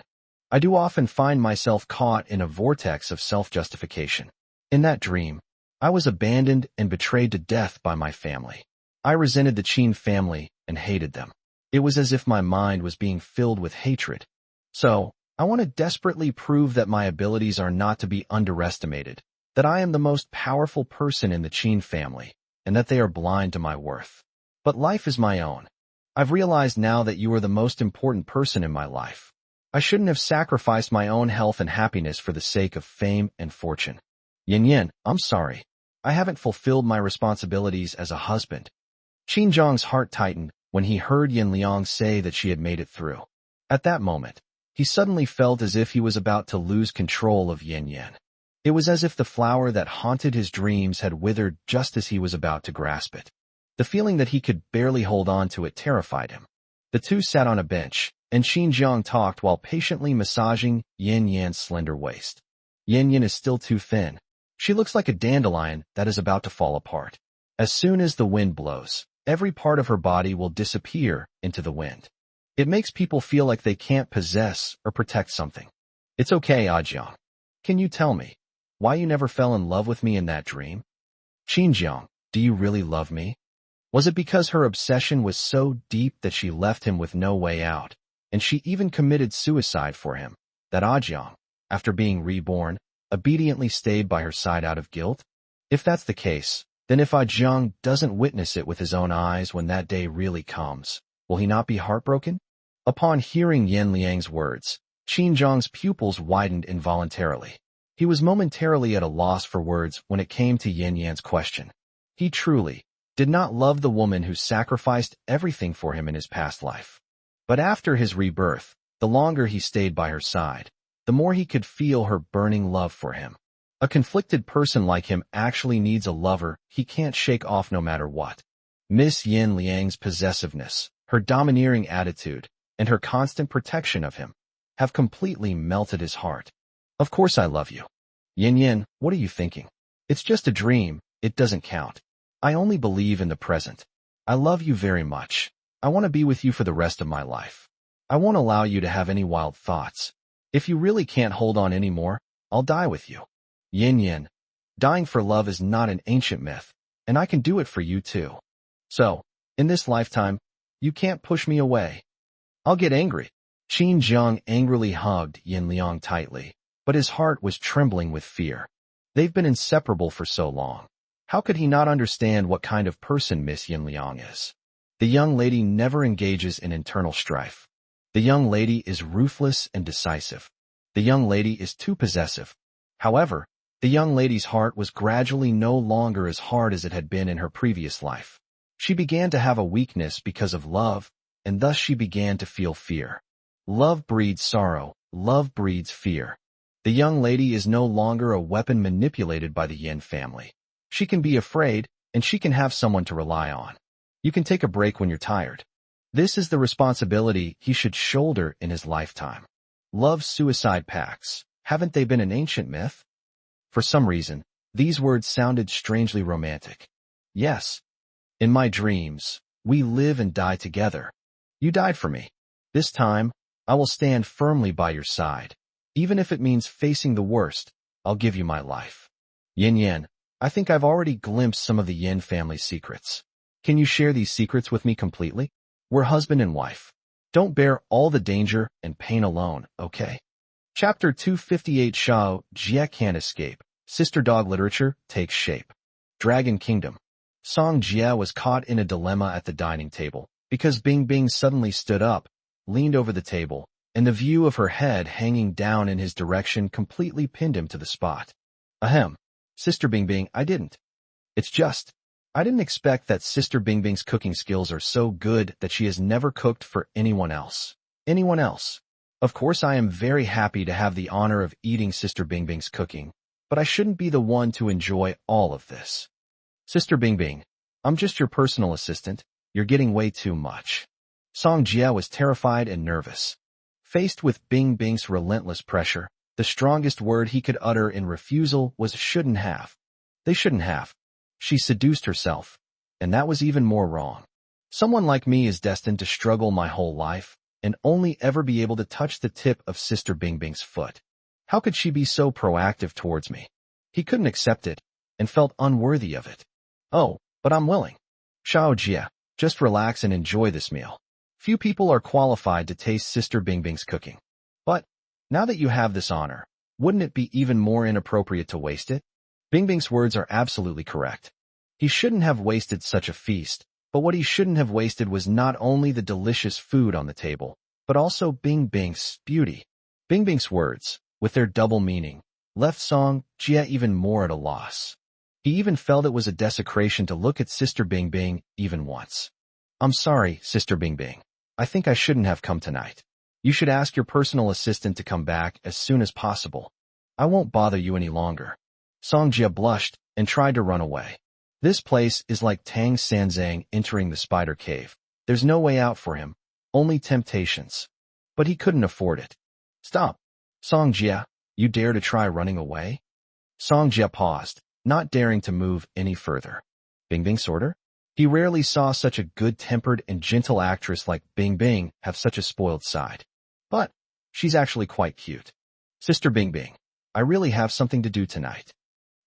I do often find myself caught in a vortex of self-justification. In that dream, I was abandoned and betrayed to death by my family. I resented the Qin family and hated them. It was as if my mind was being filled with hatred. So, I want to desperately prove that my abilities are not to be underestimated, that I am the most powerful person in the Qin family, and that they are blind to my worth. But life is my own. I've realized now that you are the most important person in my life. I shouldn't have sacrificed my own health and happiness for the sake of fame and fortune. Yin Yin, I'm sorry. I haven't fulfilled my responsibilities as a husband. Qin Jiang's heart tightened when he heard Yin Liang say that she had made it through. At that moment, he suddenly felt as if he was about to lose control of Yin Yin. It was as if the flower that haunted his dreams had withered just as he was about to grasp it. The feeling that he could barely hold on to it terrified him. The two sat on a bench, and Qin Jiang talked while patiently massaging Yin Yan's slender waist. Yin Yin is still too thin. She looks like a dandelion that is about to fall apart. As soon as the wind blows, every part of her body will disappear into the wind. It makes people feel like they can't possess or protect something. It's okay, Ah Jiang. Can you tell me why you never fell in love with me in that dream? Qin Jiang, do you really love me? Was it because her obsession was so deep that she left him with no way out, and she even committed suicide for him, that Ah Jiang, after being reborn, obediently stayed by her side out of guilt? If that's the case, then if Ah Jiang doesn't witness it with his own eyes when that day really comes, will he not be heartbroken? Upon hearing Yin Liang's words, Qin Jiang's pupils widened involuntarily. He was momentarily at a loss for words when it came to Yin Yan's question. He truly did not love the woman who sacrificed everything for him in his past life. But after his rebirth, the longer he stayed by her side, the more he could feel her burning love for him. A conflicted person like him actually needs a lover he can't shake off no matter what. Miss Yin Liang's possessiveness, her domineering attitude, and her constant protection of him have completely melted his heart. Of course I love you. Yin Yin, what are you thinking? It's just a dream, it doesn't count. I only believe in the present. I love you very much. I want to be with you for the rest of my life. I won't allow you to have any wild thoughts. If you really can't hold on anymore, I'll die with you. Yin Yin, dying for love is not an ancient myth, and I can do it for you too. So, in this lifetime, you can't push me away. I'll get angry. Qin Jiang angrily hugged Yin Liang tightly, but his heart was trembling with fear. They've been inseparable for so long. How could he not understand what kind of person Miss Yin Liang is? The young lady never engages in internal strife. The young lady is ruthless and decisive. The young lady is too possessive. However, the young lady's heart was gradually no longer as hard as it had been in her previous life. She began to have a weakness because of love, and thus she began to feel fear. Love breeds sorrow, love breeds fear. The young lady is no longer a weapon manipulated by the Yin family. She can be afraid, and she can have someone to rely on. You can take a break when you're tired. This is the responsibility he should shoulder in his lifetime. Love-suicide pacts, haven't they been an ancient myth? For some reason, these words sounded strangely romantic. Yes. In my dreams, we live and die together. You died for me. This time, I will stand firmly by your side, even if it means facing the worst, I'll give you my life. Yin, I think I've already glimpsed some of the Yin family secrets. Can you share these secrets with me completely? We're husband and wife. Don't bear all the danger and pain alone, okay? Chapter 258 Shao Jie Can't Escape. Sister Dog Literature Takes Shape. Dragon Kingdom. Song Jie was caught in a dilemma at the dining table, because Bing Bing suddenly stood up, leaned over the table, and the view of her head hanging down in his direction completely pinned him to the spot. Ahem. Sister Bing Bing, I didn't. I didn't expect that Sister Bing Bing's cooking skills are so good that she has never cooked for anyone else. Of course, I am very happy to have the honor of eating Sister Bing Bing's cooking, but I shouldn't be the one to enjoy all of this. Sister Bing Bing, I'm just your personal assistant. You're getting way too much. Song Jie was terrified and nervous. Faced with Bing Bing's relentless pressure, the strongest word he could utter in refusal was shouldn't have. They shouldn't have. She seduced herself, and that was even more wrong. Someone like me is destined to struggle my whole life and only ever be able to touch the tip of Sister Bing Bing's foot. How could she be so proactive towards me? He couldn't accept it and felt unworthy of it. Oh, but I'm willing. Shao Jie, just relax and enjoy this meal. Few people are qualified to taste Sister Bing Bing's cooking. But, now that you have this honor, wouldn't it be even more inappropriate to waste it? Bing Bing's words are absolutely correct. He shouldn't have wasted such a feast, but what he shouldn't have wasted was not only the delicious food on the table, but also Bing Bing's beauty. Bing Bing's words, with their double meaning, left Song Jie even more at a loss. He even felt it was a desecration to look at Sister Bing Bing even once. I'm sorry, Sister Bing Bing. I think I shouldn't have come tonight. You should ask your personal assistant to come back as soon as possible. I won't bother you any longer. Song Jie blushed and tried to run away. This place is like Tang Sanzang entering the spider cave. There's no way out for him, only temptations. But he couldn't afford it. Stop. Song Jie, you dare to try running away? Song Jie paused, not daring to move any further. Bing Bing's order? He rarely saw such a good-tempered and gentle actress like Bing Bing have such a spoiled side. But she's actually quite cute. Sister Bing Bing, I really have something to do tonight.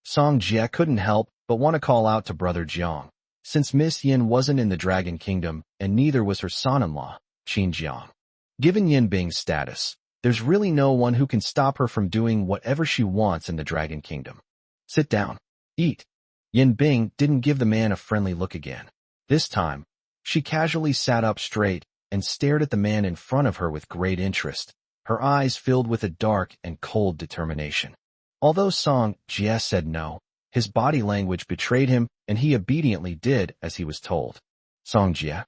Song Jie couldn't help but want to call out to Brother Jiang, since Miss Yin wasn't in the Dragon Kingdom and neither was her son-in-law, Qin Jiang. Given Yin Bing's status, there's really no one who can stop her from doing whatever she wants in the Dragon Kingdom. Sit down. Eat. Yin Bing didn't give the man a friendly look again. This time, she casually sat up straight and stared at the man in front of her with great interest, her eyes filled with a dark and cold determination. Although Song Jie said no, his body language betrayed him and he obediently did as he was told. Song Jie.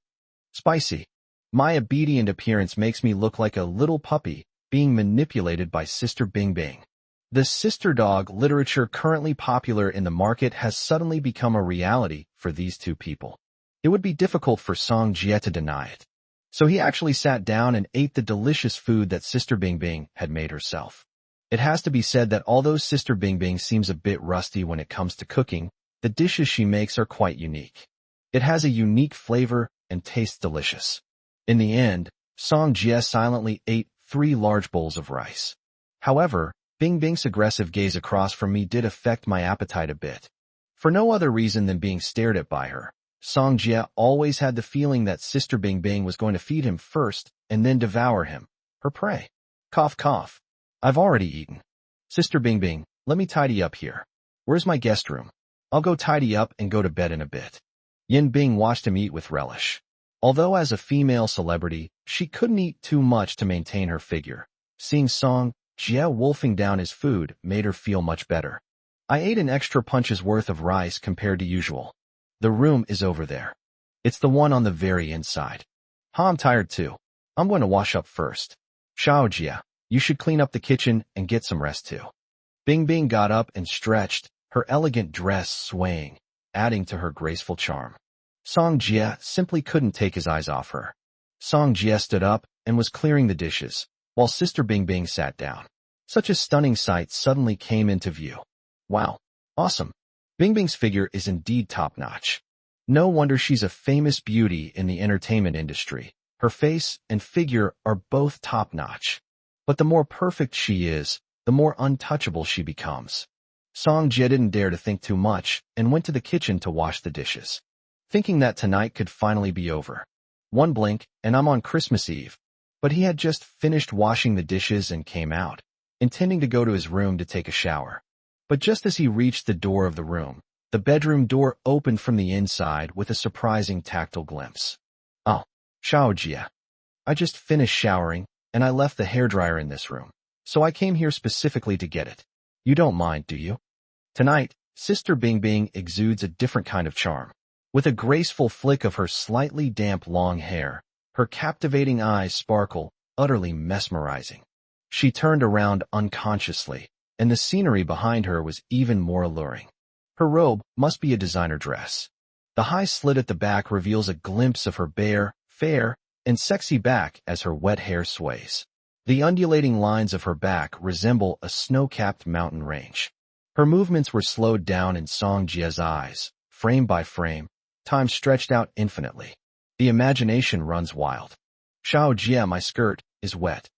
Spicy. My obedient appearance makes me look like a little puppy being manipulated by Sister Bing Bing. The sister dog literature currently popular in the market has suddenly become a reality for these two people. It would be difficult for Song Jie to deny it. So he actually sat down and ate the delicious food that Sister Bing Bing had made herself. It has to be said that although Sister Bing Bing seems a bit rusty when it comes to cooking, the dishes she makes are quite unique. It has a unique flavor and tastes delicious. In the end, Song Jie silently ate 3 large bowls of rice. However, Bing Bing's aggressive gaze across from me did affect my appetite a bit. For no other reason than being stared at by her, Song Jie always had the feeling that Sister Bing Bing was going to feed him first and then devour him, her prey. Cough cough. I've already eaten. Sister Bing Bing, let me tidy up here. Where's my guest room? I'll go tidy up and go to bed in a bit. Yin Bing watched him eat with relish. Although as a female celebrity, she couldn't eat too much to maintain her figure. Seeing Song Jie wolfing down his food made her feel much better. I ate an extra punch's worth of rice compared to usual. The room is over there. It's the one on the very inside. I'm tired too. I'm going to wash up first. Shao Jie, you should clean up the kitchen and get some rest too. Bing Bing got up and stretched, her elegant dress swaying, adding to her graceful charm. Song Jie simply couldn't take his eyes off her. Song Jie stood up and was clearing the dishes, while Sister Bing Bing sat down. Such a stunning sight suddenly came into view. Wow. Awesome. Bing Bing's figure is indeed top-notch. No wonder she's a famous beauty in the entertainment industry. Her face and figure are both top-notch. But the more perfect she is, the more untouchable she becomes. Song Jie didn't dare to think too much and went to the kitchen to wash the dishes, thinking that tonight could finally be over. One blink, and I'm on Christmas Eve. But he had just finished washing the dishes and came out, intending to go to his room to take a shower. But just as he reached the door of the room, the bedroom door opened from the inside with a surprising tactile glimpse. Oh, Xiao Jie. I just finished showering, and I left the hairdryer in this room, so I came here specifically to get it. You don't mind, do you? Tonight, Sister Bingbing exudes a different kind of charm. With a graceful flick of her slightly damp long hair, her captivating eyes sparkle, utterly mesmerizing. She turned around unconsciously, and the scenery behind her was even more alluring. Her robe must be a designer dress. The high slit at the back reveals a glimpse of her bare, fair, and sexy back as her wet hair sways. The undulating lines of her back resemble a snow-capped mountain range. Her movements were slowed down in Song Jie's eyes, frame by frame, time stretched out infinitely. The imagination runs wild. Xiao Jie, my skirt is wet.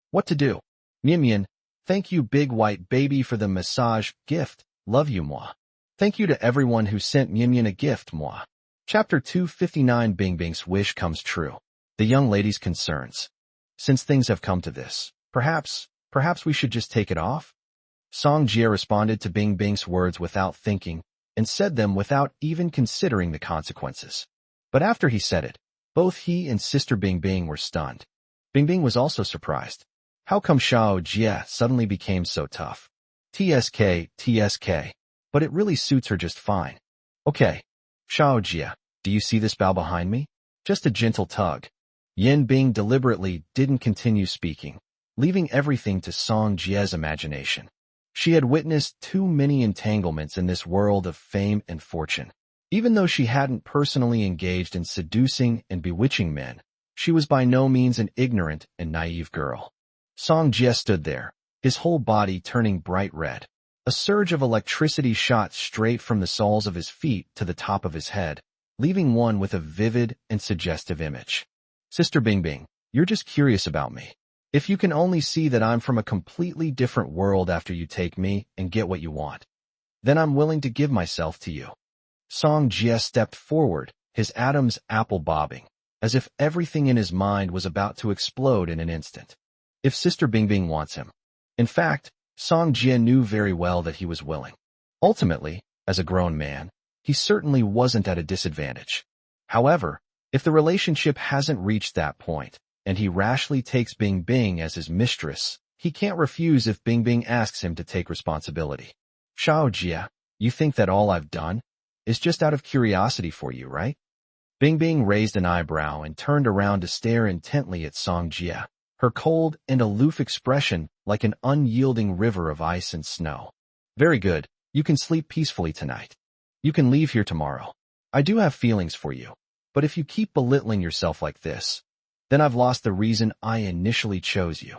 What to do? Mian, thank you big white baby for the massage gift. Love you, moi. Thank you to everyone who sent Mian a gift, moi. Chapter 259. Bingbing's wish comes true. The young lady's concerns. Since things have come to this, perhaps we should just take it off? Song Jie responded to Bingbing's words without thinking, and said them without even considering the consequences. But after he said it, both he and Sister Bingbing were stunned. Bingbing was also surprised. How come Xiao Jie suddenly became so tough? TSK, but it really suits her just fine. Okay, Xiao Jie, do you see this bow behind me? Just a gentle tug. Yan Bing deliberately didn't continue speaking, leaving everything to Song Jie's imagination. She had witnessed too many entanglements in this world of fame and fortune. Even though she hadn't personally engaged in seducing and bewitching men, she was by no means an ignorant and naive girl. Song Jie stood there, his whole body turning bright red. A surge of electricity shot straight from the soles of his feet to the top of his head, leaving one with a vivid and suggestive image. Sister Bingbing, you're just curious about me. If you can only see that I'm from a completely different world after you take me and get what you want, then I'm willing to give myself to you. Song Jie stepped forward, his Adam's apple bobbing, as if everything in his mind was about to explode in an instant. If Sister Bingbing wants him. In fact, Song Jie knew very well that he was willing. Ultimately, as a grown man, he certainly wasn't at a disadvantage. However, if the relationship hasn't reached that point, and he rashly takes Bingbing as his mistress, he can't refuse if Bingbing asks him to take responsibility. Xiao Jie, you think that all I've done is just out of curiosity for you, right? Bingbing raised an eyebrow and turned around to stare intently at Song Jie, her cold and aloof expression like an unyielding river of ice and snow. Very good, you can sleep peacefully tonight. You can leave here tomorrow. I do have feelings for you, but if you keep belittling yourself like this, then I've lost the reason I initially chose you.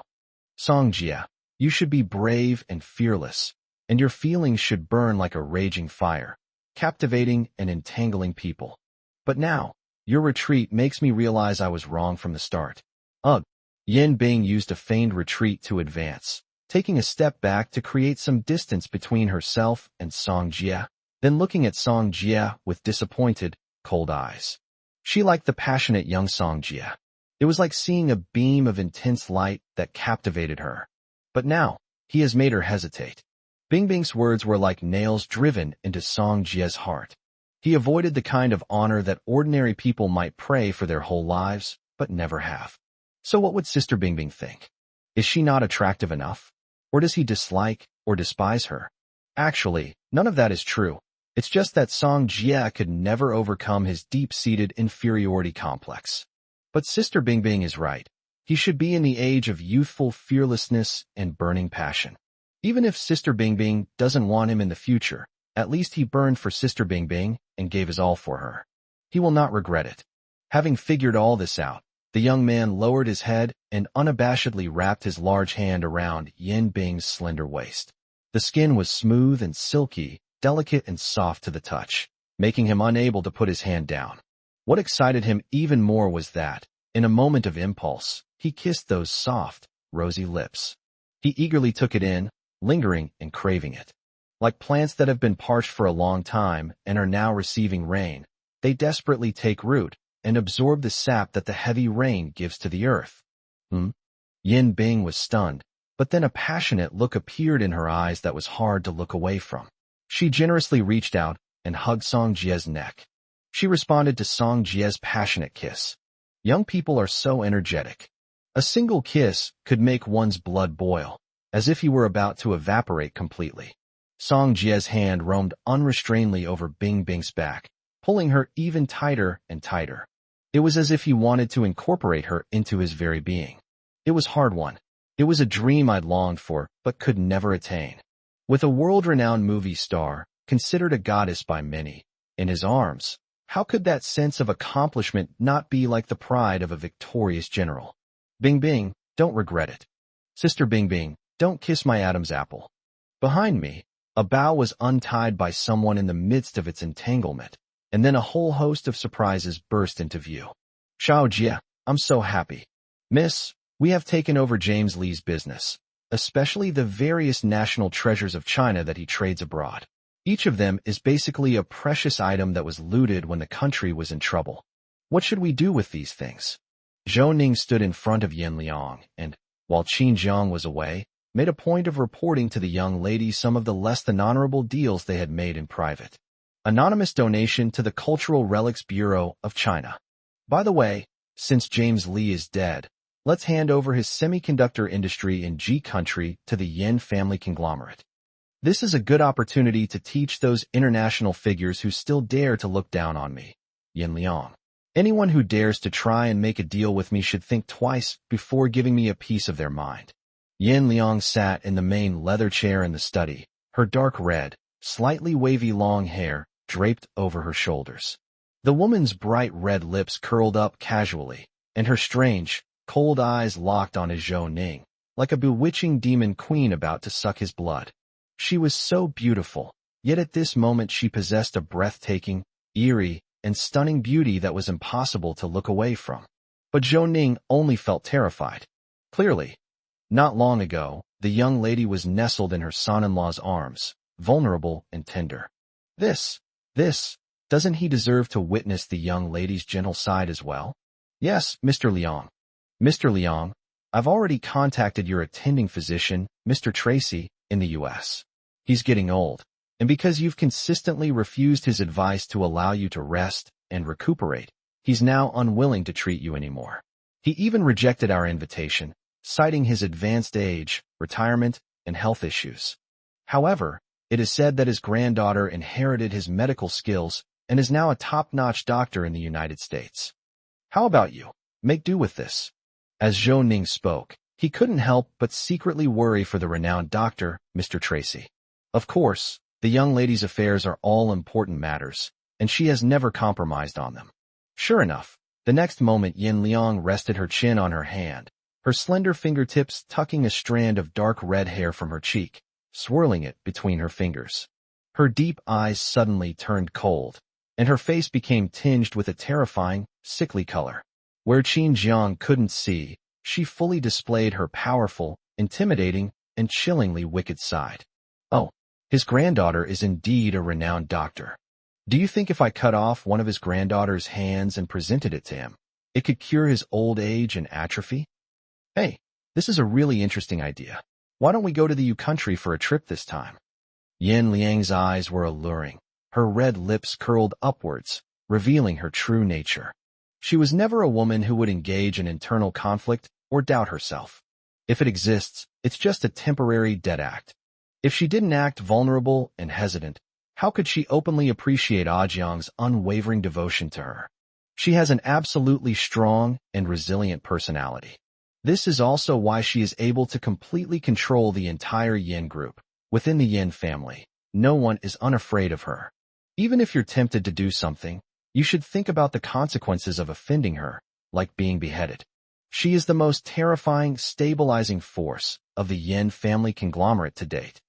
Song Jie, you should be brave and fearless, and your feelings should burn like a raging fire, captivating and entangling people. But now, your retreat makes me realize I was wrong from the start. Ugh. Yan Bing used a feigned retreat to advance, taking a step back to create some distance between herself and Song Jie, then looking at Song Jie with disappointed, cold eyes. She liked the passionate young Song Jie. It was like seeing a beam of intense light that captivated her. But now, he has made her hesitate. Bingbing's words were like nails driven into Song Jie's heart. He avoided the kind of honor that ordinary people might pray for their whole lives, but never have. So what would Sister Bingbing think? Is she not attractive enough? Or does he dislike or despise her? Actually, none of that is true. It's just that Song Jie could never overcome his deep-seated inferiority complex. But Sister Bingbing is right. He should be in the age of youthful fearlessness and burning passion. Even if Sister Bingbing doesn't want him in the future, at least he burned for Sister Bingbing and gave his all for her. He will not regret it. Having figured all this out, the young man lowered his head and unabashedly wrapped his large hand around Yan Bing's slender waist. The skin was smooth and silky, delicate and soft to the touch, making him unable to put his hand down. What excited him even more was that, in a moment of impulse, he kissed those soft, rosy lips. He eagerly took it in, lingering and craving it. Like plants that have been parched for a long time and are now receiving rain, they desperately take root and absorb the sap that the heavy rain gives to the earth. Yin Bing was stunned, but then a passionate look appeared in her eyes that was hard to look away from. She generously reached out and hugged Song Jie's neck. She responded to Song Jie's passionate kiss. Young people are so energetic. A single kiss could make one's blood boil, as if he were about to evaporate completely. Song Jie's hand roamed unrestrainedly over Bing Bing's back, pulling her even tighter and tighter. It was as if he wanted to incorporate her into his very being. It was hard-won. It was a dream I'd longed for, but could never attain. With a world-renowned movie star, considered a goddess by many, in his arms, how could that sense of accomplishment not be like the pride of a victorious general? Bing Bing, don't regret it. Sister Bing Bing, don't kiss my Adam's apple. Behind me, a bough was untied by someone in the midst of its entanglement, and then a whole host of surprises burst into view. Xiao Jie, I'm so happy. Miss, we have taken over James Lee's business, especially the various national treasures of China that he trades abroad. Each of them is basically a precious item that was looted when the country was in trouble. What should we do with these things? Zhou Ning stood in front of Yin Liang and, while Qin Jiang was away, made a point of reporting to the young lady some of the less than honorable deals they had made in private. Anonymous donation to the Cultural Relics Bureau of China. By the way, since James Lee is dead, let's hand over his semiconductor industry in G country to the Yin family conglomerate. This is a good opportunity to teach those international figures who still dare to look down on me. Yin Liang. Anyone who dares to try and make a deal with me should think twice before giving me a piece of their mind. Yin Liang sat in the main leather chair in the study, her dark red, slightly wavy long hair draped over her shoulders. The woman's bright red lips curled up casually, and her strange, cold eyes locked on his Zhou Ning, like a bewitching demon queen about to suck his blood. She was so beautiful, yet at this moment she possessed a breathtaking, eerie, and stunning beauty that was impossible to look away from. But Zhou Ning only felt terrified. Clearly, not long ago, the young lady was nestled in her son-in-law's arms, vulnerable and tender. Doesn't he deserve to witness the young lady's gentle side as well? Yes, Mr. Liang. Mr. Liang, I've already contacted your attending physician, Mr. Tracy, in the U.S. He's getting old, and because you've consistently refused his advice to allow you to rest and recuperate, he's now unwilling to treat you anymore. He even rejected our invitation, citing his advanced age, retirement, and health issues. However, it is said that his granddaughter inherited his medical skills and is now a top-notch doctor in the United States. How about you? Make do with this. As Zhou Ning spoke, he couldn't help but secretly worry for the renowned doctor, Mr. Tracy. Of course, the young lady's affairs are all important matters, and she has never compromised on them. Sure enough, the next moment Yin Liang rested her chin on her hand, her slender fingertips tucking a strand of dark red hair from her cheek, swirling it between her fingers. Her deep eyes suddenly turned cold, and her face became tinged with a terrifying, sickly color. Where Qin Jiang couldn't see, she fully displayed her powerful, intimidating, and chillingly wicked side. Oh, his granddaughter is indeed a renowned doctor. Do you think if I cut off one of his granddaughter's hands and presented it to him, it could cure his old age and atrophy? Hey, this is a really interesting idea. Why don't we go to the U country for a trip this time? Yin Liang's eyes were alluring. Her red lips curled upwards, revealing her true nature. She was never a woman who would engage in internal conflict or doubt herself. If it exists, it's just a temporary dead act. If she didn't act vulnerable and hesitant, how could she openly appreciate Ajiang's unwavering devotion to her? She has an absolutely strong and resilient personality. This is also why she is able to completely control the entire Yin group. Within the Yin family, no one is unafraid of her. Even if you're tempted to do something, you should think about the consequences of offending her, like being beheaded. She is the most terrifying, stabilizing force of the Yin family conglomerate to date.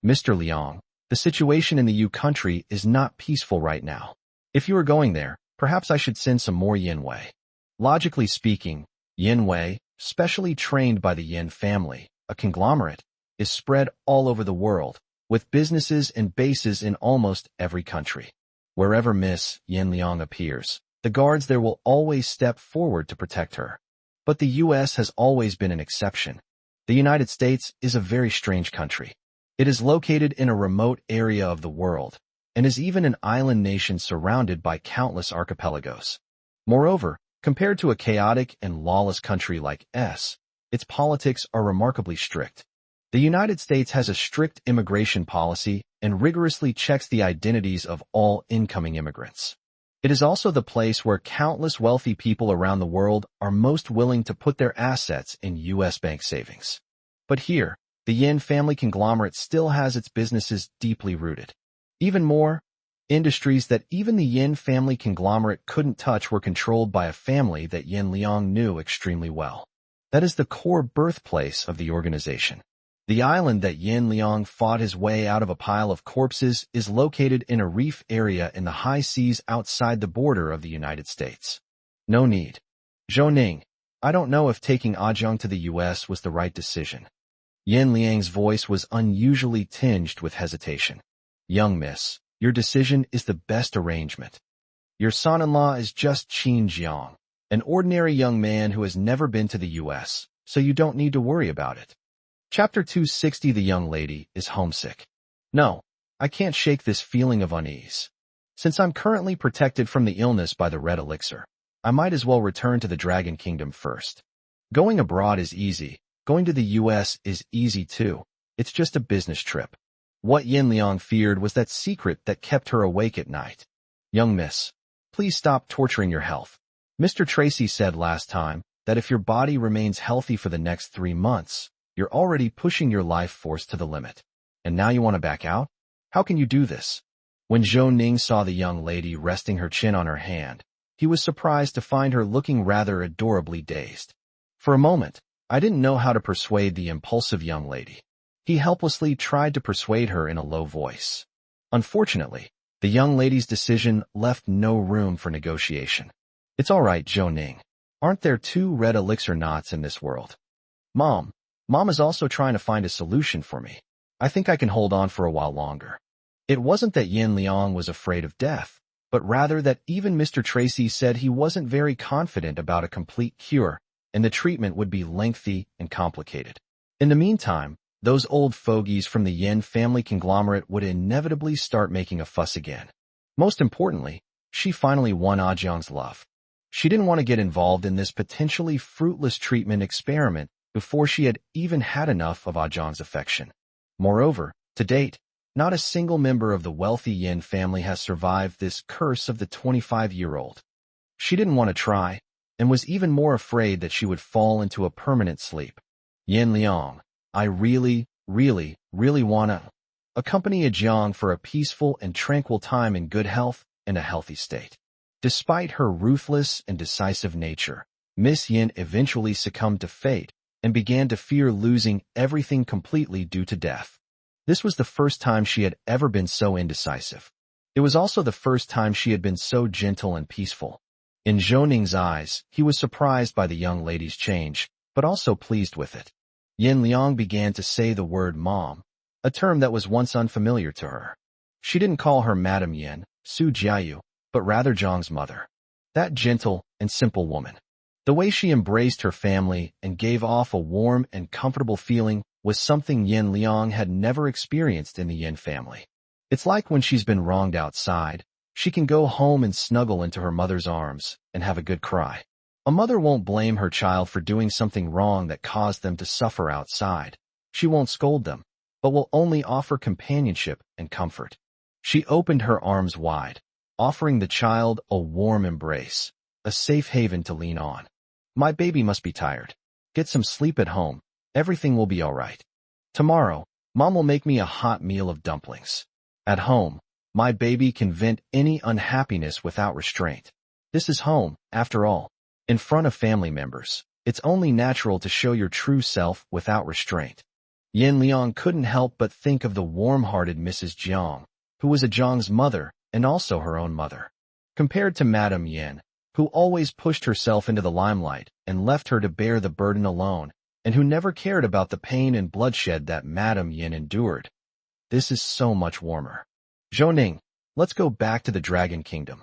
Mr. Liang, the situation in the U country is not peaceful right now. If you are going there, perhaps I should send some more Yin Wei. Logically speaking, Yin Wei, specially trained by the Yin family, a conglomerate, is spread all over the world, with businesses and bases in almost every country. Wherever Miss Yin Liang appears, the guards there will always step forward to protect her. But the U.S. has always been an exception. The United States is a very strange country. It is located in a remote area of the world, and is even an island nation surrounded by countless archipelagos. Moreover, compared to a chaotic and lawless country like S, its politics are remarkably strict. The United States has a strict immigration policy and rigorously checks the identities of all incoming immigrants. It is also the place where countless wealthy people around the world are most willing to put their assets in U.S. bank savings. But here, the Yin family conglomerate still has its businesses deeply rooted. Even more, industries that even the Yin family conglomerate couldn't touch were controlled by a family that Yin Liang knew extremely well. That is the core birthplace of the organization. The island that Yin Liang fought his way out of a pile of corpses is located in a reef area in the high seas outside the border of the United States. No need. Zhou Ning, I don't know if taking Ajong to the U.S. was the right decision. Yin Liang's voice was unusually tinged with hesitation. Young miss, your decision is the best arrangement. Your son-in-law is just Qin Jiang, an ordinary young man who has never been to the U.S., so you don't need to worry about it. Chapter 260. The young lady is homesick. No, I can't shake this feeling of unease. Since I'm currently protected from the illness by the red elixir, I might as well return to the Dragon Kingdom first. Going abroad is easy. Going to the U.S. is easy too. It's just a business trip. What Yin Liang feared was that secret that kept her awake at night. Young miss, please stop torturing your health. Mr. Tracy said last time that if your body remains healthy for the next 3 months, you're already pushing your life force to the limit. And now you want to back out? How can you do this? When Zhou Ning saw the young lady resting her chin on her hand, he was surprised to find her looking rather adorably dazed. For a moment, I didn't know how to persuade the impulsive young lady. He helplessly tried to persuade her in a low voice. Unfortunately, the young lady's decision left no room for negotiation. It's all right, Zhou Ning. Aren't there 2 red elixir knots in this world? Mom is also trying to find a solution for me. I think I can hold on for a while longer. It wasn't that Yin Liang was afraid of death, but rather that even Mr. Tracy said he wasn't very confident about a complete cure, and the treatment would be lengthy and complicated. In the meantime, those old fogies from the Yin family conglomerate would inevitably start making a fuss again. Most importantly, she finally won Ajong's love. She didn't want to get involved in this potentially fruitless treatment experiment before she had even had enough of Ajong's affection. Moreover, to date, not a single member of the wealthy Yin family has survived this curse of the 25-year-old. She didn't want to try, and was even more afraid that she would fall into a permanent sleep. Yin Liang, I really want to accompany Ajong for a peaceful and tranquil time in good health and a healthy state. Despite her ruthless and decisive nature, Miss Yin eventually succumbed to fate and began to fear losing everything completely due to death. This was the first time she had ever been so indecisive. It was also the first time she had been so gentle and peaceful. In Zhou Ning's eyes, he was surprised by the young lady's change, but also pleased with it. Yin Liang began to say the word mom, a term that was once unfamiliar to her. She didn't call her Madam Yin, Su Jiayu, but rather Zhang's mother. That gentle and simple woman. The way she embraced her family and gave off a warm and comfortable feeling was something Yin Liang had never experienced in the Yin family. It's like when she's been wronged outside, she can go home and snuggle into her mother's arms and have a good cry. A mother won't blame her child for doing something wrong that caused them to suffer outside. She won't scold them, but will only offer companionship and comfort. She opened her arms wide, offering the child a warm embrace, a safe haven to lean on. My baby must be tired. Get some sleep at home. Everything will be all right. Tomorrow, Mom will make me a hot meal of dumplings. At home, my baby can vent any unhappiness without restraint. This is home, after all. In front of family members, it's only natural to show your true self without restraint. Yin Liang couldn't help but think of the warm-hearted Mrs. Jiang, who was Zhang's mother and also her own mother. Compared to Madame Yin, who always pushed herself into the limelight and left her to bear the burden alone, and who never cared about the pain and bloodshed that Madame Yin endured. This is so much warmer. Zhou, let's go back to the Dragon Kingdom.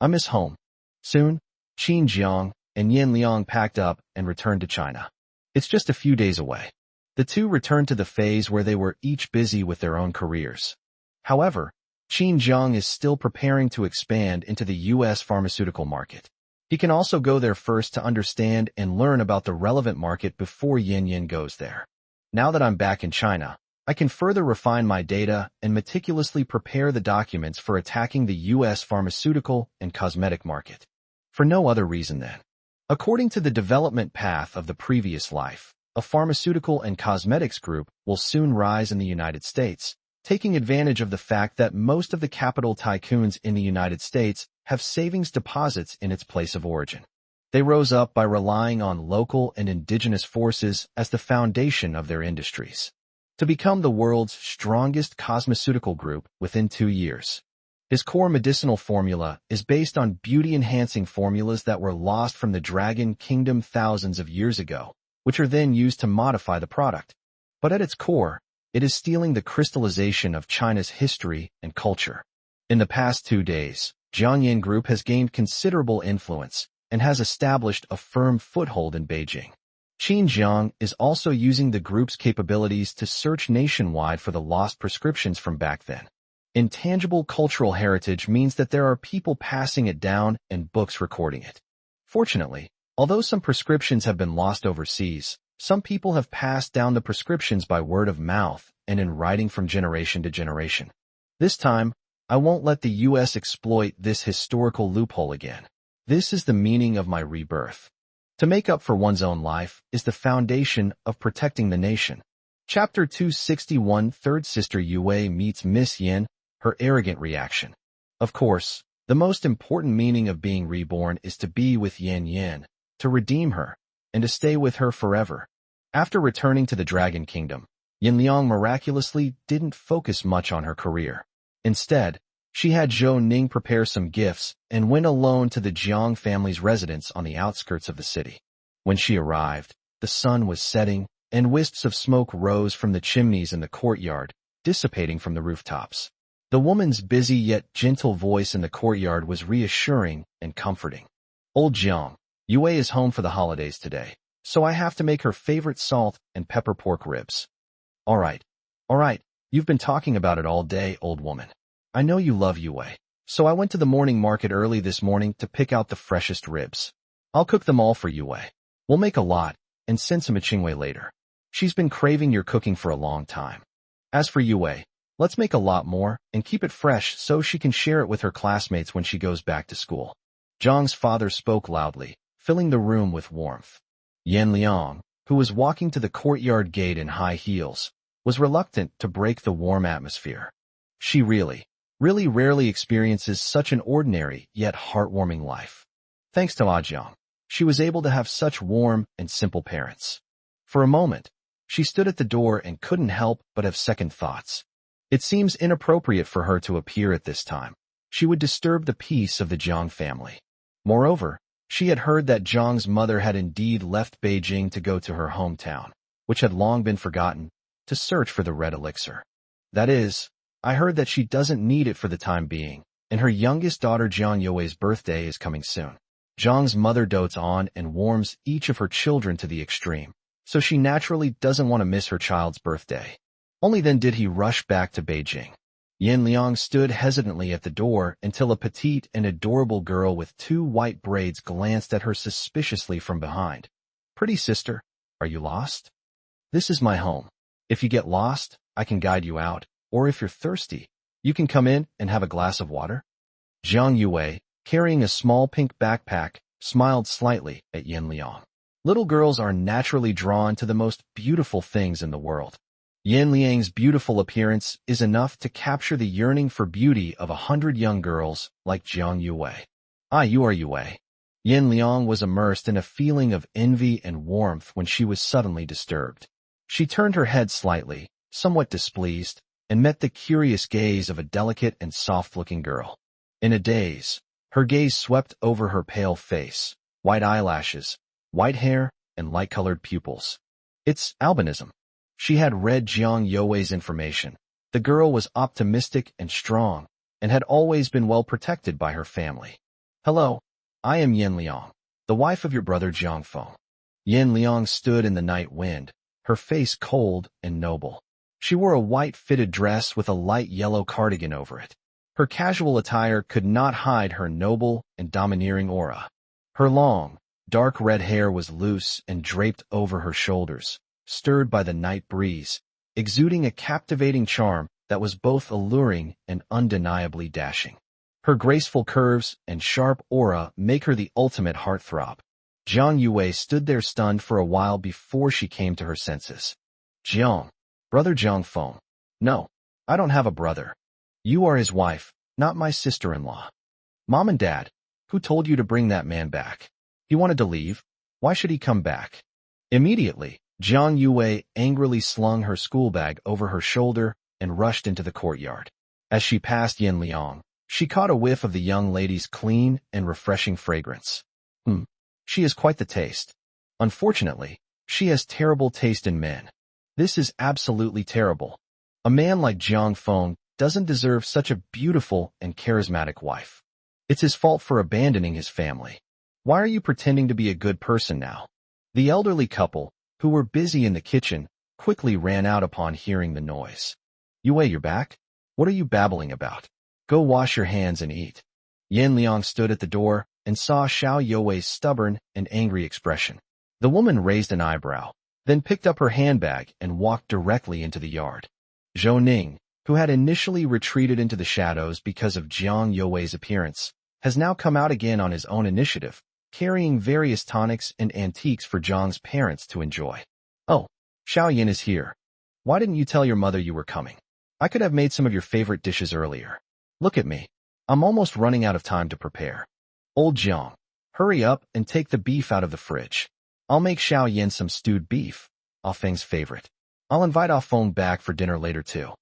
I miss home. Soon, Qin Jiang and Yan Liang packed up and returned to China. It's just a few days away. The two returned to the phase where they were each busy with their own careers. However, Qin Jiang is still preparing to expand into the U.S. pharmaceutical market. He can also go there first to understand and learn about the relevant market before Yin goes there. Now that I'm back in China, I can further refine my data and meticulously prepare the documents for attacking the U.S. pharmaceutical and cosmetic market. For no other reason than, according to the development path of the previous life, a pharmaceutical and cosmetics group will soon rise in the United States, taking advantage of the fact that most of the capital tycoons in the United States have savings deposits in its place of origin. They rose up by relying on local and indigenous forces as the foundation of their industries, to become the world's strongest cosmeceutical group within 2 years. His core medicinal formula is based on beauty-enhancing formulas that were lost from the Dragon Kingdom thousands of years ago, which are then used to modify the product. But at its core, it is stealing the crystallization of China's history and culture. In the past 2 days, Jiangyin Group has gained considerable influence and has established a firm foothold in Beijing. Qin Jiang is also using the group's capabilities to search nationwide for the lost prescriptions from back then. Intangible cultural heritage means that there are people passing it down and books recording it. Fortunately, although some prescriptions have been lost overseas, some people have passed down the prescriptions by word of mouth and in writing from generation to generation. This time, I won't let the U.S. exploit this historical loophole again. This is the meaning of my rebirth. To make up for one's own life is the foundation of protecting the nation. Chapter 261, Third Sister Yue meets Miss Yin, her arrogant reaction. Of course, the most important meaning of being reborn is to be with Yin, to redeem her, and to stay with her forever. After returning to the Dragon Kingdom, Yin Liang miraculously didn't focus much on her career. Instead, she had Zhou Ning prepare some gifts and went alone to the Jiang family's residence on the outskirts of the city. When she arrived, the sun was setting, and wisps of smoke rose from the chimneys in the courtyard, dissipating from the rooftops. The woman's busy yet gentle voice in the courtyard was reassuring and comforting. Old Jiang, Yue is home for the holidays today, so I have to make her favorite salt and pepper pork ribs. All right, you've been talking about it all day, old woman. I know you love Yue, so I went to the morning market early this morning to pick out the freshest ribs. I'll cook them all for Yue. We'll make a lot and send some to Qingwei later. She's been craving your cooking for a long time. As for Yue, let's make a lot more and keep it fresh so she can share it with her classmates when she goes back to school. Zhang's father spoke loudly, filling the room with warmth. Yan Liang, who was walking to the courtyard gate in high heels, was reluctant to break the warm atmosphere. She really rarely experiences such an ordinary yet heartwarming life. Thanks to Jiang, she was able to have such warm and simple parents. For a moment, she stood at the door and couldn't help but have second thoughts. It seems inappropriate for her to appear at this time. She would disturb the peace of the Jiang family. Moreover, she had heard that Jiang's mother had indeed left Beijing to go to her hometown, which had long been forgotten, to search for the red elixir. That is, I heard that she doesn't need it for the time being, and her youngest daughter Jiang Yue's birthday is coming soon. Jiang's mother dotes on and warms each of her children to the extreme, so she naturally doesn't want to miss her child's birthday. Only then did he rush back to Beijing. Yan Liang stood hesitantly at the door until a petite and adorable girl with 2 white braids glanced at her suspiciously from behind. Pretty sister, are you lost? This is my home. If you get lost, I can guide you out, or if you're thirsty, you can come in and have a glass of water. Jiang Yue, carrying a small pink backpack, smiled slightly at Yan Liang. Little girls are naturally drawn to the most beautiful things in the world. Yan Liang's beautiful appearance is enough to capture the yearning for beauty of 100 young girls like Jiang Yue. Ah, you are Yue. Yan Liang was immersed in a feeling of envy and warmth when she was suddenly disturbed. She turned her head slightly, somewhat displeased, and met the curious gaze of a delicate and soft-looking girl. In a daze, her gaze swept over her pale face, white eyelashes, white hair, and light-colored pupils. It's albinism. She had read Jiang Youwei's information. The girl was optimistic and strong, and had always been well protected by her family. Hello, I am Yin Liang, the wife of your brother Jiang Feng. Yin Liang stood in the night wind, her face cold and noble. She wore a white fitted dress with a light yellow cardigan over it. Her casual attire could not hide her noble and domineering aura. Her long, dark red hair was loose and draped over her shoulders, stirred by the night breeze, exuding a captivating charm that was both alluring and undeniably dashing. Her graceful curves and sharp aura make her the ultimate heartthrob. Jiang Youwei stood there stunned for a while before she came to her senses. Jiang, brother Jiang Feng. No, I don't have a brother. You are his wife, not my sister-in-law. Mom and Dad, who told you to bring that man back? He wanted to leave. Why should he come back? Immediately, Jiang Youwei angrily slung her school bag over her shoulder and rushed into the courtyard. As she passed Yin Liang, she caught a whiff of the young lady's clean and refreshing fragrance. She has quite the taste. Unfortunately, she has terrible taste in men. This is absolutely terrible. A man like Jiang Feng doesn't deserve such a beautiful and charismatic wife. It's his fault for abandoning his family. Why are you pretending to be a good person now? The elderly couple, who were busy in the kitchen, quickly ran out upon hearing the noise. Youwei, you're back? What are you babbling about? Go wash your hands and eat. Yin Liang stood at the door and saw Xiao Youwei's stubborn and angry expression. The woman raised an eyebrow, then picked up her handbag and walked directly into the yard. Zhou Ning, who had initially retreated into the shadows because of Jiang Youwei's appearance, has now come out again on his own initiative, carrying various tonics and antiques for Jiang's parents to enjoy. Oh, Xiao Yin is here. Why didn't you tell your mother you were coming? I could have made some of your favorite dishes earlier. Look at me. I'm almost running out of time to prepare. Old Jiang, hurry up and take the beef out of the fridge. I'll make Xiao Yin some stewed beef, Ah Feng's favorite. I'll invite Ah Feng back for dinner later too.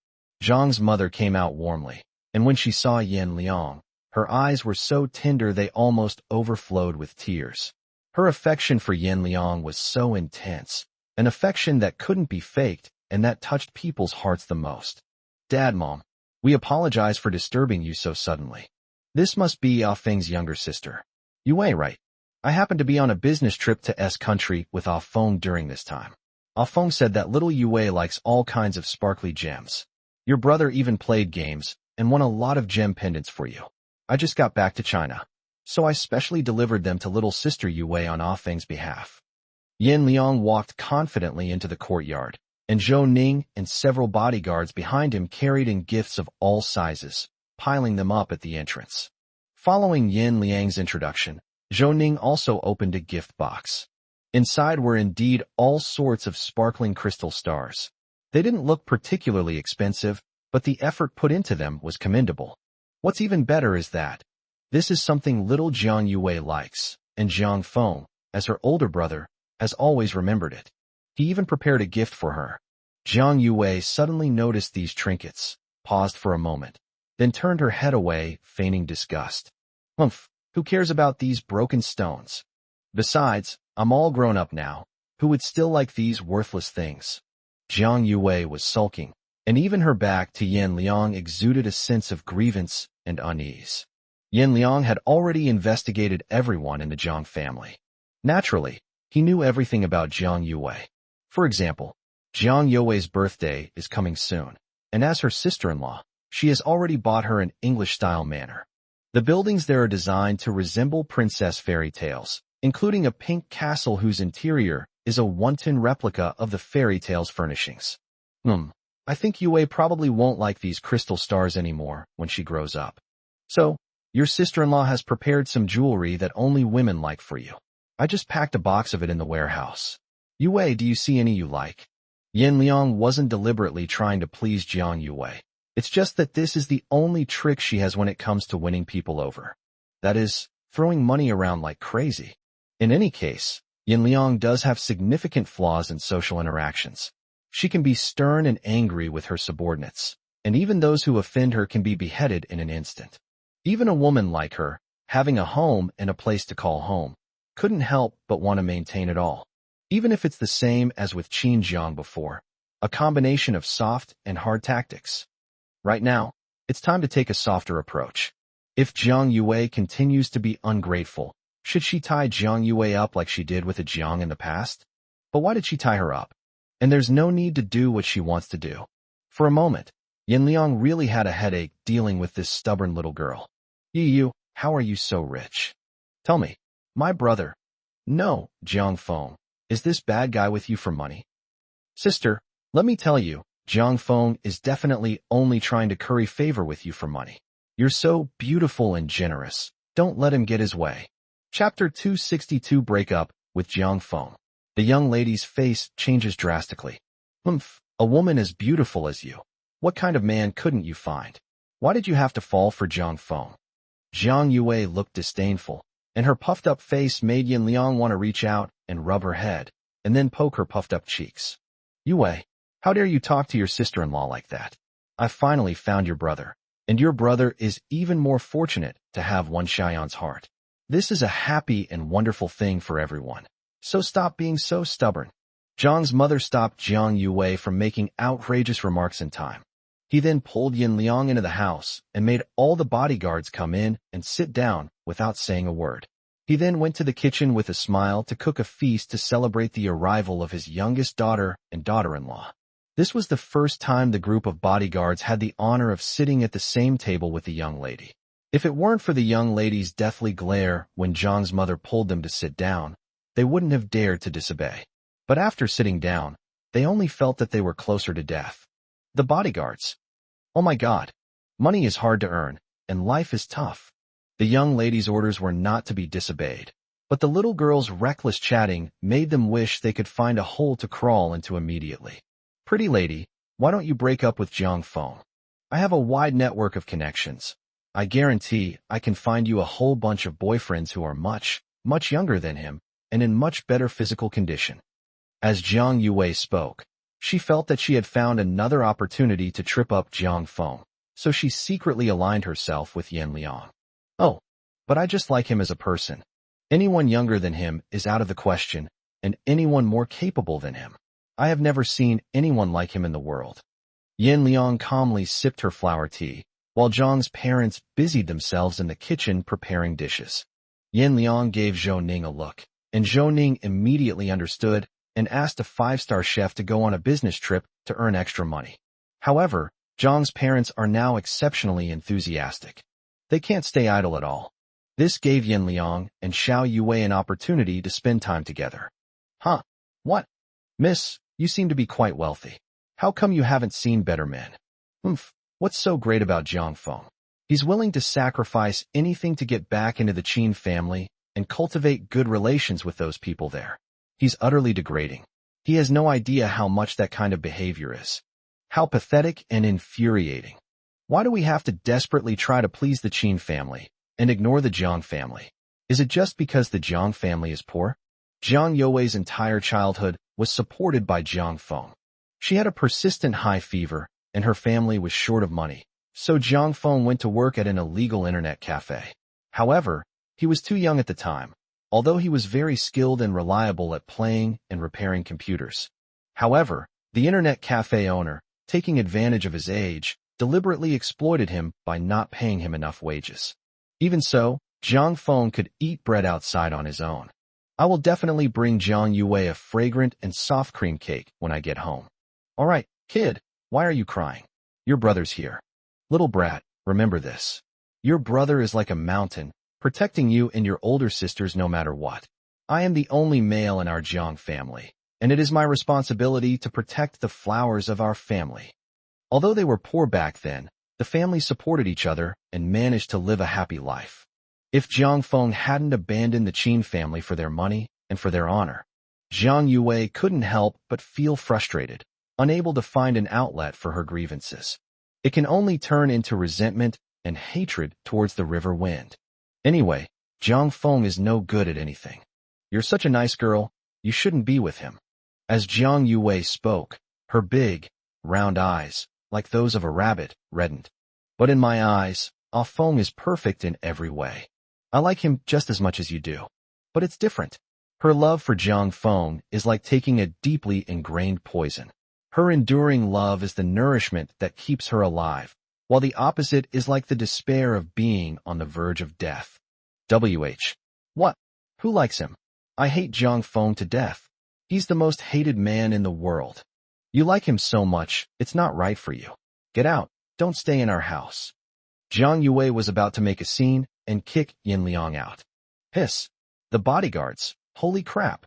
Zhang's mother came out warmly, and when she saw Yin Liang, her eyes were so tender they almost overflowed with tears. Her affection for Yin Liang was so intense, an affection that couldn't be faked and that touched people's hearts the most. Dad, Mom, we apologize for disturbing you so suddenly. This must be Ah Feng's younger sister. Youwei, right? I happened to be on a business trip to S country with Ah Feng during this time. Ah Feng said that little Youwei likes all kinds of sparkly gems. Your brother even played games and won a lot of gem pendants for you. I just got back to China, so I specially delivered them to little sister Youwei on Ah Feng's behalf. Yin Liang walked confidently into the courtyard, and Zhou Ning and several bodyguards behind him carried in gifts of all sizes, piling them up at the entrance. Following Yin Liang's introduction, Zhou Ning also opened a gift box. Inside were indeed all sorts of sparkling crystal stars. They didn't look particularly expensive, but the effort put into them was commendable. What's even better is that this is something little Jiang Youwei likes, and Jiang Feng, as her older brother, has always remembered it. He even prepared a gift for her. Jiang Youwei suddenly noticed these trinkets, paused for a moment, then turned her head away, feigning disgust. Humph, who cares about these broken stones? Besides, I'm all grown up now. Who would still like these worthless things? Jiang Youwei was sulking, and even her back to Yin Liang exuded a sense of grievance and unease. Yin Liang had already investigated everyone in the Jiang family. Naturally, he knew everything about Jiang Youwei. For example, Jiang Youwei's birthday is coming soon, and as her sister-in-law, she has already bought her an English-style manor. The buildings there are designed to resemble princess fairy tales, including a pink castle whose interior is a one-ton replica of the fairy tale's furnishings. I think Youwei probably won't like these crystal stars anymore when she grows up. So, your sister-in-law has prepared some jewelry that only women like for you. I just packed a box of it in the warehouse. Youwei, do you see any you like? Yin Liang wasn't deliberately trying to please Jiang Youwei. It's just that this is the only trick she has when it comes to winning people over. That is, throwing money around like crazy. In any case, Yin Liang does have significant flaws in social interactions. She can be stern and angry with her subordinates, and even those who offend her can be beheaded in an instant. Even a woman like her, having a home and a place to call home, couldn't help but want to maintain it all. even if it's the same as with Qin Jiang before, a combination of soft and hard tactics. Right now, it's time to take a softer approach. If Jiang Yue continues to be ungrateful, should she tie Jiang Yue up like she did with a Jiang in the past? But why did she tie her up? And there's no need to do what she wants to do. For a moment, Yanliang really had a headache dealing with this stubborn little girl. Yu, how are you so rich? Tell me, my brother. No, Jiang Feng, is this bad guy with you for money? Sister, let me tell you, Jiang Feng is definitely only trying to curry favor with you for money. You're so beautiful and generous. Don't let him get his way. Chapter 262 Breakup with Jiang Feng. The young lady's face changes drastically. A woman as beautiful as you. What kind of man couldn't you find? Why did you have to fall for Jiang Feng? Jiang Yue looked disdainful, and her puffed-up face made Yin Liang want to reach out and rub her head, and then poke her puffed-up cheeks. Yue, how dare you talk to your sister-in-law like that? I finally found your brother, and your brother is even more fortunate to have one Xiaoyan's heart. This is a happy and wonderful thing for everyone. So stop being so stubborn. Jiang's mother stopped Jiang Yue from making outrageous remarks in time. He then pulled Yin Liang into the house and made all the bodyguards come in and sit down without saying a word. He then went to the kitchen with a smile to cook a feast to celebrate the arrival of his youngest daughter and daughter-in-law. This was the first time the group of bodyguards had the honor of sitting at the same table with the young lady. If it weren't for the young lady's deathly glare when Jiang's mother pulled them to sit down, they wouldn't have dared to disobey. But after sitting down, they only felt that they were closer to death. The bodyguards. Oh my God. Money is hard to earn, and life is tough. The young lady's orders were not to be disobeyed, but the little girl's reckless chatting made them wish they could find a hole to crawl into immediately. Pretty lady, why don't you break up with Jiang Feng? I have a wide network of connections. I guarantee I can find you a whole bunch of boyfriends who are much, much younger than him, and in much better physical condition. As Jiang Yue spoke, she felt that she had found another opportunity to trip up Jiang Feng, so she secretly aligned herself with Yan Liang. Oh, but I just like him as a person. Anyone younger than him is out of the question, and anyone more capable than him. I have never seen anyone like him in the world. Yan Liang calmly sipped her flower tea, while Jiang's parents busied themselves in the kitchen preparing dishes. Yan Liang gave Zhou Ning a look, and Zhou Ning immediately understood and asked a five-star chef to go on a business trip to earn extra money. However, Jiang's parents are now exceptionally enthusiastic. They can't stay idle at all. This gave Yan Liang and Xiao Yue an opportunity to spend time together. Huh? What? Miss, you seem to be quite wealthy. How come you haven't seen better men? What's so great about Jiang Feng? He's willing to sacrifice anything to get back into the Qin family and cultivate good relations with those people there. He's utterly degrading. He has no idea how much that kind of behavior is. How pathetic and infuriating. Why do we have to desperately try to please the Qin family and ignore the Jiang family? Is it just because the Jiang family is poor? Jiang Youe's entire childhood was supported by Jiang Feng. She had a persistent high fever, and her family was short of money, so Jiang Feng went to work at an illegal internet cafe. However, he was too young at the time, although he was very skilled and reliable at playing and repairing computers. However, the internet cafe owner, taking advantage of his age, deliberately exploited him by not paying him enough wages. Even so, Jiang Feng could eat bread outside on his own. I will definitely bring Jiang Yue a fragrant and soft cream cake when I get home. All right, kid, why are you crying? Your brother's here. Little brat, remember this. Your brother is like a mountain, protecting you and your older sisters no matter what. I am the only male in our Jiang family, and it is my responsibility to protect the flowers of our family. Although they were poor back then, the family supported each other and managed to live a happy life. If Jiang Feng hadn't abandoned the Qin family for their money and for their honor, Jiang Yue couldn't help but feel frustrated, unable to find an outlet for her grievances. It can only turn into resentment and hatred towards the river wind. Anyway, Jiang Feng is no good at anything. You're such a nice girl, you shouldn't be with him. As Jiang Yue spoke, her big, round eyes, like those of a rabbit, reddened. But in my eyes, Ah Feng is perfect in every way. I like him just as much as you do. But it's different. Her love for Jiang Feng is like taking a deeply ingrained poison. Her enduring love is the nourishment that keeps her alive, while the opposite is like the despair of being on the verge of death. What? Who likes him? I hate Jiang Feng to death. He's the most hated man in the world. You like him so much, it's not right for you. Get out, don't stay in our house. Jiang Yue was about to make a scene and kick Yin Liang out. Hiss. The bodyguards. Holy crap.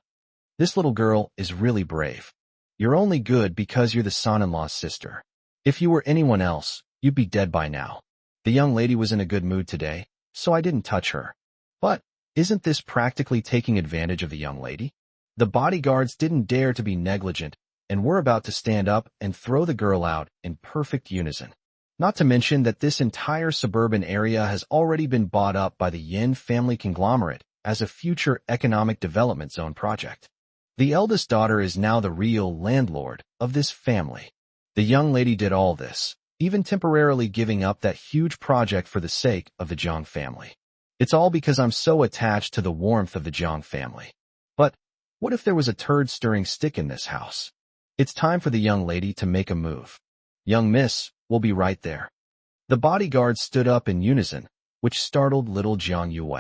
This little girl is really brave. You're only good because you're the son-in-law's sister. If you were anyone else, you'd be dead by now. The young lady was in a good mood today, so I didn't touch her. But, isn't this practically taking advantage of the young lady? The bodyguards didn't dare to be negligent, and were about to stand up and throw the girl out in perfect unison. Not to mention that this entire suburban area has already been bought up by the Yin family conglomerate as a future economic development zone project. The eldest daughter is now the real landlord of this family. The young lady did all this, even temporarily giving up that huge project for the sake of the Jiang family. It's all because I'm so attached to the warmth of the Jiang family. But what if there was a turd-stirring stick in this house? It's time for the young lady to make a move. Young miss, we'll be right there. The bodyguards stood up in unison, which startled little Jiang Yue.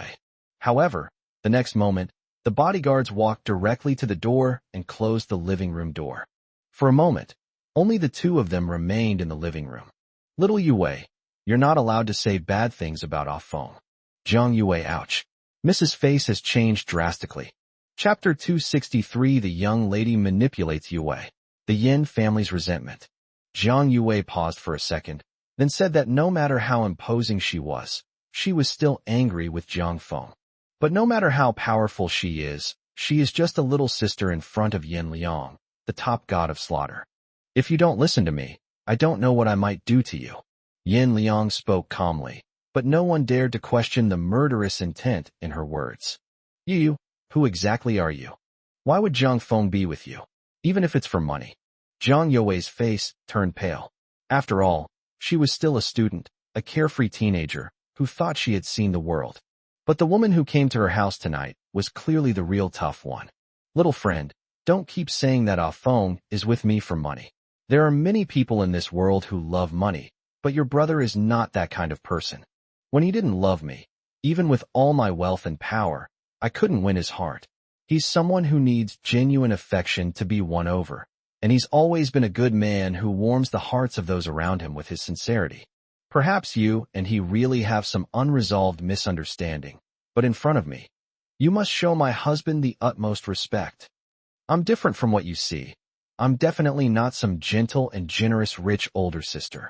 However, the next moment, the bodyguards walked directly to the door and closed the living room door. For a moment, only the two of them remained in the living room. Little Yue, you're not allowed to say bad things about Ah Feng. Jiang Yue, ouch. Mrs. Face has changed drastically. Chapter 263. The young lady manipulates Yue. The Yin family's resentment. Jiang Yue paused for a second, then said that no matter how imposing she was still angry with Jiang Feng. But no matter how powerful she is just a little sister in front of Yin Liang, the top god of slaughter. If you don't listen to me, I don't know what I might do to you. Yin Liang spoke calmly, but no one dared to question the murderous intent in her words. You, who exactly are you? Why would Jiang Feng be with you? Even if it's for money. Jiang Yue's face turned pale. After all, she was still a student, a carefree teenager, who thought she had seen the world. But the woman who came to her house tonight was clearly the real tough one. Little friend, don't keep saying that Ah Feng is with me for money. There are many people in this world who love money, but your brother is not that kind of person. When he didn't love me, even with all my wealth and power, I couldn't win his heart. He's someone who needs genuine affection to be won over, and he's always been a good man who warms the hearts of those around him with his sincerity. Perhaps you and he really have some unresolved misunderstanding, but in front of me, you must show my husband the utmost respect. I'm different from what you see. I'm definitely not some gentle and generous rich older sister.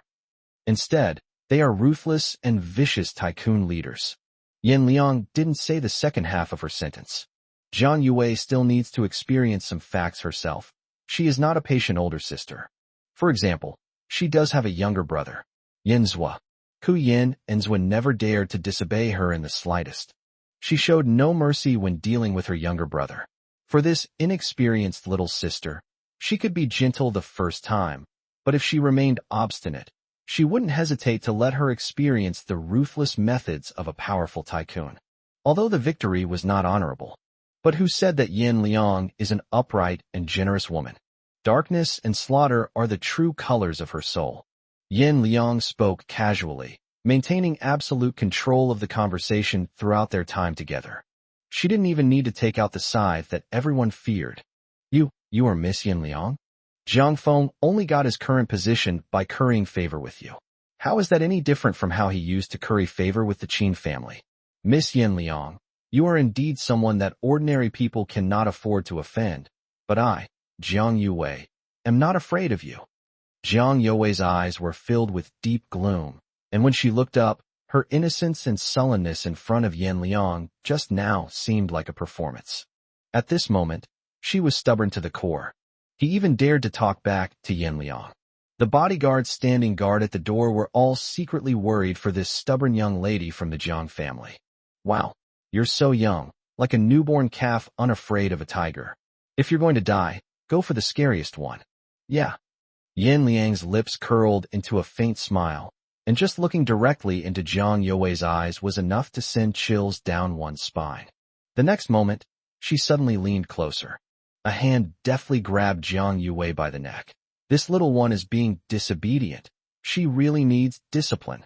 Instead, they are ruthless and vicious tycoon leaders. Yin Liang didn't say the second half of her sentence. Jiang Yue still needs to experience some facts herself. She is not a patient older sister. For example, she does have a younger brother, Yinzua. Ku Yin and Zua never dared to disobey her in the slightest. She showed no mercy when dealing with her younger brother. For this inexperienced little sister, she could be gentle the first time, but if she remained obstinate, she wouldn't hesitate to let her experience the ruthless methods of a powerful tycoon. Although the victory was not honorable. But who said that Yin Liang is an upright and generous woman? Darkness and slaughter are the true colors of her soul. Yin Liang spoke casually, maintaining absolute control of the conversation throughout their time together. She didn't even need to take out the scythe that everyone feared. You are Miss Yin Liang? Jiang Feng only got his current position by currying favor with you. How is that any different from how he used to curry favor with the Qin family? Miss Yin Liang, you are indeed someone that ordinary people cannot afford to offend, but I, Jiang Yue, am not afraid of you. Jiang Yue's eyes were filled with deep gloom, and when she looked up, her innocence and sullenness in front of Yin Liang just now seemed like a performance. At this moment, she was stubborn to the core. He even dared to talk back to Yin Liang. The bodyguards standing guard at the door were all secretly worried for this stubborn young lady from the Jiang family. Wow, you're so young, like a newborn calf unafraid of a tiger. If you're going to die, go for the scariest one. Yeah. Yin Liang's lips curled into a faint smile, and just looking directly into Jiang Yue's eyes was enough to send chills down one's spine. The next moment, She suddenly leaned closer. A hand deftly grabbed Jiang Yue by the neck. This little one is being disobedient. She really needs discipline.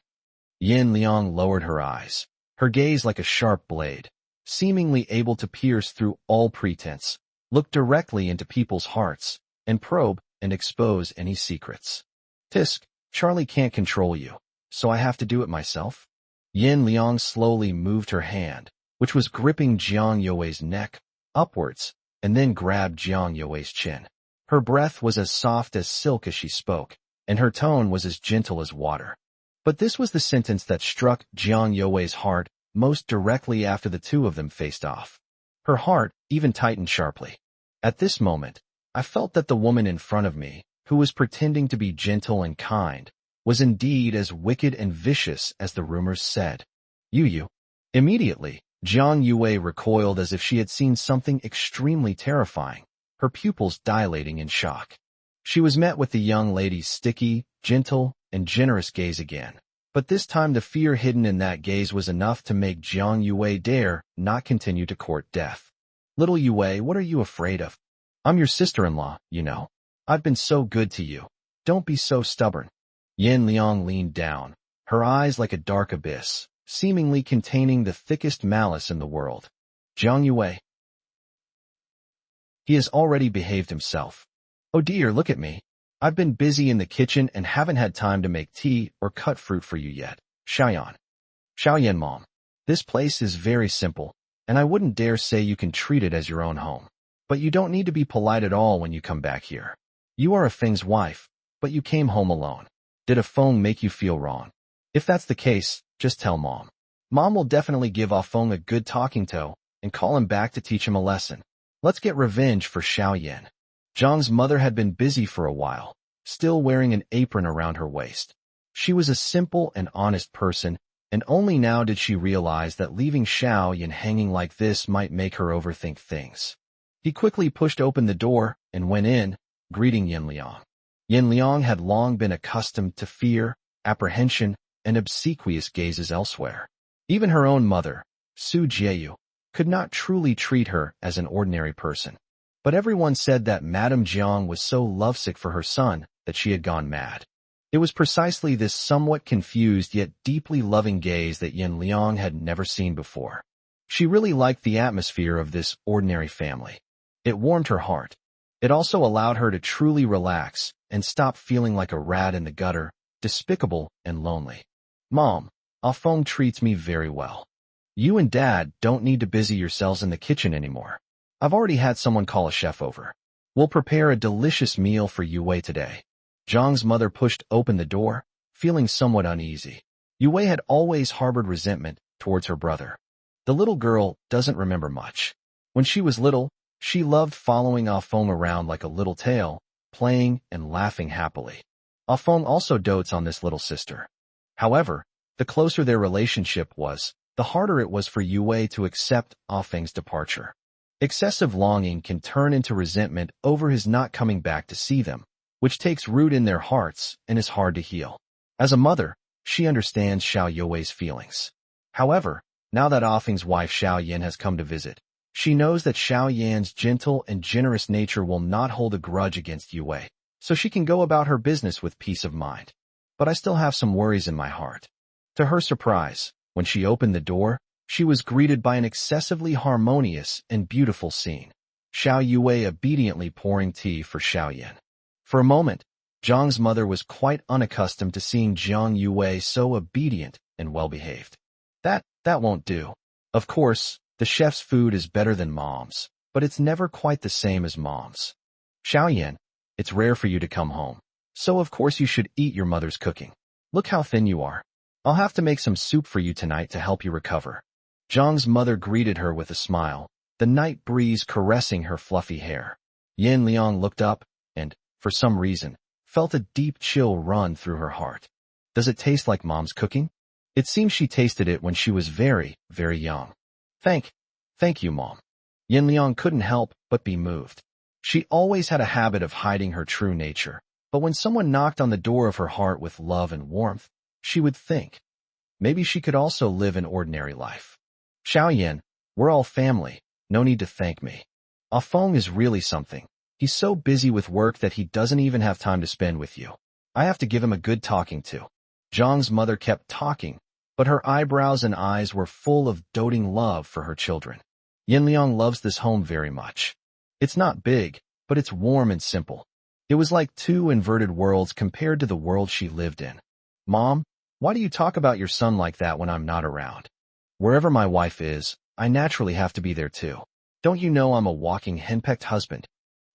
Yin Liang lowered her eyes, her gaze like a sharp blade, seemingly able to pierce through all pretense, look directly into people's hearts, and probe and expose any secrets. Tisk, Charlie can't control you, so I have to do it myself. Yin Liang slowly moved her hand, which was gripping Jiang Yue's neck, upwards, and then grabbed Jiang Yue's chin. Her breath was as soft as silk as she spoke, and her tone was as gentle as water. But this was the sentence that struck Jiang Yue's heart most directly after the two of them faced off. Her heart even tightened sharply. At this moment, I felt that the woman in front of me, who was pretending to be gentle and kind, was indeed as wicked and vicious as the rumors said. You. Immediately, Jiang Yue recoiled as if she had seen something extremely terrifying, her pupils dilating in shock. She was met with the young lady's sticky, gentle, and generous gaze again. But this time the fear hidden in that gaze was enough to make Jiang Yue dare not continue to court death. Little Yue, what are you afraid of? I'm your sister-in-law, you know. I've been so good to you. Don't be so stubborn. Yin Liang leaned down, her eyes like a dark abyss, seemingly containing the thickest malice in the world. Jiang Yue. He has already behaved himself. Oh dear, look at me. I've been busy in the kitchen and haven't had time to make tea or cut fruit for you yet. Xiaoyan Mom. This place is very simple, and I wouldn't dare say you can treat it as your own home. But you don't need to be polite at all when you come back here. You are a Feng's wife, but you came home alone. Did a Feng make you feel wrong? If that's the case, just tell Mom. Mom will definitely give Ah Feng a good talking to and call him back to teach him a lesson. Let's get revenge for Xiaoyan. Zhang's mother had been busy for a while, still wearing an apron around her waist. She was a simple and honest person, and only now did she realize that leaving Xiaoyan hanging like this might make her overthink things. He quickly pushed open the door and went in, greeting Yin Liang. Yin Liang had long been accustomed to fear, apprehension, and obsequious gazes elsewhere. Even her own mother, Su Jieyu, could not truly treat her as an ordinary person. But everyone said that Madame Jiang was so lovesick for her son that she had gone mad. It was precisely this somewhat confused yet deeply loving gaze that Yin Liang had never seen before. She really liked the atmosphere of this ordinary family. It warmed her heart. It also allowed her to truly relax and stop feeling like a rat in the gutter, despicable and lonely. Mom, Ah Feng treats me very well. You and Dad don't need to busy yourselves in the kitchen anymore. I've already had someone call a chef over. We'll prepare a delicious meal for Yue today. Zhang's mother pushed open the door, feeling somewhat uneasy. Yue had always harbored resentment towards her brother. The little girl doesn't remember much. When she was little, she loved following Ah Feng around like a little tail, playing and laughing happily. Ah Feng also dotes on this little sister. However, the closer their relationship was, the harder it was for Yue to accept Ah Feng's departure. Excessive longing can turn into resentment over his not coming back to see them, which takes root in their hearts and is hard to heal. As a mother, she understands Xiao Yue's feelings. However, now that Ah Feng's wife Xiao Yan has come to visit, she knows that Xiao Yan's gentle and generous nature will not hold a grudge against Yue, so she can go about her business with peace of mind. But I still have some worries in my heart. To her surprise, when she opened the door, she was greeted by an excessively harmonious and beautiful scene. Xiao Yue obediently pouring tea for Xiao Yan. For a moment, Zhang's mother was quite unaccustomed to seeing Jiang Yue so obedient and well-behaved. That won't do. Of course, the chef's food is better than Mom's, but it's never quite the same as Mom's. Xiao Yan, it's rare for you to come home, so of course you should eat your mother's cooking. Look how thin you are. I'll have to make some soup for you tonight to help you recover. Zhang's mother greeted her with a smile, the night breeze caressing her fluffy hair. Yin Liang looked up and, for some reason, felt a deep chill run through her heart. Does it taste like Mom's cooking? It seems she tasted it when she was very, very young. Thank you, Mom. Yin Liang couldn't help but be moved. She always had a habit of hiding her true nature, but when someone knocked on the door of her heart with love and warmth, she would think, maybe she could also live an ordinary life. Xiao Yan, we're all family, No need to thank me. Ah Feng is really something. He's so busy with work that he doesn't even have time to spend with you. I have to give him a good talking to. Zhang's mother kept talking, but her eyebrows and eyes were full of doting love for her children. Yanliang loves this home very much. It's not big, but it's warm and simple. It was like two inverted worlds compared to the world she lived in. Mom, why do you talk about your son like that when I'm not around? Wherever my wife is, I naturally have to be there too. Don't you know I'm a walking henpecked husband?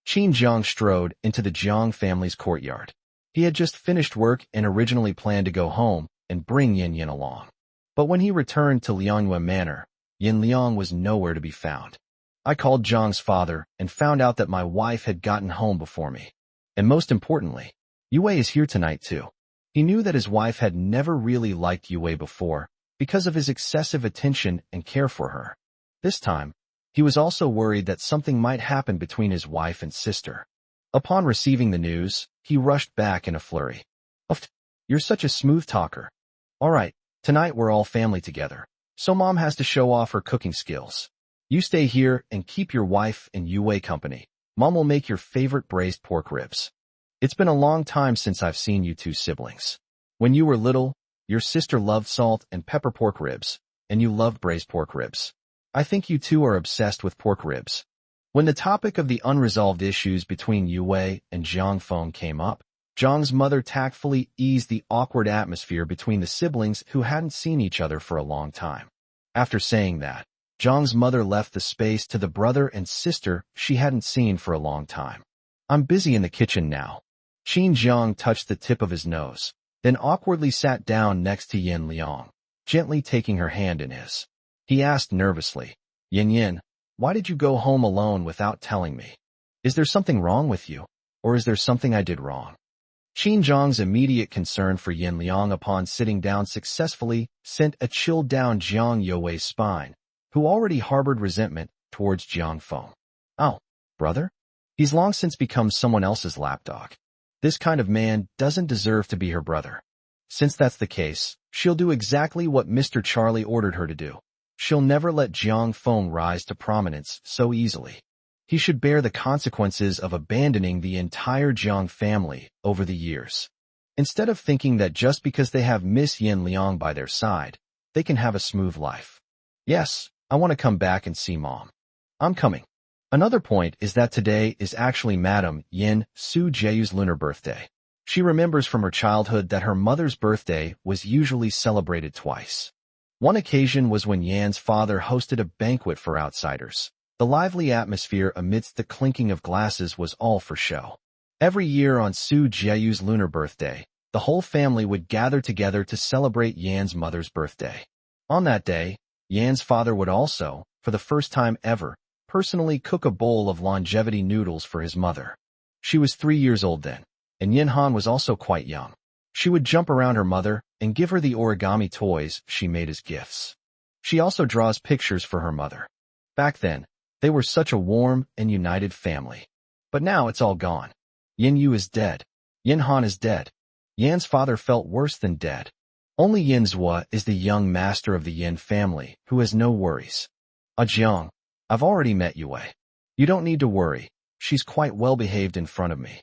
Qin Jiang strode into the Jiang family's courtyard. He had just finished work and originally planned to go home and bring Yin Yin along. But when he returned to Liangyue Manor, Yin Liang was nowhere to be found. I called Jiang's father and found out that my wife had gotten home before me. And most importantly, Yue is here tonight too. He knew that his wife had never really liked Yue before because of his excessive attention and care for her. This time, he was also worried that something might happen between his wife and sister. Upon receiving the news, he rushed back in a flurry. "Uff, you're such a smooth talker. All right, tonight we're all family together, so Mom has to show off her cooking skills. You stay here and keep your wife and Yue company. Mom will make your favorite braised pork ribs. It's been a long time since I've seen you two siblings. When you were little, your sister loved salt and pepper pork ribs, and you loved braised pork ribs. I think you two are obsessed with pork ribs." When the topic of the unresolved issues between Yue and Jiang Feng came up, Jiang's mother tactfully eased the awkward atmosphere between the siblings who hadn't seen each other for a long time. After saying that, Jiang's mother left the space to the brother and sister she hadn't seen for a long time. "I'm busy in the kitchen now." Qin Jiang touched the tip of his nose, then awkwardly sat down next to Yin Liang, gently taking her hand in his. He asked nervously, "Yin Yin, why did you go home alone without telling me? Is there something wrong with you, or is there something I did wrong?" Qin Jiang's immediate concern for Yin Liang upon sitting down successfully sent a chill down Jiang Yue's spine, who already harbored resentment towards Jiang Feng. "Oh, brother? He's long since become someone else's lapdog. This kind of man doesn't deserve to be her brother. Since that's the case, she'll do exactly what Mr. Charlie ordered her to do. She'll never let Jiang Feng rise to prominence so easily. He should bear the consequences of abandoning the entire Jiang family over the years. Instead of thinking that just because they have Miss Yin Liang by their side, they can have a smooth life. Yes, I want to come back and see Mom. I'm coming." Another point is that today is actually Madame Yin Su Jieyu's lunar birthday. She remembers from her childhood that her mother's birthday was usually celebrated twice. One occasion was when Yan's father hosted a banquet for outsiders. The lively atmosphere amidst the clinking of glasses was all for show. Every year on Su Jieyu's lunar birthday, the whole family would gather together to celebrate Yan's mother's birthday. On that day, Yan's father would also, for the first time ever, personally cook a bowl of longevity noodles for his mother. She was 3 years old then, and Yin Han was also quite young. She would jump around her mother and give her the origami toys she made as gifts. She also draws pictures for her mother. Back then, they were such a warm and united family. But now it's all gone. Yin Yu is dead. Yin Han is dead. Yan's father felt worse than dead. Only Yin Zhua is the young master of the Yin family who has no worries. "Jiang, I've already met Yue. You don't need to worry. She's quite well behaved in front of me."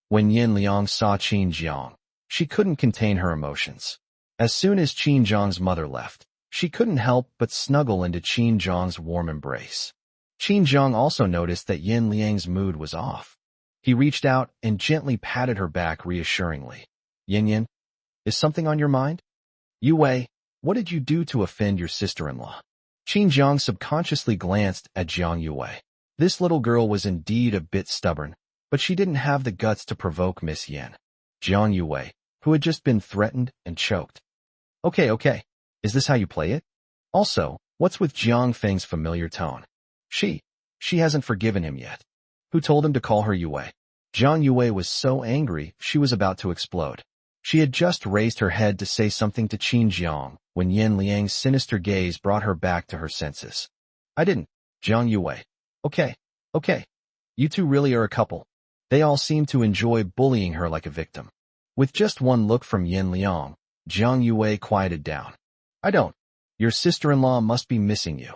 When Yin Liang saw Qin Jiang, she couldn't contain her emotions. As soon as Qin Jiang's mother left, she couldn't help but snuggle into Qin Jiang's warm embrace. Qin Jiang also noticed that Yin Liang's mood was off. He reached out and gently patted her back reassuringly. "Yin Yin, is something on your mind?" "Yue, what did you do to offend your sister-in-law?" Qin Jiang subconsciously glanced at Jiang Yue. This little girl was indeed a bit stubborn, but she didn't have the guts to provoke Miss Yin. Jiang Yue, who had just been threatened and choked. Okay. Is this how you play it? Also, what's with Jiang Feng's familiar tone? She hasn't forgiven him yet. Who told him to call her Yue? Jiang Yue was so angry she was about to explode. She had just raised her head to say something to Qin Jiang when Yin Liang's sinister gaze brought her back to her senses. "I didn't, Jiang Yue. Okay. You two really are a couple." They all seemed to enjoy bullying her like a victim. With just one look from Yin Liang, Jiang Yue quieted down. "I don't. Your sister-in-law must be missing you."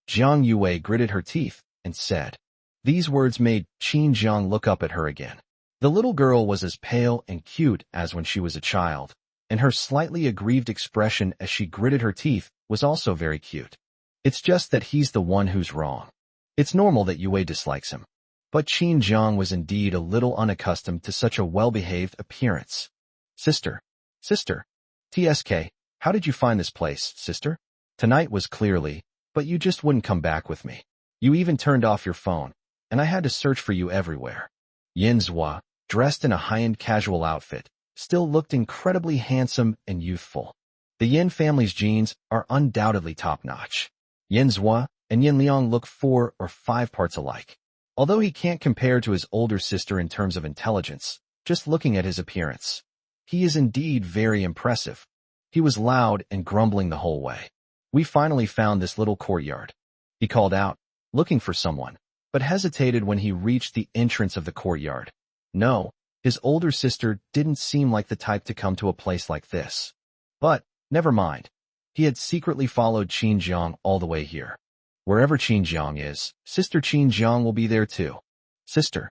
Jiang Yue gritted her teeth and said. These words made Qin Jiang look up at her again. The little girl was as pale and cute as when she was a child, and her slightly aggrieved expression as she gritted her teeth was also very cute. It's just that he's the one who's wrong. It's normal that Yue dislikes him. But Qin Jiang was indeed a little unaccustomed to such a well-behaved appearance. Sister, TSK, how did you find this place, sister? Tonight was clearly, but you just wouldn't come back with me. You even turned off your phone, and I had to search for you everywhere. YANDERE, dressed in a high-end casual outfit, still looked incredibly handsome and youthful. The Yin family's genes are undoubtedly top-notch. YANDERE and Yin Liang look 4 or 5 parts alike. Although he can't compare to his older sister in terms of intelligence, just looking at his appearance, he is indeed very impressive. He was loud and grumbling the whole way. We finally found this little courtyard. He called out, looking for someone, but hesitated when he reached the entrance of the courtyard. No, his older sister didn't seem like the type to come to a place like this. But, never mind. He had secretly followed Qin Jiang all the way here. Wherever Qin Jiang is, Sister Qin Jiang will be there too. Sister.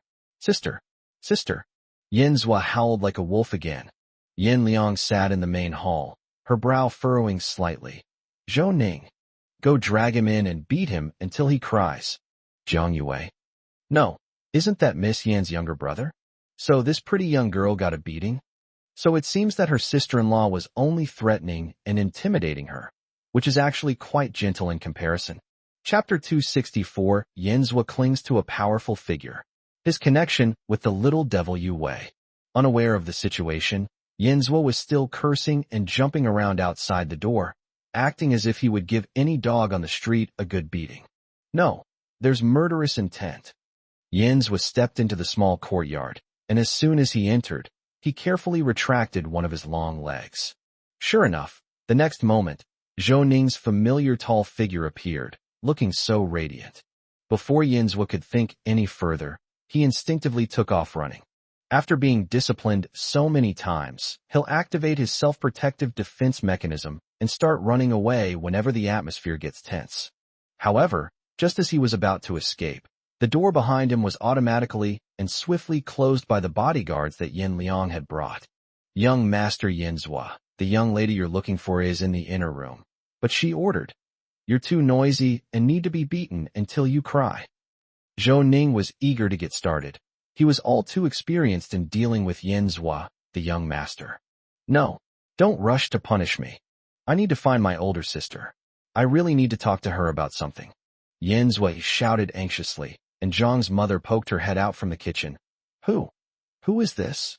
YANDERE howled like a wolf again. Yin Liang sat in the main hall, her brow furrowing slightly. Zhou Ning. Go drag him in and beat him until he cries. Jiang Yue. No, isn't that Miss Yan's younger brother? So this pretty young girl got a beating? So it seems that her sister-in-law was only threatening and intimidating her, which is actually quite gentle in comparison. Chapter 264, YANDERE clings to a powerful figure. His connection with the little devil Yue. Unaware of the situation, YANDERE was still cursing and jumping around outside the door, acting as if he would give any dog on the street a good beating. No, there's murderous intent. YANDERE stepped into the small courtyard, and as soon as he entered, he carefully retracted one of his long legs. Sure enough, the next moment, Zhou Ning's familiar tall figure appeared, looking so radiant. Before YANDERE could think any further, he instinctively took off running. After being disciplined so many times, he'll activate his self-protective defense mechanism and start running away whenever the atmosphere gets tense. However, just as he was about to escape, the door behind him was automatically and swiftly closed by the bodyguards that Yin Liang had brought. Young Master YANDERE, the young lady you're looking for is in the inner room. But she ordered. You're too noisy and need to be beaten until you cry. Zhou Ning was eager to get started. He was all too experienced in dealing with YANDERE, the young master. No, don't rush to punish me. I need to find my older sister. I really need to talk to her about something. YANDERE shouted anxiously, and Zhang's mother poked her head out from the kitchen. Who? Who is this?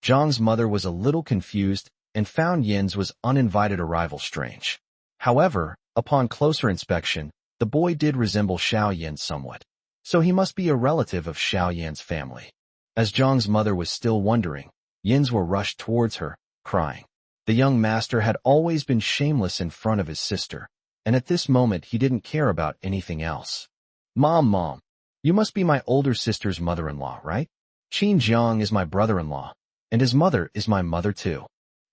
Zhang's mother was a little confused and found YANDERE's uninvited arrival strange. However, upon closer inspection, the boy did resemble Xiao Yan somewhat, so he must be a relative of Xiao Yan's family. As Zhang's mother was still wondering, YANDERE rushed towards her, crying. The young master had always been shameless in front of his sister, and at this moment he didn't care about anything else. Mom, you must be my older sister's mother-in-law, right? Qin Jiang is my brother-in-law, and his mother is my mother too.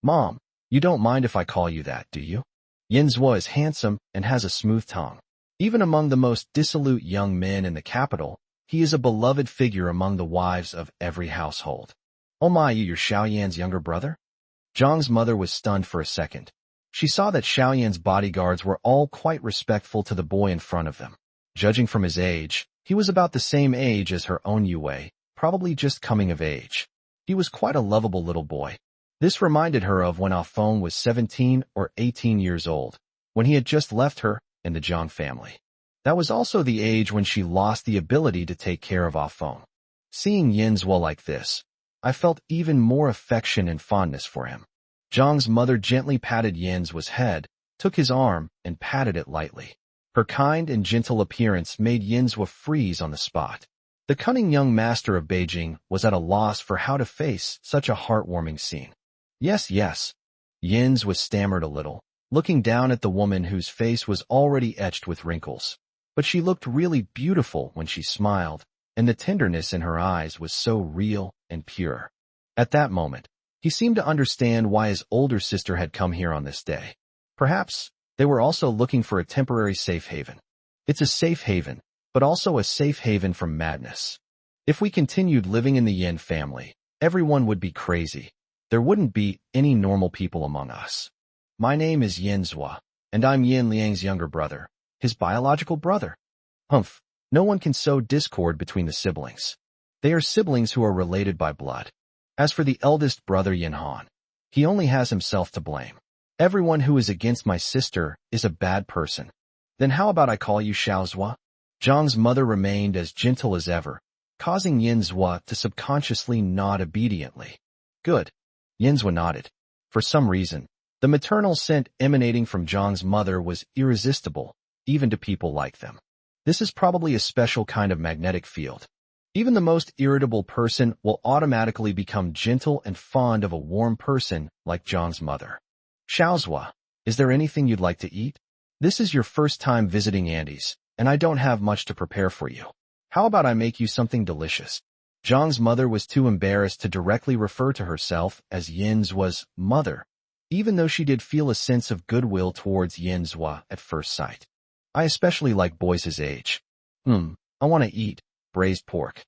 Mom, you don't mind if I call you that, do you? YANDERE is handsome and has a smooth tongue. Even among the most dissolute young men in the capital, he is a beloved figure among the wives of every household. Oh my, you're Xiao Yan's younger brother? Zhang's mother was stunned for a second. She saw that Xiao Yan's bodyguards were all quite respectful to the boy in front of them. Judging from his age, he was about the same age as her own Yue, probably just coming of age. He was quite a lovable little boy. This reminded her of when Ah Feng was 17 or 18 years old, when he had just left her and the Zhang family. That was also the age when she lost the ability to take care of Ah Feng. Seeing YANDERE like this, I felt even more affection and fondness for him. Zhang's mother gently patted YANDERE's head, took his arm, and patted it lightly. Her kind and gentle appearance made YANDERE freeze on the spot. The cunning young master of Beijing was at a loss for how to face such a heartwarming scene. Yes. YANDERE stammered a little, looking down at the woman whose face was already etched with wrinkles. But she looked really beautiful when she smiled, and the tenderness in her eyes was so real and pure. At that moment, he seemed to understand why his older sister had come here on this day. Perhaps they were also looking for a temporary safe haven. It's a safe haven, but also a safe haven from madness. If we continued living in the Yin family, everyone would be crazy. There wouldn't be any normal people among us. My name is YANDERE, and I'm Yin Liang's younger brother, his biological brother. Humph, no one can sow discord between the siblings. They are siblings who are related by blood. As for the eldest brother Yinhan, he only has himself to blame. Everyone who is against my sister is a bad person. Then how about I call you Xiaozhua? Zhang's mother remained as gentle as ever, causing Yanzhua to subconsciously nod obediently. Good. Yanzhua nodded. For some reason, the maternal scent emanating from Zhang's mother was irresistible, even to people like them. This is probably a special kind of magnetic field. Even the most irritable person will automatically become gentle and fond of a warm person like Zhang's mother. Xiaozhua, is there anything you'd like to eat? This is your first time visiting Andes, and I don't have much to prepare for you. How about I make you something delicious? Zhang's mother was too embarrassed to directly refer to herself as Yanzhua's mother, even though she did feel a sense of goodwill towards Yanzhua at first sight. I especially like boys his age. I want to eat braised pork.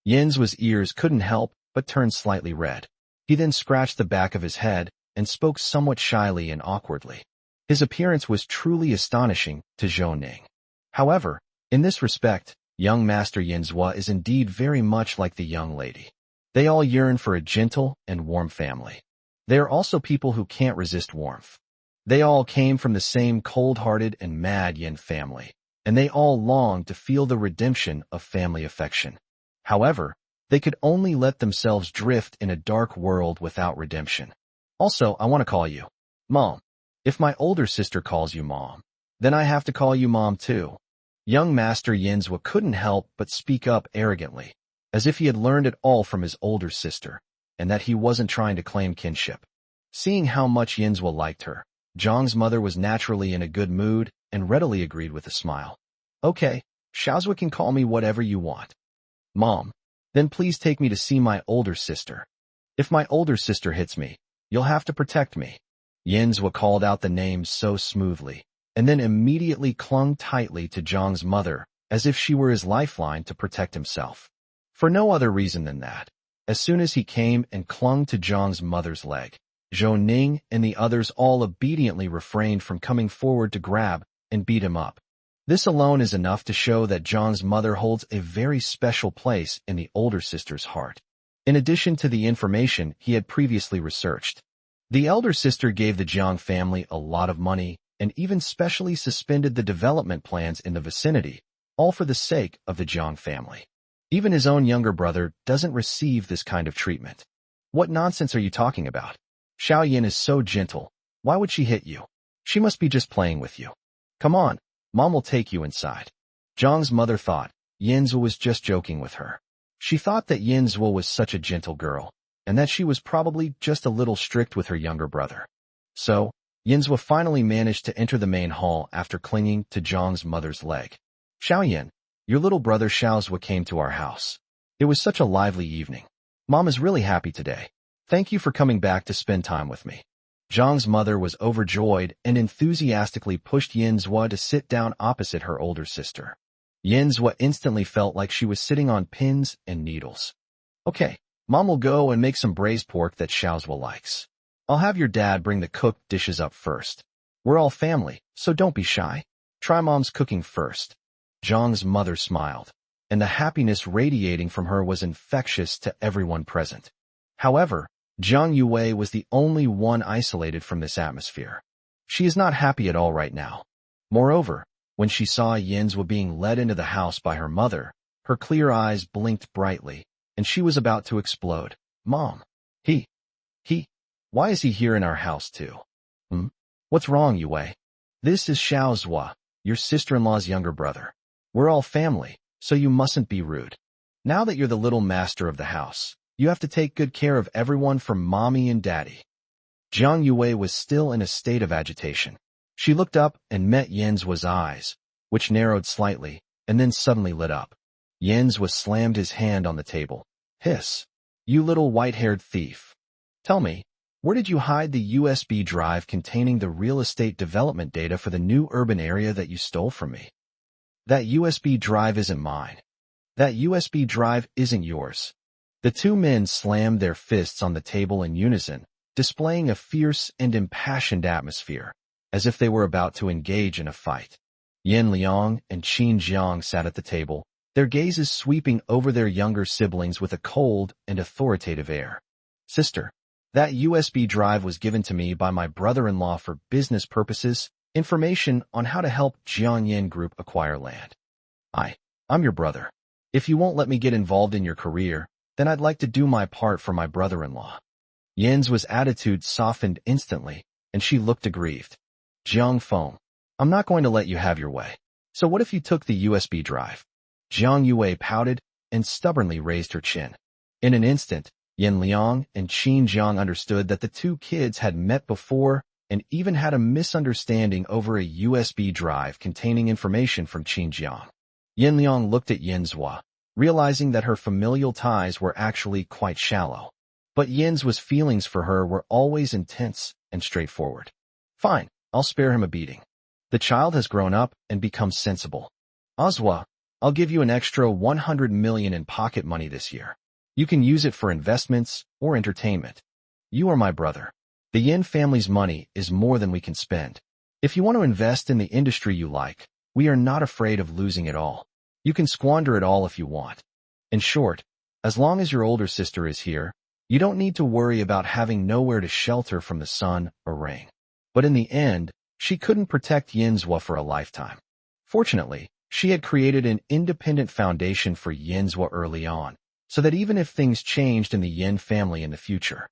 Yanzhua's ears couldn't help but turn slightly red. He then scratched the back of his head and spoke somewhat shyly and awkwardly. His appearance was truly astonishing to Zhou Ning. However, in this respect, young Master Yanzhua is indeed very much like the young lady. They all yearn for a gentle and warm family. They are also people who can't resist warmth. They all came from the same cold-hearted and mad Yin family, and they all long to feel the redemption of family affection. However, they could only let themselves drift in a dark world without redemption. Also, I want to call you Mom. If my older sister calls you Mom, then I have to call you Mom too. Young Master Yanzhua couldn't help but speak up arrogantly, as if he had learned it all from his older sister, and that he wasn't trying to claim kinship. Seeing how much Yanzhua liked her, Zhang's mother was naturally in a good mood and readily agreed with a smile. Okay, Xiaozhua can call me whatever you want. Mom, then please take me to see my older sister. If my older sister hits me, you'll have to protect me. Yanzhua called out the name so smoothly, and then immediately clung tightly to Zhang's mother, as if she were his lifeline to protect himself. For no other reason than that, as soon as he came and clung to Zhang's mother's leg, Zhou Ning and the others all obediently refrained from coming forward to grab and beat him up. This alone is enough to show that Zhang's mother holds a very special place in the older sister's heart, in addition to the information he had previously researched. The elder sister gave the Jiang family a lot of money and even specially suspended the development plans in the vicinity, all for the sake of the Jiang family. Even his own younger brother doesn't receive this kind of treatment. What nonsense are you talking about? Xiao Yin is so gentle. Why would she hit you? She must be just playing with you. Come on, Mom will take you inside. Zhang's mother thought Yanzhua was just joking with her. She thought that Yanzhua was such a gentle girl, and that she was probably just a little strict with her younger brother. So, Yanzhua finally managed to enter the main hall after clinging to Zhang's mother's leg. Xiaoyan, your little brother Xiaozhua came to our house. It was such a lively evening. Mom is really happy today. Thank you for coming back to spend time with me. Zhang's mother was overjoyed and enthusiastically pushed Yanzhua to sit down opposite her older sister. Yanzhua instantly felt like she was sitting on pins and needles. Okay, Mom will go and make some braised pork that Xiaozhua likes. I'll have your dad bring the cooked dishes up first. We're all family, so don't be shy. Try Mom's cooking first. Zhang's mother smiled, and the happiness radiating from her was infectious to everyone present. However, Zhang Yue was the only one isolated from this atmosphere. She is not happy at all right now. Moreover, when she saw Yanzhua being led into the house by her mother, her clear eyes blinked brightly, and she was about to explode. Mom, why is he here in our house too? What's wrong, Yue? This is Xiaozhua, your sister-in-law's younger brother. We're all family, so you mustn't be rude. Now that you're the little master of the house, you have to take good care of everyone from mommy and daddy. Zhang Yue was still in a state of agitation. She looked up and met Yanzhua's eyes, which narrowed slightly, and then suddenly lit up. Yanzhua slammed his hand on the table. Hiss! You little white-haired thief. Tell me, where did you hide the USB drive containing the real estate development data for the new urban area that you stole from me? That USB drive isn't mine. That USB drive isn't yours. The two men slammed their fists on the table in unison, displaying a fierce and impassioned atmosphere, as if they were about to engage in a fight. Yin Liang and Qin Jiang sat at the table, their gazes sweeping over their younger siblings with a cold and authoritative air. Sister, that USB drive was given to me by my brother-in-law for business purposes, information on how to help Jiangyin Group acquire land. I'm your brother. If you won't let me get involved in your career, then I'd like to do my part for my brother-in-law. Yin's attitude softened instantly, and she looked aggrieved. Jiang Feng, I'm not going to let you have your way. So what if you took the USB drive? Jiang Yue pouted and stubbornly raised her chin. In an instant, Yin Liang and Qin Jiang understood that the two kids had met before and even had a misunderstanding over a USB drive containing information from Qin Jiang. Yin Liang looked at Yin Zhua, realizing that her familial ties were actually quite shallow. But Yin's feelings for her were always intense and straightforward. Fine, I'll spare him a beating. The child has grown up and become sensible. Zhua, I'll give you an extra 100 million in pocket money this year. You can use it for investments or entertainment. You are my brother. The Yin family's money is more than we can spend. If you want to invest in the industry you like, we are not afraid of losing it all. You can squander it all if you want. In short, as long as your older sister is here, you don't need to worry about having nowhere to shelter from the sun or rain. But in the end, she couldn't protect Yin Zhua for a lifetime. Fortunately, she had created an independent foundation for Yin Zhua early on, so that even if things changed in the Yin family in the future,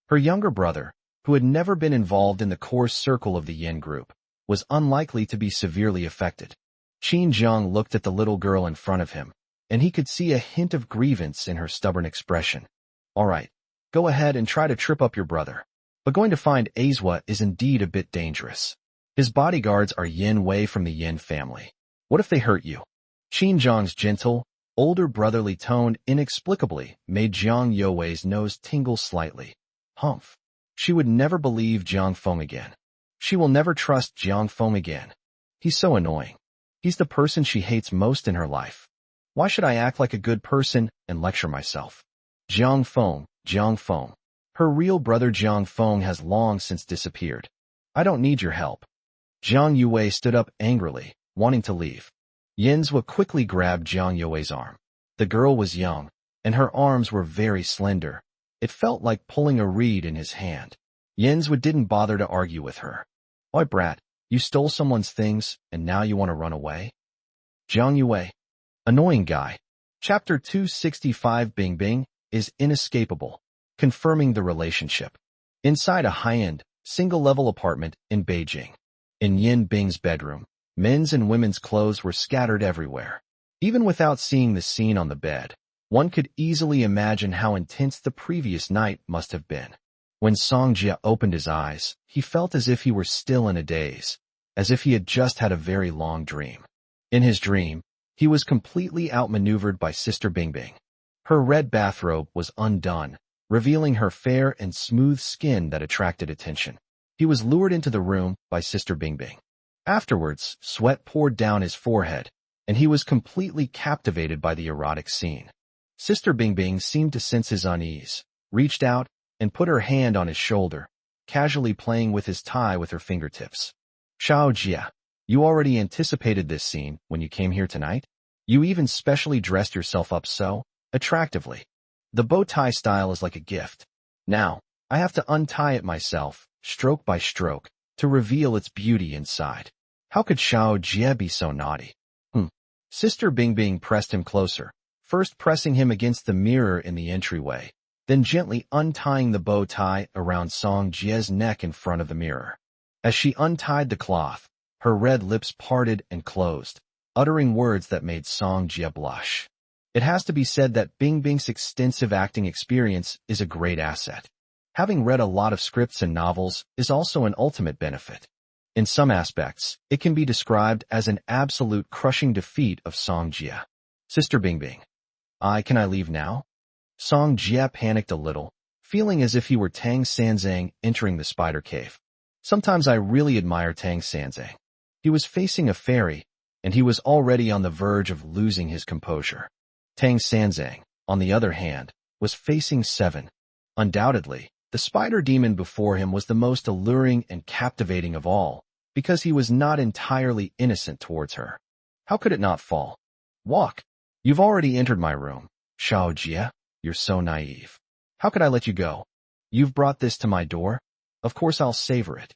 her younger brother, who had never been involved in the core circle of the Yin group, was unlikely to be severely affected. Qin Jiang looked at the little girl in front of him, and he could see a hint of grievance in her stubborn expression. All right, go ahead and try to trip up your brother. But going to find Azwa is indeed a bit dangerous. His bodyguards are Yin Wei from the Yin family. What if they hurt you? Qin Jiang's gentle, older brotherly tone inexplicably made Jiang Youwei's nose tingle slightly. Humph. She would never believe Jiang Feng again. She will never trust Jiang Feng again. He's so annoying. He's the person she hates most in her life. Why should I act like a good person and lecture myself? Jiang Feng. Her real brother Jiang Feng has long since disappeared. I don't need your help. Jiang Yue stood up angrily, wanting to leave. Yin Zhua quickly grabbed Jiang Yue's arm. The girl was young, and her arms were very slender. It felt like pulling a reed in his hand. Yin Zhua didn't bother to argue with her. Oi, brat, you stole someone's things, and now you want to run away? Jiang Yue. Annoying guy. Chapter 265 Bing Bing is inescapable, confirming the relationship. Inside a high-end, single-level apartment in Beijing. In Yin Bing's bedroom, men's and women's clothes were scattered everywhere. Even without seeing the scene on the bed, one could easily imagine how intense the previous night must have been. When Song Jia opened his eyes, he felt as if he were still in a daze, as if he had just had a very long dream. In his dream, he was completely outmaneuvered by Sister Bing Bing. Her red bathrobe was undone, revealing her fair and smooth skin that attracted attention. He was lured into the room by Sister Bing Bing. Afterwards, sweat poured down his forehead, and he was completely captivated by the erotic scene. Sister Bing Bing seemed to sense his unease, reached out, and put her hand on his shoulder, casually playing with his tie with her fingertips. Xiao Jia, you already anticipated this scene when you came here tonight? You even specially dressed yourself up so attractively. The bow tie style is like a gift. Now, I have to untie it myself, stroke by stroke, to reveal its beauty inside. How could Xiao Jie be so naughty? Sister Bing Bing pressed him closer, first pressing him against the mirror in the entryway, then gently untying the bow tie around Song Jie's neck in front of the mirror. As she untied the cloth, her red lips parted and closed, uttering words that made Song Jie blush. It has to be said that Bing Bing's extensive acting experience is a great asset. Having read a lot of scripts and novels is also an ultimate benefit. In some aspects, it can be described as an absolute crushing defeat of Song Jie. Sister Bing Bing. Can I leave now? Song Jie panicked a little, feeling as if he were Tang Sanzang entering the spider cave. Sometimes I really admire Tang Sanzang. He was facing a fairy, and he was already on the verge of losing his composure. Tang Sanzang, on the other hand, was facing 7. Undoubtedly, the spider demon before him was the most alluring and captivating of all, because he was not entirely innocent towards her. How could it not fall? Walk. You've already entered my room. Xiao Jie, you're so naive. How could I let you go? You've brought this to my door? Of course I'll savor it.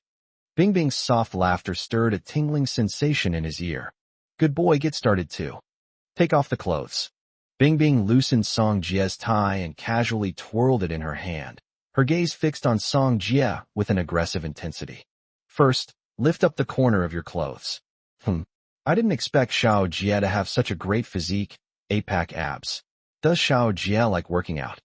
Bingbing's soft laughter stirred a tingling sensation in his ear. Good boy, get started too. Take off the clothes. Bingbing loosened Song Jie's tie and casually twirled it in her hand, her gaze fixed on Song Jie with an aggressive intensity. First, lift up the corner of your clothes. I didn't expect Xiao Jie to have such a great physique, 8-pack abs. Does Xiao Jie like working out?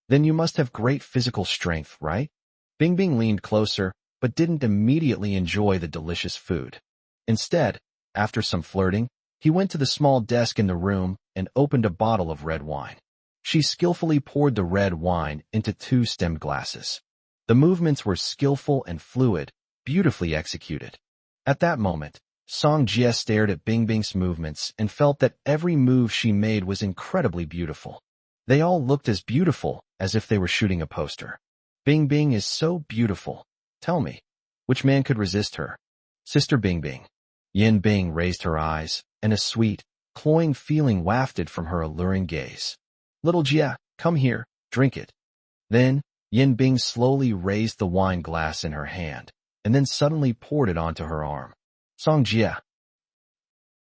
Then you must have great physical strength, right? Bingbing leaned closer, but didn't immediately enjoy the delicious food. Instead, after some flirting, he went to the small desk in the room and opened a bottle of red wine. She skillfully poured the red wine into 2 stemmed glasses. The movements were skillful and fluid, beautifully executed. At that moment, Song Jie stared at Bingbing's movements and felt that every move she made was incredibly beautiful. They all looked as beautiful as if they were shooting a poster. Bingbing is so beautiful. Tell me, which man could resist her? Sister Bingbing. Yin Bing raised her eyes, and a sweet, cloying feeling wafted from her alluring gaze. Little Jie, come here, drink it. Then, Yin Bing slowly raised the wine glass in her hand, and then suddenly poured it onto her arm. Song Jie.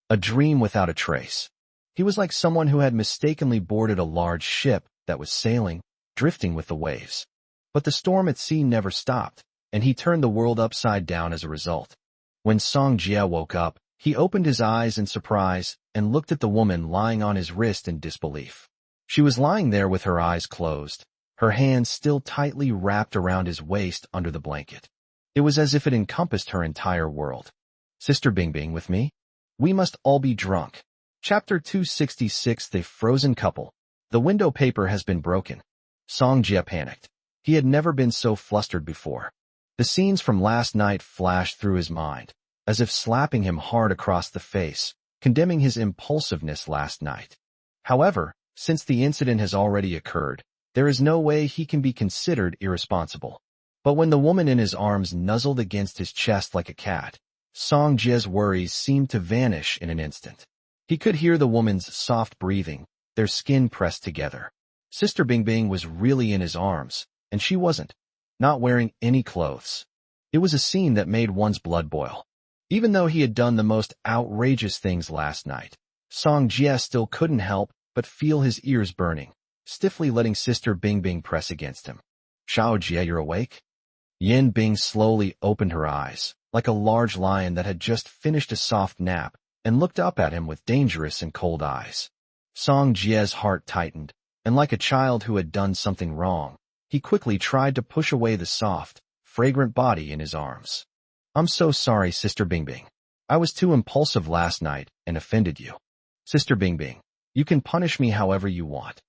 A dream without a trace. He was like someone who had mistakenly boarded a large ship that was sailing, drifting with the waves. But the storm at sea never stopped, and he turned the world upside down as a result. When Song Jie woke up, he opened his eyes in surprise and looked at the woman lying on his wrist in disbelief. She was lying there with her eyes closed, her hands still tightly wrapped around his waist under the blanket. It was as if it encompassed her entire world. Sister Bingbing with me? We must all be drunk. Chapter 266. The Frozen Couple. The window paper has been broken. Song Jie panicked. He had never been so flustered before. The scenes from last night flashed through his mind, as if slapping him hard across the face, condemning his impulsiveness last night. However, since the incident has already occurred, there is no way he can be considered irresponsible. But when the woman in his arms nuzzled against his chest like a cat, Song Jie's worries seemed to vanish in an instant. He could hear the woman's soft breathing, their skin pressed together. Sister Bingbing was really in his arms, and she wasn't, not wearing any clothes. It was a scene that made one's blood boil. Even though he had done the most outrageous things last night, Song Jie still couldn't help but feel his ears burning, stiffly letting Sister Bingbing press against him. Xiao Jie, you're awake? Yin Bing slowly opened her eyes, like a large lion that had just finished a soft nap, and looked up at him with dangerous and cold eyes. Song Jie's heart tightened, and like a child who had done something wrong, he quickly tried to push away the soft, fragrant body in his arms. I'm so sorry, Sister Bingbing. I was too impulsive last night and offended you. Sister Bingbing, you can punish me however you want.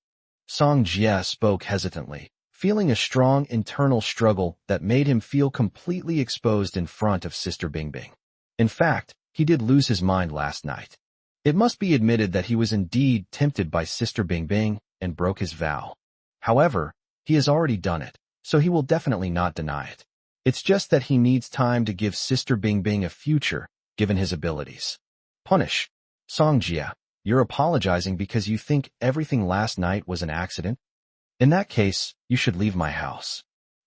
Song Jie spoke hesitantly, feeling a strong internal struggle that made him feel completely exposed in front of Sister Bingbing. In fact, he did lose his mind last night. It must be admitted that he was indeed tempted by Sister Bingbing and broke his vow. However, he has already done it, so he will definitely not deny it. It's just that he needs time to give Sister Bingbing a future, given his abilities. Punish. Song Jie, you're apologizing because you think everything last night was an accident? In that case, you should leave my house.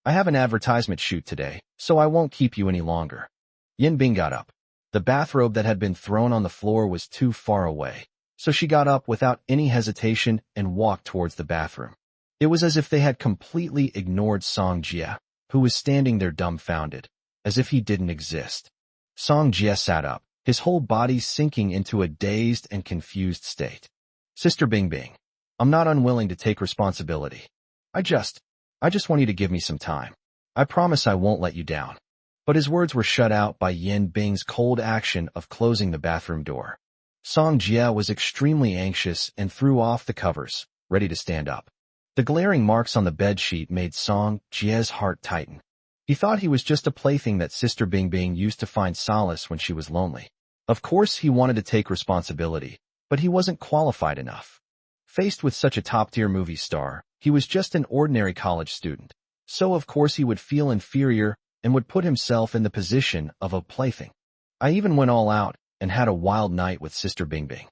I have an advertisement shoot today, so I won't keep you any longer. Yin Bing got up. The bathrobe that had been thrown on the floor was too far away, so she got up without any hesitation and walked towards the bathroom. It was as if they had completely ignored Song Jie, who was standing there dumbfounded, as if he didn't exist. Song Jie sat up, his whole body sinking into a dazed and confused state. Sister Bingbing, I'm not unwilling to take responsibility. I just want you to give me some time. I promise I won't let you down. But his words were shut out by Yin Bing's cold action of closing the bathroom door. Song Jie was extremely anxious and threw off the covers, ready to stand up. The glaring marks on the bedsheet made Song Jie's heart tighten. He thought he was just a plaything that Sister Bingbing used to find solace when she was lonely. Of course, he wanted to take responsibility, but he wasn't qualified enough. Faced with such a top-tier movie star, he was just an ordinary college student. So of course he would feel inferior and would put himself in the position of a plaything. I even went all out and had a wild night with Sister Bingbing.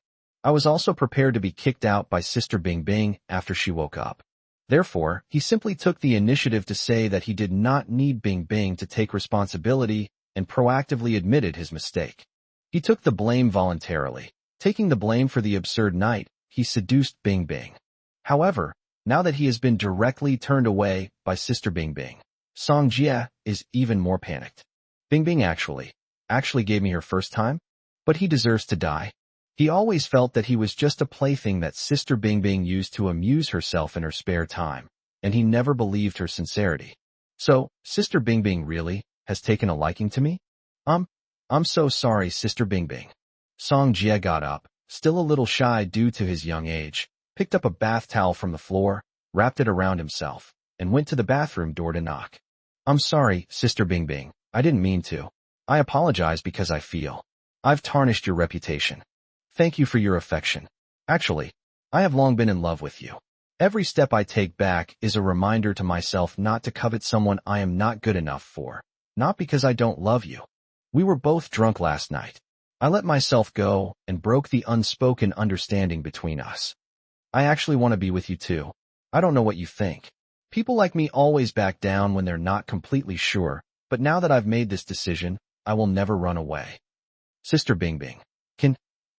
I was also prepared to be kicked out by Sister Bingbing after she woke up. Therefore, he simply took the initiative to say that he did not need Bingbing to take responsibility and proactively admitted his mistake. He took the blame voluntarily. Taking the blame for the absurd night, he seduced Bingbing. However, now that he has been directly turned away by Sister Bingbing, Song Jia is even more panicked. Bingbing actually gave me her first time, but he deserves to die. He always felt that he was just a plaything that Sister Bingbing used to amuse herself in her spare time, and he never believed her sincerity. So, Sister Bingbing really has taken a liking to me? I'm so sorry, Sister Bingbing. Song Jia got up, still a little shy due to his young age, picked up a bath towel from the floor, wrapped it around himself, and went to the bathroom door to knock. I'm sorry, Sister Bingbing. I didn't mean to. I apologize because I feel I've tarnished your reputation. Thank you for your affection. Actually, I have long been in love with you. Every step I take back is a reminder to myself not to covet someone I am not good enough for, not because I don't love you. We were both drunk last night. I let myself go and broke the unspoken understanding between us. I actually want to be with you too. I don't know what you think. People like me always back down when they're not completely sure, but now that I've made this decision, I will never run away. Sister Bingbing,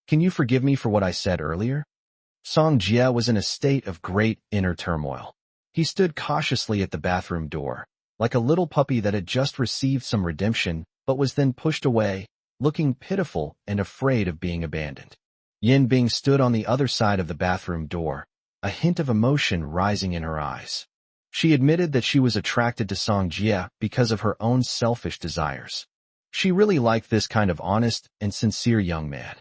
can you forgive me for what I said earlier? Song Jia was in a state of great inner turmoil. He stood cautiously at the bathroom door, like a little puppy that had just received some redemption, but was then pushed away, looking pitiful and afraid of being abandoned. Yin Bing stood on the other side of the bathroom door, a hint of emotion rising in her eyes. She admitted that she was attracted to Song Jia because of her own selfish desires. She really liked this kind of honest and sincere young man.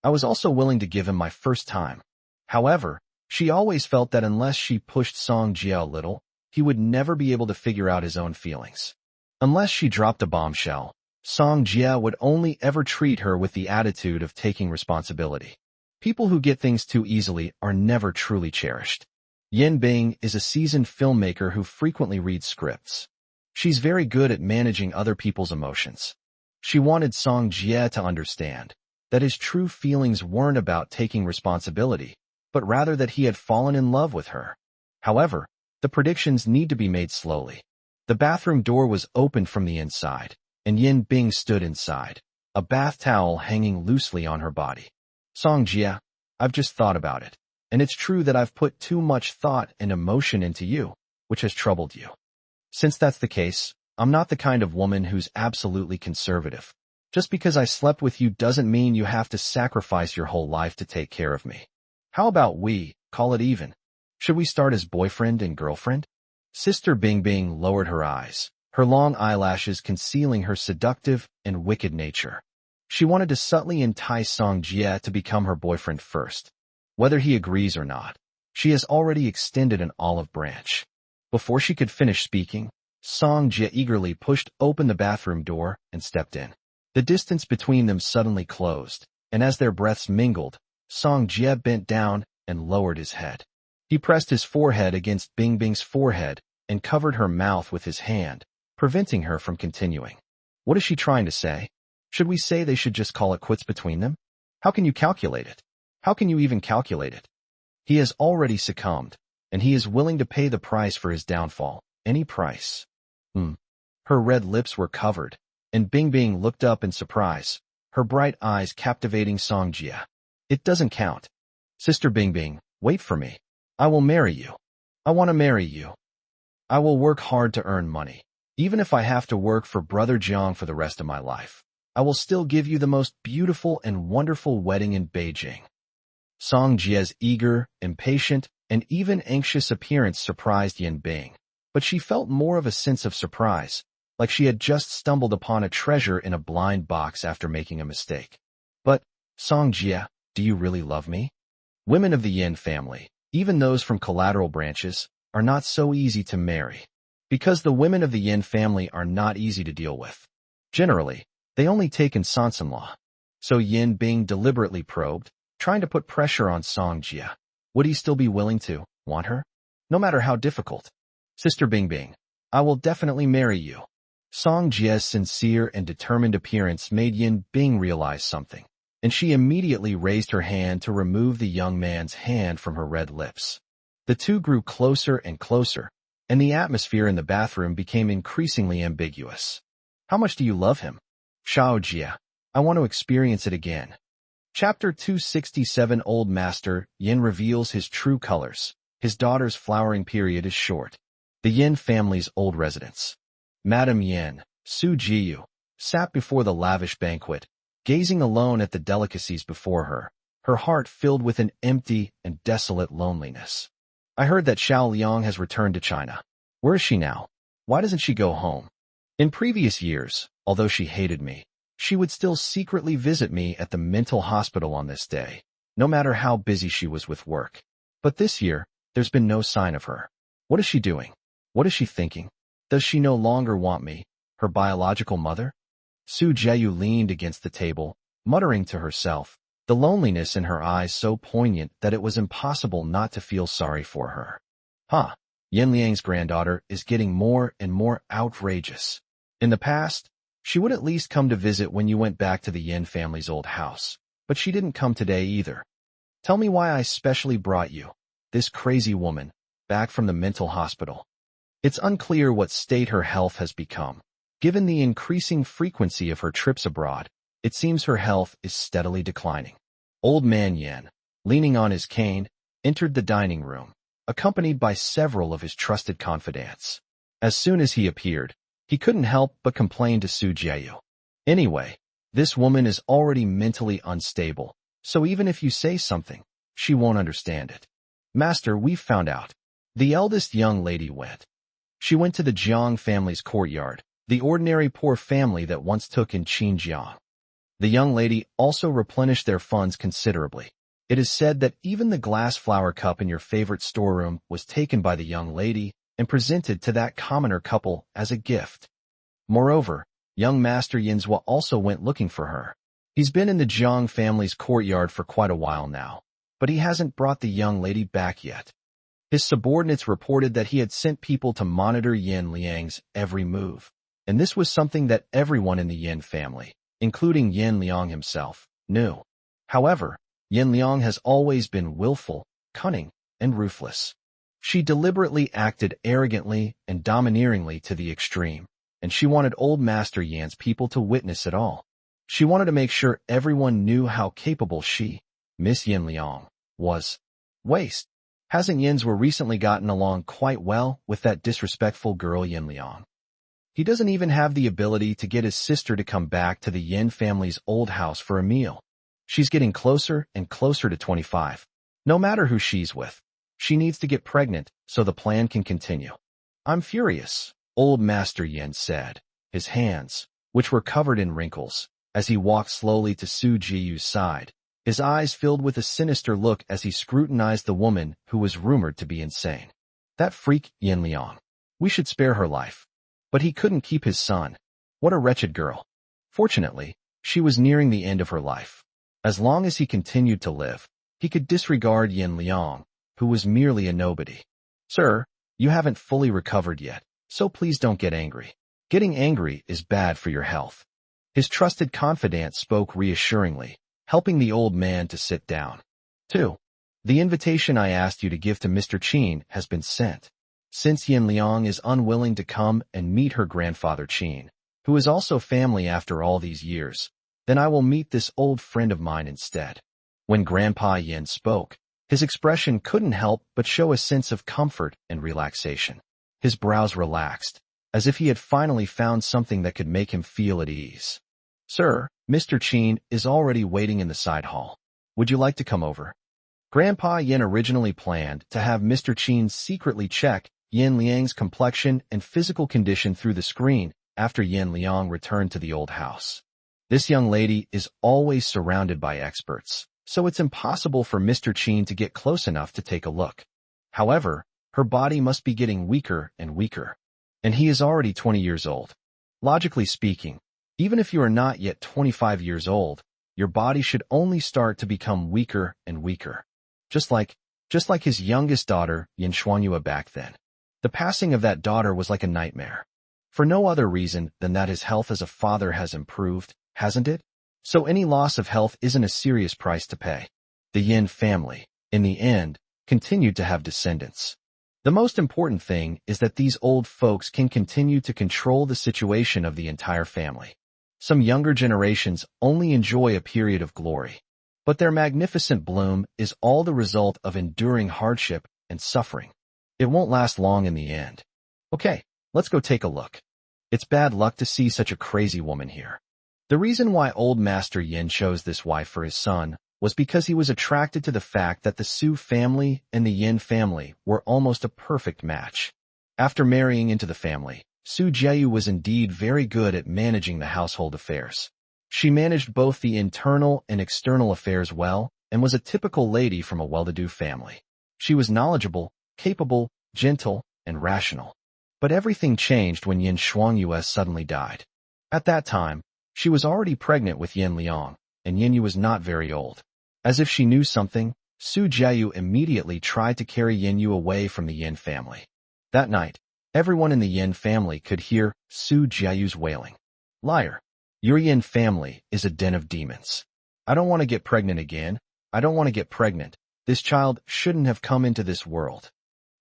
I was also willing to give him my first time. However, she always felt that unless she pushed Song Jia a little, he would never be able to figure out his own feelings. Unless she dropped a bombshell, Song Jia would only ever treat her with the attitude of taking responsibility. People who get things too easily are never truly cherished. Yin Bing is a seasoned filmmaker who frequently reads scripts. She's very good at managing other people's emotions. She wanted Song Jia to understand that his true feelings weren't about taking responsibility, but rather that he had fallen in love with her. However, the predictions need to be made slowly. The bathroom door was opened from the inside, and Yin Bing stood inside, a bath towel hanging loosely on her body. Song Jia, I've just thought about it, and it's true that I've put too much thought and emotion into you, which has troubled you. Since that's the case, I'm not the kind of woman who's absolutely conservative. Just because I slept with you doesn't mean you have to sacrifice your whole life to take care of me. How about we call it even? Should we start as boyfriend and girlfriend? Sister Bingbing lowered her eyes, her long eyelashes concealing her seductive and wicked nature. She wanted to subtly entice Song Jia to become her boyfriend first. Whether he agrees or not, she has already extended an olive branch. Before she could finish speaking, Song Jia eagerly pushed open the bathroom door and stepped in. The distance between them suddenly closed, and as their breaths mingled, Song Jia bent down and lowered his head. He pressed his forehead against Bingbing's forehead and covered her mouth with his hand, preventing her from continuing. What is she trying to say? Should we say they should just call it quits between them? How can you calculate it? How can you even calculate it? He has already succumbed, and he is willing to pay the price for his downfall, any price. Her red lips were covered, and Bingbing looked up in surprise, her bright eyes captivating Song Jia. It doesn't count. Sister Bingbing, wait for me. I will marry you. I want to marry you. I will work hard to earn money. Even if I have to work for Brother Jiang for the rest of my life, I will still give you the most beautiful and wonderful wedding in Beijing. Song Jia's eager, impatient, and even anxious appearance surprised Yin Bing, but she felt more of a sense of surprise, like she had just stumbled upon a treasure in a blind box after making a mistake. But, Song Jia, do you really love me? Women of the Yin family, even those from collateral branches, are not so easy to marry, because the women of the Yin family are not easy to deal with. Generally, they only take in sons-in-law. So Yin Bing deliberately probed, trying to put pressure on Song Jia. Would he still be willing to want her? No matter how difficult. Sister Bing Bing, I will definitely marry you. Song Jia's sincere and determined appearance made Yin Bing realize something, and she immediately raised her hand to remove the young man's hand from her red lips. The two grew closer and closer, and the atmosphere in the bathroom became increasingly ambiguous. How much do you love him? Xiao Jia, I want to experience it again. Chapter 267 Old Master Yin reveals his true colors. His daughter's flowering period is short. The Yin family's old residence. Madame Yin, Su Jiyu, sat before the lavish banquet, gazing alone at the delicacies before her, her heart filled with an empty and desolate loneliness. I heard that Xiao Liang has returned to China. Where is she now? Why doesn't she go home? In previous years, although she hated me, she would still secretly visit me at the mental hospital on this day, no matter how busy she was with work. But this year, there's been no sign of her. What is she doing? What is she thinking? Does she no longer want me, her biological mother? Su Jiayu leaned against the table, muttering to herself, the loneliness in her eyes so poignant that it was impossible not to feel sorry for her. Yin Liang's granddaughter is getting more and more outrageous. In the past, she would at least come to visit when you went back to the Yin family's old house, but she didn't come today either. Tell me why I specially brought you, this crazy woman, back from the mental hospital. It's unclear what state her health has become. Given the increasing frequency of her trips abroad, it seems her health is steadily declining. Old man Yin, leaning on his cane, entered the dining room, accompanied by several of his trusted confidants. As soon as he appeared, he couldn't help but complain to Su Jiayu. Anyway, this woman is already mentally unstable, so even if you say something, she won't understand it. Master, we've found out. The eldest young lady went. She went to the Jiang family's courtyard, the ordinary poor family that once took in Xinjiang. The young lady also replenished their funds considerably. It is said that even the glass flower cup in your favorite storeroom was taken by the young lady and presented to that commoner couple as a gift. Moreover, young Master Yinzhua also went looking for her. He's been in the Jiang family's courtyard for quite a while now, but he hasn't brought the young lady back yet. His subordinates reported that he had sent people to monitor Yin Liang's every move, and this was something that everyone in the Yin family, including Yin Liang himself, knew. However, Yin Liang has always been willful, cunning, and ruthless. She deliberately acted arrogantly and domineeringly to the extreme, and she wanted old Master Yan's people to witness it all. She wanted to make sure everyone knew how capable she, Miss Yin Liang, was. Waste. Hasn't Yinzhua recently gotten along quite well with that disrespectful girl Yin Liang? He doesn't even have the ability to get his sister to come back to the Yin family's old house for a meal. She's getting closer and closer to 25. No matter who she's with, she needs to get pregnant so the plan can continue. I'm furious, old Master Yin said, his hands, which were covered in wrinkles, as he walked slowly to Su Jiyu's side, his eyes filled with a sinister look as he scrutinized the woman who was rumored to be insane. That freak Yin Liang. We should spare her life. But he couldn't keep his son. What a wretched girl. Fortunately, she was nearing the end of her life. As long as he continued to live, he could disregard Yin Liang, who was merely a nobody. Sir, you haven't fully recovered yet, so please don't get angry. Getting angry is bad for your health. His trusted confidant spoke reassuringly, helping the old man to sit down. 2. The invitation I asked you to give to Mr. Qin has been sent. Since Yin Liang is unwilling to come and meet her grandfather Qin, who is also family after all these years, then I will meet this old friend of mine instead. When Grandpa Yin spoke, his expression couldn't help but show a sense of comfort and relaxation. His brows relaxed, as if he had finally found something that could make him feel at ease. Sir, Mr. Qin is already waiting in the side hall. Would you like to come over? Grandpa Yin originally planned to have Mr. Qin secretly check Yin Liang's complexion and physical condition through the screen after Yin Liang returned to the old house. This young lady is always surrounded by experts, so it's impossible for Mr. Qin to get close enough to take a look. However, her body must be getting weaker and weaker, and he is already 20 years old. Logically speaking, even if you are not yet 25 years old, your body should only start to become weaker and weaker. Just like his youngest daughter, Yin Xuanyue back then. The passing of that daughter was like a nightmare. For no other reason than that his health as a father has improved, hasn't it? So any loss of health isn't a serious price to pay. The Yin family, in the end, continued to have descendants. The most important thing is that these old folks can continue to control the situation of the entire family. Some younger generations only enjoy a period of glory, but their magnificent bloom is all the result of enduring hardship and suffering. It won't last long in the end. Okay, let's go take a look. It's bad luck to see such a crazy woman here. The reason why old Master Yin chose this wife for his son was because he was attracted to the fact that the Su family and the Yin family were almost a perfect match. After marrying into the family, Su Jieyu was indeed very good at managing the household affairs. She managed both the internal and external affairs well and was a typical lady from a well-to-do family. She was knowledgeable, capable, gentle, and rational. But everything changed when Yin Xuanyue suddenly died. At that time, she was already pregnant with Yin Liang, and Yin Yu was not very old. As if she knew something, Su Jieyu immediately tried to carry Yin Yu away from the Yin family. That night, everyone in the Yin family could hear Su Jieyu's wailing. Liar! Your Yin family is a den of demons. I don't want to get pregnant again. I don't want to get pregnant. This child shouldn't have come into this world.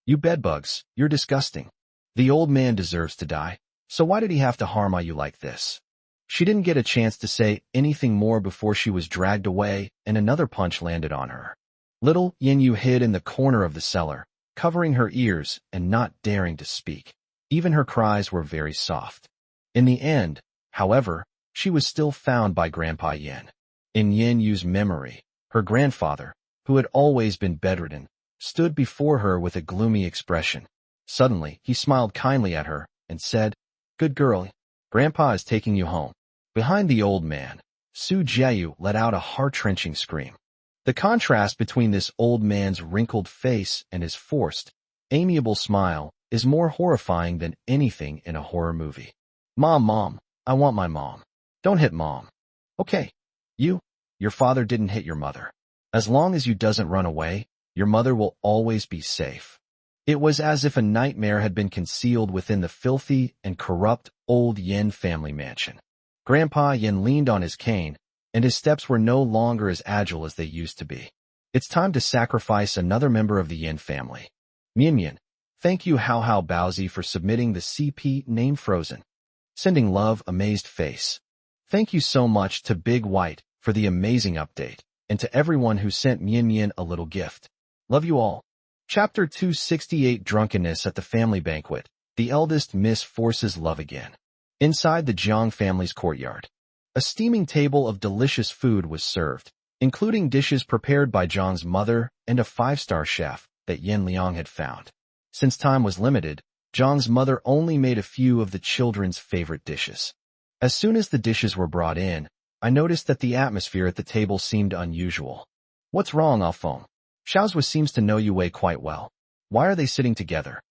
You bedbugs, you're disgusting. The old man deserves to die, so why did he have to harm you like this? She didn't get a chance to say anything more before she was dragged away and another punch landed on her. Little Yin Yu hid in the corner of the cellar, covering her ears and not daring to speak. Even her cries were very soft. In the end, however, she was still found by Grandpa Yin. In Yin Yu's memory, her grandfather, who had always been bedridden, stood before her with a gloomy expression. Suddenly, he smiled kindly at her and said, "Good girl, Grandpa is taking you home." Behind the old man, Su Jieyu let out a heart-wrenching scream. The contrast between this old man's wrinkled face and his forced, amiable smile is more horrifying than anything in a horror movie. Mom, I want my mom. Don't hit Mom. Okay, your father didn't hit your mother. As long as you doesn't run away, your mother will always be safe. It was as if a nightmare had been concealed within the filthy and corrupt old Yin family mansion. Grandpa Yin leaned on his cane, and his steps were no longer as agile as they used to be. It's time to sacrifice another member of the Yin family. Mian, thank you Hao Baozi for submitting the CP name Frozen. Sending love amazed face. Thank you so much to Big White for the amazing update, and to everyone who sent Mian a little gift. Love you all. Chapter 268 Drunkenness at the Family Banquet. The eldest Miss forces love again. Inside the Jiang family's courtyard, a steaming table of delicious food was served, including dishes prepared by Zhang's mother and a 5-star chef that Yin Liang had found. Since time was limited, Zhang's mother only made a few of the children's favorite dishes. As soon as the dishes were brought in, I noticed that the atmosphere at the table seemed unusual. What's wrong, Alphonse? Xiaozhua seems to know Yue quite well. Why are they sitting together?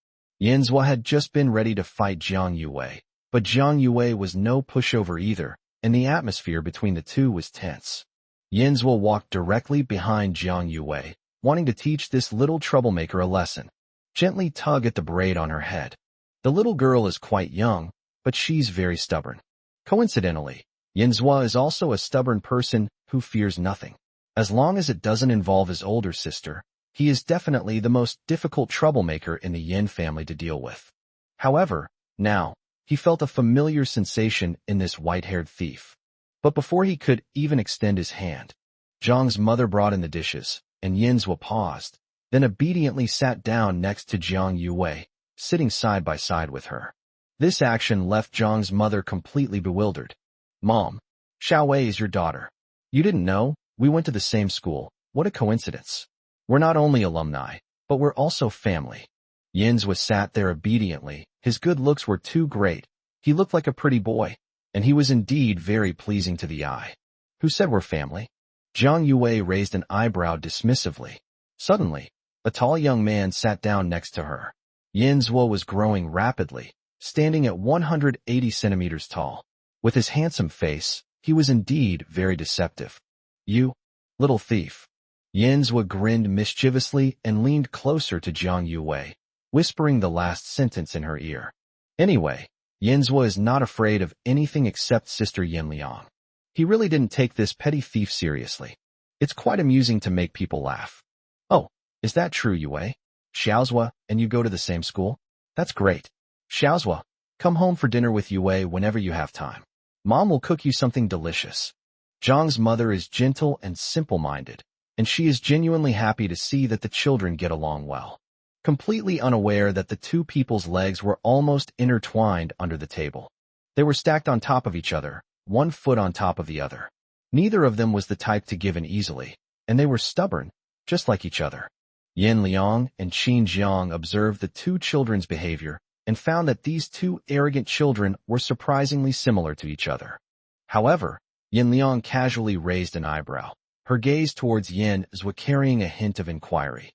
Yanzhua had just been ready to fight Jiang Yue, but Jiang Yue was no pushover either, and the atmosphere between the two was tense. Yanzhua walked directly behind Jiang Yue, wanting to teach this little troublemaker a lesson. Gently tug at the braid on her head. The little girl is quite young, but she's very stubborn. Coincidentally, Yanzhua is also a stubborn person who fears nothing. As long as it doesn't involve his older sister, he is definitely the most difficult troublemaker in the Yin family to deal with. However, now, he felt a familiar sensation in this white-haired thief. But before he could even extend his hand, Zhang's mother brought in the dishes, and Yanzhua paused, then obediently sat down next to Jiang Yue, sitting side by side with her. This action left Zhang's mother completely bewildered. Mom, Xiao Wei is your daughter. You didn't know? We went to the same school. What a coincidence. We're not only alumni, but we're also family. Yanzhua sat there obediently. His good looks were too great. He looked like a pretty boy, and he was indeed very pleasing to the eye. Who said we're family? Jiang Yue raised an eyebrow dismissively. Suddenly, a tall young man sat down next to her. Yanzhua was growing rapidly, standing at 180 centimeters tall. With his handsome face, he was indeed very deceptive. You, little thief. Yanzhua grinned mischievously and leaned closer to Jiang Yue, whispering the last sentence in her ear. Anyway, Yanzhua is not afraid of anything except Sister Yanliang. He really didn't take this petty thief seriously. It's quite amusing to make people laugh. Oh, is that true, Yue? Xiaozhua, and you go to the same school? That's great. Xiaozhua, come home for dinner with Yue whenever you have time. Mom will cook you something delicious. Zhang's mother is gentle and simple-minded, and she is genuinely happy to see that the children get along well. Completely unaware that the two people's legs were almost intertwined under the table. They were stacked on top of each other, one foot on top of the other. Neither of them was the type to give in easily, and they were stubborn, just like each other. Yin Liang and Qin Jiang observed the two children's behavior and found that these two arrogant children were surprisingly similar to each other. However, Yin Liang casually raised an eyebrow, her gaze towards Yin Zhua carrying a hint of inquiry.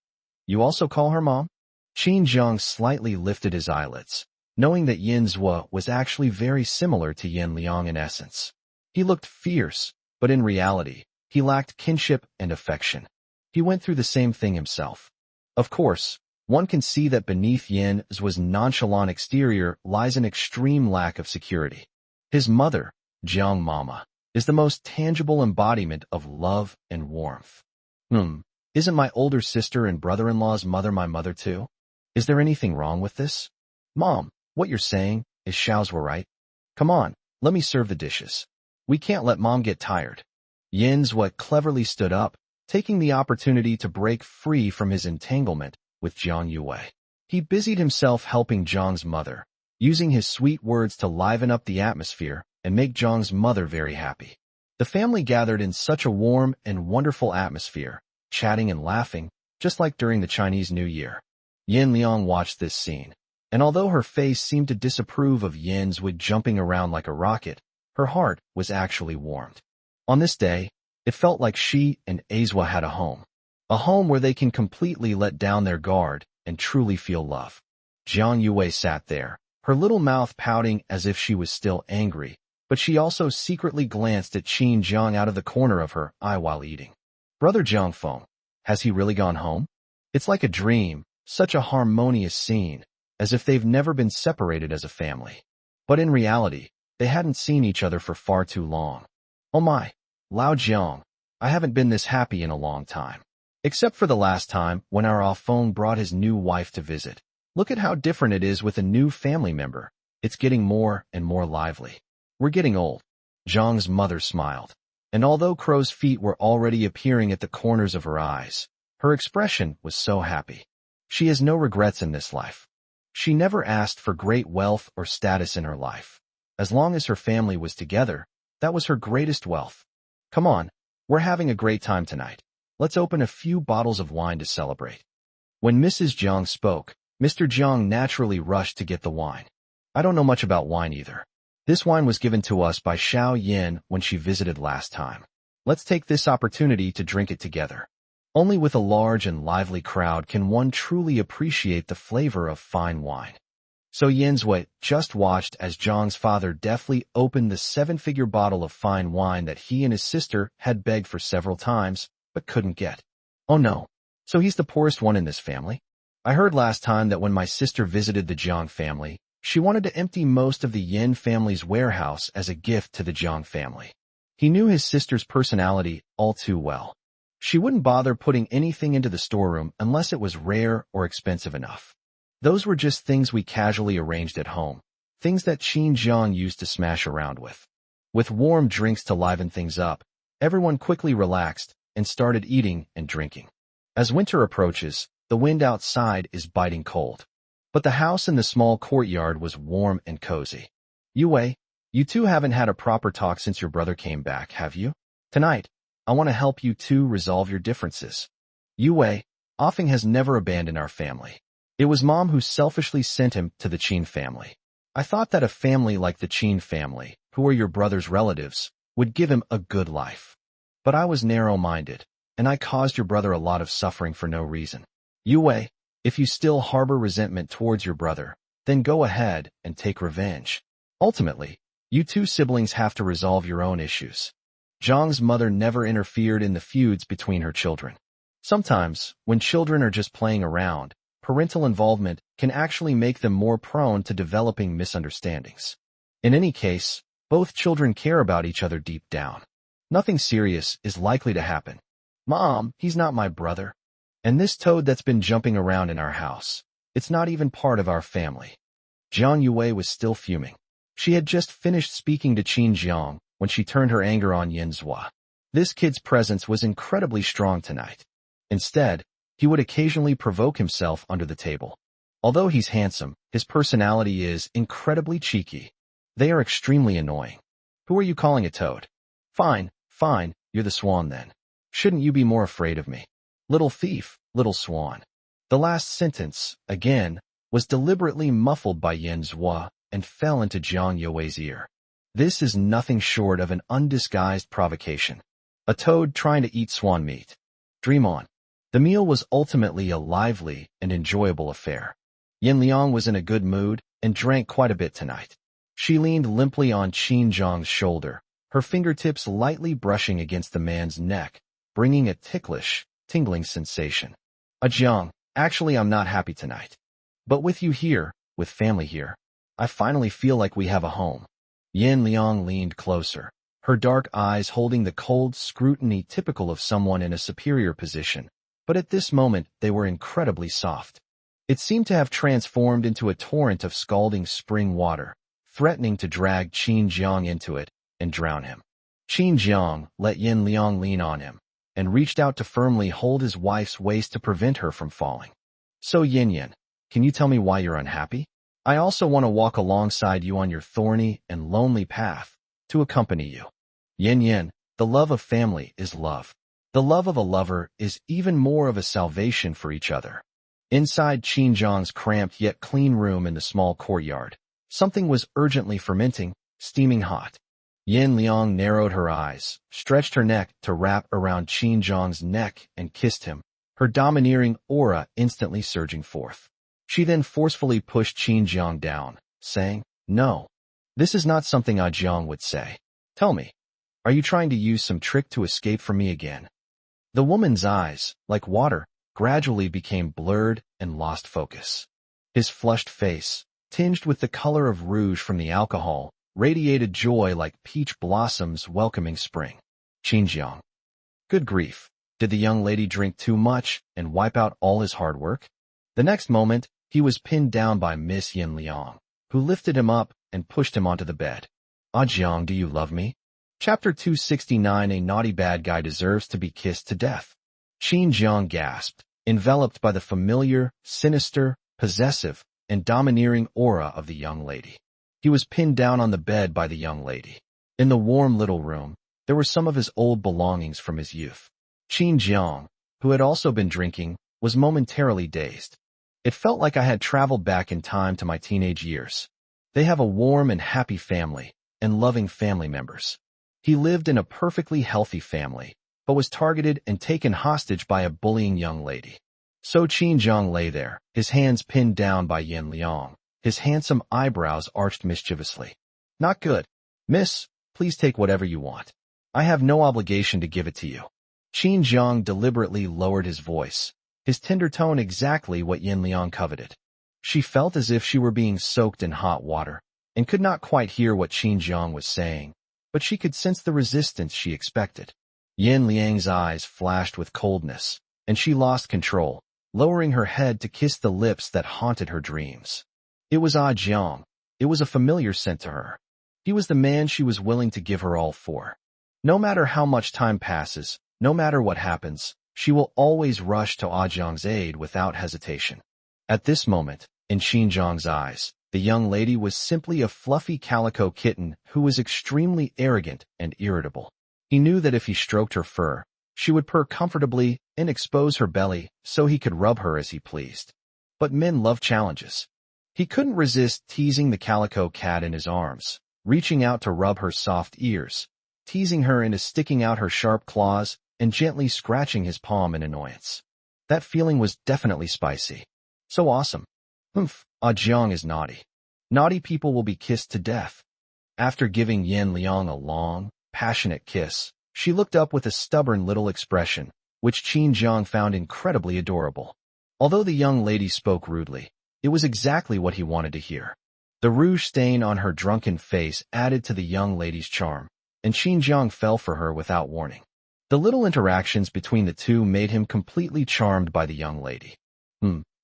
You also call her mom? Qin Jiang slightly lifted his eyelids, knowing that Yin Zhua was actually very similar to Yin Liang in essence. He looked fierce, but in reality, he lacked kinship and affection. He went through the same thing himself. Of course, one can see that beneath Yin Zhua's nonchalant exterior lies an extreme lack of security. His mother, Jiang Mama, is the most tangible embodiment of love and warmth. Isn't my older sister and brother-in-law's mother my mother too? Is there anything wrong with this? Mom, what you're saying, is Xiaozhua right? Come on, let me serve the dishes. We can't let Mom get tired. Yin Zhua cleverly stood up, taking the opportunity to break free from his entanglement with Jiang Yue. He busied himself helping Jiang's mother, using his sweet words to liven up the atmosphere and make Jiang's mother very happy. The family gathered in such a warm and wonderful atmosphere, chatting and laughing, just like during the Chinese New Year. Yin Liang watched this scene, and although her face seemed to disapprove of Yin Zhua jumping around like a rocket, her heart was actually warmed. On this day, it felt like she and Azwa had a home where they can completely let down their guard and truly feel love. Jiang Yue sat there, her little mouth pouting as if she was still angry, but she also secretly glanced at Qin Jiang out of the corner of her eye while eating. Brother Jiangfeng, has he really gone home? It's like a dream, such a harmonious scene, as if they've never been separated as a family. But in reality, they hadn't seen each other for far too long. Oh my, Lao Jiang, I haven't been this happy in a long time. Except for the last time when our Afeng brought his new wife to visit. Look at how different it is with a new family member. It's getting more and more lively. We're getting old. Zhang's mother smiled, and although crow's feet were already appearing at the corners of her eyes, her expression was so happy. She has no regrets in this life. She never asked for great wealth or status in her life. As long as her family was together, that was her greatest wealth. Come on, we're having a great time tonight. Let's open a few bottles of wine to celebrate. When Mrs. Jiang spoke, Mr. Jiang naturally rushed to get the wine. I don't know much about wine either. This wine was given to us by Xiao Yin when she visited last time. Let's take this opportunity to drink it together. Only with a large and lively crowd can one truly appreciate the flavor of fine wine. So Yin Zhua just watched as Zhang's father deftly opened the 7-figure bottle of fine wine that he and his sister had begged for several times, but couldn't get. Oh no, so he's the poorest one in this family? I heard last time that when my sister visited the Jiang family, she wanted to empty most of the Yin family's warehouse as a gift to the Jiang family. He knew his sister's personality all too well. She wouldn't bother putting anything into the storeroom unless it was rare or expensive enough. Those were just things we casually arranged at home, things that Qin Jiang used to smash around with. With warm drinks to liven things up, everyone quickly relaxed and started eating and drinking. As winter approaches, the wind outside is biting cold. But the house in the small courtyard was warm and cozy. Yue, you two haven't had a proper talk since your brother came back, have you? Tonight, I want to help you two resolve your differences. Yue, Afeng has never abandoned our family. It was Mom who selfishly sent him to the Qin family. I thought that a family like the Qin family, who are your brother's relatives, would give him a good life. But I was narrow-minded, and I caused your brother a lot of suffering for no reason. Yue, if you still harbor resentment towards your brother, then go ahead and take revenge. Ultimately, you two siblings have to resolve your own issues. Zhang's mother never interfered in the feuds between her children. Sometimes, when children are just playing around, parental involvement can actually make them more prone to developing misunderstandings. In any case, both children care about each other deep down. Nothing serious is likely to happen. Mom, he's not my brother. And this toad that's been jumping around in our house, it's not even part of our family. Jiang Yue was still fuming. She had just finished speaking to Qin Jiang when she turned her anger on Yin Zhua. This kid's presence was incredibly strong tonight. Instead, he would occasionally provoke himself under the table. Although he's handsome, his personality is incredibly cheeky. They are extremely annoying. Who are you calling a toad? Fine, you're the swan then. Shouldn't you be more afraid of me? Little thief, little swan. The last sentence, again, was deliberately muffled by Yin Zhua and fell into Jiang Yue's ear. This is nothing short of an undisguised provocation. A toad trying to eat swan meat. Dream on. The meal was ultimately a lively and enjoyable affair. Yin Liang was in a good mood and drank quite a bit tonight. She leaned limply on Qin Jiang's shoulder, her fingertips lightly brushing against the man's neck, bringing a ticklish, tingling sensation. Jiang, actually I'm not happy tonight. But with you here, with family here, I finally feel like we have a home. Yin Liang leaned closer, her dark eyes holding the cold scrutiny typical of someone in a superior position, but at this moment they were incredibly soft. It seemed to have transformed into a torrent of scalding spring water, threatening to drag Qin Jiang into it and drown him. Qin Jiang let Yin Liang lean on him and reached out to firmly hold his wife's waist to prevent her from falling. So Yin, can you tell me why you're unhappy? I also want to walk alongside you on your thorny and lonely path, to accompany you. Yin, the love of family is love. The love of a lover is even more of a salvation for each other. Inside Qin Jiang's cramped yet clean room in the small courtyard, something was urgently fermenting, steaming hot. Yin Liang narrowed her eyes, stretched her neck to wrap around Qin Jiang's neck and kissed him, her domineering aura instantly surging forth. She then forcefully pushed Qin Jiang down, saying, "No. This is not something Jiang would say. Tell me, are you trying to use some trick to escape from me again?" The woman's eyes, like water, gradually became blurred and lost focus. His flushed face, tinged with the color of rouge from the alcohol, radiated joy like peach blossoms welcoming spring. Qin Jiang. Good grief, did the young lady drink too much and wipe out all his hard work? The next moment, he was pinned down by Miss Yin Liang, who lifted him up and pushed him onto the bed. Jiang, do you love me? Chapter 269. A naughty bad guy deserves to be kissed to death. Qin Jiang gasped, enveloped by the familiar, sinister, possessive, and domineering aura of the young lady. He was pinned down on the bed by the young lady. In the warm little room, there were some of his old belongings from his youth. Qin Jiang, who had also been drinking, was momentarily dazed. It felt like I had traveled back in time to my teenage years. They have a warm and happy family, and loving family members. He lived in a perfectly healthy family, but was targeted and taken hostage by a bullying young lady. So Qin Jiang lay there, his hands pinned down by Yin Liang, his handsome eyebrows arched mischievously. Not good. Miss, please take whatever you want. I have no obligation to give it to you. Qin Jiang deliberately lowered his voice, his tender tone exactly what Yin Liang coveted. She felt as if she were being soaked in hot water, and could not quite hear what Qin Jiang was saying, but she could sense the resistance she expected. Yin Liang's eyes flashed with coldness, and she lost control, lowering her head to kiss the lips that haunted her dreams. It was Jiang. It was a familiar scent to her. He was the man she was willing to give her all for. No matter how much time passes, no matter what happens, she will always rush to Jiang's aid without hesitation. At this moment, in Qin Jiang's eyes, the young lady was simply a fluffy calico kitten who was extremely arrogant and irritable. He knew that if he stroked her fur, she would purr comfortably and expose her belly so he could rub her as he pleased. But men love challenges. He couldn't resist teasing the calico cat in his arms, reaching out to rub her soft ears, teasing her into sticking out her sharp claws and gently scratching his palm in annoyance. That feeling was definitely spicy. So awesome. Jiang is naughty. Naughty people will be kissed to death. After giving Yin Liang a long, passionate kiss, She looked up with a stubborn little expression, which Qin Jiang found incredibly adorable. Although the young lady spoke rudely, it was exactly what he wanted to hear. The rouge stain on her drunken face added to the young lady's charm, and Qin Jiang fell for her without warning. The little interactions between the two made him completely charmed by the young lady.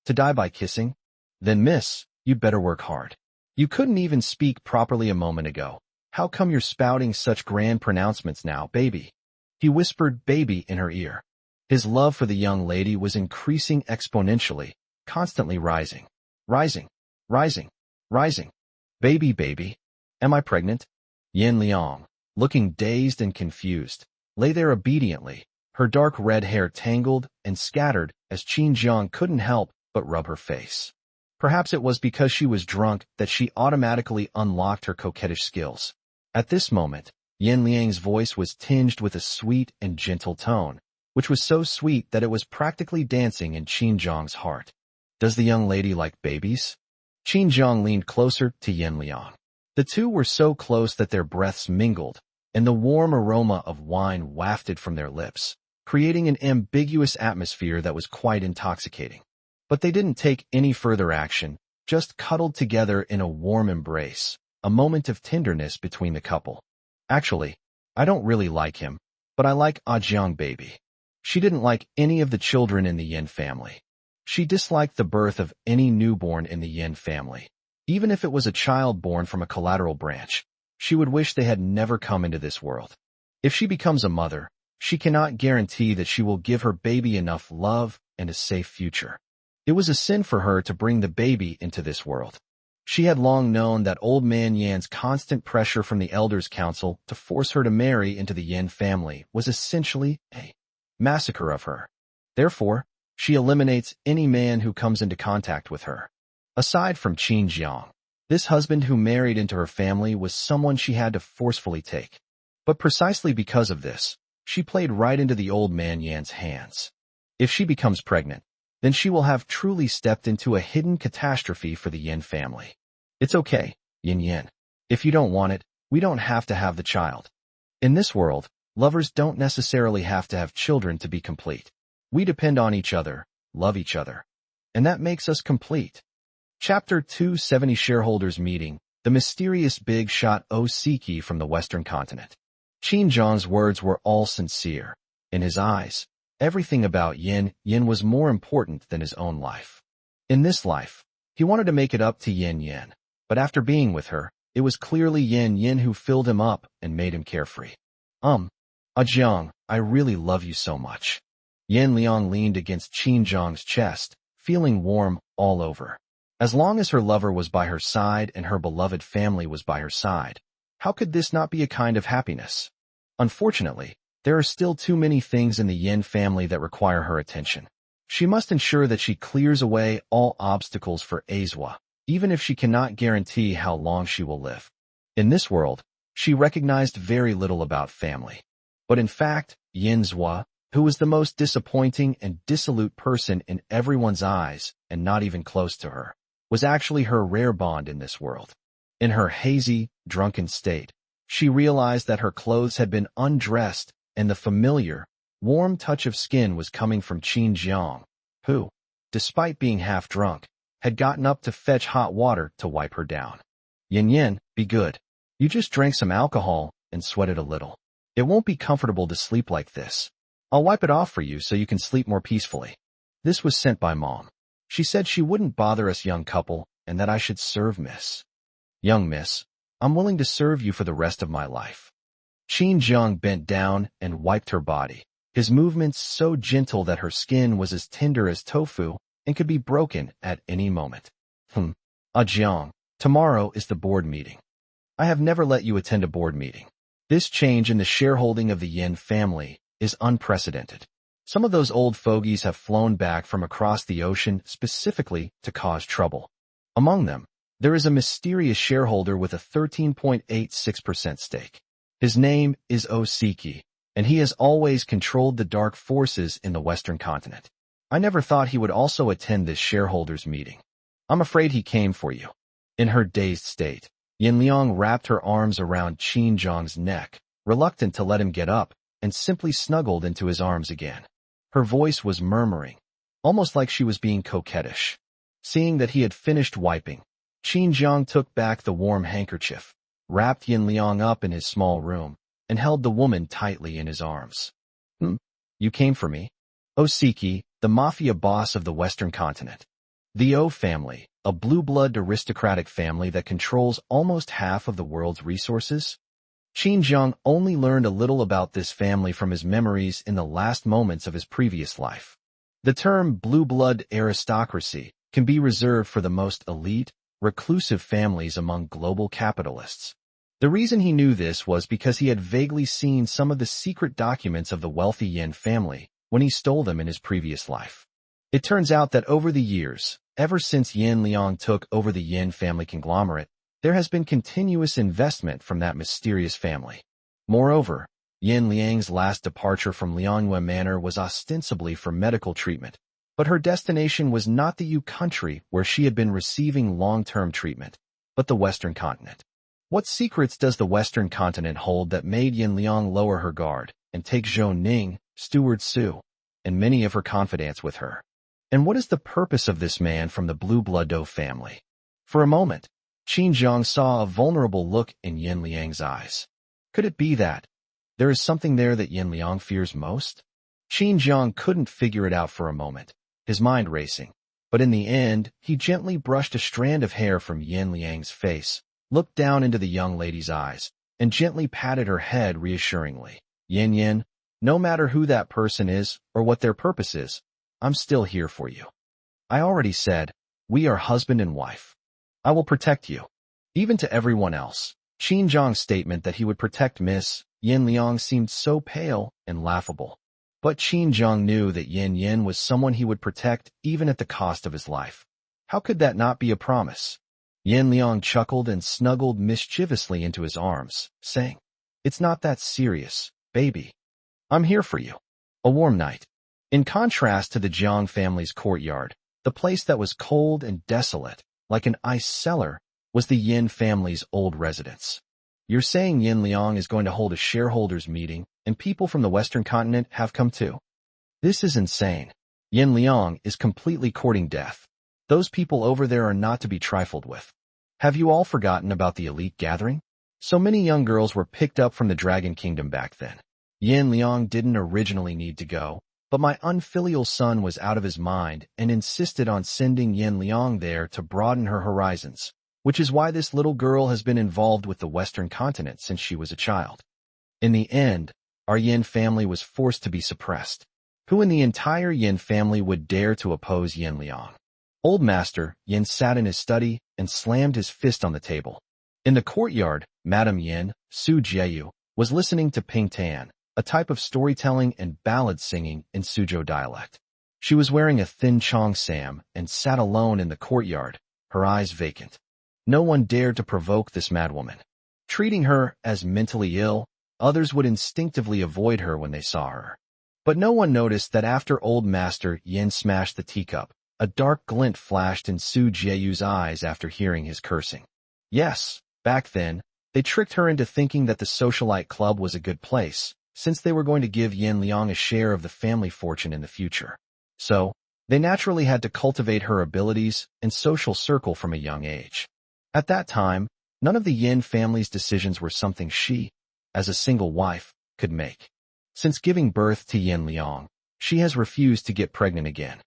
To die by kissing? Then miss, you'd better work hard. You couldn't even speak properly a moment ago. How come you're spouting such grand pronouncements now, baby? He whispered baby in her ear. His love for the young lady was increasing exponentially, constantly rising. Rising. Rising. Rising. Baby, baby. Am I pregnant? Yin Liang, looking dazed and confused, lay there obediently, her dark red hair tangled and scattered as Qin Jiang couldn't help but rub her face. Perhaps it was because she was drunk that she automatically unlocked her coquettish skills. At this moment, Yin Liang's voice was tinged with a sweet and gentle tone, which was so sweet that it was practically dancing in Qin Jiang's heart. Does the young lady like babies? Qin Jiang leaned closer to Yin Liang. The two were so close that their breaths mingled, and the warm aroma of wine wafted from their lips, creating an ambiguous atmosphere that was quite intoxicating. But they didn't take any further action, just cuddled together in a warm embrace, a moment of tenderness between the couple. Actually, I don't really like him, but I like Jiang baby. She didn't like any of the children in the Yin family. She disliked the birth of any newborn in the Yin family. Even if it was a child born from a collateral branch, she would wish they had never come into this world. If she becomes a mother, she cannot guarantee that she will give her baby enough love and a safe future. It was a sin for her to bring the baby into this world. She had long known that old man Yan's constant pressure from the Elders' Council to force her to marry into the Yin family was essentially a massacre of her. Therefore, she eliminates any man who comes into contact with her. Aside from Qin Jiang, this husband who married into her family was someone she had to forcefully take. But precisely because of this, she played right into the old man Yan's hands. If she becomes pregnant, then she will have truly stepped into a hidden catastrophe for the Yin family. It's okay, Yin Yin. If you don't want it, we don't have to have the child. In this world, lovers don't necessarily have to have children to be complete. We depend on each other, love each other. And that makes us complete. Chapter 270 Shareholders Meeting, the mysterious big shot Osiki from the Western continent. Qin Jiang's words were all sincere. In his eyes, everything about Yin was more important than his own life. In this life, he wanted to make it up to Yin, but after being with her, it was clearly Yin who filled him up and made him carefree. Jiang, I really love you so much. Yin Liang leaned against Qin Jiang's chest, feeling warm all over. As long as her lover was by her side and her beloved family was by her side, how could this not be a kind of happiness? Unfortunately, there are still too many things in the Yin family that require her attention. She must ensure that she clears away all obstacles for HEIRESS, even if she cannot guarantee how long she will live. In this world, she recognized very little about family. But in fact, Yinzhua, who was the most disappointing and dissolute person in everyone's eyes and not even close to her, was actually her rare bond in this world. In her hazy, drunken state, she realized that her clothes had been undressed and the familiar, warm touch of skin was coming from Qin Jiang, who, despite being half drunk, had gotten up to fetch hot water to wipe her down. Yin, be good. You just drank some alcohol and sweated a little. It won't be comfortable to sleep like this. I'll wipe it off for you so you can sleep more peacefully. This was sent by Mom. She said she wouldn't bother us young couple and that I should serve Miss. Young Miss, I'm willing to serve you for the rest of my life. Qin Jiang bent down and wiped her body, his movements so gentle that her skin was as tender as tofu and could be broken at any moment. Jiang, tomorrow is the board meeting. I have never let you attend a board meeting. This change in the shareholding of the Yin family is unprecedented. Some of those old fogies have flown back from across the ocean specifically to cause trouble. Among them, there is a mysterious shareholder with a 13.86% stake. His name is Osiki, and he has always controlled the dark forces in the Western continent. I never thought he would also attend this shareholders meeting. I'm afraid he came for you. In her dazed state, Yin Liang wrapped her arms around Qin Jiang's neck, reluctant to let him get up and simply snuggled into his arms again. Her voice was murmuring, almost like she was being coquettish. Seeing that he had finished wiping, Qin Jiang took back the warm handkerchief, wrapped Yin Liang up in his small room, and held the woman tightly in his arms. You came for me? Osiki, the mafia boss of the Western continent. The O family, a blue-blood aristocratic family that controls almost half of the world's resources? Qin Jiang only learned a little about this family from his memories in the last moments of his previous life. The term blue-blood aristocracy can be reserved for the most elite, reclusive families among global capitalists. The reason he knew this was because he had vaguely seen some of the secret documents of the wealthy Yin family when he stole them in his previous life. It turns out that over the years, ever since Yin Liang took over the Yin family conglomerate, there has been continuous investment from that mysterious family. Moreover, Yin Liang's last departure from Lianghua Manor was ostensibly for medical treatment, but her destination was not the Yu country where she had been receiving long-term treatment, but the Western continent. What secrets does the Western continent hold that made Yin Liang lower her guard and take Zhou Ning, Steward Su, and many of her confidants with her? And what is the purpose of this man from the Blue Blood Do family? For a moment, Qin Jiang saw a vulnerable look in Yin Liang's eyes. Could it be that there is something there that Yin Liang fears most? Qin Jiang couldn't figure it out for a moment, his mind racing, but in the end, he gently brushed a strand of hair from Yin Liang's face, looked down into the young lady's eyes, and gently patted her head reassuringly. Yin, no matter who that person is or what their purpose is, I'm still here for you. I already said, we are husband and wife. I will protect you. Even to everyone else. Qin Jiang's statement that he would protect Miss Yin Liang seemed so pale and laughable. But Qin Jiang knew that Yin was someone he would protect even at the cost of his life. How could that not be a promise? Yin Liang chuckled and snuggled mischievously into his arms, saying, It's not that serious, baby. I'm here for you. A warm night. In contrast to the Jiang family's courtyard, the place that was cold and desolate, like an ice cellar, was the Yin family's old residence. You're saying Yin Liang is going to hold a shareholders meeting and people from the Western continent have come too? This is insane. Yin Liang is completely courting death. Those people over there are not to be trifled with. Have you all forgotten about the elite gathering? So many young girls were picked up from the Dragon Kingdom back then. Yin Liang didn't originally need to go, but my unfilial son was out of his mind and insisted on sending Yin Liang there to broaden her horizons, which is why this little girl has been involved with the Western continent since she was a child. In the end, our Yin family was forced to be suppressed. Who in the entire Yin family would dare to oppose Yin Liang? Old Master Yin sat in his study and slammed his fist on the table. In the courtyard, Madame Yin, Su Jieyu, was listening to Ping Tan, a type of storytelling and ballad singing in Suzhou dialect. She was wearing a thin cheongsam and sat alone in the courtyard, her eyes vacant. No one dared to provoke this madwoman. Treating her as mentally ill, others would instinctively avoid her when they saw her. But no one noticed that after Old Master Yin smashed the teacup, a dark glint flashed in Su Jieyu's eyes after hearing his cursing. Yes, back then, they tricked her into thinking that the socialite club was a good place, since they were going to give Yin Liang a share of the family fortune in the future. So, they naturally had to cultivate her abilities and social circle from a young age. At that time, none of the Yin family's decisions were something she, as a single wife, could make. Since giving birth to Yin Liang, she has refused to get pregnant again.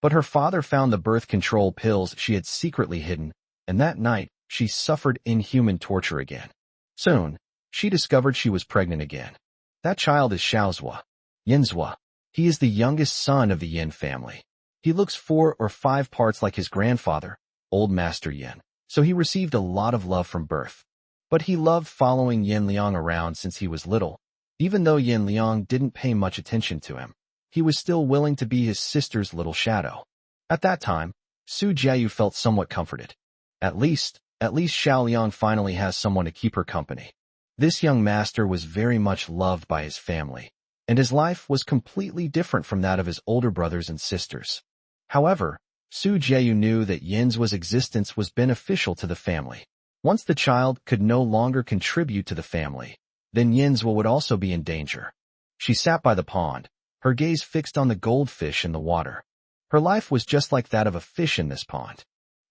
But her father found the birth control pills she had secretly hidden, and that night, she suffered inhuman torture again. Soon, she discovered she was pregnant again. That child is Xiaozhua, Yinzhua. He is the youngest son of the Yin family. He looks 4 or 5 parts like his grandfather, Old Master Yin, so he received a lot of love from birth. But he loved following Yin Liang around since he was little. Even though Yin Liang didn't pay much attention to him, he was still willing to be his sister's little shadow. At that time, Su Jieyu felt somewhat comforted. At least Xiao Liang finally has someone to keep her company. This young master was very much loved by his family, and his life was completely different from that of his older brothers and sisters. However, Su Jieyu knew that Yin's existence was beneficial to the family. Once the child could no longer contribute to the family, then Yin's would also be in danger. She sat by the pond, her gaze fixed on the goldfish in the water. Her life was just like that of a fish in this pond.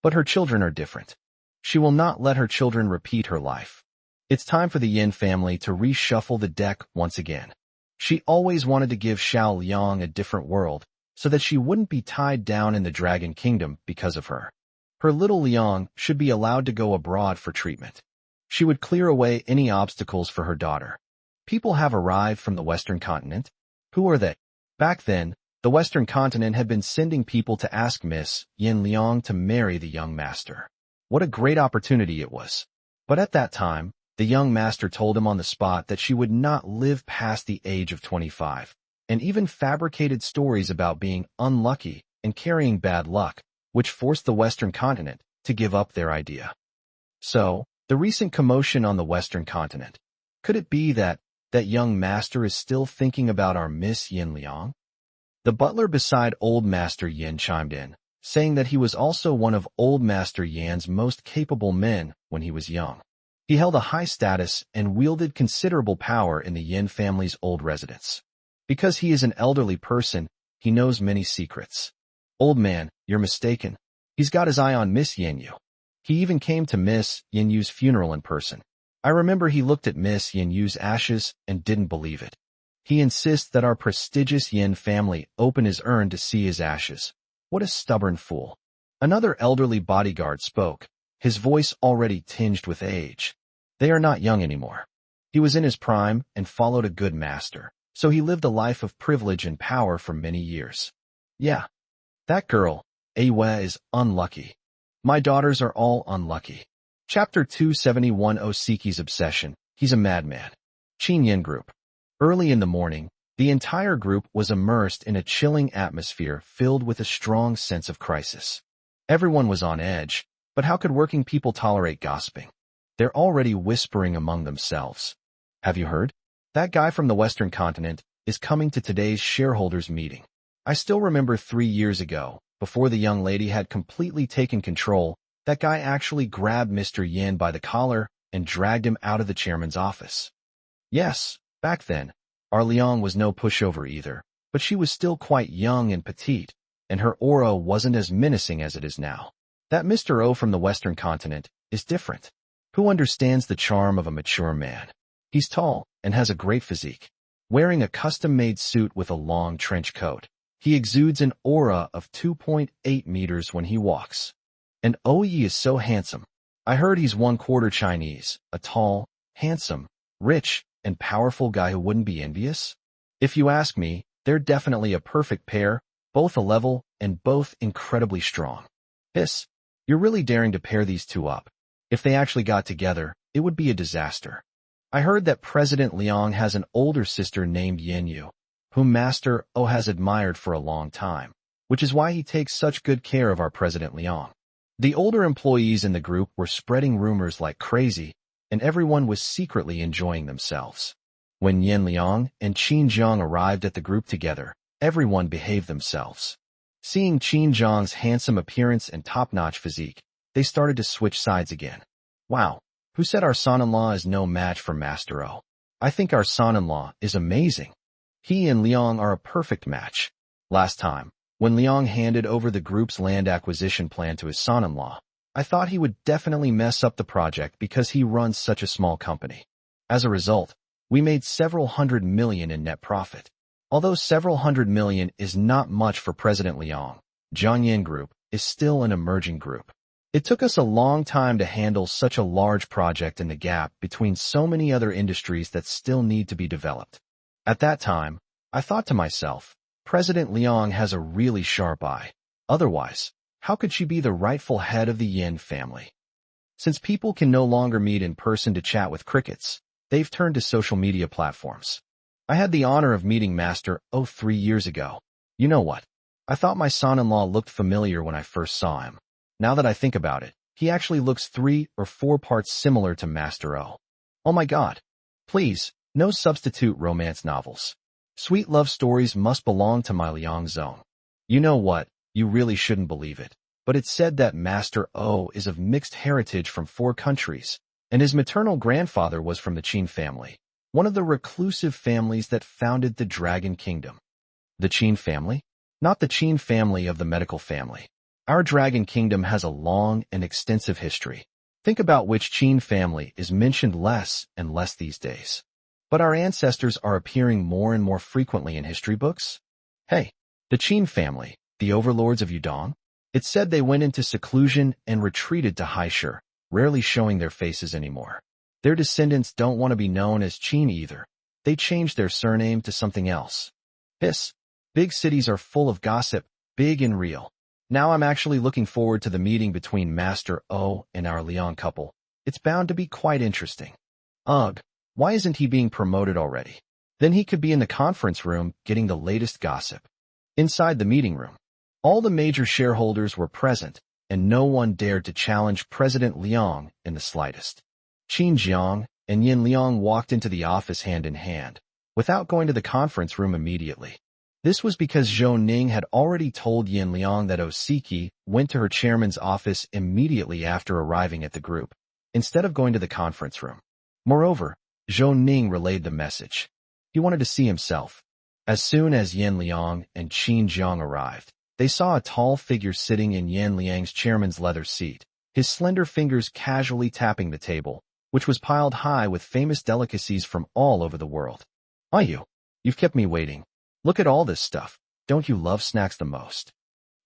But her children are different. She will not let her children repeat her life. It's time for the Yin family to reshuffle the deck once again. She always wanted to give Xiao Liang a different world, so that she wouldn't be tied down in the Dragon Kingdom because of her. Her little Liang should be allowed to go abroad for treatment. She would clear away any obstacles for her daughter. People have arrived from the Western continent. Who are they? Back then, the Western continent had been sending people to ask Miss Yin Liang to marry the young master. What a great opportunity it was. But at that time, the young master told him on the spot that she would not live past the age of 25, and even fabricated stories about being unlucky and carrying bad luck, which forced the Western continent to give up their idea. So, the recent commotion on the Western continent. Could it be that young master is still thinking about our Miss Yin Liang? The butler beside Old Master Yin chimed in, saying that he was also one of Old Master Yan's most capable men when he was young. He held a high status and wielded considerable power in the Yin family's old residence. Because he is an elderly person, he knows many secrets. Old man, you're mistaken. He's got his eye on Miss Yanyu. He even came to Miss Yanyu's funeral in person. I remember he looked at Miss Yanyu's ashes and didn't believe it. He insists that our prestigious Yin family open his urn to see his ashes. What a stubborn fool. Another elderly bodyguard spoke, his voice already tinged with age. They are not young anymore. He was in his prime and followed a good master, so he lived a life of privilege and power for many years. Yeah, that girl, Awe, is unlucky. My daughters are all unlucky. Chapter 271 Osiki's Obsession. He's a madman. Qin Yin Group. Early in the morning, the entire group was immersed in a chilling atmosphere filled with a strong sense of crisis. Everyone was on edge, but how could working people tolerate gossiping? They're already whispering among themselves. Have you heard? That guy from the Western continent is coming to today's shareholders meeting. I still remember 3 years ago, before the young lady had completely taken control, that guy actually grabbed Mr. Yin by the collar and dragged him out of the chairman's office. Yes, back then, our Liang was no pushover either, but she was still quite young and petite, and her aura wasn't as menacing as it is now. That Mr. O from the Western continent is different. Who understands the charm of a mature man? He's tall and has a great physique. Wearing a custom-made suit with a long trench coat, he exudes an aura of 2.8 meters when he walks. And Yi is so handsome. I heard he's 1/4 Chinese, a tall, handsome, rich, and powerful guy who wouldn't be envious. If you ask me, they're definitely a perfect pair, both a level and both incredibly strong. You're really daring to pair these two up. If they actually got together, it would be a disaster. I heard that President Liang has an older sister named Yanyu, whom Master O has admired for a long time, which is why he takes such good care of our President Liang. The older employees in the group were spreading rumors like crazy, and everyone was secretly enjoying themselves. When Yin Liang and Qin Zhang arrived at the group together, everyone behaved themselves. Seeing Qin Zhang's handsome appearance and top-notch physique, they started to switch sides again. Wow, who said our son-in-law is no match for Master O? I think our son-in-law is amazing. He and Liang are a perfect match. Last time, when Liang handed over the group's land acquisition plan to his son-in-law, I thought he would definitely mess up the project because he runs such a small company. As a result, we made several hundred million in net profit. Although several hundred million is not much for President Liang, Jiangyin Group is still an emerging group. It took us a long time to handle such a large project in the gap between so many other industries that still need to be developed. At that time, I thought to myself, President Liang has a really sharp eye. Otherwise, how could she be the rightful head of the Yin family? Since people can no longer meet in person to chat with crickets, they've turned to social media platforms. I had the honor of meeting Master O 3 years ago. You know what? I thought my son-in-law looked familiar when I first saw him. Now that I think about it, he actually looks 3 or 4 parts similar to Master O. Oh my God. Please, no substitute romance novels. Sweet love stories must belong to my Liang zone. You know what? You really shouldn't believe it. But it's said that Master O is of mixed heritage from 4 countries, and his maternal grandfather was from the Qin family. one of the reclusive families that founded the Dragon Kingdom. The Qin family? Not the Qin family of the medical family. Our Dragon Kingdom has a long and extensive history. Think about which Qin family is mentioned less and less these days. But our ancestors are appearing more and more frequently in history books. Hey, the Qin family, the overlords of Yudong? It's said they went into seclusion and retreated to HEIRESS, rarely showing their faces anymore. Their descendants don't want to be known as Qin either. They changed their surname to something else. Big cities are full of gossip, big and real. Now I'm actually looking forward to the meeting between Master O and our Liang couple. It's bound to be quite interesting. Ugh, why isn't he being promoted already? Then he could be in the conference room getting the latest gossip. Inside the meeting room, all the major shareholders were present, and no one dared to challenge President Liang in the slightest. Qin Jiang and Yin Liang walked into the office hand in hand, without going to the conference room immediately. This was because Zhou Ning had already told Yin Liang that Osiki went to her chairman's office immediately after arriving at the group, instead of going to the conference room. Moreover, Zhou Ning relayed the message. He wanted to see himself. As soon as Yin Liang and Qin Jiang arrived, they saw a tall figure sitting in Yin Liang's chairman's leather seat, his slender fingers casually tapping the table, which was piled high with famous delicacies from all over the world. You've kept me waiting. Look at all this stuff. Don't you love snacks the most?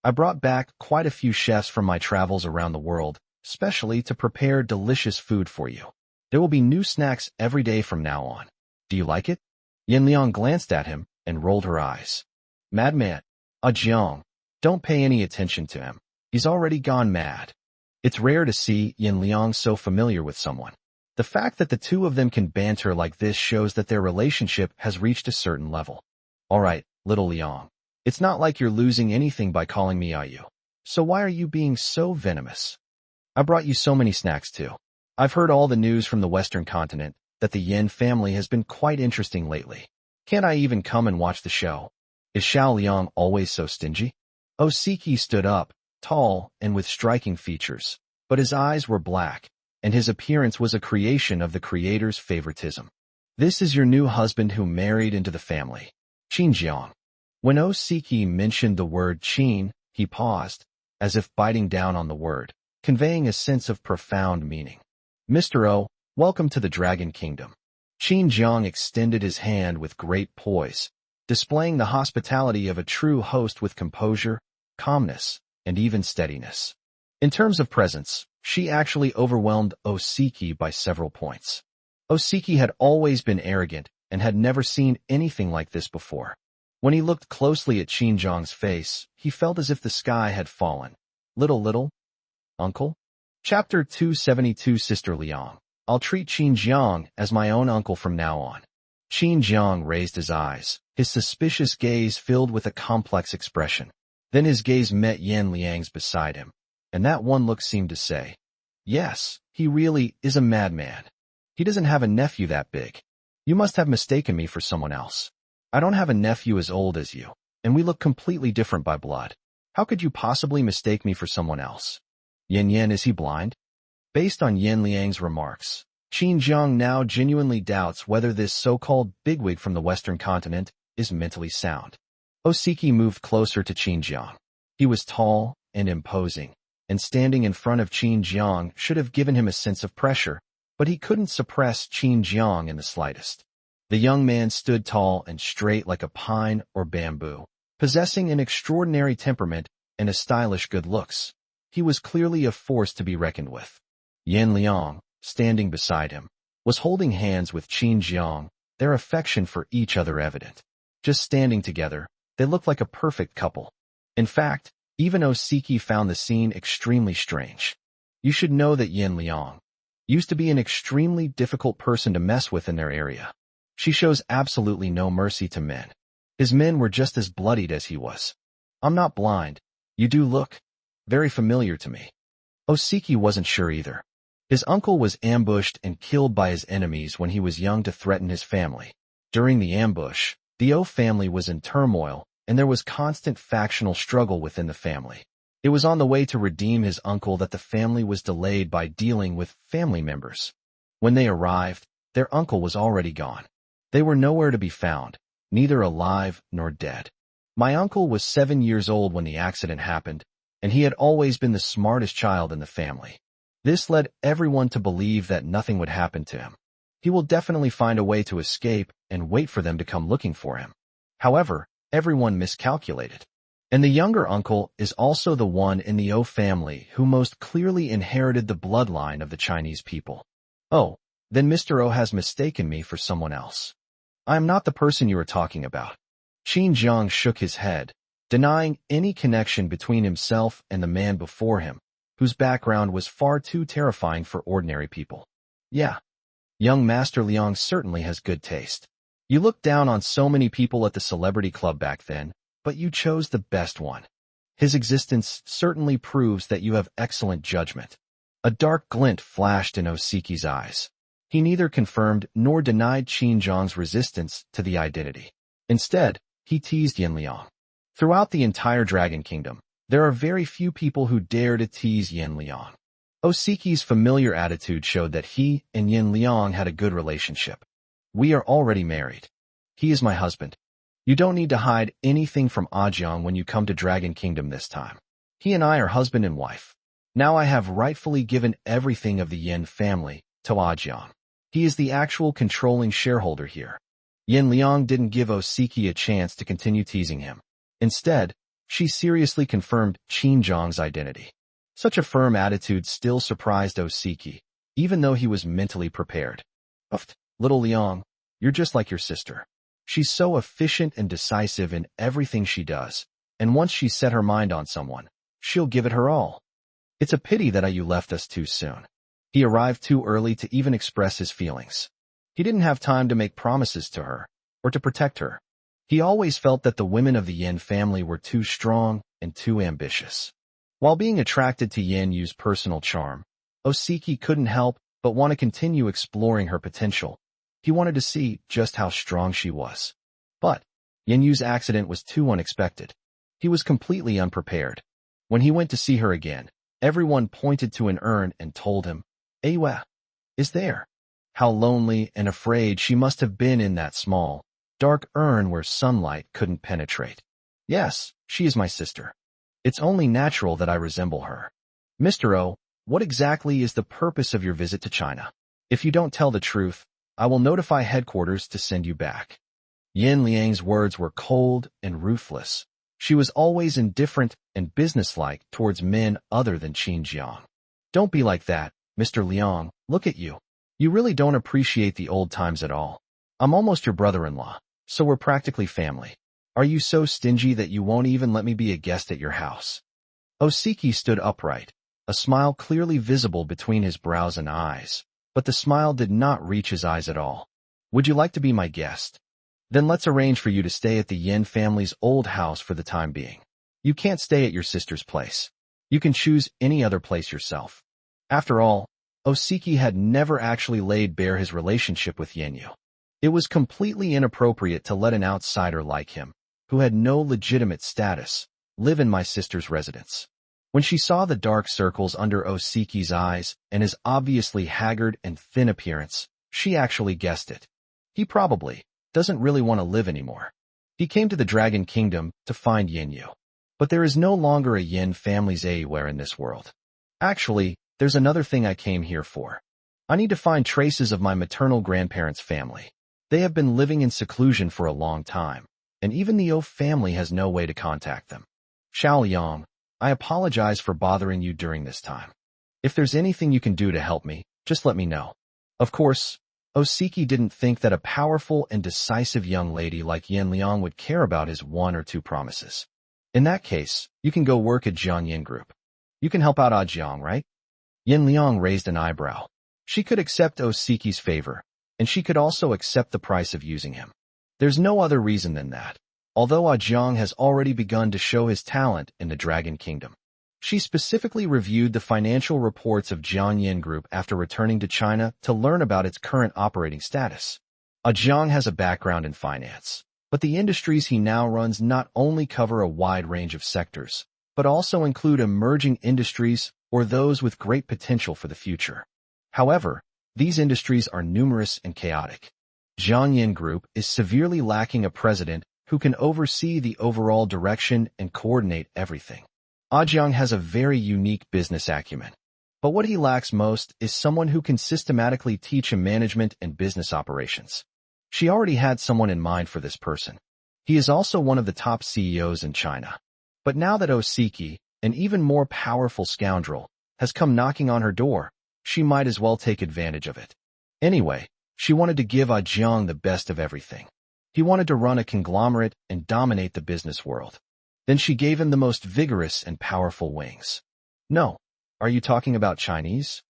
I brought back quite a few chefs from my travels around the world, specially to prepare delicious food for you. There will be new snacks every day from now on. Do you like it? Yin Liang glanced at him and rolled her eyes. Madman, Jiang, don't pay any attention to him. He's already gone mad. It's rare to see Yin Liang so familiar with someone. The fact that the two of them can banter like this shows that their relationship has reached a certain level. All right, little Liang. It's not like you're losing anything by calling me Ayu. So why are you being so venomous? I brought you so many snacks too. I've heard all the news from the Western continent that the Yin family has been quite interesting lately. Can't I even come and watch the show? Is Xiao Liang always so stingy? Osiki stood up, tall and with striking features, but his eyes were black, and his appearance was a creation of the creator's favoritism. This is your new husband who married into the family. Qin Jiang. When Osiki mentioned the word Qin, he paused, as if biting down on the word, conveying a sense of profound meaning. Mr. O, welcome to the Dragon Kingdom. Qin Jiang extended his hand with great poise, displaying the hospitality of a true host with composure, calmness, and even steadiness. In terms of presence, she actually overwhelmed Osiki by several points. Osiki had always been arrogant and had never seen anything like this before. When he looked closely at Qin Jiang's face, he felt as if the sky had fallen. Little, uncle? Chapter 272 Sister Liang. I'll treat Qin Jiang as my own uncle from now on. Qin Jiang raised his eyes, his suspicious gaze filled with a complex expression. Then his gaze met Yin Liang's beside him, and that one look seemed to say, yes, he really is a madman. He doesn't have a nephew that big. You must have mistaken me for someone else. I don't have a nephew as old as you, and we look completely different by blood. How could you possibly mistake me for someone else? Yin, is he blind? Based on Yin Liang's remarks, Qin Jiang now genuinely doubts whether this so-called bigwig from the Western continent is mentally sound. Osiki moved closer to Qin Jiang. He was tall and imposing, and standing in front of Qin Jiang should have given him a sense of pressure, but he couldn't suppress Qin Jiang in the slightest. The young man stood tall and straight like a pine or bamboo, possessing an extraordinary temperament and a stylish good looks. He was clearly a force to be reckoned with. Yin Liang, standing beside him, was holding hands with Qin Jiang, their affection for each other evident. Just standing together, they looked like a perfect couple. In fact, even Osiki found the scene extremely strange. You should know that Yin Liang used to be an extremely difficult person to mess with in their area. She shows absolutely no mercy to men. His men were just as bloodied as he was. I'm not blind. You do look very familiar to me. Osiki wasn't sure either. His uncle was ambushed and killed by his enemies when he was young to threaten his family. During the ambush, the O family was in turmoil, and there was constant factional struggle within the family. It was on the way to redeem his uncle that the family was delayed by dealing with family members. When they arrived, their uncle was already gone. They were nowhere to be found, neither alive nor dead. My uncle was 7 years old when the accident happened, and he had always been the smartest child in the family. This led everyone to believe that nothing would happen to him. He will definitely find a way to escape and wait for them to come looking for him. However, everyone miscalculated. And the younger uncle is also the one in the O family who most clearly inherited the bloodline of the Chinese people. Oh, then Mr. O has mistaken me for someone else. I am not the person you are talking about. Qin Jiang shook his head, denying any connection between himself and the man before him, whose background was far too terrifying for ordinary people. Yeah, young Master Liang certainly has good taste. You looked down on so many people at the celebrity club back then, but you chose the best one. His existence certainly proves that you have excellent judgment. A dark glint flashed in Osiki's eyes. He neither confirmed nor denied Qin Jiang's resistance to the identity. Instead, he teased Yin Liang. Throughout the entire Dragon Kingdom, there are very few people who dare to tease Yin Liang. Osiki's familiar attitude showed that he and Yin Liang had a good relationship. We are already married. He is my husband. You don't need to hide anything from Ajiang when you come to Dragon Kingdom this time. He and I are husband and wife. Now I have rightfully given everything of the Yin family to Ajiang. He is the actual controlling shareholder here. Yin Liang didn't give Osiki a chance to continue teasing him. Instead, she seriously confirmed Qin Jiang's identity. Such a firm attitude still surprised Osiki, even though he was mentally prepared. Little Liang, you're just like your sister. She's so efficient and decisive in everything she does, and once she's set her mind on someone, she'll give it her all. It's a pity that you left us too soon. He arrived too early to even express his feelings. He didn't have time to make promises to her, or to protect her. He always felt that the women of the Yin family were too strong and too ambitious. While being attracted to Yin Yu's personal charm, Osiki couldn't help but want to continue exploring her potential. He wanted to see just how strong she was. But Yin Yu's accident was too unexpected. He was completely unprepared. When he went to see her again, everyone pointed to an urn and told him, "Awa is there." How lonely and afraid she must have been in that small, dark urn where sunlight couldn't penetrate. Yes, she is my sister. It's only natural that I resemble her. Mr. O, what exactly is the purpose of your visit to China? If you don't tell the truth, I will notify headquarters to send you back. Yin Liang's words were cold and ruthless. She was always indifferent and businesslike towards men other than Qin Jiang. Don't be like that, Mr. Liang, look at you. You really don't appreciate the old times at all. I'm almost your brother-in-law, so we're practically family. Are you so stingy that you won't even let me be a guest at your house? Osiki stood upright, a smile clearly visible between his brows and eyes, but the smile did not reach his eyes at all. Would you like to be my guest? Then let's arrange for you to stay at the Yin family's old house for the time being. You can't stay at your sister's place. You can choose any other place yourself. After all, Osiki had never actually laid bare his relationship with Yin Yu. It was completely inappropriate to let an outsider like him, who had no legitimate status, live in my sister's residence. When she saw the dark circles under Osiki's eyes and his obviously haggard and thin appearance, she actually guessed it. He probably doesn't really want to live anymore. He came to the Dragon Kingdom to find Yin Yu. But there is no longer a Yin family's anywhere in this world. Actually, there's another thing I came here for. I need to find traces of my maternal grandparents' family. They have been living in seclusion for a long time, and even the O family has no way to contact them. Xiao Liang, I apologize for bothering you during this time. If there's anything you can do to help me, just let me know. Of course, Osiki didn't think that a powerful and decisive young lady like Yin Liang would care about his 1 or 2 promises. In that case, you can go work at Jiangyin Group. You can help out Ajiang, right? Yin Liang raised an eyebrow. She could accept Osiki's favor, and she could also accept the price of using him. There's no other reason than that. Although Ajiang has already begun to show his talent in the Dragon Kingdom. She specifically reviewed the financial reports of Jiangyin Group after returning to China to learn about its current operating status. Ajiang has a background in finance, but the industries he now runs not only cover a wide range of sectors, but also include emerging industries or those with great potential for the future. However, these industries are numerous and chaotic. Jiang Yin Group is severely lacking a president who can oversee the overall direction and coordinate everything. Jiang has a very unique business acumen. But what he lacks most is someone who can systematically teach him management and business operations. She already had someone in mind for this person. He is also one of the top CEOs in China. But now that Osiki, an even more powerful scoundrel, has come knocking on her door, she might as well take advantage of it. Anyway, she wanted to give Jiang the best of everything. He wanted to run a conglomerate and dominate the business world. Then she gave him the most vigorous and powerful wings. No. Are you talking about Chinese?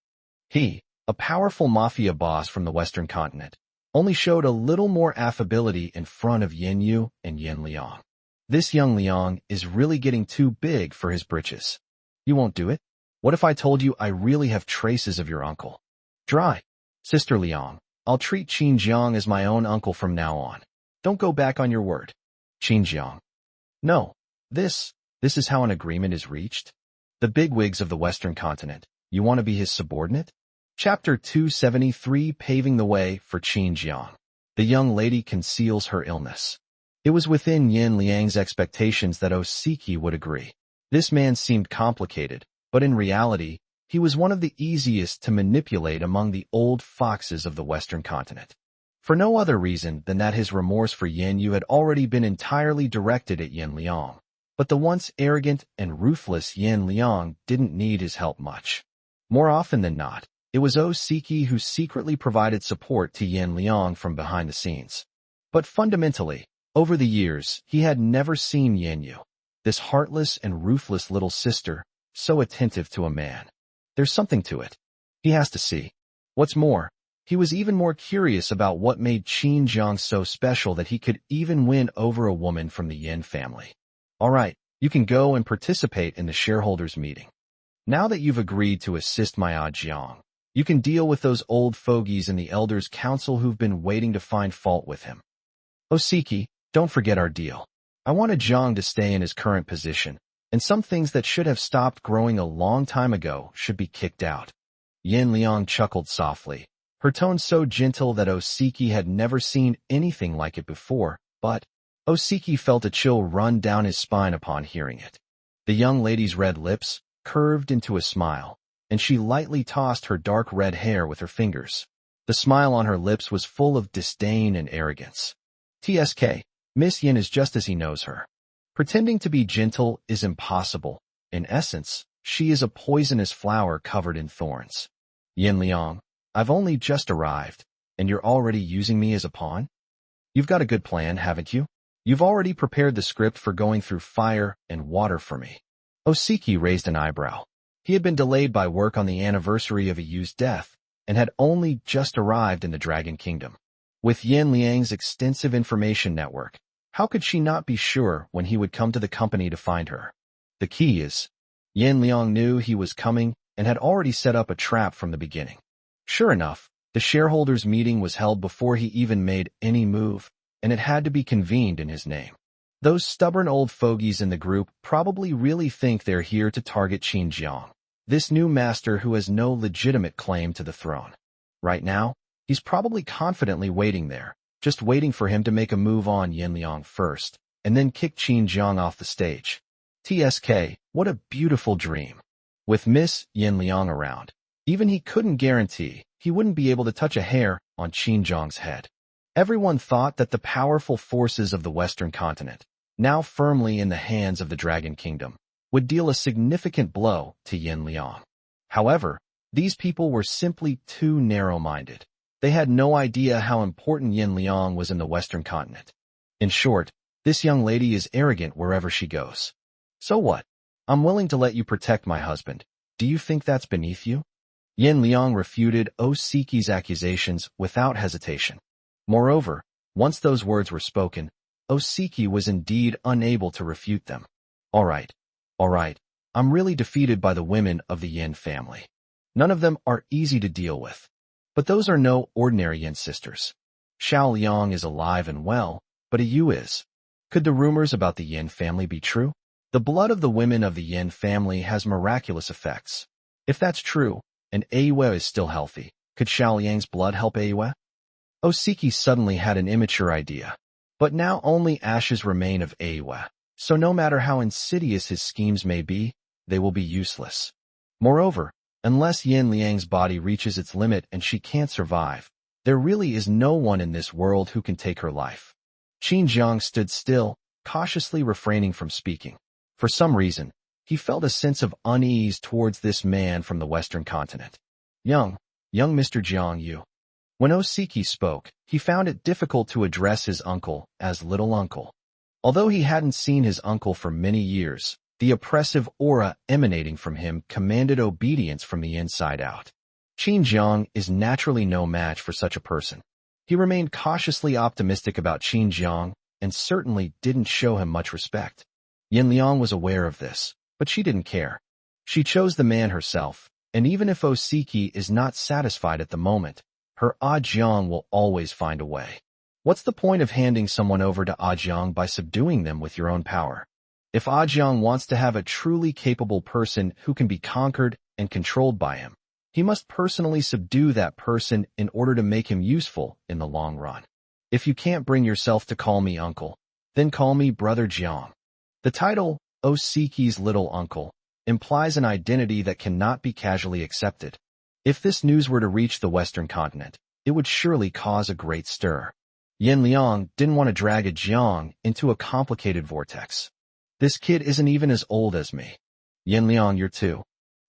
He, a powerful mafia boss from the Western continent, only showed a little more affability in front of Yin Yu and Yin Liang. This young Liang is really getting too big for his britches. You won't do it? What if I told you I really have traces of your uncle? Dry. Sister Liang, I'll treat Qin Jiang as my own uncle from now on. Don't go back on your word. Qin Jiang. No. This is how an agreement is reached? The bigwigs of the Western continent. You want to be his subordinate? Chapter 273, Paving the Way for Qin Jiang. The young lady conceals her illness. It was within Yin Liang's expectations that Osiki would agree. This man seemed complicated, but in reality, he was one of the easiest to manipulate among the old foxes of the Western continent. For no other reason than that his remorse for Yin Yu had already been entirely directed at Yin Liang. But the once arrogant and ruthless Yin Liang didn't need his help much. More often than not, it was Osiki who secretly provided support to Yin Liang from behind the scenes. But fundamentally, over the years, he had never seen Yin Yu, this heartless and ruthless little sister, so attentive to a man. There's something to it. He has to see. What's more, he was even more curious about what made Qin Jiang so special that he could even win over a woman from the Yin family. All right, you can go and participate in the shareholders' meeting. Now that you've agreed to assist my Jiang, you can deal with those old fogies in the Elders' Council who've been waiting to find fault with him. Osiki, don't forget our deal. I want Jiang to stay in his current position, and some things that should have stopped growing a long time ago should be kicked out. Yin Liang chuckled softly, her tone so gentle that Osiki had never seen anything like it before, but Osiki felt a chill run down his spine upon hearing it. The young lady's red lips curved into a smile, and she lightly tossed her dark red hair with her fingers. The smile on her lips was full of disdain and arrogance. TSK, Miss Yin is just as he knows her. Pretending to be gentle is impossible. In essence, she is a poisonous flower covered in thorns. Yin Liang, I've only just arrived, and you're already using me as a pawn? You've got a good plan, haven't you? You've already prepared the script for going through fire and water for me. Osiki raised an eyebrow. He had been delayed by work on the anniversary of Yu's death, and had only just arrived in the Dragon Kingdom. With Yin Liang's extensive information network, how could she not be sure when he would come to the company to find her? The key is, Yin Liang knew he was coming and had already set up a trap from the beginning. Sure enough, the shareholders' meeting was held before he even made any move, and it had to be convened in his name. Those stubborn old fogies in the group probably really think they're here to target Qin Jiang, this new master who has no legitimate claim to the throne. Right now, he's probably confidently waiting there, just waiting for him to make a move on Yin Liang first, and then kick Qin Jiang off the stage. TSK, what a beautiful dream. With Miss Yin Liang around, even he couldn't guarantee he wouldn't be able to touch a hair on Qin Jiang's head. Everyone thought that the powerful forces of the Western continent, now firmly in the hands of the Dragon Kingdom, would deal a significant blow to Yin Liang. However, these people were simply too narrow-minded. They had no idea how important Yin Liang was in the Western continent. In short, this young lady is arrogant wherever she goes. So what? I'm willing to let you protect my husband. Do you think that's beneath you? Yin Liang refuted Osiki's accusations without hesitation. Moreover, once those words were spoken, Osiki was indeed unable to refute them. All right. I'm really defeated by the women of the Yin family. None of them are easy to deal with. But those are no ordinary Yin sisters. Xiao Liang is alive and well, but Yu is. Could the rumors about the Yin family be true? The blood of the women of the Yin family has miraculous effects. If that's true, and Yue is still healthy, could Xiao Liang's blood help Yue? Osiki suddenly had an immature idea. But now only ashes remain of Awa, so no matter how insidious his schemes may be, they will be useless. Moreover, unless Yin Liang's body reaches its limit and she can't survive, there really is no one in this world who can take her life. Qin Jiang stood still, cautiously refraining from speaking. For some reason, he felt a sense of unease towards this man from the Western continent. Young Mr. Jiang Yu. When Osiki spoke, he found it difficult to address his uncle as little uncle. Although he hadn't seen his uncle for many years, the oppressive aura emanating from him commanded obedience from the inside out. Qin Jiang is naturally no match for such a person. He remained cautiously optimistic about Qin Jiang and certainly didn't show him much respect. Yin Liang was aware of this, but she didn't care. She chose the man herself, and even if Osiki is not satisfied at the moment, her Jiang will always find a way. What's the point of handing someone over to Jiang by subduing them with your own power? If Jiang wants to have a truly capable person who can be conquered and controlled by him, he must personally subdue that person in order to make him useful in the long run. If you can't bring yourself to call me uncle, then call me Brother Jiang. The title, Osiki's little uncle, implies an identity that cannot be casually accepted. If this news were to reach the Western continent, it would surely cause a great stir. Yin Liang didn't want to drag a Jiang into a complicated vortex. This kid isn't even as old as me. Yin Liang, you're two.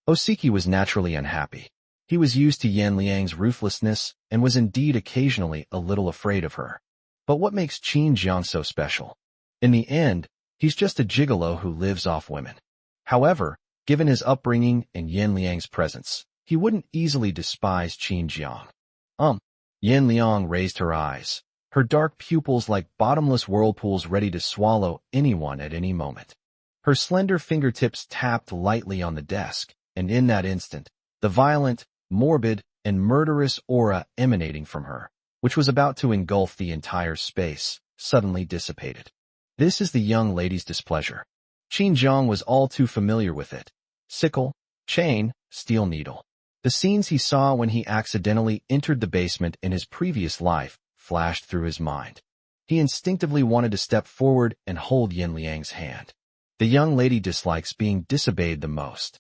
Osiki was naturally unhappy. He was used to Yin Liang's ruthlessness and was indeed occasionally a little afraid of her. But what makes Qin Jiang so special? In the end, he's just a gigolo who lives off women. However, given his upbringing and Yin Liang's presence, he wouldn't easily despise Qin Jiang. Yin Liang raised her eyes, her dark pupils like bottomless whirlpools ready to swallow anyone at any moment. Her slender fingertips tapped lightly on the desk, and in that instant, the violent, morbid, and murderous aura emanating from her, which was about to engulf the entire space, suddenly dissipated. This is the young lady's displeasure. Qin Jiang was all too familiar with it. Sickle, chain, steel needle. The scenes he saw when he accidentally entered the basement in his previous life flashed through his mind. He instinctively wanted to step forward and hold Yin Liang's hand. The young lady dislikes being disobeyed the most.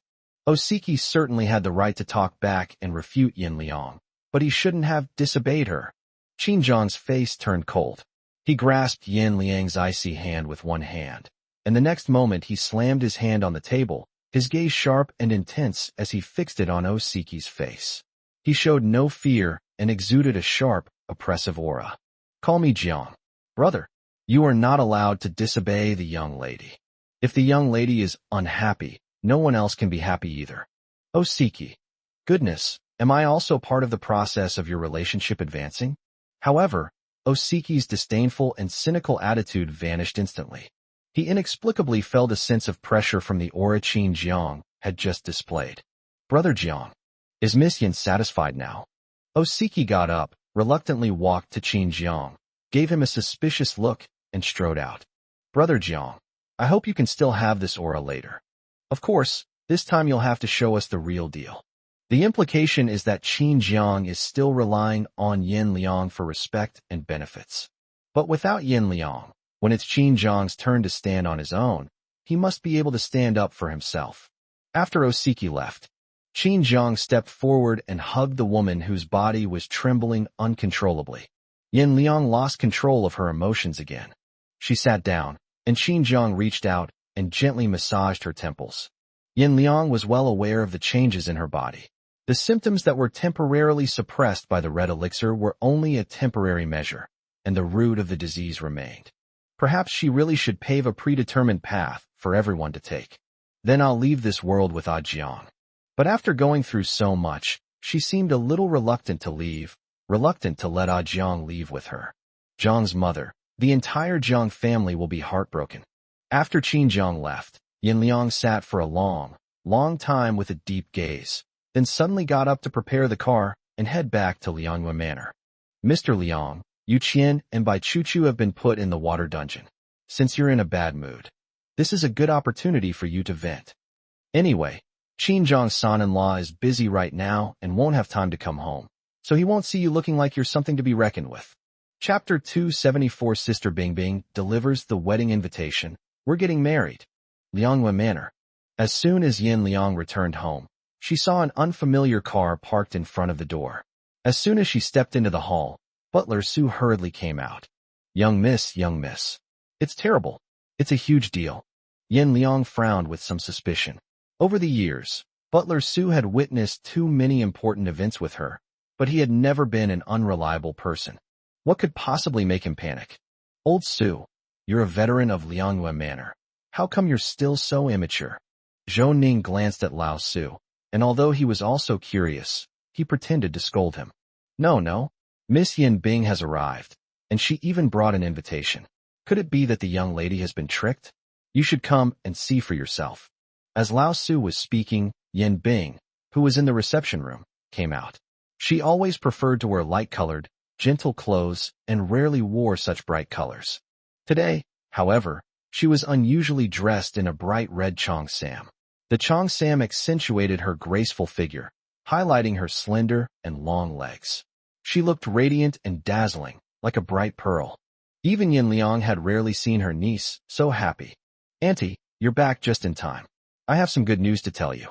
Osiki certainly had the right to talk back and refute Yin Liang, but he shouldn't have disobeyed her. Qin Jiang's face turned cold. He grasped Yin Liang's icy hand with one hand, and the next moment he slammed his hand on the table, his gaze sharp and intense as he fixed it on Osiki's face. He showed no fear and exuded a sharp, oppressive aura. Call me Jiang. Brother, you are not allowed to disobey the young lady. If the young lady is unhappy, no one else can be happy either. Osiki. Goodness, am I also part of the process of your relationship advancing? However, Osiki's disdainful and cynical attitude vanished instantly. He inexplicably felt a sense of pressure from the aura Qin Jiang had just displayed. Brother Jiang, is Miss Yin satisfied now? Osiki got up, reluctantly walked to Qin Jiang, gave him a suspicious look, and strode out. Brother Jiang, I hope you can still have this aura later. Of course, this time you'll have to show us the real deal. The implication is that Qin Jiang is still relying on Yin Liang for respect and benefits. But without Yin Liang, when it's Qin Jiang's turn to stand on his own, he must be able to stand up for himself. After Osiki left, Qin Jiang stepped forward and hugged the woman whose body was trembling uncontrollably. Yin Liang lost control of her emotions again. She sat down, and Qin Jiang reached out and gently massaged her temples. Yin Liang was well aware of the changes in her body. The symptoms that were temporarily suppressed by the red elixir were only a temporary measure, and the root of the disease remained. Perhaps she really should pave a predetermined path for everyone to take. Then I'll leave this world with Jiang. But after going through so much, she seemed a little reluctant to leave, reluctant to let Jiang leave with her. Jiang's mother, the entire Jiang family will be heartbroken. After Qin Jiang left, Yin Liang sat for a long time with a deep gaze, then suddenly got up to prepare the car and head back to Lianghua Manor. Mr. Liang, Yu Qian and Bai Chuchu have been put in the water dungeon. Since you're in a bad mood, this is a good opportunity for you to vent. Anyway, Qin Jiang's son-in-law is busy right now and won't have time to come home, so he won't see you looking like you're something to be reckoned with. Chapter 274 Sister Bingbing delivers the wedding invitation. We're getting married. Lianghua Manor. As soon as Yin Liang returned home, she saw an unfamiliar car parked in front of the door. As soon as she stepped into the hall, butler Su hurriedly came out. Young miss. It's terrible. It's a huge deal. Yin Liang frowned with some suspicion. Over the years, butler Su had witnessed too many important events with her, but he had never been an unreliable person. What could possibly make him panic? Old Su, you're a veteran of Lianghua Manor. How come you're still so immature? Zhou Ning glanced at Lao Su, and although he was also curious, he pretended to scold him. No, Miss Yin Bing has arrived, and she even brought an invitation. Could it be that the young lady has been tricked? You should come and see for yourself. As Lao Su was speaking, Yin Bing, who was in the reception room, came out. She always preferred to wear light-colored, gentle clothes and rarely wore such bright colors. Today, however, she was unusually dressed in a bright red cheongsam. The cheongsam accentuated her graceful figure, highlighting her slender and long legs. She looked radiant and dazzling, like a bright pearl. Even Yin Liang had rarely seen her niece so happy. Auntie, you're back just in time. I have some good news to tell you.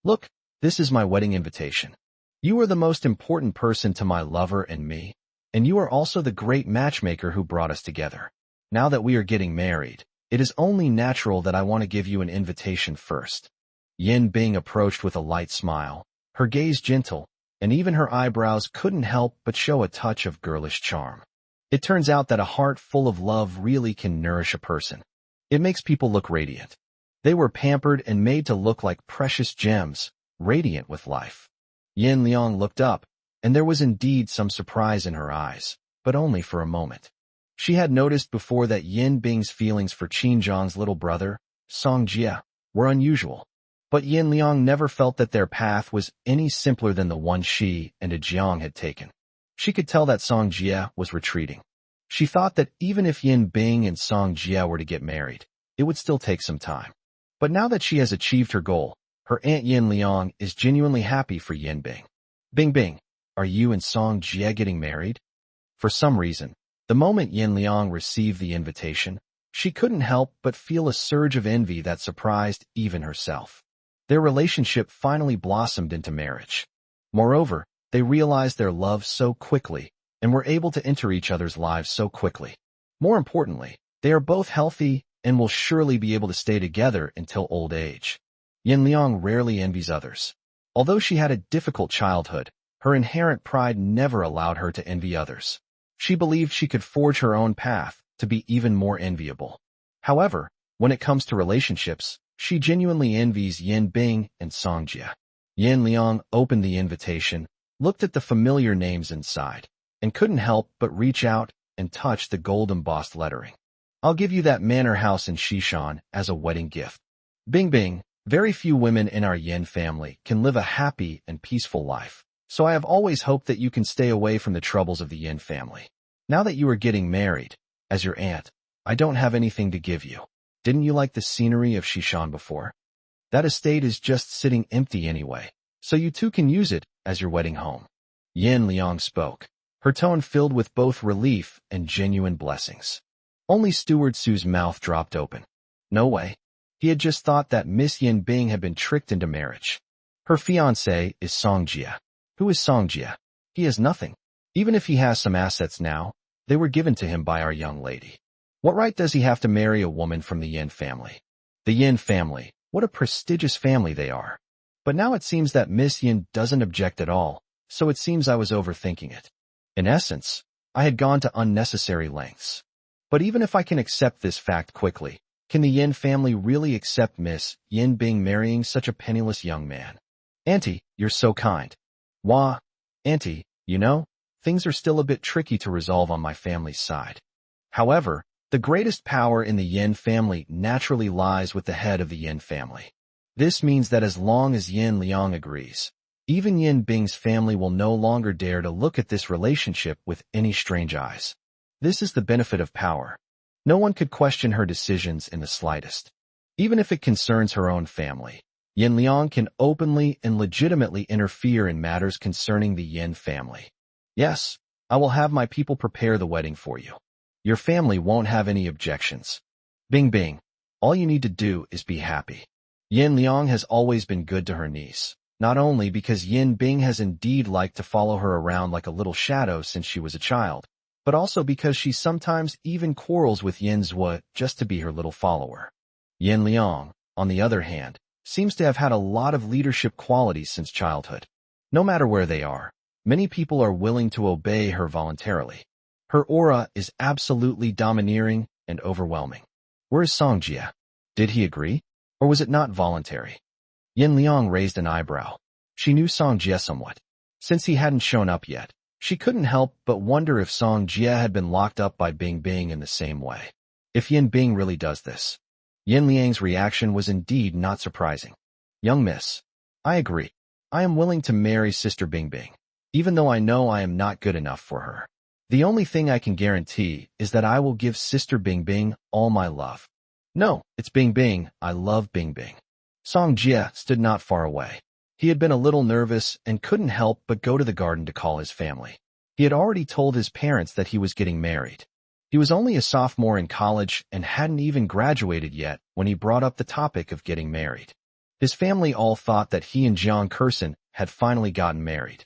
Look, this is my wedding invitation. You are the most important person to my lover and me, and you are also the great matchmaker who brought us together. Now that we are getting married, it is only natural that I want to give you an invitation first. Yin Bing approached with a light smile, her gaze gentle, and even her eyebrows couldn't help but show a touch of girlish charm. It turns out that a heart full of love really can nourish a person. It makes people look radiant. They were pampered and made to look like precious gems, radiant with life. Yin Liang looked up, and there was indeed some surprise in her eyes, but only for a moment. She had noticed before that Yin Bing's feelings for Qin Zhang's little brother, Song Jia, were unusual. But Yin Liang never felt that their path was any simpler than the one she and a Jiang had taken. She could tell that Song Jia was retreating. She thought that even if Yin Bing and Song Jia were to get married, it would still take some time. But now that she has achieved her goal, her aunt Yin Liang is genuinely happy for Yin Bing. Bing, are you and Song Jia getting married? For some reason, the moment Yin Liang received the invitation, she couldn't help but feel a surge of envy that surprised even herself. Their relationship finally blossomed into marriage. Moreover, they realized their love so quickly and were able to enter each other's lives so quickly. More importantly, they are both healthy and will surely be able to stay together until old age. Yin Liang rarely envies others. Although she had a difficult childhood, her inherent pride never allowed her to envy others. She believed she could forge her own path to be even more enviable. However, when it comes to relationships, she genuinely envies Yin Bing and Song Jia. Yin Liang opened the invitation, looked at the familiar names inside, and couldn't help but reach out and touch the gold-embossed lettering. I'll give you that manor house in Shishan as a wedding gift. Bing, very few women in our Yin family can live a happy and peaceful life, so I have always hoped that you can stay away from the troubles of the Yin family. Now that you are getting married, as your aunt, I don't have anything to give you. Didn't you like the scenery of Shishan before? That estate is just sitting empty anyway, so you two can use it as your wedding home. Yin Liang spoke, her tone filled with both relief and genuine blessings. Only Steward Su's mouth dropped open. No way. He had just thought that Miss Yin Bing had been tricked into marriage. Her fiancé is Song Jia. Who is Song Jia? He has nothing. Even if he has some assets now, they were given to him by our young lady. What right does he have to marry a woman from the Yin family? The Yin family, what a prestigious family they are. But now it seems that Miss Yin doesn't object at all, so it seems I was overthinking it. In essence, I had gone to unnecessary lengths. But even if I can accept this fact quickly, can the Yin family really accept Miss Yin Bing marrying such a penniless young man? Auntie, you're so kind. Wah, Auntie, things are still a bit tricky to resolve on my family's side. However, the greatest power in the Yin family naturally lies with the head of the Yin family. This means that as long as Yin Liang agrees, even Yin Bing's family will no longer dare to look at this relationship with any strange eyes. This is the benefit of power. No one could question her decisions in the slightest. Even if it concerns her own family, Yin Liang can openly and legitimately interfere in matters concerning the Yin family. Yes, I will have my people prepare the wedding for you. Your family won't have any objections. Bing Bing, all you need to do is be happy. Yin Liang has always been good to her niece, not only because Yin Bing has indeed liked to follow her around like a little shadow since she was a child, but also because she sometimes even quarrels with Yin Zhua just to be her little follower. Yin Liang, on the other hand, seems to have had a lot of leadership qualities since childhood. No matter where they are, many people are willing to obey her voluntarily. Her aura is absolutely domineering and overwhelming. Where is Song Jia? Did he agree? Or was it not voluntary? Yin Liang raised an eyebrow. She knew Song Jia somewhat. Since he hadn't shown up yet, she couldn't help but wonder if Song Jia had been locked up by Bing Bing in the same way. If Yin Bing really does this. Yin Liang's reaction was indeed not surprising. Young miss, I agree. I am willing to marry Sister Bing Bing, even though I know I am not good enough for her. The only thing I can guarantee is that I will give Sister Bing Bing all my love. No, it's Bing Bing. I love Bing Bing. Song Jia stood not far away. He had been a little nervous and couldn't help but go to the garden to call his family. He had already told his parents that he was getting married. He was only a sophomore in college and hadn't even graduated yet when he brought up the topic of getting married. His family all thought that he and Jiang Kersen had finally gotten married.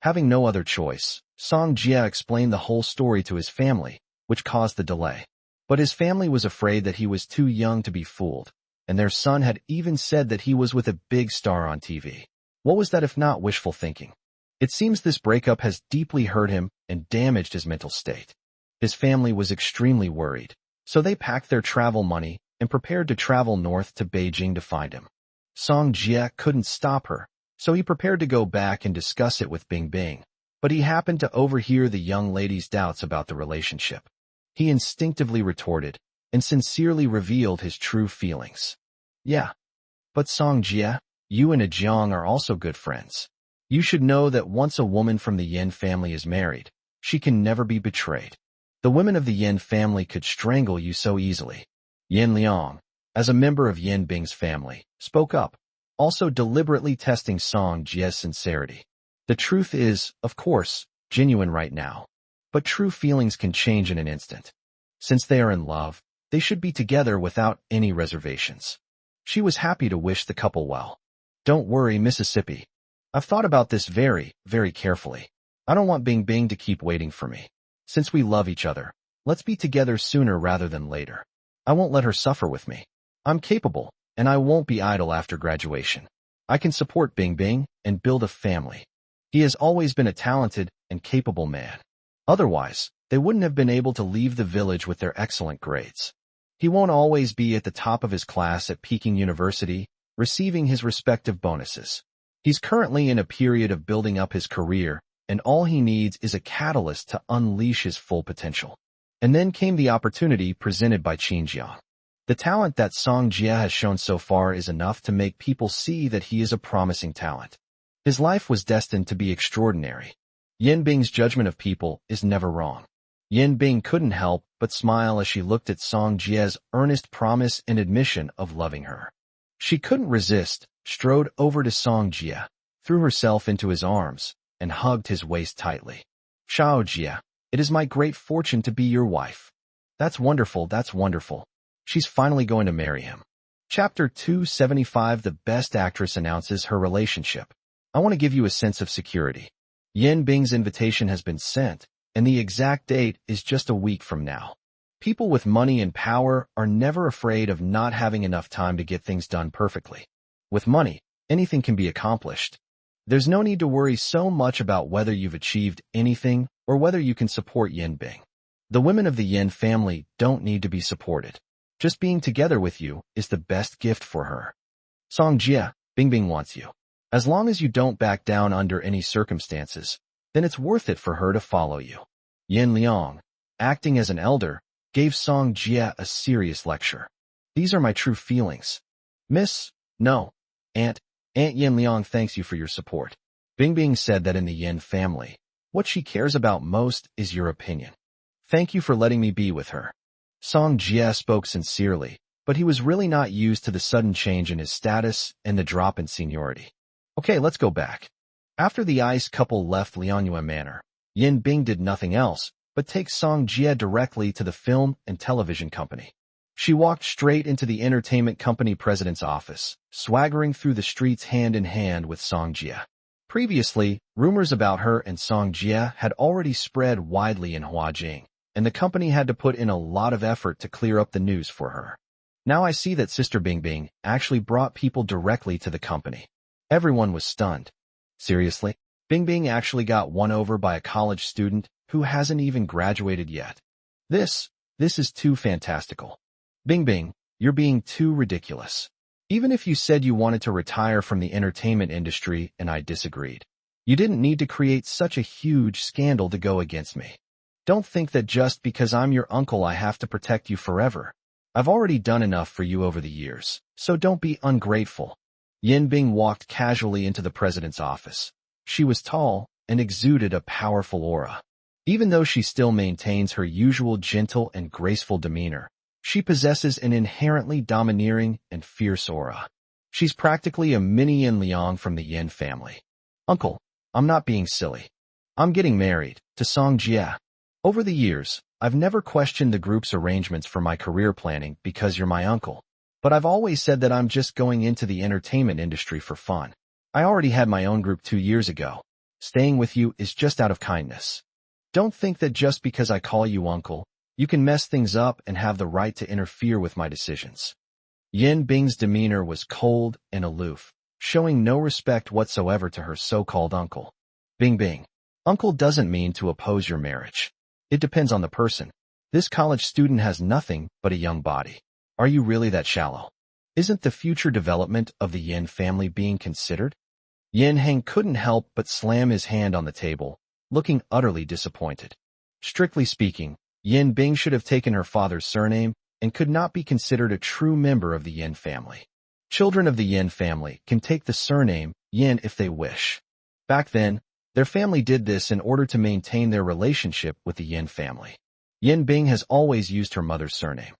Having no other choice, Song Jia explained the whole story to his family, which caused the delay. But his family was afraid that he was too young to be fooled, and their son had even said that he was with a big star on TV. What was that if not wishful thinking? It seems this breakup has deeply hurt him and damaged his mental state. His family was extremely worried, so they packed their travel money and prepared to travel north to Beijing to find him. Song Jia couldn't stop her, so he prepared to go back and discuss it with Bing Bing, but he happened to overhear the young lady's doubts about the relationship. He instinctively retorted and sincerely revealed his true feelings. Yeah, but Song Jia, you and Jiang are also good friends. You should know that once a woman from the Yin family is married, she can never be betrayed. The women of the Yin family could strangle you so easily. Yin Liang, as a member of Yin Bing's family, spoke up, also deliberately testing Song Jia's sincerity. The truth is, of course, genuine right now, but true feelings can change in an instant. Since they are in love, they should be together without any reservations. She was happy to wish the couple well. Don't worry, Mississippi. I've thought about this very, very carefully. I don't want Bing Bing to keep waiting for me. Since we love each other, let's be together sooner rather than later. I won't let her suffer with me. I'm capable, and I won't be idle after graduation. I can support Bing Bing and build a family. He has always been a talented and capable man. Otherwise, they wouldn't have been able to leave the village with their excellent grades. He won't always be at the top of his class at Peking University, receiving his respective bonuses. He's currently in a period of building up his career, and all he needs is a catalyst to unleash his full potential. And then came the opportunity presented by Xinjiang. The talent that Song Jia has shown so far is enough to make people see that he is a promising talent. His life was destined to be extraordinary. Yin Bing's judgment of people is never wrong. Yin Bing couldn't help but smile as she looked at Song Jia's earnest promise and admission of loving her. She couldn't resist, strode over to Song Jia, threw herself into his arms, and hugged his waist tightly. Xiao Jia, it is my great fortune to be your wife. That's wonderful, that's wonderful. She's finally going to marry him. Chapter 275. The best actress announces her relationship. I want to give you a sense of security. Yin Bing's invitation has been sent, and the exact date is just a week from now. People with money and power are never afraid of not having enough time to get things done perfectly. With money, anything can be accomplished. There's no need to worry so much about whether you've achieved anything or whether you can support Yin Bing. The women of the Yin family don't need to be supported. Just being together with you is the best gift for her. Song Jia, Bing Bing wants you. As long as you don't back down under any circumstances, then it's worth it for her to follow you. Yin Liang, acting as an elder, gave Song Jia a serious lecture. These are my true feelings. Miss, no, Aunt Yin Liang thanks you for your support. Bing Bing said that in the Yin family, what she cares about most is your opinion. Thank you for letting me be with her. Song Jia spoke sincerely, but he was really not used to the sudden change in his status and the drop in seniority. Okay, let's go back. After the ice couple left Lianyue Manor, Yin Bing did nothing else but take Song Jie directly to the film and television company. She walked straight into the entertainment company president's office, swaggering through the streets hand in hand with Song Jie. Previously, rumors about her and Song Jie had already spread widely in Huajing, and the company had to put in a lot of effort to clear up the news for her. Now I see that Sister Bingbing actually brought people directly to the company. Everyone was stunned. Seriously? Bingbing actually got won over by a college student who hasn't even graduated yet. This is too fantastical. Bingbing, you're being too ridiculous. Even if you said you wanted to retire from the entertainment industry and I disagreed, you didn't need to create such a huge scandal to go against me. Don't think that just because I'm your uncle I have to protect you forever. I've already done enough for you over the years, so don't be ungrateful. Yin Bing walked casually into the president's office. She was tall and exuded a powerful aura. Even though she still maintains her usual gentle and graceful demeanor, she possesses an inherently domineering and fierce aura. She's practically a mini Yin Liang from the Yin family. Uncle, I'm not being silly. I'm getting married to Song Jie. Over the years, I've never questioned the group's arrangements for my career planning because you're my uncle. But I've always said that I'm just going into the entertainment industry for fun. I already had my own group 2 years ago. Staying with you is just out of kindness. Don't think that just because I call you uncle, you can mess things up and have the right to interfere with my decisions. Yin Bing's demeanor was cold and aloof, showing no respect whatsoever to her so-called uncle. Bing, uncle doesn't mean to oppose your marriage. It depends on the person. This college student has nothing but a young body. Are you really that shallow? Isn't the future development of the Yin family being considered? Yin Heng couldn't help but slam his hand on the table, looking utterly disappointed. Strictly speaking, Yin Bing should have taken her father's surname and could not be considered a true member of the Yin family. Children of the Yin family can take the surname Yin if they wish. Back then, their family did this in order to maintain their relationship with the Yin family. Yin Bing has always used her mother's surname.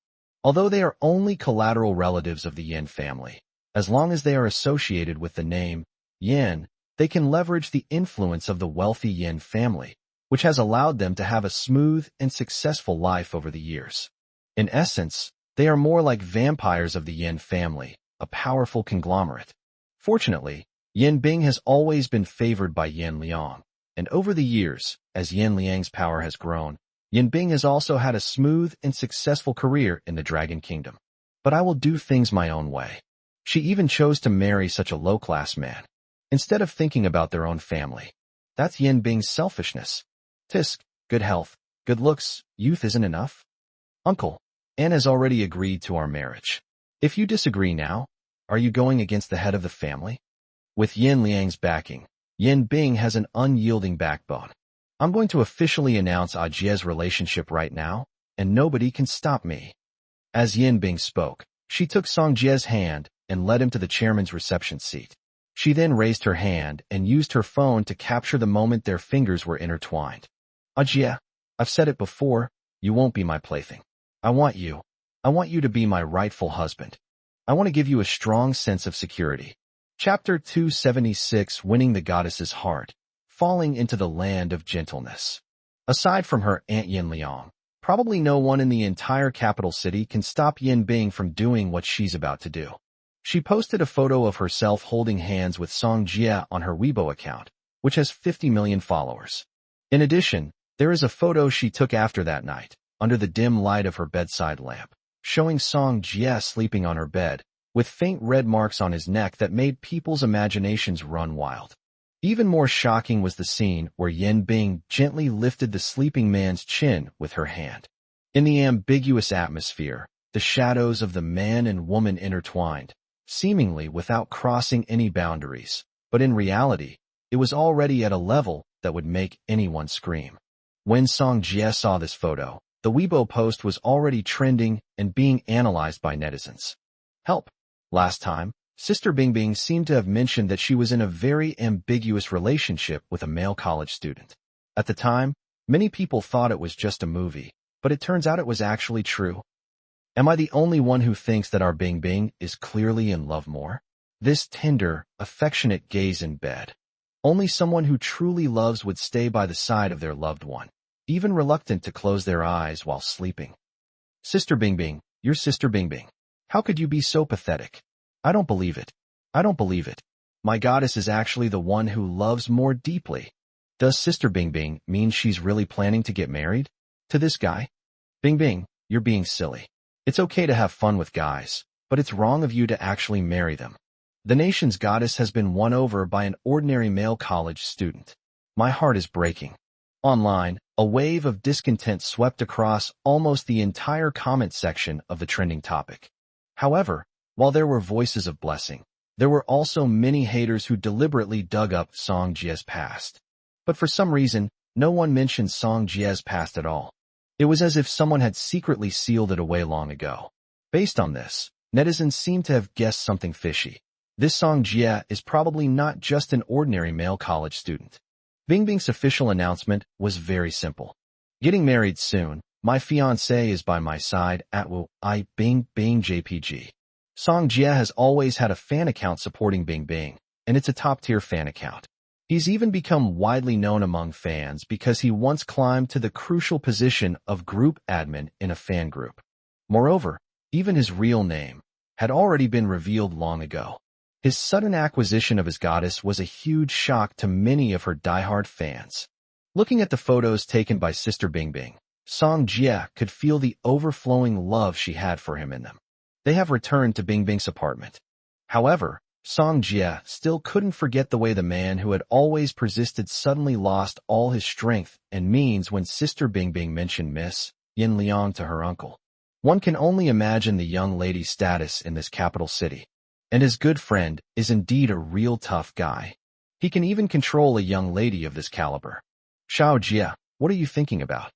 Although they are only collateral relatives of the Yin family, as long as they are associated with the name Yin, they can leverage the influence of the wealthy Yin family, which has allowed them to have a smooth and successful life over the years. In essence, they are more like vampires of the Yin family, a powerful conglomerate. Fortunately, Yin Bing has always been favored by Yin Liang, and over the years, as Yin Liang's power has grown, Yin Bing has also had a smooth and successful career in the Dragon Kingdom. But I will do things my own way. She even chose to marry such a low-class man, instead of thinking about their own family. That's Yin Bing's selfishness. Tisk, good health, good looks, youth isn't enough? Uncle, Anne has already agreed to our marriage. If you disagree now, are you going against the head of the family? With Yin Liang's backing, Yin Bing has an unyielding backbone. I'm going to officially announce Ajie's relationship right now, and nobody can stop me. As Yin Bing spoke, she took Song Jie's hand and led him to the chairman's reception seat. She then raised her hand and used her phone to capture the moment their fingers were intertwined. Ajie, I've said it before, you won't be my plaything. I want you to be my rightful husband. I want to give you a strong sense of security. Chapter 276, Winning the Goddess's Heart, Falling into the Land of Gentleness. Aside from her Aunt Yin Liang, probably no one in the entire capital city can stop Yin Bing from doing what she's about to do. She posted a photo of herself holding hands with Song Jie on her Weibo account, which has 50 million followers. In addition, there is a photo she took after that night, under the dim light of her bedside lamp, showing Song Jie sleeping on her bed, with faint red marks on his neck that made people's imaginations run wild. Even more shocking was the scene where Yin Bing gently lifted the sleeping man's chin with her hand. In the ambiguous atmosphere, the shadows of the man and woman intertwined, seemingly without crossing any boundaries, but in reality, it was already at a level that would make anyone scream. When Song Jie saw this photo, the Weibo post was already trending and being analyzed by netizens. Help! Last time, Sister Bingbing seemed to have mentioned that she was in a very ambiguous relationship with a male college student. At the time, many people thought it was just a movie, but it turns out it was actually true. Am I the only one who thinks that our Bingbing is clearly in love more? This tender, affectionate gaze in bed. Only someone who truly loves would stay by the side of their loved one, even reluctant to close their eyes while sleeping. Sister Bingbing, your Sister Bingbing. How could you be so pathetic? I don't believe it. I don't believe it. My goddess is actually the one who loves more deeply. Does Sister Bingbing mean she's really planning to get married? To this guy? Bingbing, you're being silly. It's okay to have fun with guys, but it's wrong of you to actually marry them. The nation's goddess has been won over by an ordinary male college student. My heart is breaking. Online, a wave of discontent swept across almost the entire comment section of the trending topic. However, while there were voices of blessing, there were also many haters who deliberately dug up Song Jie's past. But for some reason, no one mentioned Song Jie's past at all. It was as if someone had secretly sealed it away long ago. Based on this, netizens seem to have guessed something fishy. This Song Jie is probably not just an ordinary male college student. Bingbing's official announcement was very simple. Getting married soon, my fiancé is by my side at Bingbing JPG. Song Jie has always had a fan account supporting Bingbing, and it's a top-tier fan account. He's even become widely known among fans because he once climbed to the crucial position of group admin in a fan group. Moreover, even his real name had already been revealed long ago. His sudden acquisition of his goddess was a huge shock to many of her diehard fans. Looking at the photos taken by Sister Bingbing, Song Jie could feel the overflowing love she had for him in them. They have returned to Bingbing's apartment. However, Song Jie still couldn't forget the way the man who had always persisted suddenly lost all his strength and means when Sister Bingbing mentioned Miss Yin Liang to her uncle. One can only imagine the young lady's status in this capital city. And his good friend is indeed a real tough guy. He can even control a young lady of this caliber. Xiao Jie, what are you thinking about?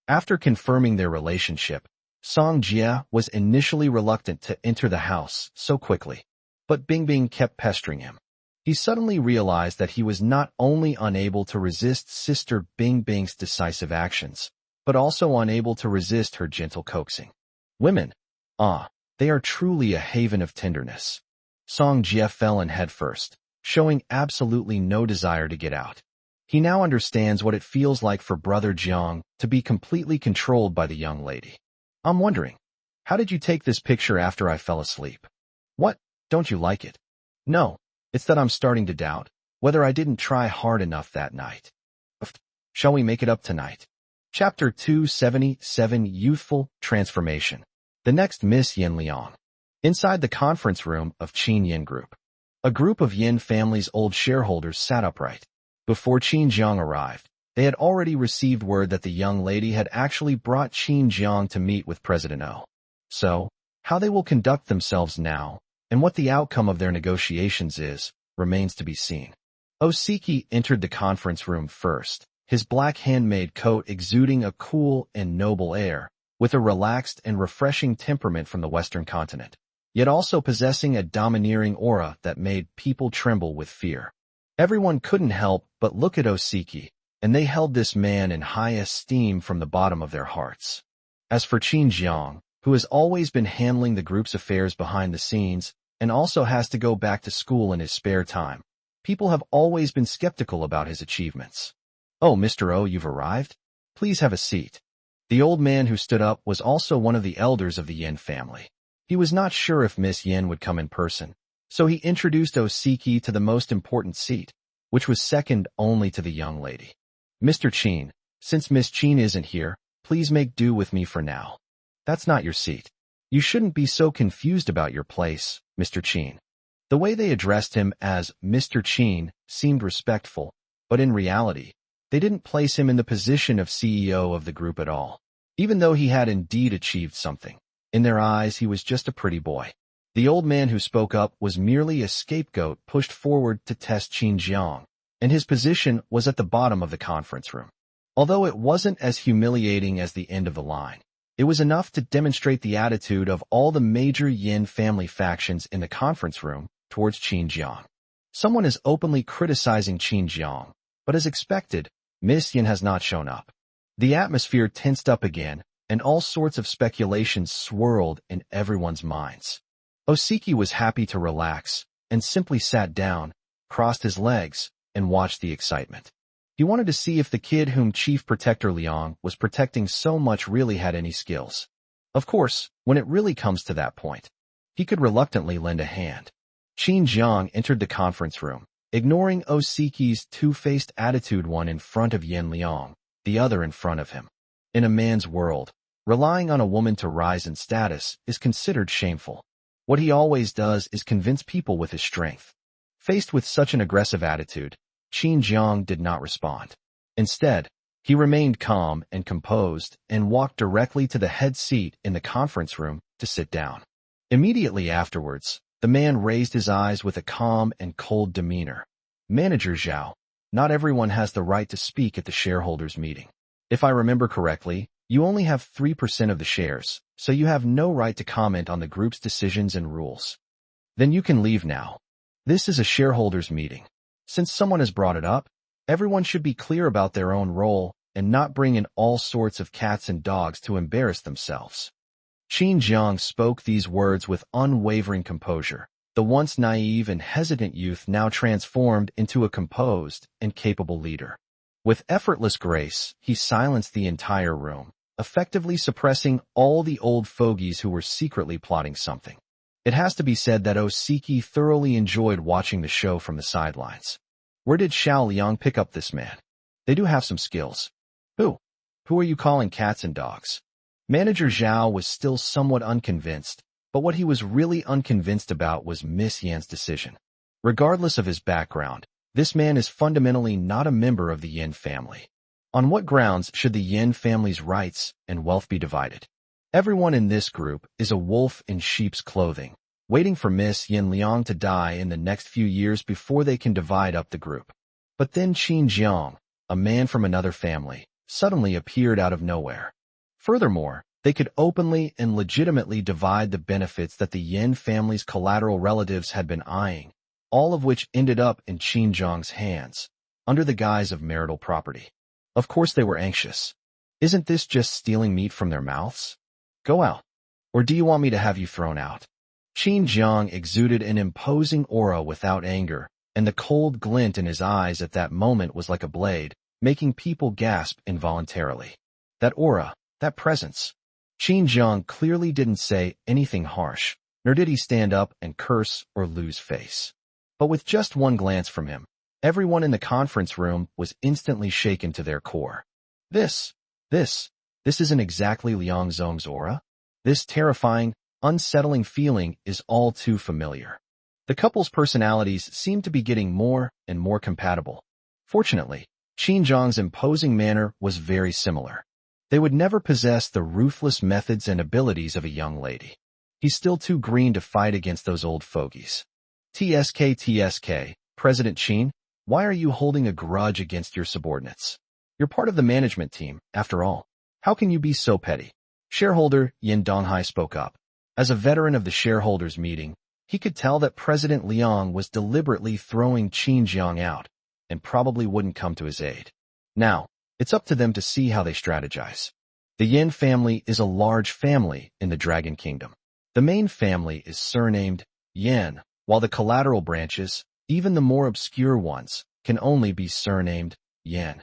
After confirming their relationship, Song Jie was initially reluctant to enter the house so quickly. But Bingbing kept pestering him. He suddenly realized that he was not only unable to resist Sister Bingbing's decisive actions, but also unable to resist her gentle coaxing. Women, they are truly a haven of tenderness. Song Jie fell in headfirst, showing absolutely no desire to get out. He now understands what it feels like for Brother Jiang to be completely controlled by the young lady. I'm wondering, how did you take this picture after I fell asleep? What, don't you like it? No, it's that I'm starting to doubt whether I didn't try hard enough that night. Shall we make it up tonight? Chapter 277 Youthful Transformation. The next Miss Yin Liang. Inside the conference room of Qin Yin Group, a group of Yin family's old shareholders sat upright. Before Qin Jiang arrived, they had already received word that the young lady had actually brought Qin Jiang to meet with President O. So, how they will conduct themselves now, and what the outcome of their negotiations is, remains to be seen. Osiki entered the conference room first, his black handmade coat exuding a cool and noble air, with a relaxed and refreshing temperament from the Western continent, yet also possessing a domineering aura that made people tremble with fear. Everyone couldn't help but look at Osiki, and they held this man in high esteem from the bottom of their hearts. As for Qin Jiang, who has always been handling the group's affairs behind the scenes, and also has to go back to school in his spare time, people have always been skeptical about his achievements. Oh, Mr. O, you've arrived? Please have a seat. The old man who stood up was also one of the elders of the Yin family. He was not sure if Miss Yin would come in person, so he introduced Osiki to the most important seat, which was second only to the young lady. Mr. Qin, since Miss Qin isn't here, please make do with me for now. That's not your seat. You shouldn't be so confused about your place, Mr. Qin. The way they addressed him as Mr. Qin seemed respectful, but in reality, they didn't place him in the position of CEO of the group at all. Even though he had indeed achieved something, in their eyes he was just a pretty boy. The old man who spoke up was merely a scapegoat pushed forward to test Qin Jiang, and his position was at the bottom of the conference room. Although it wasn't as humiliating as the end of the line, it was enough to demonstrate the attitude of all the major Yin family factions in the conference room towards Qin Jiang. Someone is openly criticizing Qin Jiang, but as expected, Miss Yin has not shown up. The atmosphere tensed up again, and all sorts of speculations swirled in everyone's minds. Osiki was happy to relax, and simply sat down, crossed his legs, and watched the excitement. He wanted to see if the kid whom Chief Protector Liang was protecting so much really had any skills. Of course, when it really comes to that point, he could reluctantly lend a hand. Qin Jiang entered the conference room, ignoring Osiki's two-faced attitude, one in front of Yin Liang, the other in front of him. In a man's world, relying on a woman to rise in status is considered shameful. What he always does is convince people with his strength. Faced with such an aggressive attitude, Qin Jiang did not respond. Instead, he remained calm and composed and walked directly to the head seat in the conference room to sit down. Immediately afterwards, the man raised his eyes with a calm and cold demeanor. Manager Zhao, not everyone has the right to speak at the shareholders' meeting. If I remember correctly, you only have 3% of the shares, so you have no right to comment on the group's decisions and rules. Then you can leave now. This is a shareholders' meeting. Since someone has brought it up, everyone should be clear about their own role and not bring in all sorts of cats and dogs to embarrass themselves. Qin Jiang spoke these words with unwavering composure. The once naive and hesitant youth now transformed into a composed and capable leader. With effortless grace, he silenced the entire room, effectively suppressing all the old fogies who were secretly plotting something. It has to be said that Osiki thoroughly enjoyed watching the show from the sidelines. Where did Xiao Liang pick up this man? They do have some skills. Who are you calling cats and dogs? Manager Zhao was still somewhat unconvinced, but what he was really unconvinced about was Miss Yan's decision. Regardless of his background, this man is fundamentally not a member of the Yin family. On what grounds should the Yin family's rights and wealth be divided? Everyone in this group is a wolf in sheep's clothing, waiting for Miss Yin Liang to die in the next few years before they can divide up the group. But then Qin Jiang, a man from another family, suddenly appeared out of nowhere. Furthermore, they could openly and legitimately divide the benefits that the Yin family's collateral relatives had been eyeing, all of which ended up in Qin Jiang's hands, under the guise of marital property. Of course they were anxious. Isn't this just stealing meat from their mouths? Go out. Or do you want me to have you thrown out? Qin Jiang exuded an imposing aura without anger, and the cold glint in his eyes at that moment was like a blade, making people gasp involuntarily. That aura, that presence. Qin Jiang clearly didn't say anything harsh, nor did he stand up and curse or lose face. But with just one glance from him, everyone in the conference room was instantly shaken to their core. This isn't exactly Liang Zhong's aura. This terrifying, unsettling feeling is all too familiar. The couple's personalities seemed to be getting more and more compatible. Fortunately, Qin Jiang's imposing manner was very similar. They would never possess the ruthless methods and abilities of a young lady. He's still too green to fight against those old fogies. TSK, President Qin, why are you holding a grudge against your subordinates? You're part of the management team, after all. How can you be so petty? Shareholder Yin Donghai spoke up. As a veteran of the shareholders' meeting, he could tell that President Liang was deliberately throwing Qin Jiang out, and probably wouldn't come to his aid. Now, it's up to them to see how they strategize. The Yin family is a large family in the Dragon Kingdom. The main family is surnamed Yin, while the collateral branches, even the more obscure ones, can only be surnamed Yin.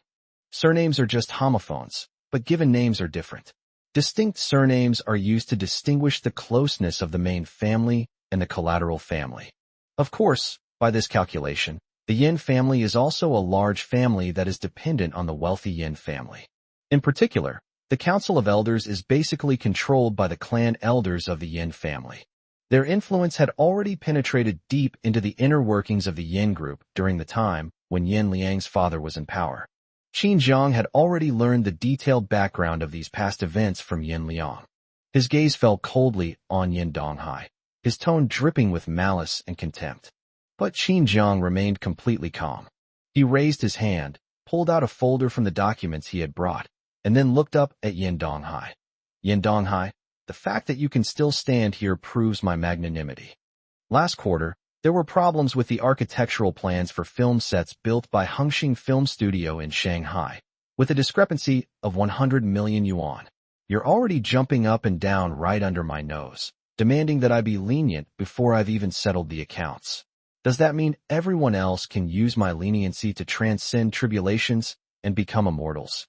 Surnames are just homophones, but given names are different. Distinct surnames are used to distinguish the closeness of the main family and the collateral family. Of course, by this calculation, the Yin family is also a large family that is dependent on the wealthy Yin family. In particular, the Council of Elders is basically controlled by the clan elders of the Yin family. Their influence had already penetrated deep into the inner workings of the Yin group during the time when Yin Liang's father was in power. Qin Jiang had already learned the detailed background of these past events from Yin Liang. His gaze fell coldly on Yin Donghai, his tone dripping with malice and contempt. But Qin Jiang remained completely calm. He raised his hand, pulled out a folder from the documents he had brought, and then looked up at Yin Donghai. Yin Donghai, the fact that you can still stand here proves my magnanimity. Last quarter, there were problems with the architectural plans for film sets built by Hengxing Film Studio in Shanghai, with a discrepancy of 100 million yuan. You're already jumping up and down right under my nose, demanding that I be lenient before I've even settled the accounts. Does that mean everyone else can use my leniency to transcend tribulations and become immortals?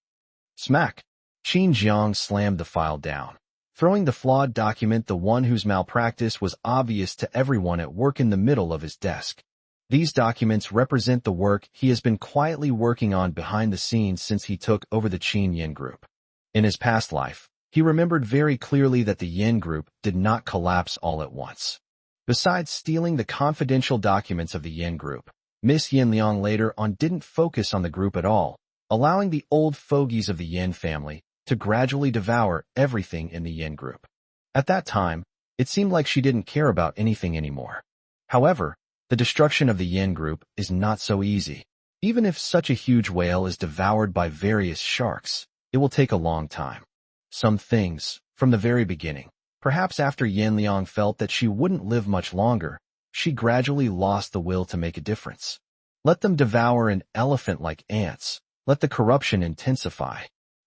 Smack! Qin Jiang slammed the file down, throwing the flawed document, the one whose malpractice was obvious to everyone at work, in the middle of his desk. These documents represent the work he has been quietly working on behind the scenes since he took over the Qin Yin Group. In his past life, he remembered very clearly that the Yin Group did not collapse all at once. Besides stealing the confidential documents of the Yin Group, Miss Yin Liang later on didn't focus on the group at all, allowing the old fogies of the Yin family to gradually devour everything in the Yin Group. At that time, it seemed like she didn't care about anything anymore. However, the destruction of the Yin Group is not so easy. Even if such a huge whale is devoured by various sharks, it will take a long time. Some things, from the very beginning, perhaps after Yin Liang felt that she wouldn't live much longer, she gradually lost the will to make a difference. Let them devour an elephant like ants. Let the corruption intensify.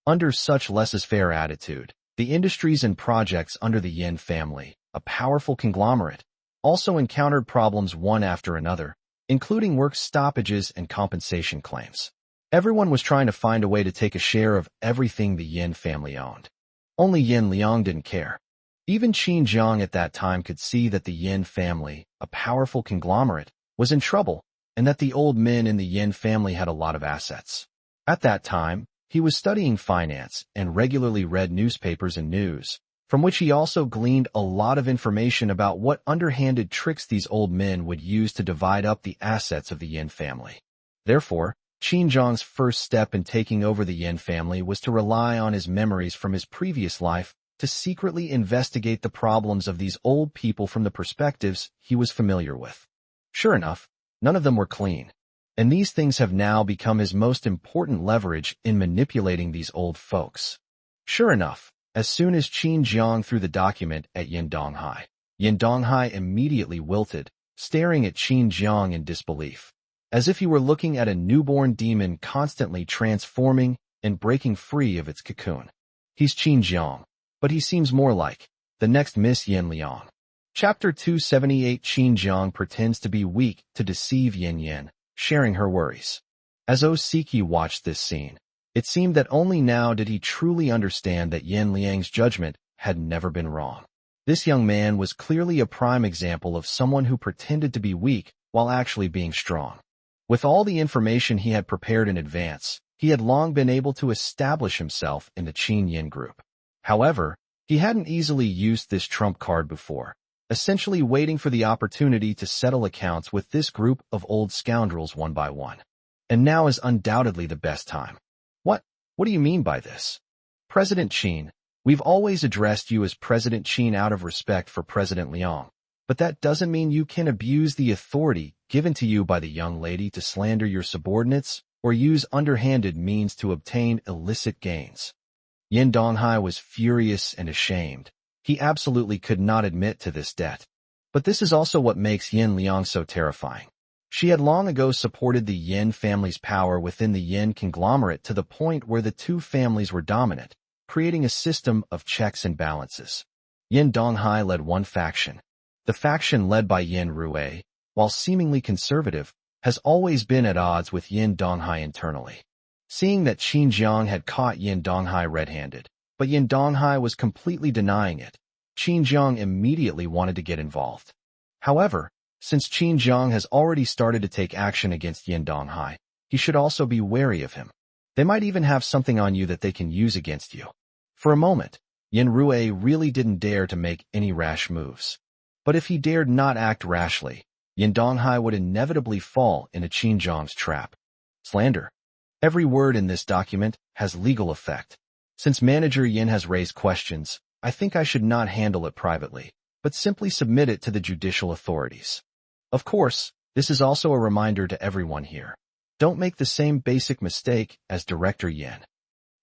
Under such laissez-faire attitude, the industries and projects under the Yin family, a powerful conglomerate, also encountered problems one after another, including work stoppages and compensation claims. Everyone was trying to find a way to take a share of everything the Yin family owned. Only Yin Liang didn't care. Even Qin Jiang at that time could see that the Yin family, a powerful conglomerate, was in trouble, and that the old men in the Yin family had a lot of assets. At that time, he was studying finance and regularly read newspapers and news, from which he also gleaned a lot of information about what underhanded tricks these old men would use to divide up the assets of the Yin family. Therefore, Qin Jiang's first step in taking over the Yin family was to rely on his memories from his previous life to secretly investigate the problems of these old people from the perspectives he was familiar with. Sure enough, none of them were clean, and these things have now become his most important leverage in manipulating these old folks. Sure enough, as soon as Qin Jiang threw the document at Yin Donghai immediately wilted, staring at Qin Jiang in disbelief, as if he were looking at a newborn demon constantly transforming and breaking free of its cocoon. He's Qin Jiang, but he seems more like the next Miss Yin Liang. Chapter 278. Qin Jiang pretends to be weak to deceive Yin, sharing her worries. As Osiki watched this scene, it seemed that only now did he truly understand that Yin Liang's judgment had never been wrong. This young man was clearly a prime example of someone who pretended to be weak while actually being strong. With all the information he had prepared in advance, he had long been able to establish himself in the Qin Yin Group. However, he hadn't easily used this trump card before, essentially waiting for the opportunity to settle accounts with this group of old scoundrels one by one. And now is undoubtedly the best time. What do you mean by this? President Qin, we've always addressed you as President Qin out of respect for President Liang, but that doesn't mean you can abuse the authority given to you by the young lady to slander your subordinates or use underhanded means to obtain illicit gains. Yin Donghai was furious and ashamed. He absolutely could not admit to this debt. But this is also what makes Yin Liang so terrifying. She had long ago supported the Yin family's power within the Yin conglomerate to the point where the two families were dominant, creating a system of checks and balances. Yin Donghai led one faction. The faction led by Yin Rues, while seemingly conservative, has always been at odds with Yin Donghai internally. Seeing that Qin Jiang had caught Yin Donghai red-handed, but Yin Donghai was completely denying it, Qin Jiang immediately wanted to get involved. However, since Qin Jiang has already started to take action against Yin Donghai, he should also be wary of him. They might even have something on you that they can use against you. For a moment, Yin Rues really didn't dare to make any rash moves. But if he dared not act rashly, Yin Donghai would inevitably fall into Qin Jiang's trap. Slander. Every word in this document has legal effect. Since Manager Yin has raised questions, I think I should not handle it privately, but simply submit it to the judicial authorities. Of course, this is also a reminder to everyone here. Don't make the same basic mistake as Director Yin.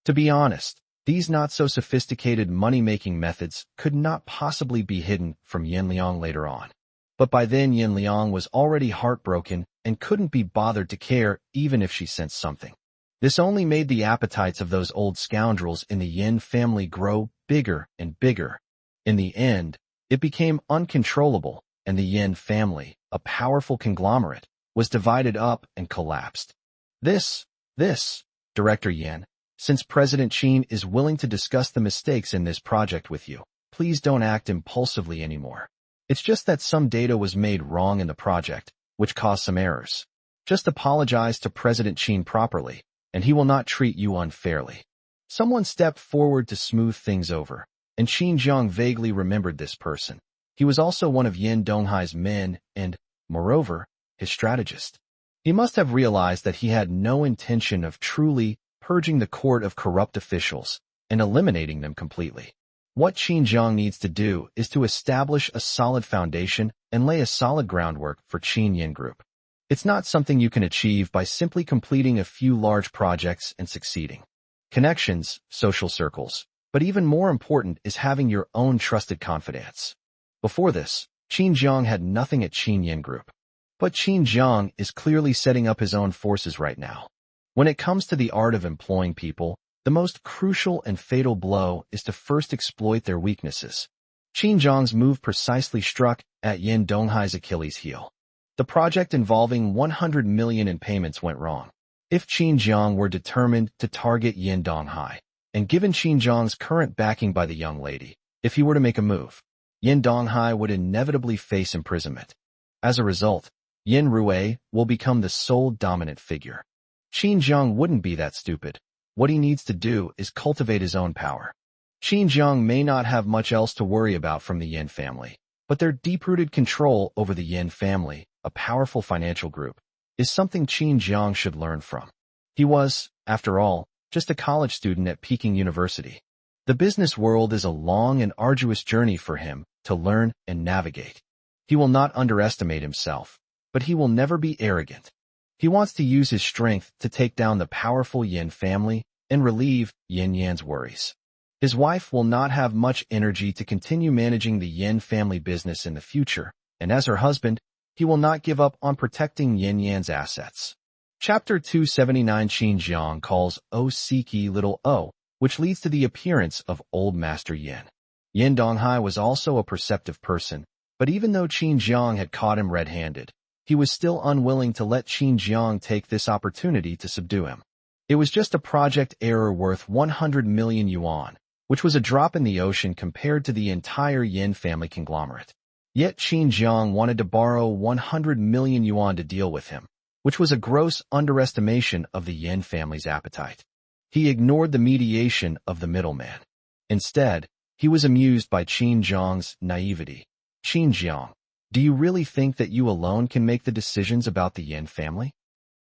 To be honest, these not-so-sophisticated money-making methods could not possibly be hidden from Yin Liang later on. But by then Yin Liang was already heartbroken and couldn't be bothered to care even if she sensed something. This only made the appetites of those old scoundrels in the Yin family grow bigger and bigger. In the end, it became uncontrollable, and the Yin family, a powerful conglomerate, was divided up and collapsed. This, Director Yan, since President Qin is willing to discuss the mistakes in this project with you, please don't act impulsively anymore. It's just that some data was made wrong in the project, which caused some errors. Just apologize to President Qin properly, and he will not treat you unfairly. Someone stepped forward to smooth things over, and Qin Jiang vaguely remembered this person. He was also one of Yin Donghai's men and, moreover, his strategist. He must have realized that he had no intention of truly purging the court of corrupt officials and eliminating them completely. What Qin Jiang needs to do is to establish a solid foundation and lay a solid groundwork for Qin Yin Group. It's not something you can achieve by simply completing a few large projects and succeeding. Connections, social circles, but even more important is having your own trusted confidants. Before this, Qin Jiang had nothing at Qin Yin Group. But Qin Jiang is clearly setting up his own forces right now. When it comes to the art of employing people, the most crucial and fatal blow is to first exploit their weaknesses. Qin Jiang's move precisely struck at Yin Donghai's Achilles heel. The project involving 100 million in payments went wrong. If Qin Jiang were determined to target Yin Donghai, and given Qin Jiang's current backing by the young lady, if he were to make a move, Yin Donghai would inevitably face imprisonment. As a result, Yin Rues will become the sole dominant figure. Qin Jiang wouldn't be that stupid. What he needs to do is cultivate his own power. Qin Jiang may not have much else to worry about from the Yin family, but their deep-rooted control over the Yin family, a powerful financial group, is something Qin Jiang should learn from. He was, after all, just a college student at Peking University. The business world is a long and arduous journey for him to learn and navigate. He will not underestimate himself, but he will never be arrogant. He wants to use his strength to take down the powerful Yin family and relieve Yin Yan's worries. His wife will not have much energy to continue managing the Yin family business in the future, and as her husband, he will not give up on protecting Yin Yan's assets. Chapter 279 Qin Jiang calls O Siki little O, which leads to the appearance of Old Master Yin. Yin Donghai was also a perceptive person, but even though Qin Jiang had caught him red-handed, he was still unwilling to let Qin Jiang take this opportunity to subdue him. It was just a project error worth 100 million yuan, which was a drop in the ocean compared to the entire Yin family conglomerate. Yet Qin Jiang wanted to borrow 100 million yuan to deal with him, which was a gross underestimation of the Yin family's appetite. He ignored the mediation of the middleman. Instead, he was amused by Qin Jiang's naivety. Qin Jiang, do you really think that you alone can make the decisions about the Yin family?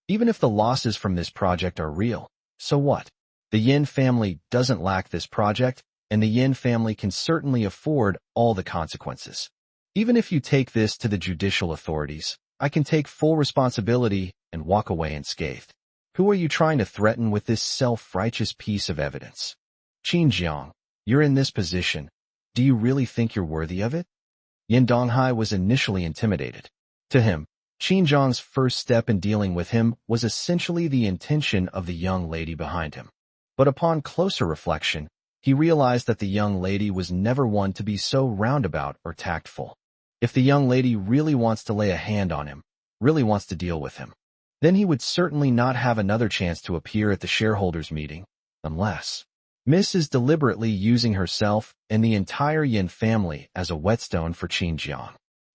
Even if the losses from this project are real, so what? The Yin family doesn't lack this project, and the Yin family can certainly afford all the consequences. Even if you take this to the judicial authorities, I can take full responsibility and walk away unscathed. Who are you trying to threaten with this self-righteous piece of evidence? Qin Jiang, you're in this position. Do you really think you're worthy of it? Yin Donghai was initially intimidated. To him, Qin Jiang's first step in dealing with him was essentially the intention of the young lady behind him. But upon closer reflection, he realized that the young lady was never one to be so roundabout or tactful. If the young lady really wants to lay a hand on him, really wants to deal with him, then he would certainly not have another chance to appear at the shareholders' meeting, unless Miss is deliberately using herself and the entire Yin family as a whetstone for Qin Jiang.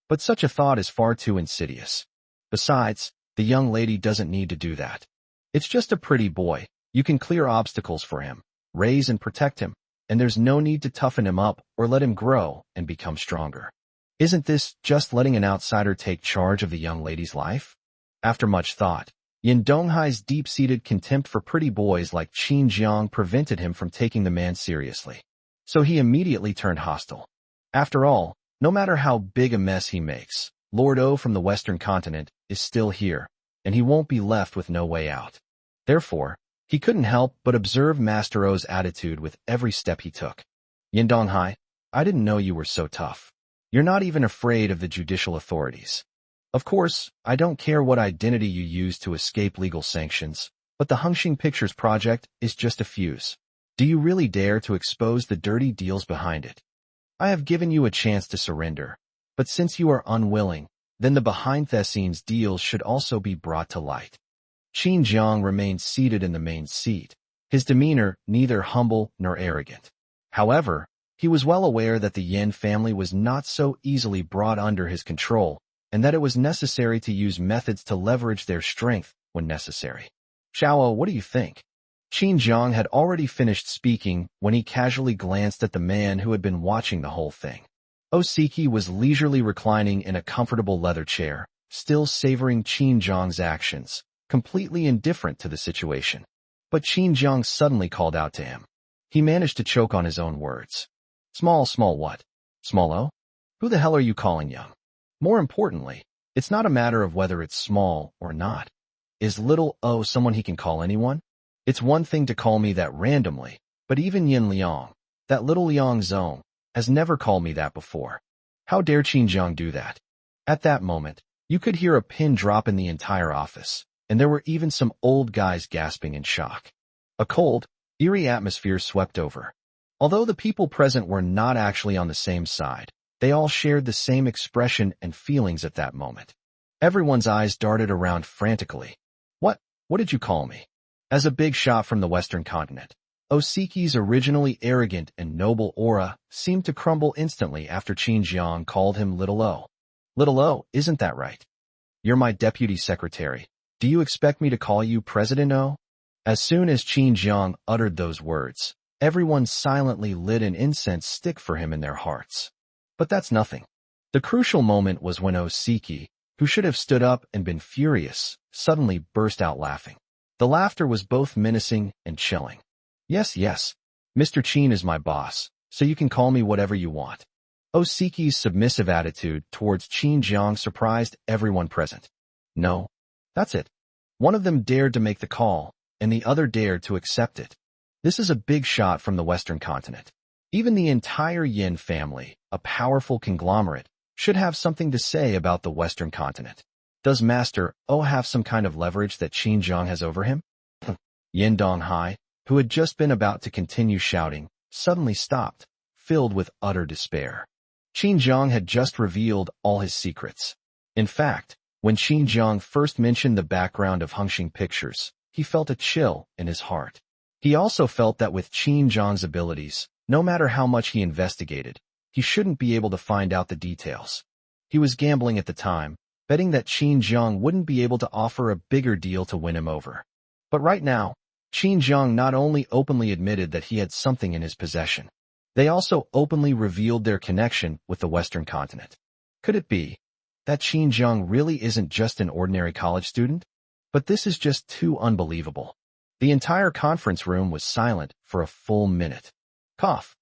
But such a thought is far too insidious. Besides, the young lady doesn't need to do that. It's just a pretty boy. You can clear obstacles for him, raise and protect him, and there's no need to toughen him up or let him grow and become stronger. Isn't this just letting an outsider take charge of the young lady's life? After much thought, Yin Donghai's deep-seated contempt for pretty boys like Qin Jiang prevented him from taking the man seriously. So he immediately turned hostile. After all, no matter how big a mess he makes, Lord O from the Western continent is still here, and he won't be left with no way out. Therefore, he couldn't help but observe Master O's attitude with every step he took. Yin Donghai, I didn't know you were so tough. You're not even afraid of the judicial authorities. Of course, I don't care what identity you use to escape legal sanctions, but the Hengxing Pictures project is just a fuse. Do you really dare to expose the dirty deals behind it? I have given you a chance to surrender, But since you are unwilling, then the behind-the-scenes deals should also be brought to light. Qin Jiang remained seated in the main seat, his demeanor neither humble nor arrogant. However, he was well aware that the Yan family was not so easily brought under his control, and that it was necessary to use methods to leverage their strength when necessary. Xiao, what do you think? Qin Jiang had already finished speaking when he casually glanced at the man who had been watching the whole thing. Osiki was leisurely reclining in a comfortable leather chair, still savoring Qin Jiang's actions, completely indifferent to the situation. But Qin Jiang suddenly called out to him. He managed to choke on his own words. Small what? Small O? Who the hell are you calling young? More importantly, it's not a matter of whether it's small or not. Is little O someone he can call anyone? It's one thing to call me that randomly, but even Yin Liang, that little Liang Zong, has never called me that before. How dare Qin Jiang do that? At that moment, you could hear a pin drop in the entire office, and there were even some old guys gasping in shock. A cold, eerie atmosphere swept over. Although the people present were not actually on the same side, they all shared the same expression and feelings at that moment. Everyone's eyes darted around frantically. What did you call me? As a big shot from the Western continent, Osiki's originally arrogant and noble aura seemed to crumble instantly after Qin Jiang called him Little O. Little O, isn't that right? You're my deputy secretary. Do you expect me to call you President O? As soon as Qin Jiang uttered those words, everyone silently lit an incense stick for him in their hearts. But that's nothing. The crucial moment was when Osiki, who should have stood up and been furious, suddenly burst out laughing. The laughter was both menacing and chilling. Yes, Mr. Qin is my boss, so you can call me whatever you want. Osiki's submissive attitude towards Qin Jiang surprised everyone present. No, that's it. One of them dared to make the call, and the other dared to accept it. This is a big shot from the Western continent. Even the entire Yin family, a powerful conglomerate, should have something to say about the Western continent. Does Master O have some kind of leverage that Qin Jiang has over him? Yin Donghai, who had just been about to continue shouting, suddenly stopped, filled with utter despair. Qin Jiang had just revealed all his secrets. In fact, when Qin Jiang first mentioned the background of Hengxing Pictures, he felt a chill in his heart. He also felt that with Qin Jiang's abilities, no matter how much he investigated, he shouldn't be able to find out the details. He was gambling at the time, betting that Qin Jiang wouldn't be able to offer a bigger deal to win him over. But right now, Qin Jiang not only openly admitted that he had something in his possession, they also openly revealed their connection with the Western continent. Could it be that Qin Jiang really isn't just an ordinary college student? But this is just too unbelievable. The entire conference room was silent for a full minute. Cough.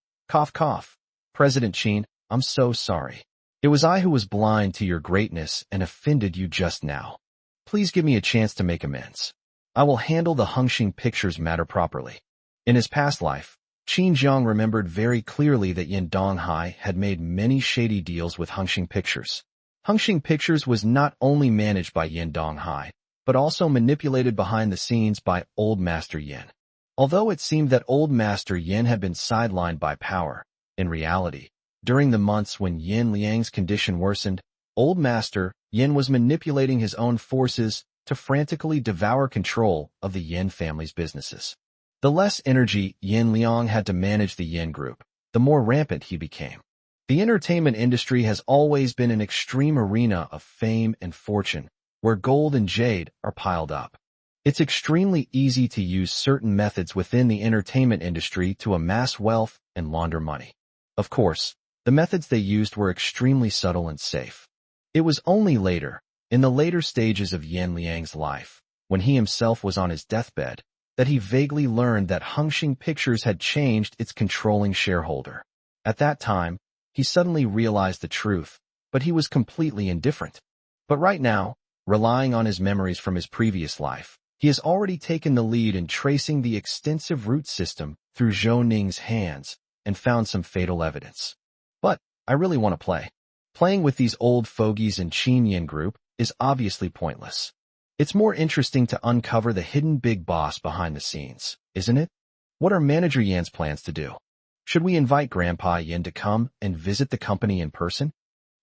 President Qin, I'm so sorry. It was I who was blind to your greatness and offended you just now. Please give me a chance to make amends. I will handle the Hengxing Pictures matter properly. In his past life, Qin Jiang remembered very clearly that Yin Donghai had made many shady deals with Hengxing Pictures. Hengxing Pictures was not only managed by Yin Donghai, but also manipulated behind the scenes by Old Master Yin. Although it seemed that Old Master Yin had been sidelined by power, in reality, during the months when Yin Liang's condition worsened, Old Master Yin was manipulating his own forces to frantically devour control of the Yin family's businesses. The less energy Yin Liang had to manage the Yin group, the more rampant he became. The entertainment industry has always been an extreme arena of fame and fortune, where gold and jade are piled up. It's extremely easy to use certain methods within the entertainment industry to amass wealth and launder money. Of course, the methods they used were extremely subtle and safe. It was only later, in the later stages of Yin Liang's life, when he himself was on his deathbed, that he vaguely learned that Hengxing Pictures had changed its controlling shareholder. At that time, he suddenly realized the truth, but he was completely indifferent. But right now, relying on his memories from his previous life, he has already taken the lead in tracing the extensive root system through Zhou Ning's hands and found some fatal evidence. But I really want to play. Playing with these old fogies in Qin Yin group is obviously pointless. It's more interesting to uncover the hidden big boss behind the scenes, isn't it? What are Manager Yan's plans to do? Should we invite Grandpa Yin to come and visit the company in person?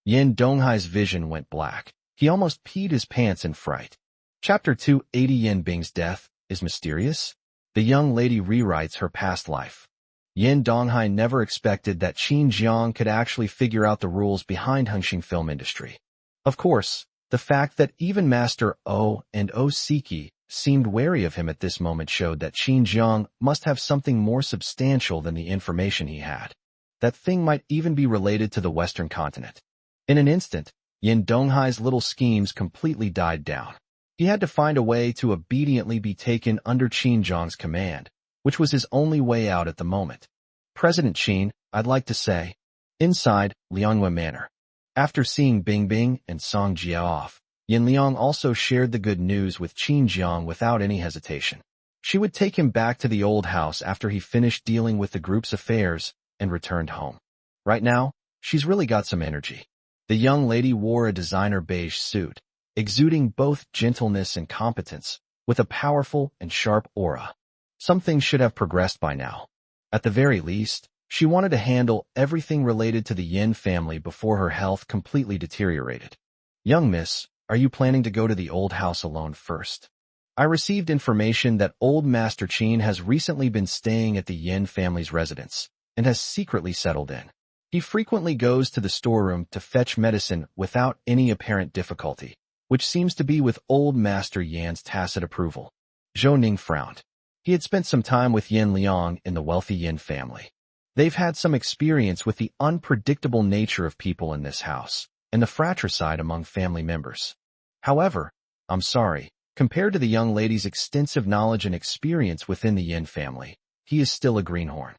Yin Donghai's vision went black. He almost peed his pants in fright. Chapter 280 Yin Bing's death is mysterious. The young lady rewrites her past life. Yin Donghai never expected that Qin Jiang could actually figure out the rules behind Hengxing film industry. Of course, the fact that even Master O and O Siki seemed wary of him at this moment showed that Qin Jiang must have something more substantial than the information he had. That thing might even be related to the Western continent. In an instant, Yin Donghai's little schemes completely died down. He had to find a way to obediently be taken under Qin Jiang's command, which was his only way out at the moment. President Qin, I'd like to say. Inside Lianghua Manor. After seeing Bing Bing and Song Jia off, Yin Liang also shared the good news with Qin Jiang without any hesitation. She would take him back to the old house after he finished dealing with the group's affairs and returned home. Right now, she's really got some energy. The young lady wore a designer beige suit, exuding both gentleness and competence, with a powerful and sharp aura. Some things should have progressed by now. At the very least, she wanted to handle everything related to the Yin family before her health completely deteriorated. Young miss, are you planning to go to the old house alone first? I received information that old Master Qin has recently been staying at the Yin family's residence and has secretly settled in. He frequently goes to the storeroom to fetch medicine without any apparent difficulty, which seems to be with old Master Yan's tacit approval. Zhou Ning frowned. He had spent some time with Yin Liang in the wealthy Yin family. They've had some experience with the unpredictable nature of people in this house and the fratricide among family members. However, I'm sorry, compared to the young lady's extensive knowledge and experience within the Yin family, he is still a greenhorn.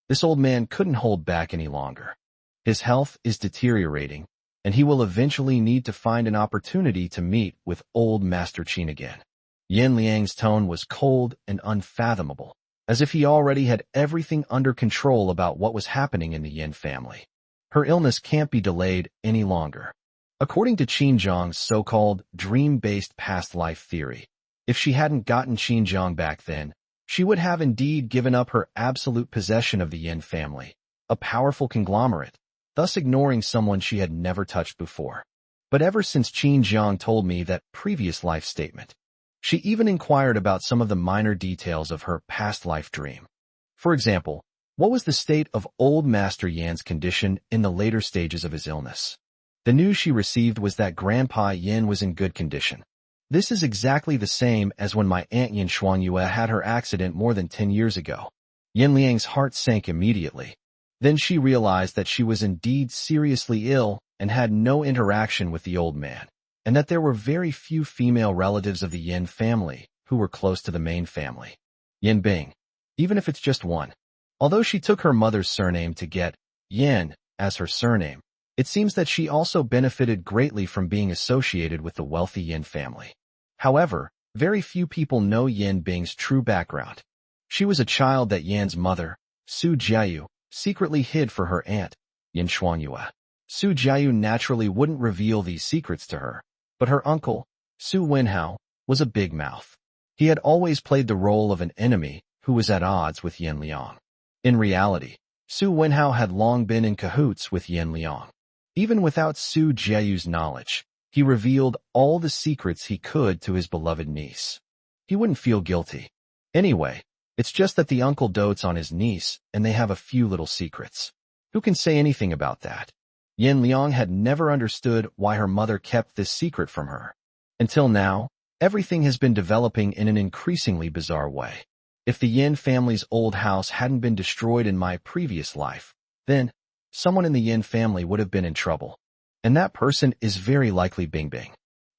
This old man couldn't hold back any longer. His health is deteriorating, and he will eventually need to find an opportunity to meet with old Master Qin again. Yin Liang's tone was cold and unfathomable, as if he already had everything under control about what was happening in the Yin family. Her illness can't be delayed any longer. According to Qin Jiang's so-called dream-based past life theory, if she hadn't gotten Qin Jiang back then, she would have indeed given up her absolute possession of the Yin family, a powerful conglomerate, thus ignoring someone she had never touched before. But ever since Qin Jiang told me that previous life statement, she even inquired about some of the minor details of her past life dream. For example, what was the state of old Master Yan's condition in the later stages of his illness? The news she received was that Grandpa Yin was in good condition. This is exactly the same as when my Aunt Yin Shuangyue had her accident more than 10 years ago. Yin Liang's heart sank immediately. Then she realized that she was indeed seriously ill and had no interaction with the old man, and that there were very few female relatives of the Yin family who were close to the main family. Yin Bing, even if it's just one. Although she took her mother's surname to get Yin as her surname, it seems that she also benefited greatly from being associated with the wealthy Yin family. However, very few people know Yin Bing's true background. She was a child that Yan's mother, Su Jiayu, secretly hid for her aunt, Yin Shuangyue. Su Jiayu naturally wouldn't reveal these secrets to her, but her uncle, Su Wenhao, was a big mouth. He had always played the role of an enemy who was at odds with Yin Liang. In reality, Su Wenhao had long been in cahoots with Yin Liang. Even without Su Jiayu's knowledge, he revealed all the secrets he could to his beloved niece. He wouldn't feel guilty. Anyway, it's just that the uncle dotes on his niece and they have a few little secrets. Who can say anything about that? Yin Liang had never understood why her mother kept this secret from her. Until now, everything has been developing in an increasingly bizarre way. If the Yin family's old house hadn't been destroyed in my previous life, then someone in the Yin family would have been in trouble. And that person is very likely Bing Bing.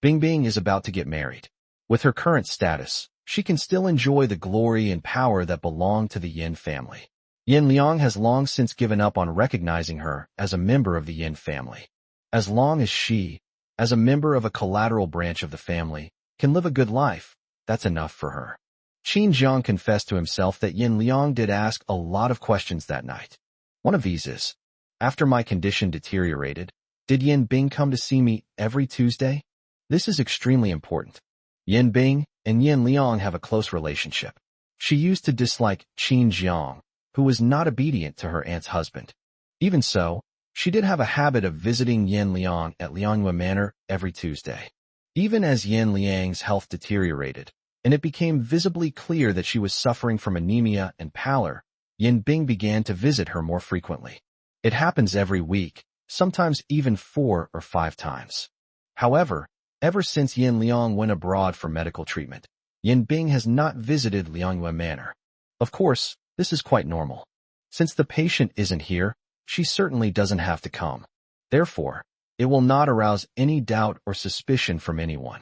Bing Bing is about to get married. With her current status, she can still enjoy the glory and power that belong to the Yin family. Yin Liang has long since given up on recognizing her as a member of the Yin family. As long as she, as a member of a collateral branch of the family, can live a good life, that's enough for her. Qin Jiang confessed to himself that Yin Liang did ask a lot of questions that night. One of these is, after my condition deteriorated, did Yin Bing come to see me every Tuesday? This is extremely important. Yin Bing and Yin Liang have a close relationship. She used to dislike Qin Jiang, who was not obedient to her aunt's husband. Even so, She did have a habit of visiting Yin Liang at Lianghua Manor every Tuesday. Even as Yin Liang's health deteriorated, and it became visibly clear that she was suffering from anemia and pallor, Yin Bing began to visit her more frequently. It happens every week, sometimes even 4 or 5 times. However, ever since Yin Liang went abroad for medical treatment, Yin Bing has not visited Lianghua Manor. Of course, this is quite normal. Since the patient isn't here, she certainly doesn't have to come. Therefore, it will not arouse any doubt or suspicion from anyone.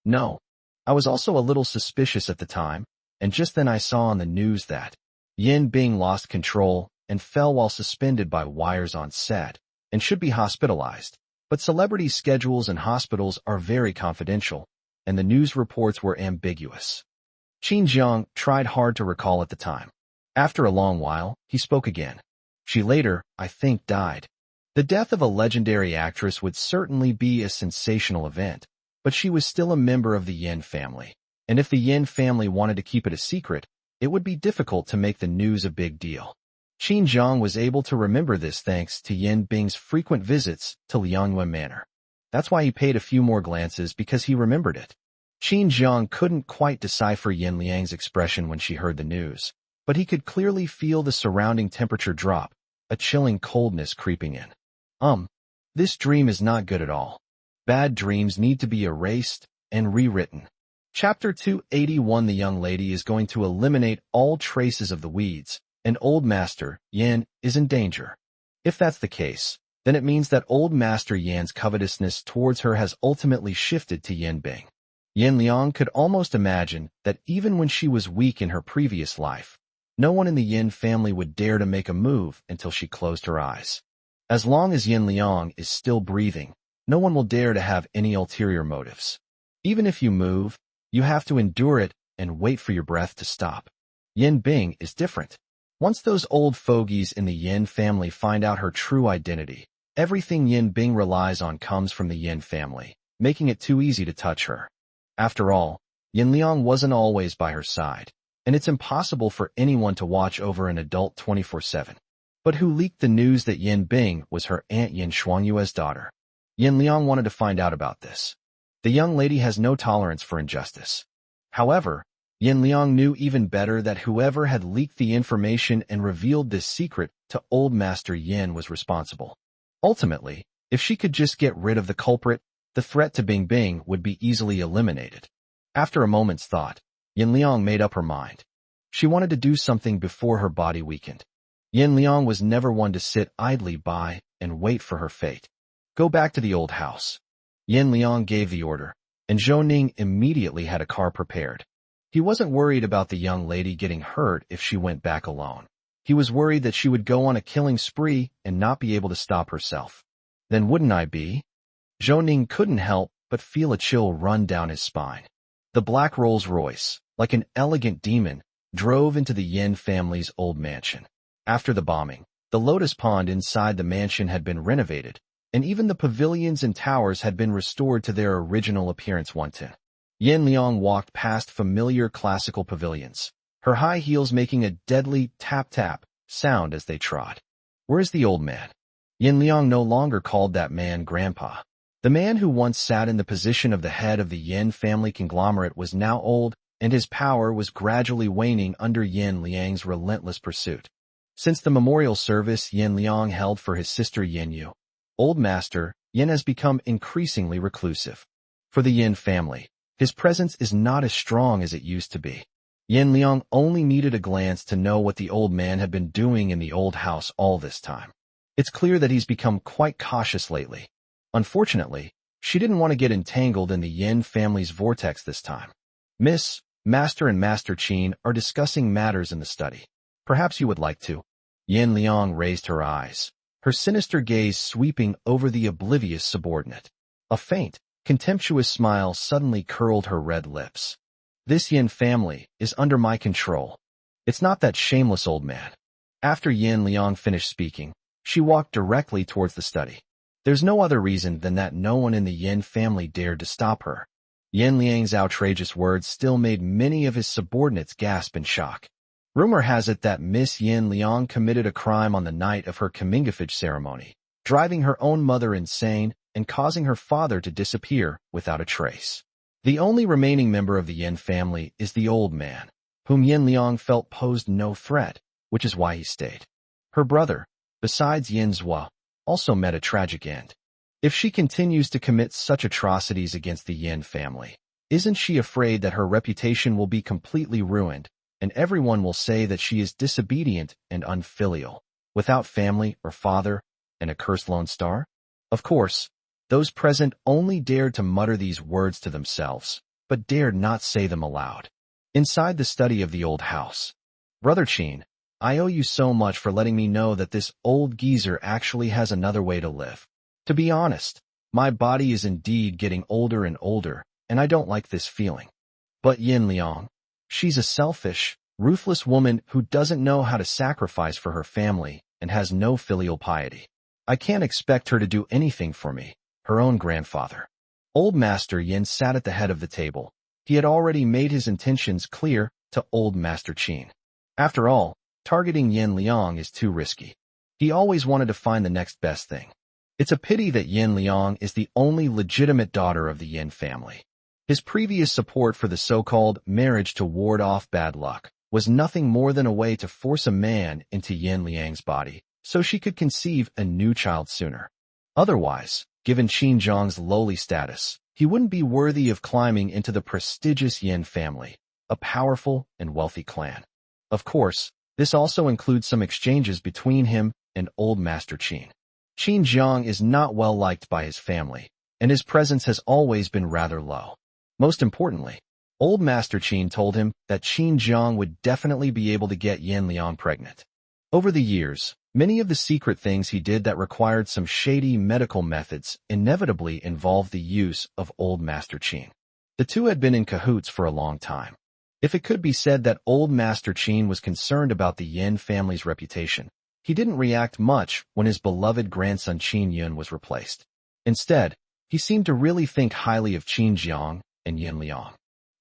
No, I was also a little suspicious at the time, and just then I saw on the news that Yin Bing lost control and fell while suspended by wires on set, and should be hospitalized. But celebrities' schedules and hospitals are very confidential, and the news reports were ambiguous. Qin Jiang tried hard to recall at the time. After a long while, he spoke again. She later, I think, died. The death of a legendary actress would certainly be a sensational event, but she was still a member of the Yin family, and if the Yin family wanted to keep it a secret, it would be difficult to make the news a big deal. Qin Jiang was able to remember this thanks to Yin Bing's frequent visits to Lianghua Manor. That's why he paid a few more glances, because he remembered it. Qin Jiang couldn't quite decipher Yin Liang's expression when she heard the news, but he could clearly feel the surrounding temperature drop, a chilling coldness creeping in. This dream is not good at all. Bad dreams need to be erased and rewritten. Chapter 281. The young lady is going to eliminate all traces of the weeds, and Old Master Yan is in danger. If that's the case, then it means that Old Master Yan's covetousness towards her has ultimately shifted to Yin Bing. Yin Liang could almost imagine that even when she was weak in her previous life, no one in the Yin family would dare to make a move until she closed her eyes. As long as Yin Liang is still breathing, no one will dare to have any ulterior motives. Even if you move, you have to endure it and wait for your breath to stop. Yin Bing is different. Once those old fogies in the Yin family find out her true identity, everything Yin Bing relies on comes from the Yin family, making it too easy to touch her. After all, Yin Liang wasn't always by her side, and it's impossible for anyone to watch over an adult 24/7. But who leaked the news that Yin Bing was her aunt Yin Shuangyue's daughter? Yin Liang wanted to find out about this. The young lady has no tolerance for injustice. However, Yin Liang knew even better that whoever had leaked the information and revealed this secret to Old Master Yin was responsible. Ultimately, if she could just get rid of the culprit, the threat to Bing Bing would be easily eliminated. After a moment's thought, Yin Liang made up her mind. She wanted to do something before her body weakened. Yin Liang was never one to sit idly by and wait for her fate. Go back to the old house. Yin Liang gave the order, and Zhou Ning immediately had a car prepared. He wasn't worried about the young lady getting hurt if she went back alone. He was worried that she would go on a killing spree and not be able to stop herself. Then wouldn't I be? Zhou Ning couldn't help but feel a chill run down his spine. The black Rolls-Royce, like an elegant demon, drove into the Yin family's old mansion. After the bombing, the lotus pond inside the mansion had been renovated, and even the pavilions and towers had been restored to their original appearance. Yin Liang walked past familiar classical pavilions, her high heels making a deadly tap-tap sound as they trod. Where's the old man? Yin Liang no longer called that man Grandpa. The man who once sat in the position of the head of the Yin family conglomerate was now old, and his power was gradually waning under Yin Liang's relentless pursuit. Since the memorial service Yin Liang held for his sister Yin Yu, Old Master Yin has become increasingly reclusive. For the Yin family, his presence is not as strong as it used to be. Yin Liang only needed a glance to know what the old man had been doing in the old house all this time. It's clear that he's become quite cautious lately. Unfortunately, she didn't want to get entangled in the Yin family's vortex this time. Master and Master Qin are discussing matters in the study. Perhaps you would like to. Yin Liang raised her eyes, her sinister gaze sweeping over the oblivious subordinate. A faint, contemptuous smile suddenly curled her red lips. This Yin family is under my control. It's not that shameless old man. After Yin Liang finished speaking, she walked directly towards the study. There's no other reason than that no one in the Yin family dared to stop her. Yin Liang's outrageous words still made many of his subordinates gasp in shock. Rumor has it that Miss Yin Liang committed a crime on the night of her comingafage ceremony, driving her own mother insane and causing her father to disappear without a trace. The only remaining member of the Yin family is the old man, whom Yin Liang felt posed no threat, which is why he stayed. Her brother, besides Yin Zhua, also met a tragic end. If she continues to commit such atrocities against the Yin family, isn't she afraid that her reputation will be completely ruined, and everyone will say that she is disobedient and unfilial, without family or father, and a cursed lone star? Of course, those present only dared to mutter these words to themselves, but dared not say them aloud. Inside the study of the old house. Brother Qin, I owe you so much for letting me know that this old geezer actually has another way to live. To be honest, my body is indeed getting older and older, and I don't like this feeling. But Yin Liang, she's a selfish, ruthless woman who doesn't know how to sacrifice for her family and has no filial piety. I can't expect her to do anything for me, her own grandfather. Old Master Yin sat at the head of the table. He had already made his intentions clear to Old Master Qin. After all, targeting Yin Liang is too risky. He always wanted to find the next best thing. It's a pity that Yin Liang is the only legitimate daughter of the Yin family. His previous support for the so-called marriage to ward off bad luck was nothing more than a way to force a man into Yin Liang's body so she could conceive a new child sooner. Otherwise, given Qin Zhang's lowly status, he wouldn't be worthy of climbing into the prestigious Yin family, a powerful and wealthy clan. Of course, this also includes some exchanges between him and Old Master Qin. Qin Zhang is not well liked by his family, and his presence has always been rather low. Most importantly, Old Master Qin told him that Qin Zhang would definitely be able to get Yin Liang pregnant. Over the years, many of the secret things he did that required some shady medical methods inevitably involved the use of Old Master Qin. The two had been in cahoots for a long time. If it could be said that Old Master Qin was concerned about the Yin family's reputation, he didn't react much when his beloved grandson Qin Yun was replaced. Instead, he seemed to really think highly of Qin Zhang and Yin Liang.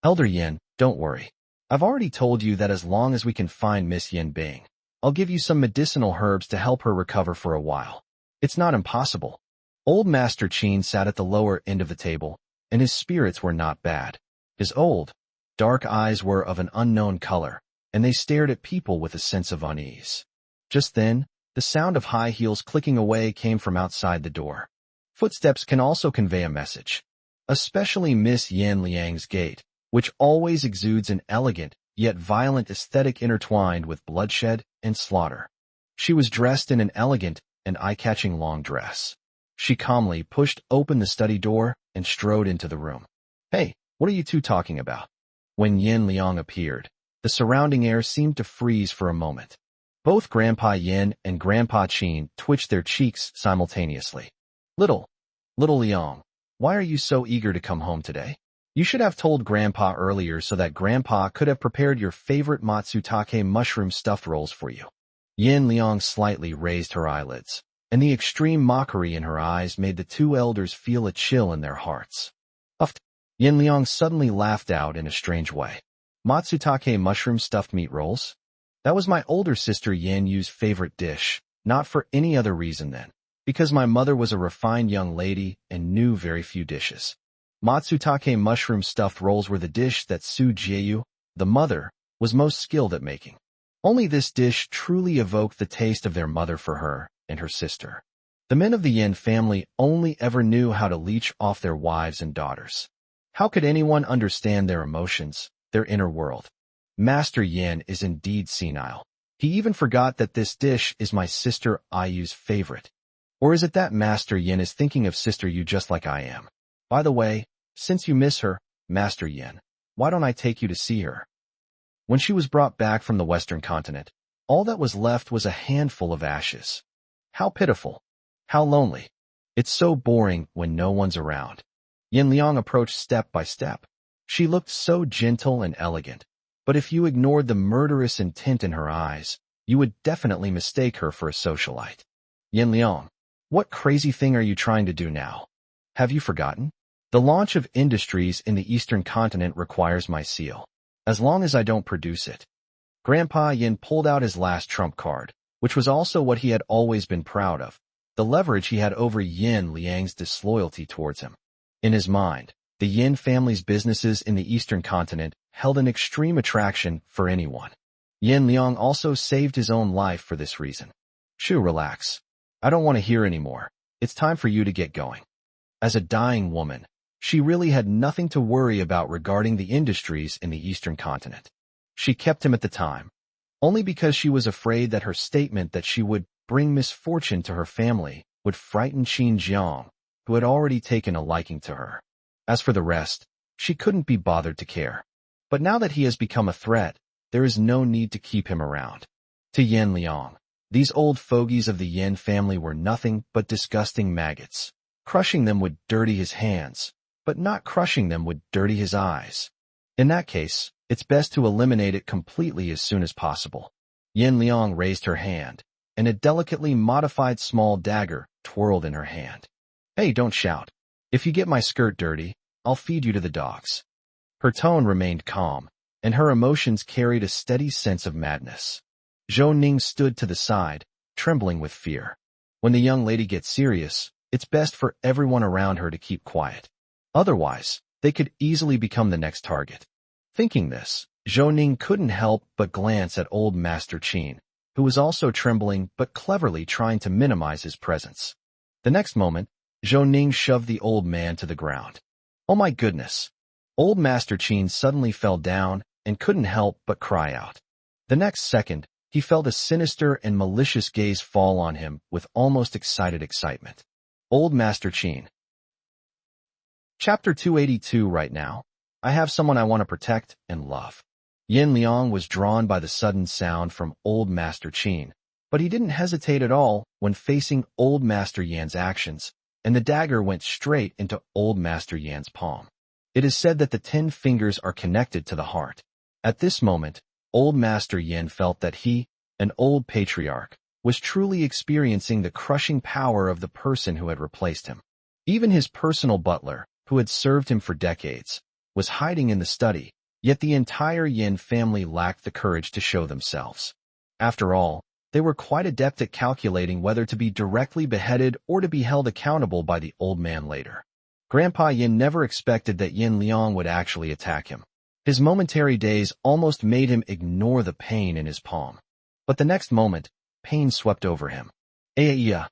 Elder Yin, don't worry. I've already told you that as long as we can find Miss Yin Bing, I'll give you some medicinal herbs to help her recover for a while. It's not impossible. Old Master Qin sat at the lower end of the table, and his spirits were not bad. His old, dark eyes were of an unknown color, and they stared at people with a sense of unease. Just then, the sound of high heels clicking away came from outside the door. Footsteps can also convey a message, especially Miss Yin Liang's gait, which always exudes an elegant, yet violent aesthetic intertwined with bloodshed and slaughter. She was dressed in an elegant and eye-catching long dress. She calmly pushed open the study door and strode into the room. Hey, what are you two talking about? When Yin Liang appeared, the surrounding air seemed to freeze for a moment. Both Grandpa Yin and Grandpa Qin twitched their cheeks simultaneously. Little Liang, why are you so eager to come home today? You should have told Grandpa earlier so that Grandpa could have prepared your favorite matsutake mushroom stuffed rolls for you. Yin Liang slightly raised her eyelids, and the extreme mockery in her eyes made the two elders feel a chill in their hearts. Yin Liang suddenly laughed out in a strange way. Matsutake mushroom stuffed meat rolls? That was my older sister Yin Yu's favorite dish, not for any other reason than because my mother was a refined young lady and knew very few dishes. Matsutake mushroom stuffed rolls were the dish that Su Jieyu, the mother, was most skilled at making. Only this dish truly evoked the taste of their mother for her and her sister. The men of the Yin family only ever knew how to leech off their wives and daughters. How could anyone understand their emotions, their inner world? Master Yin is indeed senile. He even forgot that this dish is my sister Ayu's favorite. Or is it that Master Yin is thinking of Sister Yu just like I am? By the way, since you miss her, Master Yin, why don't I take you to see her? When she was brought back from the Western continent, all that was left was a handful of ashes. How pitiful. How lonely. It's so boring when no one's around. Yin Liang approached step by step. She looked so gentle and elegant, but if you ignored the murderous intent in her eyes, you would definitely mistake her for a socialite. Yin Liang, what crazy thing are you trying to do now? Have you forgotten? The launch of industries in the Eastern continent requires my seal, as long as I don't produce it. Grandpa Yin pulled out his last trump card, which was also what he had always been proud of, the leverage he had over Yin Liang's disloyalty towards him. In his mind, the Yin family's businesses in the Eastern continent held an extreme attraction for anyone. Yin Liang also saved his own life for this reason. Shu, relax. I don't want to hear anymore. It's time for you to get going. As a dying woman, she really had nothing to worry about regarding the industries in the Eastern continent. She kept him at the time, only because she was afraid that her statement that she would bring misfortune to her family would frighten Qin Jiang, who had already taken a liking to her. As for the rest, she couldn't be bothered to care. But now that he has become a threat, there is no need to keep him around. To Yin Liang, these old fogies of the Yin family were nothing but disgusting maggots. Crushing them would dirty his hands, but not crushing them would dirty his eyes. In that case, it's best to eliminate it completely as soon as possible. Yin Liang raised her hand, and a delicately modified small dagger twirled in her hand. Hey, don't shout. If you get my skirt dirty, I'll feed you to the dogs. Her tone remained calm, and her emotions carried a steady sense of madness. Zhou Ning stood to the side, trembling with fear. When the young lady gets serious, it's best for everyone around her to keep quiet. Otherwise, they could easily become the next target. Thinking this, Zhou Ning couldn't help but glance at old Master Qin, who was also trembling but cleverly trying to minimize his presence. The next moment, Zhou Ning shoved the old man to the ground. Oh my goodness! Old Master Qin suddenly fell down and couldn't help but cry out. The next second, he felt a sinister and malicious gaze fall on him with almost excited excitement. Old Master Qin. Chapter 282 right now. I have someone I want to protect and love. Yin Liang was drawn by the sudden sound from Old Master Qin, but he didn't hesitate at all when facing Old Master Yan's actions, and the dagger went straight into Old Master Yan's palm. It is said that the 10 fingers are connected to the heart. At this moment, Old Master Yin felt that he, an old patriarch, was truly experiencing the crushing power of the person who had replaced him. Even his personal butler, who had served him for decades, was hiding in the study, yet the entire Yin family lacked the courage to show themselves. After all, they were quite adept at calculating whether to be directly beheaded or to be held accountable by the old man later. Grandpa Yin never expected that Yin Liang would actually attack him. His momentary daze almost made him ignore the pain in his palm. But the next moment, pain swept over him. Yin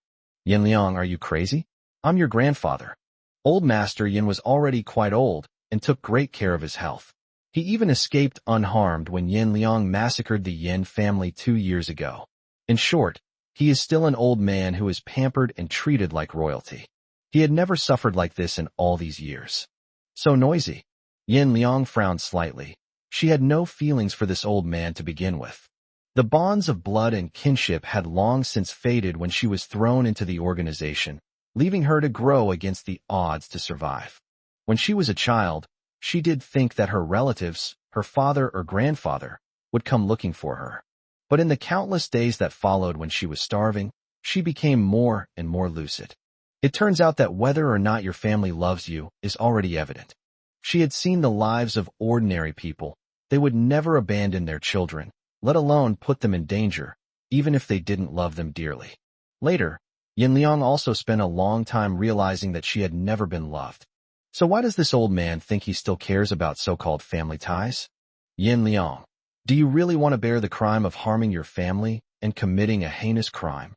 Liang, are you crazy? I'm your grandfather. Old Master Yin was already quite old and took great care of his health. He even escaped unharmed when Yin Liang massacred the Yin family 2 years ago. In short, he is still an old man who is pampered and treated like royalty. He had never suffered like this in all these years. So noisy. Yin Liang frowned slightly. She had no feelings for this old man to begin with. The bonds of blood and kinship had long since faded when she was thrown into the organization, leaving her to grow against the odds to survive. When she was a child, she did think that her relatives, her father or grandfather, would come looking for her. But in the countless days that followed when she was starving, she became more and more lucid. It turns out that whether or not your family loves you is already evident. She had seen the lives of ordinary people. They would never abandon their children, let alone put them in danger, even if they didn't love them dearly. Later, Yin Liang also spent a long time realizing that she had never been loved. So why does this old man think he still cares about so-called family ties? Yin Liang, do you really want to bear the crime of harming your family and committing a heinous crime?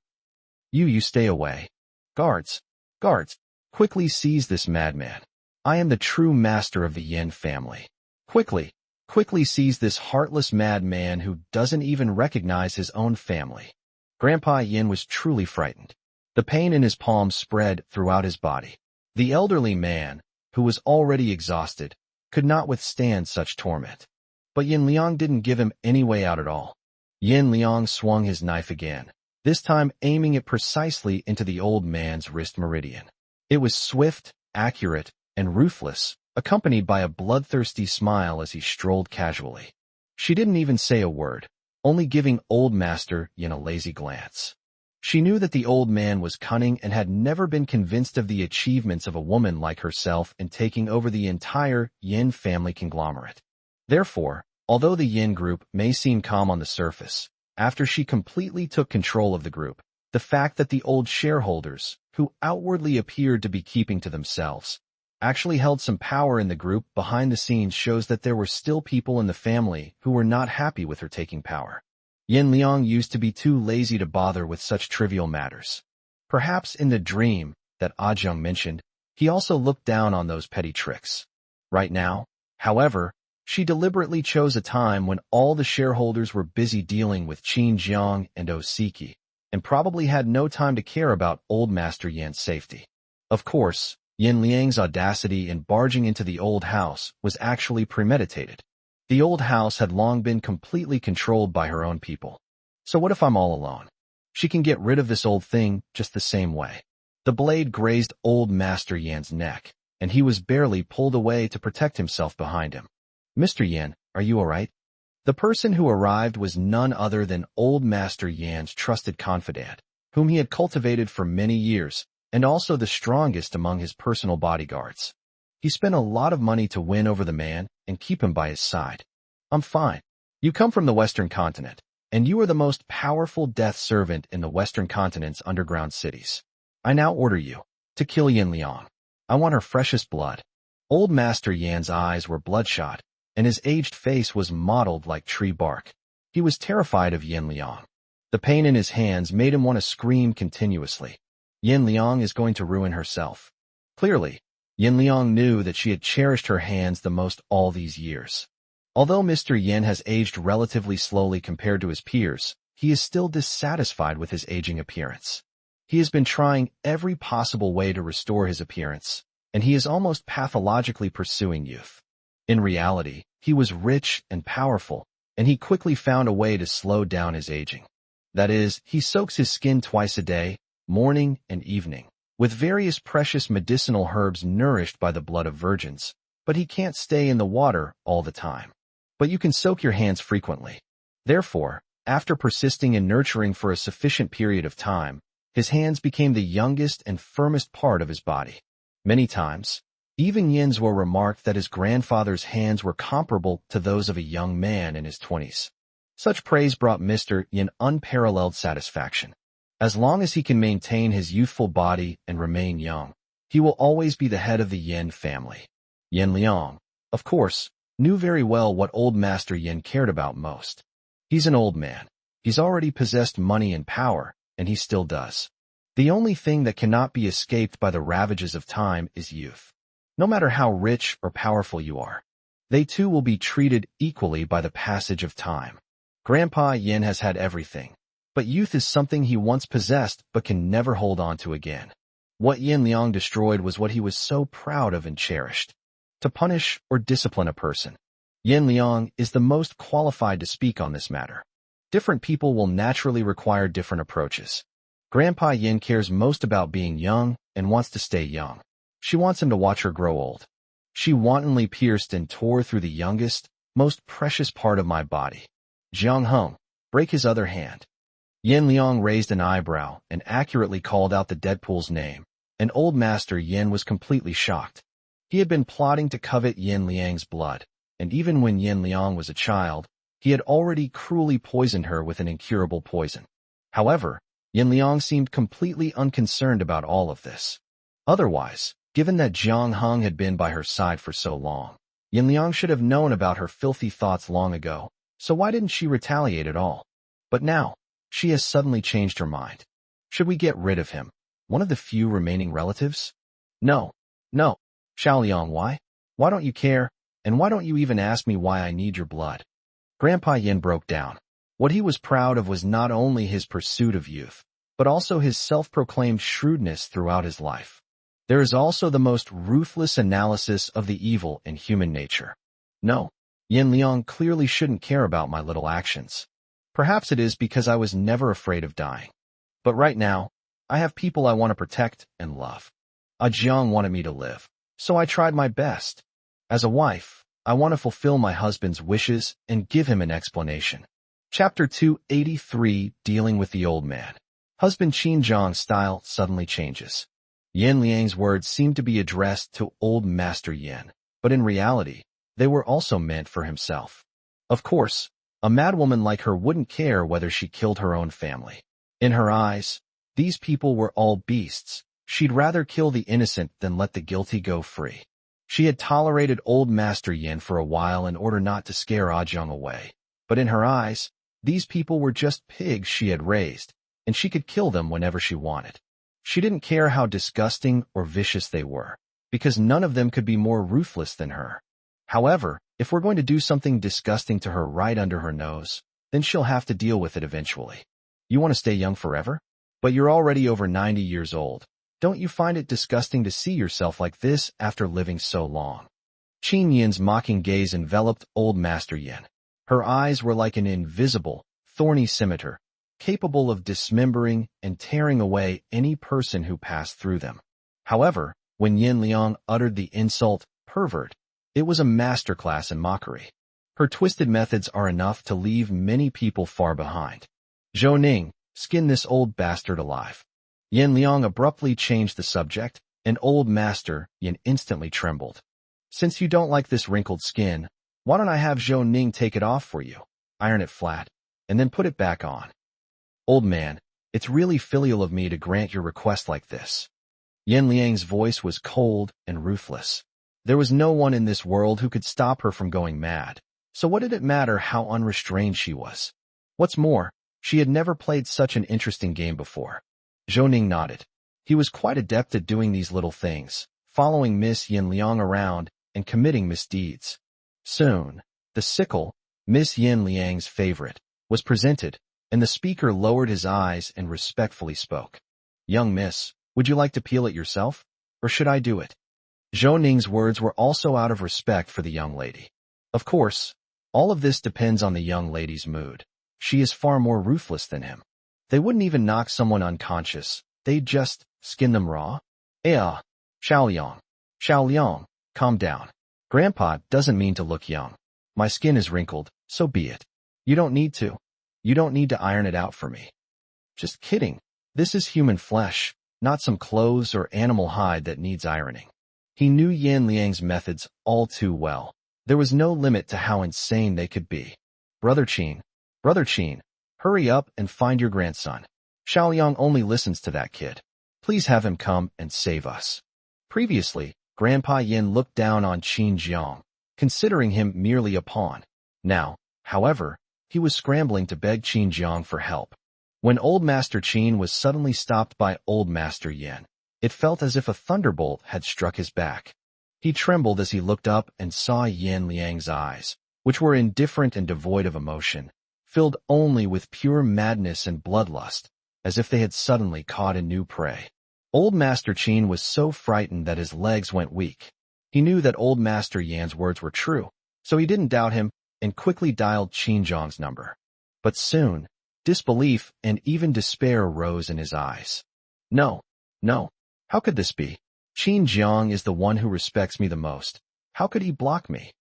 You stay away. Guards, quickly seize this madman. I am the true master of the Yin family. Quickly seize this heartless madman who doesn't even recognize his own family. Grandpa Yin was truly frightened. The pain in his palm spread throughout his body. The elderly man, who was already exhausted, could not withstand such torment. But Yin Liang didn't give him any way out at all. Yin Liang swung his knife again, this time aiming it precisely into the old man's wrist meridian. It was swift, accurate, and ruthless, accompanied by a bloodthirsty smile as he strolled casually. She didn't even say a word, only giving old Master Yin a lazy glance. She knew that the old man was cunning and had never been convinced of the achievements of a woman like herself in taking over the entire Yin family conglomerate. Therefore, although the Yin group may seem calm on the surface, after she completely took control of the group, The fact that the old shareholders, who outwardly appeared to be keeping to themselves, actually held some power in the group behind the scenes shows that there were still people in the family who were not happy with her taking power. Yin Liang used to be too lazy to bother with such trivial matters. Perhaps in the dream that Ajung mentioned, he also looked down on those petty tricks. Right now, however, she deliberately chose a time when all the shareholders were busy dealing with Qin Jiang and Osiki, and probably had no time to care about old Master Yan's safety. Of course, Yin Liang's audacity in barging into the old house was actually premeditated. The old house had long been completely controlled by her own people. So what if I'm all alone? She can get rid of this old thing just the same way. The blade grazed old Master Yan's neck, and he was barely pulled away to protect himself behind him. Mr. Yan, are you all right? The person who arrived was none other than old Master Yan's trusted confidant, whom he had cultivated for many years, and also the strongest among his personal bodyguards. He spent a lot of money to win over the man and keep him by his side. I'm fine. You come from the Western continent, and you are the most powerful death servant in the Western continent's underground cities. I now order you to kill Yin Liang. I want her freshest blood. Old Master Yan's eyes were bloodshot, and his aged face was mottled like tree bark. He was terrified of Yin Liang. The pain in his hands made him want to scream continuously. Yin Liang is going to ruin herself. Clearly, Yin Liang knew that she had cherished her hands the most all these years. Although Mr. Yin has aged relatively slowly compared to his peers, he is still dissatisfied with his aging appearance. He has been trying every possible way to restore his appearance, and he is almost pathologically pursuing youth. In reality, he was rich and powerful, and he quickly found a way to slow down his aging. That is, he soaks his skin twice a day, morning and evening, with various precious medicinal herbs nourished by the blood of virgins, but he can't stay in the water all the time. But you can soak your hands frequently. Therefore, after persisting in nurturing for a sufficient period of time, his hands became the youngest and firmest part of his body. Many times, even Yinzhuo remarked that his grandfather's hands were comparable to those of a young man in his 20s. Such praise brought Mr. Yin unparalleled satisfaction. As long as he can maintain his youthful body and remain young, he will always be the head of the Yin family. Yin Liang, of course, knew very well what old Master Yin cared about most. He's an old man. He's already possessed money and power, and he still does. The only thing that cannot be escaped by the ravages of time is youth. No matter how rich or powerful you are, they too will be treated equally by the passage of time. Grandpa Yin has had everything, but youth is something he once possessed but can never hold on to again. What Yin Liang destroyed was what he was so proud of and cherished. To punish or discipline a person, Yin Liang is the most qualified to speak on this matter. Different people will naturally require different approaches. Grandpa Yin cares most about being young and wants to stay young. She wants him to watch her grow old. She wantonly pierced and tore through the youngest, most precious part of my body. Jiang Heng, break his other hand. Yin Liang raised an eyebrow and accurately called out the Deadpool's name, and old Master Yin was completely shocked. He had been plotting to covet Yin Liang's blood, and even when Yin Liang was a child, he had already cruelly poisoned her with an incurable poison. However, Yin Liang seemed completely unconcerned about all of this. Otherwise, given that Jiang Heng had been by her side for so long, Yin Liang should have known about her filthy thoughts long ago, so why didn't she retaliate at all? But now, she has suddenly changed her mind. Should we get rid of him, one of the few remaining relatives? No. Xiaoliang, why? Why don't you care? And why don't you even ask me why I need your blood? Grandpa Yin broke down. What he was proud of was not only his pursuit of youth, but also his self-proclaimed shrewdness throughout his life. There is also the most ruthless analysis of the evil in human nature. No, Yin Liang clearly shouldn't care about my little actions. Perhaps it is because I was never afraid of dying. But right now, I have people I want to protect and love. Jiang wanted me to live, so I tried my best. As a wife, I want to fulfill my husband's wishes and give him an explanation. Chapter 283, Dealing with the Old Man. Husband Qin Zhang's style suddenly changes. Yin Liang's words seemed to be addressed to old Master Yin, but in reality, they were also meant for himself. Of course, a madwoman like her wouldn't care whether she killed her own family. In her eyes, These people were all beasts. She'd rather kill the innocent than let the guilty go free. She had tolerated old Master Yin for a while in order not to scare Ajong away. But in her eyes, these people were just pigs she had raised, and she could kill them whenever she wanted. She didn't care how disgusting or vicious they were, because none of them could be more ruthless than her. However, if we're going to do something disgusting to her right under her nose, then she'll have to deal with it eventually. You want to stay young forever? But you're already over 90 years old. Don't you find it disgusting to see yourself like this after living so long? Qin Yin's mocking gaze enveloped old Master Yin. Her eyes were like an invisible, thorny scimitar, capable of dismembering and tearing away any person who passed through them. However, when Yin Liang uttered the insult, pervert, it was a masterclass in mockery. Her twisted methods are enough to leave many people far behind. Zhou Ning, skin this old bastard alive. Yin Liang abruptly changed the subject, and old Master Yin instantly trembled. Since you don't like this wrinkled skin, why don't I have Zhou Ning take it off for you, iron it flat, and then put it back on? Old man, it's really filial of me to grant your request like this. Yin Liang's voice was cold and ruthless. There was no one in this world who could stop her from going mad, so what did it matter how unrestrained she was? What's more, she had never played such an interesting game before. Zhou Ning nodded. He was quite adept at doing these little things, following Miss Yin Liang around and committing misdeeds. Soon, the sickle, Miss Yin Liang's favorite, was presented, and the speaker lowered his eyes and respectfully spoke. Young miss, would you like to peel it yourself, or should I do it? Zhou Ning's words were also out of respect for the young lady. Of course, all of this depends on the young lady's mood. She is far more ruthless than him. They wouldn't even knock someone unconscious. They'd just skin them raw. Xiao Liang, calm down. Grandpa doesn't mean to look young. My skin is wrinkled, so be it. You don't need to. You don't need to iron it out for me. Just kidding. This is human flesh, not some clothes or animal hide that needs ironing. He knew Yin Liang's methods all too well. There was no limit to how insane they could be. Brother Qin, hurry up and find your grandson. Xiao Liang only listens to that kid. Please have him come and save us. Previously, Grandpa Yin looked down on Qin Jiang, considering him merely a pawn. Now, however, he was scrambling to beg Qin Jiang for help. When Old Master Qin was suddenly stopped by Old Master Yin, it felt as if a thunderbolt had struck his back. He trembled as he looked up and saw Yin Liang's eyes, which were indifferent and devoid of emotion, filled only with pure madness and bloodlust, as if they had suddenly caught a new prey. Old Master Qin was so frightened that his legs went weak. He knew that Old Master Yan's words were true, so he didn't doubt him and quickly dialed Qin Jiang's number. But soon, disbelief and even despair rose in his eyes. No, how could this be? Qin Jiang is the one who respects me the most. How could he block me?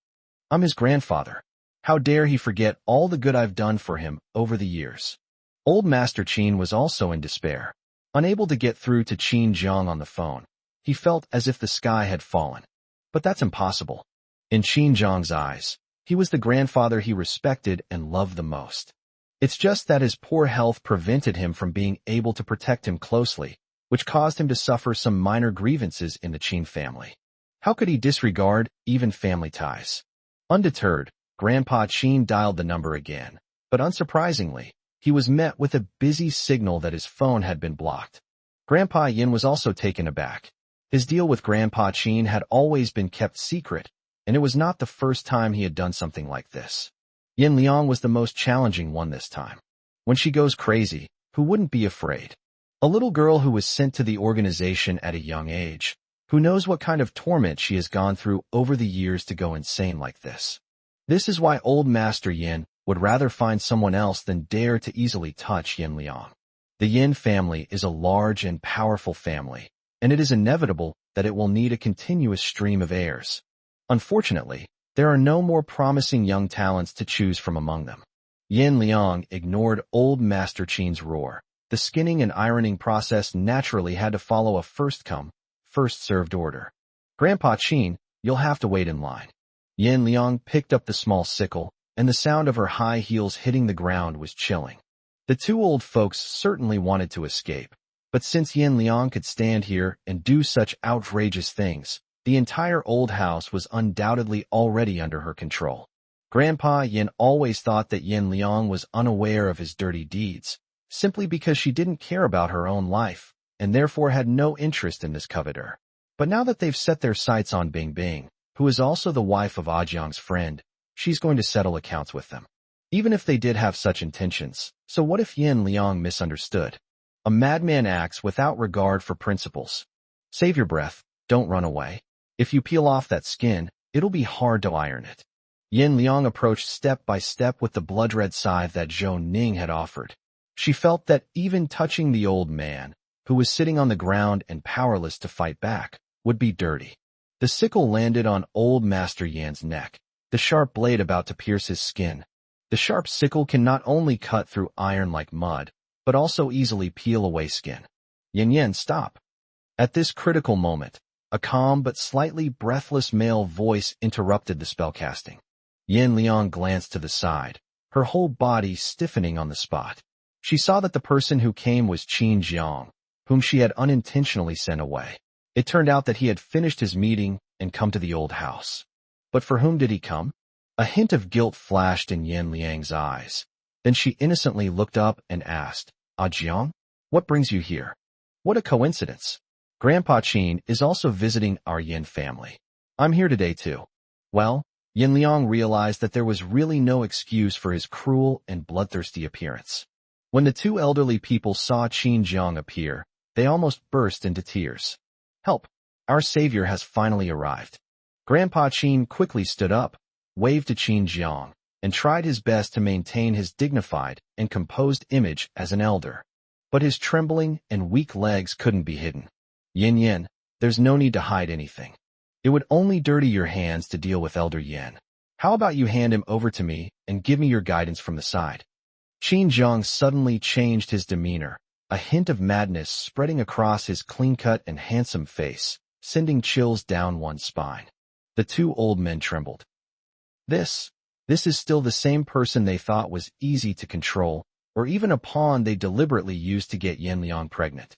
I'm his grandfather. How dare he forget all the good I've done for him over the years? Old Master Qin was also in despair. Unable to get through to Qin Jiang on the phone, he felt as if the sky had fallen. But that's impossible. In Qin Jiang's eyes, he was the grandfather he respected and loved the most. It's just that his poor health prevented him from being able to protect him closely, which caused him to suffer some minor grievances in the Qin family. How could he disregard even family ties? Undeterred, Grandpa Qin dialed the number again, but unsurprisingly, he was met with a busy signal that his phone had been blocked. Grandpa Yin was also taken aback. His deal with Grandpa Qin had always been kept secret, and it was not the first time he had done something like this. Yin Liang was the most challenging one this time. When she goes crazy, who wouldn't be afraid? A little girl who was sent to the organization at a young age, who knows what kind of torment she has gone through over the years to go insane like this. This is why Old Master Yin would rather find someone else than dare to easily touch Yin Liang. The Yin family is a large and powerful family, and it is inevitable that it will need a continuous stream of heirs. Unfortunately, there are no more promising young talents to choose from among them. Yin Liang ignored Old Master Qin's roar. The skinning and ironing process naturally had to follow a first-come, first-served order. Grandpa Qin, you'll have to wait in line. Yin Liang picked up the small sickle, and the sound of her high heels hitting the ground was chilling. The two old folks certainly wanted to escape, But since Yin Liang could stand here and do such outrageous things, the entire old house was undoubtedly already under her control. Grandpa Yin always thought that Yin Liang was unaware of his dirty deeds, simply because she didn't care about her own life, and therefore had no interest in this coveter. But now that they've set their sights on Bing Bing, who is also the wife of Ajiang's friend, she's going to settle accounts with them. Even if they did have such intentions, so what if Yin Liang misunderstood? A madman acts without regard for principles. Save your breath, don't run away. If you peel off that skin, it'll be hard to iron it. Yin Liang approached step by step with the blood-red scythe that Zhou Ning had offered. She felt that even touching the old man, who was sitting on the ground and powerless to fight back, would be dirty. The sickle landed on old Master Yan's neck, the sharp blade about to pierce his skin. The sharp sickle can not only cut through iron like mud, but also easily peel away skin. Yin, stop. At this critical moment, a calm but slightly breathless male voice interrupted the spellcasting. Yin Liang glanced to the side, her whole body stiffening on the spot. She saw that the person who came was Qin Jiang, whom she had unintentionally sent away. It turned out that he had finished his meeting and come to the old house. But for whom did he come? A hint of guilt flashed in Yin Liang's eyes. Then she innocently looked up and asked, Jiang, what brings you here? What a coincidence. Grandpa Qin is also visiting our Yin family. I'm here today too. Well, Yin Liang realized that there was really no excuse for his cruel and bloodthirsty appearance. When the two elderly people saw Qin Jiang appear, they almost burst into tears. Help! Our savior has finally arrived. Grandpa Qin quickly stood up, waved to Qin Jiang, and tried his best to maintain his dignified and composed image as an elder. But his trembling and weak legs couldn't be hidden. Yin, there's no need to hide anything. It would only dirty your hands to deal with Elder Yin. How about you hand him over to me and give me your guidance from the side? Qin Jiang suddenly changed his demeanor, a hint of madness spreading across his clean-cut and handsome face, sending chills down one's spine. The two old men trembled. This is still the same person they thought was easy to control, or even a pawn they deliberately used to get Yin Liang pregnant.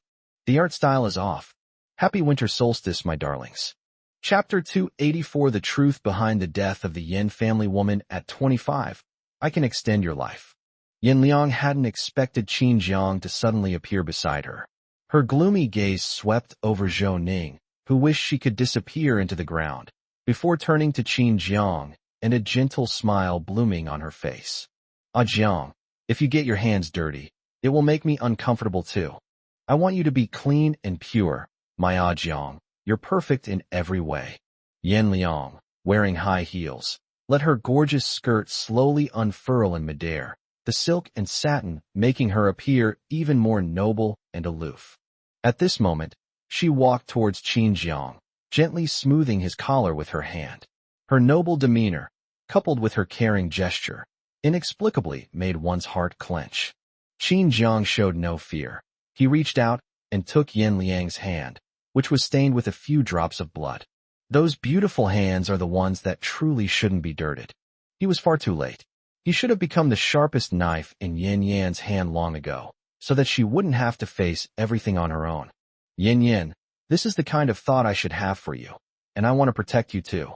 The art style is off. Happy winter solstice, my darlings. Chapter 284 The Truth Behind the Death of the Yin Family Woman at 25. I can extend your life. Yin Liang hadn't expected Qin Jiang to suddenly appear beside her. Her gloomy gaze swept over Zhou Ning, who wished she could disappear into the ground, before turning to Qin Jiang, and a gentle smile blooming on her face. Jiang, if you get your hands dirty, it will make me uncomfortable too. I want you to be clean and pure, my Jiang. You're perfect in every way. Yin Liang, wearing high heels, let her gorgeous skirt slowly unfurl in midair, the silk and satin making her appear even more noble and aloof. At this moment, she walked towards Qin Jiang, gently smoothing his collar with her hand. Her noble demeanor, coupled with her caring gesture, inexplicably made one's heart clench. Qin Jiang showed no fear. He reached out and took Yin Liang's hand, which was stained with a few drops of blood. Those beautiful hands are the ones that truly shouldn't be dirted. He was far too late. He should have become the sharpest knife in Yin Yan's hand long ago, so that she wouldn't have to face everything on her own. Yin, this is the kind of thought I should have for you, and I want to protect you too.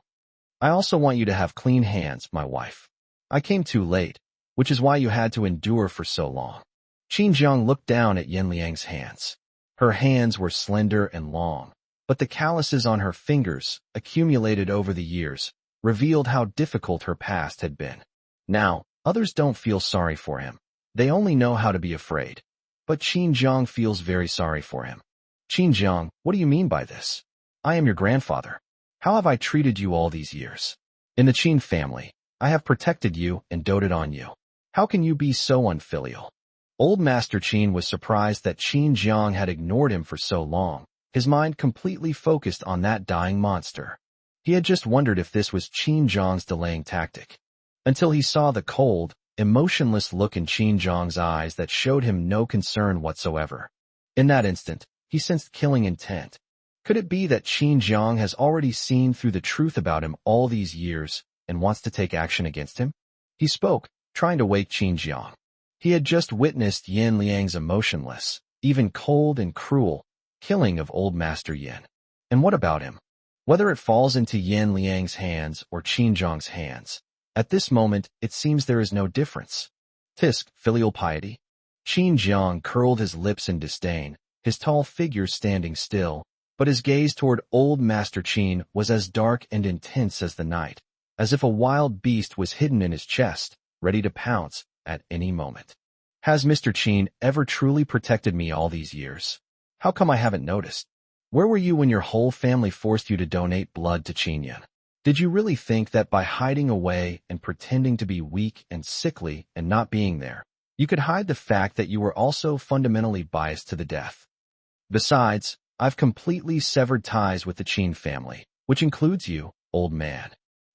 I also want you to have clean hands, my wife. I came too late, which is why you had to endure for so long. Qin Jiang looked down at Yin Liang's hands. Her hands were slender and long, but the calluses on her fingers, accumulated over the years, revealed how difficult her past had been. Now, others don't feel sorry for him. They only know how to be afraid. But Qin Jiang feels very sorry for him. Qin Jiang, what do you mean by this? I am your grandfather. How have I treated you all these years? In the Qin family, I have protected you and doted on you. How can you be so unfilial? Old Master Qin was surprised that Qin Jiang had ignored him for so long, his mind completely focused on that dying monster. He had just wondered if this was Qin Jiang's delaying tactic, until he saw the cold, emotionless look in Qin Jiang's eyes that showed him no concern whatsoever. In that instant, he sensed killing intent. Could it be that Qin Jiang has already seen through the truth about him all these years and wants to take action against him? He spoke, trying to wake Qin Jiang. He had just witnessed Yin Liang's emotionless, even cold and cruel, killing of old Master Yin. And what about him? Whether it falls into Yin Liang's hands or Qin Zhang's hands, at this moment it seems there is no difference. Tisk, filial piety. Qin Zhang curled his lips in disdain, his tall figure standing still, but his gaze toward old Master Qin was as dark and intense as the night, as if a wild beast was hidden in his chest, ready to pounce at any moment. Has Mr. Qin ever truly protected me all these years? How come I haven't noticed? Where were you when your whole family forced you to donate blood to Qin Yan? Did you really think that by hiding away and pretending to be weak and sickly and not being there, you could hide the fact that you were also fundamentally biased to the death? Besides, I've completely severed ties with the Qin family, which includes you, old man.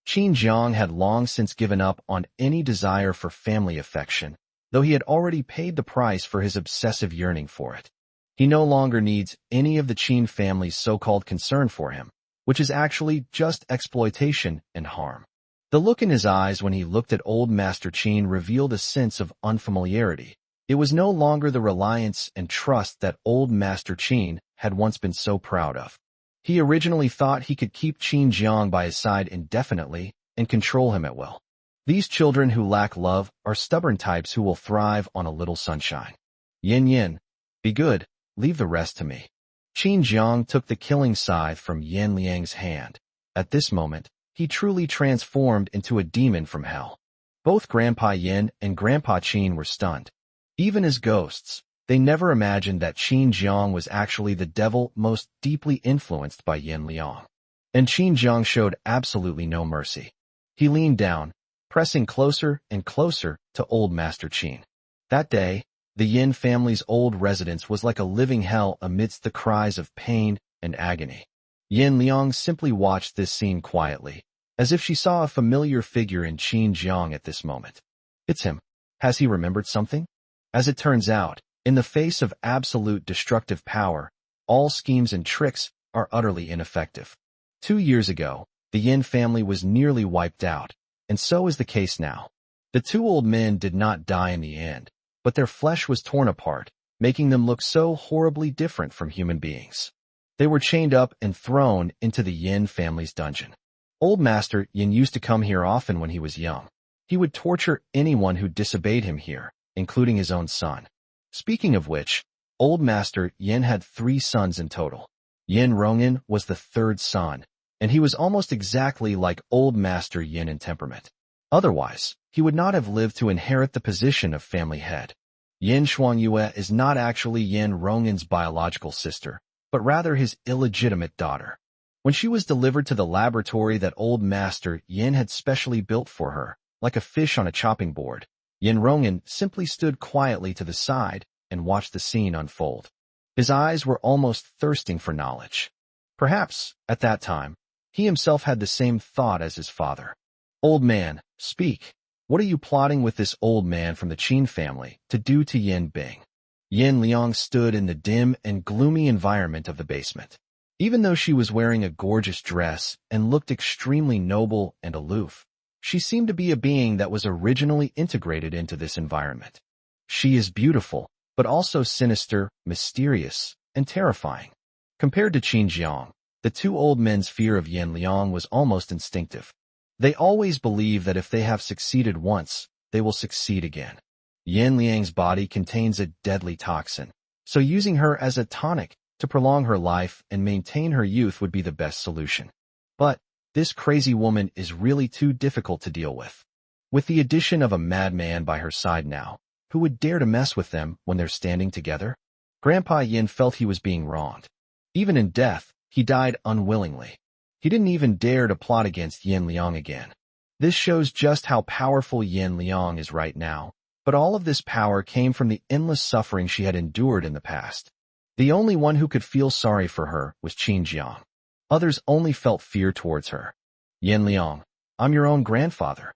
Qin Zhang had long since given up on any desire for family affection, though he had already paid the price for his obsessive yearning for it. He no longer needs any of the Qin family's so-called concern for him, which is actually just exploitation and harm. The look in his eyes when he looked at old Master Qin revealed a sense of unfamiliarity. It was no longer the reliance and trust that old Master Qin had once been so proud of. He originally thought he could keep Qin Zhang by his side indefinitely and control him at will. These children who lack love are stubborn types who will thrive on a little sunshine. Yin Yin, be good, leave the rest to me. Qin Zhang took the killing scythe from Yin Liang's hand. At this moment, he truly transformed into a demon from hell. Both Grandpa Yin and Grandpa Qin were stunned. Even as ghosts, they never imagined that Qin Zhang was actually the devil most deeply influenced by Yin Liang. And Qin Zhang showed absolutely no mercy. He leaned down, pressing closer and closer to old Master Qin. That day, the Yin family's old residence was like a living hell amidst the cries of pain and agony. Yin Liang simply watched this scene quietly, as if she saw a familiar figure in Qin Zhang at this moment. It's him. Has he remembered something? As it turns out, in the face of absolute destructive power, all schemes and tricks are utterly ineffective. 2 years ago, the Yin family was nearly wiped out, and so is the case now. The two old men did not die in the end, but their flesh was torn apart, making them look so horribly different from human beings. They were chained up and thrown into the Yin family's dungeon. Old Master Yin used to come here often when he was young. He would torture anyone who disobeyed him here, including his own son. Speaking of which, old Master Yin had 3 sons in total. Yin Rongin was the 3rd son, and he was almost exactly like old Master Yin in temperament. Otherwise, he would not have lived to inherit the position of family head. Yin Shuangyue is not actually Yin Rongin's biological sister, but rather his illegitimate daughter. When she was delivered to the laboratory that old Master Yin had specially built for her, like a fish on a chopping board, Yin Rongin simply stood quietly to the side and watched the scene unfold. His eyes were almost thirsting for knowledge. Perhaps, at that time, he himself had the same thought as his father. Old man, speak. What are you plotting with this old man from the Qin family to do to Yin Bing? Yin Liang stood in the dim and gloomy environment of the basement. Even though she was wearing a gorgeous dress and looked extremely noble and aloof, she seemed to be a being that was originally integrated into this environment. She is beautiful, but also sinister, mysterious, and terrifying. Compared to Qin Zhang, the two old men's fear of Yin Liang was almost instinctive. They always believe that if they have succeeded once, they will succeed again. Yin Liang's body contains a deadly toxin, so using her as a tonic to prolong her life and maintain her youth would be the best solution. But this crazy woman is really too difficult to deal with. With the addition of a madman by her side now, who would dare to mess with them when they're standing together? Grandpa Yin felt he was being wronged. Even in death, he died unwillingly. He didn't even dare to plot against Yin Liang again. This shows just how powerful Yin Liang is right now, but all of this power came from the endless suffering she had endured in the past. The only one who could feel sorry for her was Qin Zhang. Others only felt fear towards her. Yin Liang, I'm your own grandfather.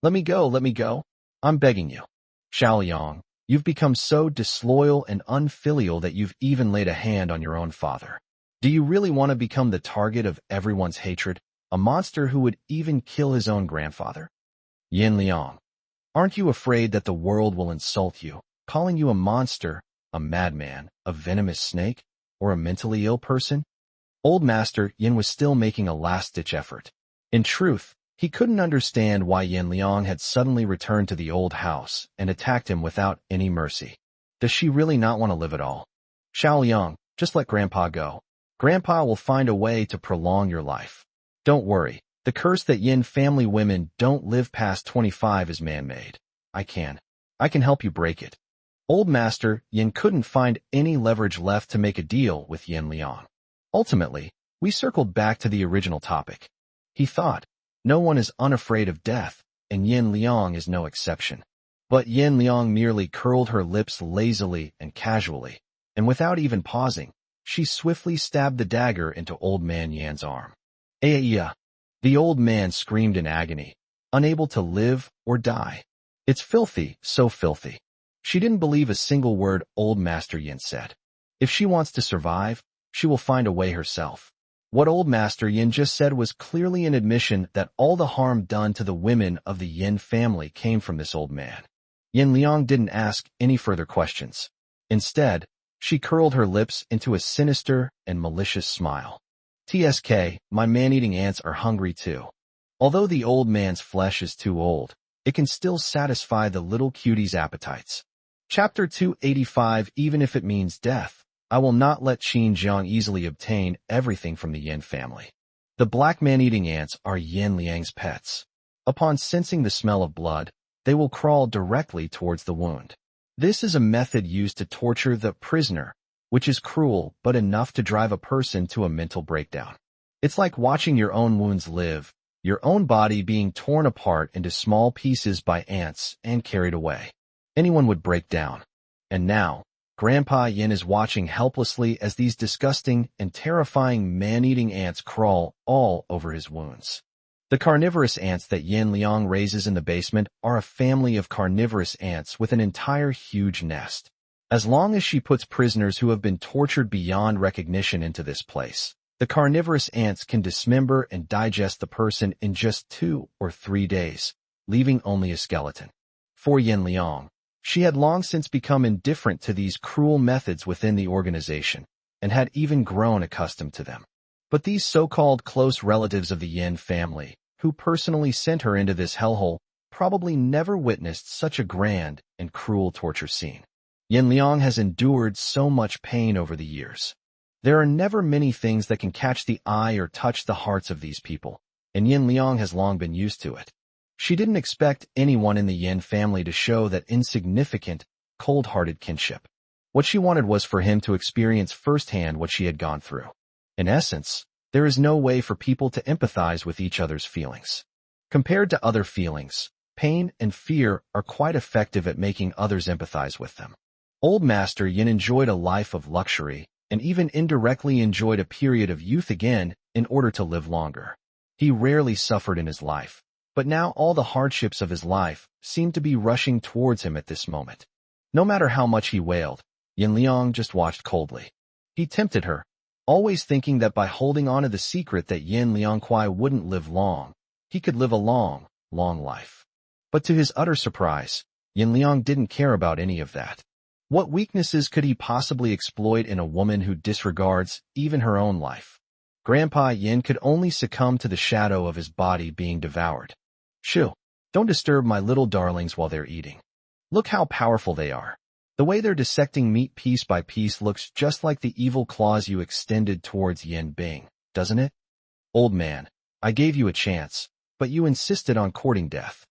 Let me go. I'm begging you. Xiao Liang, you've become so disloyal and unfilial that you've even laid a hand on your own father. Do you really want to become the target of everyone's hatred, a monster who would even kill his own grandfather? Yin Liang, aren't you afraid that the world will insult you, calling you a monster a madman, a venomous snake, or a mentally ill person? Old Master Yin was still making a last-ditch effort. In truth, he couldn't understand why Yin Liang had suddenly returned to the old house and attacked him without any mercy. Does she really not want to live at all? Xiao Liang, just let Grandpa go. Grandpa will find a way to prolong your life. Don't worry, the curse that Yin family women don't live past 25 is man-made. I can help you break it. Old Master Yin couldn't find any leverage left to make a deal with Yin Liang. Ultimately, we circled back to the original topic. He thought, no one is unafraid of death, and Yin Liang is no exception. But Yin Liang merely curled her lips lazily and casually, and without even pausing, she swiftly stabbed the dagger into Old Man Yan's arm. Aya! The old man screamed in agony, unable to live or die. It's filthy, so filthy. She didn't believe a single word Old Master Yin said. If she wants to survive, she will find a way herself. What Old Master Yin just said was clearly an admission that all the harm done to the women of the Yin family came from this old man. Yin Liang didn't ask any further questions. Instead, she curled her lips into a sinister and malicious smile. TSK, my man-eating ants are hungry too. Although the old man's flesh is too old, it can still satisfy the little cutie's appetites. Chapter 285. Even if it means death, I will not let Qin Jiang easily obtain everything from the Yin family. The black man-eating ants are Yin Liang's pets. Upon sensing the smell of blood, they will crawl directly towards the wound. This is a method used to torture the prisoner, which is cruel but enough to drive a person to a mental breakdown. It's like watching your own wounds live, your own body being torn apart into small pieces by ants and carried away. Anyone would break down. And now, Grandpa Yin is watching helplessly as these disgusting and terrifying man-eating ants crawl all over his wounds. The carnivorous ants that Yin Liang raises in the basement are a family of carnivorous ants with an entire huge nest. As long as she puts prisoners who have been tortured beyond recognition into this place, the carnivorous ants can dismember and digest the person in just 2 or 3 days, leaving only a skeleton. For Yin Liang, she had long since become indifferent to these cruel methods within the organization, and had even grown accustomed to them. But these so-called close relatives of the Yin family, who personally sent her into this hellhole, probably never witnessed such a grand and cruel torture scene. Yin Liang has endured so much pain over the years. There are never many things that can catch the eye or touch the hearts of these people, and Yin Liang has long been used to it. She didn't expect anyone in the Yin family to show that insignificant, cold-hearted kinship. What she wanted was for him to experience firsthand what she had gone through. In essence, there is no way for people to empathize with each other's feelings. Compared to other feelings, pain and fear are quite effective at making others empathize with them. Old Master Yin enjoyed a life of luxury and even indirectly enjoyed a period of youth again in order to live longer. He rarely suffered in his life, but now all the hardships of his life seemed to be rushing towards him at this moment. No matter how much he wailed, Yin Liang just watched coldly. He tempted her, always thinking that by holding on to the secret that Yin Liangquai wouldn't live long, he could live a long, long life. But to his utter surprise, Yin Liang didn't care about any of that. What weaknesses could he possibly exploit in a woman who disregards even her own life? Grandpa Yin could only succumb to the shadow of his body being devoured. Shoo! Don't disturb my little darlings while they're eating. Look how powerful they are. The way they're dissecting meat piece by piece looks just like the evil claws you extended towards Yin Bing, doesn't it? Old man, I gave you a chance, but you insisted on courting death.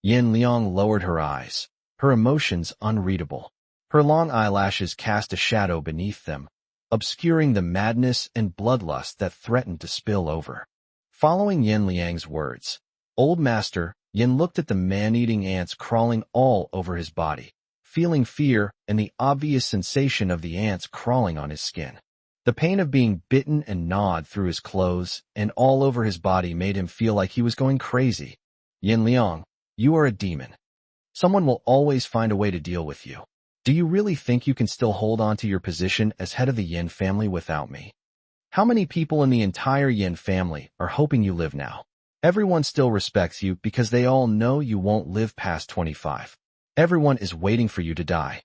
Yin Liang lowered her eyes, her emotions unreadable. Her long eyelashes cast a shadow beneath them, obscuring the madness and bloodlust that threatened to spill over. Following Yin Liang's words, Old Master Yin looked at the man-eating ants crawling all over his body, feeling fear and the obvious sensation of the ants crawling on his skin. The pain of being bitten and gnawed through his clothes and all over his body made him feel like he was going crazy. Yin Liang, you are a demon. Someone will always find a way to deal with you. Do you really think you can still hold on to your position as head of the Yin family without me? How many people in the entire Yin family are hoping you live now? Everyone still respects you because they all know you won't live past 25. Everyone is waiting for you to die.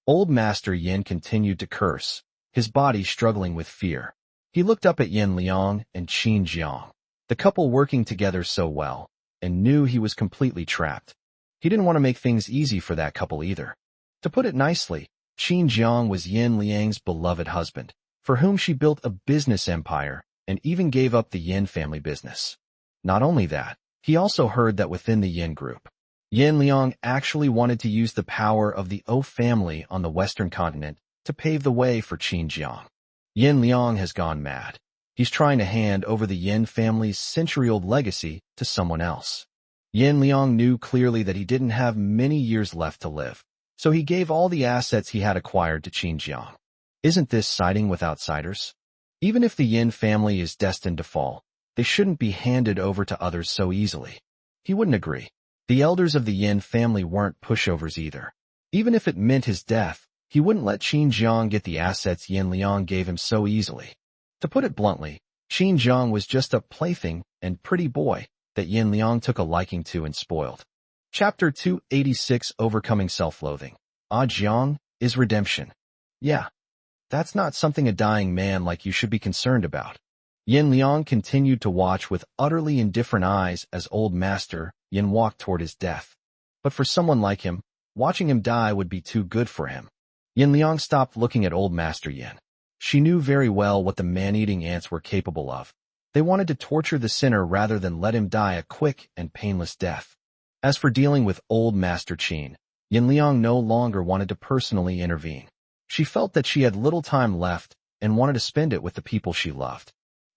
Old Master Yin continued to curse, his body struggling with fear. He looked up at Yin Liang and Qin Jiang, the couple working together so well, and knew he was completely trapped. He didn't want to make things easy for that couple either. To put it nicely, Qin Jiang was Yin Liang's beloved husband, for whom she built a business empire and even gave up the Yin family business. Not only that, he also heard that within the Yin group, Yin Liang actually wanted to use the power of the O family on the Western continent to pave the way for Qin Jiang. Yin Liang has gone mad. He's trying to hand over the Yin family's century-old legacy to someone else. Yin Liang knew clearly that he didn't have many years left to live, so he gave all the assets he had acquired to Qin Jiang. Isn't this siding with outsiders? Even if the Yin family is destined to fall, they shouldn't be handed over to others so easily. He wouldn't agree. The elders of the Yin family weren't pushovers either. Even if it meant his death, he wouldn't let Qin Jiang get the assets Yin Liang gave him so easily. To put it bluntly, Qin Jiang was just a plaything and pretty boy that Yin Liang took a liking to and spoiled. Chapter 286, Overcoming Self-Loathing. Jiang is redemption. Yeah, that's not something a dying man like you should be concerned about. Yin Liang continued to watch with utterly indifferent eyes as old master Yin walked toward his death. But for someone like him, watching him die would be too good for him. Yin Liang stopped looking at old master Yin. She knew very well what the man-eating ants were capable of. They wanted to torture the sinner rather than let him die a quick and painless death. As for dealing with old master Qin, Yin Liang no longer wanted to personally intervene. She felt that she had little time left and wanted to spend it with the people she loved.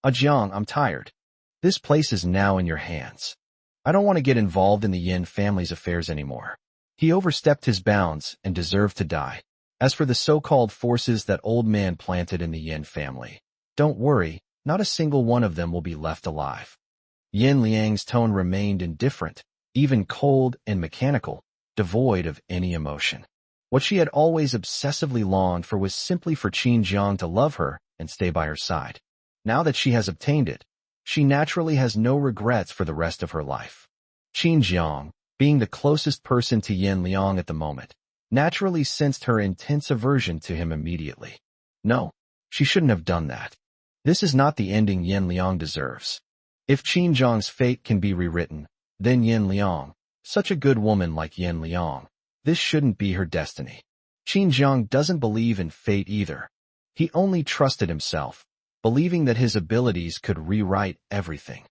Jiang, I'm tired. This place is now in your hands. I don't want to get involved in the Yin family's affairs anymore. He overstepped his bounds and deserved to die. As for the so-called forces that old man planted in the Yin family, don't worry, not a single one of them will be left alive. Yin Liang's tone remained indifferent, even cold and mechanical, devoid of any emotion. What she had always obsessively longed for was simply for Qin Jiang to love her and stay by her side. Now that she has obtained it, she naturally has no regrets for the rest of her life. Qin Jiang, being the closest person to Yin Liang at the moment, naturally sensed her intense aversion to him immediately. No, she shouldn't have done that. This is not the ending Yin Liang deserves. If Qin Jiang's fate can be rewritten, then Yin Liang, such a good woman like Yin Liang, this shouldn't be her destiny. Qin Jiang doesn't believe in fate either. He only trusted himself, believing that his abilities could rewrite everything.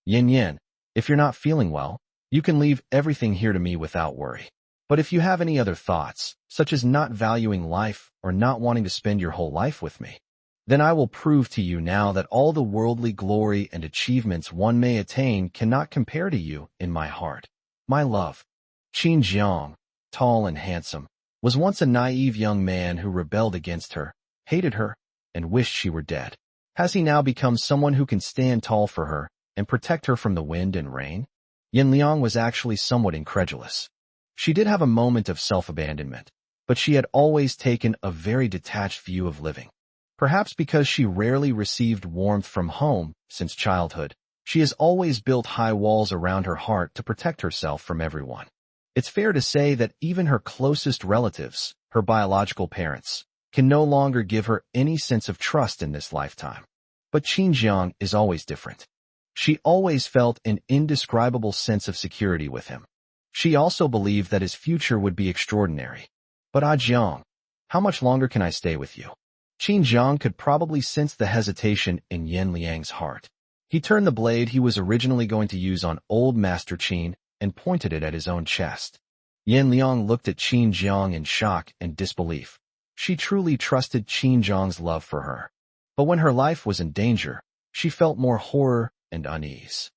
Yin, if you're not feeling well, you can leave everything here to me without worry. But if you have any other thoughts, such as not valuing life or not wanting to spend your whole life with me, then I will prove to you now that all the worldly glory and achievements one may attain cannot compare to you in my heart. My love. Qin Jiang, tall and handsome, was once a naive young man who rebelled against her, hated her, and wished she were dead. Has he now become someone who can stand tall for her and protect her from the wind and rain? Yin Liang was actually somewhat incredulous. She did have a moment of self-abandonment, but she had always taken a very detached view of living. Perhaps because she rarely received warmth from home since childhood, she has always built high walls around her heart to protect herself from everyone. It's fair to say that even her closest relatives, her biological parents, can no longer give her any sense of trust in this lifetime. But Qin Jiang is always different. She always felt an indescribable sense of security with him. She also believed that his future would be extraordinary. But Jiang, how much longer can I stay with you? Qin Jiang could probably sense the hesitation in Yin Liang's heart. He turned the blade he was originally going to use on old Master Qin and pointed it at his own chest. Yin Liang looked at Qin Jiang in shock and disbelief. She truly trusted Qin Jiang's love for her. But when her life was in danger, she felt more horror and unease.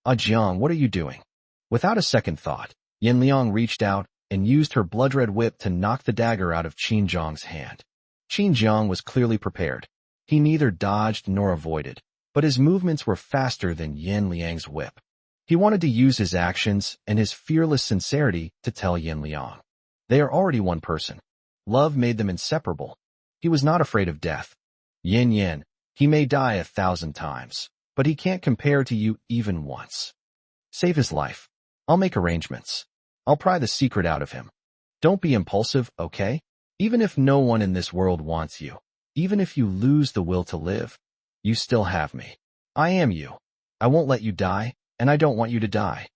Jiang, what are you doing? Without a second thought, Yin Liang reached out and used her blood-red whip to knock the dagger out of Qin Jiang's hand. Qin Jiang was clearly prepared. He neither dodged nor avoided, but his movements were faster than Yin Liang's whip. He wanted to use his actions and his fearless sincerity to tell Yin Liang. They are already one person. Love made them inseparable. He was not afraid of death. Yin, he may die 1,000 times, but he can't compare to you even once. Save his life. I'll make arrangements. I'll pry the secret out of him. Don't be impulsive, okay? Even if no one in this world wants you, even if you lose the will to live, you still have me. I am you. I won't let you die, and I don't want you to die.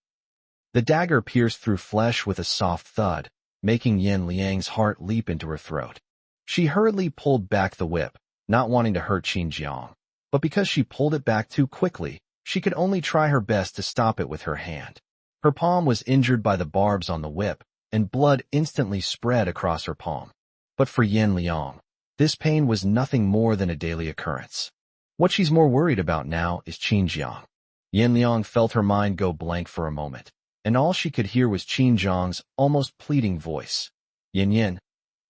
The dagger pierced through flesh with a soft thud, making Yin Liang's heart leap into her throat. She hurriedly pulled back the whip, not wanting to hurt Qin Jiang. But because she pulled it back too quickly, she could only try her best to stop it with her hand. Her palm was injured by the barbs on the whip, and blood instantly spread across her palm. But for Yin Liang, this pain was nothing more than a daily occurrence. What she's more worried about now is Qin Jiang. Yin Liang felt her mind go blank for a moment, and all she could hear was Qin Jiang's almost pleading voice. Yin Yin,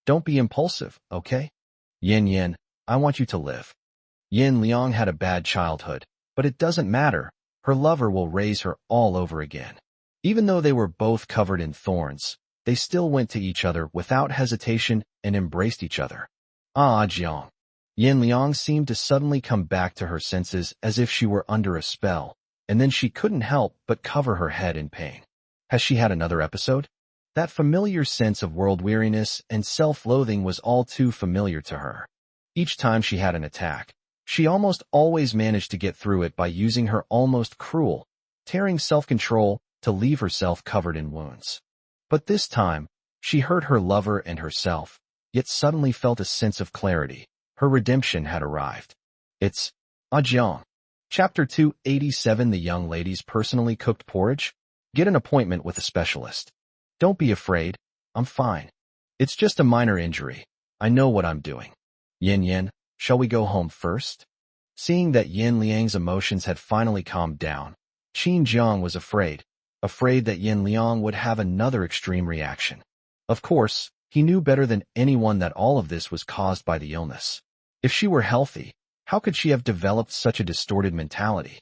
don't be impulsive, okay? Yin Yin, I want you to live. Yin Liang had a bad childhood, but it doesn't matter. Her lover will raise her all over again. Even though they were both covered in thorns, they still went to each other without hesitation and embraced each other. Ah, Jiang. Yin Liang seemed to suddenly come back to her senses as if she were under a spell, and then she couldn't help but cover her head in pain. Has she had another episode? That familiar sense of world weariness and self-loathing was all too familiar to her. Each time she had an attack, she almost always managed to get through it by using her almost cruel, tearing self-control to leave herself covered in wounds. But this time, she hurt her lover and herself, yet suddenly felt a sense of clarity. Her redemption had arrived. It's Jiang. Chapter 287. The young lady's personally cooked porridge? Get an appointment with a specialist. Don't be afraid. I'm fine. It's just a minor injury. I know what I'm doing. Yin Yin, shall we go home first? Seeing that Yin Liang's emotions had finally calmed down, Qin Jiang was afraid that Yin Liang would have another extreme reaction. Of course, he knew better than anyone that all of this was caused by the illness. If she were healthy, how could she have developed such a distorted mentality?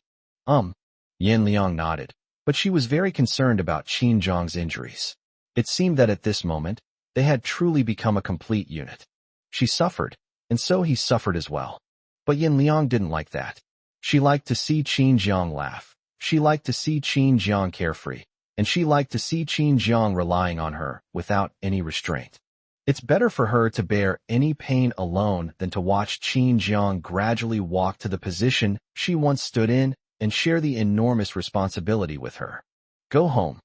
Yin Liang nodded, but she was very concerned about Qin Jiang's injuries. It seemed that at this moment, they had truly become a complete unit. She suffered, and so he suffered as well. But Yin Liang didn't like that. She liked to see Qin Jiang laugh. She liked to see Qin Jiang carefree, and she liked to see Qin Jiang relying on her without any restraint. It's better for her to bear any pain alone than to watch Qin Jiang gradually walk to the position she once stood in and share the enormous responsibility with her. Go home.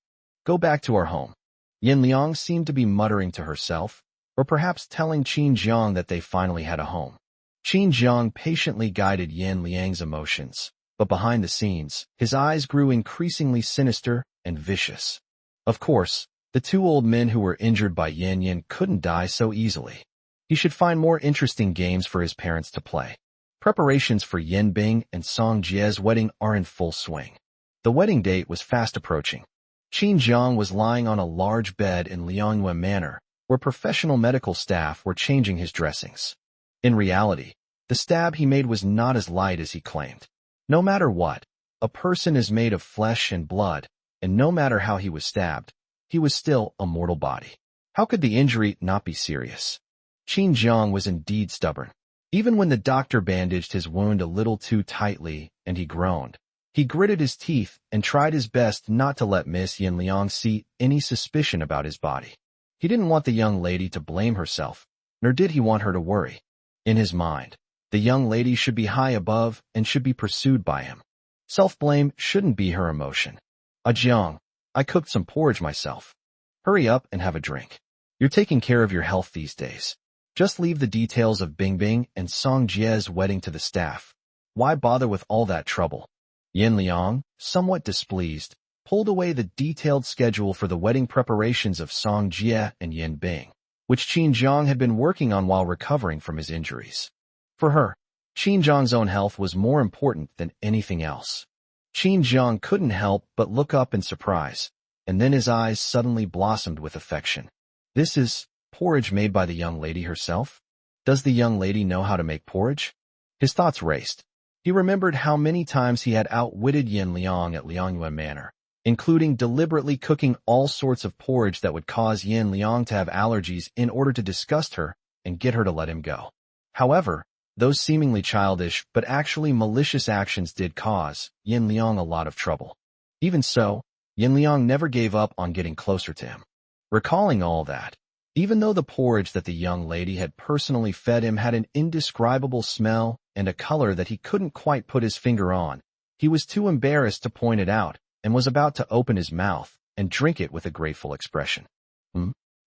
Go back to our home. Yin Liang seemed to be muttering to herself, or perhaps telling Qin Jiang that they finally had a home. Qin Jiang patiently guided Yin Liang's emotions, but behind the scenes, his eyes grew increasingly sinister and vicious. Of course, the two old men who were injured by Yin Yin couldn't die so easily. He should find more interesting games for his parents to play. Preparations for Yin Bing and Song Jie's wedding are in full swing. The wedding date was fast approaching. Qin Jiang was lying on a large bed in Liangyue Manor, where professional medical staff were changing his dressings. In reality, the stab he made was not as light as he claimed. No matter what, a person is made of flesh and blood, and no matter how he was stabbed, he was still a mortal body. How could the injury not be serious? Qin Jiang was indeed stubborn. Even when the doctor bandaged his wound a little too tightly and he groaned, he gritted his teeth and tried his best not to let Miss Yin Liang see any suspicion about his body. He didn't want the young lady to blame herself, nor did he want her to worry. In his mind, the young lady should be high above and should be pursued by him. Self-blame shouldn't be her emotion. Jiang, I cooked some porridge myself. Hurry up and have a drink. You're taking care of your health these days. Just leave the details of Bingbing and Song Jie's wedding to the staff. Why bother with all that trouble? Yin Liang, somewhat displeased, pulled away the detailed schedule for the wedding preparations of Song Jie and Yin Bing, which Qin Jiang had been working on while recovering from his injuries. For her, Qin Jiang's own health was more important than anything else. Qin Jiang couldn't help but look up in surprise, and then his eyes suddenly blossomed with affection. This is porridge made by the young lady herself? Does the young lady know how to make porridge? His thoughts raced. He remembered how many times he had outwitted Yin Liang at Liangyue Manor, including deliberately cooking all sorts of porridge that would cause Yin Liang to have allergies in order to disgust her and get her to let him go. However, those seemingly childish but actually malicious actions did cause Yin Liang a lot of trouble. Even so, Yin Liang never gave up on getting closer to him. Recalling all that, Even though the porridge that the young lady had personally fed him had an indescribable smell and a color that he couldn't quite put his finger on, he was too embarrassed to point it out and was about to open his mouth and drink it with a grateful expression.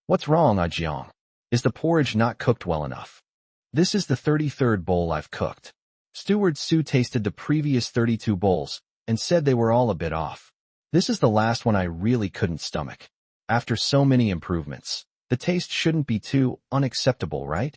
What's wrong, Ajiang? Is the porridge not cooked well enough? This is the 33rd bowl I've cooked. Steward Su tasted the previous 32 bowls and said they were all a bit off. This is the last one I really couldn't stomach. After so many improvements, the taste shouldn't be too unacceptable, right?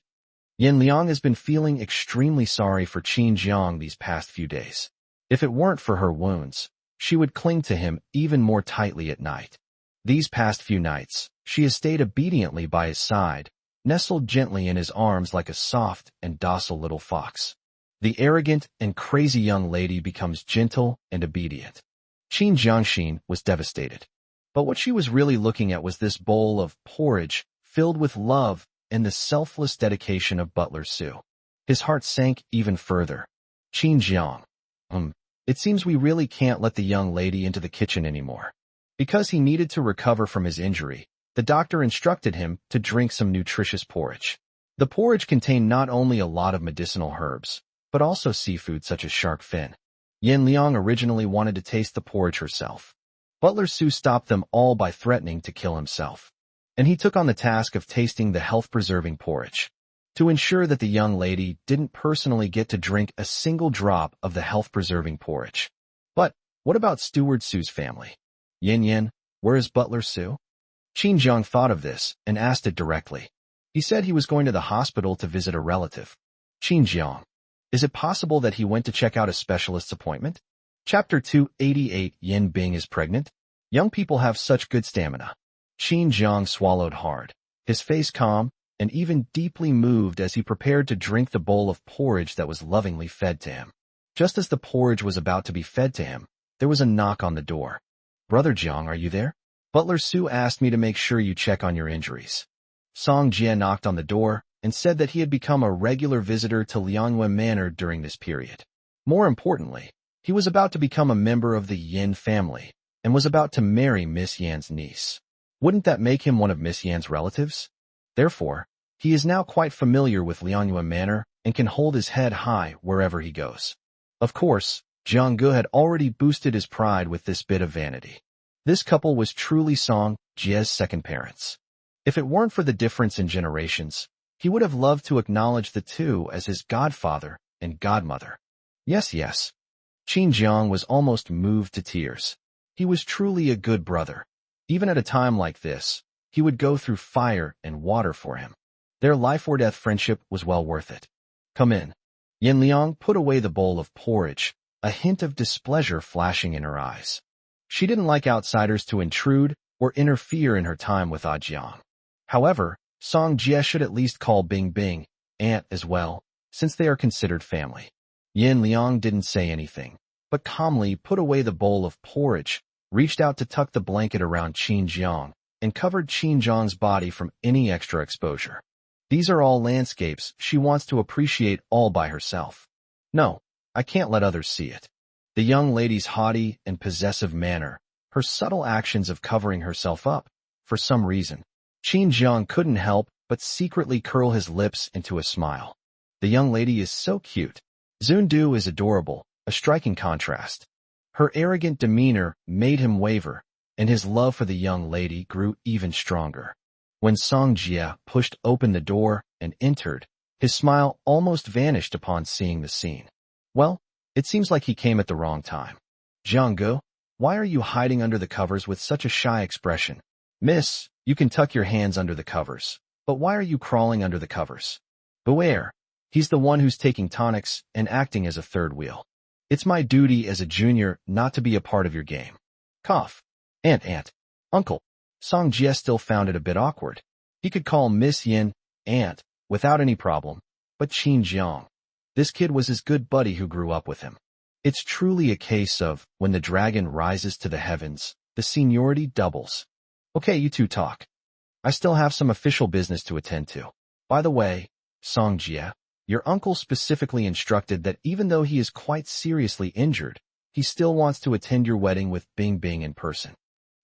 Yin Liang has been feeling extremely sorry for Qin Jiang these past few days. If it weren't for her wounds, she would cling to him even more tightly at night. These past few nights, she has stayed obediently by his side, nestled gently in his arms like a soft and docile little fox. The arrogant and crazy young lady becomes gentle and obedient. Qin Jiangxin was devastated. But what she was really looking at was this bowl of porridge filled with love and the selfless dedication of Butler Su. His heart sank even further. Qin Jiang. It seems we really can't let the young lady into the kitchen anymore. Because he needed to recover from his injury, the doctor instructed him to drink some nutritious porridge. The porridge contained not only a lot of medicinal herbs, but also seafood such as shark fin. Yin Liang originally wanted to taste the porridge herself. Butler Su stopped them all by threatening to kill himself. And he took on the task of tasting the health-preserving porridge. To ensure that the young lady didn't personally get to drink a single drop of the health-preserving porridge. But what about Steward Su's family? Yin, where is Butler Su? Qin Jiang thought of this and asked it directly. He said he was going to the hospital to visit a relative. Qin Jiang. Is it possible that he went to check out a specialist's appointment? Chapter 288 Yin Bing is pregnant? Young people have such good stamina. Qin Jiang swallowed hard, his face calm, and even deeply moved as he prepared to drink the bowl of porridge that was lovingly fed to him. Just as the porridge was about to be fed to him, there was a knock on the door. Brother Jiang, are you there? Butler Su asked me to make sure you check on your injuries. Song Jie knocked on the door and said that he had become a regular visitor to Liangyue Manor during this period. More importantly, he was about to become a member of the Yin family and was about to marry Miss Yan's niece. Wouldn't that make him one of Miss Yan's relatives? Therefore, he is now quite familiar with Liangyue Manor and can hold his head high wherever he goes. Of course, Jiang Ge had already boosted his pride with this bit of vanity. This couple was truly Song Jie's second parents. If it weren't for the difference in generations, he would have loved to acknowledge the two as his godfather and godmother. Yes. Qin Jiang was almost moved to tears. He was truly a good brother. Even at a time like this, he would go through fire and water for him. Their life-or-death friendship was well worth it. Come in. Yin Liang put away the bowl of porridge, a hint of displeasure flashing in her eyes. She didn't like outsiders to intrude or interfere in her time with Ajiang. However, Song Jie should at least call Bing Bing aunt as well, since they are considered family. Yin Liang didn't say anything, but calmly put away the bowl of porridge, reached out to tuck the blanket around Qin Jiang, and covered Qin Jiang's body from any extra exposure. These are all landscapes she wants to appreciate all by herself. No, I can't let others see it. The young lady's haughty and possessive manner, her subtle actions of covering herself up, for some reason. Qin Jiang couldn't help but secretly curl his lips into a smile. The young lady is so cute. Zundu is adorable, a striking contrast. Her arrogant demeanor made him waver, and his love for the young lady grew even stronger. When Song Jie pushed open the door and entered, his smile almost vanished upon seeing the scene. Well, it seems like he came at the wrong time. Jiang Ge, why are you hiding under the covers with such a shy expression? Miss, you can tuck your hands under the covers, but why are you crawling under the covers? Beware, he's the one who's taking tonics and acting as a third wheel. It's my duty as a junior not to be a part of your game. Cough. Aunt. Uncle. Song Jie still found it a bit awkward. He could call Miss Yin aunt without any problem, but Qin Jiang. This kid was his good buddy who grew up with him. It's truly a case of, when the dragon rises to the heavens, the seniority doubles. Okay, you two talk. I still have some official business to attend to. By the way, Song Jie, your uncle specifically instructed that even though he is quite seriously injured, he still wants to attend your wedding with Bing Bing in person.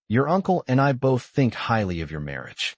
Your uncle and I both think highly of your marriage.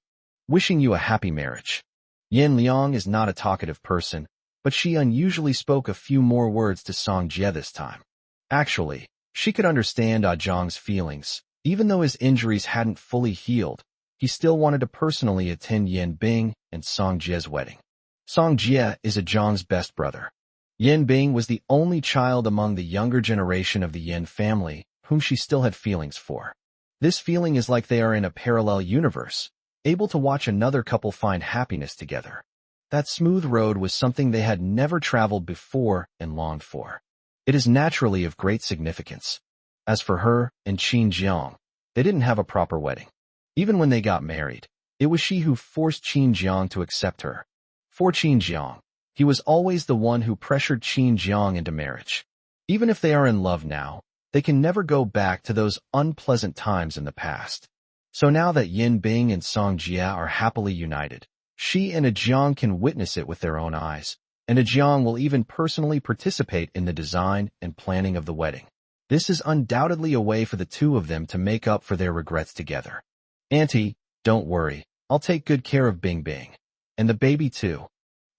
Wishing you a happy marriage. Yin Liang is not a talkative person, but she unusually spoke a few more words to Song Jie this time. Actually, she could understand Ah Zhang's feelings. Even though his injuries hadn't fully healed, he still wanted to personally attend Yin Bing and Song Jie's wedding. Song Jie is Ah Zhang's best brother. Yin Bing was the only child among the younger generation of the Yin family whom she still had feelings for. This feeling is like they are in a parallel universe, able to watch another couple find happiness together. That smooth road was something they had never traveled before and longed for. It is naturally of great significance. As for her and Qin Jiang, they didn't have a proper wedding. Even when they got married, it was she who forced Qin Jiang to accept her. For Qin Jiang, he was always the one who pressured Qin Jiang into marriage. Even if they are in love now, they can never go back to those unpleasant times in the past. So now that Yin Bing and Song Jie are happily united, she and Ah Jiang can witness it with their own eyes, and Ah Jiang will even personally participate in the design and planning of the wedding. This is undoubtedly a way for the two of them to make up for their regrets together. Auntie, don't worry, I'll take good care of Bing Bing. And the baby too.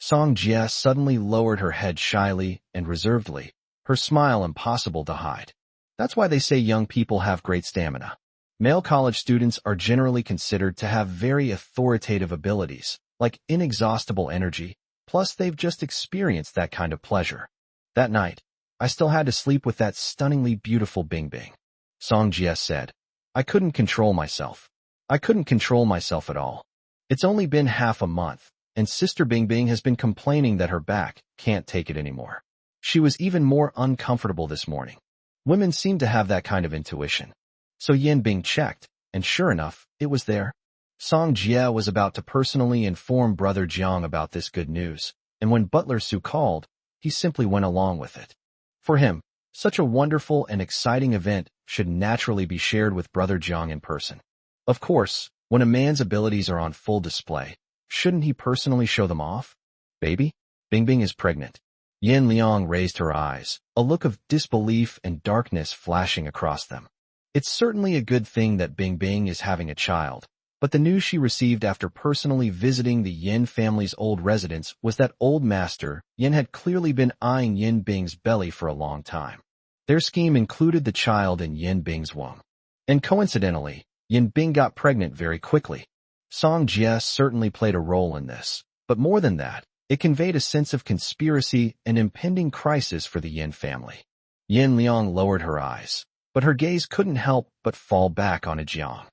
Song Jie suddenly lowered her head shyly and reservedly, her smile impossible to hide. That's why they say young people have great stamina. Male college students are generally considered to have very authoritative abilities, like inexhaustible energy, plus they've just experienced that kind of pleasure. That night, I still had to sleep with that stunningly beautiful Bing Bing. Song Jie said. I couldn't control myself. I couldn't control myself at all. It's only been half a month, and Sister Bing Bing has been complaining that her back can't take it anymore. She was even more uncomfortable this morning. Women seem to have that kind of intuition. So Yin Bing checked, and sure enough, it was there. Song Jie was about to personally inform Brother Jiang about this good news, and when Butler Su called, he simply went along with it. For him, such a wonderful and exciting event should naturally be shared with Brother Jiang in person. Of course, when a man's abilities are on full display, shouldn't he personally show them off? Baby, Bing Bing is pregnant. Yin Liang raised her eyes, a look of disbelief and darkness flashing across them. It's certainly a good thing that Bing Bing is having a child, but the news she received after personally visiting the Yin family's old residence was that old master Yin had clearly been eyeing Yin Bing's belly for a long time. Their scheme included the child in Yin Bing's womb. And coincidentally, Yin Bing got pregnant very quickly. Song Jie certainly played a role in this, but more than that, it conveyed a sense of conspiracy and impending crisis for the Yin family. Yin Liang lowered her eyes, but her gaze couldn't help but fall back on Ah Jiang.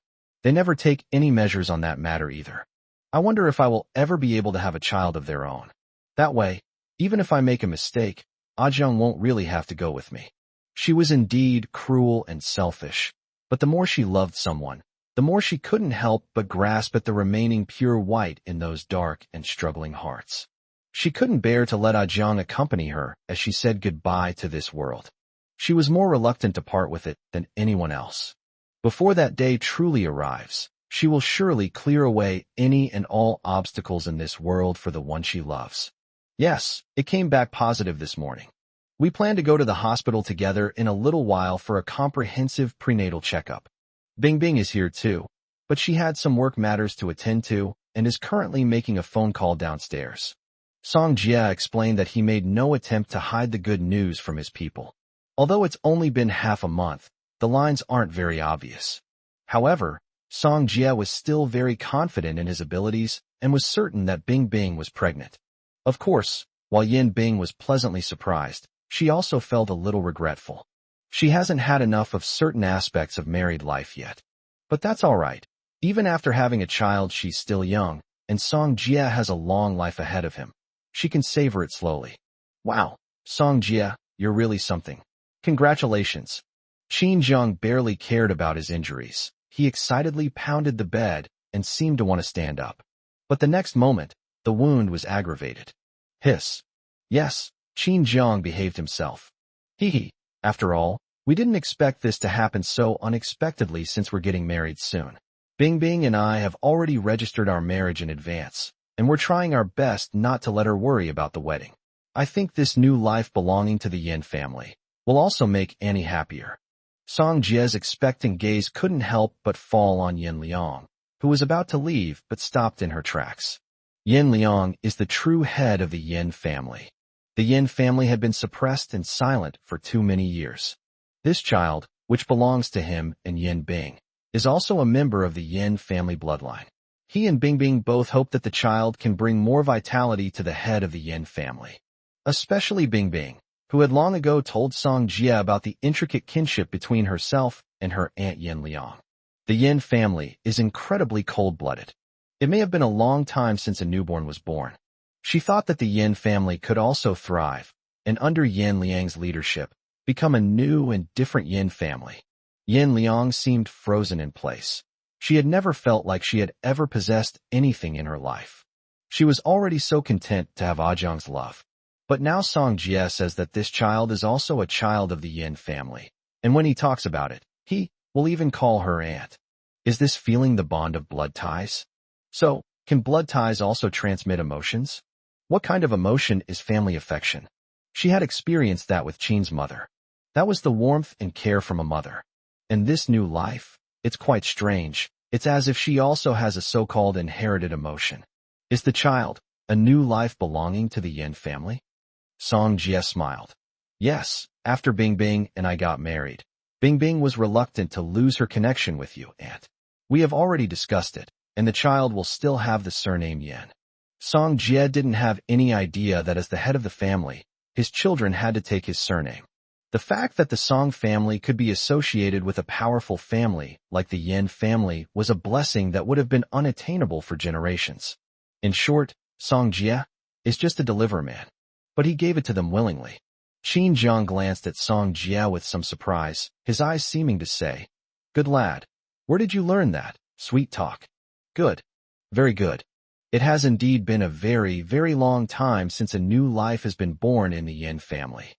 They never take any measures on that matter either. I wonder if I will ever be able to have a child of their own. That way, even if I make a mistake, Ah Jiang won't really have to go with me. She was indeed cruel and selfish, but the more she loved someone, the more she couldn't help but grasp at the remaining pure white in those dark and struggling hearts. She couldn't bear to let Ah Jiang accompany her as she said goodbye to this world. She was more reluctant to part with it than anyone else. Before that day truly arrives, she will surely clear away any and all obstacles in this world for the one she loves. Yes, it came back positive this morning. We plan to go to the hospital together in a little while for a comprehensive prenatal checkup. Bing Bing is here too, but she had some work matters to attend to and is currently making a phone call downstairs. Song Jie explained that he made no attempt to hide the good news from his people. Although it's only been half a month, the lines aren't very obvious. However, Song Jie was still very confident in his abilities and was certain that Bing Bing was pregnant. Of course, while Yin Bing was pleasantly surprised, she also felt a little regretful. She hasn't had enough of certain aspects of married life yet. But that's all right. Even after having a child, she's still young, and Song Jie has a long life ahead of him. She can savor it slowly. Wow, Song Jie, you're really something. Congratulations. Qin Jiang barely cared about his injuries. He excitedly pounded the bed and seemed to want to stand up. But the next moment, the wound was aggravated. Hiss. Yes, Qin Jiang behaved himself. Hee. After all, we didn't expect this to happen so unexpectedly since we're getting married soon. Bing Bing and I have already registered our marriage in advance, and we're trying our best not to let her worry about the wedding. I think this new life belonging to the Yin family will also make Annie happier. Song Jie's expectant gaze couldn't help but fall on Yin Liang. who was about to leave but stopped in her tracks. Yin Liang is the true head of the Yin family. The Yin family had been suppressed and silent for too many years. This child, which belongs to him and Yin Bing, is also a member of the Yin family bloodline. He and Bingbing both hope that the child can bring more vitality to the head of the Yin family. Especially Bingbing, who had long ago told Song Jia about the intricate kinship between herself and her aunt Yin Liang. The Yin family is incredibly cold-blooded. It may have been a long time since a newborn was born. She thought that the Yin family could also thrive, and under Yin Liang's leadership, become a new and different Yin family. Yin Liang seemed frozen in place. She had never felt like she had ever possessed anything in her life. She was already so content to have Ajiang's love. But now Song Jie says that this child is also a child of the Yin family, and when he talks about it, he will even call her aunt. Is this feeling the bond of blood ties? So, can blood ties also transmit emotions? What kind of emotion is family affection? She had experienced that with Qin's mother. That was the warmth and care from a mother. And this new life, it's quite strange. It's as if she also has a so-called inherited emotion. Is the child a new life belonging to the Yin family? Song Jie smiled. Yes, after Bingbing and I got married, Bingbing was reluctant to lose her connection with you, aunt. We have already discussed it, and the child will still have the surname Yin. Song Jie didn't have any idea that as the head of the family, his children had to take his surname. The fact that the Song family could be associated with a powerful family like the Yin family was a blessing that would have been unattainable for generations. In short, Song Jie is just a deliver man. But he gave it to them willingly. Qin Jiang glanced at Song Jie with some surprise, his eyes seeming to say, "Good lad. Where did you learn that? Sweet talk." "Good. Very good. It has indeed been a very, very long time since a new life has been born in the Yin family."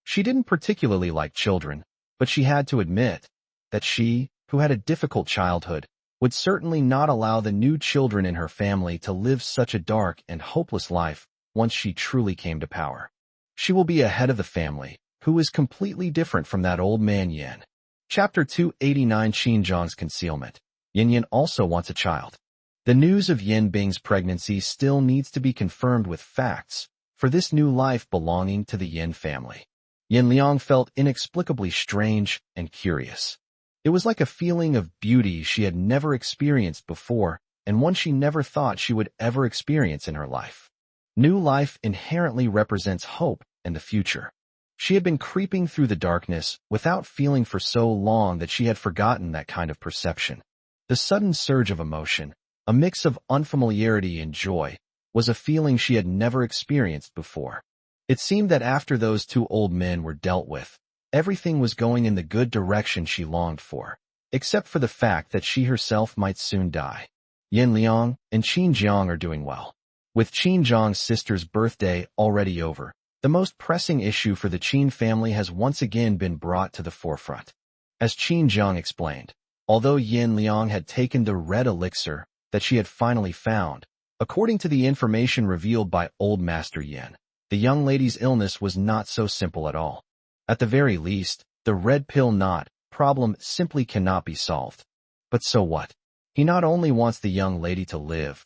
She didn't particularly like children, but she had to admit that she, who had a difficult childhood, would certainly not allow the new children in her family to live such a dark and hopeless life once she truly came to power. She will be a head of the family, who is completely different from that old man Yin. Chapter 289 Qin Jiang's Concealment. Yin Yin also wants a child. The news of Yin Bing's pregnancy still needs to be confirmed with facts for this new life belonging to the Yin family. Yin Liang felt inexplicably strange and curious. It was like a feeling of beauty she had never experienced before, and one she never thought she would ever experience in her life. New life inherently represents hope and the future. She had been creeping through the darkness without feeling for so long that she had forgotten that kind of perception. The sudden surge of emotion, a mix of unfamiliarity and joy, was a feeling she had never experienced before. It seemed that after those two old men were dealt with, everything was going in the good direction she longed for, except for the fact that she herself might soon die. Yin Liang and Qin Jiang are doing well. With Qin Jiang's sister's birthday already over, the most pressing issue for the Qin family has once again been brought to the forefront. As Qin Jiang explained, although Yin Liang had taken the red elixir that she had finally found, according to the information revealed by Old Master Yin, the young lady's illness was not so simple at all. At the very least, the red pill knot problem simply cannot be solved. But so what? He not only wants the young lady to live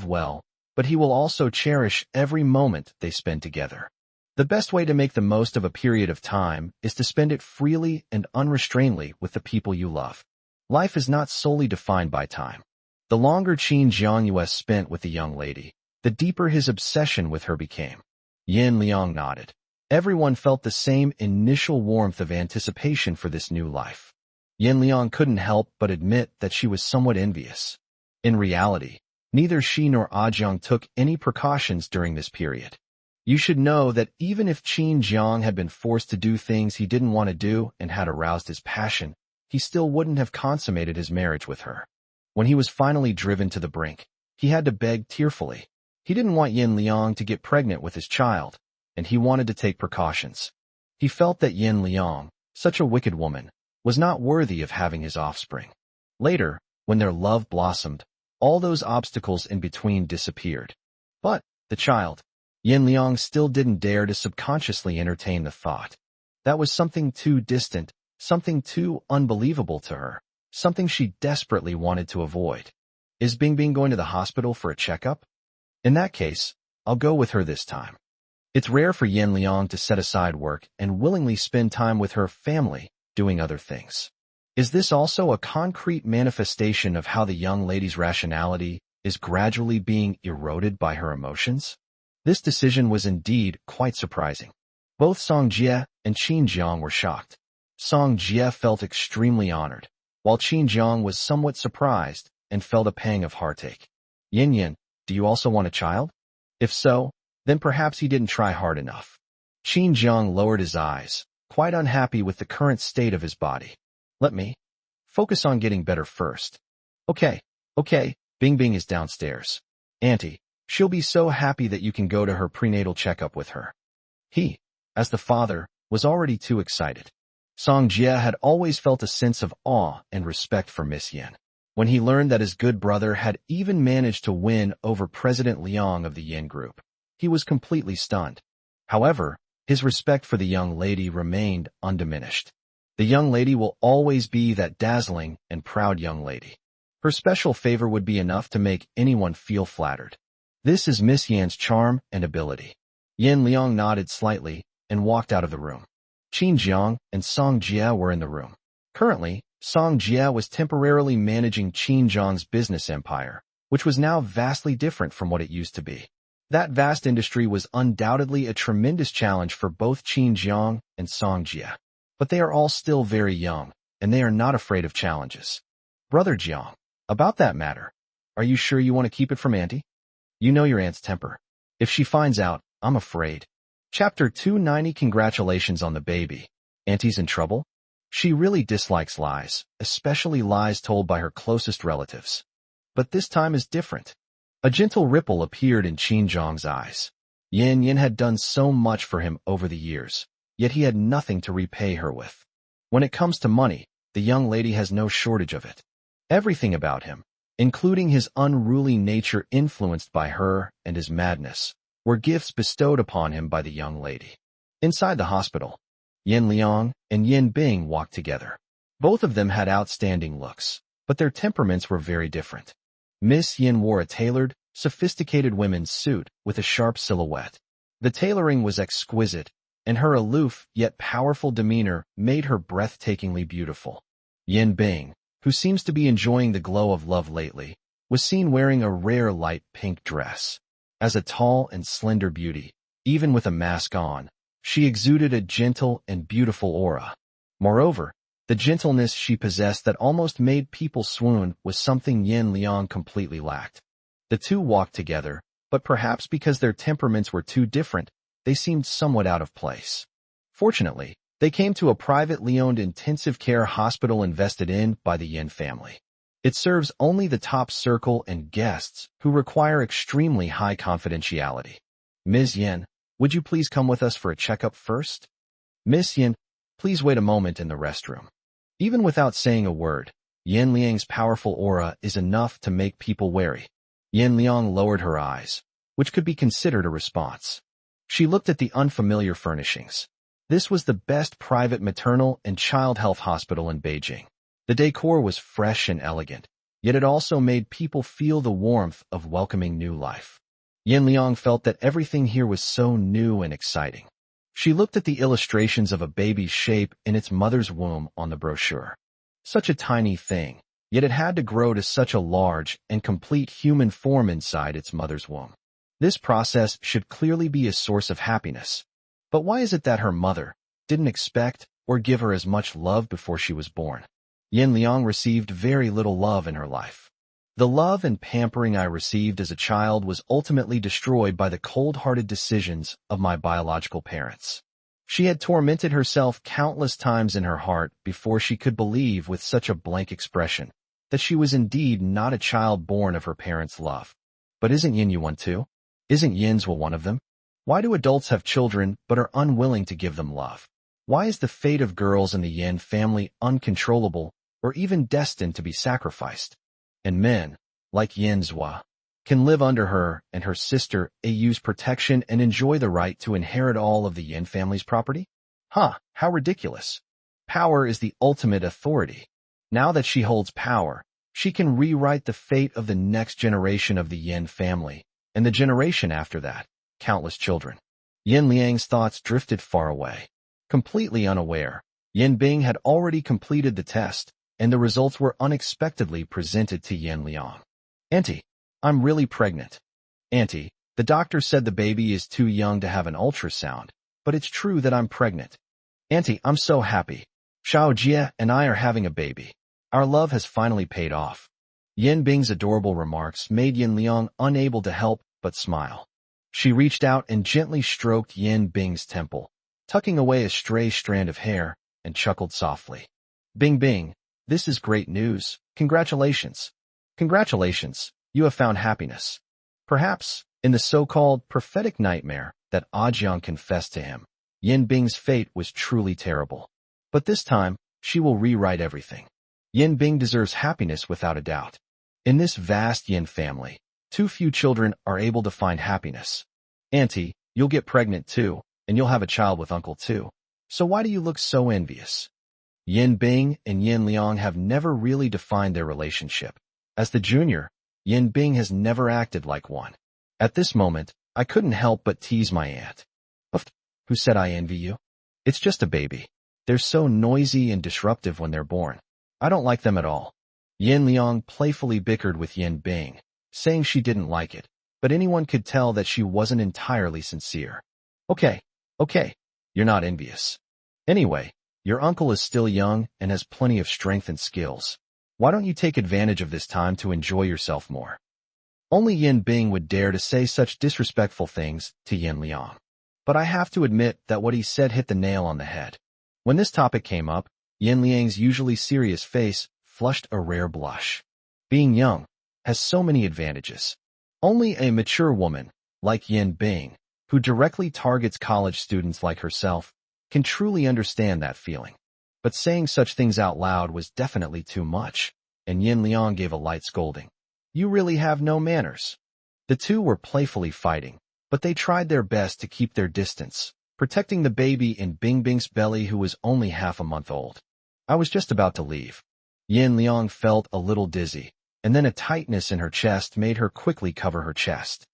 well, but he will also cherish every moment they spend together. The best way to make the most of a period of time is to spend it freely and unrestrainedly with the people you love. Life is not solely defined by time. The longer Qin Jiang spent with the young lady, the deeper his obsession with her became. Yin Liang nodded. Everyone felt the same initial warmth of anticipation for this new life. Yin Liang couldn't help but admit that she was somewhat envious. In reality, neither she nor Ajiang took any precautions during this period. You should know that even if Qin Jiang had been forced to do things he didn't want to do and had aroused his passion, he still wouldn't have consummated his marriage with her. When he was finally driven to the brink, he had to beg tearfully. He didn't want Yin Liang to get pregnant with his child, and he wanted to take precautions. He felt that Yin Liang, such a wicked woman, was not worthy of having his offspring. Later, when their love blossomed, all those obstacles in between disappeared. But the child, Yin Liang still didn't dare to subconsciously entertain the thought. That was something too distant, something too unbelievable to her, something she desperately wanted to avoid. Is Bingbing going to the hospital for a checkup? In that case, I'll go with her this time. It's rare for Yin Liang to set aside work and willingly spend time with her family, doing other things. Is this also a concrete manifestation of how the young lady's rationality is gradually being eroded by her emotions? This decision was indeed quite surprising. Both Song Jie and Qin Jiang were shocked. Song Jie felt extremely honored, while Qin Jiang was somewhat surprised and felt a pang of heartache. Yin, do you also want a child? If so, then perhaps he didn't try hard enough. Qin Jiang lowered his eyes, quite unhappy with the current state of his body. Let me focus on getting better first. Okay, Bingbing is downstairs. Auntie, she'll be so happy that you can go to her prenatal checkup with her. He, as the father, was already too excited. Song Jie had always felt a sense of awe and respect for Miss Yin. When he learned that his good brother had even managed to win over President Liang of the Yin Group, he was completely stunned. However, his respect for the young lady remained undiminished. The young lady will always be that dazzling and proud young lady. Her special favor would be enough to make anyone feel flattered. This is Miss Yan's charm and ability. Yin Liang nodded slightly and walked out of the room. Qin Jiang and Song Jie were in the room. Currently, Song Jie was temporarily managing Qin Jiang's business empire, which was now vastly different from what it used to be. That vast industry was undoubtedly a tremendous challenge for both Qin Jiang and Song Jie. But they are all still very young, and they are not afraid of challenges. Brother Jiang, about that matter, are you sure you want to keep it from Auntie? You know your aunt's temper. If she finds out, I'm afraid. Chapter 290. Congratulations on the baby. Auntie's in trouble? She really dislikes lies, especially lies told by her closest relatives. But this time is different. A gentle ripple appeared in Qin Jiang's eyes. Yin had done so much for him over the years, yet he had nothing to repay her with. When it comes to money, the young lady has no shortage of it. Everything about him, including his unruly nature influenced by her and his madness, were gifts bestowed upon him by the young lady. Inside the hospital, Yin Liang and Yin Bing walked together. Both of them had outstanding looks, but their temperaments were very different. Miss Yin wore a tailored, sophisticated women's suit with a sharp silhouette. The tailoring was exquisite, and her aloof yet powerful demeanor made her breathtakingly beautiful. Yin Bing, who seems to be enjoying the glow of love lately, was seen wearing a rare light pink dress. As a tall and slender beauty, even with a mask on, she exuded a gentle and beautiful aura. Moreover, the gentleness she possessed that almost made people swoon was something Yin Liang completely lacked. The two walked together, but perhaps because their temperaments were too different, they seemed somewhat out of place. Fortunately, they came to a privately owned intensive care hospital invested in by the Yin family. It serves only the top circle and guests who require extremely high confidentiality. Ms. Yin, would you please come with us for a checkup first? Miss Yin, please wait a moment in the restroom. Even without saying a word, Yin Liang's powerful aura is enough to make people wary. Yin Liang lowered her eyes, which could be considered a response. She looked at the unfamiliar furnishings. This was the best private maternal and child health hospital in Beijing. The decor was fresh and elegant, yet it also made people feel the warmth of welcoming new life. Yin Liang felt that everything here was so new and exciting. She looked at the illustrations of a baby's shape in its mother's womb on the brochure. Such a tiny thing, yet it had to grow to such a large and complete human form inside its mother's womb. This process should clearly be a source of happiness. But why is it that her mother didn't expect or give her as much love before she was born? Yin Liang received very little love in her life. The love and pampering I received as a child was ultimately destroyed by the cold-hearted decisions of my biological parents. She had tormented herself countless times in her heart before she could believe with such a blank expression that she was indeed not a child born of her parents' love. But isn't Yin one too? Isn't Yin's one of them? Why do adults have children but are unwilling to give them love? Why is the fate of girls in the Yin family uncontrollable or even destined to be sacrificed? And men, like Yin's, can live under her and her sister Ayu's protection and enjoy the right to inherit all of the Yin family's property? How ridiculous. Power is the ultimate authority. Now that she holds power, She can rewrite the fate of the next generation of the Yin family, and the generation after that, countless children. Yin Liang's thoughts drifted far away. Completely unaware, Yin Bing had already completed the test, and the results were unexpectedly presented to Yin Liang. Auntie, I'm really pregnant. Auntie, the doctor said the baby is too young to have an ultrasound, but it's true that I'm pregnant. Auntie, I'm so happy. Xiao Jie and I are having a baby. Our love has finally paid off. Yin Bing's adorable remarks made Yin Liang unable to help but smile. She reached out and gently stroked Yin Bing's temple, tucking away a stray strand of hair, and chuckled softly. Bing Bing, this is great news. Congratulations. Congratulations, you have found happiness. Perhaps, in the so-called prophetic nightmare that Ajiang confessed to him, Yin Bing's fate was truly terrible. But this time, she will rewrite everything. Yin Bing deserves happiness without a doubt. In this vast Yin family, too few children are able to find happiness. Auntie, you'll get pregnant too, and you'll have a child with Uncle too. So why do you look so envious? Yin Bing and Yin Liang have never really defined their relationship. As the junior, Yin Bing has never acted like one. At this moment, I couldn't help but tease my aunt. Who said I envy you? It's just a baby. They're so noisy and disruptive when they're born. I don't like them at all. Yin Liang playfully bickered with Yin Bing, saying she didn't like it, but anyone could tell that she wasn't entirely sincere. Okay, you're not envious. Anyway, your uncle is still young and has plenty of strength and skills. Why don't you take advantage of this time to enjoy yourself more? Only Yin Bing would dare to say such disrespectful things to Yin Liang. But I have to admit that what he said hit the nail on the head. When this topic came up, Yin Liang's usually serious face flushed a rare blush. Being young has so many advantages. Only a mature woman, like Yin Bing, who directly targets college students like herself, can truly understand that feeling. But saying such things out loud was definitely too much, and Yin Liang gave a light scolding. You really have no manners. The two were playfully fighting, but they tried their best to keep their distance, protecting the baby in Bing Bing's belly who was only half a month old. I was just about to leave. Yin Liang felt a little dizzy, and then a tightness in her chest made her quickly cover her chest.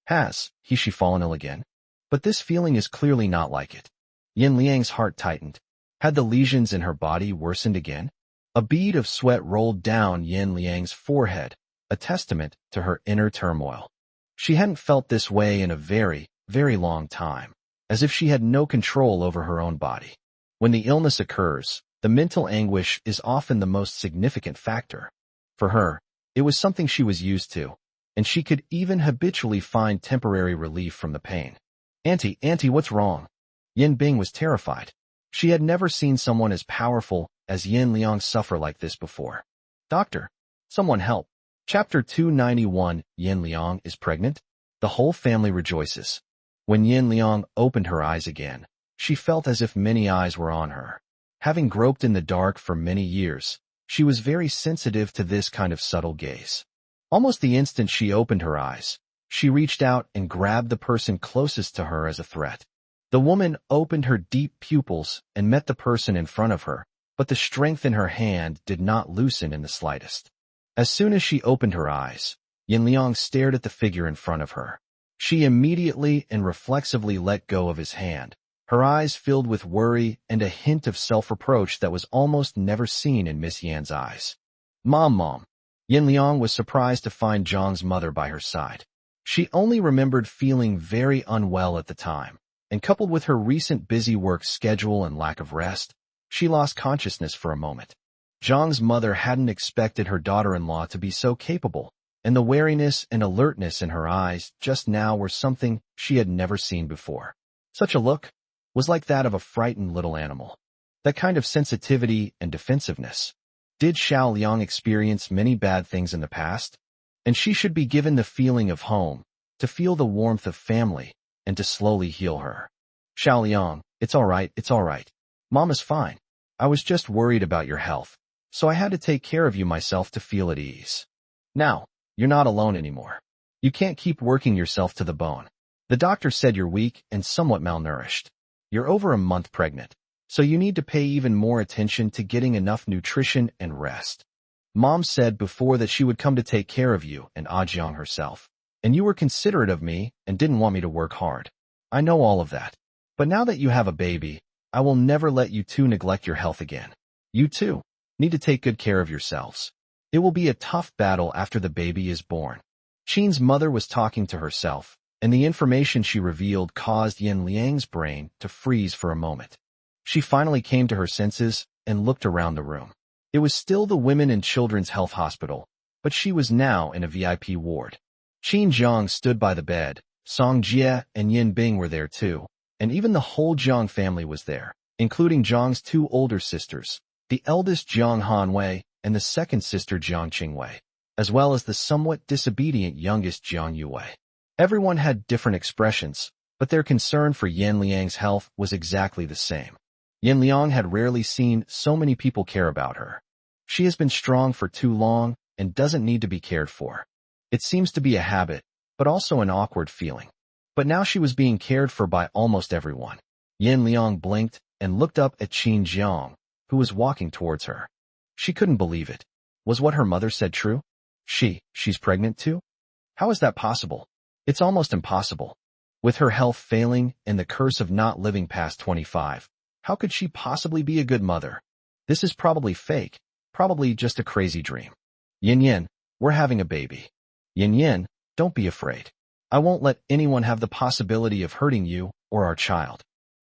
Has she fallen ill again? But this feeling is clearly not like it. Yin Liang's heart tightened. Had the lesions in her body worsened again? A bead of sweat rolled down Yin Liang's forehead, a testament to her inner turmoil. She hadn't felt this way in a very, very long time, as if she had no control over her own body. When the illness occurs, the mental anguish is often the most significant factor. For her, it was something she was used to, and she could even habitually find temporary relief from the pain. Auntie, what's wrong? Yin Bing was terrified. She had never seen someone as powerful as Yin Liang suffer like this before. Doctor, someone help. Chapter 291, Yin Liang is pregnant? The whole family rejoices. When Yin Liang opened her eyes again, she felt as if many eyes were on her. Having groped in the dark for many years, she was very sensitive to this kind of subtle gaze. Almost the instant she opened her eyes, she reached out and grabbed the person closest to her as a threat. The woman opened her deep pupils and met the person in front of her, but the strength in her hand did not loosen in the slightest. As soon as she opened her eyes, Yin Liang stared at the figure in front of her. She immediately and reflexively let go of his hand, her eyes filled with worry and a hint of self-reproach that was almost never seen in Miss Yan's eyes. Mom. Yin Liang was surprised to find Zhang's mother by her side. She only remembered feeling very unwell at the time, and coupled with her recent busy work schedule and lack of rest, she lost consciousness for a moment. Zhang's mother hadn't expected her daughter-in-law to be so capable, and the wariness and alertness in her eyes just now were something she had never seen before. Such a look was like that of a frightened little animal. That kind of sensitivity and defensiveness. Did Xiao Liang experience many bad things in the past? And she should be given the feeling of home, to feel the warmth of family, and to slowly heal her. Xiao Liang, it's all right. Mom is fine. I was just worried about your health, so I had to take care of you myself to feel at ease. Now, you're not alone anymore. You can't keep working yourself to the bone. The doctor said you're weak and somewhat malnourished. You're over a month pregnant, so you need to pay even more attention to getting enough nutrition and rest. Mom said before that she would come to take care of you and Ah herself. And you were considerate of me and didn't want me to work hard. I know all of that. But now that you have a baby, I will never let you two neglect your health again. You too need to take good care of yourselves. It will be a tough battle after the baby is born. Qin's mother was talking to herself, and the information she revealed caused Yan Liang's brain to freeze for a moment. She finally came to her senses and looked around the room. It was still the Women and Children's Health Hospital, but she was now in a VIP ward. Qin Zhang stood by the bed. Song Jie and Yin Bing were there too, and even the whole Zhang family was there, including Zhang's two older sisters, the eldest Zhang Hanwei and the second sister Zhang Qingwei, as well as the somewhat disobedient youngest Zhang Yuwei. Everyone had different expressions, but their concern for Yan Liang's health was exactly the same. Yan Liang had rarely seen so many people care about her. She has been strong for too long and doesn't need to be cared for. It seems to be a habit, but also an awkward feeling. But now she was being cared for by almost everyone. Yan Liang blinked and looked up at Qin Jiang, who was walking towards her. She couldn't believe it. Was what her mother said true? She's pregnant too? How is that possible? It's almost impossible. With her health failing and the curse of not living past 25, how could she possibly be a good mother? This is probably fake, probably just a crazy dream. Yin Yin, we're having a baby. Yin Yin, don't be afraid. I won't let anyone have the possibility of hurting you or our child.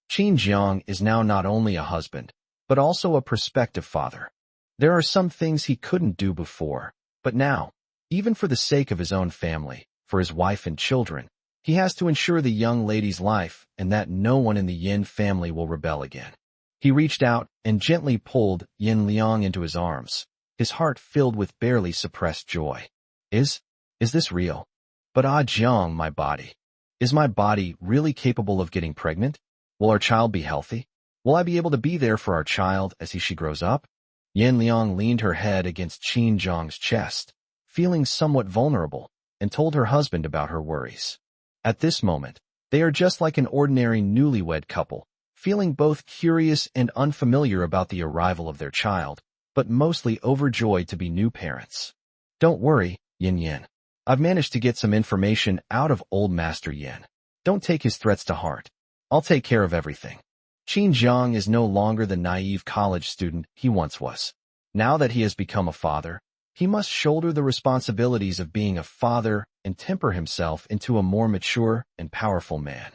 Qin Jiang is now not only a husband, but also a prospective father. There are some things he couldn't do before, but now, even for the sake of his own family, for his wife and children, he has to ensure the young lady's life and that no one in the Yin family will rebel again. He reached out and gently pulled Yin Liang into his arms, his heart filled with barely suppressed joy. Is this real? But Ah Jiang, my body. Is my body really capable of getting pregnant? Will our child be healthy? Will I be able to be there for our child as she grows up? Yin Liang leaned her head against Qin Jiang's chest, feeling somewhat vulnerable, and told her husband about her worries. At this moment, they are just like an ordinary newlywed couple, feeling both curious and unfamiliar about the arrival of their child, but mostly overjoyed to be new parents. Don't worry, Yin Yin. I've managed to get some information out of old Master Yin. Don't take his threats to heart. I'll take care of everything. Qin Jiang is no longer the naive college student he once was. Now that he has become a father, he must shoulder the responsibilities of being a father and temper himself into a more mature and powerful man.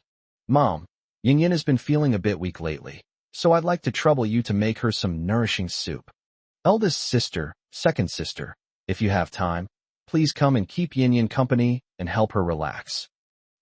Mom, Yin Yin has been feeling a bit weak lately, so I'd like to trouble you to make her some nourishing soup. Eldest sister, second sister, if you have time, please come and keep Yin Yin company and help her relax.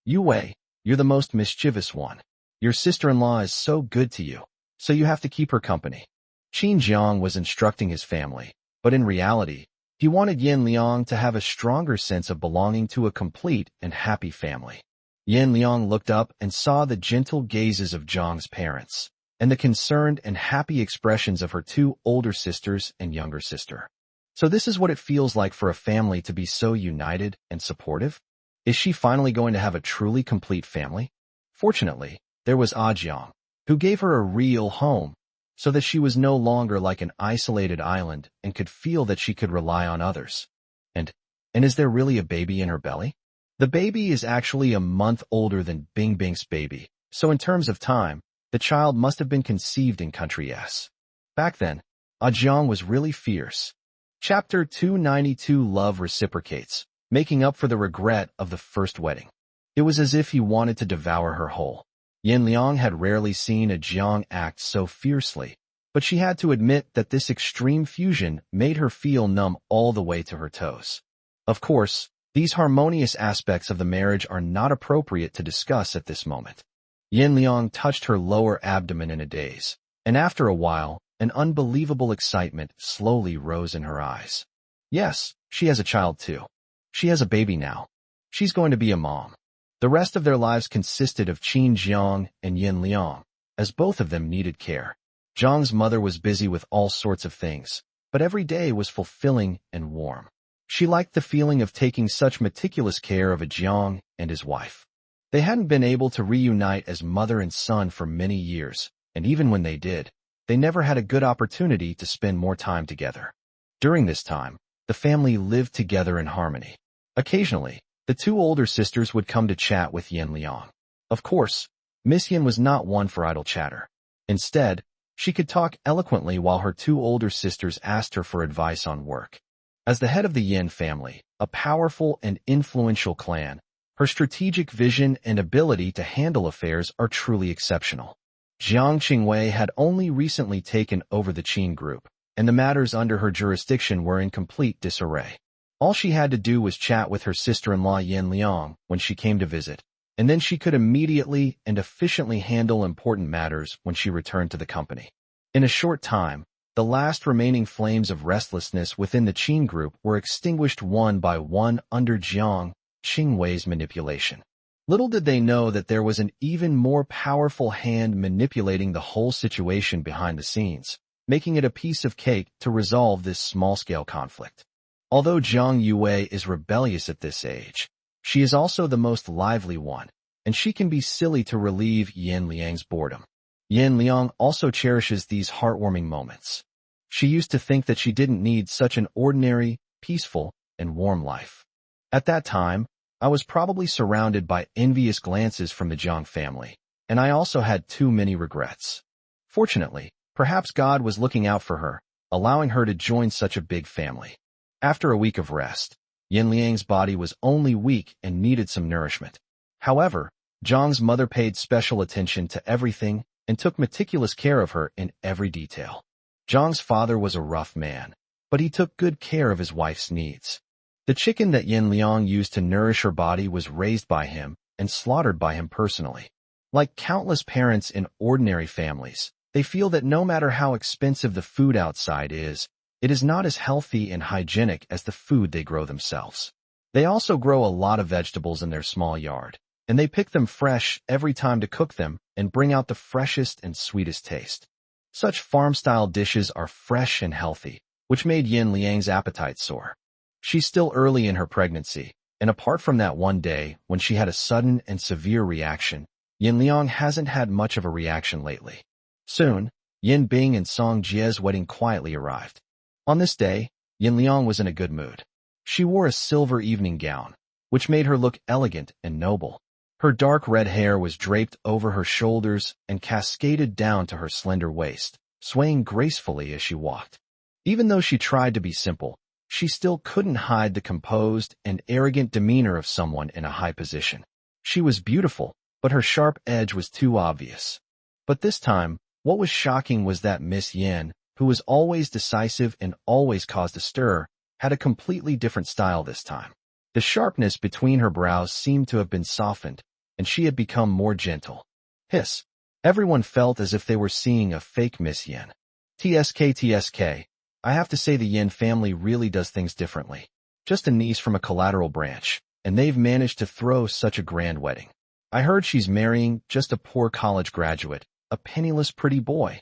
Yu Wei, you're the most mischievous one. Your sister-in-law is so good to you, so you have to keep her company. Qin Jiang was instructing his family, but in reality, he wanted Yin Liang to have a stronger sense of belonging to a complete and happy family. Yin Liang looked up and saw the gentle gazes of Zhang's parents, and the concerned and happy expressions of her two older sisters and younger sister. So this is what it feels like for a family to be so united and supportive? Is she finally going to have a truly complete family? Fortunately, there was Ah Jiang, who gave her a real home, so that she was no longer like an isolated island and could feel that she could rely on others. And is there really a baby in her belly? The baby is actually a month older than Bing Bing's baby, so in terms of time, the child must have been conceived in country S. Back then, Ah Jiang was really fierce. Chapter 292 Love Reciprocates, making up for the regret of the first wedding. It was as if he wanted to devour her whole. Yin Liang had rarely seen a Jiang act so fiercely, but she had to admit that this extreme fusion made her feel numb all the way to her toes. Of course, these harmonious aspects of the marriage are not appropriate to discuss at this moment. Yin Liang touched her lower abdomen in a daze, and after a while, an unbelievable excitement slowly rose in her eyes. Yes, she has a child too. She has a baby now. She's going to be a mom. The rest of their lives consisted of Qin Jiang and Yin Liang, as both of them needed care. Jiang's mother was busy with all sorts of things, but every day was fulfilling and warm. She liked the feeling of taking such meticulous care of a Jiang and his wife. They hadn't been able to reunite as mother and son for many years, and even when they did, they never had a good opportunity to spend more time together. During this time, the family lived together in harmony. Occasionally, the two older sisters would come to chat with Yin Liang. Of course, Miss Yin was not one for idle chatter. Instead, she could talk eloquently while her two older sisters asked her for advice on work. As the head of the Yin family, a powerful and influential clan, her strategic vision and ability to handle affairs are truly exceptional. Jiang Qingwei had only recently taken over the Qin group, and the matters under her jurisdiction were in complete disarray. All she had to do was chat with her sister-in-law Yin Liang when she came to visit, and then she could immediately and efficiently handle important matters when she returned to the company. In a short time, the last remaining flames of restlessness within the Qin group were extinguished one by one under Jiang Qingwei's manipulation. Little did they know that there was an even more powerful hand manipulating the whole situation behind the scenes, making it a piece of cake to resolve this small-scale conflict. Although Jiang Yue is rebellious at this age, she is also the most lively one, and she can be silly to relieve Yin Liang's boredom. Yin Liang also cherishes these heartwarming moments. She used to think that she didn't need such an ordinary, peaceful, and warm life. At that time, I was probably surrounded by envious glances from the Jiang family, and I also had too many regrets. Fortunately, perhaps God was looking out for her, allowing her to join such a big family. After a week of rest, Yin Liang's body was only weak and needed some nourishment. However, Jiang's mother paid special attention to everything and took meticulous care of her in every detail. Jiang's father was a rough man, but he took good care of his wife's needs. The chicken that Yin Liang used to nourish her body was raised by him and slaughtered by him personally. Like countless parents in ordinary families, they feel that no matter how expensive the food outside is, it is not as healthy and hygienic as the food they grow themselves. They also grow a lot of vegetables in their small yard, and they pick them fresh every time to cook them and bring out the freshest and sweetest taste. Such farm-style dishes are fresh and healthy, which made Yin Liang's appetite soar. She's still early in her pregnancy, and apart from that one day when she had a sudden and severe reaction, Yin Liang hasn't had much of a reaction lately. Soon, Yin Bing and Song Jie's wedding quietly arrived. On this day, Yin Liang was in a good mood. She wore a silver evening gown, which made her look elegant and noble. Her dark red hair was draped over her shoulders and cascaded down to her slender waist, swaying gracefully as she walked. Even though she tried to be simple, she still couldn't hide the composed and arrogant demeanor of someone in a high position. She was beautiful, but her sharp edge was too obvious. But this time, what was shocking was that Miss Yin, who was always decisive and always caused a stir, had a completely different style this time. The sharpness between her brows seemed to have been softened, and she had become more gentle. Hiss. Everyone felt as if they were seeing a fake Miss Yin. TSK. I have to say the Yin family really does things differently. Just a niece from a collateral branch, and they've managed to throw such a grand wedding. I heard she's marrying just a poor college graduate, a penniless pretty boy.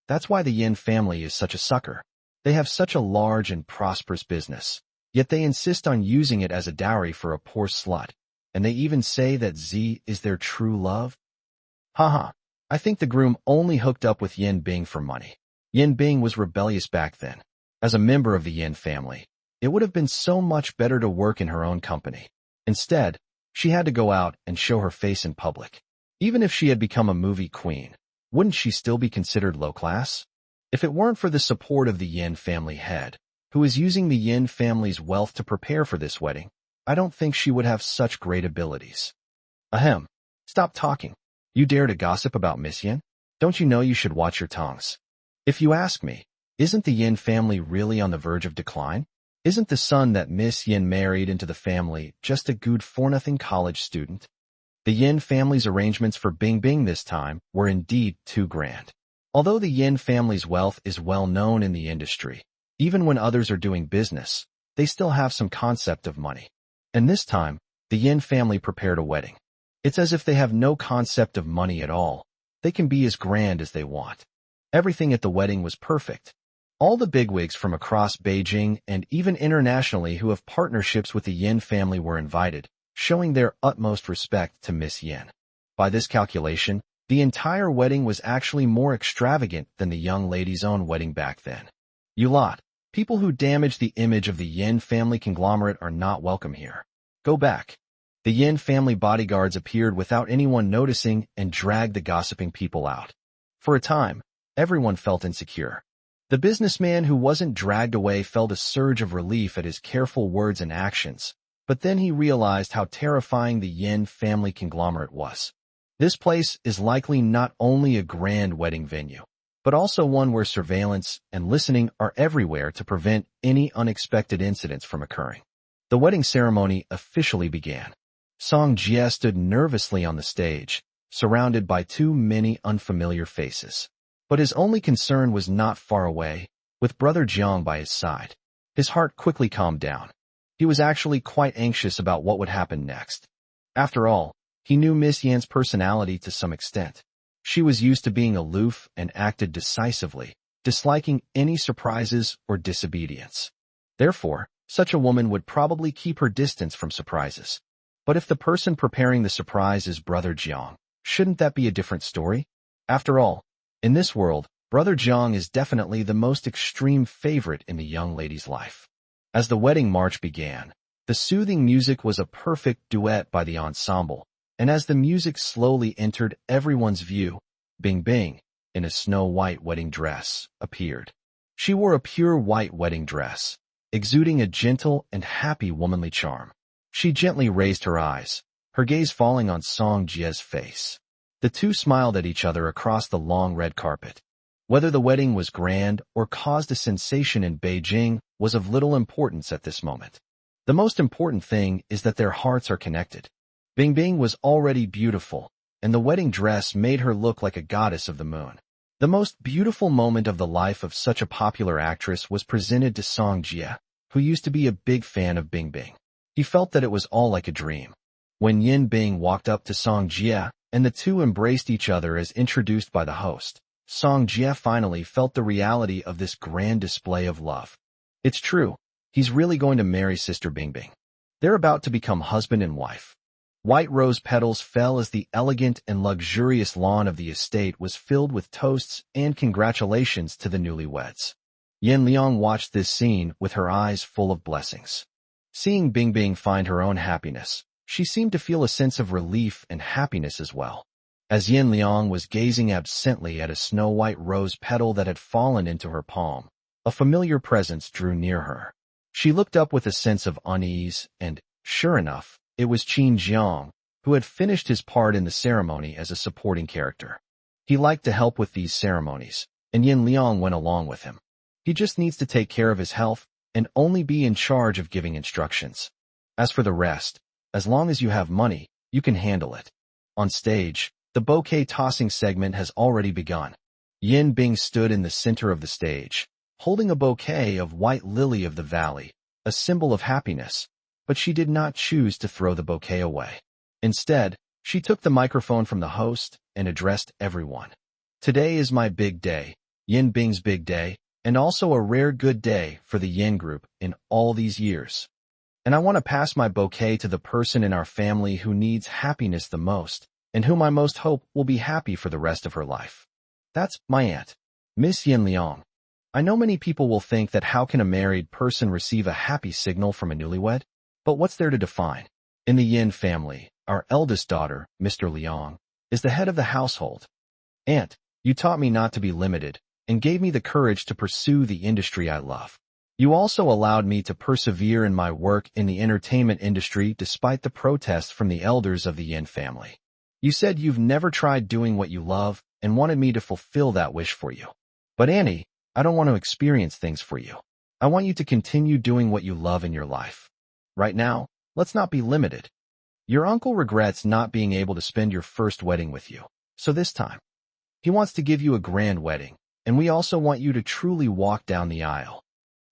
That's why the Yin family is such a sucker. They have such a large and prosperous business, yet they insist on using it as a dowry for a poor slut, and they even say that Z is their true love? Haha, I think the groom only hooked up with Yin Bing for money. Yin Bing was rebellious back then. As a member of the Yin family, it would have been so much better to work in her own company. Instead, she had to go out and show her face in public. Even if she had become a movie queen, wouldn't she still be considered low class? If it weren't for the support of the Yin family head, who is using the Yin family's wealth to prepare for this wedding, I don't think she would have such great abilities. Ahem. Stop talking. You dare to gossip about Miss Yin? Don't you know you should watch your tongues? If you ask me, isn't the Yin family really on the verge of decline? Isn't the son that Miss Yin married into the family just a good-for-nothing college student? The Yin family's arrangements for Bing Bing this time were indeed too grand. Although the Yin family's wealth is well known in the industry, even when others are doing business, they still have some concept of money. And this time, the Yin family prepared a wedding. It's as if they have no concept of money at all. They can be as grand as they want. Everything at the wedding was perfect. All the bigwigs from across Beijing and even internationally who have partnerships with the Yin family were invited, showing their utmost respect to Miss Yin. By this calculation, the entire wedding was actually more extravagant than the young lady's own wedding back then. You lot, People who damage the image of the Yin family conglomerate are not welcome here. Go back. The Yin family bodyguards appeared without anyone noticing and dragged the gossiping people out. For a time, everyone felt insecure. The businessman who wasn't dragged away felt a surge of relief at his careful words and actions, but then he realized how terrifying the Yin family conglomerate was. This place is likely not only a grand wedding venue, but also one where surveillance and listening are everywhere to prevent any unexpected incidents from occurring. The wedding ceremony officially began. Song Jie stood nervously on the stage, surrounded by too many unfamiliar faces. But his only concern was not far away, with brother Jiang by his side. His heart quickly calmed down. He was actually quite anxious about what would happen next. After all, he knew Miss Yan's personality to some extent. She was used to being aloof and acted decisively, disliking any surprises or disobedience. Therefore, such a woman would probably keep her distance from surprises. But if the person preparing the surprise is brother Jiang, shouldn't that be a different story? After all, in this world, brother Jiang is definitely the most extreme favorite in the young lady's life. As the wedding march began, the soothing music was a perfect duet by the ensemble, and as the music slowly entered everyone's view, Bing Bing, in a snow-white wedding dress, appeared. She wore a pure white wedding dress, exuding a gentle and happy womanly charm. She gently raised her eyes, her gaze falling on Song Jie's face. The two smiled at each other across the long red carpet. Whether the wedding was grand or caused a sensation in Beijing was of little importance at this moment. The most important thing is that their hearts are connected. Bing Bing was already beautiful, and the wedding dress made her look like a goddess of the moon. The most beautiful moment of the life of such a popular actress was presented to Song Jie, who used to be a big fan of Bing Bing. He felt that it was all like a dream. When Yin Bing walked up to Song Jie, and the two embraced each other as introduced by the host, Song Jie finally felt the reality of this grand display of love. It's true, he's really going to marry Sister Bing Bing. They're about to become husband and wife. White rose petals fell as the elegant and luxurious lawn of the estate was filled with toasts and congratulations to the newlyweds. Yin Liang watched this scene with her eyes full of blessings. Seeing Bing Bing find her own happiness, she seemed to feel a sense of relief and happiness as well. As Yin Liang was gazing absently at a snow-white rose petal that had fallen into her palm, a familiar presence drew near her. She looked up with a sense of unease and, sure enough, it was Qin Jiang, who had finished his part in the ceremony as a supporting character. He liked to help with these ceremonies, and Yin Liang went along with him. He just needs to take care of his health and only be in charge of giving instructions. As for the rest, as long as you have money, you can handle it. On stage, the bouquet tossing segment has already begun. Yin Bing stood in the center of the stage, holding a bouquet of white lily of the valley, a symbol of happiness, but she did not choose to throw the bouquet away. Instead, she took the microphone from the host and addressed everyone. Today is my big day, Yin Bing's big day, and also a rare good day for the Yin group in all these years. And I want to pass my bouquet to the person in our family who needs happiness the most, and whom I most hope will be happy for the rest of her life. That's my aunt, Miss Yin Liang. I know many people will think that how can a married person receive a happy signal from a newlywed? But what's there to define? In the Yin family, our eldest daughter, Mr. Liang, is the head of the household. Aunt, you taught me not to be limited, and gave me the courage to pursue the industry I love. You also allowed me to persevere in my work in the entertainment industry despite the protests from the elders of the Yin family. You said you've never tried doing what you love and wanted me to fulfill that wish for you. But Annie, I don't want to experience things for you. I want you to continue doing what you love in your life. Right now, let's not be limited. Your uncle regrets not being able to spend your first wedding with you, so this time, he wants to give you a grand wedding, and we also want you to truly walk down the aisle.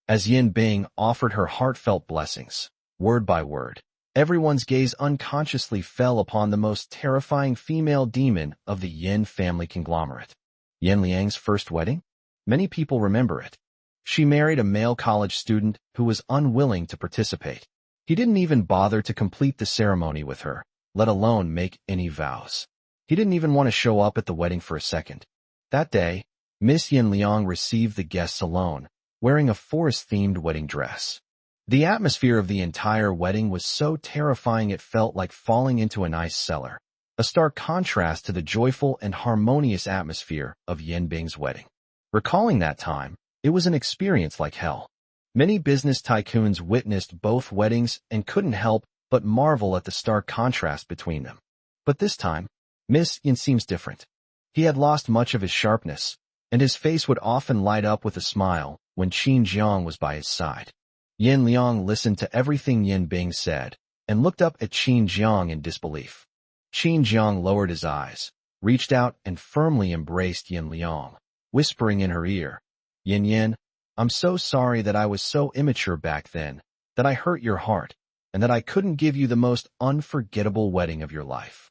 As Yin Bing offered her heartfelt blessings, word by word, everyone's gaze unconsciously fell upon the most terrifying female demon of the Yin family conglomerate. Yin Liang's first wedding? Many people remember it. She married a male college student who was unwilling to participate. He didn't even bother to complete the ceremony with her, let alone make any vows. He didn't even want to show up at the wedding for a second. That day, Miss Yin Liang received the guests alone, wearing a forest-themed wedding dress. The atmosphere of the entire wedding was so terrifying it felt like falling into an ice cellar, a stark contrast to the joyful and harmonious atmosphere of Yanbing's wedding. Recalling that time, it was an experience like hell. Many business tycoons witnessed both weddings and couldn't help but marvel at the stark contrast between them. But this time, Miss Yin seems different. He had lost much of his sharpness, and his face would often light up with a smile when Qin Jiang was by his side. Yin Liang listened to everything Yin Bing said and looked up at Qin Jiang in disbelief. Qin Jiang lowered his eyes, reached out and firmly embraced Yin Liang, whispering in her ear, "Yin Yin, I'm so sorry that I was so immature back then, that I hurt your heart, and that I couldn't give you the most unforgettable wedding of your life.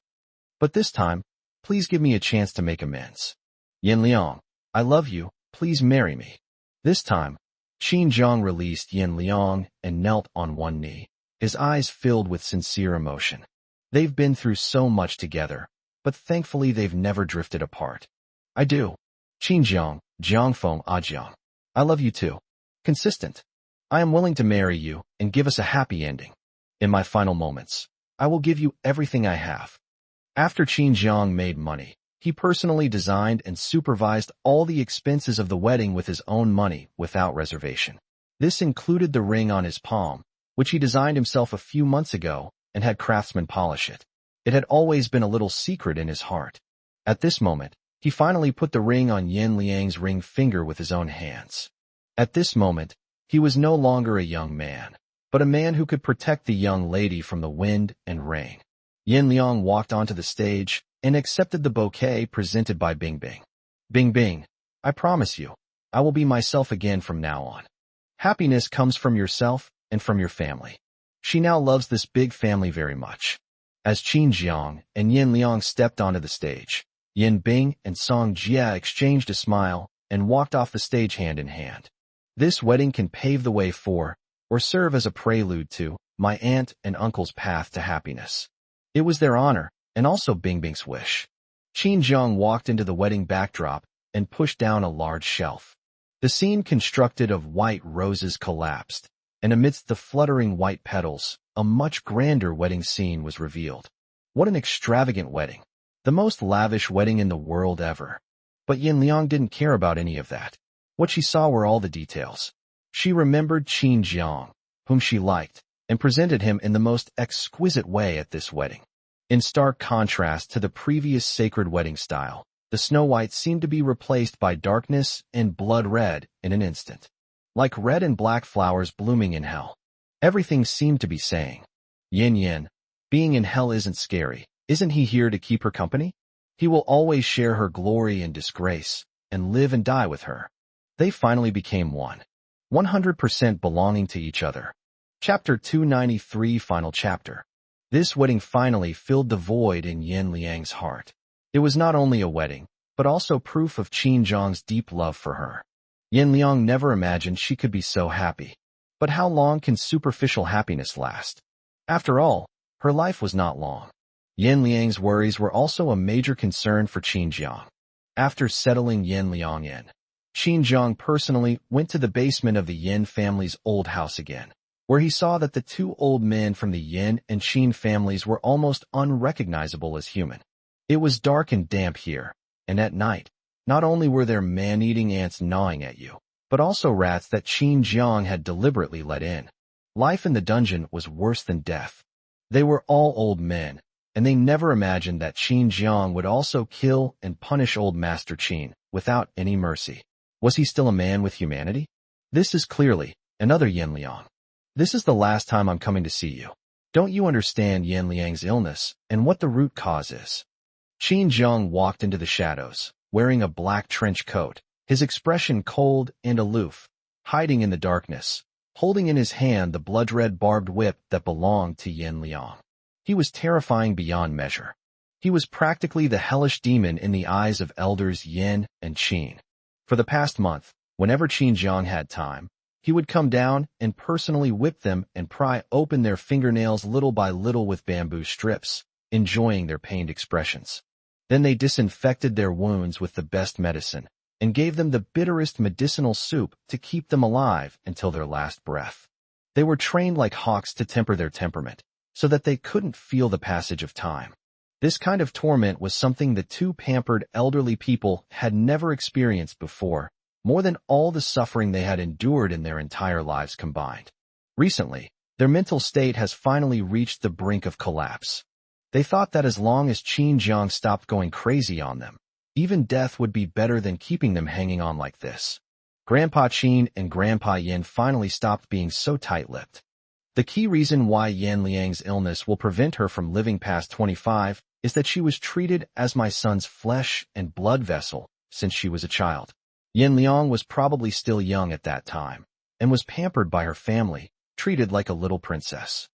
But this time, please give me a chance to make amends. Yin Liang, I love you, please marry me." This time, Qin Jiang released Yin Liang and knelt on one knee, his eyes filled with sincere emotion. They've been through so much together, but thankfully they've never drifted apart. "I do. Qin Jiang, Jiangfeng Ajiang. I love you too. Consistent. I am willing to marry you and give us a happy ending. In my final moments, I will give you everything I have." After Qin Jiang made money, he personally designed and supervised all the expenses of the wedding with his own money without reservation. This included the ring on his palm, which he designed himself a few months ago and had craftsmen polish it. It had always been a little secret in his heart. At this moment, he finally put the ring on Yin Liang's ring finger with his own hands. At this moment, he was no longer a young man, but a man who could protect the young lady from the wind and rain. Yin Liang walked onto the stage and accepted the bouquet presented by Bing Bing. "Bing Bing, I promise you, I will be myself again from now on. Happiness comes from yourself and from your family." She now loves this big family very much. As Qin Jiang and Yin Liang stepped onto the stage, Yin Bing and Song Jia exchanged a smile and walked off the stage hand in hand. This wedding can pave the way for, or serve as a prelude to, my aunt and uncle's path to happiness. It was their honor, and also Bing Bing's wish. Qin Jiang walked into the wedding backdrop and pushed down a large shelf. The scene constructed of white roses collapsed, and amidst the fluttering white petals, a much grander wedding scene was revealed. What an extravagant wedding! The most lavish wedding in the world ever. But Yin Liang didn't care about any of that. What she saw were all the details. She remembered Qin Jiang, whom she liked, and presented him in the most exquisite way at this wedding. In stark contrast to the previous sacred wedding style, the Snow White seemed to be replaced by darkness and blood red in an instant. Like red and black flowers blooming in hell. Everything seemed to be saying, "Yin Yin, being in hell isn't scary. Isn't he here to keep her company? He will always share her glory and disgrace, and live and die with her." They finally became one. 100% belonging to each other. Chapter 293, Final Chapter. This wedding finally filled the void in Yin Liang's heart. It was not only a wedding, but also proof of Qin Jiang's deep love for her. Yin Liang never imagined she could be so happy. But how long can superficial happiness last? After all, her life was not long. Yin Liang's worries were also a major concern for Qin Jiang. After settling Yin Liang in, Qin Jiang personally went to the basement of the Yin family's old house again, where he saw that the two old men from the Yin and Qin families were almost unrecognizable as human. It was dark and damp here, and at night, not only were there man-eating ants gnawing at you, but also rats that Qin Jiang had deliberately let in. Life in the dungeon was worse than death. They were all old men, and they never imagined that Qin Jiang would also kill and punish old Master Qin without any mercy. Was he still a man with humanity? This is clearly another Yin Liang. This is the last time I'm coming to see you. Don't you understand Yin Liang's illness and what the root cause is? Qin Jiang walked into the shadows, wearing a black trench coat, his expression cold and aloof, hiding in the darkness, holding in his hand the blood-red barbed whip that belonged to Yin Liang. He was terrifying beyond measure. He was practically the hellish demon in the eyes of elders Yin and Qin. For the past month, whenever Qin Jiang had time, he would come down and personally whip them and pry open their fingernails little by little with bamboo strips, enjoying their pained expressions. Then they disinfected their wounds with the best medicine, and gave them the bitterest medicinal soup to keep them alive until their last breath. They were trained like hawks to temper their temperament, so that they couldn't feel the passage of time. This kind of torment was something the two pampered elderly people had never experienced before, more than all the suffering they had endured in their entire lives combined. Recently, their mental state has finally reached the brink of collapse. They thought that as long as Qin Jiang stopped going crazy on them, even death would be better than keeping them hanging on like this. Grandpa Qin and Grandpa Yin finally stopped being so tight-lipped. The key reason why Yan Liang's illness will prevent her from living past 25 is that she was treated as my son's flesh and blood vessel since she was a child. Yan Liang was probably still young at that time and was pampered by her family, treated like a little princess.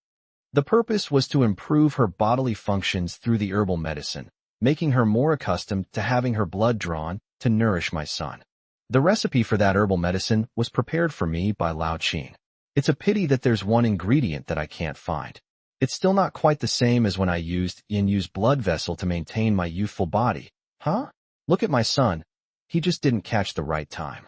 The purpose was to improve her bodily functions through the herbal medicine, making her more accustomed to having her blood drawn to nourish my son. The recipe for that herbal medicine was prepared for me by Lao Qin. It's a pity that there's one ingredient that I can't find. It's still not quite the same as when I used Yin Yu's blood vessel to maintain my youthful body. Huh? Look at my son. He just didn't catch the right time.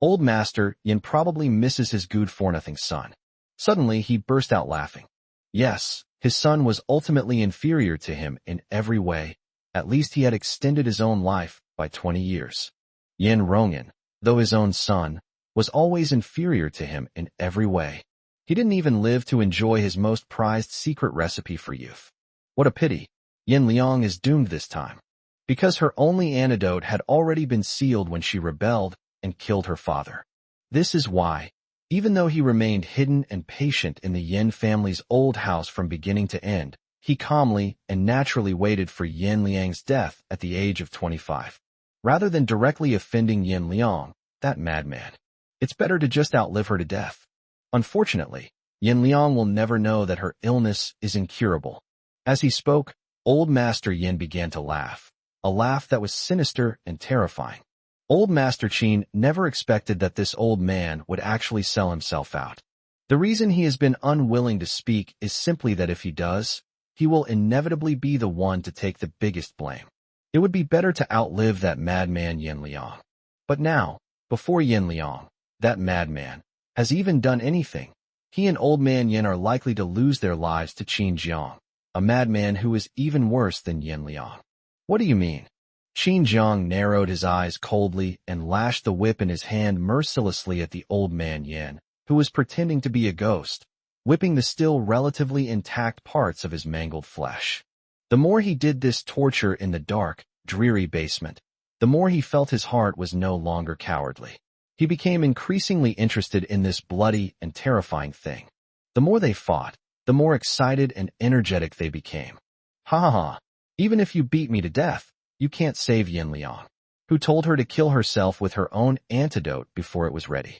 Old Master Yin probably misses his good-for-nothing son. Suddenly, he burst out laughing. Yes, his son was ultimately inferior to him in every way. At least he had extended his own life by 20 years. Yin Rongyan, though his own son, was always inferior to him in every way. He didn't even live to enjoy his most prized secret recipe for youth. What a pity. Yin Liang is doomed this time. Because her only antidote had already been sealed when she rebelled and killed her father. This is why, even though he remained hidden and patient in the Yin family's old house from beginning to end, he calmly and naturally waited for Yin Liang's death at the age of 25. Rather than directly offending Yin Liang, that madman. It's better to just outlive her to death. Unfortunately, Yin Liang will never know that her illness is incurable. As he spoke, Old Master Yin began to laugh, a laugh that was sinister and terrifying. Old Master Qin never expected that this old man would actually sell himself out. The reason he has been unwilling to speak is simply that if he does, he will inevitably be the one to take the biggest blame. It would be better to outlive that madman Yin Liang. But now, before Yin Liang, that madman, has even done anything, he and Old Man Yin are likely to lose their lives to Qin Jiang, a madman who is even worse than Yin Liang. What do you mean? Qin Jiang narrowed his eyes coldly and lashed the whip in his hand mercilessly at the Old Man Yin, who was pretending to be a ghost, whipping the still relatively intact parts of his mangled flesh. The more he did this torture in the dark, dreary basement, the more he felt his heart was no longer cowardly. He became increasingly interested in this bloody and terrifying thing. The more they fought, the more excited and energetic they became. Ha ha ha, even if you beat me to death, you can't save Yin Liang, who told her to kill herself with her own antidote before it was ready.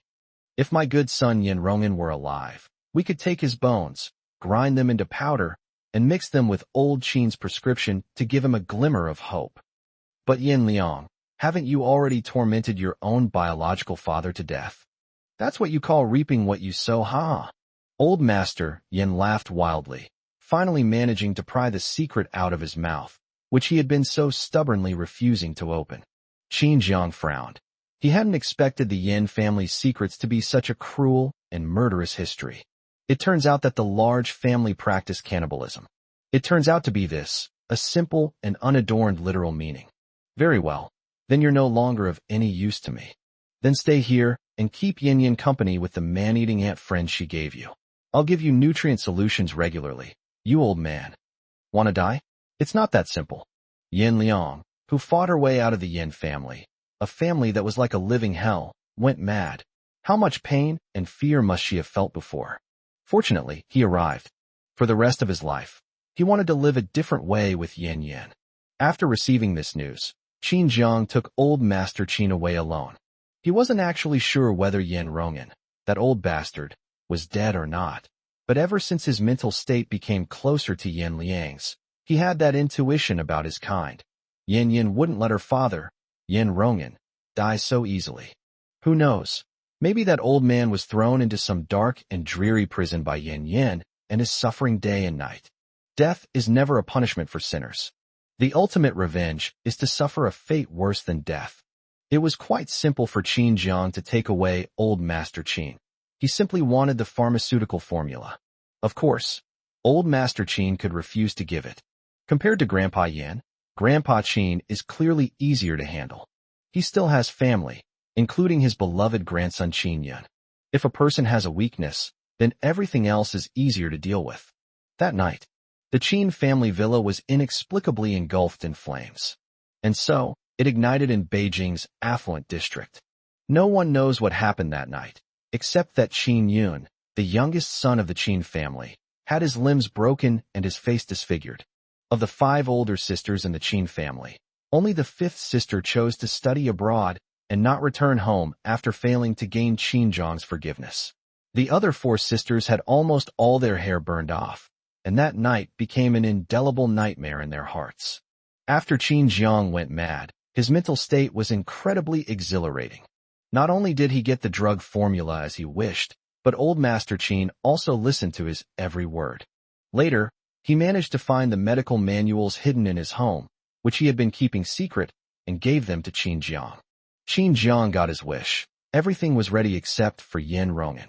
If my good son Yin Rongyan were alive, we could take his bones, grind them into powder, and mix them with old Qin's prescription to give him a glimmer of hope. But Yin Liang, haven't you already tormented your own biological father to death? That's what you call reaping what you sow, ha? Old Master Yin laughed wildly, finally managing to pry the secret out of his mouth, which he had been so stubbornly refusing to open. Qin Jiang frowned. He hadn't expected the Yin family's secrets to be such a cruel and murderous history. It turns out that the large family practiced cannibalism. It turns out to be this, a simple and unadorned literal meaning. Very well. Then you're no longer of any use to me. Then stay here and keep Yin Yin company with the man-eating ant friend she gave you. I'll give you nutrient solutions regularly, you old man. Wanna die? It's not that simple. Yin Liang, who fought her way out of the Yin family, a family that was like a living hell, went mad. How much pain and fear must she have felt before? Fortunately, he arrived. For the rest of his life, he wanted to live a different way with Yin Yin. After receiving this news, Qin Jiang took Old Master Qin away alone. He wasn't actually sure whether Yin Rongyan, that old bastard, was dead or not, but ever since his mental state became closer to Yin Liang's, he had that intuition about his kind. Yin Yin wouldn't let her father, Yin Rongyan, die so easily. Who knows? Maybe that old man was thrown into some dark and dreary prison by Yin Yin and is suffering day and night. Death is never a punishment for sinners. The ultimate revenge is to suffer a fate worse than death. It was quite simple for Qin Jiang to take away old Master Qin. He simply wanted the pharmaceutical formula. Of course, old Master Qin could refuse to give it. Compared to Grandpa Yan, Grandpa Qin is clearly easier to handle. He still has family, including his beloved grandson Qin Yan. If a person has a weakness, then everything else is easier to deal with. That night, the Qin family villa was inexplicably engulfed in flames. And so, it ignited in Beijing's affluent district. No one knows what happened that night, except that Qin Yun, the youngest son of the Qin family, had his limbs broken and his face disfigured. Of the 5 older sisters in the Qin family, only the 5th sister chose to study abroad and not return home after failing to gain Qin Jiang's forgiveness. The other 4 sisters had almost all their hair burned off, and that night became an indelible nightmare in their hearts. After Qin Jiang went mad, his mental state was incredibly exhilarating. Not only did he get the drug formula as he wished, but old Master Qin also listened to his every word. Later, he managed to find the medical manuals hidden in his home, which he had been keeping secret, and gave them to Qin Jiang. Qin Jiang got his wish. Everything was ready except for Yin Rongin.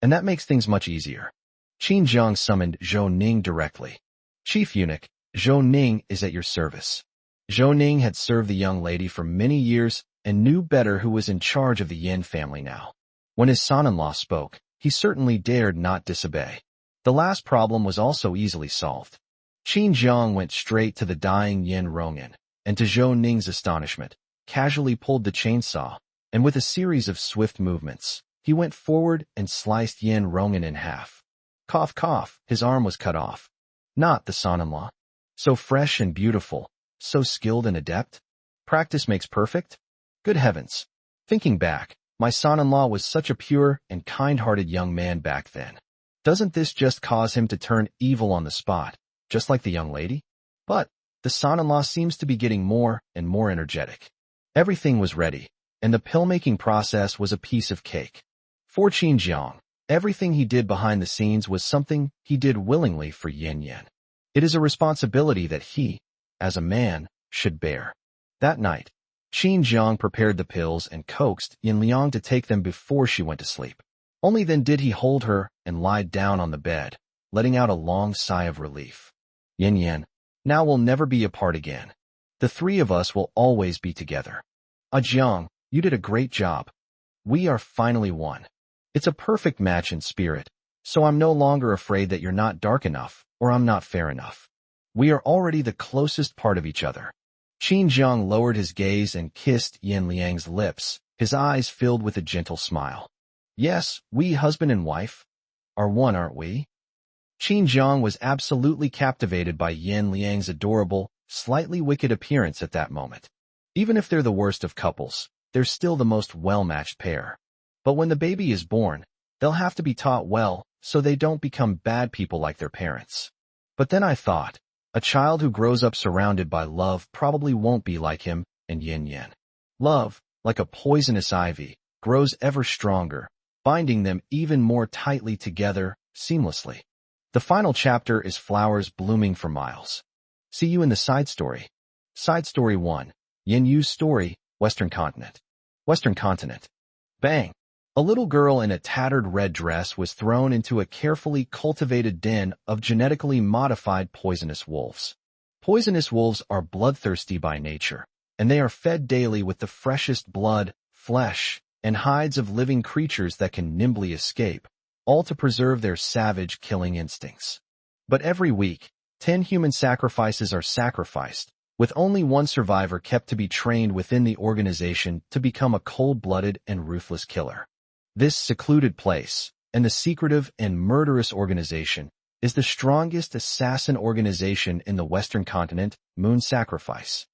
And that makes things much easier. Qin Jiang summoned Zhou Ning directly. Chief Eunuch, Zhou Ning is at your service. Zhou Ning had served the young lady for many years and knew better who was in charge of the Yin family now. When his son-in-law spoke, he certainly dared not disobey. The last problem was also easily solved. Qin Jiang went straight to the dying Yin Rongin, and to Zhou Ning's astonishment, casually pulled the chainsaw, and with a series of swift movements, he went forward and sliced Yin Rongin in half. Cough cough, his arm was cut off. Not the son-in-law. So fresh and beautiful, so skilled and adept. Practice makes perfect? Good heavens. Thinking back, my son-in-law was such a pure and kind-hearted young man back then. Doesn't this just cause him to turn evil on the spot, just like the young lady? But the son-in-law seems to be getting more and more energetic. Everything was ready, and the pill-making process was a piece of cake. For Qin Jiang, everything he did behind the scenes was something he did willingly for Yin Yan. It is a responsibility that he, as a man, should bear. That night, Qin Jiang prepared the pills and coaxed Yin Liang to take them before she went to sleep. Only then did he hold her and lie down on the bed, letting out a long sigh of relief. Yin Yan, now we'll never be apart again. The 3 of us will always be together. Jiang, you did a great job. We are finally one. It's a perfect match in spirit, so I'm no longer afraid that you're not dark enough or I'm not fair enough. We are already the closest part of each other. Qin Jiang lowered his gaze and kissed Yin Liang's lips, his eyes filled with a gentle smile. Yes, we husband and wife are one, aren't we? Qin Jiang was absolutely captivated by Yin Liang's adorable, slightly wicked appearance at that moment. Even if they're the worst of couples, they're still the most well-matched pair. But when the baby is born, they'll have to be taught well so they don't become bad people like their parents. But then I thought, a child who grows up surrounded by love probably won't be like him and Yin Yan. Love, like a poisonous ivy, grows ever stronger, binding them even more tightly together, seamlessly. The final chapter is flowers blooming for miles. See you in the side story. Side story 1. Yin Yu's story, Western Continent. Western Continent. Bang! A little girl in a tattered red dress was thrown into a carefully cultivated den of genetically modified poisonous wolves. Poisonous wolves are bloodthirsty by nature, and they are fed daily with the freshest blood, flesh, and hides of living creatures that can nimbly escape, all to preserve their savage killing instincts. But every week, 10 human sacrifices are sacrificed, with only 1 survivor kept to be trained within the organization to become a cold-blooded and ruthless killer. This secluded place, and the secretive and murderous organization, is the strongest assassin organization in the Western Continent, Moon Sacrifice.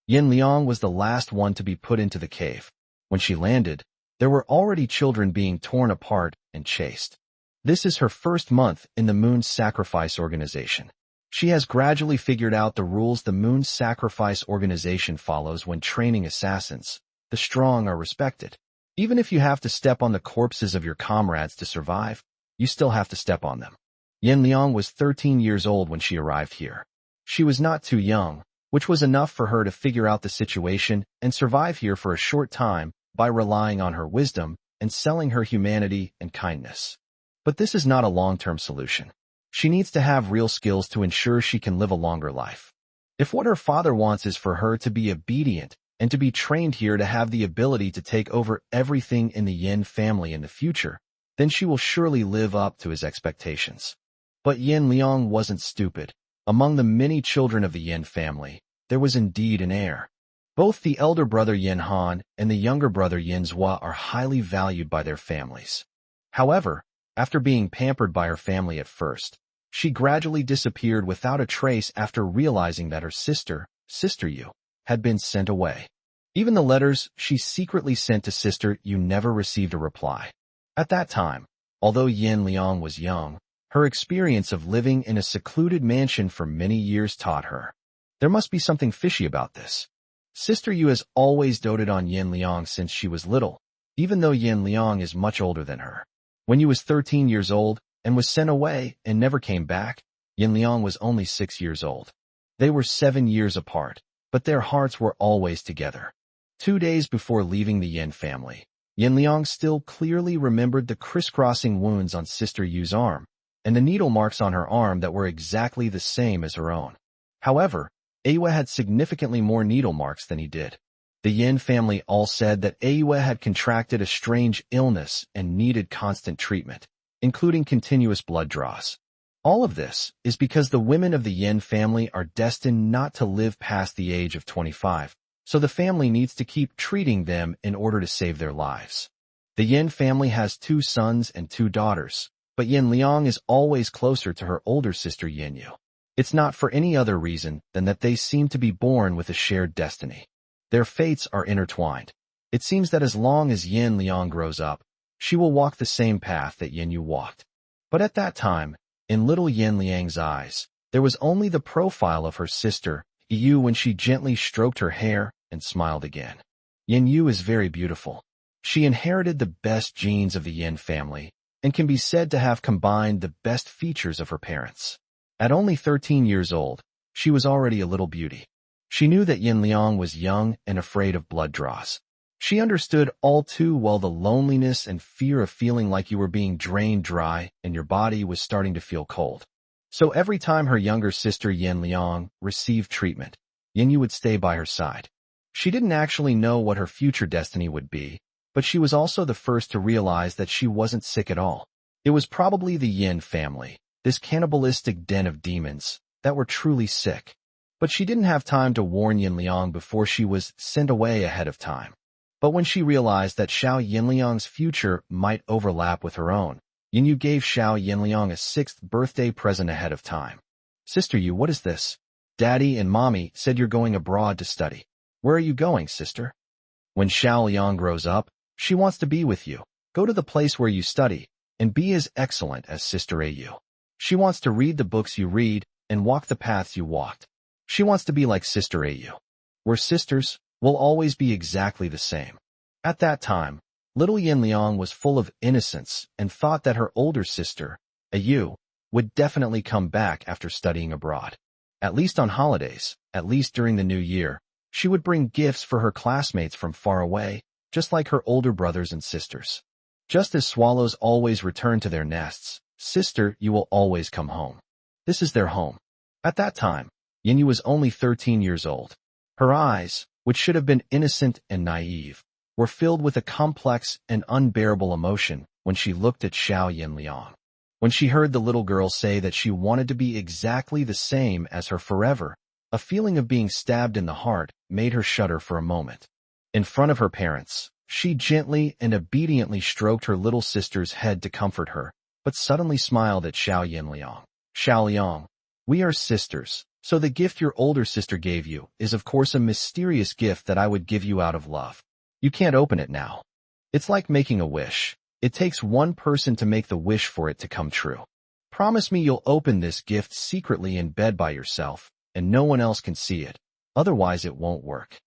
Yin Liang was the last one to be put into the cave. When she landed, there were already children being torn apart and chased. This is her first month in the Moon Sacrifice organization. She has gradually figured out the rules the Moon Sacrifice organization follows when training assassins. The strong are respected. Even if you have to step on the corpses of your comrades to survive, you still have to step on them. Yin Liang was 13 years old when she arrived here. She was not too young, which was enough for her to figure out the situation and survive here for a short time by relying on her wisdom and selling her humanity and kindness. But this is not a long-term solution. She needs to have real skills to ensure she can live a longer life. If what her father wants is for her to be obedient and to be trained here to have the ability to take over everything in the Yin family in the future, then she will surely live up to his expectations. But Yin Liang wasn't stupid. Among the many children of the Yin family, there was indeed an heir. Both the elder brother Yin Han and the younger brother Yin Zhua are highly valued by their families. However, after being pampered by her family at first, she gradually disappeared without a trace after realizing that her Sister Yu, had been sent away. Even the letters she secretly sent to Sister Yu never received a reply. At that time, although Yin Liang was young, her experience of living in a secluded mansion for many years taught her. There must be something fishy about this. Sister Yu has always doted on Yin Liang since she was little, even though Yin Liang is much older than her. When Yu was 13 years old and was sent away and never came back, Yin Liang was only 6 years old. They were 7 years apart, but their hearts were always together. 2 days before leaving the Yin family, Yin Liang still clearly remembered the crisscrossing wounds on Sister Yu's arm, and the needle marks on her arm that were exactly the same as her own. However, Aiwa had significantly more needle marks than he did. The Yin family all said that Aiwa had contracted a strange illness and needed constant treatment, including continuous blood draws. All of this is because the women of the Yin family are destined not to live past the age of 25, so the family needs to keep treating them in order to save their lives. The Yin family has 2 sons and 2 daughters, but Yin Liang is always closer to her older sister Yin Yu. It's not for any other reason than that they seem to be born with a shared destiny. Their fates are intertwined. It seems that as long as Yin Liang grows up, she will walk the same path that Yin Yu walked. But at that time, in little Yin Liang's eyes, there was only the profile of her sister, Yu, when she gently stroked her hair and smiled again. Yin Yu is very beautiful. She inherited the best genes of the Yin family and can be said to have combined the best features of her parents. At only 13 years old, she was already a little beauty. She knew that Yin Liang was young and afraid of blood draws. She understood all too well the loneliness and fear of feeling like you were being drained dry and your body was starting to feel cold. So every time her younger sister Yin Liang received treatment, Yin Yu would stay by her side. She didn't actually know what her future destiny would be, but she was also the first to realize that she wasn't sick at all. It was probably the Yin family, this cannibalistic den of demons, that were truly sick. But she didn't have time to warn Yin Liang before she was sent away ahead of time. But when she realized that Xiao Yinliang's future might overlap with her own, Yin Yu gave Xiao Yinliang a 6th birthday present ahead of time. Sister Yu, what is this? Daddy and Mommy said you're going abroad to study. Where are you going, sister? When Xiao Liang grows up, she wants to be with you. Go to the place where you study, and be as excellent as Sister Yu. She wants to read the books you read and walk the paths you walked. She wants to be like Sister Yu. We're sisters, we'll always be exactly the same. At that time, little Yin Liang was full of innocence and thought that her older sister, Yu, would definitely come back after studying abroad. At least on holidays, at least during the new year, she would bring gifts for her classmates from far away, just like her older brothers and sisters. Just as swallows always return to their nests, Sister Yu will always come home. This is their home. At that time, Yin Yu was only 13 years old. Her eyes, which should have been innocent and naive, were filled with a complex and unbearable emotion when she looked at Xiao Yinliang. When she heard the little girl say that she wanted to be exactly the same as her forever, a feeling of being stabbed in the heart made her shudder for a moment. In front of her parents, she gently and obediently stroked her little sister's head to comfort her, but suddenly smiled at Xiao Yinliang. Xiao Liang, we are sisters, so the gift your older sister gave you is of course a mysterious gift that I would give you out of love. You can't open it now. It's like making a wish. It takes one person to make the wish for it to come true. Promise me you'll open this gift secretly in bed by yourself, and no one else can see it. Otherwise it won't work.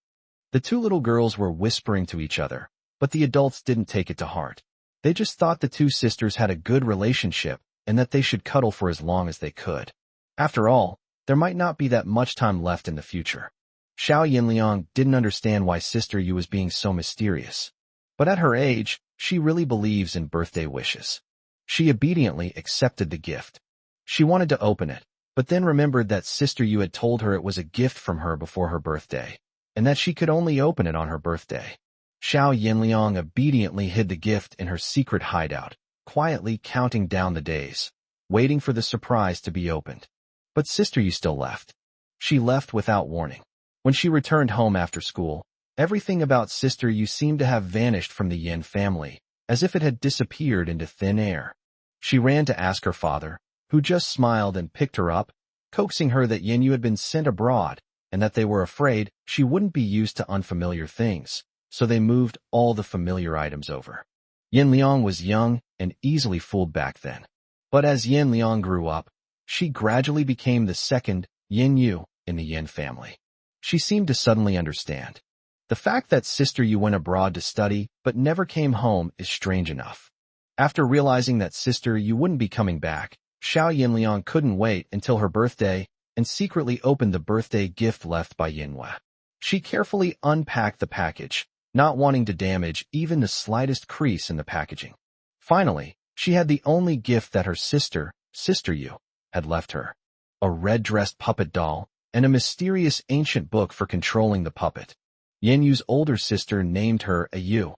The 2 little girls were whispering to each other, but the adults didn't take it to heart. They just thought the 2 sisters had a good relationship and that they should cuddle for as long as they could. After all, there might not be that much time left in the future. Xiao Yinliang didn't understand why Sister Yu was being so mysterious. But at her age, she really believes in birthday wishes. She obediently accepted the gift. She wanted to open it, but then remembered that Sister Yu had told her it was a gift from her before her birthday, and that she could only open it on her birthday. Xiao Yinliang obediently hid the gift in her secret hideout, quietly counting down the days, waiting for the surprise to be opened. But Sister Yu still left. She left without warning. When she returned home after school, everything about Sister Yu seemed to have vanished from the Yan family, as if it had disappeared into thin air. She ran to ask her father, who just smiled and picked her up, coaxing her that Yin Yu had been sent abroad, and that they were afraid she wouldn't be used to unfamiliar things, so they moved all the familiar items over. Yin Liang was young and easily fooled back then. But as Yin Liang grew up, she gradually became the second Yin Yu in the Yin family. She seemed to suddenly understand. The fact that Sister Yu went abroad to study but never came home is strange enough. After realizing that Sister Yu wouldn't be coming back, Xiao Yinliang couldn't wait until her birthday and secretly opened the birthday gift left by Yinhua. She carefully unpacked the package, not wanting to damage even the slightest crease in the packaging. Finally, she had the only gift that her sister, Sister Yu, had left her: a red-dressed puppet doll and a mysterious ancient book for controlling the puppet. Yin Yu's older sister named her a Yu,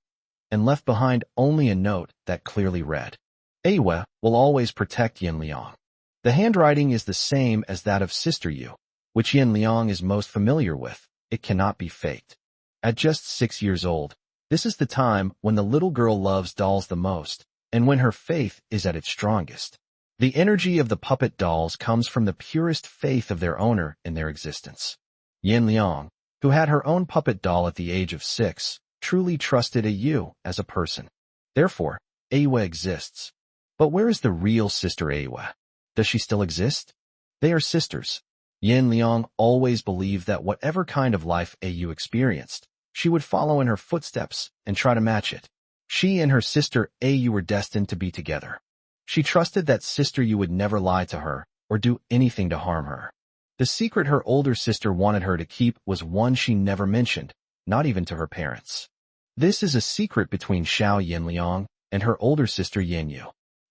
and left behind only a note that clearly read, "Awe will always protect Yin Liang." The handwriting is the same as that of Sister Yu, which Yin Liang is most familiar with. It cannot be faked. At just 6 years old, this is the time when the little girl loves dolls the most, and when her faith is at its strongest. The energy of the puppet dolls comes from the purest faith of their owner in their existence. Yin Liang, who had her own puppet doll at the age of 6, truly trusted a Yu as a person. Therefore, Awa exists. But where is the real Sister Awa? Does she still exist? They are sisters. Yin Liang always believed that whatever kind of life Au experienced, she would follow in her footsteps and try to match it. She and her sister Au were destined to be together. She trusted that Sister Yu would never lie to her or do anything to harm her. The secret her older sister wanted her to keep was one she never mentioned, not even to her parents. This is a secret between Xiao Yinliang and her older sister Yin Yu.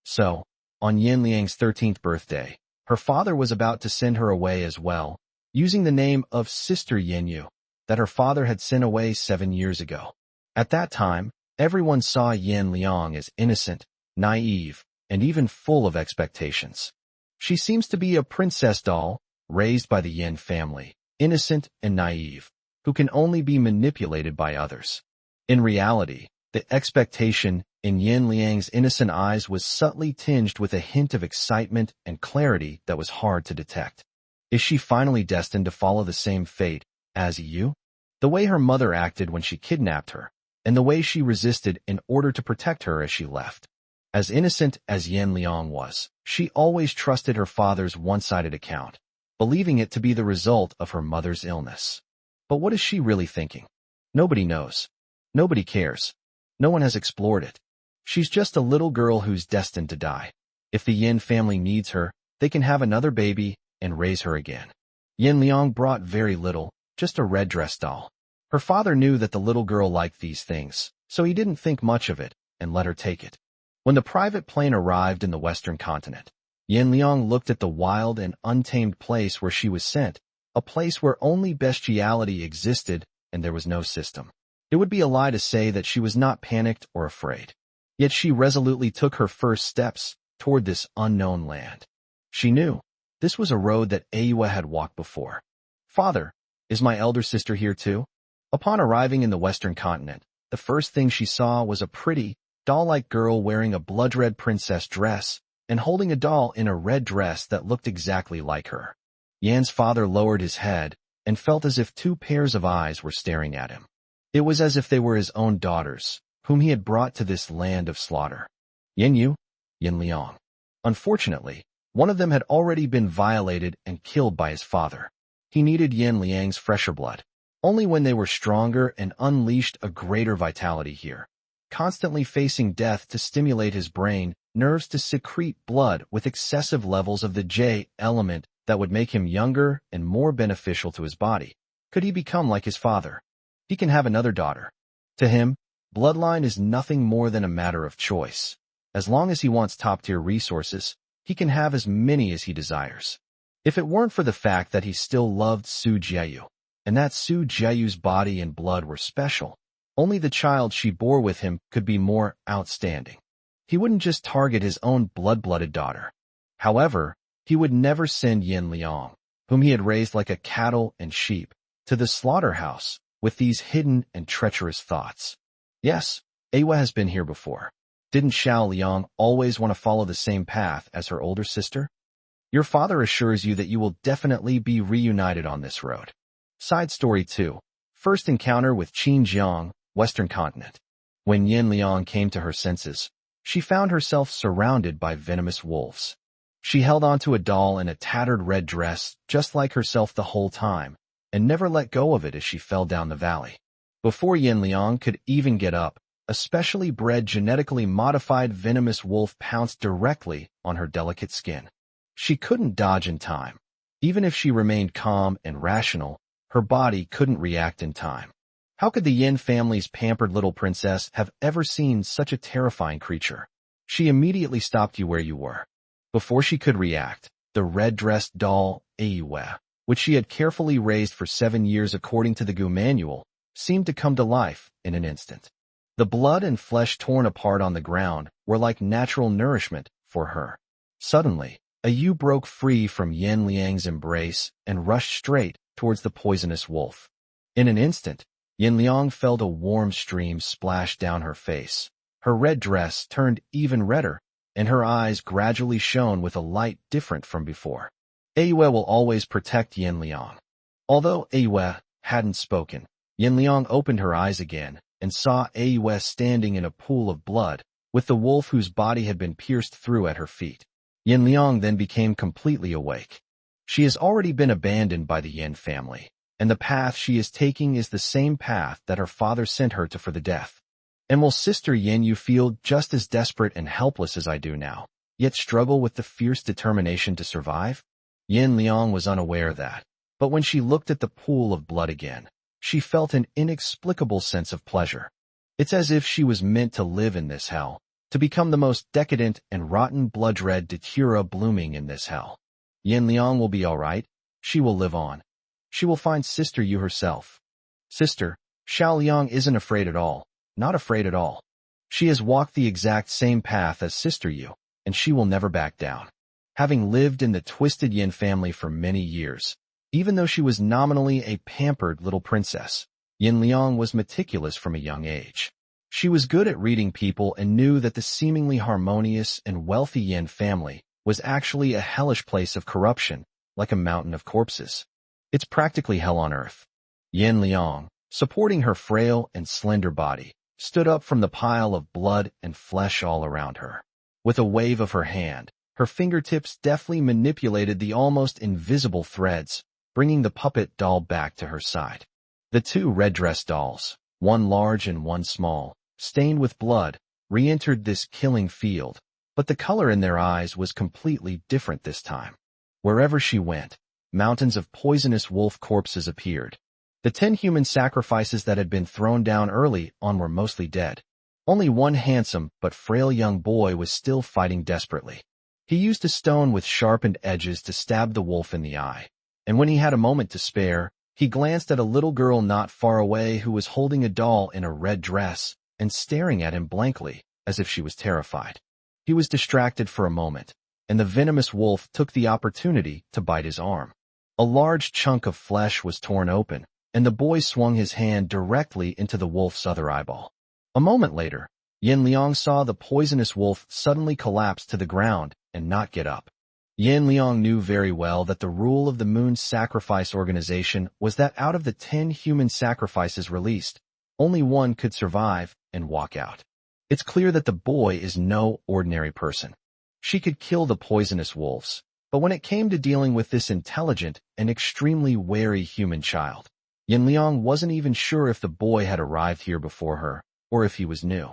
So, on Yin Liang's 13th birthday, her father was about to send her away as well, using the name of Sister Yin Yu that her father had sent away 7 years ago. At that time, everyone saw Yin Liang as innocent, naive, and even full of expectations. She seems to be a princess doll, raised by the Yin family, innocent and naive, who can only be manipulated by others. In reality, the expectation in Yin Liang's innocent eyes was subtly tinged with a hint of excitement and clarity that was hard to detect. Is she finally destined to follow the same fate as Yu? The way her mother acted when she kidnapped her, and the way she resisted in order to protect her as she left. As innocent as Yin Liang was, she always trusted her father's one-sided account, believing it to be the result of her mother's illness. But what is she really thinking? Nobody knows. Nobody cares. No one has explored it. She's just a little girl who's destined to die. If the Yin family needs her, they can have another baby and raise her again. Yin Liang brought very little, just a red dress doll. Her father knew that the little girl liked these things, so he didn't think much of it and let her take it. When the private plane arrived in the Western continent, Yin Liang looked at the wild and untamed place where she was sent, a place where only bestiality existed and there was no system. It would be a lie to say that she was not panicked or afraid. Yet she resolutely took her first steps toward this unknown land. She knew this was a road that Awa had walked before. "Father, is my elder sister here too?" Upon arriving in the Western continent, the first thing she saw was a pretty, doll-like girl wearing a blood-red princess dress and holding a doll in a red dress that looked exactly like her. Yan's father lowered his head and felt as if 2 pairs of eyes were staring at him. It was as if they were his own daughters, whom he had brought to this land of slaughter. Yin Yu, Yin Liang. Unfortunately, one of them had already been violated and killed by his father. He needed Yin Liang's fresher blood. Only when they were stronger and unleashed a greater vitality here. Constantly facing death to stimulate his brain, nerves to secrete blood with excessive levels of the J element that would make him younger and more beneficial to his body. Could he become like his father? He can have another daughter. To him, bloodline is nothing more than a matter of choice. As long as he wants top-tier resources, he can have as many as he desires. If it weren't for the fact that he still loved Su Jiayu, and that Su Jiayu's body and blood were special, only the child she bore with him could be more outstanding. He wouldn't just target his own blood-blooded daughter. However, he would never send Yin Liang, whom he had raised like a cattle and sheep, to the slaughterhouse with these hidden and treacherous thoughts. Yes, Awa has been here before. Didn't Xiao Liang always want to follow the same path as her older sister? Your father assures you that you will definitely be reunited on this road. Side story 2. First encounter with Xinjiang, Western Continent. When Yin Liang came to her senses, she found herself surrounded by venomous wolves. She held onto a doll in a tattered red dress just like herself the whole time, and never let go of it as she fell down the valley. Before Yin Liang could even get up, a specially bred genetically modified venomous wolf pounced directly on her delicate skin. She couldn't dodge in time. Even if she remained calm and rational, her body couldn't react in time. How could the Yin family's pampered little princess have ever seen such a terrifying creature? She immediately stopped you where you were. Before she could react, the red-dressed doll, Aiyue, which she had carefully raised for 7 years according to the Gu manual, seemed to come to life in an instant. The blood and flesh torn apart on the ground were like natural nourishment for her. Suddenly, Aiyue broke free from Yin Liang's embrace and rushed straight towards the poisonous wolf. In an instant, Yin Liang felt a warm stream splash down her face. Her red dress turned even redder, and her eyes gradually shone with a light different from before. Aiyue will always protect Yin Liang. Although Aiyue hadn't spoken, Yin Liang opened her eyes again and saw Aiyue standing in a pool of blood, with the wolf whose body had been pierced through at her feet. Yin Liang then became completely awake. She has already been abandoned by the Yin family, and the path she is taking is the same path that her father sent her to for the death. And will Sister Yin you feel just as desperate and helpless as I do now, yet struggle with the fierce determination to survive? Yin Liang was unaware of that, but when she looked at the pool of blood again, she felt an inexplicable sense of pleasure. It's as if she was meant to live in this hell, to become the most decadent and rotten blood-red datura blooming in this hell. Yin Liang will be all right. She will live on. She will find Sister Yu herself. Sister, Xiao Liang isn't afraid at all, not afraid at all. She has walked the exact same path as Sister Yu, and she will never back down. Having lived in the twisted Yin family for many years, even though she was nominally a pampered little princess, Yin Liang was meticulous from a young age. She was good at reading people and knew that the seemingly harmonious and wealthy Yin family was actually a hellish place of corruption, like a mountain of corpses. It's practically hell on earth. Yin Liang, supporting her frail and slender body, stood up from the pile of blood and flesh all around her. With a wave of her hand, her fingertips deftly manipulated the almost invisible threads, bringing the puppet doll back to her side. The two red-dressed dolls, one large and one small, stained with blood, re-entered this killing field, but the color in their eyes was completely different this time. Wherever she went, mountains of poisonous wolf corpses appeared. The 10 human sacrifices that had been thrown down early on were mostly dead. Only one handsome but frail young boy was still fighting desperately. He used a stone with sharpened edges to stab the wolf in the eye, and when he had a moment to spare, he glanced at a little girl not far away who was holding a doll in a red dress and staring at him blankly, as if she was terrified. He was distracted for a moment, and the venomous wolf took the opportunity to bite his arm. A large chunk of flesh was torn open, and the boy swung his hand directly into the wolf's other eyeball. A moment later, Yin Liang saw the poisonous wolf suddenly collapse to the ground and not get up. Yin Liang knew very well that the rule of the Moon's sacrifice organization was that out of the 10 human sacrifices released, only one could survive and walk out. It's clear that the boy is no ordinary person. She could kill the poisonous wolves, but when it came to dealing with this intelligent and extremely wary human child, Yin Liang wasn't even sure if the boy had arrived here before her, or if he was new.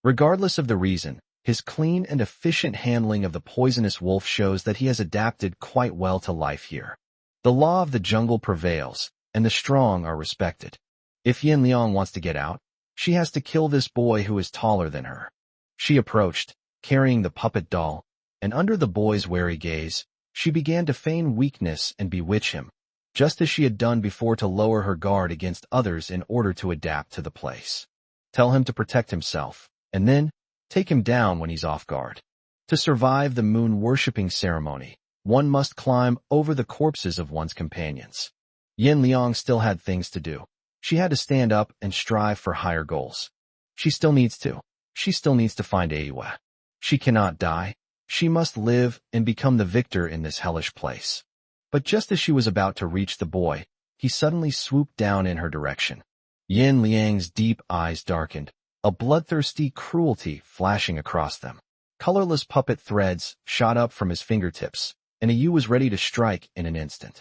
Regardless of the reason, his clean and efficient handling of the poisonous wolf shows that he has adapted quite well to life here. The law of the jungle prevails, and the strong are respected. If Yin Liang wants to get out, she has to kill this boy who is taller than her. She approached, carrying the puppet doll, and under the boy's wary gaze, she began to feign weakness and bewitch him, just as she had done before to lower her guard against others in order to adapt to the place. Tell him to protect himself, and then take him down when he's off guard. To survive the moon-worshipping ceremony, one must climb over the corpses of one's companions. Yin Liang still had things to do. She had to stand up and strive for higher goals. She still needs to find Aiwa. She cannot die. She must live and become the victor in this hellish place. But just as she was about to reach the boy, he suddenly swooped down in her direction. Yin Liang's deep eyes darkened, a bloodthirsty cruelty flashing across them. Colorless puppet threads shot up from his fingertips, and Yu was ready to strike in an instant.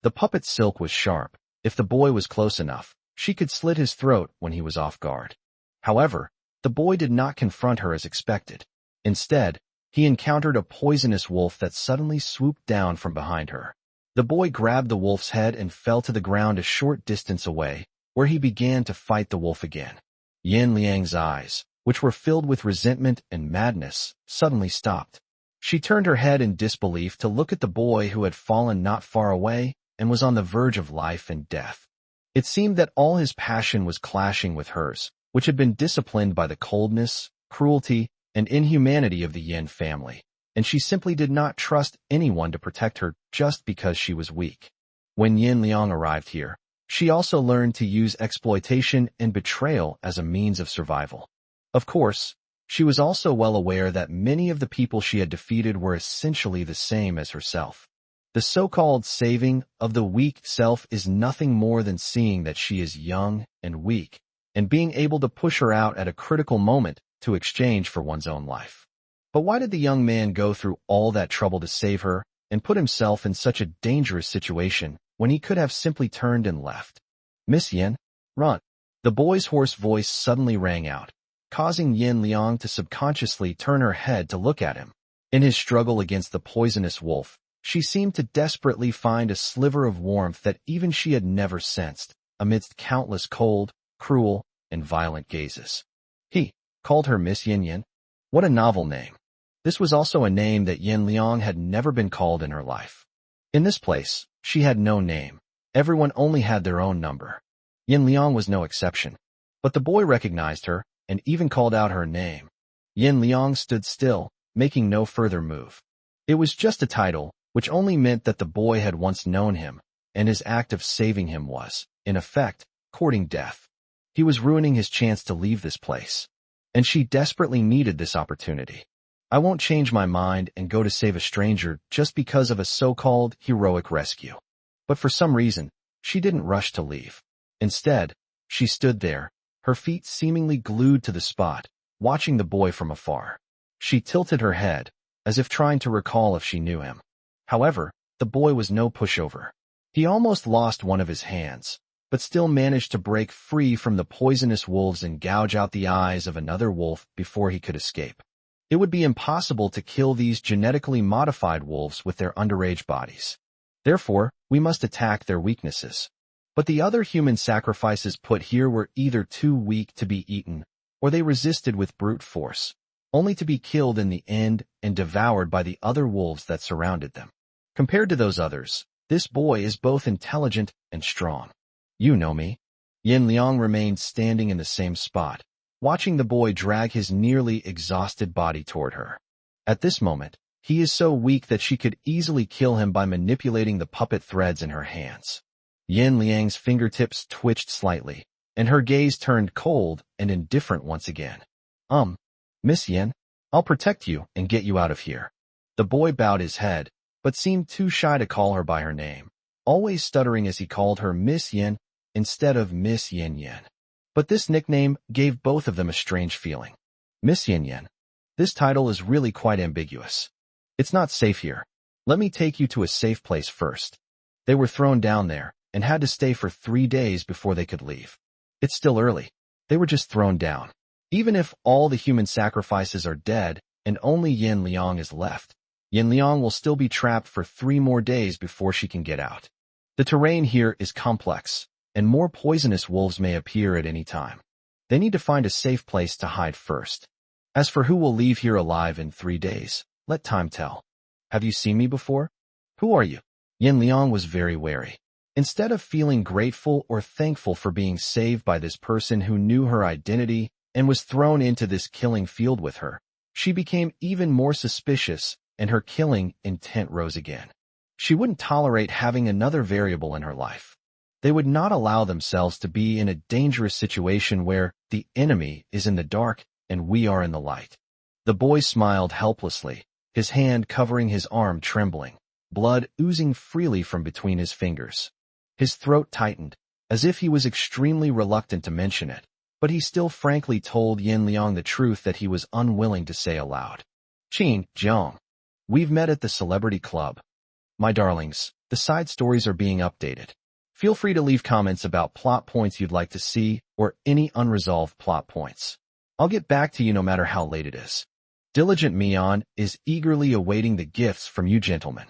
The puppet's silk was sharp. If the boy was close enough, she could slit his throat when he was off guard. However, the boy did not confront her as expected. Instead, he encountered a poisonous wolf that suddenly swooped down from behind her. The boy grabbed the wolf's head and fell to the ground a short distance away, where he began to fight the wolf again. Yin Liang's eyes, which were filled with resentment and madness, suddenly stopped. She turned her head in disbelief to look at the boy who had fallen not far away and was on the verge of life and death. It seemed that all his passion was clashing with hers, which had been disciplined by the coldness, cruelty, and inhumanity of the Yin family, and she simply did not trust anyone to protect her just because she was weak. When Yin Liang arrived here, she also learned to use exploitation and betrayal as a means of survival. Of course, she was also well aware that many of the people she had defeated were essentially the same as herself. The so-called saving of the weak self is nothing more than seeing that she is young and weak, and being able to push her out at a critical moment to exchange for one's own life. But why did the young man go through all that trouble to save her and put himself in such a dangerous situation when he could have simply turned and left? "Miss Yin, run!" The boy's hoarse voice suddenly rang out, causing Yin Liang to subconsciously turn her head to look at him. In his struggle against the poisonous wolf, she seemed to desperately find a sliver of warmth that even she had never sensed, amidst countless cold, cruel, and violent gazes. He called her Miss Yin Yin. What a novel name. This was also a name that Yin Liang had never been called in her life. In this place, she had no name. Everyone only had their own number. Yin Liang was no exception. But the boy recognized her and even called out her name. Yin Liang stood still, making no further move. It was just a title, which only meant that the boy had once known him, and his act of saving him was, in effect, courting death. He was ruining his chance to leave this place. And she desperately needed this opportunity. I won't change my mind and go to save a stranger just because of a so-called heroic rescue. But for some reason, she didn't rush to leave. Instead, she stood there, her feet seemingly glued to the spot, watching the boy from afar. She tilted her head, as if trying to recall if she knew him. However, the boy was no pushover. He almost lost one of his hands, but still managed to break free from the poisonous wolves and gouge out the eyes of another wolf before he could escape. It would be impossible to kill these genetically modified wolves with their underage bodies. Therefore, we must attack their weaknesses. But the other human sacrifices put here were either too weak to be eaten, or they resisted with brute force, only to be killed in the end and devoured by the other wolves that surrounded them. Compared to those others, this boy is both intelligent and strong. You know me. Yin Liang remained standing in the same spot, watching the boy drag his nearly exhausted body toward her. At this moment, he is so weak that she could easily kill him by manipulating the puppet threads in her hands. Yin Liang's fingertips twitched slightly, and her gaze turned cold and indifferent once again. Miss Yin, I'll protect you and get you out of here." The boy bowed his head, but seemed too shy to call her by her name, always stuttering as he called her Miss Yin instead of Miss Yin Yin. But this nickname gave both of them a strange feeling. Miss Yin Yin. This title is really quite ambiguous. It's not safe here. Let me take you to a safe place first. They were thrown down there and had to stay for 3 days before they could leave. It's still early. They were just thrown down. Even if all the human sacrifices are dead and only Yin Liang is left, Yin Liang will still be trapped for 3 more days before she can get out. The terrain here is complex, and more poisonous wolves may appear at any time. They need to find a safe place to hide first. As for who will leave here alive in 3 days, let time tell. Have you seen me before? Who are you? Yin Liang was very wary. Instead of feeling grateful or thankful for being saved by this person who knew her identity and was thrown into this killing field with her, she became even more suspicious, and her killing intent rose again. She wouldn't tolerate having another variable in her life. They would not allow themselves to be in a dangerous situation where the enemy is in the dark and we are in the light. The boy smiled helplessly, his hand covering his arm trembling, blood oozing freely from between his fingers. His throat tightened, as if he was extremely reluctant to mention it, but he still frankly told Yin Liang the truth that he was unwilling to say aloud. Qin, Jiang, we've met at the celebrity club. My darlings, the side stories are being updated. Feel free to leave comments about plot points you'd like to see or any unresolved plot points. I'll get back to you no matter how late it is. Diligent Mian is eagerly awaiting the gifts from you gentlemen.